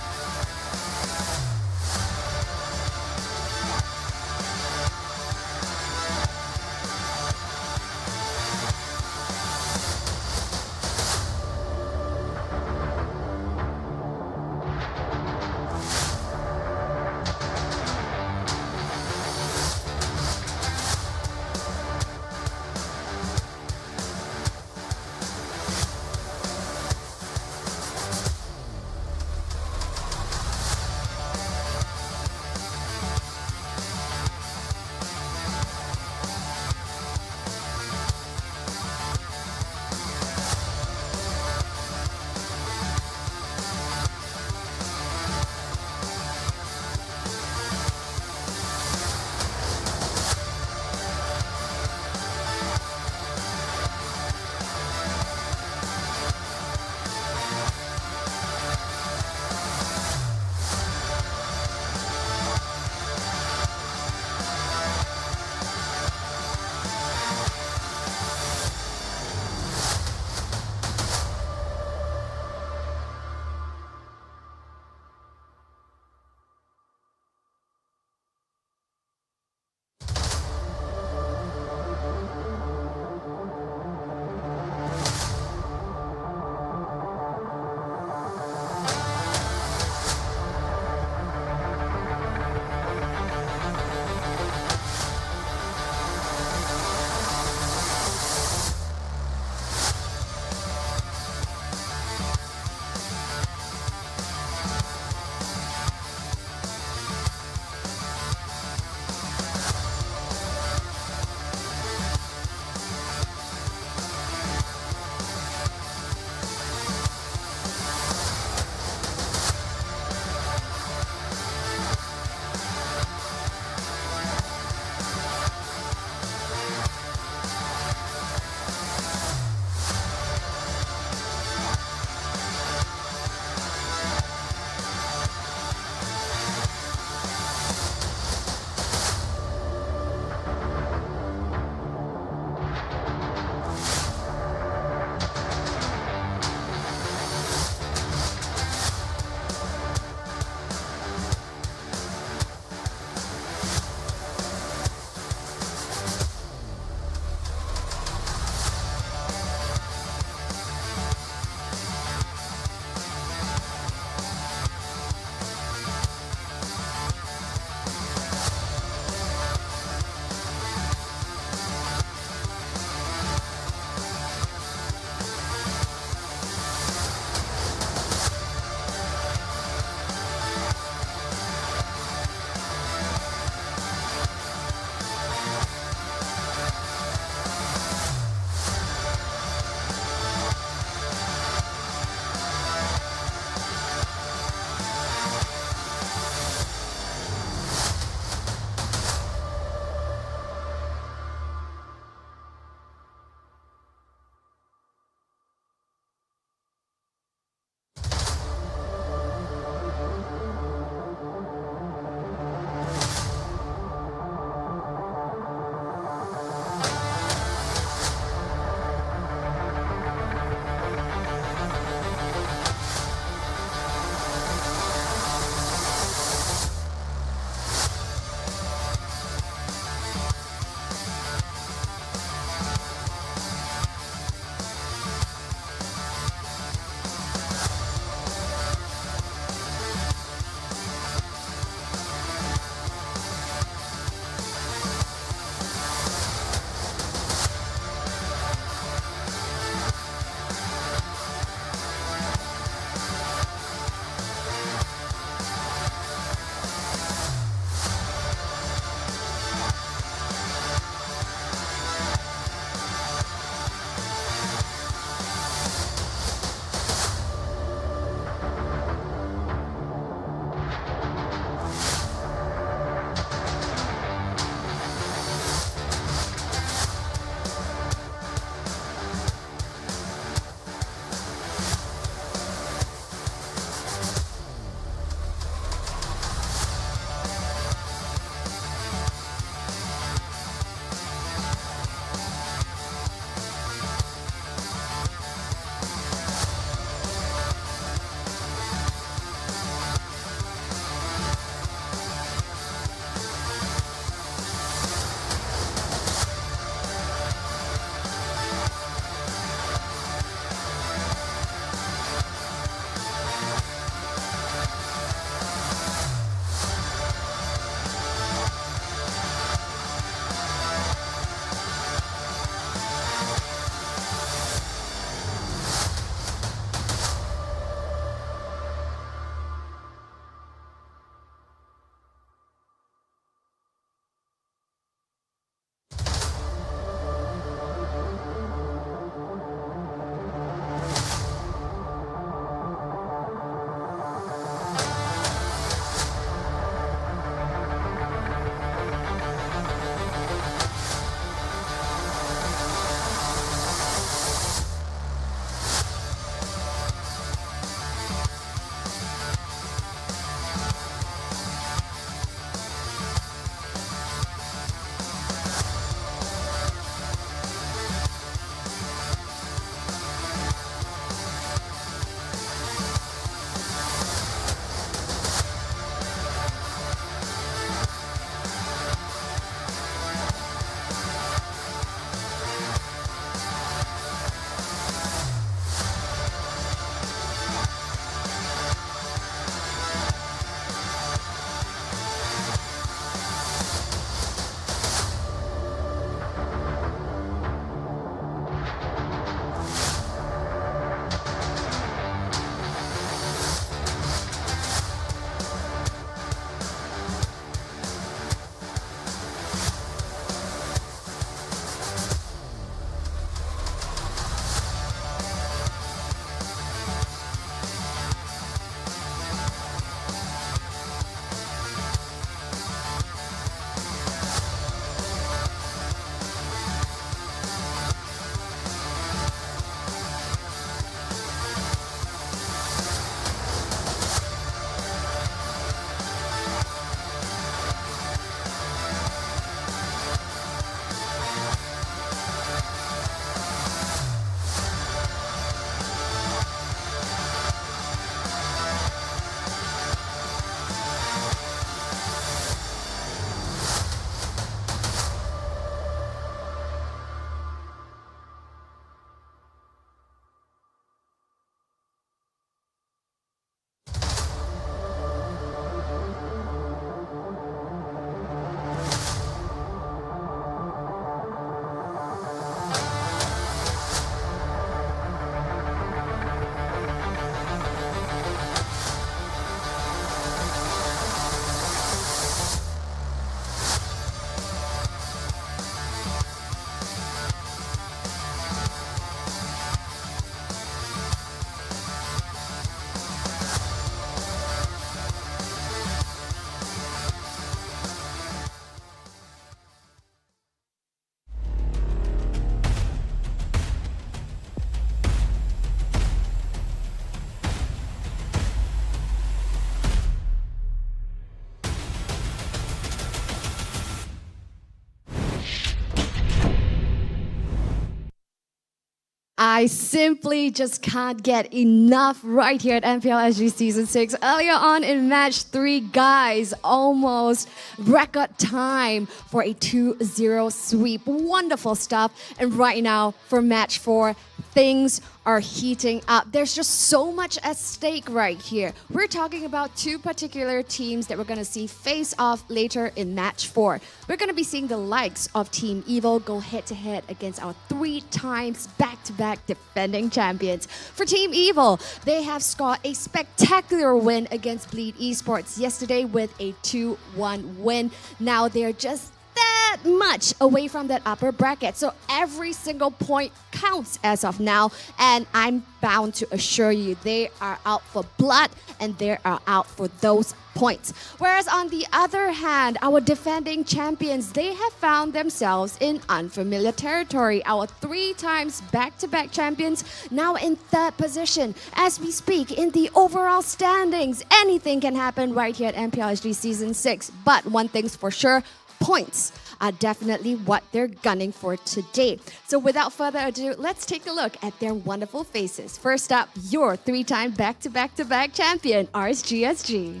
I simply just can't get enough right here at MPL SG Season 6. Earlier on in Match 3, guys, almost record time for a 2-0 sweep. Wonderful stuff. And right now, for Match 4, things are heating up. There's just so much at stake right here. We're talking about two particular teams that we're going to see face off later in Match 4. We're going to be seeing the likes of Team Evil go head-to-head against our 3 times back-to-back defending champions. For Team Evil, they have scored a spectacular win against Bleed Esports yesterday with a 2-1 win. Now they're just that much away from that upper bracket. So every single point counts as of now. And I'm bound to assure you they are out for blood and they are out for those points. Whereas on the other hand, our defending champions, they have found themselves in unfamiliar territory. Our 3 times back-to-back champions now in 3rd position as we speak in the overall standings. Anything can happen right here at MPL SG Season 6. But one thing's for sure, points are definitely what they're gunning for today. So without further ado, let's take a look at their wonderful faces. First up, your 3-time back-to-back-to-back champion, RSG SG.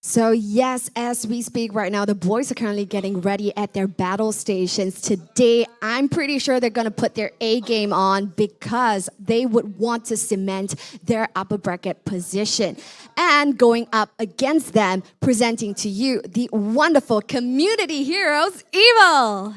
So yes, as we speak right now, the boys are currently getting ready at their battle stations. Today, I'm pretty sure they're going to put their A game on because they would want to cement their upper bracket position. And going up against them, presenting to you the wonderful community heroes, Evil.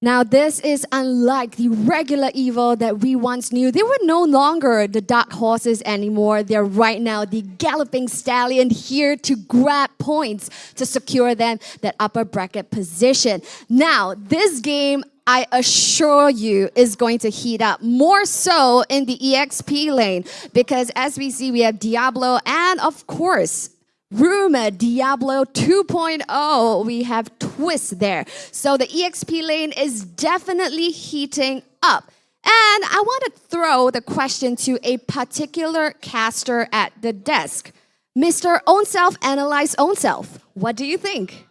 Now, this is unlike the regular Evil that we once knew. They were no longer the dark horses anymore. They're right now the galloping stallion here to grab points to secure them that upper bracket position. Now, this game, I assure you, is going to heat up more so in the EXP lane because as we see, we have Diablo and, of course, rumored Diablo 2.0, we have Twist there. So the EXP lane is definitely heating up. And I want to throw the question to a particular caster at the desk. Mr. Own Self, Analyze Own Self. What do you think?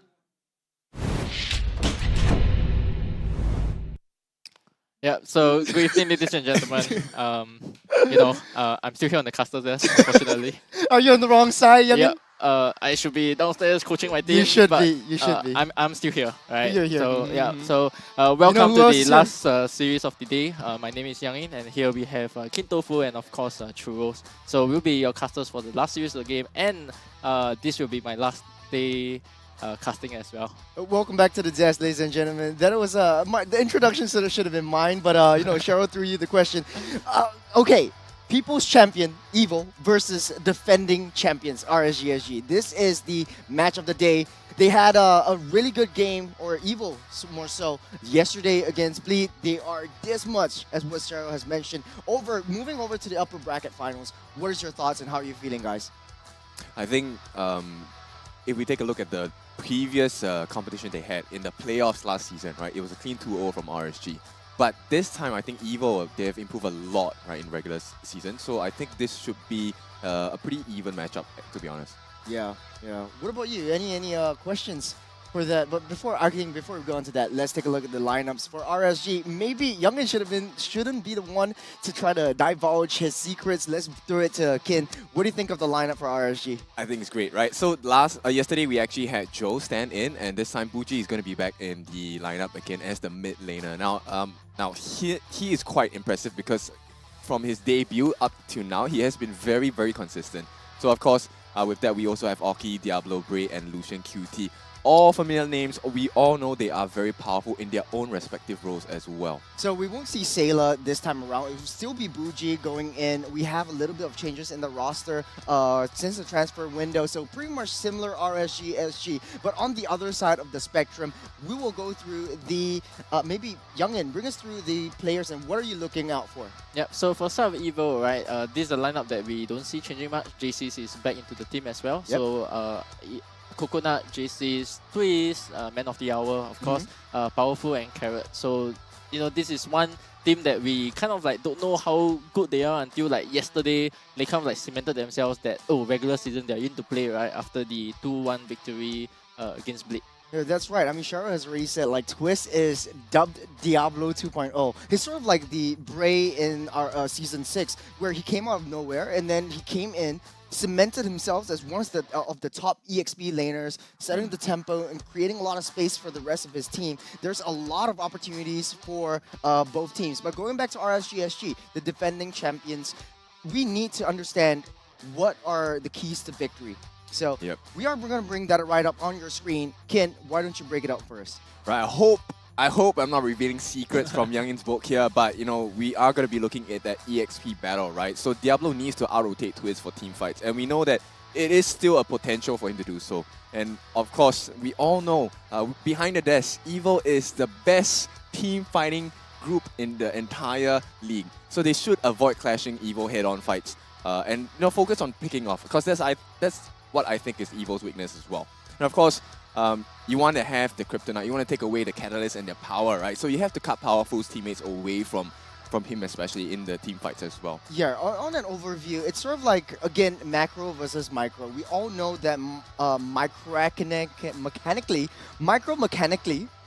Yeah, so good evening, ladies and gentlemen. I'm still here on the caster desk, unfortunately. Are you on the wrong side, Yamin? Yeah. I should be downstairs coaching my team. You should but, be. You should be. I'm still here, right? You're here. So yeah. So welcome to the last series of the day. My name is Yang In, and here we have Kin Tofu and of course Churros. So we'll be your casters for the last series of the game, and this will be my last day casting as well. Welcome back to the desk, ladies and gentlemen. That was the introduction should have been mine, but Cheryl threw you the question. Okay. People's Champion, Evil, versus defending champions, RSG SG. This is the match of the day. They had a really good game, or Evil more so, yesterday against Bleed. They are this much, as what Cheryl has mentioned, moving over to the upper bracket finals. What is your thoughts and how are you feeling, guys? I think if we take a look at the previous competition they had in the playoffs last season, right, it was a clean 2-0 from RSG. But this time, I think Evil, they have improved a lot, right, in regular season. So I think this should be a pretty even matchup, to be honest. Yeah, yeah. What about you? Any questions for that? But before we go into that, let's take a look at the lineups for RSG. Maybe Youngin shouldn't be the one to try to divulge his secrets. Let's throw it to Kin. What do you think of the lineup for RSG? I think it's great, right? So yesterday we actually had Joe stand in, and this time Bucci is going to be back in the lineup again as the mid laner. Now he is quite impressive because from his debut up to now, he has been very, very consistent. So of course, with that, we also have Oki, Diablo, Bray, and Lucian QT. All familiar names. We all know they are very powerful in their own respective roles as well. So we won't see Sayla this time around. It will still be Bougie going in. We have a little bit of changes in the roster since the transfer window. So pretty much similar RSG SG. But on the other side of the spectrum, we will go through the maybe Youngin, bring us through the players and what are you looking out for? Yep, so for South Evo, right, this is a lineup that we don't see changing much. JCs is back into the team as well. Yep. So Coconut, JCs, Twist, Man of the Hour, of course, Powerful and Carrot. So, you know, this is one team that we kind of like don't know how good they are until like yesterday they kind of like cemented themselves that, oh, regular season they're in to play, right, after the 2-1 victory against Bleed. Yeah, that's right. I mean, Sharo has already said, like, Twist is dubbed Diablo 2.0. He's sort of like the Bray in our Season 6, where he came out of nowhere, and then he came in, cemented himself as one of the top EXP laners, setting the tempo and creating a lot of space for the rest of his team. There's a lot of opportunities for both teams. But going back to RSG SG, the defending champions, we need to understand what are the keys to victory. So we are going to bring that right up on your screen. Ken, why don't you break it out for us? Right, I hope I'm not revealing secrets from Youngin's book here, but you know, we are going to be looking at that EXP battle, right? So Diablo needs to out-rotate Twist for team fights, and we know that it is still a potential for him to do so. And of course, we all know behind the desk, Evo is the best team fighting group in the entire league. So they should avoid clashing Evo head-on fights and, you know, focus on picking off, because that's what I think is Evo's weakness as well. And of course, you want to have the Kryptonite, you want to take away the Catalyst and their power, right? So you have to cut Powerful's teammates away from him, especially in the team fights as well. Yeah, on an overview, it's sort of like, again, macro versus micro. We all know that micro-mechanically,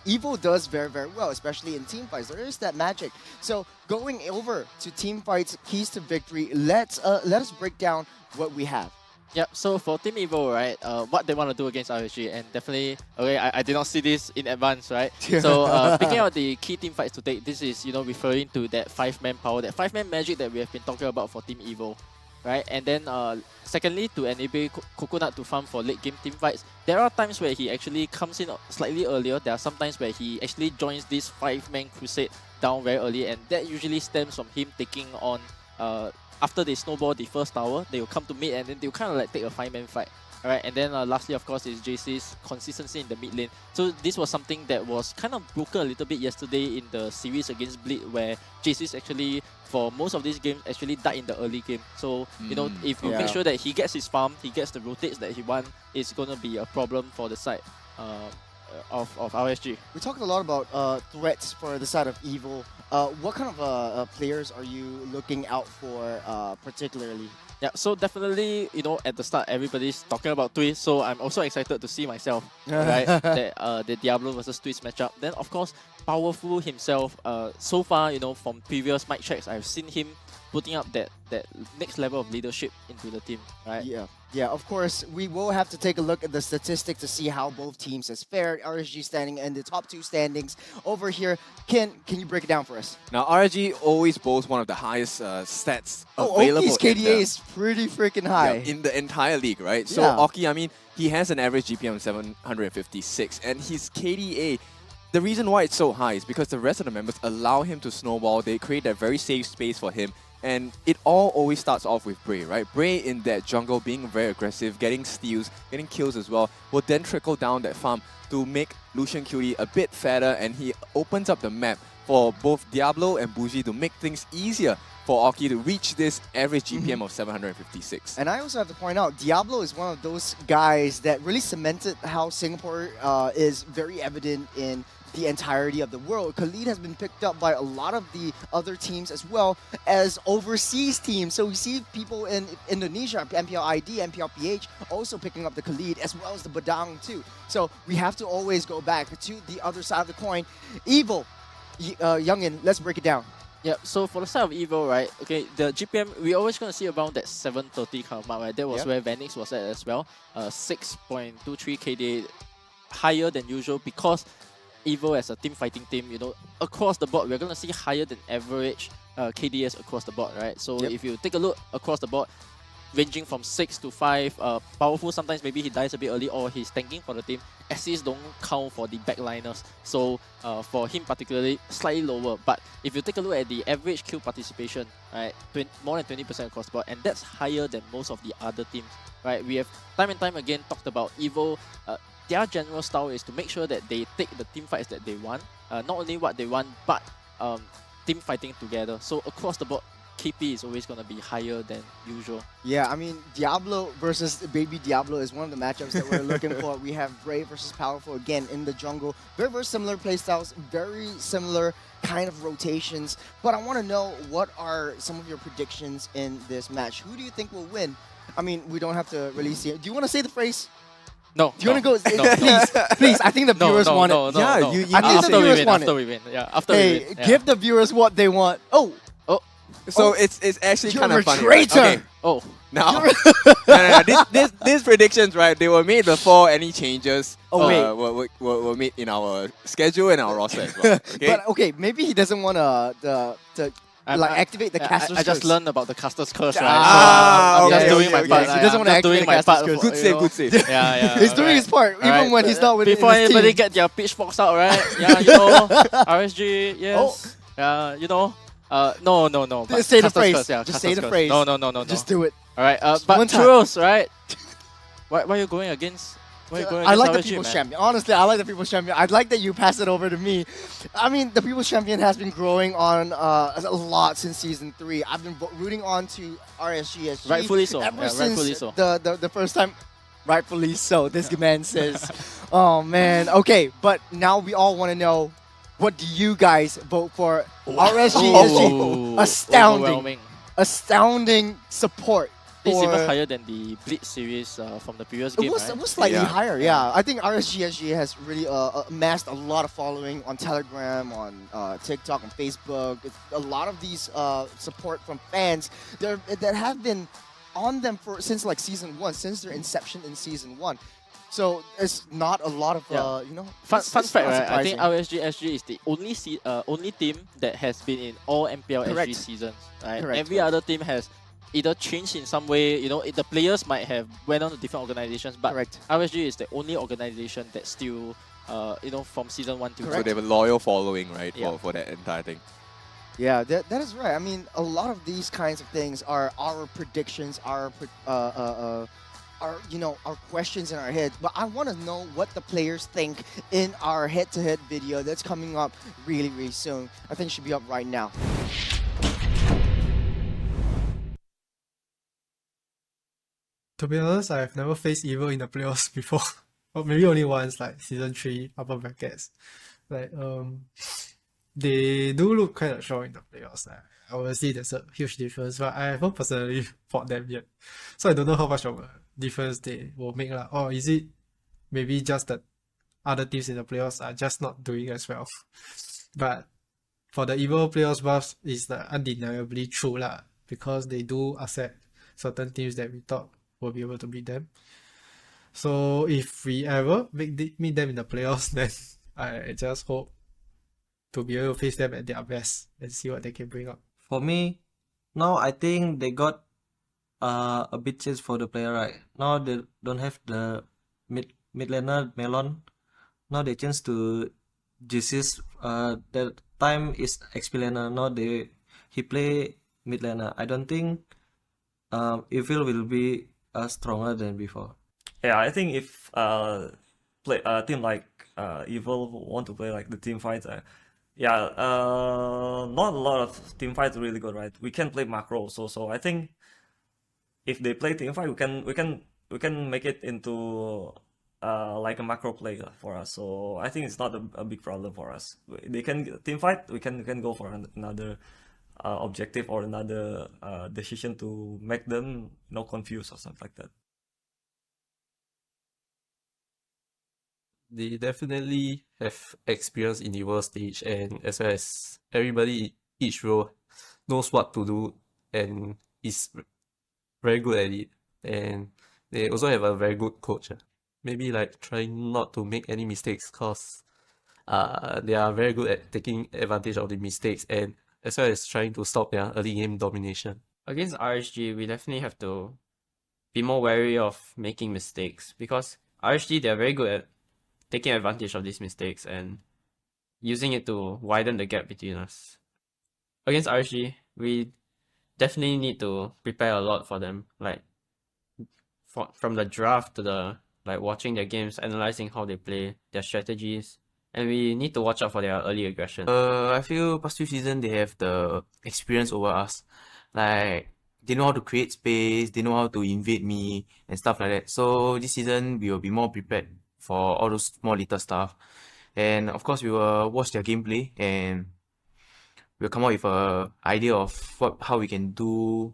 Evo does very, very well, especially in team fights. There is that magic. So going over to team fights, keys to victory, let us break down what we have. Yep, so for Team Evo, right, what they want to do against RSG, and definitely, okay, I did not see this in advance, right? So picking out the key team fights to take, this is, you know, referring to that 5-man power, that 5-man magic that we have been talking about for Team Evo, right? And then secondly, to enable Coconut to farm for late game team fights, there are times where he actually comes in slightly earlier. There are some times where he actually joins this 5-man crusade down very early, and that usually stems from him taking on after they snowball the first tower, they will come to mid and then they'll kind of like take a 5-man fight. Alright, and then lastly, of course, is JC's consistency in the mid lane. So this was something that was kind of broken a little bit yesterday in the series against Bleed, where JC's actually, for most of these games, actually died in the early game. So, you know, if you make sure that he gets his farm, he gets the rotates that he wants, it's going to be a problem for the side of RSG. We talked a lot about threats for the side of Evo. What kind of players are you looking out for particularly? Yeah, so definitely, you know, at the start, everybody's talking about Twist, so I'm also excited to see myself, right? The Diablo versus Twist matchup. Then, of course, Powerful himself, so far, you know, from previous mic checks, I've seen him putting up that next level of leadership into the team, right? Yeah, of course, we will have to take a look at the statistics to see how both teams has fared. RSG standing in the top 2 standings over here. Can you break it down for us? Now, RSG always boasts one of the highest stats available. Oki's KDA is pretty freaking high. In the entire league, right? So Oki, I mean, he has an average GPM of 756, and his KDA, the reason why it's so high is because the rest of the members allow him to snowball. They create that very safe space for him. And it all always starts off with Bray, right? Bray in that jungle being very aggressive, getting steals, getting kills as well, will then trickle down that farm to make Lucian QT a bit fatter, and he opens up the map for both Diablo and Bougie to make things easier for Oki to reach this average GPM of 756. And I also have to point out, Diablo is one of those guys that really cemented how Singapore is very evident in the entirety of the world. Khalid has been picked up by a lot of the other teams as well as overseas teams. So we see people in Indonesia, MPL ID, MPL PH, also picking up the Khalid as well as the Badang too. So we have to always go back to the other side of the coin. Evo, Youngin, let's break it down. Yeah, so for the side of Evo, right, okay, the GPM, we're always going to see around that 730 kind of mark, right? That was where Vanix was at as well. 6.23 KDA, higher than usual, because Evo as a team fighting team, you know, across the board, we're going to see higher than average KDS across the board, right? So if you take a look across the board, ranging from 6 to 5, powerful, sometimes maybe he dies a bit early or he's tanking for the team. Assists don't count for the backliners, so for him particularly, slightly lower. But if you take a look at the average kill participation, right, more than 20% across the board, and that's higher than most of the other teams, right? We have time and time again talked about Evo. Their general style is to make sure that they take the team fights that they want, not only what they want, but team fighting together. So across the board, KP is always going to be higher than usual. Yeah, I mean, Diablo versus Baby Diablo is one of the matchups that we're looking for. We have Brave versus Powerful again in the jungle. Very, very similar playstyles, very similar kind of rotations. But I want to know, what are some of your predictions in this match? Who do you think will win? I mean, we don't have to really see it. Do you want to say the phrase? No. Do you want to go? Please. I think the viewers want it. Yeah, I think the viewers want it. After we win. Yeah, after we win. Yeah. Give the viewers what they want. So it's actually kind of funny. Right? Okay. Oh, no. These predictions, right? They were made before any changes were made in our schedule and our roster as well. Okay? But okay, maybe he doesn't want to activate the caster's curse. I just learned about the caster's curse, right? I'm just doing my part. He doesn't want to activate the caster's curse. Good save. Yeah. He's doing his part, even when he's not with his team. Before anybody get their pitchforks out, right? Yeah, you know, RSG, yes. Yeah, you know. No. Just say the phrase. Curse, yeah, just say the phrase. No. Just do it. All right. But Churros, right? Why are you going against? I like the People's Champion. Honestly, I like the People's Champion. I'd like that you pass it over to me. I mean, the People's Champion has been growing on a lot since Season 3. I've been rooting on to RSG SG. Rightfully so. Ever since rightfully so. The first time. Rightfully so, this man says. Oh, man. Okay, but now we all want to know, what do you guys vote for? RSG SG. Astounding support. It's even higher than the Bleed series from the previous game, It was slightly higher, yeah. I think RSG SG has really amassed a lot of following on Telegram, on TikTok, on Facebook. A lot of these support from fans that have been on them since like Season 1, since their inception in Season 1. So it's not a lot of, you know. Fun fact, right? I think RSG SG is the only team that has been in all MPL SG seasons. Right? Every other team has either changed in some way. You know, the players might have went on to different organizations, but RSG is the only organization that still, you know, from Season 1 to 2. So they have a loyal following, right, for that entire thing. Yeah, that is right. I mean, a lot of these kinds of things are our predictions, our questions in our head, but I want to know what the players think in our head-to-head video that's coming up really, really soon. I think it should be up right now. To be honest, I've never faced Evo in the playoffs before. Or maybe only once, like Season 3 upper brackets. Like, they do look kind of strong in the playoffs. Obviously, there's a huge difference, but I haven't personally fought them yet. So I don't know how much of a difference they will make. Or is it maybe just that other teams in the playoffs are just not doing as well? But for the Evo playoffs buffs, it's undeniably true because they do accept certain teams that we thought will be able to beat them. So if we ever meet them in the playoffs, then I just hope to be able to face them at their best and see what they can bring up. For me, now I think they got a bit chance for the player, right? Now they don't have the mid laner Melon. Now they chance to Jesus. That time is XP laner. Now he play mid laner. I don't think Evil will be stronger than before. Yeah, I think if a team like Evil want to play like the team fights, not a lot of team fights really good, right? We can play macro, so I think if they play team fight, we can make it into like a macro play for us. So I think it's not a big problem for us. They can team fight, we can go for another objective or another decision to make them confused or something like that. They definitely have experience in the world stage, and as well as everybody each role knows what to do and is very good at it. And they also have a very good coach. Maybe like trying not to make any mistakes, cause they are very good at taking advantage of the mistakes and as well as trying to stop their early game domination. Against RSG, we definitely have to be more wary of making mistakes because RSG, they're very good at taking advantage of these mistakes and using it to widen the gap between us. Against RSG, we definitely need to prepare a lot for them, like from the draft to the watching their games, analyzing how they play, their strategies, and we need to watch out for their early aggression. I feel past few seasons they have the experience over us. Like they know how to create space, they know how to invade me and stuff like that. So this season we will be more prepared for all those small little stuff. And of course we will watch their gameplay and we'll come up with a idea of how we can do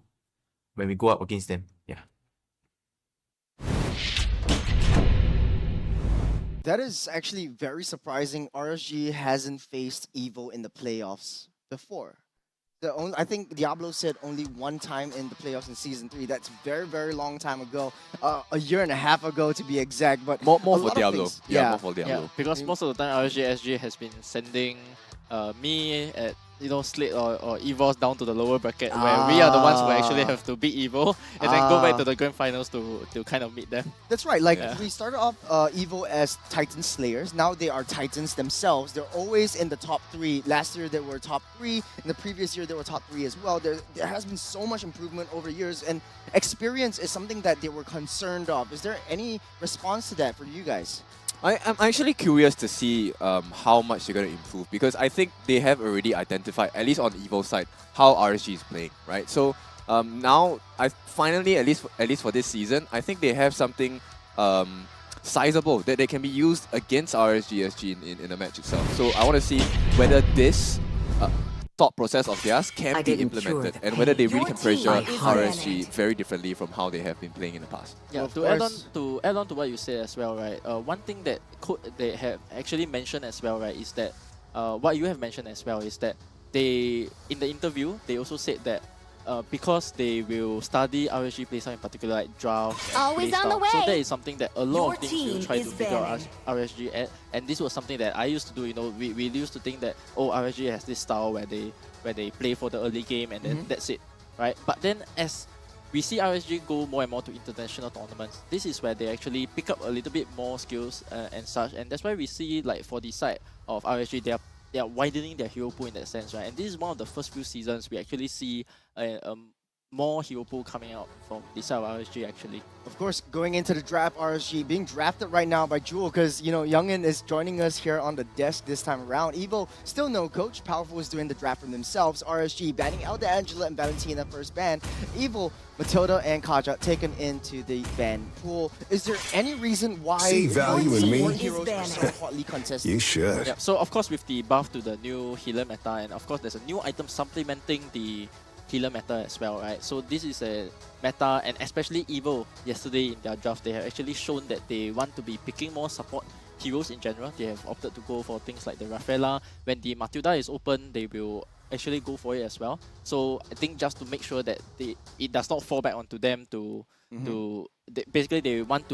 when we go up against them. Yeah. That is actually very surprising. RSG hasn't faced EVO in the playoffs before. I think Diablo said only one time in the playoffs in Season 3. That's very, very long time ago. A year and a half ago to be exact. But more for Diablo. Yeah, more for Diablo. Yeah, because most of the time RSG SG has been sending me at Slate or EVOs down to the lower bracket where we are the ones who actually have to beat EVO and then go back to the grand finals to kind of meet them. That's right. We started off EVO as Titan Slayers. Now they are Titans themselves. They're always in the top 3. Last year they were top 3. In the previous year they were top 3 as well. There has been so much improvement over years, and experience is something that they were concerned of. Is there any response to that for you guys? I'm actually curious to see how much they're going to improve because I think they have already identified, at least on the EVO side, how RSG is playing, right? So now, I finally, at least for this season, I think they have something sizable that they can be used against RSG SG in the match itself. So I want to see whether this thought process of theirs can be implemented and whether they really can pressure RSG very differently from how they have been playing in the past. Yeah, to add on to what you said as well, right? One thing that they have actually mentioned as well, right, is that what you have mentioned as well is that they in the interview they also said that because they will study RSG playstyle in particular, like draft and Always on the playstyle. way. So that is something that a lot Your of teams team will try to is figure out banning. RSG at, and this was something that I used to do. We used to think that RSG has this style where they play for the early game and then that's it, right? But then as we see RSG go more and more to international tournaments, this is where they actually pick up a little bit more skills and such, and that's why we see for the side of RSG they are widening their hero pool in that sense, right? And this is one of the first few seasons we actually see more hero pool coming out from the side of RSG actually. Of course, going into the draft, RSG being drafted right now by Jewel because, Youngin is joining us here on the desk this time around. EVO, still no coach. Powerful is doing the draft for themselves. RSG banning Elda Angela and Valentina first ban. EVO, Matilda, and Kaja taken into the ban pool. Is there any reason why See value in me? more heroes are so hotly contested? You should. Yeah, so of course with the buff to the new healer meta, and of course there's a new item supplementing the healer meta as well, right? So this is a meta, and especially EVO yesterday in their draft, they have actually shown that they want to be picking more support heroes in general. They have opted to go for things like the Rafaela. When the Matilda is open, they will actually go for it as well. So I think just to make sure that it does not fall back onto them basically they want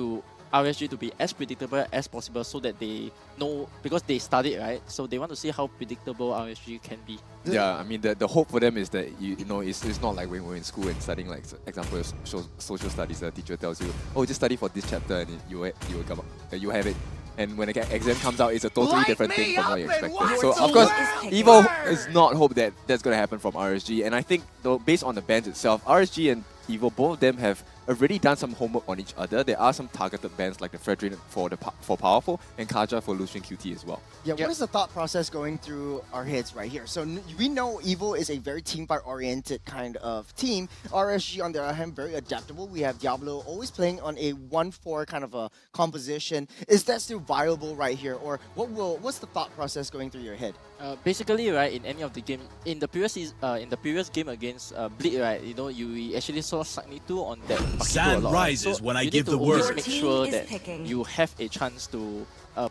RSG to be as predictable as possible so that they know, because they studied, right? So they want to see how predictable RSG can be. Yeah, I mean the hope for them is that it's not like when we're in school and studying, like example social studies, the teacher tells you, oh, just study for this chapter and you have it. And when the exam comes out, it's a totally different thing from what you expected. So of course, EVO is not hope that that's going to happen from RSG. And I think though, based on the bans itself, RSG and EVO, both of them have already done some homework on each other. There are some targeted bans like the Fredrin for Powerful and Kaja for Lucian QT as well. Yeah, what is the thought process going through our heads right here? So we know EVO is a very teamfight-oriented kind of team. RSG, on the other hand, very adaptable. We have Diablo always playing on a 1-4 kind of a composition. Is that still viable right here, or what's the thought process going through your head? Basically, right, in any of the game, in the previous game against Bleed, right, you actually saw Sagni 2 on that. Sun rises when I give the word. You need to always make sure that you have a chance to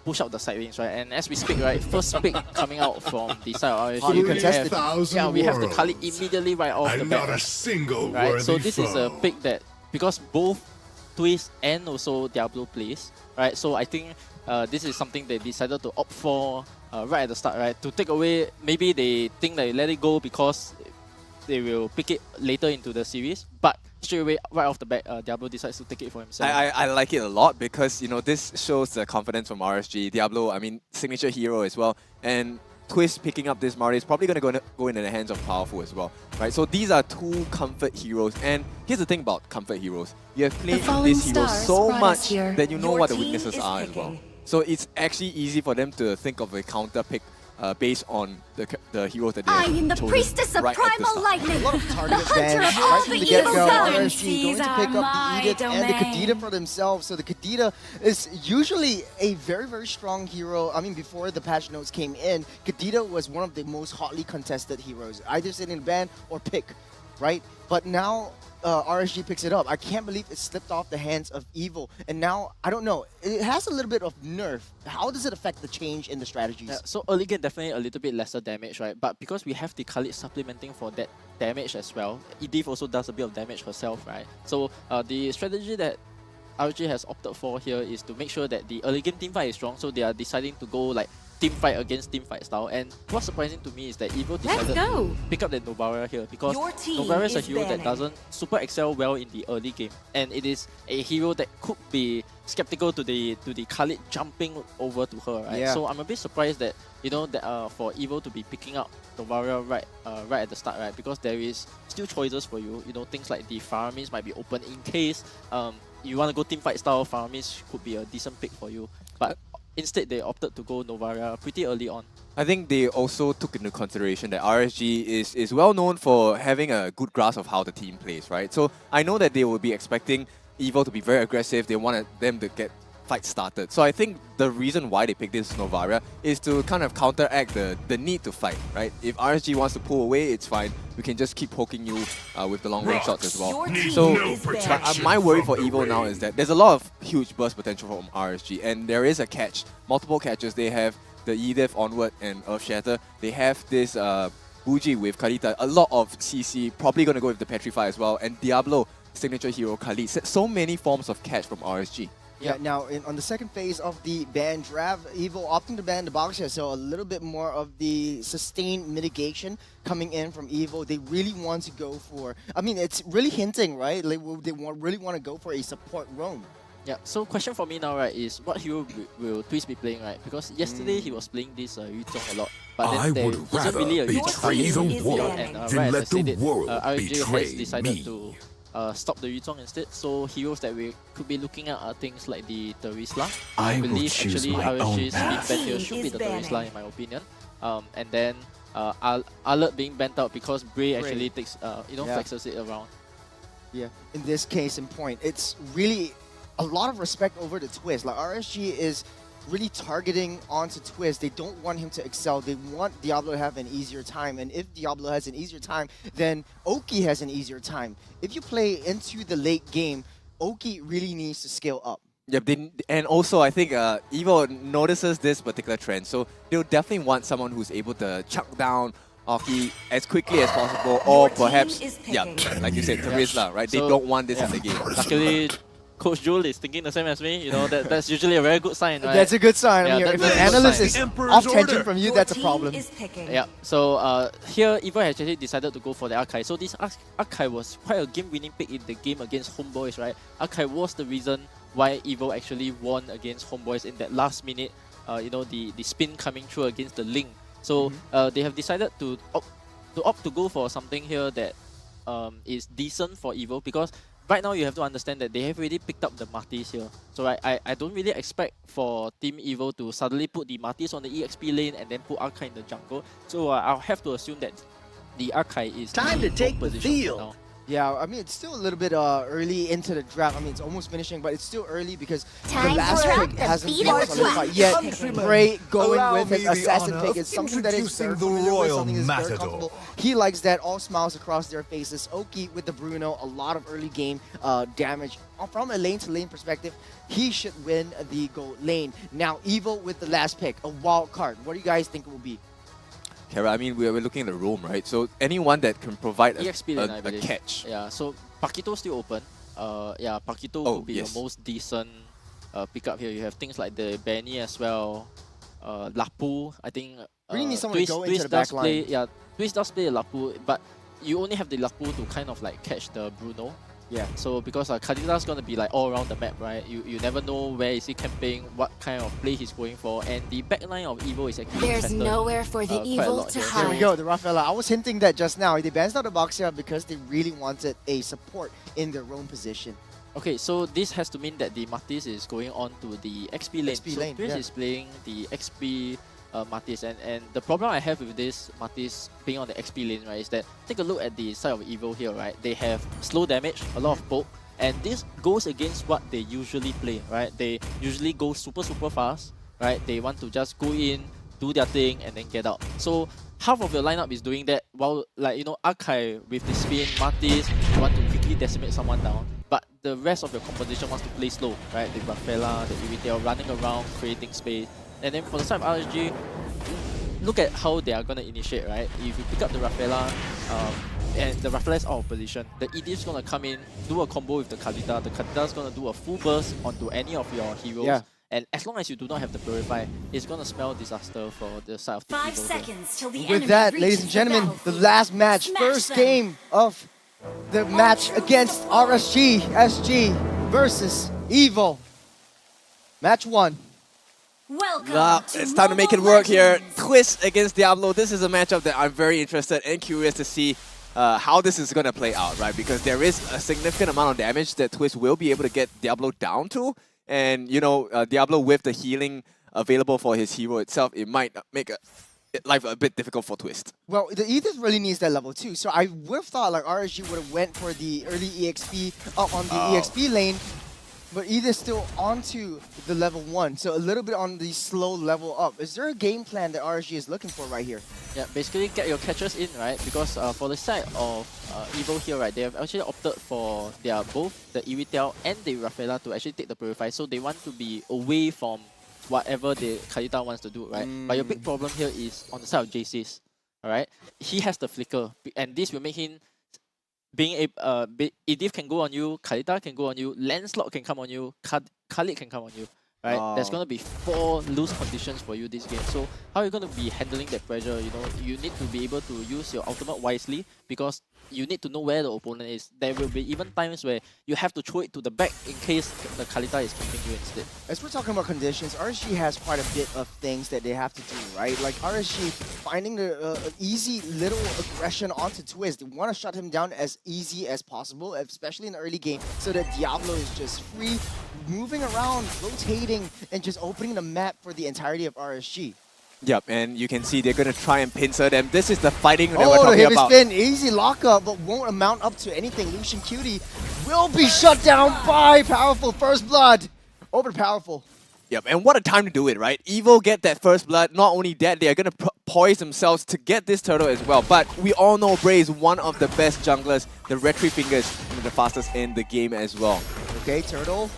push out the side lanes, right? And as we speak, right, first pick coming out from the side of RSG, we have the Kali immediately right off the bat. Not a single right? So worthy this is a pick that, because both Twist and also Diablo plays, right? So I think this is something they decided to opt for right at the start, right? To take away, maybe they think that they let it go because they will pick it later into the series, but straight away, right off the bat, Diablo decides to take it for himself. I like it a lot because, you know, this shows the confidence from RSG. Diablo, I mean, signature hero as well. And Twist picking up this Marty is probably going to go into the hands of Powerful as well, right? So these are two comfort heroes. And here's the thing about comfort heroes. You have played these heroes so much that you know what the weaknesses are as well. So it's actually easy for them to think of a counter pick based on the heroes that they have I am the chosen priestess of right at the primal start. lightning. A lot of target The hunter advantage of all right from the the get-go. evil southern RSG seas going to are pick up the my Edith and the domain. Kadita for themselves. So the Kadita is usually a very, very strong hero. I mean, before the patch notes came in, Kadita was one of the most hotly contested heroes. Either sit in ban or pick, right? But now RSG picks it up. I can't believe it slipped off the hands of Evil. And now, I don't know, it has a little bit of nerf. How does it affect the change in the strategies? So early game definitely a little bit lesser damage, right? But because we have the Khalid supplementing for that damage as well, Edith also does a bit of damage herself, right? So the strategy that RSG has opted for here is to make sure that the early game teamfight is strong, so they are deciding to go like teamfight against teamfight style. And what's surprising to me is that Evo decided to pick up the Novaria here because Novaria is a hero that doesn't super excel well in the early game, and it is a hero that could be skeptical to the Khalid jumping over to her, right? Yeah. So I'm a bit surprised that, you know, that for Evo to be picking up Novaria right at the start, right? Because there is still choices for you. You know, things like the Faramis might be open in case you want to go teamfight style. Faramis could be a decent pick for you, but instead, they opted to go Novaria pretty early on. I think they also took into consideration that RSG is well known for having a good grasp of how the team plays, right? So I know that they will be expecting Evil to be very aggressive. They wanted them to get fights started. So I think the reason why they picked this Novaria is to kind of counteract the need to fight, right? If RSG wants to pull away, it's fine. We can just keep poking you with the long range shots as well. So my worry for Evil now is that there's a lot of huge burst potential from RSG, and there is a catch, multiple catches. They have the Edith, Onward, and Earth Shatter. They have this Bougie with Kalita, a lot of CC, probably going to go with the Petrify as well, and Diablo, signature hero Khalid. So many forms of catch from RSG. Yeah, now on the second phase of the ban draft, Evil opting to ban the Boxer, so a little bit more of the sustained mitigation coming in from Evil. They really want to go for, I mean, it's really hinting, right? Like, they really want to go for a support roam. Yeah, so question for me now, right, is what hero will Twist be playing, right? Because yesterday he was playing this Yuzhong a lot, but then there isn't really a Yuzhong betray the world and than right let as I said the it, world RSG betray has decided me. to stop the Yuzhong instead. So heroes that we could be looking at are things like the Terisla. I believe actually RSG's main bet here should be the Terisla in my opinion. And then Alert being bent out because Bray actually takes flexes it around. Yeah, in this case in point, it's really a lot of respect over the Twist. Like RSG is really targeting onto Twist. They don't want him to excel. They want Diablo to have an easier time. And if Diablo has an easier time, then Oki has an easier time. If you play into the late game, Oki really needs to scale up. Yep, and also I think Evo notices this particular trend. So they'll definitely want someone who's able to chuck down Oki as quickly as possible, or perhaps, like you said, Terisla, right? So, they don't want this in the game. Luckily, Coach Jule is thinking the same as me. You know, that's usually a very good sign, right? That's a good sign. Yeah, if the analyst is off tangent from you, that's a problem. Yeah, so here Evo has actually decided to go for the Archive. So this Archive was quite a game-winning pick in the game against Homebois, right? Archive was the reason why Evo actually won against Homebois in that last minute, the spin coming through against the Link. So they have decided to opt to go for something here that is decent for Evo, because right now you have to understand that they have already picked up the Martis here. So I don't really expect for Team Evo to suddenly put the Martis on the EXP lane and then put Archive in the jungle. So I'll have to assume that the Archive is time to take the field. Now. Yeah, I mean, it's still a little bit early into the draft. I mean, it's almost finishing, but it's still early because the last pick hasn't been solidified yet. Bray going with his assassin pick is something that is very familiar with, something that is very comfortable. He likes that, all smiles across their faces. Oki with the Bruno, a lot of early game damage. From a lane-to-lane perspective, he should win the gold lane. Now, Evo with the last pick, a wild card. What do you guys think it will be? Kara, I mean, we're looking at the roam, right? So anyone that can provide a catch. Yeah, so Pakito's still open. Pakito would be the most decent pickup here. You have things like the Benny as well. Lapu. I think Really need someone to go into the does back play, line. yeah, Twist does play Lapu, but you only have the Lapu to kind of like catch the Bruno. Yeah. So because Kadita's gonna be like all around the map, right? You never know where is he camping, what kind of play he's going for, and the backline of Evo is actually There's threatened, nowhere for the quite a evil lot to here. There we hide. go, the Rafaela. I was hinting that just now. They banned out the Boxia because they really wanted a support in their own position. Okay, so this has to mean that the Martis is going on to the XP lane. XP so lane, Twist yeah. is playing the XP Martis, and the problem I have with this Martis being on the XP lane, right, is that take a look at the side of Evo here, right? They have slow damage, a lot of poke, and this goes against what they usually play, right? They usually go super fast, right? They want to just go in, do their thing, and then get out. So half of your lineup is doing that, while like, you know, Akai with the spin, Martis, you want to quickly decimate someone down. But the rest of your composition wants to play slow, right? The Rafaela, the Iritel running around, creating space. And then for the side of RSG, look at how they are going to initiate, right? If you pick up the Rafaela, and the Rafaela is out of position, the ED is going to come in, do a combo with the Kadita. The Kadita is going to do a full burst onto any of your heroes. Yeah. And as long as you do not have the Purify, it's going to spell disaster for the side of the 5 Evo here. seconds till the With enemy that, reaches ladies and gentlemen, the battlefield. last match, Smash first them. game of the match against RSG SG versus Evo. Match 1. Welcome It's time to make it work here. Twist against Diablo. This is a matchup that I'm very interested and curious to see how this is going to play out, right? Because there is a significant amount of damage that Twist will be able to get Diablo down to. And, you know, Diablo with the healing available for his hero itself, it might make life a bit difficult for Twist. Well, the Aethys really needs that level 2, so I would have thought like RSG would have went for the early EXP up on the EXP lane, but Aethys still onto the level 1, so a little bit on the slow level up. Is there a game plan that RSG is looking for right here? Yeah, basically get your catchers in, right? Because for the side of Evo here, right, they have actually opted for both the Iritel and the Rafaela to actually take the Purify, so they want to be away from whatever the Kadita wants to do, right? But your big problem here is on the side of JC's, alright? He has the flicker, and this will make him being a Edith can go on you, Kadita can go on you, Lancelot can come on you, Khalid can come on you, right? There's gonna be 4 loose conditions for you this game. So how are you gonna be handling that pressure? You know, you need to be able to use your ultimate wisely because you need to know where the opponent is. There will be even times where you have to throw it to the back in case the Kalita is keeping you instead. As we're talking about conditions, RSG has quite a bit of things that they have to do, right? Like RSG finding the easy little aggression onto Twist. They want to shut him down as easy as possible, especially in the early game, so that Diablo is just free, moving around, rotating, and just opening the map for the entirety of RSG. Yep, and you can see they're going to try and pincer them. This is the fighting that we're Oh, the talking heavy about. spin, easy lockup, but won't amount up to anything. Lucian Cutie will be shut down by Powerful. First blood over to Powerful. Yep, and what a time to do it, right? Evo get that first blood. Not only that, they are going to poise themselves to get this turtle as well. But we all know Bray is one of the best junglers, the red 3 fingers, and the fastest in the game as well. Okay, turtle.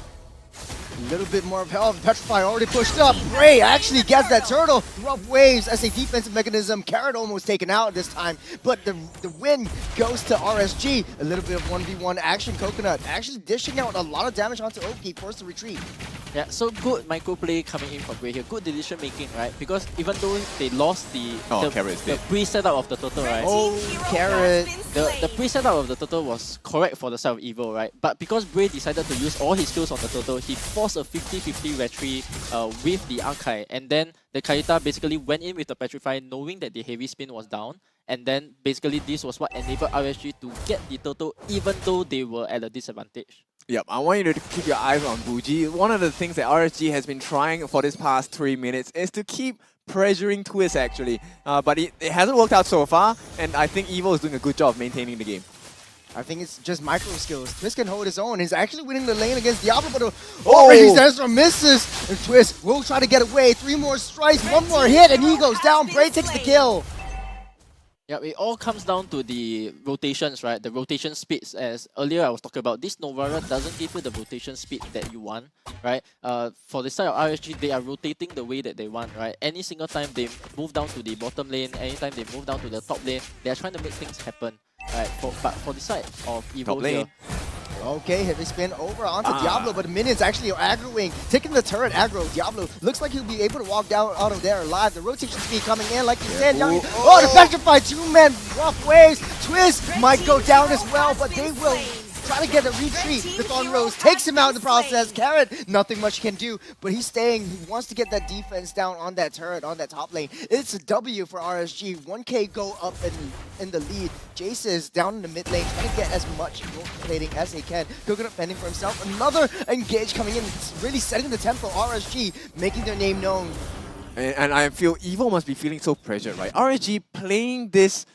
A little bit more of health. Petrify already pushed up. Bray actually gets that turtle. Rough waves as a defensive mechanism. Carrot almost taken out this time, but the win goes to RSG. A little bit of 1v1 action. Coconut actually dishing out a lot of damage onto Oki, forced to retreat. Yeah, so good micro play coming in from Bray here. Good decision making, right? Because even though they lost the pre-setup of the turtle, right? Oh, Carrot. The pre-setup of the turtle was correct for the side of Evo, right? But because Bray decided to use all his skills on the turtle, he forced a 50-50 retreat with the Archive. And then the Kaita basically went in with the Petrify knowing that the heavy spin was down. And then basically this was what enabled RSG to get the turtle even though they were at a disadvantage. Yep, I want you to keep your eyes on Bougie. One of the things that RSG has been trying for this past 3 minutes is to keep pressuring Twist actually. But it hasn't worked out so far, and I think Evo is doing a good job of maintaining the game. I think it's just micro skills. Twist can hold his own. He's actually winning the lane against Diablo, but his answer misses. And Twist will try to get away. 3 more strikes, 1 more hit, and he goes down. Bray takes the kill. Yeah, it all comes down to the rotations, right? The rotation speeds. As earlier I was talking about, this Novara doesn't give you the rotation speed that you want, right? For the side of RSG, they are rotating the way that they want, right? Any single time they move down to the bottom lane, anytime they move down to the top lane, they are trying to make things happen, right? But for the side of Evo here, Okay, heavy spin over onto Diablo, but the minions actually are aggroing, taking the turret aggro. Diablo looks like he'll be able to walk down out of there alive. The rotation speed coming in, like you said. Young, the petrify two-man rough waves. Twist might go down as well, but they will try to get a retreat. The Thorn Rose takes him out in the process. Carrot, nothing much can do, but he's staying. He wants to get that defense down on that turret, on that top lane. It's a W for RSG. 1K go up in the lead. Jace is down in the mid lane, trying to get as much plating as they can. Coconut fending for himself. Another engage coming in. It's really setting the tempo. RSG making their name known. And I feel Evo must be feeling so pressured, right? RSG playing this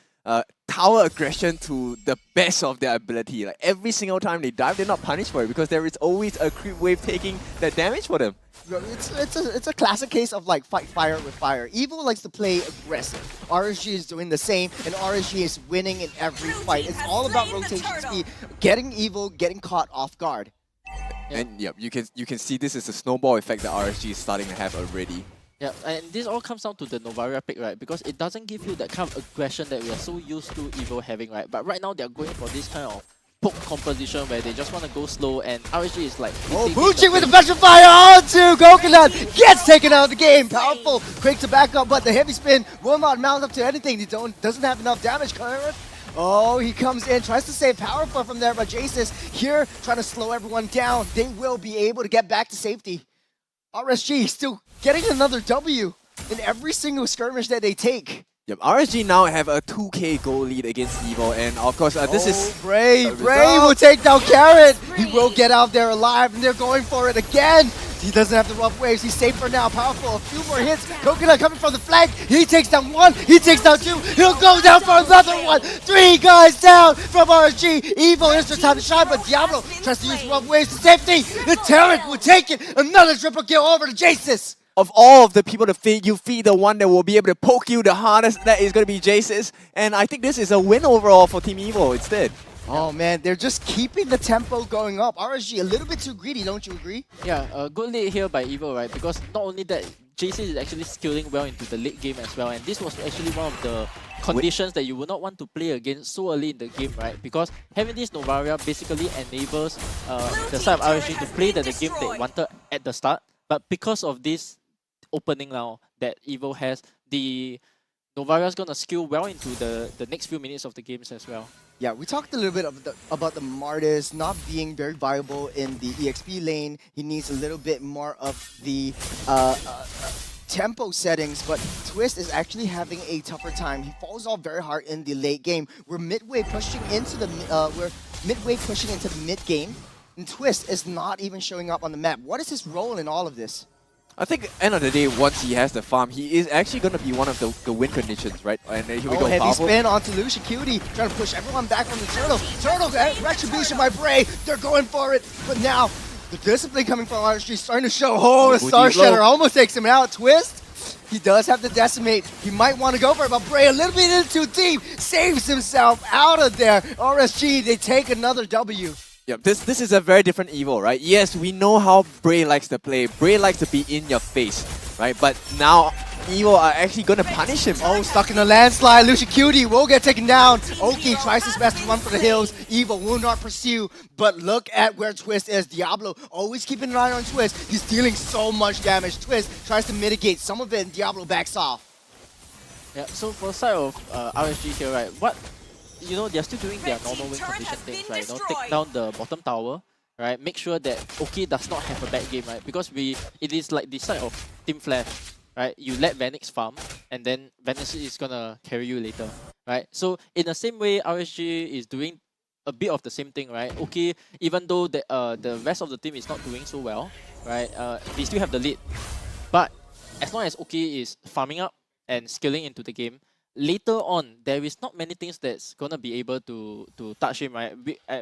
tower aggression to the best of their ability. Like every single time they dive, they're not punished for it because there is always a creep wave taking that damage for them. It's a classic case of like fight fire with fire. Evo likes to play aggressive. RSG is doing the same, and RSG is winning in every fight. It's all about rotation speed, getting Evo, getting caught off guard. And yep, you can see this is a snowball effect that RSG is starting to have already. Yeah, and this all comes down to the Novaria pick, right? Because it doesn't give you that kind of aggression that we are so used to Evo having, right? But right now they're going for this kind of poke composition where they just want to go slow, and RSG is like... Bucci with the petrifier onto Coconut! Gets taken out of the game! Powerful! Quick to back up, but the heavy spin will not mount up to anything. He doesn't have enough damage, Current. Oh, he comes in, tries to save Powerful from there, but Jace is here trying to slow everyone down. They will be able to get back to safety. RSG still getting another W in every single skirmish that they take. Yep, RSG now have a 2k goal lead against Evo, and of course this is... Bray will take down Carrot! He will get out there alive, and they're going for it again! He doesn't have the rough waves, he's safe for now. Powerful, a few more hits. Coconut coming from the flank. He takes down one, he takes down two. He'll go down for another one. 3 guys down from RSG. Evo is their time to shine, but Diablo tries to use rough waves to safety. The Terran will take it. Another triple kill over to Jace's. Of all of the people to feed, you feed the one that will be able to poke you the hardest. That is going to be Jace's. And I think this is a win overall for Team Evo instead. Oh man, they're just keeping the tempo going up. RSG a little bit too greedy, don't you agree? Yeah, good lead here by Evo, right? Because not only that, JC is actually skilling well into the late game as well, and this was actually one of the conditions that you would not want to play against so early in the game, right? Because having this Novaria basically enables the side of RSG to play the game they wanted at the start, but because of this opening now that Evo has, the Novaria is going to skill well into the next few minutes of the games as well. Yeah, we talked a little bit about the Martis not being very viable in the EXP lane. He needs a little bit more of the tempo settings, but Twist is actually having a tougher time. He falls off very hard in the late game. We're midway pushing into the mid game, and Twist is not even showing up on the map. What is his role in all of this? I think at the end of the day, once he has the farm, he is actually going to be one of the win conditions, right? And here we go, heavy powerful. spin onto Lucia Cutie, trying to push everyone back from the Turtle. Turtle, retribution by Bray, they're going for it. But now, the discipline coming from RSG is starting to show. Oh, the Star Shatter almost takes him out. Twist, he does have the Decimate. He might want to go for it, but Bray a little bit in too deep, saves himself out of there. RSG, they take another W. Yeah, this is a very different Evo, right? Yes, we know how Bray likes to play. Bray likes to be in your face, right? But now Evo are actually going to punish him. Oh, stuck in a landslide. Lucia Cutie will get taken down. Oki tries his best to run for the hills. Evo will not pursue, but look at where Twist is. Diablo always keeping an eye on Twist. He's dealing so much damage. Twist tries to mitigate some of it, and Diablo backs off. Yeah, so for the side of RSG here, right, they're still doing their normal win condition things, right? Take down the bottom tower, right? Make sure that Oki does not have a bad game, right? Because it is like the side of Team Flash, right? You let Vanix farm, and then Vanix is gonna carry you later, right? So in the same way, RSG is doing a bit of the same thing, right? Oki, even though the rest of the team is not doing so well, right? They still have the lead, but as long as Oki is farming up and scaling into the game, later on, there is not many things that's gonna be able to touch him, right?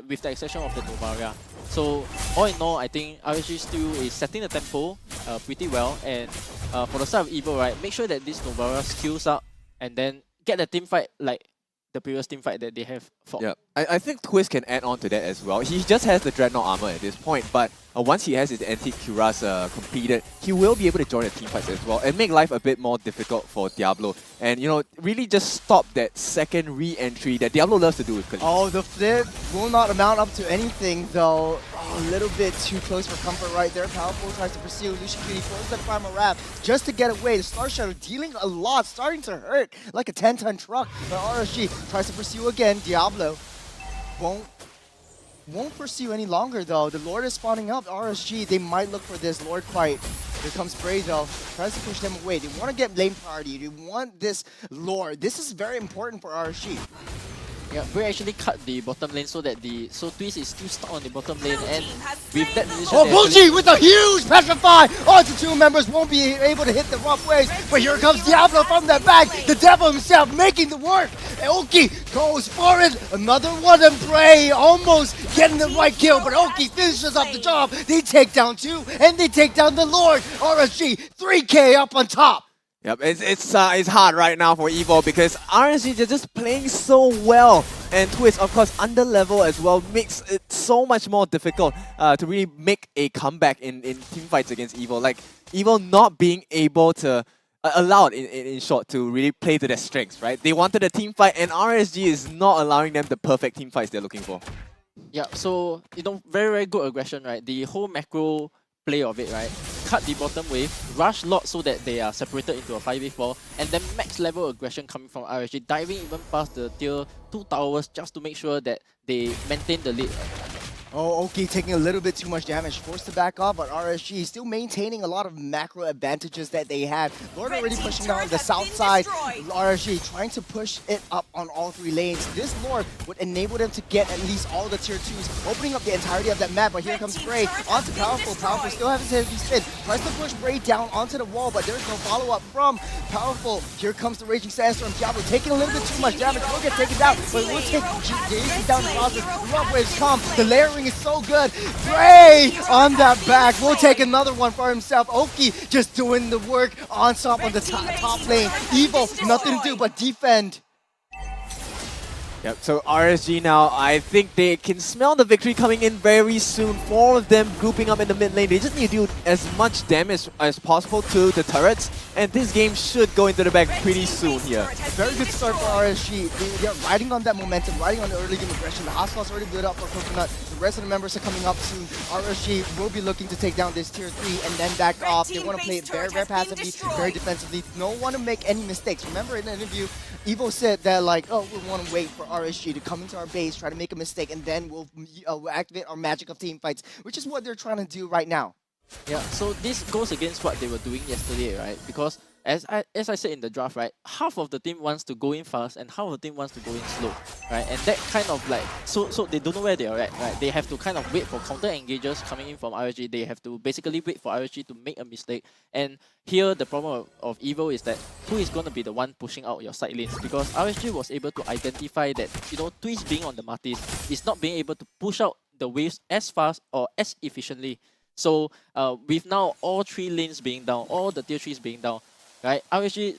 With the exception of the Novaria. So all in all, I think RSG still is setting the tempo pretty well. And for the side of Evo, right, make sure that this Novaria skills up and then get the team fight like the previous team fight that they have fought. Yeah, I think Twist can add on to that as well. He just has the Dreadnought armor at this point, but once he has his anti-cuirass completed, he will be able to join the teamfights as well and make life a bit more difficult for Diablo. And, you know, really just stop that second re-entry that Diablo loves to do with Khalid. Oh, the flip will not amount up to anything, though. Oh, a little bit too close for comfort right there. Powerful tries to pursue. Lucian Cutie pulls the Primal Wrap just to get away. The Star Shadow dealing a lot, starting to hurt like a 10-ton truck. But RSG tries to pursue again. Diablo won't pursue any longer, though. The Lord is spawning up. RSG, they might look for this Lord fight. Here comes Bray, though. Tries to push them away. They want to get lane priority. They want this Lord. This is very important for RSG. Yeah, Bray actually cut the bottom lane so that Twist is still stuck on the bottom lane, and with that decision, oh, Bulgy with a huge petrify! Oh, the two members won't be able to hit the rough waves, but here comes Diablo from the back, the devil himself making the work. Oki goes for it, another one, and Bray almost getting the right kill, but Oki finishes up the job. They take down 2, and they take down the Lord. RSG 3K up on top. Yep, it's hard right now for Evo because RSG, they're just playing so well. And Twist, of course, under level as well, makes it so much more difficult to really make a comeback in teamfights against Evo. Like, Evo not being able to allowed in short to really play to their strengths, right? They wanted a team fight, and RSG is not allowing them the perfect team fights they're looking for. Yeah, so, you know, very, very good aggression, right? The whole macro play of it, right? Cut the bottom wave, rush lot so that they are separated into a 5v4, and then max level aggression coming from RSG, diving even past the tier 2 towers just to make sure that they maintain the lead. Oh, Oki taking a little bit too much damage, forced to back off, but RSG still maintaining a lot of macro advantages that they had. Lord already pushing down the south side. RSG trying to push it up on all 3 lanes. This Lord would enable them to get at least all the tier 2s, opening up the entirety of that map. But here comes Bray onto Powerful. Powerful still has his heavy spin. Tries to push Bray down onto the wall, but there's no follow-up from Powerful. Here comes the Raging Sandstorm. Diablo taking a little bit too much damage. Will get taken down, but we'll take Jason down the process. The rough waves come. The layering is so good. Bray on that back. Will take another one for himself. Oki just doing the work on top on the top lane. Evo, nothing to do but defend. Yep, so RSG now, I think they can smell the victory coming in very soon. 4 of them grouping up in the mid lane. They just need to do as much damage as possible to the turrets, and this game should go into the bag pretty soon here. Very good start for RSG. They're riding on that momentum, riding on the early game aggression. The hostels already built up for Coconut. The rest of the members are coming up soon. RSG will be looking to take down this tier 3 and then back off. They want to play it very, very passively, very defensively. Don't want to make any mistakes. Remember in the interview, Evo said that like, oh, we want to wait for RSG to come into our base, try to make a mistake, and then we'll activate our magic of team fights, which is what they're trying to do right now. Yeah, so this goes against what they were doing yesterday, right? Because as I said in the draft, right, half of the team wants to go in fast and half of the team wants to go in slow, right? And that kind of like, so they don't know where they are at, right? They have to kind of wait for counter engagers coming in from RSG. They have to basically wait for RSG to make a mistake. And here the problem of Evo is that who is going to be the one pushing out your side lanes, because RSG was able to identify that, you know, Twist being on the Martis is not being able to push out the waves as fast or as efficiently. So with now all 3 lanes being down, all the tier 3s being down, right, RSG,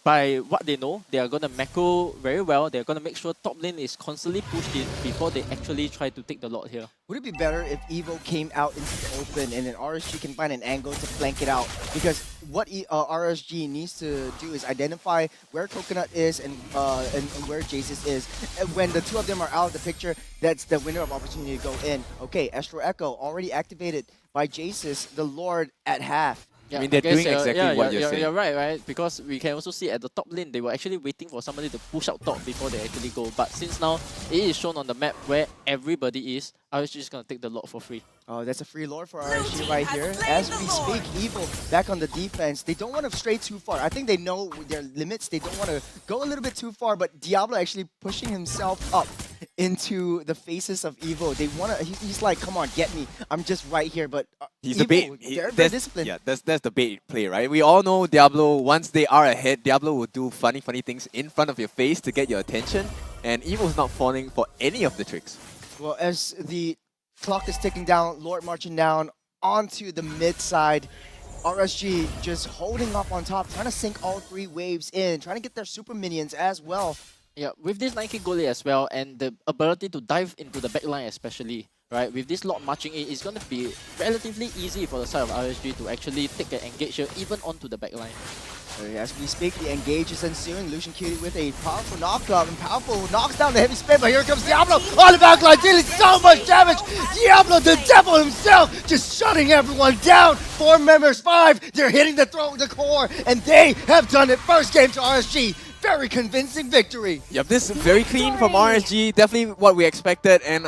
by what they know, they are going to macro very well. They're going to make sure top lane is constantly pushed in before they actually try to take the Lord here. Would it be better if Evo came out into the open and then RSG can find an angle to flank it out? Because what RSG needs to do is identify where Coconut is and where Jaces is. And when the 2 of them are out of the picture, that's the window of opportunity to go in. Okay, Astro Echo already activated by Jaces, the Lord at half. Yeah, I mean, they're doing exactly what you're saying. You're right? Because we can also see at the top lane, they were actually waiting for somebody to push out top before they actually go. But since now, it is shown on the map where everybody is, RSG is going to take the Lord for free. Oh, that's a free Lord for RSG right here. As we speak, Evo back on the defense. They don't want to stray too far. I think they know their limits. They don't want to go a little bit too far, but Diablo actually pushing himself up into the faces of Evo. They want to, he's like, come on, get me. I'm just right here, but he's Evo, the bait. they're disciplined. Yeah, that's the bait play, right? We all know Diablo, once they are ahead, Diablo will do funny things in front of your face to get your attention, and Evo's not falling for any of the tricks. Well, as the clock is ticking down, Lord marching down onto the mid side. RSG just holding up on top, trying to sink all 3 waves in, trying to get their super minions as well. Yeah, with this 9K goalie as well, and the ability to dive into the backline especially, right? With this lot marching in, it's going to be relatively easy for the side of RSG to actually take an engage here, even onto the backline. As we speak, the engage is ensuing. Lucian Cutie with a powerful knockup and powerful knocks down the heavy spin, but here comes Diablo on the backline, dealing so much damage. Diablo, the devil himself, just shutting everyone down. 4 members, 5, they're hitting the throat, the core, and they have done it. First game to RSG. Very convincing victory. Yep, this is very clean from RSG. Definitely what we expected. And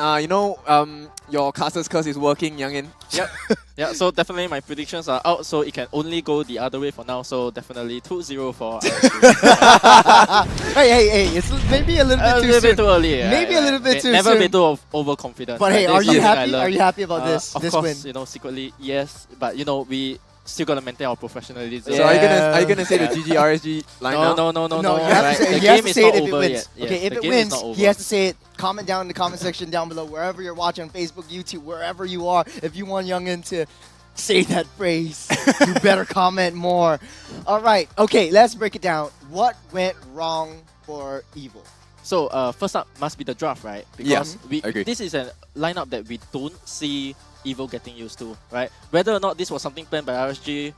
your caster's curse is working, Youngin. Yep. Yeah, so definitely my predictions are out, so it can only go the other way for now. So definitely 2-0 for RSG. hey, it's maybe a little bit too early. Maybe a little bit too never soon. be too overconfident. But hey, are you happy? Are you happy about this Of this course, win? Secretly, yes. But we still gotta maintain our professionalism. So are you gonna say the GG RSG line now? No. You have to say, The game is it not if it over wins. yet. Yes, Okay, if the it game is wins, not over. he has to say it. Comment down in the comment section down below, wherever you're watching on Facebook, YouTube, wherever you are. If you want Youngin to say that phrase, you better comment more. All right, okay, let's break it down. What went wrong for Evil? So first up must be the draft, right? Yes, Because I agree. this is a lineup that we don't see Evil getting used to, right? Whether or not this was something planned by RSG,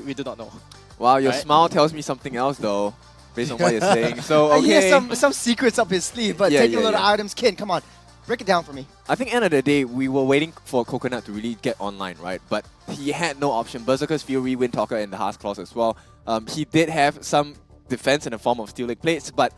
we do not know. Wow, your Right? smile tells me something else though, based on what you're saying. So He okay. has some secrets up his sleeve, but take a look at Items Kin. Come on, break it down for me. I think end of the day, we were waiting for Coconut to really get online, right? But he had no option. Berserker's Fury, Windtalker, and the Hearth Claws as well. He did have some defense in the form of Steel Leg Plates, but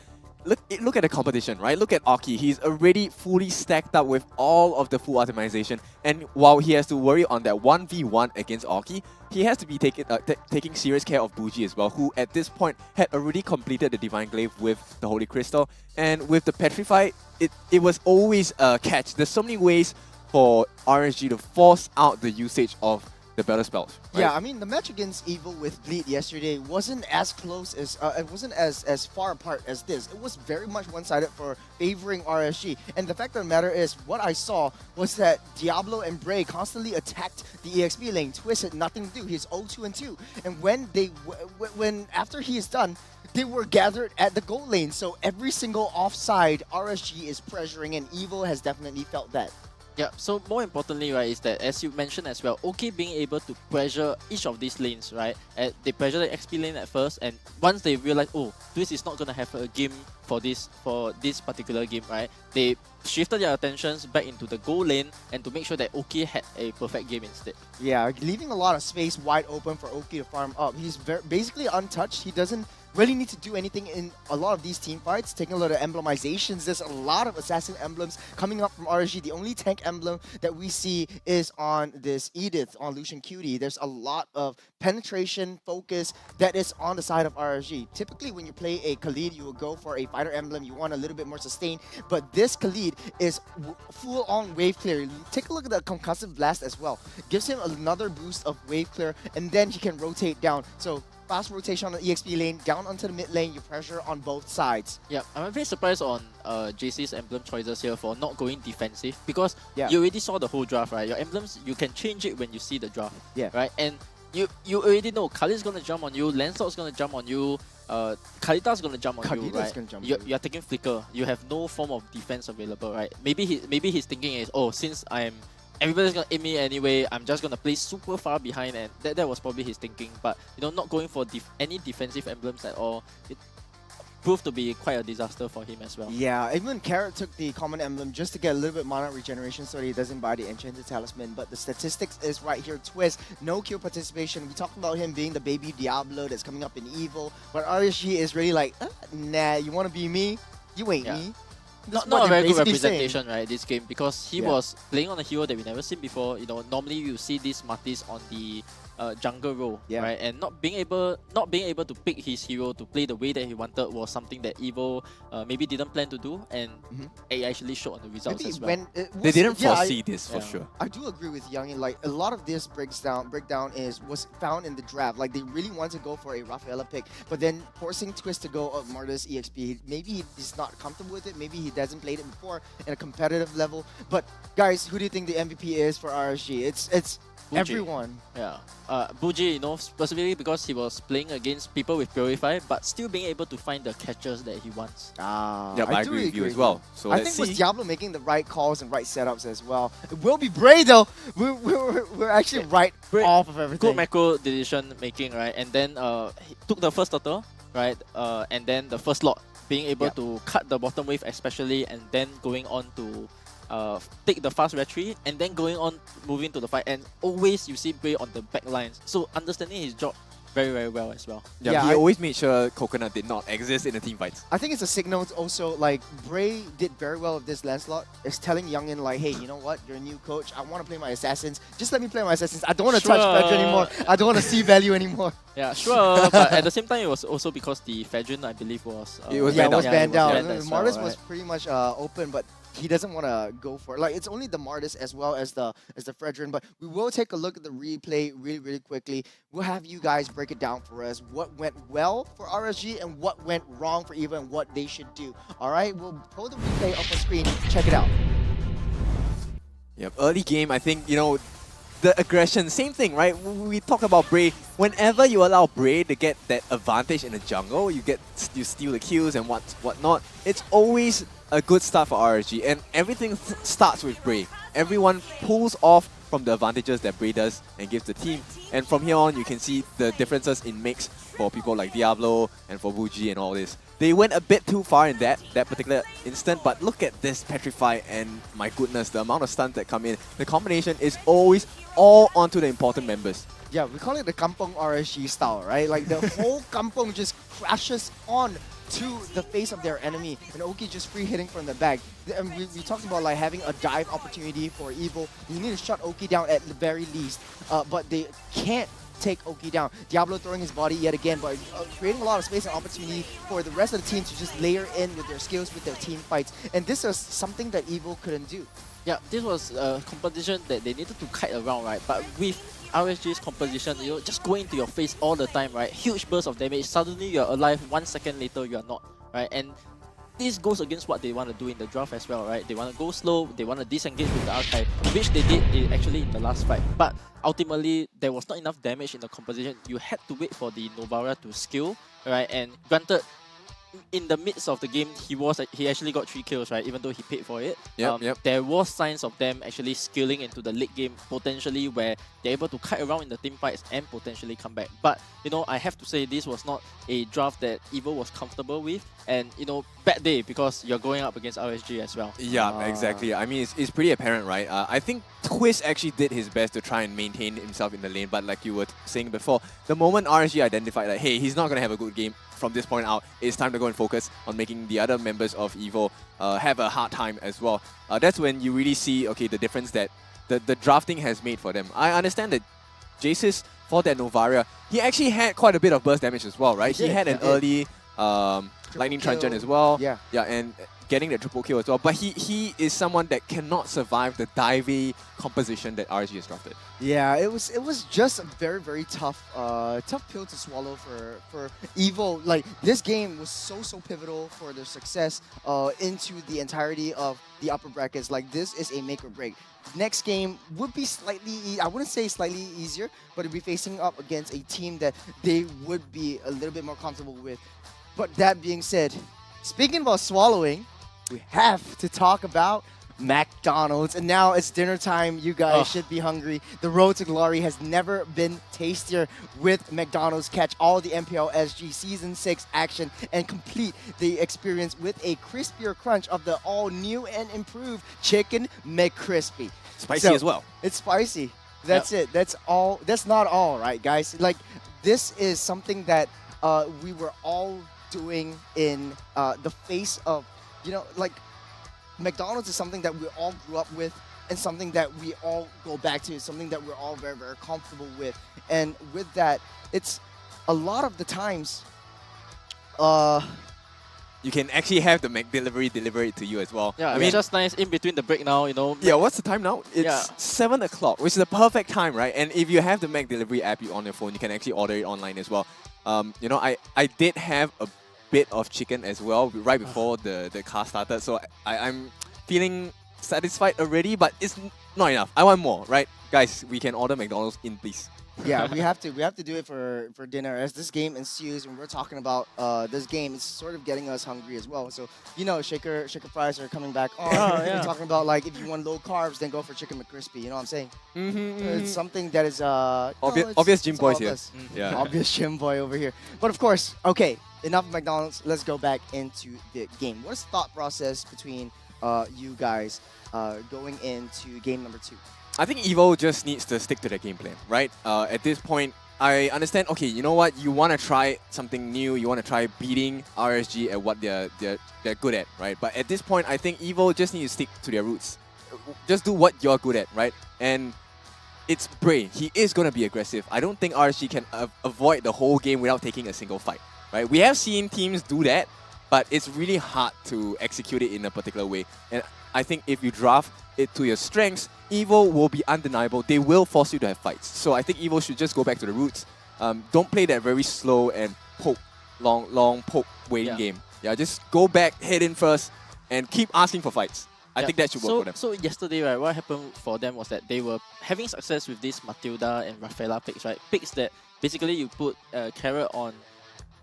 look at the competition, right? Look at Aki. He's already fully stacked up with all of the full optimization. And while he has to worry on that 1v1 against Aki, he has to be taking serious care of Bougie as well, who at this point had already completed the Divine Glaive with the Holy Crystal. And with the Petrify, it was always a catch. There's so many ways for RSG to force out the usage of the battle spells. Right? Yeah, I mean, the match against Evil with Bleed yesterday wasn't as close as, it wasn't as far apart as this. It was very much one-sided for favoring RSG. And the fact of the matter is, what I saw was that Diablo and Bray constantly attacked the EXP lane. Twist had nothing to do. He's 0-2 and 2. And when after he is done, they were gathered at the goal lane. So every single offside, RSG is pressuring, and Evil has definitely felt that. Yeah, so more importantly, right, is that as you mentioned as well, OK being able to pressure each of these lanes, right? They pressure the XP lane at first, and once they realize, oh, Twist is not going to have a game for this particular game, right? They shifted their attentions back into the goal lane and to make sure that OK had a perfect game instead. Yeah, leaving a lot of space wide open for OK to farm up. He's basically untouched. He doesn't really need to do anything in a lot of these team fights. Taking a lot of emblemizations, there's a lot of assassin emblems coming up from RSG. The only tank emblem that we see is on this Edith, on Lucian Cutie. There's a lot of penetration focus that is on the side of RSG. Typically, when you play a Khalid, you will go for a fighter emblem. You want a little bit more sustain, but this Khalid is full-on wave clear. Take a look at the concussive blast as well. Gives him another boost of wave clear, and then he can rotate down. So fast rotation on the EXP lane, down onto the mid lane, you pressure on both sides. Yeah, I'm very surprised on JC's emblem choices here for not going defensive, because you already saw the whole draft, right? Your emblems, you can change it when you see the draft, right? And you already know Khalid's going to jump on you, Lancelot's going to jump on you, Kalita's going to jump on you, right? You're taking Flicker. You have no form of defense available, right? Maybe his thinking is, oh, since everybody's gonna aim me anyway, I'm just gonna play super far behind, and that was probably his thinking. But not going for any defensive emblems at all, it proved to be quite a disaster for him as well. Yeah, even Carrot took the common emblem just to get a little bit mana regeneration so that he doesn't buy the enchanted talisman. But the statistics is right here. Twist, no kill participation. We talked about him being the baby Diablo that's coming up in Evil, but RSG is really like, nah, you want to be me? You ain't me. Not a very good representation, right, this game, because he was playing on a hero that we never seen before. Normally you see these Martis on the jungle role, right? And not being able to pick his hero to play the way that he wanted was something that Evil maybe didn't plan to do, and it actually showed on the results as well. They didn't foresee this for sure. I do agree with Youngin. Like, a lot of this breakdown was found in the draft. Like, they really want to go for a Rafaela pick, but then forcing Twist to go up Martis EXP, maybe he's not comfortable with it. Maybe he hasn't played it before in a competitive level. But guys, who do you think the MVP is for RSG? It's Buji. Everyone. Yeah. Buji, specifically because he was playing against people with Purify, but still being able to find the catches that he wants. Yeah, I agree with you as well. So I think with Diablo making the right calls and right setups as well. It will be Bray though. We're actually right off of everything. Good macro decision making, right? And then he took the first turtle, right? And then the first lot, being able to cut the bottom wave especially, and then going on to take the fast retreat, and then going on moving to the fight. And always you see Bray on the back lines. So understanding his job very, very well as well. Yeah, he always made sure Coconut did not exist in the team fights. I think it's a signal also, like, Bray did very well with this Lancelot. It's telling Youngin, like, hey, you know what? You're a new coach. I want to play my Assassins. Just let me play my Assassins. I don't want to touch Fedrin anymore. I don't want to see value anymore. Yeah, sure. But at the same time, it was also because the Fedrin, I believe, was... it was banned out. Martis was pretty much open, but he doesn't want to go for it. Like, it's only the Martis as well as the Fredrin, but we will take a look at the replay really, really quickly. We'll have you guys break it down for us. What went well for RSG and what went wrong for EVO and what they should do. All right, we'll pull the replay up on screen. Check it out. Yep, early game, I think, the aggression, same thing, right? We talk about Bray. Whenever you allow Bray to get that advantage in the jungle, you steal the kills and whatnot. It's always a good start for RSG, and everything starts with Bray. Everyone pulls off from the advantages that Bray does and gives the team. And from here on, you can see the differences in mix for people like Diablo and for Buji and all this. They went a bit too far in that particular instant, but look at this Petrify, and my goodness, the amount of stuns that come in. The combination is always all onto the important members. Yeah, we call it the Kampong RSG style, right? Like the whole Kampong just crashes on to the face of their enemy, and Oki just free hitting from the back. And we talked about like having a dive opportunity for EVO. You need to shut Oki down at the very least, but they can't take Oki down. Diablo throwing his body yet again, but creating a lot of space and opportunity for the rest of the team to just layer in with their skills, with their team fights. And this is something that EVO couldn't do. Yeah, this was a composition that they needed to kite around, right? But with RSG's composition, just going into your face all the time, right? Huge burst of damage. Suddenly you're alive. 1 second later you're not, right? And this goes against what they want to do in the draft as well, right? They want to go slow. They want to disengage with the archive, which they did actually in the last fight. But ultimately, there was not enough damage in the composition. You had to wait for the Novara to skill, right? And granted, in the midst of the game, he actually got 3 kills, right? Even though he paid for it. There was signs of them actually skilling into the late game, potentially where they're able to kite around in the team fights and potentially come back. But I have to say this was not a draft that EVO was comfortable with, and bad day because you're going up against RSG as well. Yeah, exactly. I mean, it's pretty apparent, right? I think Twist actually did his best to try and maintain himself in the lane, but like you were saying before, the moment RSG identified that, hey, he's not going to have a good game from this point out, it's time to go and focus on making the other members of EVO have a hard time as well. That's when you really see, okay, the difference that the drafting has made for them. I understand that Jace's, for that Novaria, he actually had quite a bit of burst damage as well, right? He had an early Lightning Truncheon as well. Yeah, and getting the triple kill as well. But he is someone that cannot survive the divey composition that RSG has drafted. Yeah, it was just a very, very tough pill to swallow for EVO. Like, this game was so pivotal for their success into the entirety of the upper brackets. Like, this is a make or break. Next game would be slightly, I wouldn't say slightly easier, but it'd be facing up against a team that they would be a little bit more comfortable with. But that being said, speaking about swallowing, we have to talk about McDonald's. And now it's dinner time. You guys should be hungry. The road to glory has never been tastier with McDonald's. Catch all the MPL SG Season 6 action and complete the experience with a crispier crunch of the all-new and improved Chicken McCrispy. Spicy as well. It's spicy. That's it. That's all. That's not all, right, guys? Like, this is something that we were all doing in the face of, like, McDonald's is something that we all grew up with and something that we all go back to, something that we're all very, very comfortable with. And with that, it's a lot of the times you can actually have the McDelivery deliver it to you as well. Yeah, I mean, it's just nice in between the break now, Yeah, what's the time now? It's 7 o'clock, which is the perfect time, right? And if you have the McDelivery app on your phone, you can actually order it online as well. I did have a bit of chicken as well right before the car started, so I'm feeling satisfied already, but it's not enough. I want more, right? guys, we can order McDonald's in, please. Yeah, we have to do it for dinner as this game ensues, and we're talking about this game. It's sort of getting us hungry as well. So shaker fries are coming back on. We're talking about like if you want low carbs, then go for chicken McCrispy. You know what I'm saying? It's something that is obvious gym boys here. Yeah, obvious gym boy over here. But of course, okay, enough of McDonald's. Let's go back into the game. What is the thought process between you guys going into game number 2? I think Evo just needs to stick to their game plan, right? At this point, I understand, okay, you know what? You want to try something new. You want to try beating RSG at what they're good at, right? But at this point, I think Evo just needs to stick to their roots. Just do what you're good at, right? And it's Bray. He is going to be aggressive. I don't think RSG can avoid the whole game without taking a single fight, right? We have seen teams do that, but it's really hard to execute it in a particular way. And I think if you draft it to your strengths, Evo will be undeniable. They will force you to have fights. So I think Evo should just go back to the roots. Don't play that very slow and long poke waiting game. Yeah, just go back, head in first, and keep asking for fights. I think that should work for them. So yesterday, right, what happened for them was that they were having success with this Matilda and Rafaela picks, right? Picks that basically you put carrot on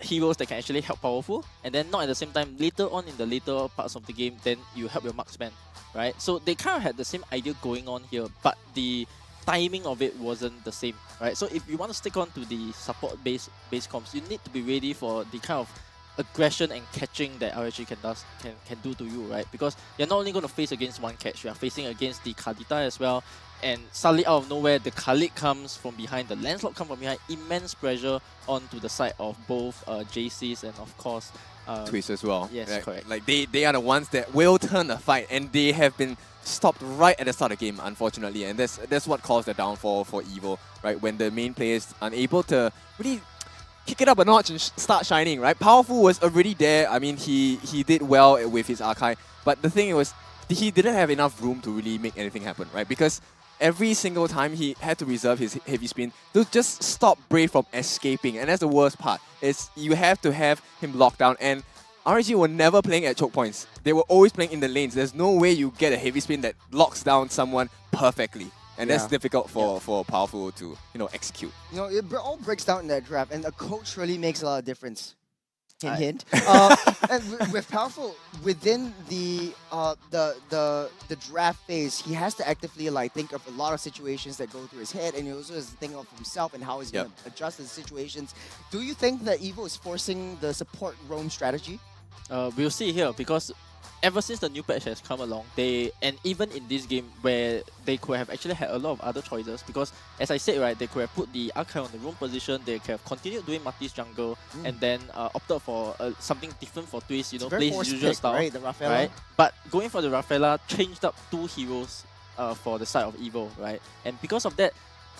heroes that can actually help powerful, and then not at the same time later on in the later parts of the game, then you help your marksman, right? So they kind of had the same idea going on here, but the timing of it wasn't the same, right? So if you want to stick on to the support base comps, you need to be ready for the kind of aggression and catching that RSG can do to you, right? Because you're not only going to face against one catch, you are facing against the Kadita as well, and suddenly out of nowhere the Khalid comes from behind, the Lancelot comes from behind, immense pressure onto the side of both JCs and of course Twist as well. Yes, right? correct. Like they are the ones that will turn the fight, and they have been stopped right at the start of the game, unfortunately, and that's what caused the downfall for Evo, right? When the main players unable to really kick it up a notch and start shining, right? Powerful was already there. I mean, he did well with his archive, but the thing was, he didn't have enough room to really make anything happen, right? Because every single time he had to reserve his heavy spin to just stop Brave from escaping, and that's the worst part. Is you have to have him locked down, and RSG were never playing at choke points. They were always playing in the lanes. There's no way you get a heavy spin that locks down someone perfectly. And that's difficult for Powerful to, execute. It all breaks down in that draft, and a coach really makes a lot of difference. Hint. And with Powerful, within the draft phase, he has to actively think of a lot of situations that go through his head, and he also has to think of himself and how he's going to adjust the situations. Do you think that Evo is forcing the support roam strategy? We'll see here, because ever since the new patch has come along, and even in this game where they could have actually had a lot of other choices, because as I said, right, they could have put the Archive on the room position, they could have continued doing Marty's jungle, and then opted for something different for Twist, play his usual style, right? The Rafaela. Right? But going for the Rafaela changed up 2 heroes for the side of Evo, right? And because of that,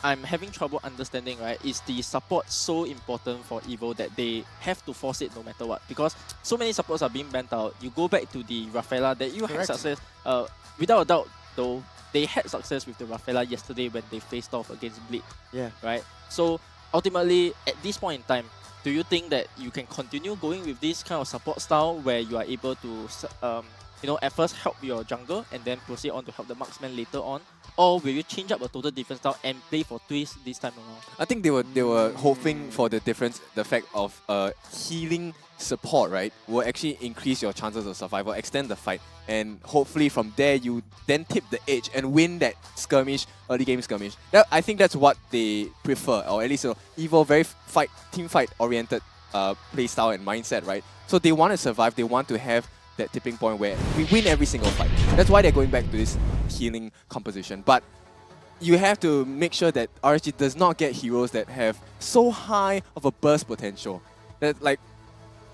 I'm having trouble understanding, right, is the support so important for Evo that they have to force it no matter what? Because so many supports are being banned out. You go back to the Rafaela that you had success, without a doubt though, they had success with the Rafaela yesterday when they faced off against Bleed. Yeah. Right? So ultimately, at this point in time, do you think that you can continue going with this kind of support style where you are able to, at first help your jungle and then proceed on to help the marksman later on? Or will you change up a total different style and play for Twist this time around? I think they were hoping for the difference, the fact of healing support, right, will actually increase your chances of survival, extend the fight, and hopefully from there you then tip the edge and win that skirmish, early game skirmish. I think that's what they prefer, or at least Evo very team fight oriented play style and mindset, right? So they want to survive, they want to have that tipping point where we win every single fight. That's why they're going back to this healing composition. But you have to make sure that RSG does not get heroes that have so high of a burst potential. That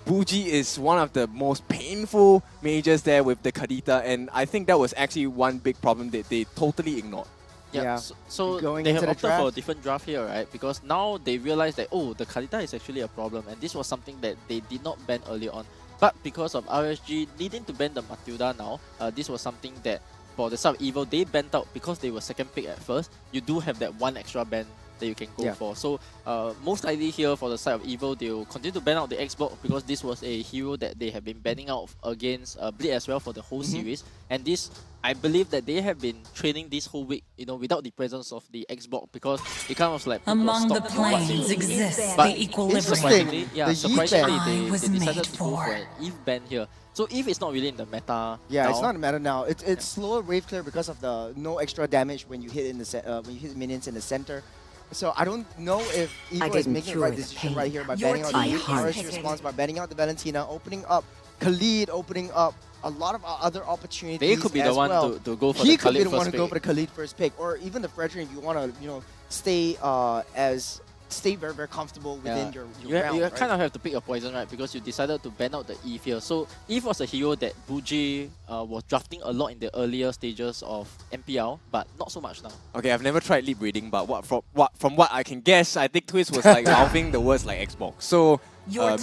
Buji is one of the most painful mages there with the Kadita, and I think that was actually one big problem that they totally ignored. Yeah. So they have opted for a different draft here, right? Because now they realize that, the Kadita is actually a problem, and this was something that they did not ban earlier on. But because of RSG needing to ban the Matilda now, this was something that for the side of Evo, they banned out because they were second pick at first. You do have that one extra ban that you can go for. So most likely here for the side of Evil, they will continue to ban out the Xbox because this was a hero that they have been banning out against Bleed as well for the whole series. And this, I believe that they have been training this whole week, you know, without the presence of the Xbox because it kind of like Among the planes exists the equilibrium. Surprisingly, surprisingly they decided made to go for an Eve ban here. So Eve is not really in the meta. Yeah, it's not a meta now. It's slower wave clear because of the no extra damage when you hit in the when you hit minions in the center. So I don't know if Evo is making the right decision right here by banning out the Eve. RSG responds by banning out the Valentina, opening up Khalid, opening up a lot of other opportunities. They could be the one to go for he the Khalid could be the first one to pick. go for the Khalid first pick, or even the Frederick if you want to, you know, stay very, very comfortable within your round, you right? kind of have to pick a poison, right? Because you decided to ban out the Eve here. So Eve was a hero that Buji was drafting a lot in the earlier stages of MPL, but not so much now. Okay, I've never tried lip reading, but from what I can guess, I think Twist was like mouthing the words like Xbox. So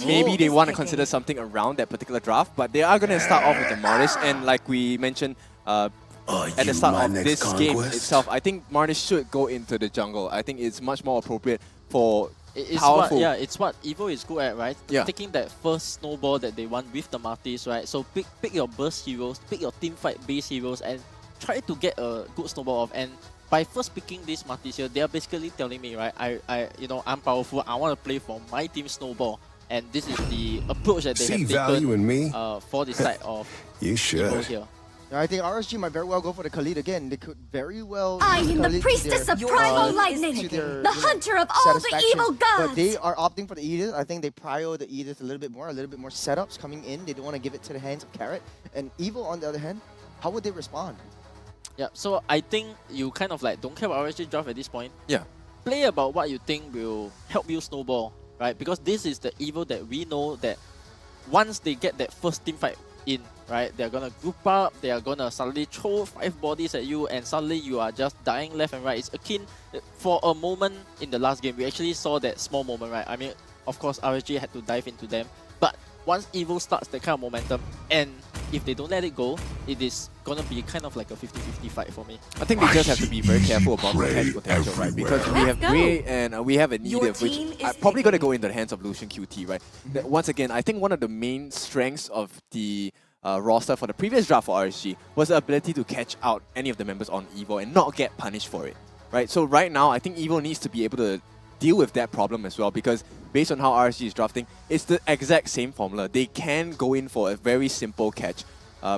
maybe they want to consider something around that particular draft, but they are going to start off with the Mortis, and like we mentioned at the start of this game itself, I think Mortis should go into the jungle. I think it's much more appropriate for powerful. It's what Evo is good at, right? Taking that first snowball that they want with the Martis, right? So pick your burst heroes, pick your team fight base heroes, and try to get a good snowball off. And by first picking these Martis here, they are basically telling me, right? I'm powerful. I want to play for my team snowball, and this is the approach that they have taken for the side of Evo here. I think RSG might very well go for the Khalid again. They could very well. I am the priestess of primal lightning, the hunter of all the evil gods. But they are opting for the Edith. I think they prio the Edith a little bit more setups coming in. They don't want to give it to the hands of Carrot. And Evil, on the other hand, how would they respond? Yeah, so I think you kind of like don't care about RSG draft at this point. Yeah. Play about what you think will help you snowball, right? Because this is the Evil that we know that once they get that first team fight in, right, they're gonna group up, they are gonna suddenly throw 5 bodies at you, and suddenly you are just dying left and right. It's akin, for a moment in the last game, we actually saw that small moment, right? I mean, of course, RSG had to dive into them, but once Evil starts that kind of momentum, and if they don't let it go, it is gonna be kind of like a 50-50 fight for me. I think they just have to be very careful about the catch potential, right? Because we have Gray and we have an Edith, which are probably going to go into the hands of Lucian QT, right? Once again, I think one of the main strengths of the roster for the previous draft for RSG was the ability to catch out any of the members on Evo and not get punished for it, right? So right now, I think Evo needs to be able to deal with that problem as well, because based on how RSG is drafting, it's the exact same formula. They can go in for a very simple catch.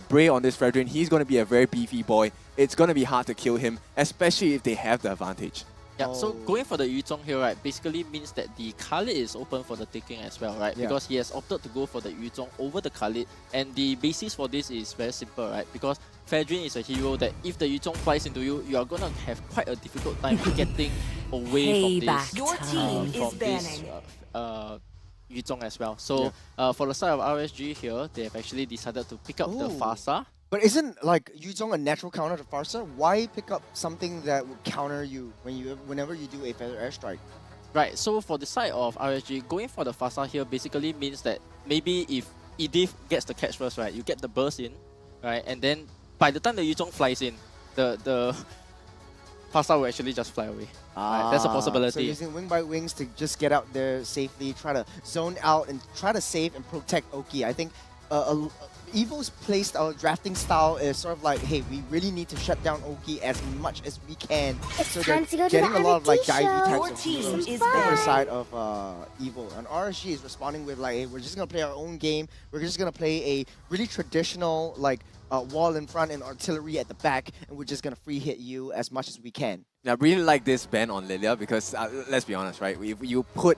Bray on this Fredrin, he's going to be a very beefy boy. It's going to be hard to kill him, especially if they have the advantage. Yeah, so going for the Yuzhong here, right, basically means that the Khalid is open for the taking as well, right? Yeah. Because he has opted to go for the Yuzhong over the Khalid, and the basis for this is very simple, right? Because Fedrin is a hero that if the Yuzhong flies into you, you are gonna have quite a difficult time getting away from this. Your team is banning Yuzhong as well. So for the side of RSG here, they have actually decided to pick up the Farsa. But isn't like Yuzhong a natural counter to Farsa? Why pick up something that would counter you whenever you do a feather airstrike? Right, so for the side of RSG, going for the Farsa here basically means that maybe if Edith gets the catch first, right, you get the burst in, right, and then by the time the Yuzhong flies in, the Farsa will actually just fly away. Right? That's a possibility. So using Wing by Wings to just get out there safely, try to zone out and try to save and protect Oki. I think Evo's playstyle, drafting style is sort of like, hey, we really need to shut down Oki as much as we can. So they're getting a lot of like divey types of heroes over the side of Evo. And RSG is responding with like, hey, we're just going to play our own game. We're just going to play a really traditional like wall in front and artillery at the back, and we're just going to free hit you as much as we can. I really like this ban on Lilia because, let's be honest, right? If you put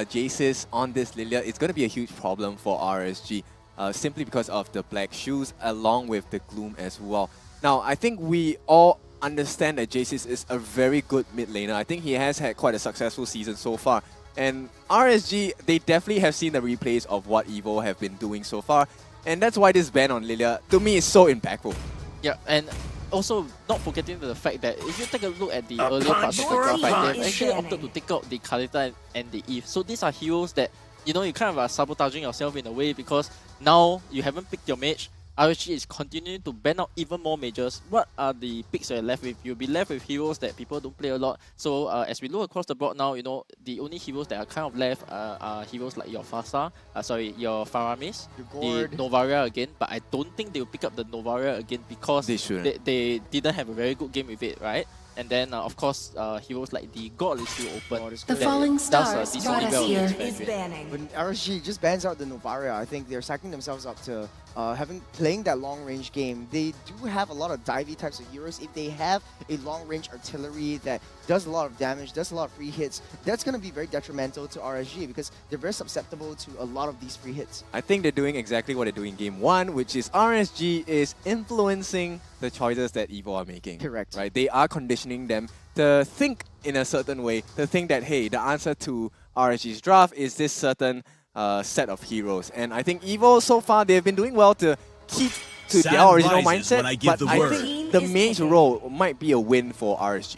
Jace's on this Lilia, it's going to be a huge problem for RSG. Simply because of the black shoes along with the gloom as well. Now, I think we all understand that Jace's is a very good mid laner. I think he has had quite a successful season so far. And RSG, they definitely have seen the replays of what Evo have been doing so far. And that's why this ban on Lilia, to me, is so impactful. Yeah, and also not forgetting the fact that if you take a look at the earlier parts of the draft, right, they've actually opted to take out the Kalita and the Eve. So these are heroes that, you know, you kind of are sabotaging yourself in a way because now you haven't picked your mage, RSG is continuing to ban out even more majors. What are the picks you're left with? You'll be left with heroes that people don't play a lot. So as we look across the board now, the only heroes that are kind of left are heroes like your your Faramis, the Novaria again. But I don't think they'll pick up the Novaria again because they didn't have a very good game with it, right? And then, of course, heroes like the God is still open. The falling stars brought us here. When RSG just bans out the Novaria, I think they're stacking themselves up to playing that long-range game. They do have a lot of divey types of heroes. If they have a long-range artillery that does a lot of damage, does a lot of free hits, that's going to be very detrimental to RSG because they're very susceptible to a lot of these free hits. I think they're doing exactly what they're doing in Game 1, which is RSG is influencing the choices that EVO are making. Correct. Right? They are conditioning them to think in a certain way, to think that, hey, the answer to RSG's draft is this certain set of heroes. And I think EVO, so far, they've been doing well to keep to their original mindset, but I think the mage role might be a win for RSG.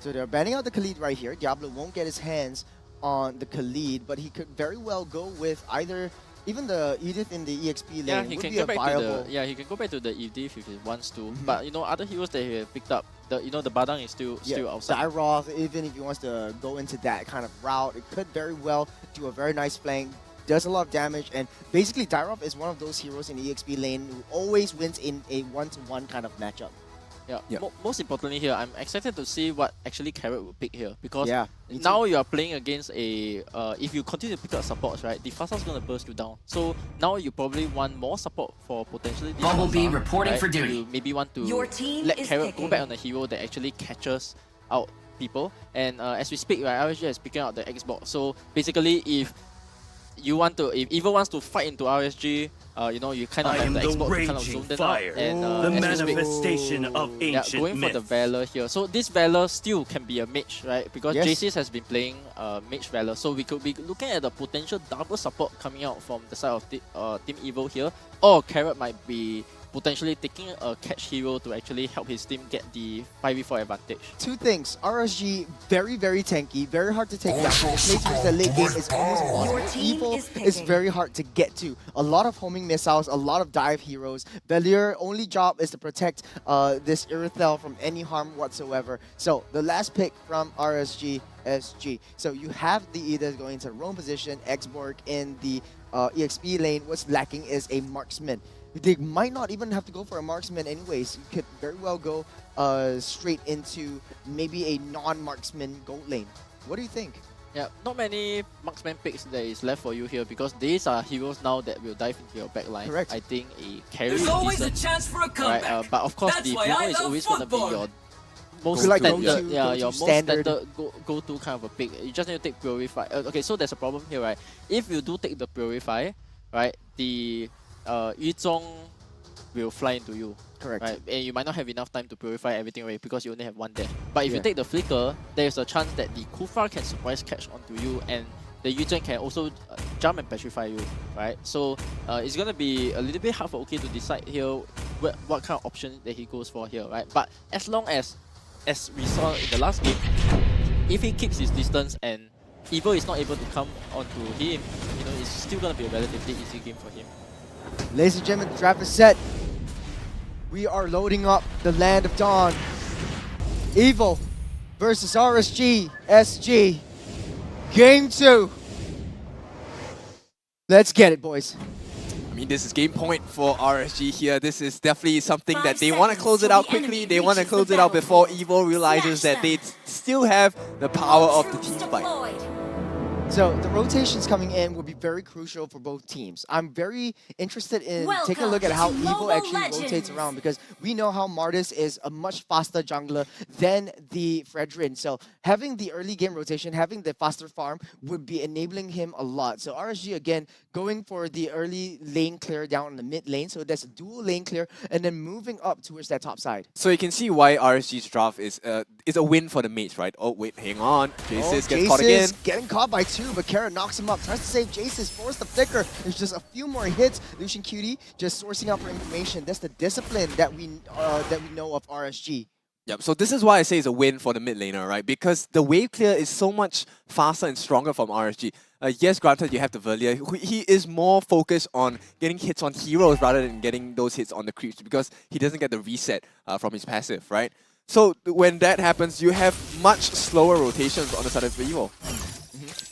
So they're banning out the Khalid right here. Diablo won't get his hands on the Khalid, but he could very well go with either even the Edith in the EXP lane. Yeah, he can go back to the he can go back to the Edith if he wants to. But other heroes that he have picked up, the Badang is still outside. Dyroth, even if he wants to go into that kind of route, it could very well do a very nice flank. Does a lot of damage, and basically Dyroth is one of those heroes in the EXP lane who always wins in a one-to-one kind of matchup. Yeah. Most importantly here, I'm excited to see what actually Carrot will pick here, because now you are playing against a if you continue to pick up supports, right, the Fasa is going to burst you down. So now you probably want more support for potentially this Bumblebee reporting right? for duty. You maybe want to Your team let is Carrot picking. go back on a hero that actually catches out people. And as we speak, right, RSG is picking out the Xbox. So basically, if EVO wants to fight into RSG, you kind of have the Xbox to kind of zoom them out. And the manifestation of ancient going for the Valor here. So this Valor still can be a mage, right? Because JCS has been playing mage Valor. So we could be looking at the potential double support coming out from the side of Team EVO here. Or Carrot might be potentially taking a catch hero to actually help his team get the 5v4 advantage. Two things. RSG, very, very tanky, very hard to take down. Plays towards the late game is almost impossible. EVO is very hard to get to. A lot of homing missiles, a lot of dive heroes. Valier, only job is to protect this Irithel from any harm whatsoever. So the last pick from RSG SG. So you have the Edith going to roam position, Xborg in the EXP lane. What's lacking is a marksman. They might not even have to go for a marksman anyways. You could very well go straight into maybe a non-marksman gold lane. What do you think? Yeah, not many marksman picks that is left for you here, because these are heroes now that will dive into your backline. Correct. I think a carry There's is always decent, a chance for a comeback. right? But of course, That's the why Bruno I is love always going to be football. your most Like standard, go-to your most standard. standard go-to kind of a pick. You just need to take Purify. Okay, so there's a problem here, right? If you do take the Purify, right, the Yu Zhong will fly into you. Correct. Right? And you might not have enough time to purify everything away because you only have one dash. But if you Yeah. take the Flicker, there's a chance that the Kufra can surprise catch onto you, and the Yuzhen can also jump and petrify you, right? So it's gonna be a little bit hard for OK to decide here what kind of option that he goes for here, right? But as long as we saw in the last game, if he keeps his distance and EVO is not able to come onto him, it's still gonna be a relatively easy game for him. Ladies and gentlemen, the draft is set. We are loading up the Land of Dawn. EVO versus RSG SG. Game 2. Let's get it, boys. I mean, this is game point for RSG here. This is definitely something that they want to close it out quickly. They want to close it out before EVO realizes that they still have the power of the team fight. So the rotations coming in will be very crucial for both teams. I'm very interested in taking a look at how EVO actually rotates around, because we know how Martis is a much faster jungler than the Fredrin. So having the early game rotation, having the faster farm would be enabling him a lot. So RSG again going for the early lane clear down in the mid lane. So there's a dual lane clear and then moving up towards that top side. So you can see why RSG's draft is a win for the mates, right? Oh wait, hang on. Jace's gets caught again. Getting caught by 2, but Kara knocks him up. Tries to save Jace's, force the flicker. There's just a few more hits. Lucian Cutie just sourcing out for information. That's the discipline that we know of RSG. Yep, so this is why I say it's a win for the mid laner, right? Because the wave clear is so much faster and stronger from RSG. yes, granted, you have the Verlier. He is more focused on getting hits on heroes rather than getting those hits on the creeps because he doesn't get the reset from his passive, right? So when that happens, you have much slower rotations on the side of Evo.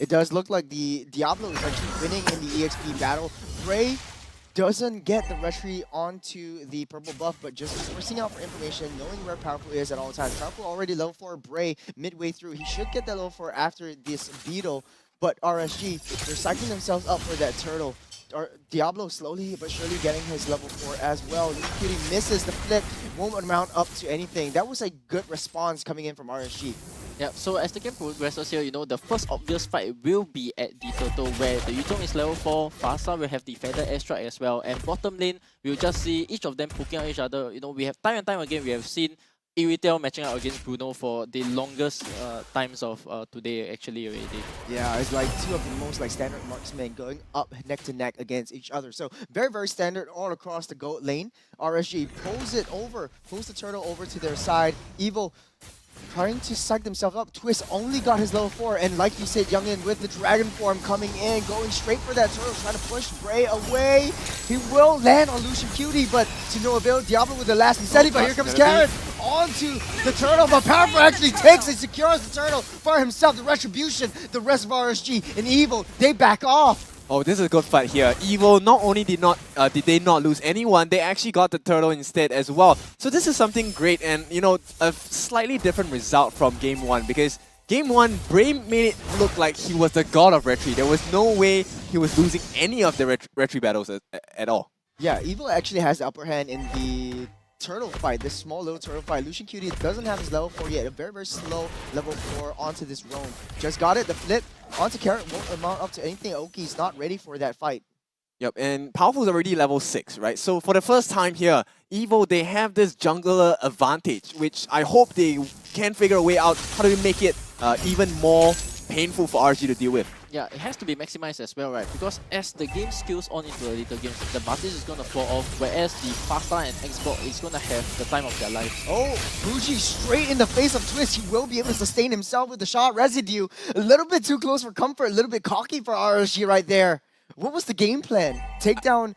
It does look like the Diablo is actually winning in the EXP battle. Bray doesn't get the retry onto the purple buff, but just forcing out for information, knowing where Powerful is at all times. Powerful already level 4 Bray midway through. He should get that level 4 after this beetle, but RSG, they're cycling themselves up for that turtle. Diablo slowly but surely getting his level 4 as well. Cutie misses the flip, won't amount up to anything. That was a good response coming in from RSG. Yeah, so as the game progresses here, the first obvious fight will be at the turtle where the Yuzhong is level 4, Fasa will have the Feather Airstrike as well, and bottom lane, we'll just see each of them poking at each other. We have time and time again, we have seen Iritel matching up against Bruno for the longest times of today actually already. Yeah, it's like two of the most standard marksmen going up neck to neck against each other. So very, very standard all across the goat lane. RSG pulls the turtle over to their side. Evil trying to psych themselves up. Twist only got his level 4, and like you said, Youngin with the dragon form coming in, going straight for that turtle, trying to push Bray away. He will land on Lucian Cutie, but to no avail. Diablo with the last incentive, but here comes Carrot onto the turtle, but Powerful actually takes and secures the turtle for himself. The retribution, the rest of RSG and Evil, they back off. Oh, this is a good fight here. Evo not only did they not lose anyone, they actually got the turtle instead as well. So this is something great, and a slightly different result from game 1 because game 1, Bray made it look like he was the god of retry. There was no way he was losing any of the retry battles at all. Yeah, Evil actually has the upper hand in the turtle fight, this small little turtle fight. Lucian Cutie doesn't have his level 4 yet. A very, very slow level 4 onto this roam. Just got it, the flip onto Carrot won't amount up to anything. Oki's not ready for that fight. Yep, and Powerful's already level 6, right? So for the first time here, Evo, they have this jungler advantage, which I hope they can figure a way out how to make it even more painful for RG to deal with. Yeah, it has to be maximized as well, right? Because as the game scales on into the later games, the Batis is going to fall off, whereas the Fasta and Xbox is going to have the time of their lives. Oh, Fuji straight in the face of Twist. He will be able to sustain himself with the shot residue. A little bit too close for comfort, a little bit cocky for RSG right there. What was the game plan? Take down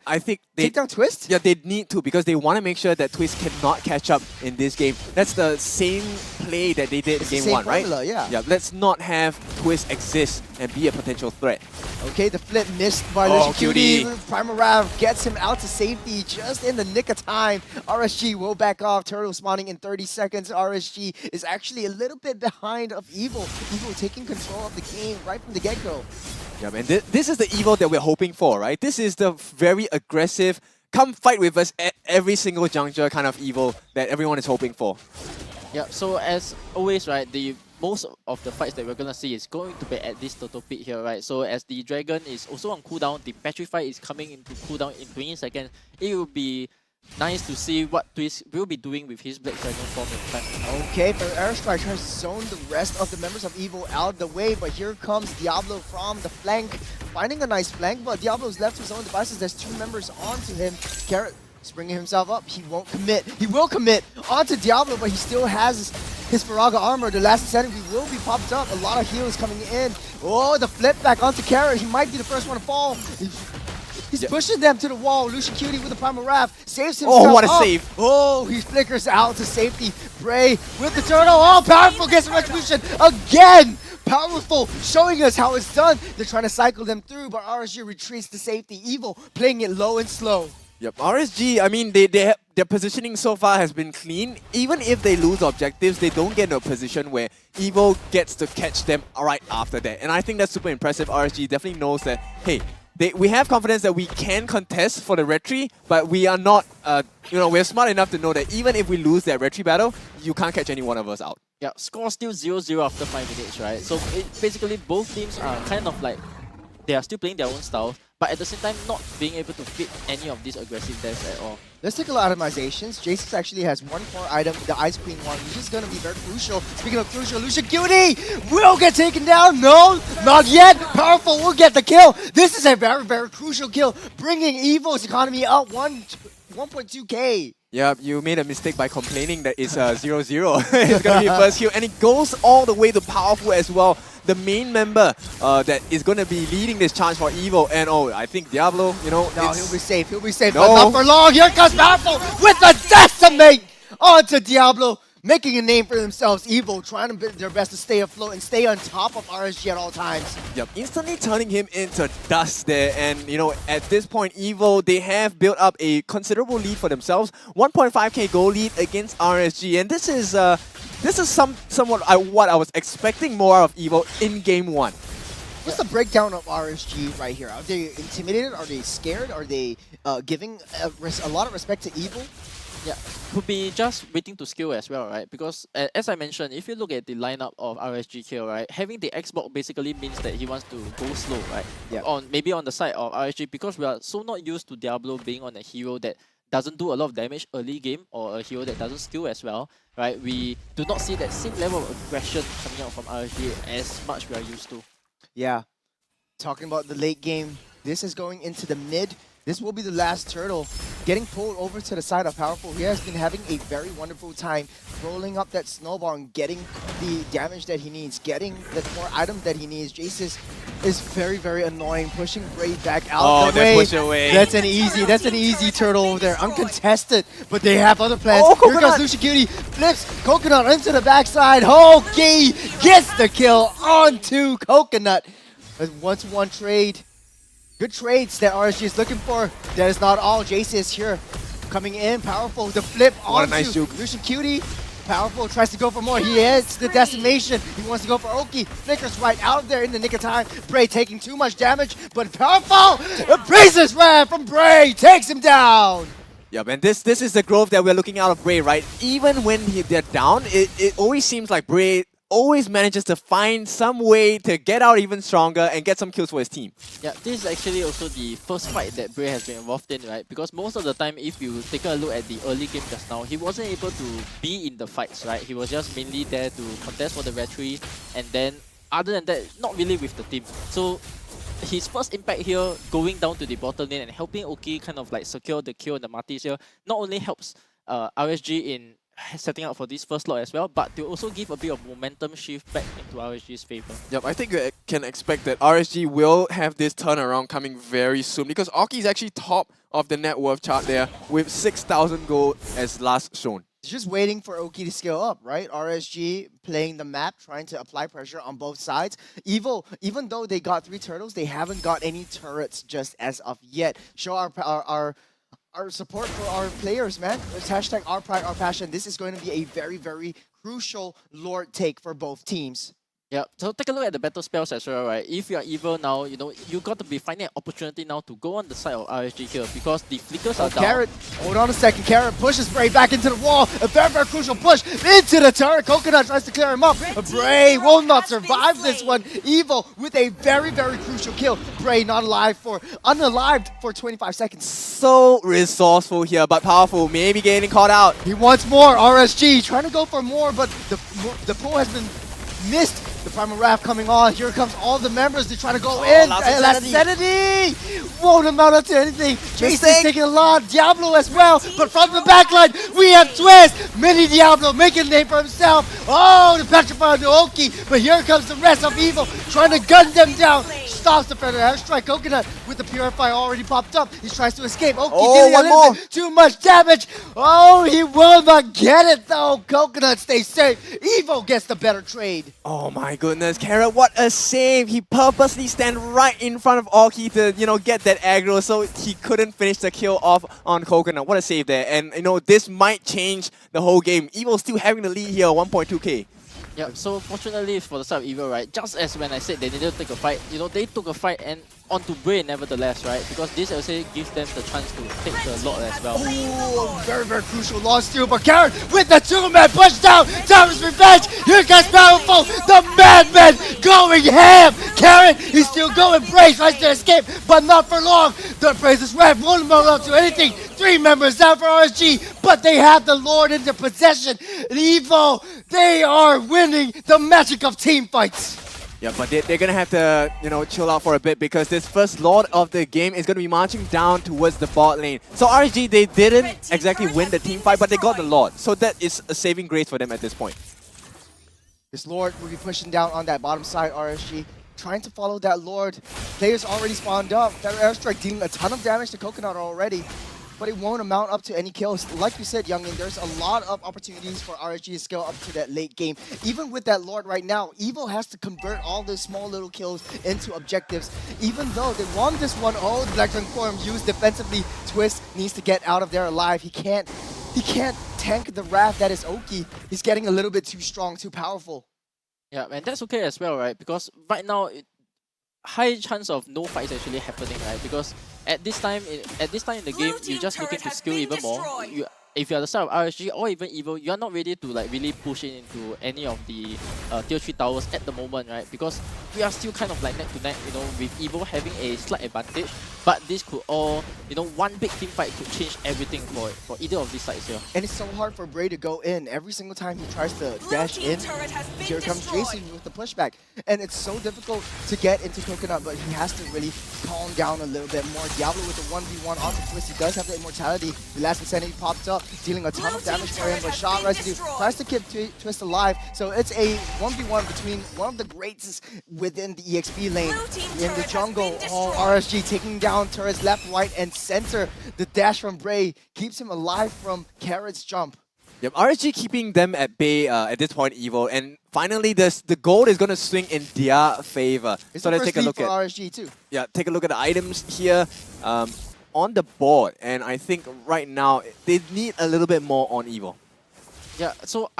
Twist? Yeah, they need to because they want to make sure that Twist cannot catch up in this game. That's the same play that they did in game 1, right? Formula, yeah. Yeah, let's not have Twist exist and be a potential threat. Okay, the flip missed by Lucian Cutie. Primal Rav gets him out to safety just in the nick of time. RSG will back off. Turtle spawning in 30 seconds. RSG is actually a little bit behind of Evil. Evil taking control of the game right from the get-go. Yeah, man, this is the Evo that we're hoping for, right? This is the very aggressive, come fight with us at every single juncture kind of Evo that everyone is hoping for. Yeah, so as always, right, most of the fights that we're gonna see is going to be at this Turtle Pit here, right? So as the Dragon is also on cooldown, the Petrify is coming into cooldown in 20 seconds. It will be nice to see what Twist will be doing with his Black Dragon form in time. Okay, but Airstrike has zoned the rest of the members of Evil out of the way, but here comes Diablo from the flank, finding a nice flank, but Diablo's left to his own devices. There's 2 members onto him. Carrot springing himself up. He won't commit. He will commit onto Diablo, but he still has his Faraga armor. The last incentive will be popped up. A lot of heals coming in. Oh, the flip back onto Carrot. He might be the first one to fall. He's pushing them to the wall. Lucian Cutie with the Primal Wrath saves himself. Oh, what a save. Oh, he flickers out to safety. Bray with the turtle. Oh, Powerful gets a retribution again. Powerful showing us how it's done. They're trying to cycle them through, but RSG retreats to safety. Evil playing it low and slow. Yep, RSG, I mean, their positioning so far has been clean. Even if they lose objectives, they don't get into a position where Evo gets to catch them right after that. And I think that's super impressive. RSG definitely knows that, hey, we have confidence that we can contest for the retry, but we are not, we're smart enough to know that even if we lose that retry battle, you can't catch any one of us out. Yeah, score still 0-0 after 5 minutes, right? So basically both teams are kind of like, they are still playing their own style, but at the same time not being able to fit any of these aggressive devs at all. Let's take a lot of itemizations. Jason actually has one core item, the Ice Queen one, which is going to be very crucial. Speaking of crucial, Lucian Cutie will get taken down. No, not yet. Powerful will get the kill. This is a very, very crucial kill, bringing Evo's economy up 1 1.2k. Yeah, you made a mistake by complaining that it's 0-0. It's going to be first kill. And it goes all the way to Powerful as well. The main member that is going to be leading this charge for Evo. And I think Diablo, No, he'll be safe. He'll be safe. No. But not for long. Here comes Powerful with the decimate onto Diablo. Making a name for themselves. Evo trying to do their best to stay afloat and stay on top of RSG at all times. Yep, instantly turning him into dust there. And, at this point, Evo, they have built up a considerable lead for themselves. 1.5k goal lead against RSG. And this is somewhat what I was expecting more out of Evo in Game 1. What's the breakdown of RSG right here? Are they intimidated? Are they scared? Are they giving a lot of respect to Evo? Yeah, could be just waiting to skill as well, right? Because as I mentioned, if you look at the lineup of RSG here, right, having the Xbox basically means that he wants to go slow, right? Yeah. Maybe on the side of RSG, because we are so not used to Diablo being on a hero that doesn't do a lot of damage early game or a hero that doesn't skill as well, right? We do not see that same level of aggression coming out from RSG as much we are used to. Yeah. Talking about the late game, this is going into the mid. This will be the last turtle. Getting pulled over to the side of Powerful. He has been having a very wonderful time rolling up that snowball and getting the damage that he needs, getting the more items that he needs. Jace is very, very annoying, pushing Braid back out the way. Push away. That's an easy turtle over there. Uncontested, but they have other plans. Oh, Here comes Lucian Cutie, flips Coconut into the backside. Okay, gets the kill onto Coconut. A 1-to-1 trade. Good trades that RSG is looking for. That is not all. Jace is here. Coming in, Powerful. The flip What a onto nice juke. Lucian Cutie. Powerful tries to go for more. He hits the decimation. He wants to go for Oki. Flickers right out of there in the nick of time. Bray taking too much damage, but Powerful! The Princess Ram from Bray takes him down. Yeah, man, this is the growth that we're looking out of Bray, right? Even when they're down, it always seems like Bray always manages to find some way to get out even stronger and get some kills for his team. Yeah, this is actually also the first fight that Bray has been involved in, right? Because most of the time, if you take a look at the early game just now, he wasn't able to be in the fights, right? He was just mainly there to contest for the retry, and then other than that, not really with the team. So his first impact here, going down to the bottom lane and helping Oki kind of like secure the kill and the Martis here, not only helps RSG in setting up for this first slot as well, but to also give a bit of momentum shift back into RSG's favor. Yep, I think you can expect that RSG will have this turnaround coming very soon because Oki is actually top of the net worth chart there with 6,000 gold as last shown. Just waiting for Oki to scale up, right? RSG playing the map, trying to apply pressure on both sides. Evo, even though they got 3 turtles, they haven't got any turrets just as of yet. Show our support for our players, man. It's hashtag our pride, our passion. This is going to be a very, very crucial Lord take for both teams. Yeah, so take a look at the battle spells as well, right? If you are evil now, you got to be finding an opportunity now to go on the side of RSG here because the flickers are down. Carrot, hold on a second. Carrot pushes Bray back into the wall. A very, very crucial push into the turret. Coconut tries to clear him up. Bray will not survive this one. Evil with a very, very crucial kill. Bray unalived for 25 seconds. So resourceful here, but powerful. Maybe getting caught out. He wants more. RSG trying to go for more, but the pull has been missed. The Primal Wrath coming on. Here comes all the members. They try to go in. Last Insanity won't amount up to anything. Jason is taking a lot. Diablo as well. But from the backline, we have Twist. Mini Diablo making a name for himself. Oh, the Petrify on the Oki. But here comes the rest of Evil trying to gun them down. Stops the Predator. Airstrike. Coconut with the Purify already popped up. He tries to escape. Oki dealing a little bit too much damage. Oh, he will not get it though. Coconut stays safe. Evo gets the better trade. Oh my goodness, Carrot, what a save! He purposely stand right in front of Oki to, get that aggro so he couldn't finish the kill off on Coconut. What a save there. And, this might change the whole game. Evil still having the lead here, 1.2k. Yeah, so fortunately for the side of Evil, right, just as when I said they needed to take a fight, they took a fight and onto Bray nevertheless, right? Because this also gives them the chance to take the Lord as well. Oh, very, very crucial loss too. But Carrot with the 2-man push down. Tower's revenge. Here comes Powerful. The madman going ham. Carrot, he's still going. Bray tries to escape, but not for long. The Princess Ram won't amount up to anything. 3 members down for RSG, but they have the Lord in their possession. Evo, they are winning the magic of team fights. Yeah, but they're going to have to, chill out for a bit because this first Lord of the game is going to be marching down towards the bot lane. So RSG, they didn't exactly win the team fight, but they got the Lord. So that is a saving grace for them at this point. This Lord will be pushing down on that bottom side, RSG. Trying to follow that Lord. Players already spawned up. That airstrike dealing a ton of damage to Coconut already. But it won't amount up to any kills. Like you said, Youngin, there's a lot of opportunities for RSG to scale up to that late game. Even with that Lord right now, Evo has to convert all those small little kills into objectives. Even though they won this one, oh, the Black Dragon form used defensively. Twist needs to get out of there alive. He can't tank the wrath that is Oki. He's getting a little bit too strong, too powerful. Yeah, and that's okay as well, right? Because right now, high chance of no fights actually happening, right? Because at this time in the game, you're just looking to skill even more. If you're the side of RSG or even Evo, you're not ready to like really push in into any of the tier 3 towers at the moment, right? Because we are still kind of like neck to neck, with Evo having a slight advantage. But this could all, one big team fight could change everything for either of these sides here. And it's so hard for Bray to go in. Every single time he tries to dash in, here comes Jason with the pushback. And it's so difficult to get into Coconut, but he has to really calm down a little bit more. Diablo with the 1v1 onto Twist. He does have the immortality. The last Insanity popped up, dealing a ton of damage for him, but Shot Residue tries to keep Twist alive. So it's a 1v1 between one of the greats within the EXP lane in the jungle. Oh, RSG taking down turrets left, right, and center. The dash from Bray keeps him alive from Carrot's jump. Yep, RSG keeping them at bay at this point, Evo, and finally the gold is going to swing in their favor. It's so the let's first take a lead look for at RSG too. Yeah, take a look at the items here on the board, and I think right now they need a little bit more on Evo. Yeah, so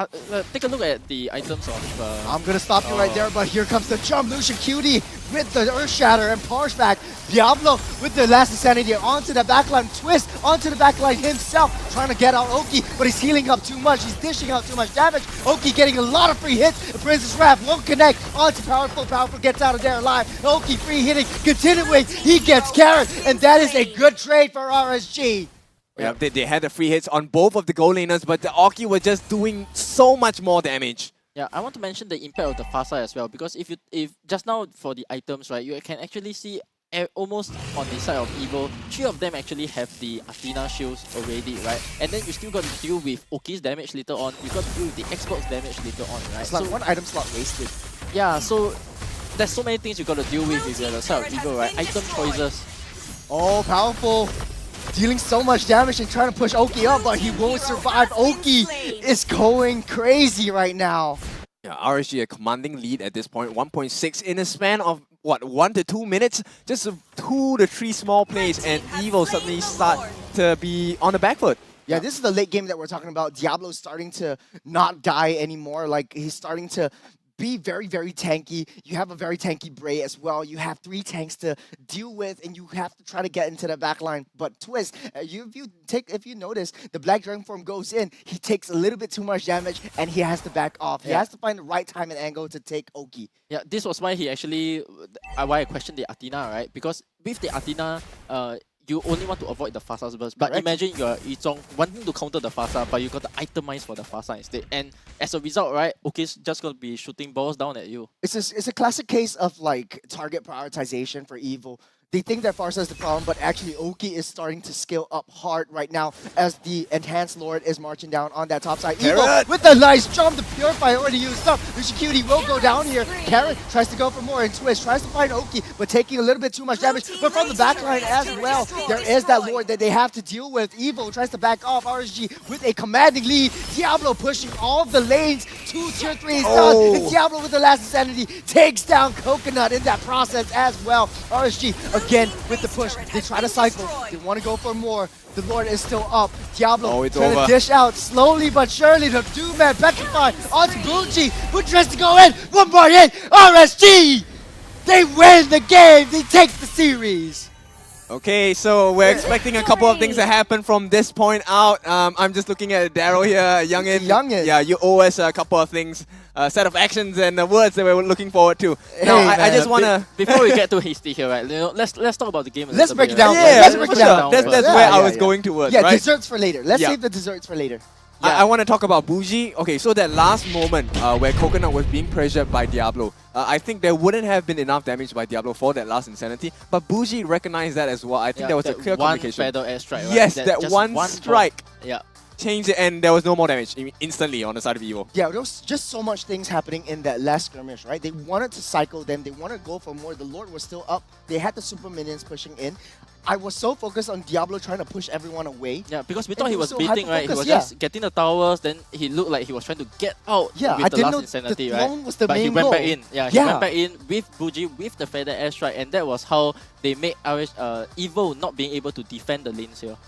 take a look at the items of... I'm going to stop you right there, but here comes the jump. Lucian Cutie with the Earth Shatter and Parse back. Diablo with the last Insanity onto the backline. Twist onto the backline himself, trying to get out Oki, but he's healing up too much. He's dishing out too much damage. Oki getting a lot of free hits. Princess Wrath won't connect onto Powerful. Powerful gets out of there alive. Oki free hitting, continuing. He gets Carrot, and that is a good trade for RSG. Yeah, they had the free hits on both of the goal laners, but the Oki were just doing so much more damage. Yeah, I want to mention the impact of the Fasa as well, because if just now for the items, right, you can actually see almost on the side of Evo, 3 of them actually have the Athena shields already, right? And then you still got to deal with Oki's damage later on. You got to deal with the Xbox damage later on, right? It's like one item slot wasted. Yeah, so there's so many things you got to deal with if you're the side of Evo, right? Item choices. Oh, Powerful. Dealing so much damage and trying to push Oki up, but he won't survive. Oki is going crazy right now. Yeah, RSG a commanding lead at this point, 1.6 in a span of, what, 1 to 2 minutes? Just 2 to 3 small plays, and Evo suddenly start to be on the back foot. Yeah, this is the late game that we're talking about. Diablo's starting to not die anymore. Like, he's starting to be very, very tanky. You have a very tanky Bray as well. You have 3 tanks to deal with, and you have to try to get into the back line. But Twist, if you notice, the Black Dragon form goes in, he takes a little bit too much damage, and he has to back off. He has to find the right time and angle to take Oki. Yeah, this was why he actually, why I questioned the Athena, right? Because with the Athena, you only want to avoid the Fasa burst. But imagine you're Yizong wanting to counter the Fasa, but you got to itemize for the Fasa instead. And as a result, right, Oki's just going to be shooting balls down at you. It's a classic case of like target prioritization for Evo. They think that Farsa is the problem, but actually Oki is starting to scale up hard right now as the Enhanced Lord is marching down on that top side. Evo with a nice jump, the Purify already used up. Lucian Cutie will go down here. Carrot tries to go for more, and Twist tries to find Oki, but taking a little bit too much damage. But from the backline as well, there is that Lord that they have to deal with. Evo tries to back off. RSG with a commanding lead. Diablo pushing all the lanes to tier 3 down. And Diablo with the last Insanity takes down Coconut in that process as well. RSG again with the push. They try to cycle. They want to go for more. The Lord is still up. Diablo trying to dish out slowly but surely. The Doom-Man Petrify onto Bungie, who tries to go in. One more hit. RSG! They win the game. They take the series. Okay, so we're expecting a couple of things to happen from this point out. I'm just looking at Daryl here, Youngin. Yeah, you owe us a couple of things, a set of actions and words that we're looking forward to. Now, I just want to... Before we get too hasty here, right, let's talk about the game a Let's break it down. Yeah, let's break it down. That's where I was going towards, yeah, right? Desserts for later. Let's save the desserts for later. I want to talk about Bougie. Okay, so that last moment where Coconut was being pressured by Diablo, I think there wouldn't have been enough damage by Diablo for that last Insanity, but Bougie recognized that as well. I think there was a clear communication. One feather air strike, right? Yes, that one strike. Yeah. Changed it, and there was no more damage instantly on the side of Evo. Yeah, there was just so much things happening in that last skirmish, right? They wanted to cycle them. They wanted to go for more. The Lord was still up. They had the super minions pushing in. I was so focused on Diablo trying to push everyone away. Yeah, because we thought he was beating, right? He was just getting the towers, then he looked like he was trying to get out with the last Insanity, the right? was the but main he went goal. back in. Yeah, he went back in with Bougie, with the feather airstrike, and that was how they made Evo not being able to defend the lanes here.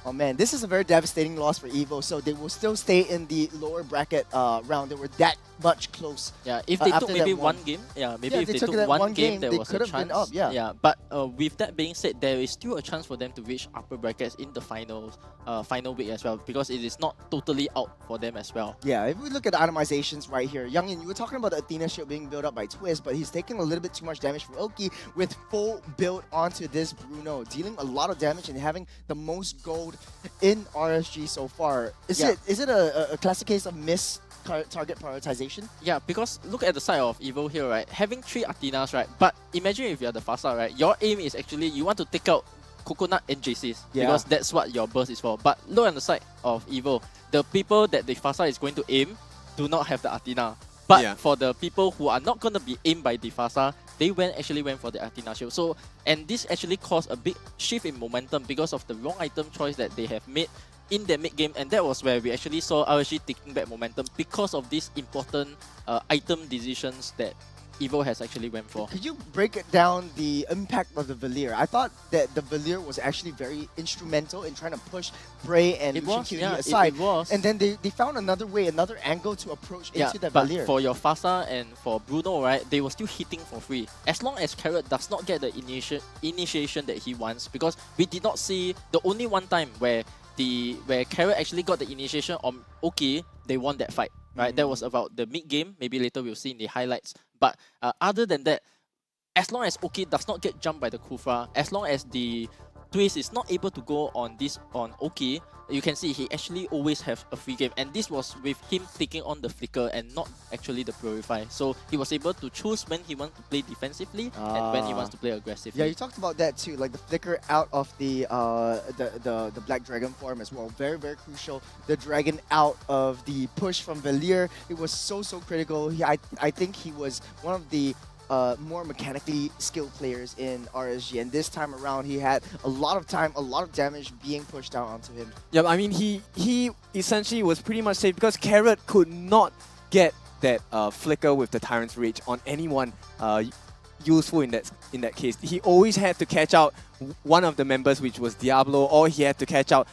Oh man, this is a very devastating loss for Evo, so they will still stay in the lower bracket round. They were that much close. Yeah, if they took maybe one game, maybe if they took one game, there was a chance. Up, but with that being said, there is still a chance for them to reach upper brackets in the finals, final week as well, because it is not totally out for them as well. Yeah, if we look at the itemizations right here, Youngin, you were talking about the Athena shield being built up by Twist, but he's taking a little bit too much damage from Oki with full build onto this Bruno, dealing a lot of damage and having the most gold in RSG so far. Is it a classic case of target prioritization? Yeah, because look at the side of Evo here, right? Having 3 Athenas, right? But imagine if you're the Fasa, right? Your aim is actually you want to take out Coconut and JCs because that's what your burst is for. But look on the side of Evo, the people that the Fasa is going to aim do not have the Athena. But for the people who are not going to be aimed by the Fasa, they actually went for the Athena shield. So, and this actually caused a big shift in momentum because of the wrong item choice that they have made in the mid game, and that was where we actually saw RSG taking back momentum because of these important item decisions that Evo has actually went for. Could you break it down the impact of the Valier? I thought that the Valier was actually very instrumental in trying to push Bray and Lucian QD aside. It was. And then they found another way, another angle to approach into the but Valier. For your Fasa and for Bruno, right, they were still hitting for free. As long as Carrot does not get the initiation that he wants, because we did not see the only one time where Carrot actually got the initiation on Oki, they won that fight. Right, that was about the mid game. Maybe later we'll see in the highlights. But other than that, as long as Oki does not get jumped by the Kufra, as long as the Twist is not able to go on Oki, you can see he actually always have a free game. And this was with him taking on the Flicker and not actually the Purify. So he was able to choose when he wants to play defensively and when he wants to play aggressively. Yeah, you talked about that too, like the Flicker out of the Black Dragon form as well. Very, very crucial. The Dragon out of the push from Valier. It was so critical. I think he was one of the more mechanically skilled players in RSG, and this time around he had a lot of time, a lot of damage being pushed down onto him. Yeah, I mean he essentially was pretty much safe because Carrot could not get that flicker with the Tyrant's Rage on anyone useful in that case. He always had to catch out one of the members, which was Diablo, or he had to catch out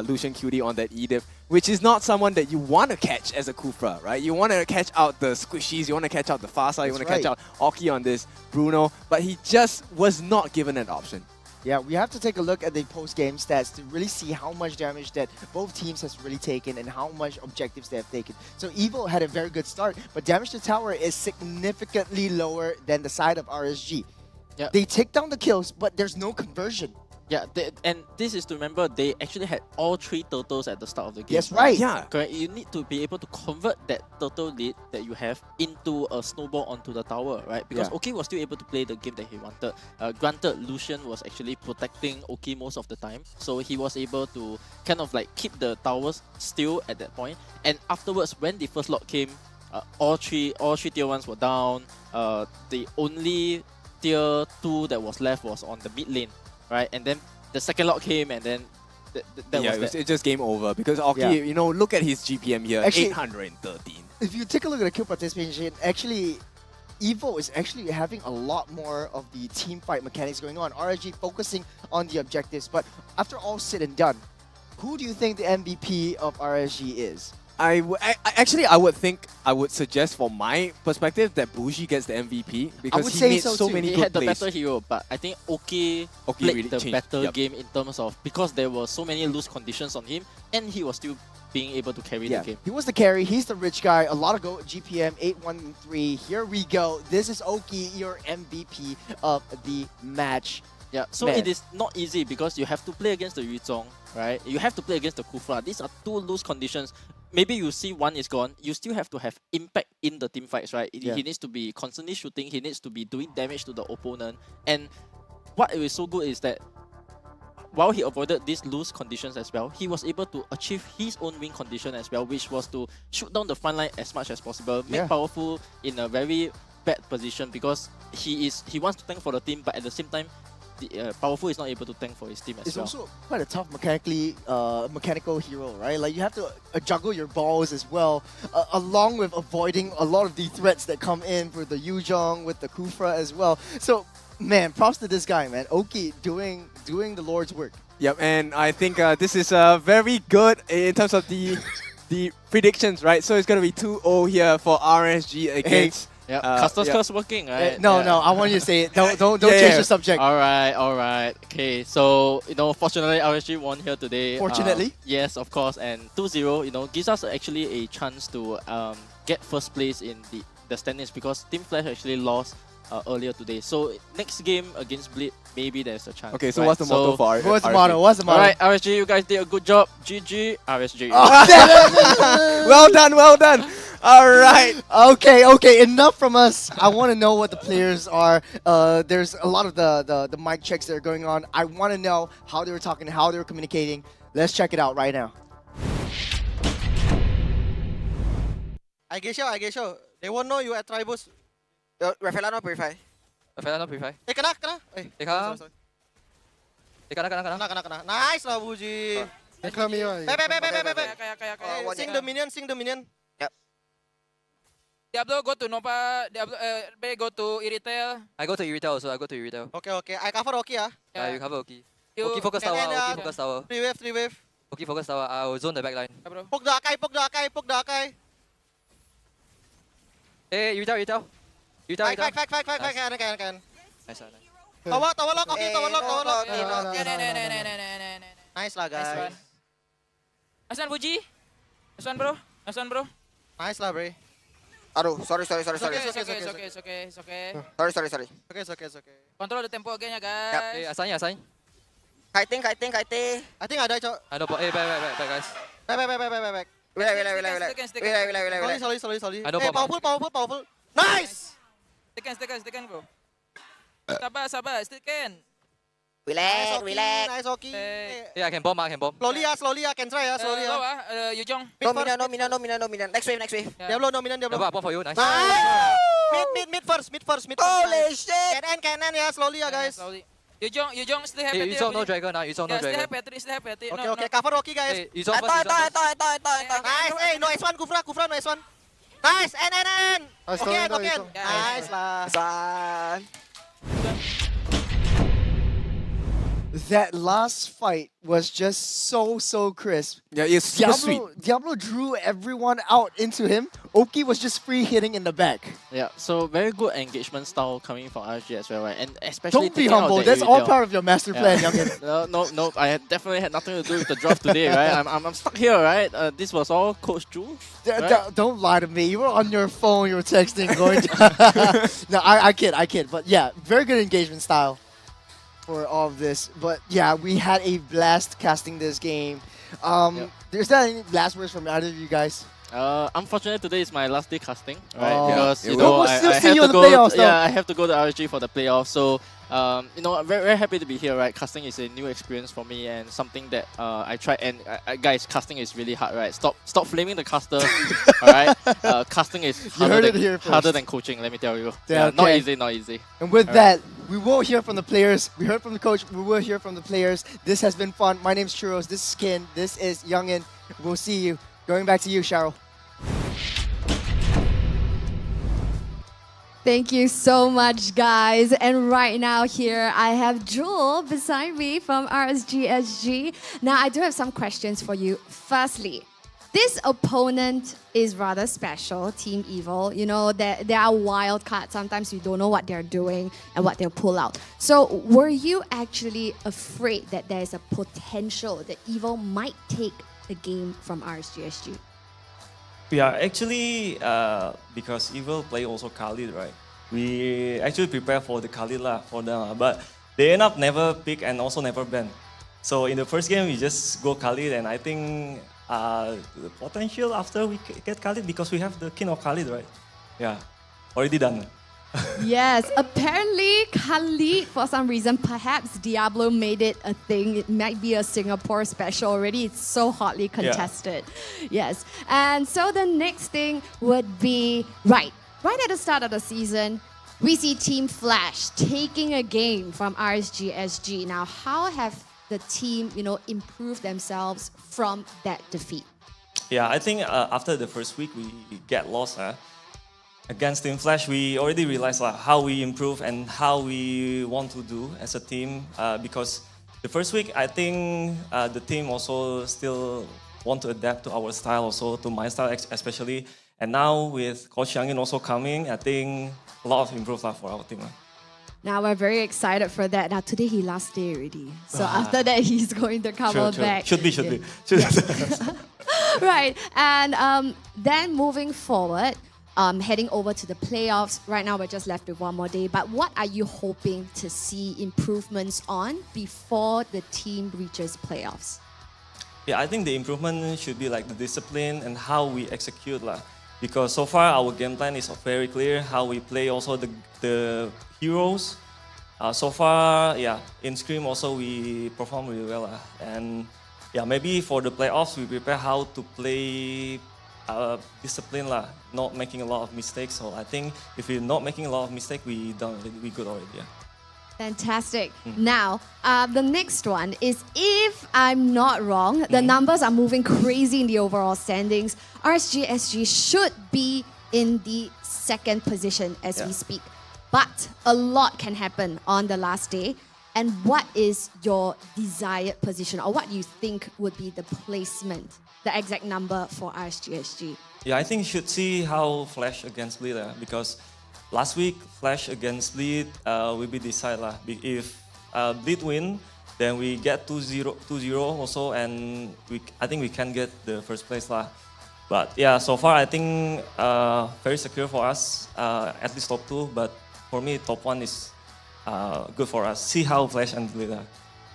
Lucian QD on that Edith, which is not someone that you want to catch as a Kufra, right? You want to catch out the squishies, you want to catch out the Fasa, you want to catch out Oki on this Bruno, but he just was not given an option. Yeah, we have to take a look at the post-game stats to really see how much damage that both teams has really taken and how much objectives they have taken. So Evo had a very good start, but damage to tower is significantly lower than the side of RSG. Yeah. They take down the kills, but there's no conversion. Yeah, and this is to remember, they actually had all 3 turtles at the start of the game. That's right. Yeah. Correct. You need to be able to convert that turtle lead that you have into a snowball onto the tower, right? Because Oki was still able to play the game that he wanted. Granted, Lucian was actually protecting Oki most of the time, so he was able to kind of like keep the towers still at that point. And afterwards, when the first lot came, all three tier 1s were down. The only tier 2 that was left was on the mid lane. Right, and then the second lot came, and then it's just game over because Oki, you know, look at his GPM here, actually, 813. If you take a look at the kill participation, actually, Evo is actually having a lot more of the team fight mechanics going on. RSG focusing on the objectives, but after all said and done, who do you think the MVP of RSG is? I would suggest from my perspective that Bougie gets the MVP because he made so many good plays. He had the better hero, but I think Oki played really the better game in terms of, because there were so many loose conditions on him and he was still being able to carry the game. He was the carry, he's the rich guy, a lot of gold, GPM 813. Here we go. This is Oki, your MVP of the match. Yeah, so it is not easy because you have to play against the Yuzong, right? You have to play against the Kufra. These are 2 loose conditions. maybe you see one is gone, you still have to have impact in the team fights, right? Yeah. He needs to be constantly shooting, he needs to be doing damage to the opponent. And what is so good is that while he avoided these loose conditions as well, he was able to achieve his own win condition as well, which was to shoot down the front line as much as possible, make Powerful in a very bad position because he wants to tank for the team, but at the same time, Powerful is not able to tank for his team as well. It's also quite a tough mechanical hero, right? Like you have to juggle your balls as well, along with avoiding a lot of the threats that come in for the Yuzhong with the Kufra as well. So, man, props to this guy, man. Oki doing the Lord's work. Yep, and I think this is very good in terms of the predictions, right? So it's gonna be 2-0 here for RSG against. Yeah, Custer's curse working, right? No, I want you to say it. Don't change the subject. All right. Okay, so fortunately RSG won here today. Fortunately, yes, of course, and 2-0, gives us actually a chance to get first place in the standings because Team Flash actually lost earlier today. So next game against Bleed, maybe there's a chance. Okay, so what's the motto for RSG? What's the motto? All right, RSG, you guys did a good job. GG, RSG. Well done. All right. Okay. Enough from us. I want to know what the players are. There's a lot of the mic checks that are going on. I want to know how they were talking, how they were communicating. Let's check it out right now. I guess so. They won't know you at Tribus. Rafaela no purify. Kena. Sorry. Kena. Nice lah, Buji. Back. Sing the minion. Yep. Diablo go to Nova. Diablo Bay go to Iritel. I go to Iritel also. Okay. I cover Oki ah. Yeah, you cover Oki. Oki focus tower. 3 wave. Oki focus tower. I will zone the backline. Poke the Akai. Hey, Iritel. Can. Nice. Tower lock. Nice lah, guys. Nice one, Fuji. Nice one, bro. Nice lah, bro. Aduh, sorry. It's okay. Sorry. Okay. Control the tempo again ya, guys. Assign. Kiting. I think ada, Cok. I know, back, guys. Back. Relax. Sorry. I know, Hey, powerful. Nice! Still can, bro. Sabar. Still can. Relax. Nice, Oki. Yeah, I can bomb. Slowly, I can try, slowly. Yujong. No minion. Next wave. Diablo, no minion. Bomb for you, nice. Mid first. Holy shit! Cannon, yeah, slowly, guys. Slowly. Yujong still have Yuzhong no dragon now. Still have Patrick. Okay, cover Oki, guys. Hey, Yuzhong first. Nice, hey, no S1, Kufra, no S1. Nice, N. Okay. Nice lah. That last fight was just so crisp. Yeah, it's super sweet. Diablo drew everyone out into him. Oki was just free hitting in the back. Yeah, so very good engagement style coming from RSG as well, right? And especially don't be humble. That's all part of your master plan, youngin. No. I definitely had nothing to do with the draft today, right? I'm stuck here, right? This was all Coach Drew. Right? Don't lie to me. You were on your phone. You were texting, going. No, I kid. But yeah, very good engagement style for all of this. But yeah, we had a blast casting this game. Is there any last words from either of you guys? Unfortunately, today is my last day casting, right? Oh. Because we'll still see you in the playoffs. Yeah, I have to go to RSG for the playoffs. So, I'm very happy to be here, right? Casting is a new experience for me and something that I tried. And guys, casting is really hard, right? Stop flaming the caster, all right? Casting is harder than coaching. Let me tell you. Yeah, okay. Not easy. And with that, we will hear from the players. We heard from the coach. We will hear from the players. This has been fun. My name's Churros. This is Kin. This is Youngin. We'll see you. Going back to you, Cheryl. Thank you so much, guys. And right now here, I have Jewel beside me from RSG SG. Now, I do have some questions for you. Firstly, this opponent is rather special, Team Evil. You know, there are wild cards. Sometimes you don't know what they're doing and what they'll pull out. So were you actually afraid that there is a potential that Evil might take the game from RSG SG? Yeah, actually, because Evil play also Khalid, right? We actually prepare for the Khalid for them, but they end up never pick and also never ban. So in the first game, we just go Khalid, and I think the potential after we get Khalid, because we have the king of Khalid, right? Yeah, already done. Yes, apparently Khalid, for some reason, perhaps Diablo made it a thing. It might be a Singapore special already. It's so hotly contested. Yes. And so the next thing would be, right at the start of the season, we see Team Flash taking a game from RSG SG. Now, how have the team, improved themselves from that defeat? Yeah, I think after the first week, we get lost. Against Team Flash, we already realized how we improve and how we want to do as a team. Because the first week, I think the team also still want to adapt to our style, also to my style especially. And now with Coach Yangin also coming, I think a lot of improvement for our team. Now we're very excited for that. Now today he last day already, so after that he's going to come back. Should be. Right, and then moving forward. Heading over to the playoffs. Right now, we're just left with one more day. But what are you hoping to see improvements on before the team reaches playoffs? Yeah, I think the improvement should be like the discipline and how we execute. Because so far, our game plan is very clear, how we play also the heroes. So far, yeah, in Scream also we perform really well. And yeah, maybe for the playoffs, we prepare how to play discipline, not making a lot of mistakes. So I think if we're not making a lot of mistakes, we good already. Yeah. Fantastic. Now, the next one is, if I'm not wrong, the numbers are moving crazy in the overall standings. RSG SG should be in the second position as we speak. But a lot can happen on the last day. And what is your desired position, or what you think would be the placement, the exact number for RSG SG? Yeah, I think you should see how Flash against Bleed, because last week Flash against Bleed will be decided. If Bleed win, then we get 2-0 also, and I think we can get the first place. But yeah, so far I think very secure for us, at least top 2. But for me, top 1 is good for us. See how Flash and Bleed are.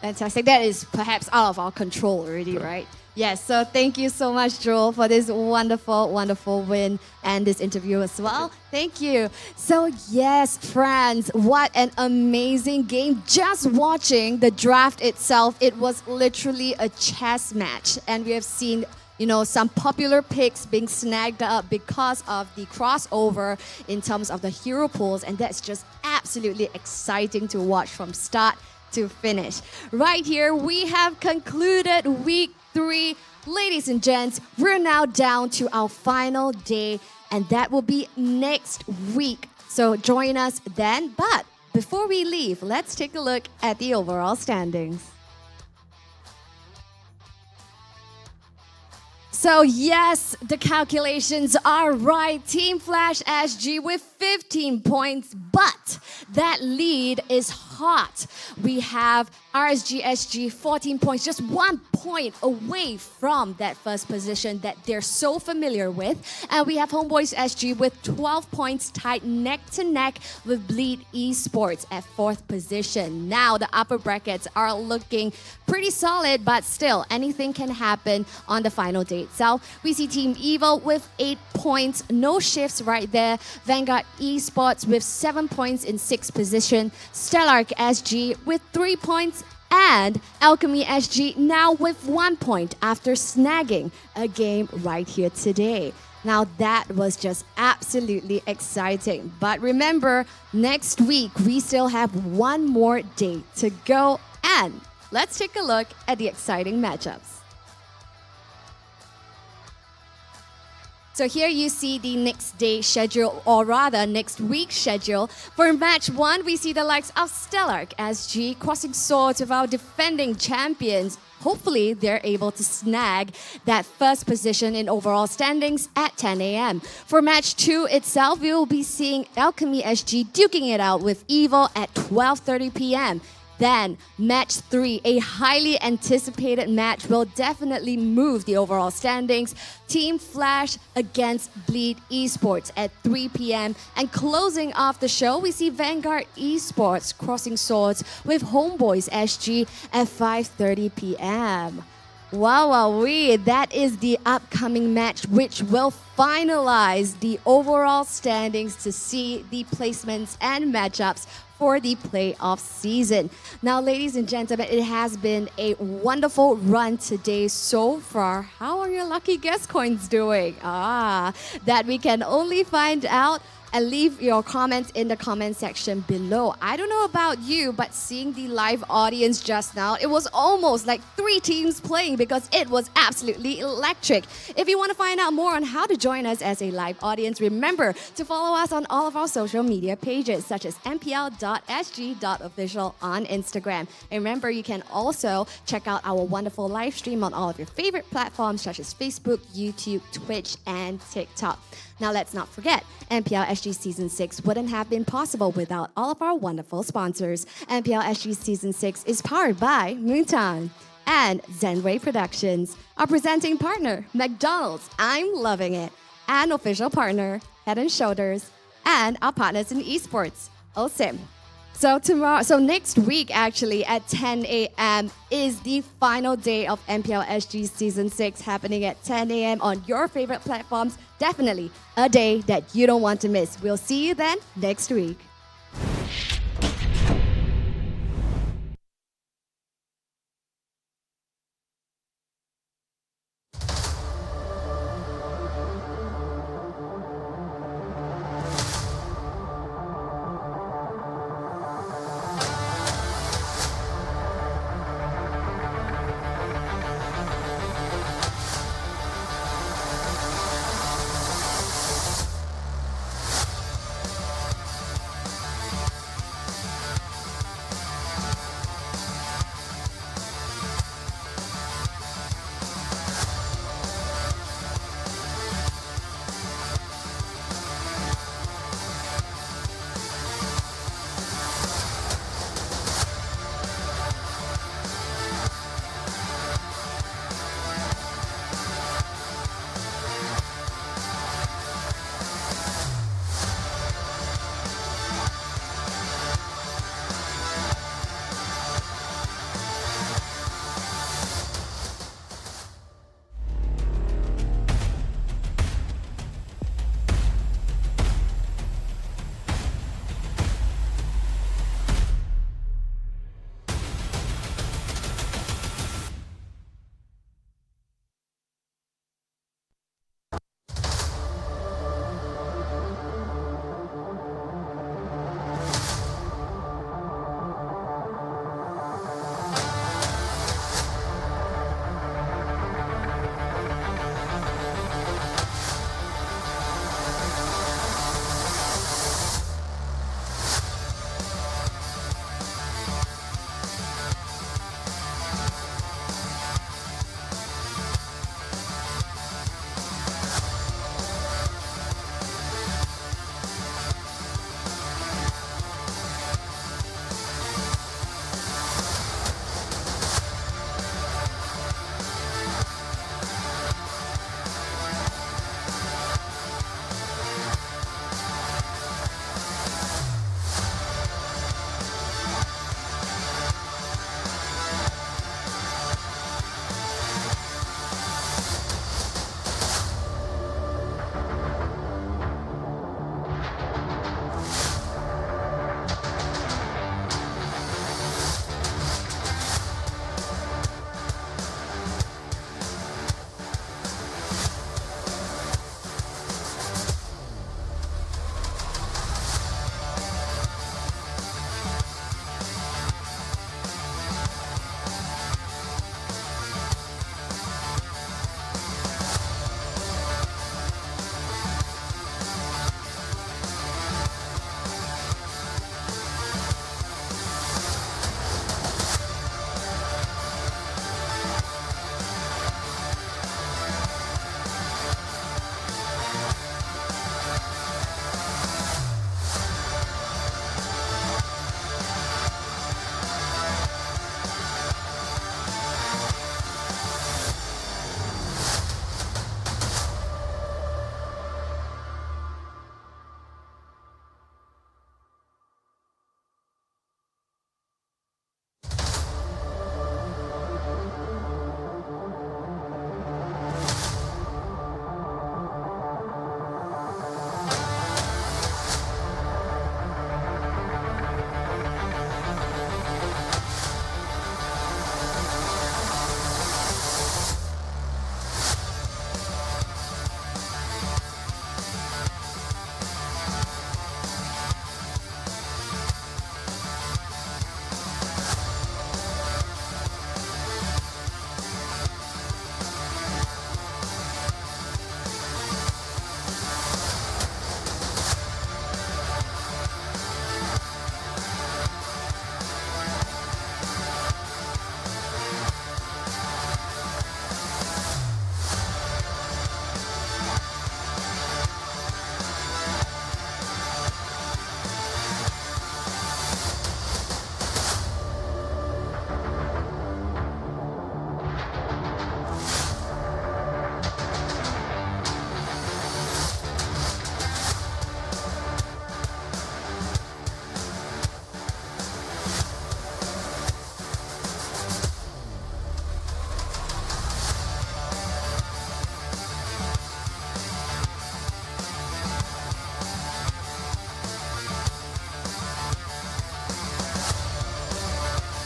Fantastic. That is perhaps out of our control already, right? Yes, so thank you so much, Joel, for this wonderful, wonderful win and this interview as well. Thank you. So yes, friends, what an amazing game. Just watching the draft itself, it was literally a chess match. And we have seen some popular picks being snagged up because of the crossover in terms of the hero pools. And that's just absolutely exciting to watch from start to finish. Right here, we have concluded week 3. Ladies and gents, we're now down to our final day, and that will be next week. So join us then. But before we leave, let's take a look at the overall standings. So yes, the calculations are right. Team Flash SG with 15 points, but that lead is hot. We have RSG SG 14 points, just 1 point away from that first position that they're so familiar with. And we have Homebois SG with 12 points, tied neck to neck with Bleed Esports at 4th position. Now the upper brackets are looking pretty solid, but still anything can happen on the final day itself. We see Team Evil with 8 points, no shifts right there. Vanguard Esports with 7 points in 6th position. Stellark SG with 3 points, and Alchemy SG now with 1 point after snagging a game right here today. Now that was just absolutely exciting. But remember, next week we still have one more day to go, and let's take a look at the exciting matchups. So here you see the next day schedule, or rather next week's schedule. For match 1, we see the likes of Stellark SG crossing swords with our defending champions. Hopefully, they're able to snag that first position in overall standings at 10 a.m. For match 2 itself, we will be seeing Alchemy SG duking it out with Evil at 12:30 p.m. Then, match 3, a highly anticipated match, will definitely move the overall standings. Team Flash against Bleed Esports at 3 p.m. And closing off the show, we see Vanguard Esports crossing swords with Homebois SG at 5:30 p.m. Wowee, that is the upcoming match which will finalize the overall standings to see the placements and matchups for the playoff season. Now, ladies and gentlemen, it has been a wonderful run today so far. How are your lucky guest coins doing? That we can only find out. And leave your comments in the comment section below. I don't know about you, but seeing the live audience just now, it was almost like 3 teams playing because it was absolutely electric. If you want to find out more on how to join us as a live audience, remember to follow us on all of our social media pages, such as mpl.sg.official on Instagram. And remember, you can also check out our wonderful live stream on all of your favorite platforms, such as Facebook, YouTube, Twitch, and TikTok. Now, let's not forget, MPL SG Season 6 wouldn't have been possible without all of our wonderful sponsors. MPL SG Season 6 is powered by Moontown and Zenway Productions. Our presenting partner, McDonald's, I'm loving it. And official partner, Head & Shoulders. And our partners in esports, OSIM. So next week, actually, at 10 a.m. is the final day of MPL SG Season 6 happening at 10 a.m. on your favorite platforms. Definitely a day that you don't want to miss. We'll see you then next week.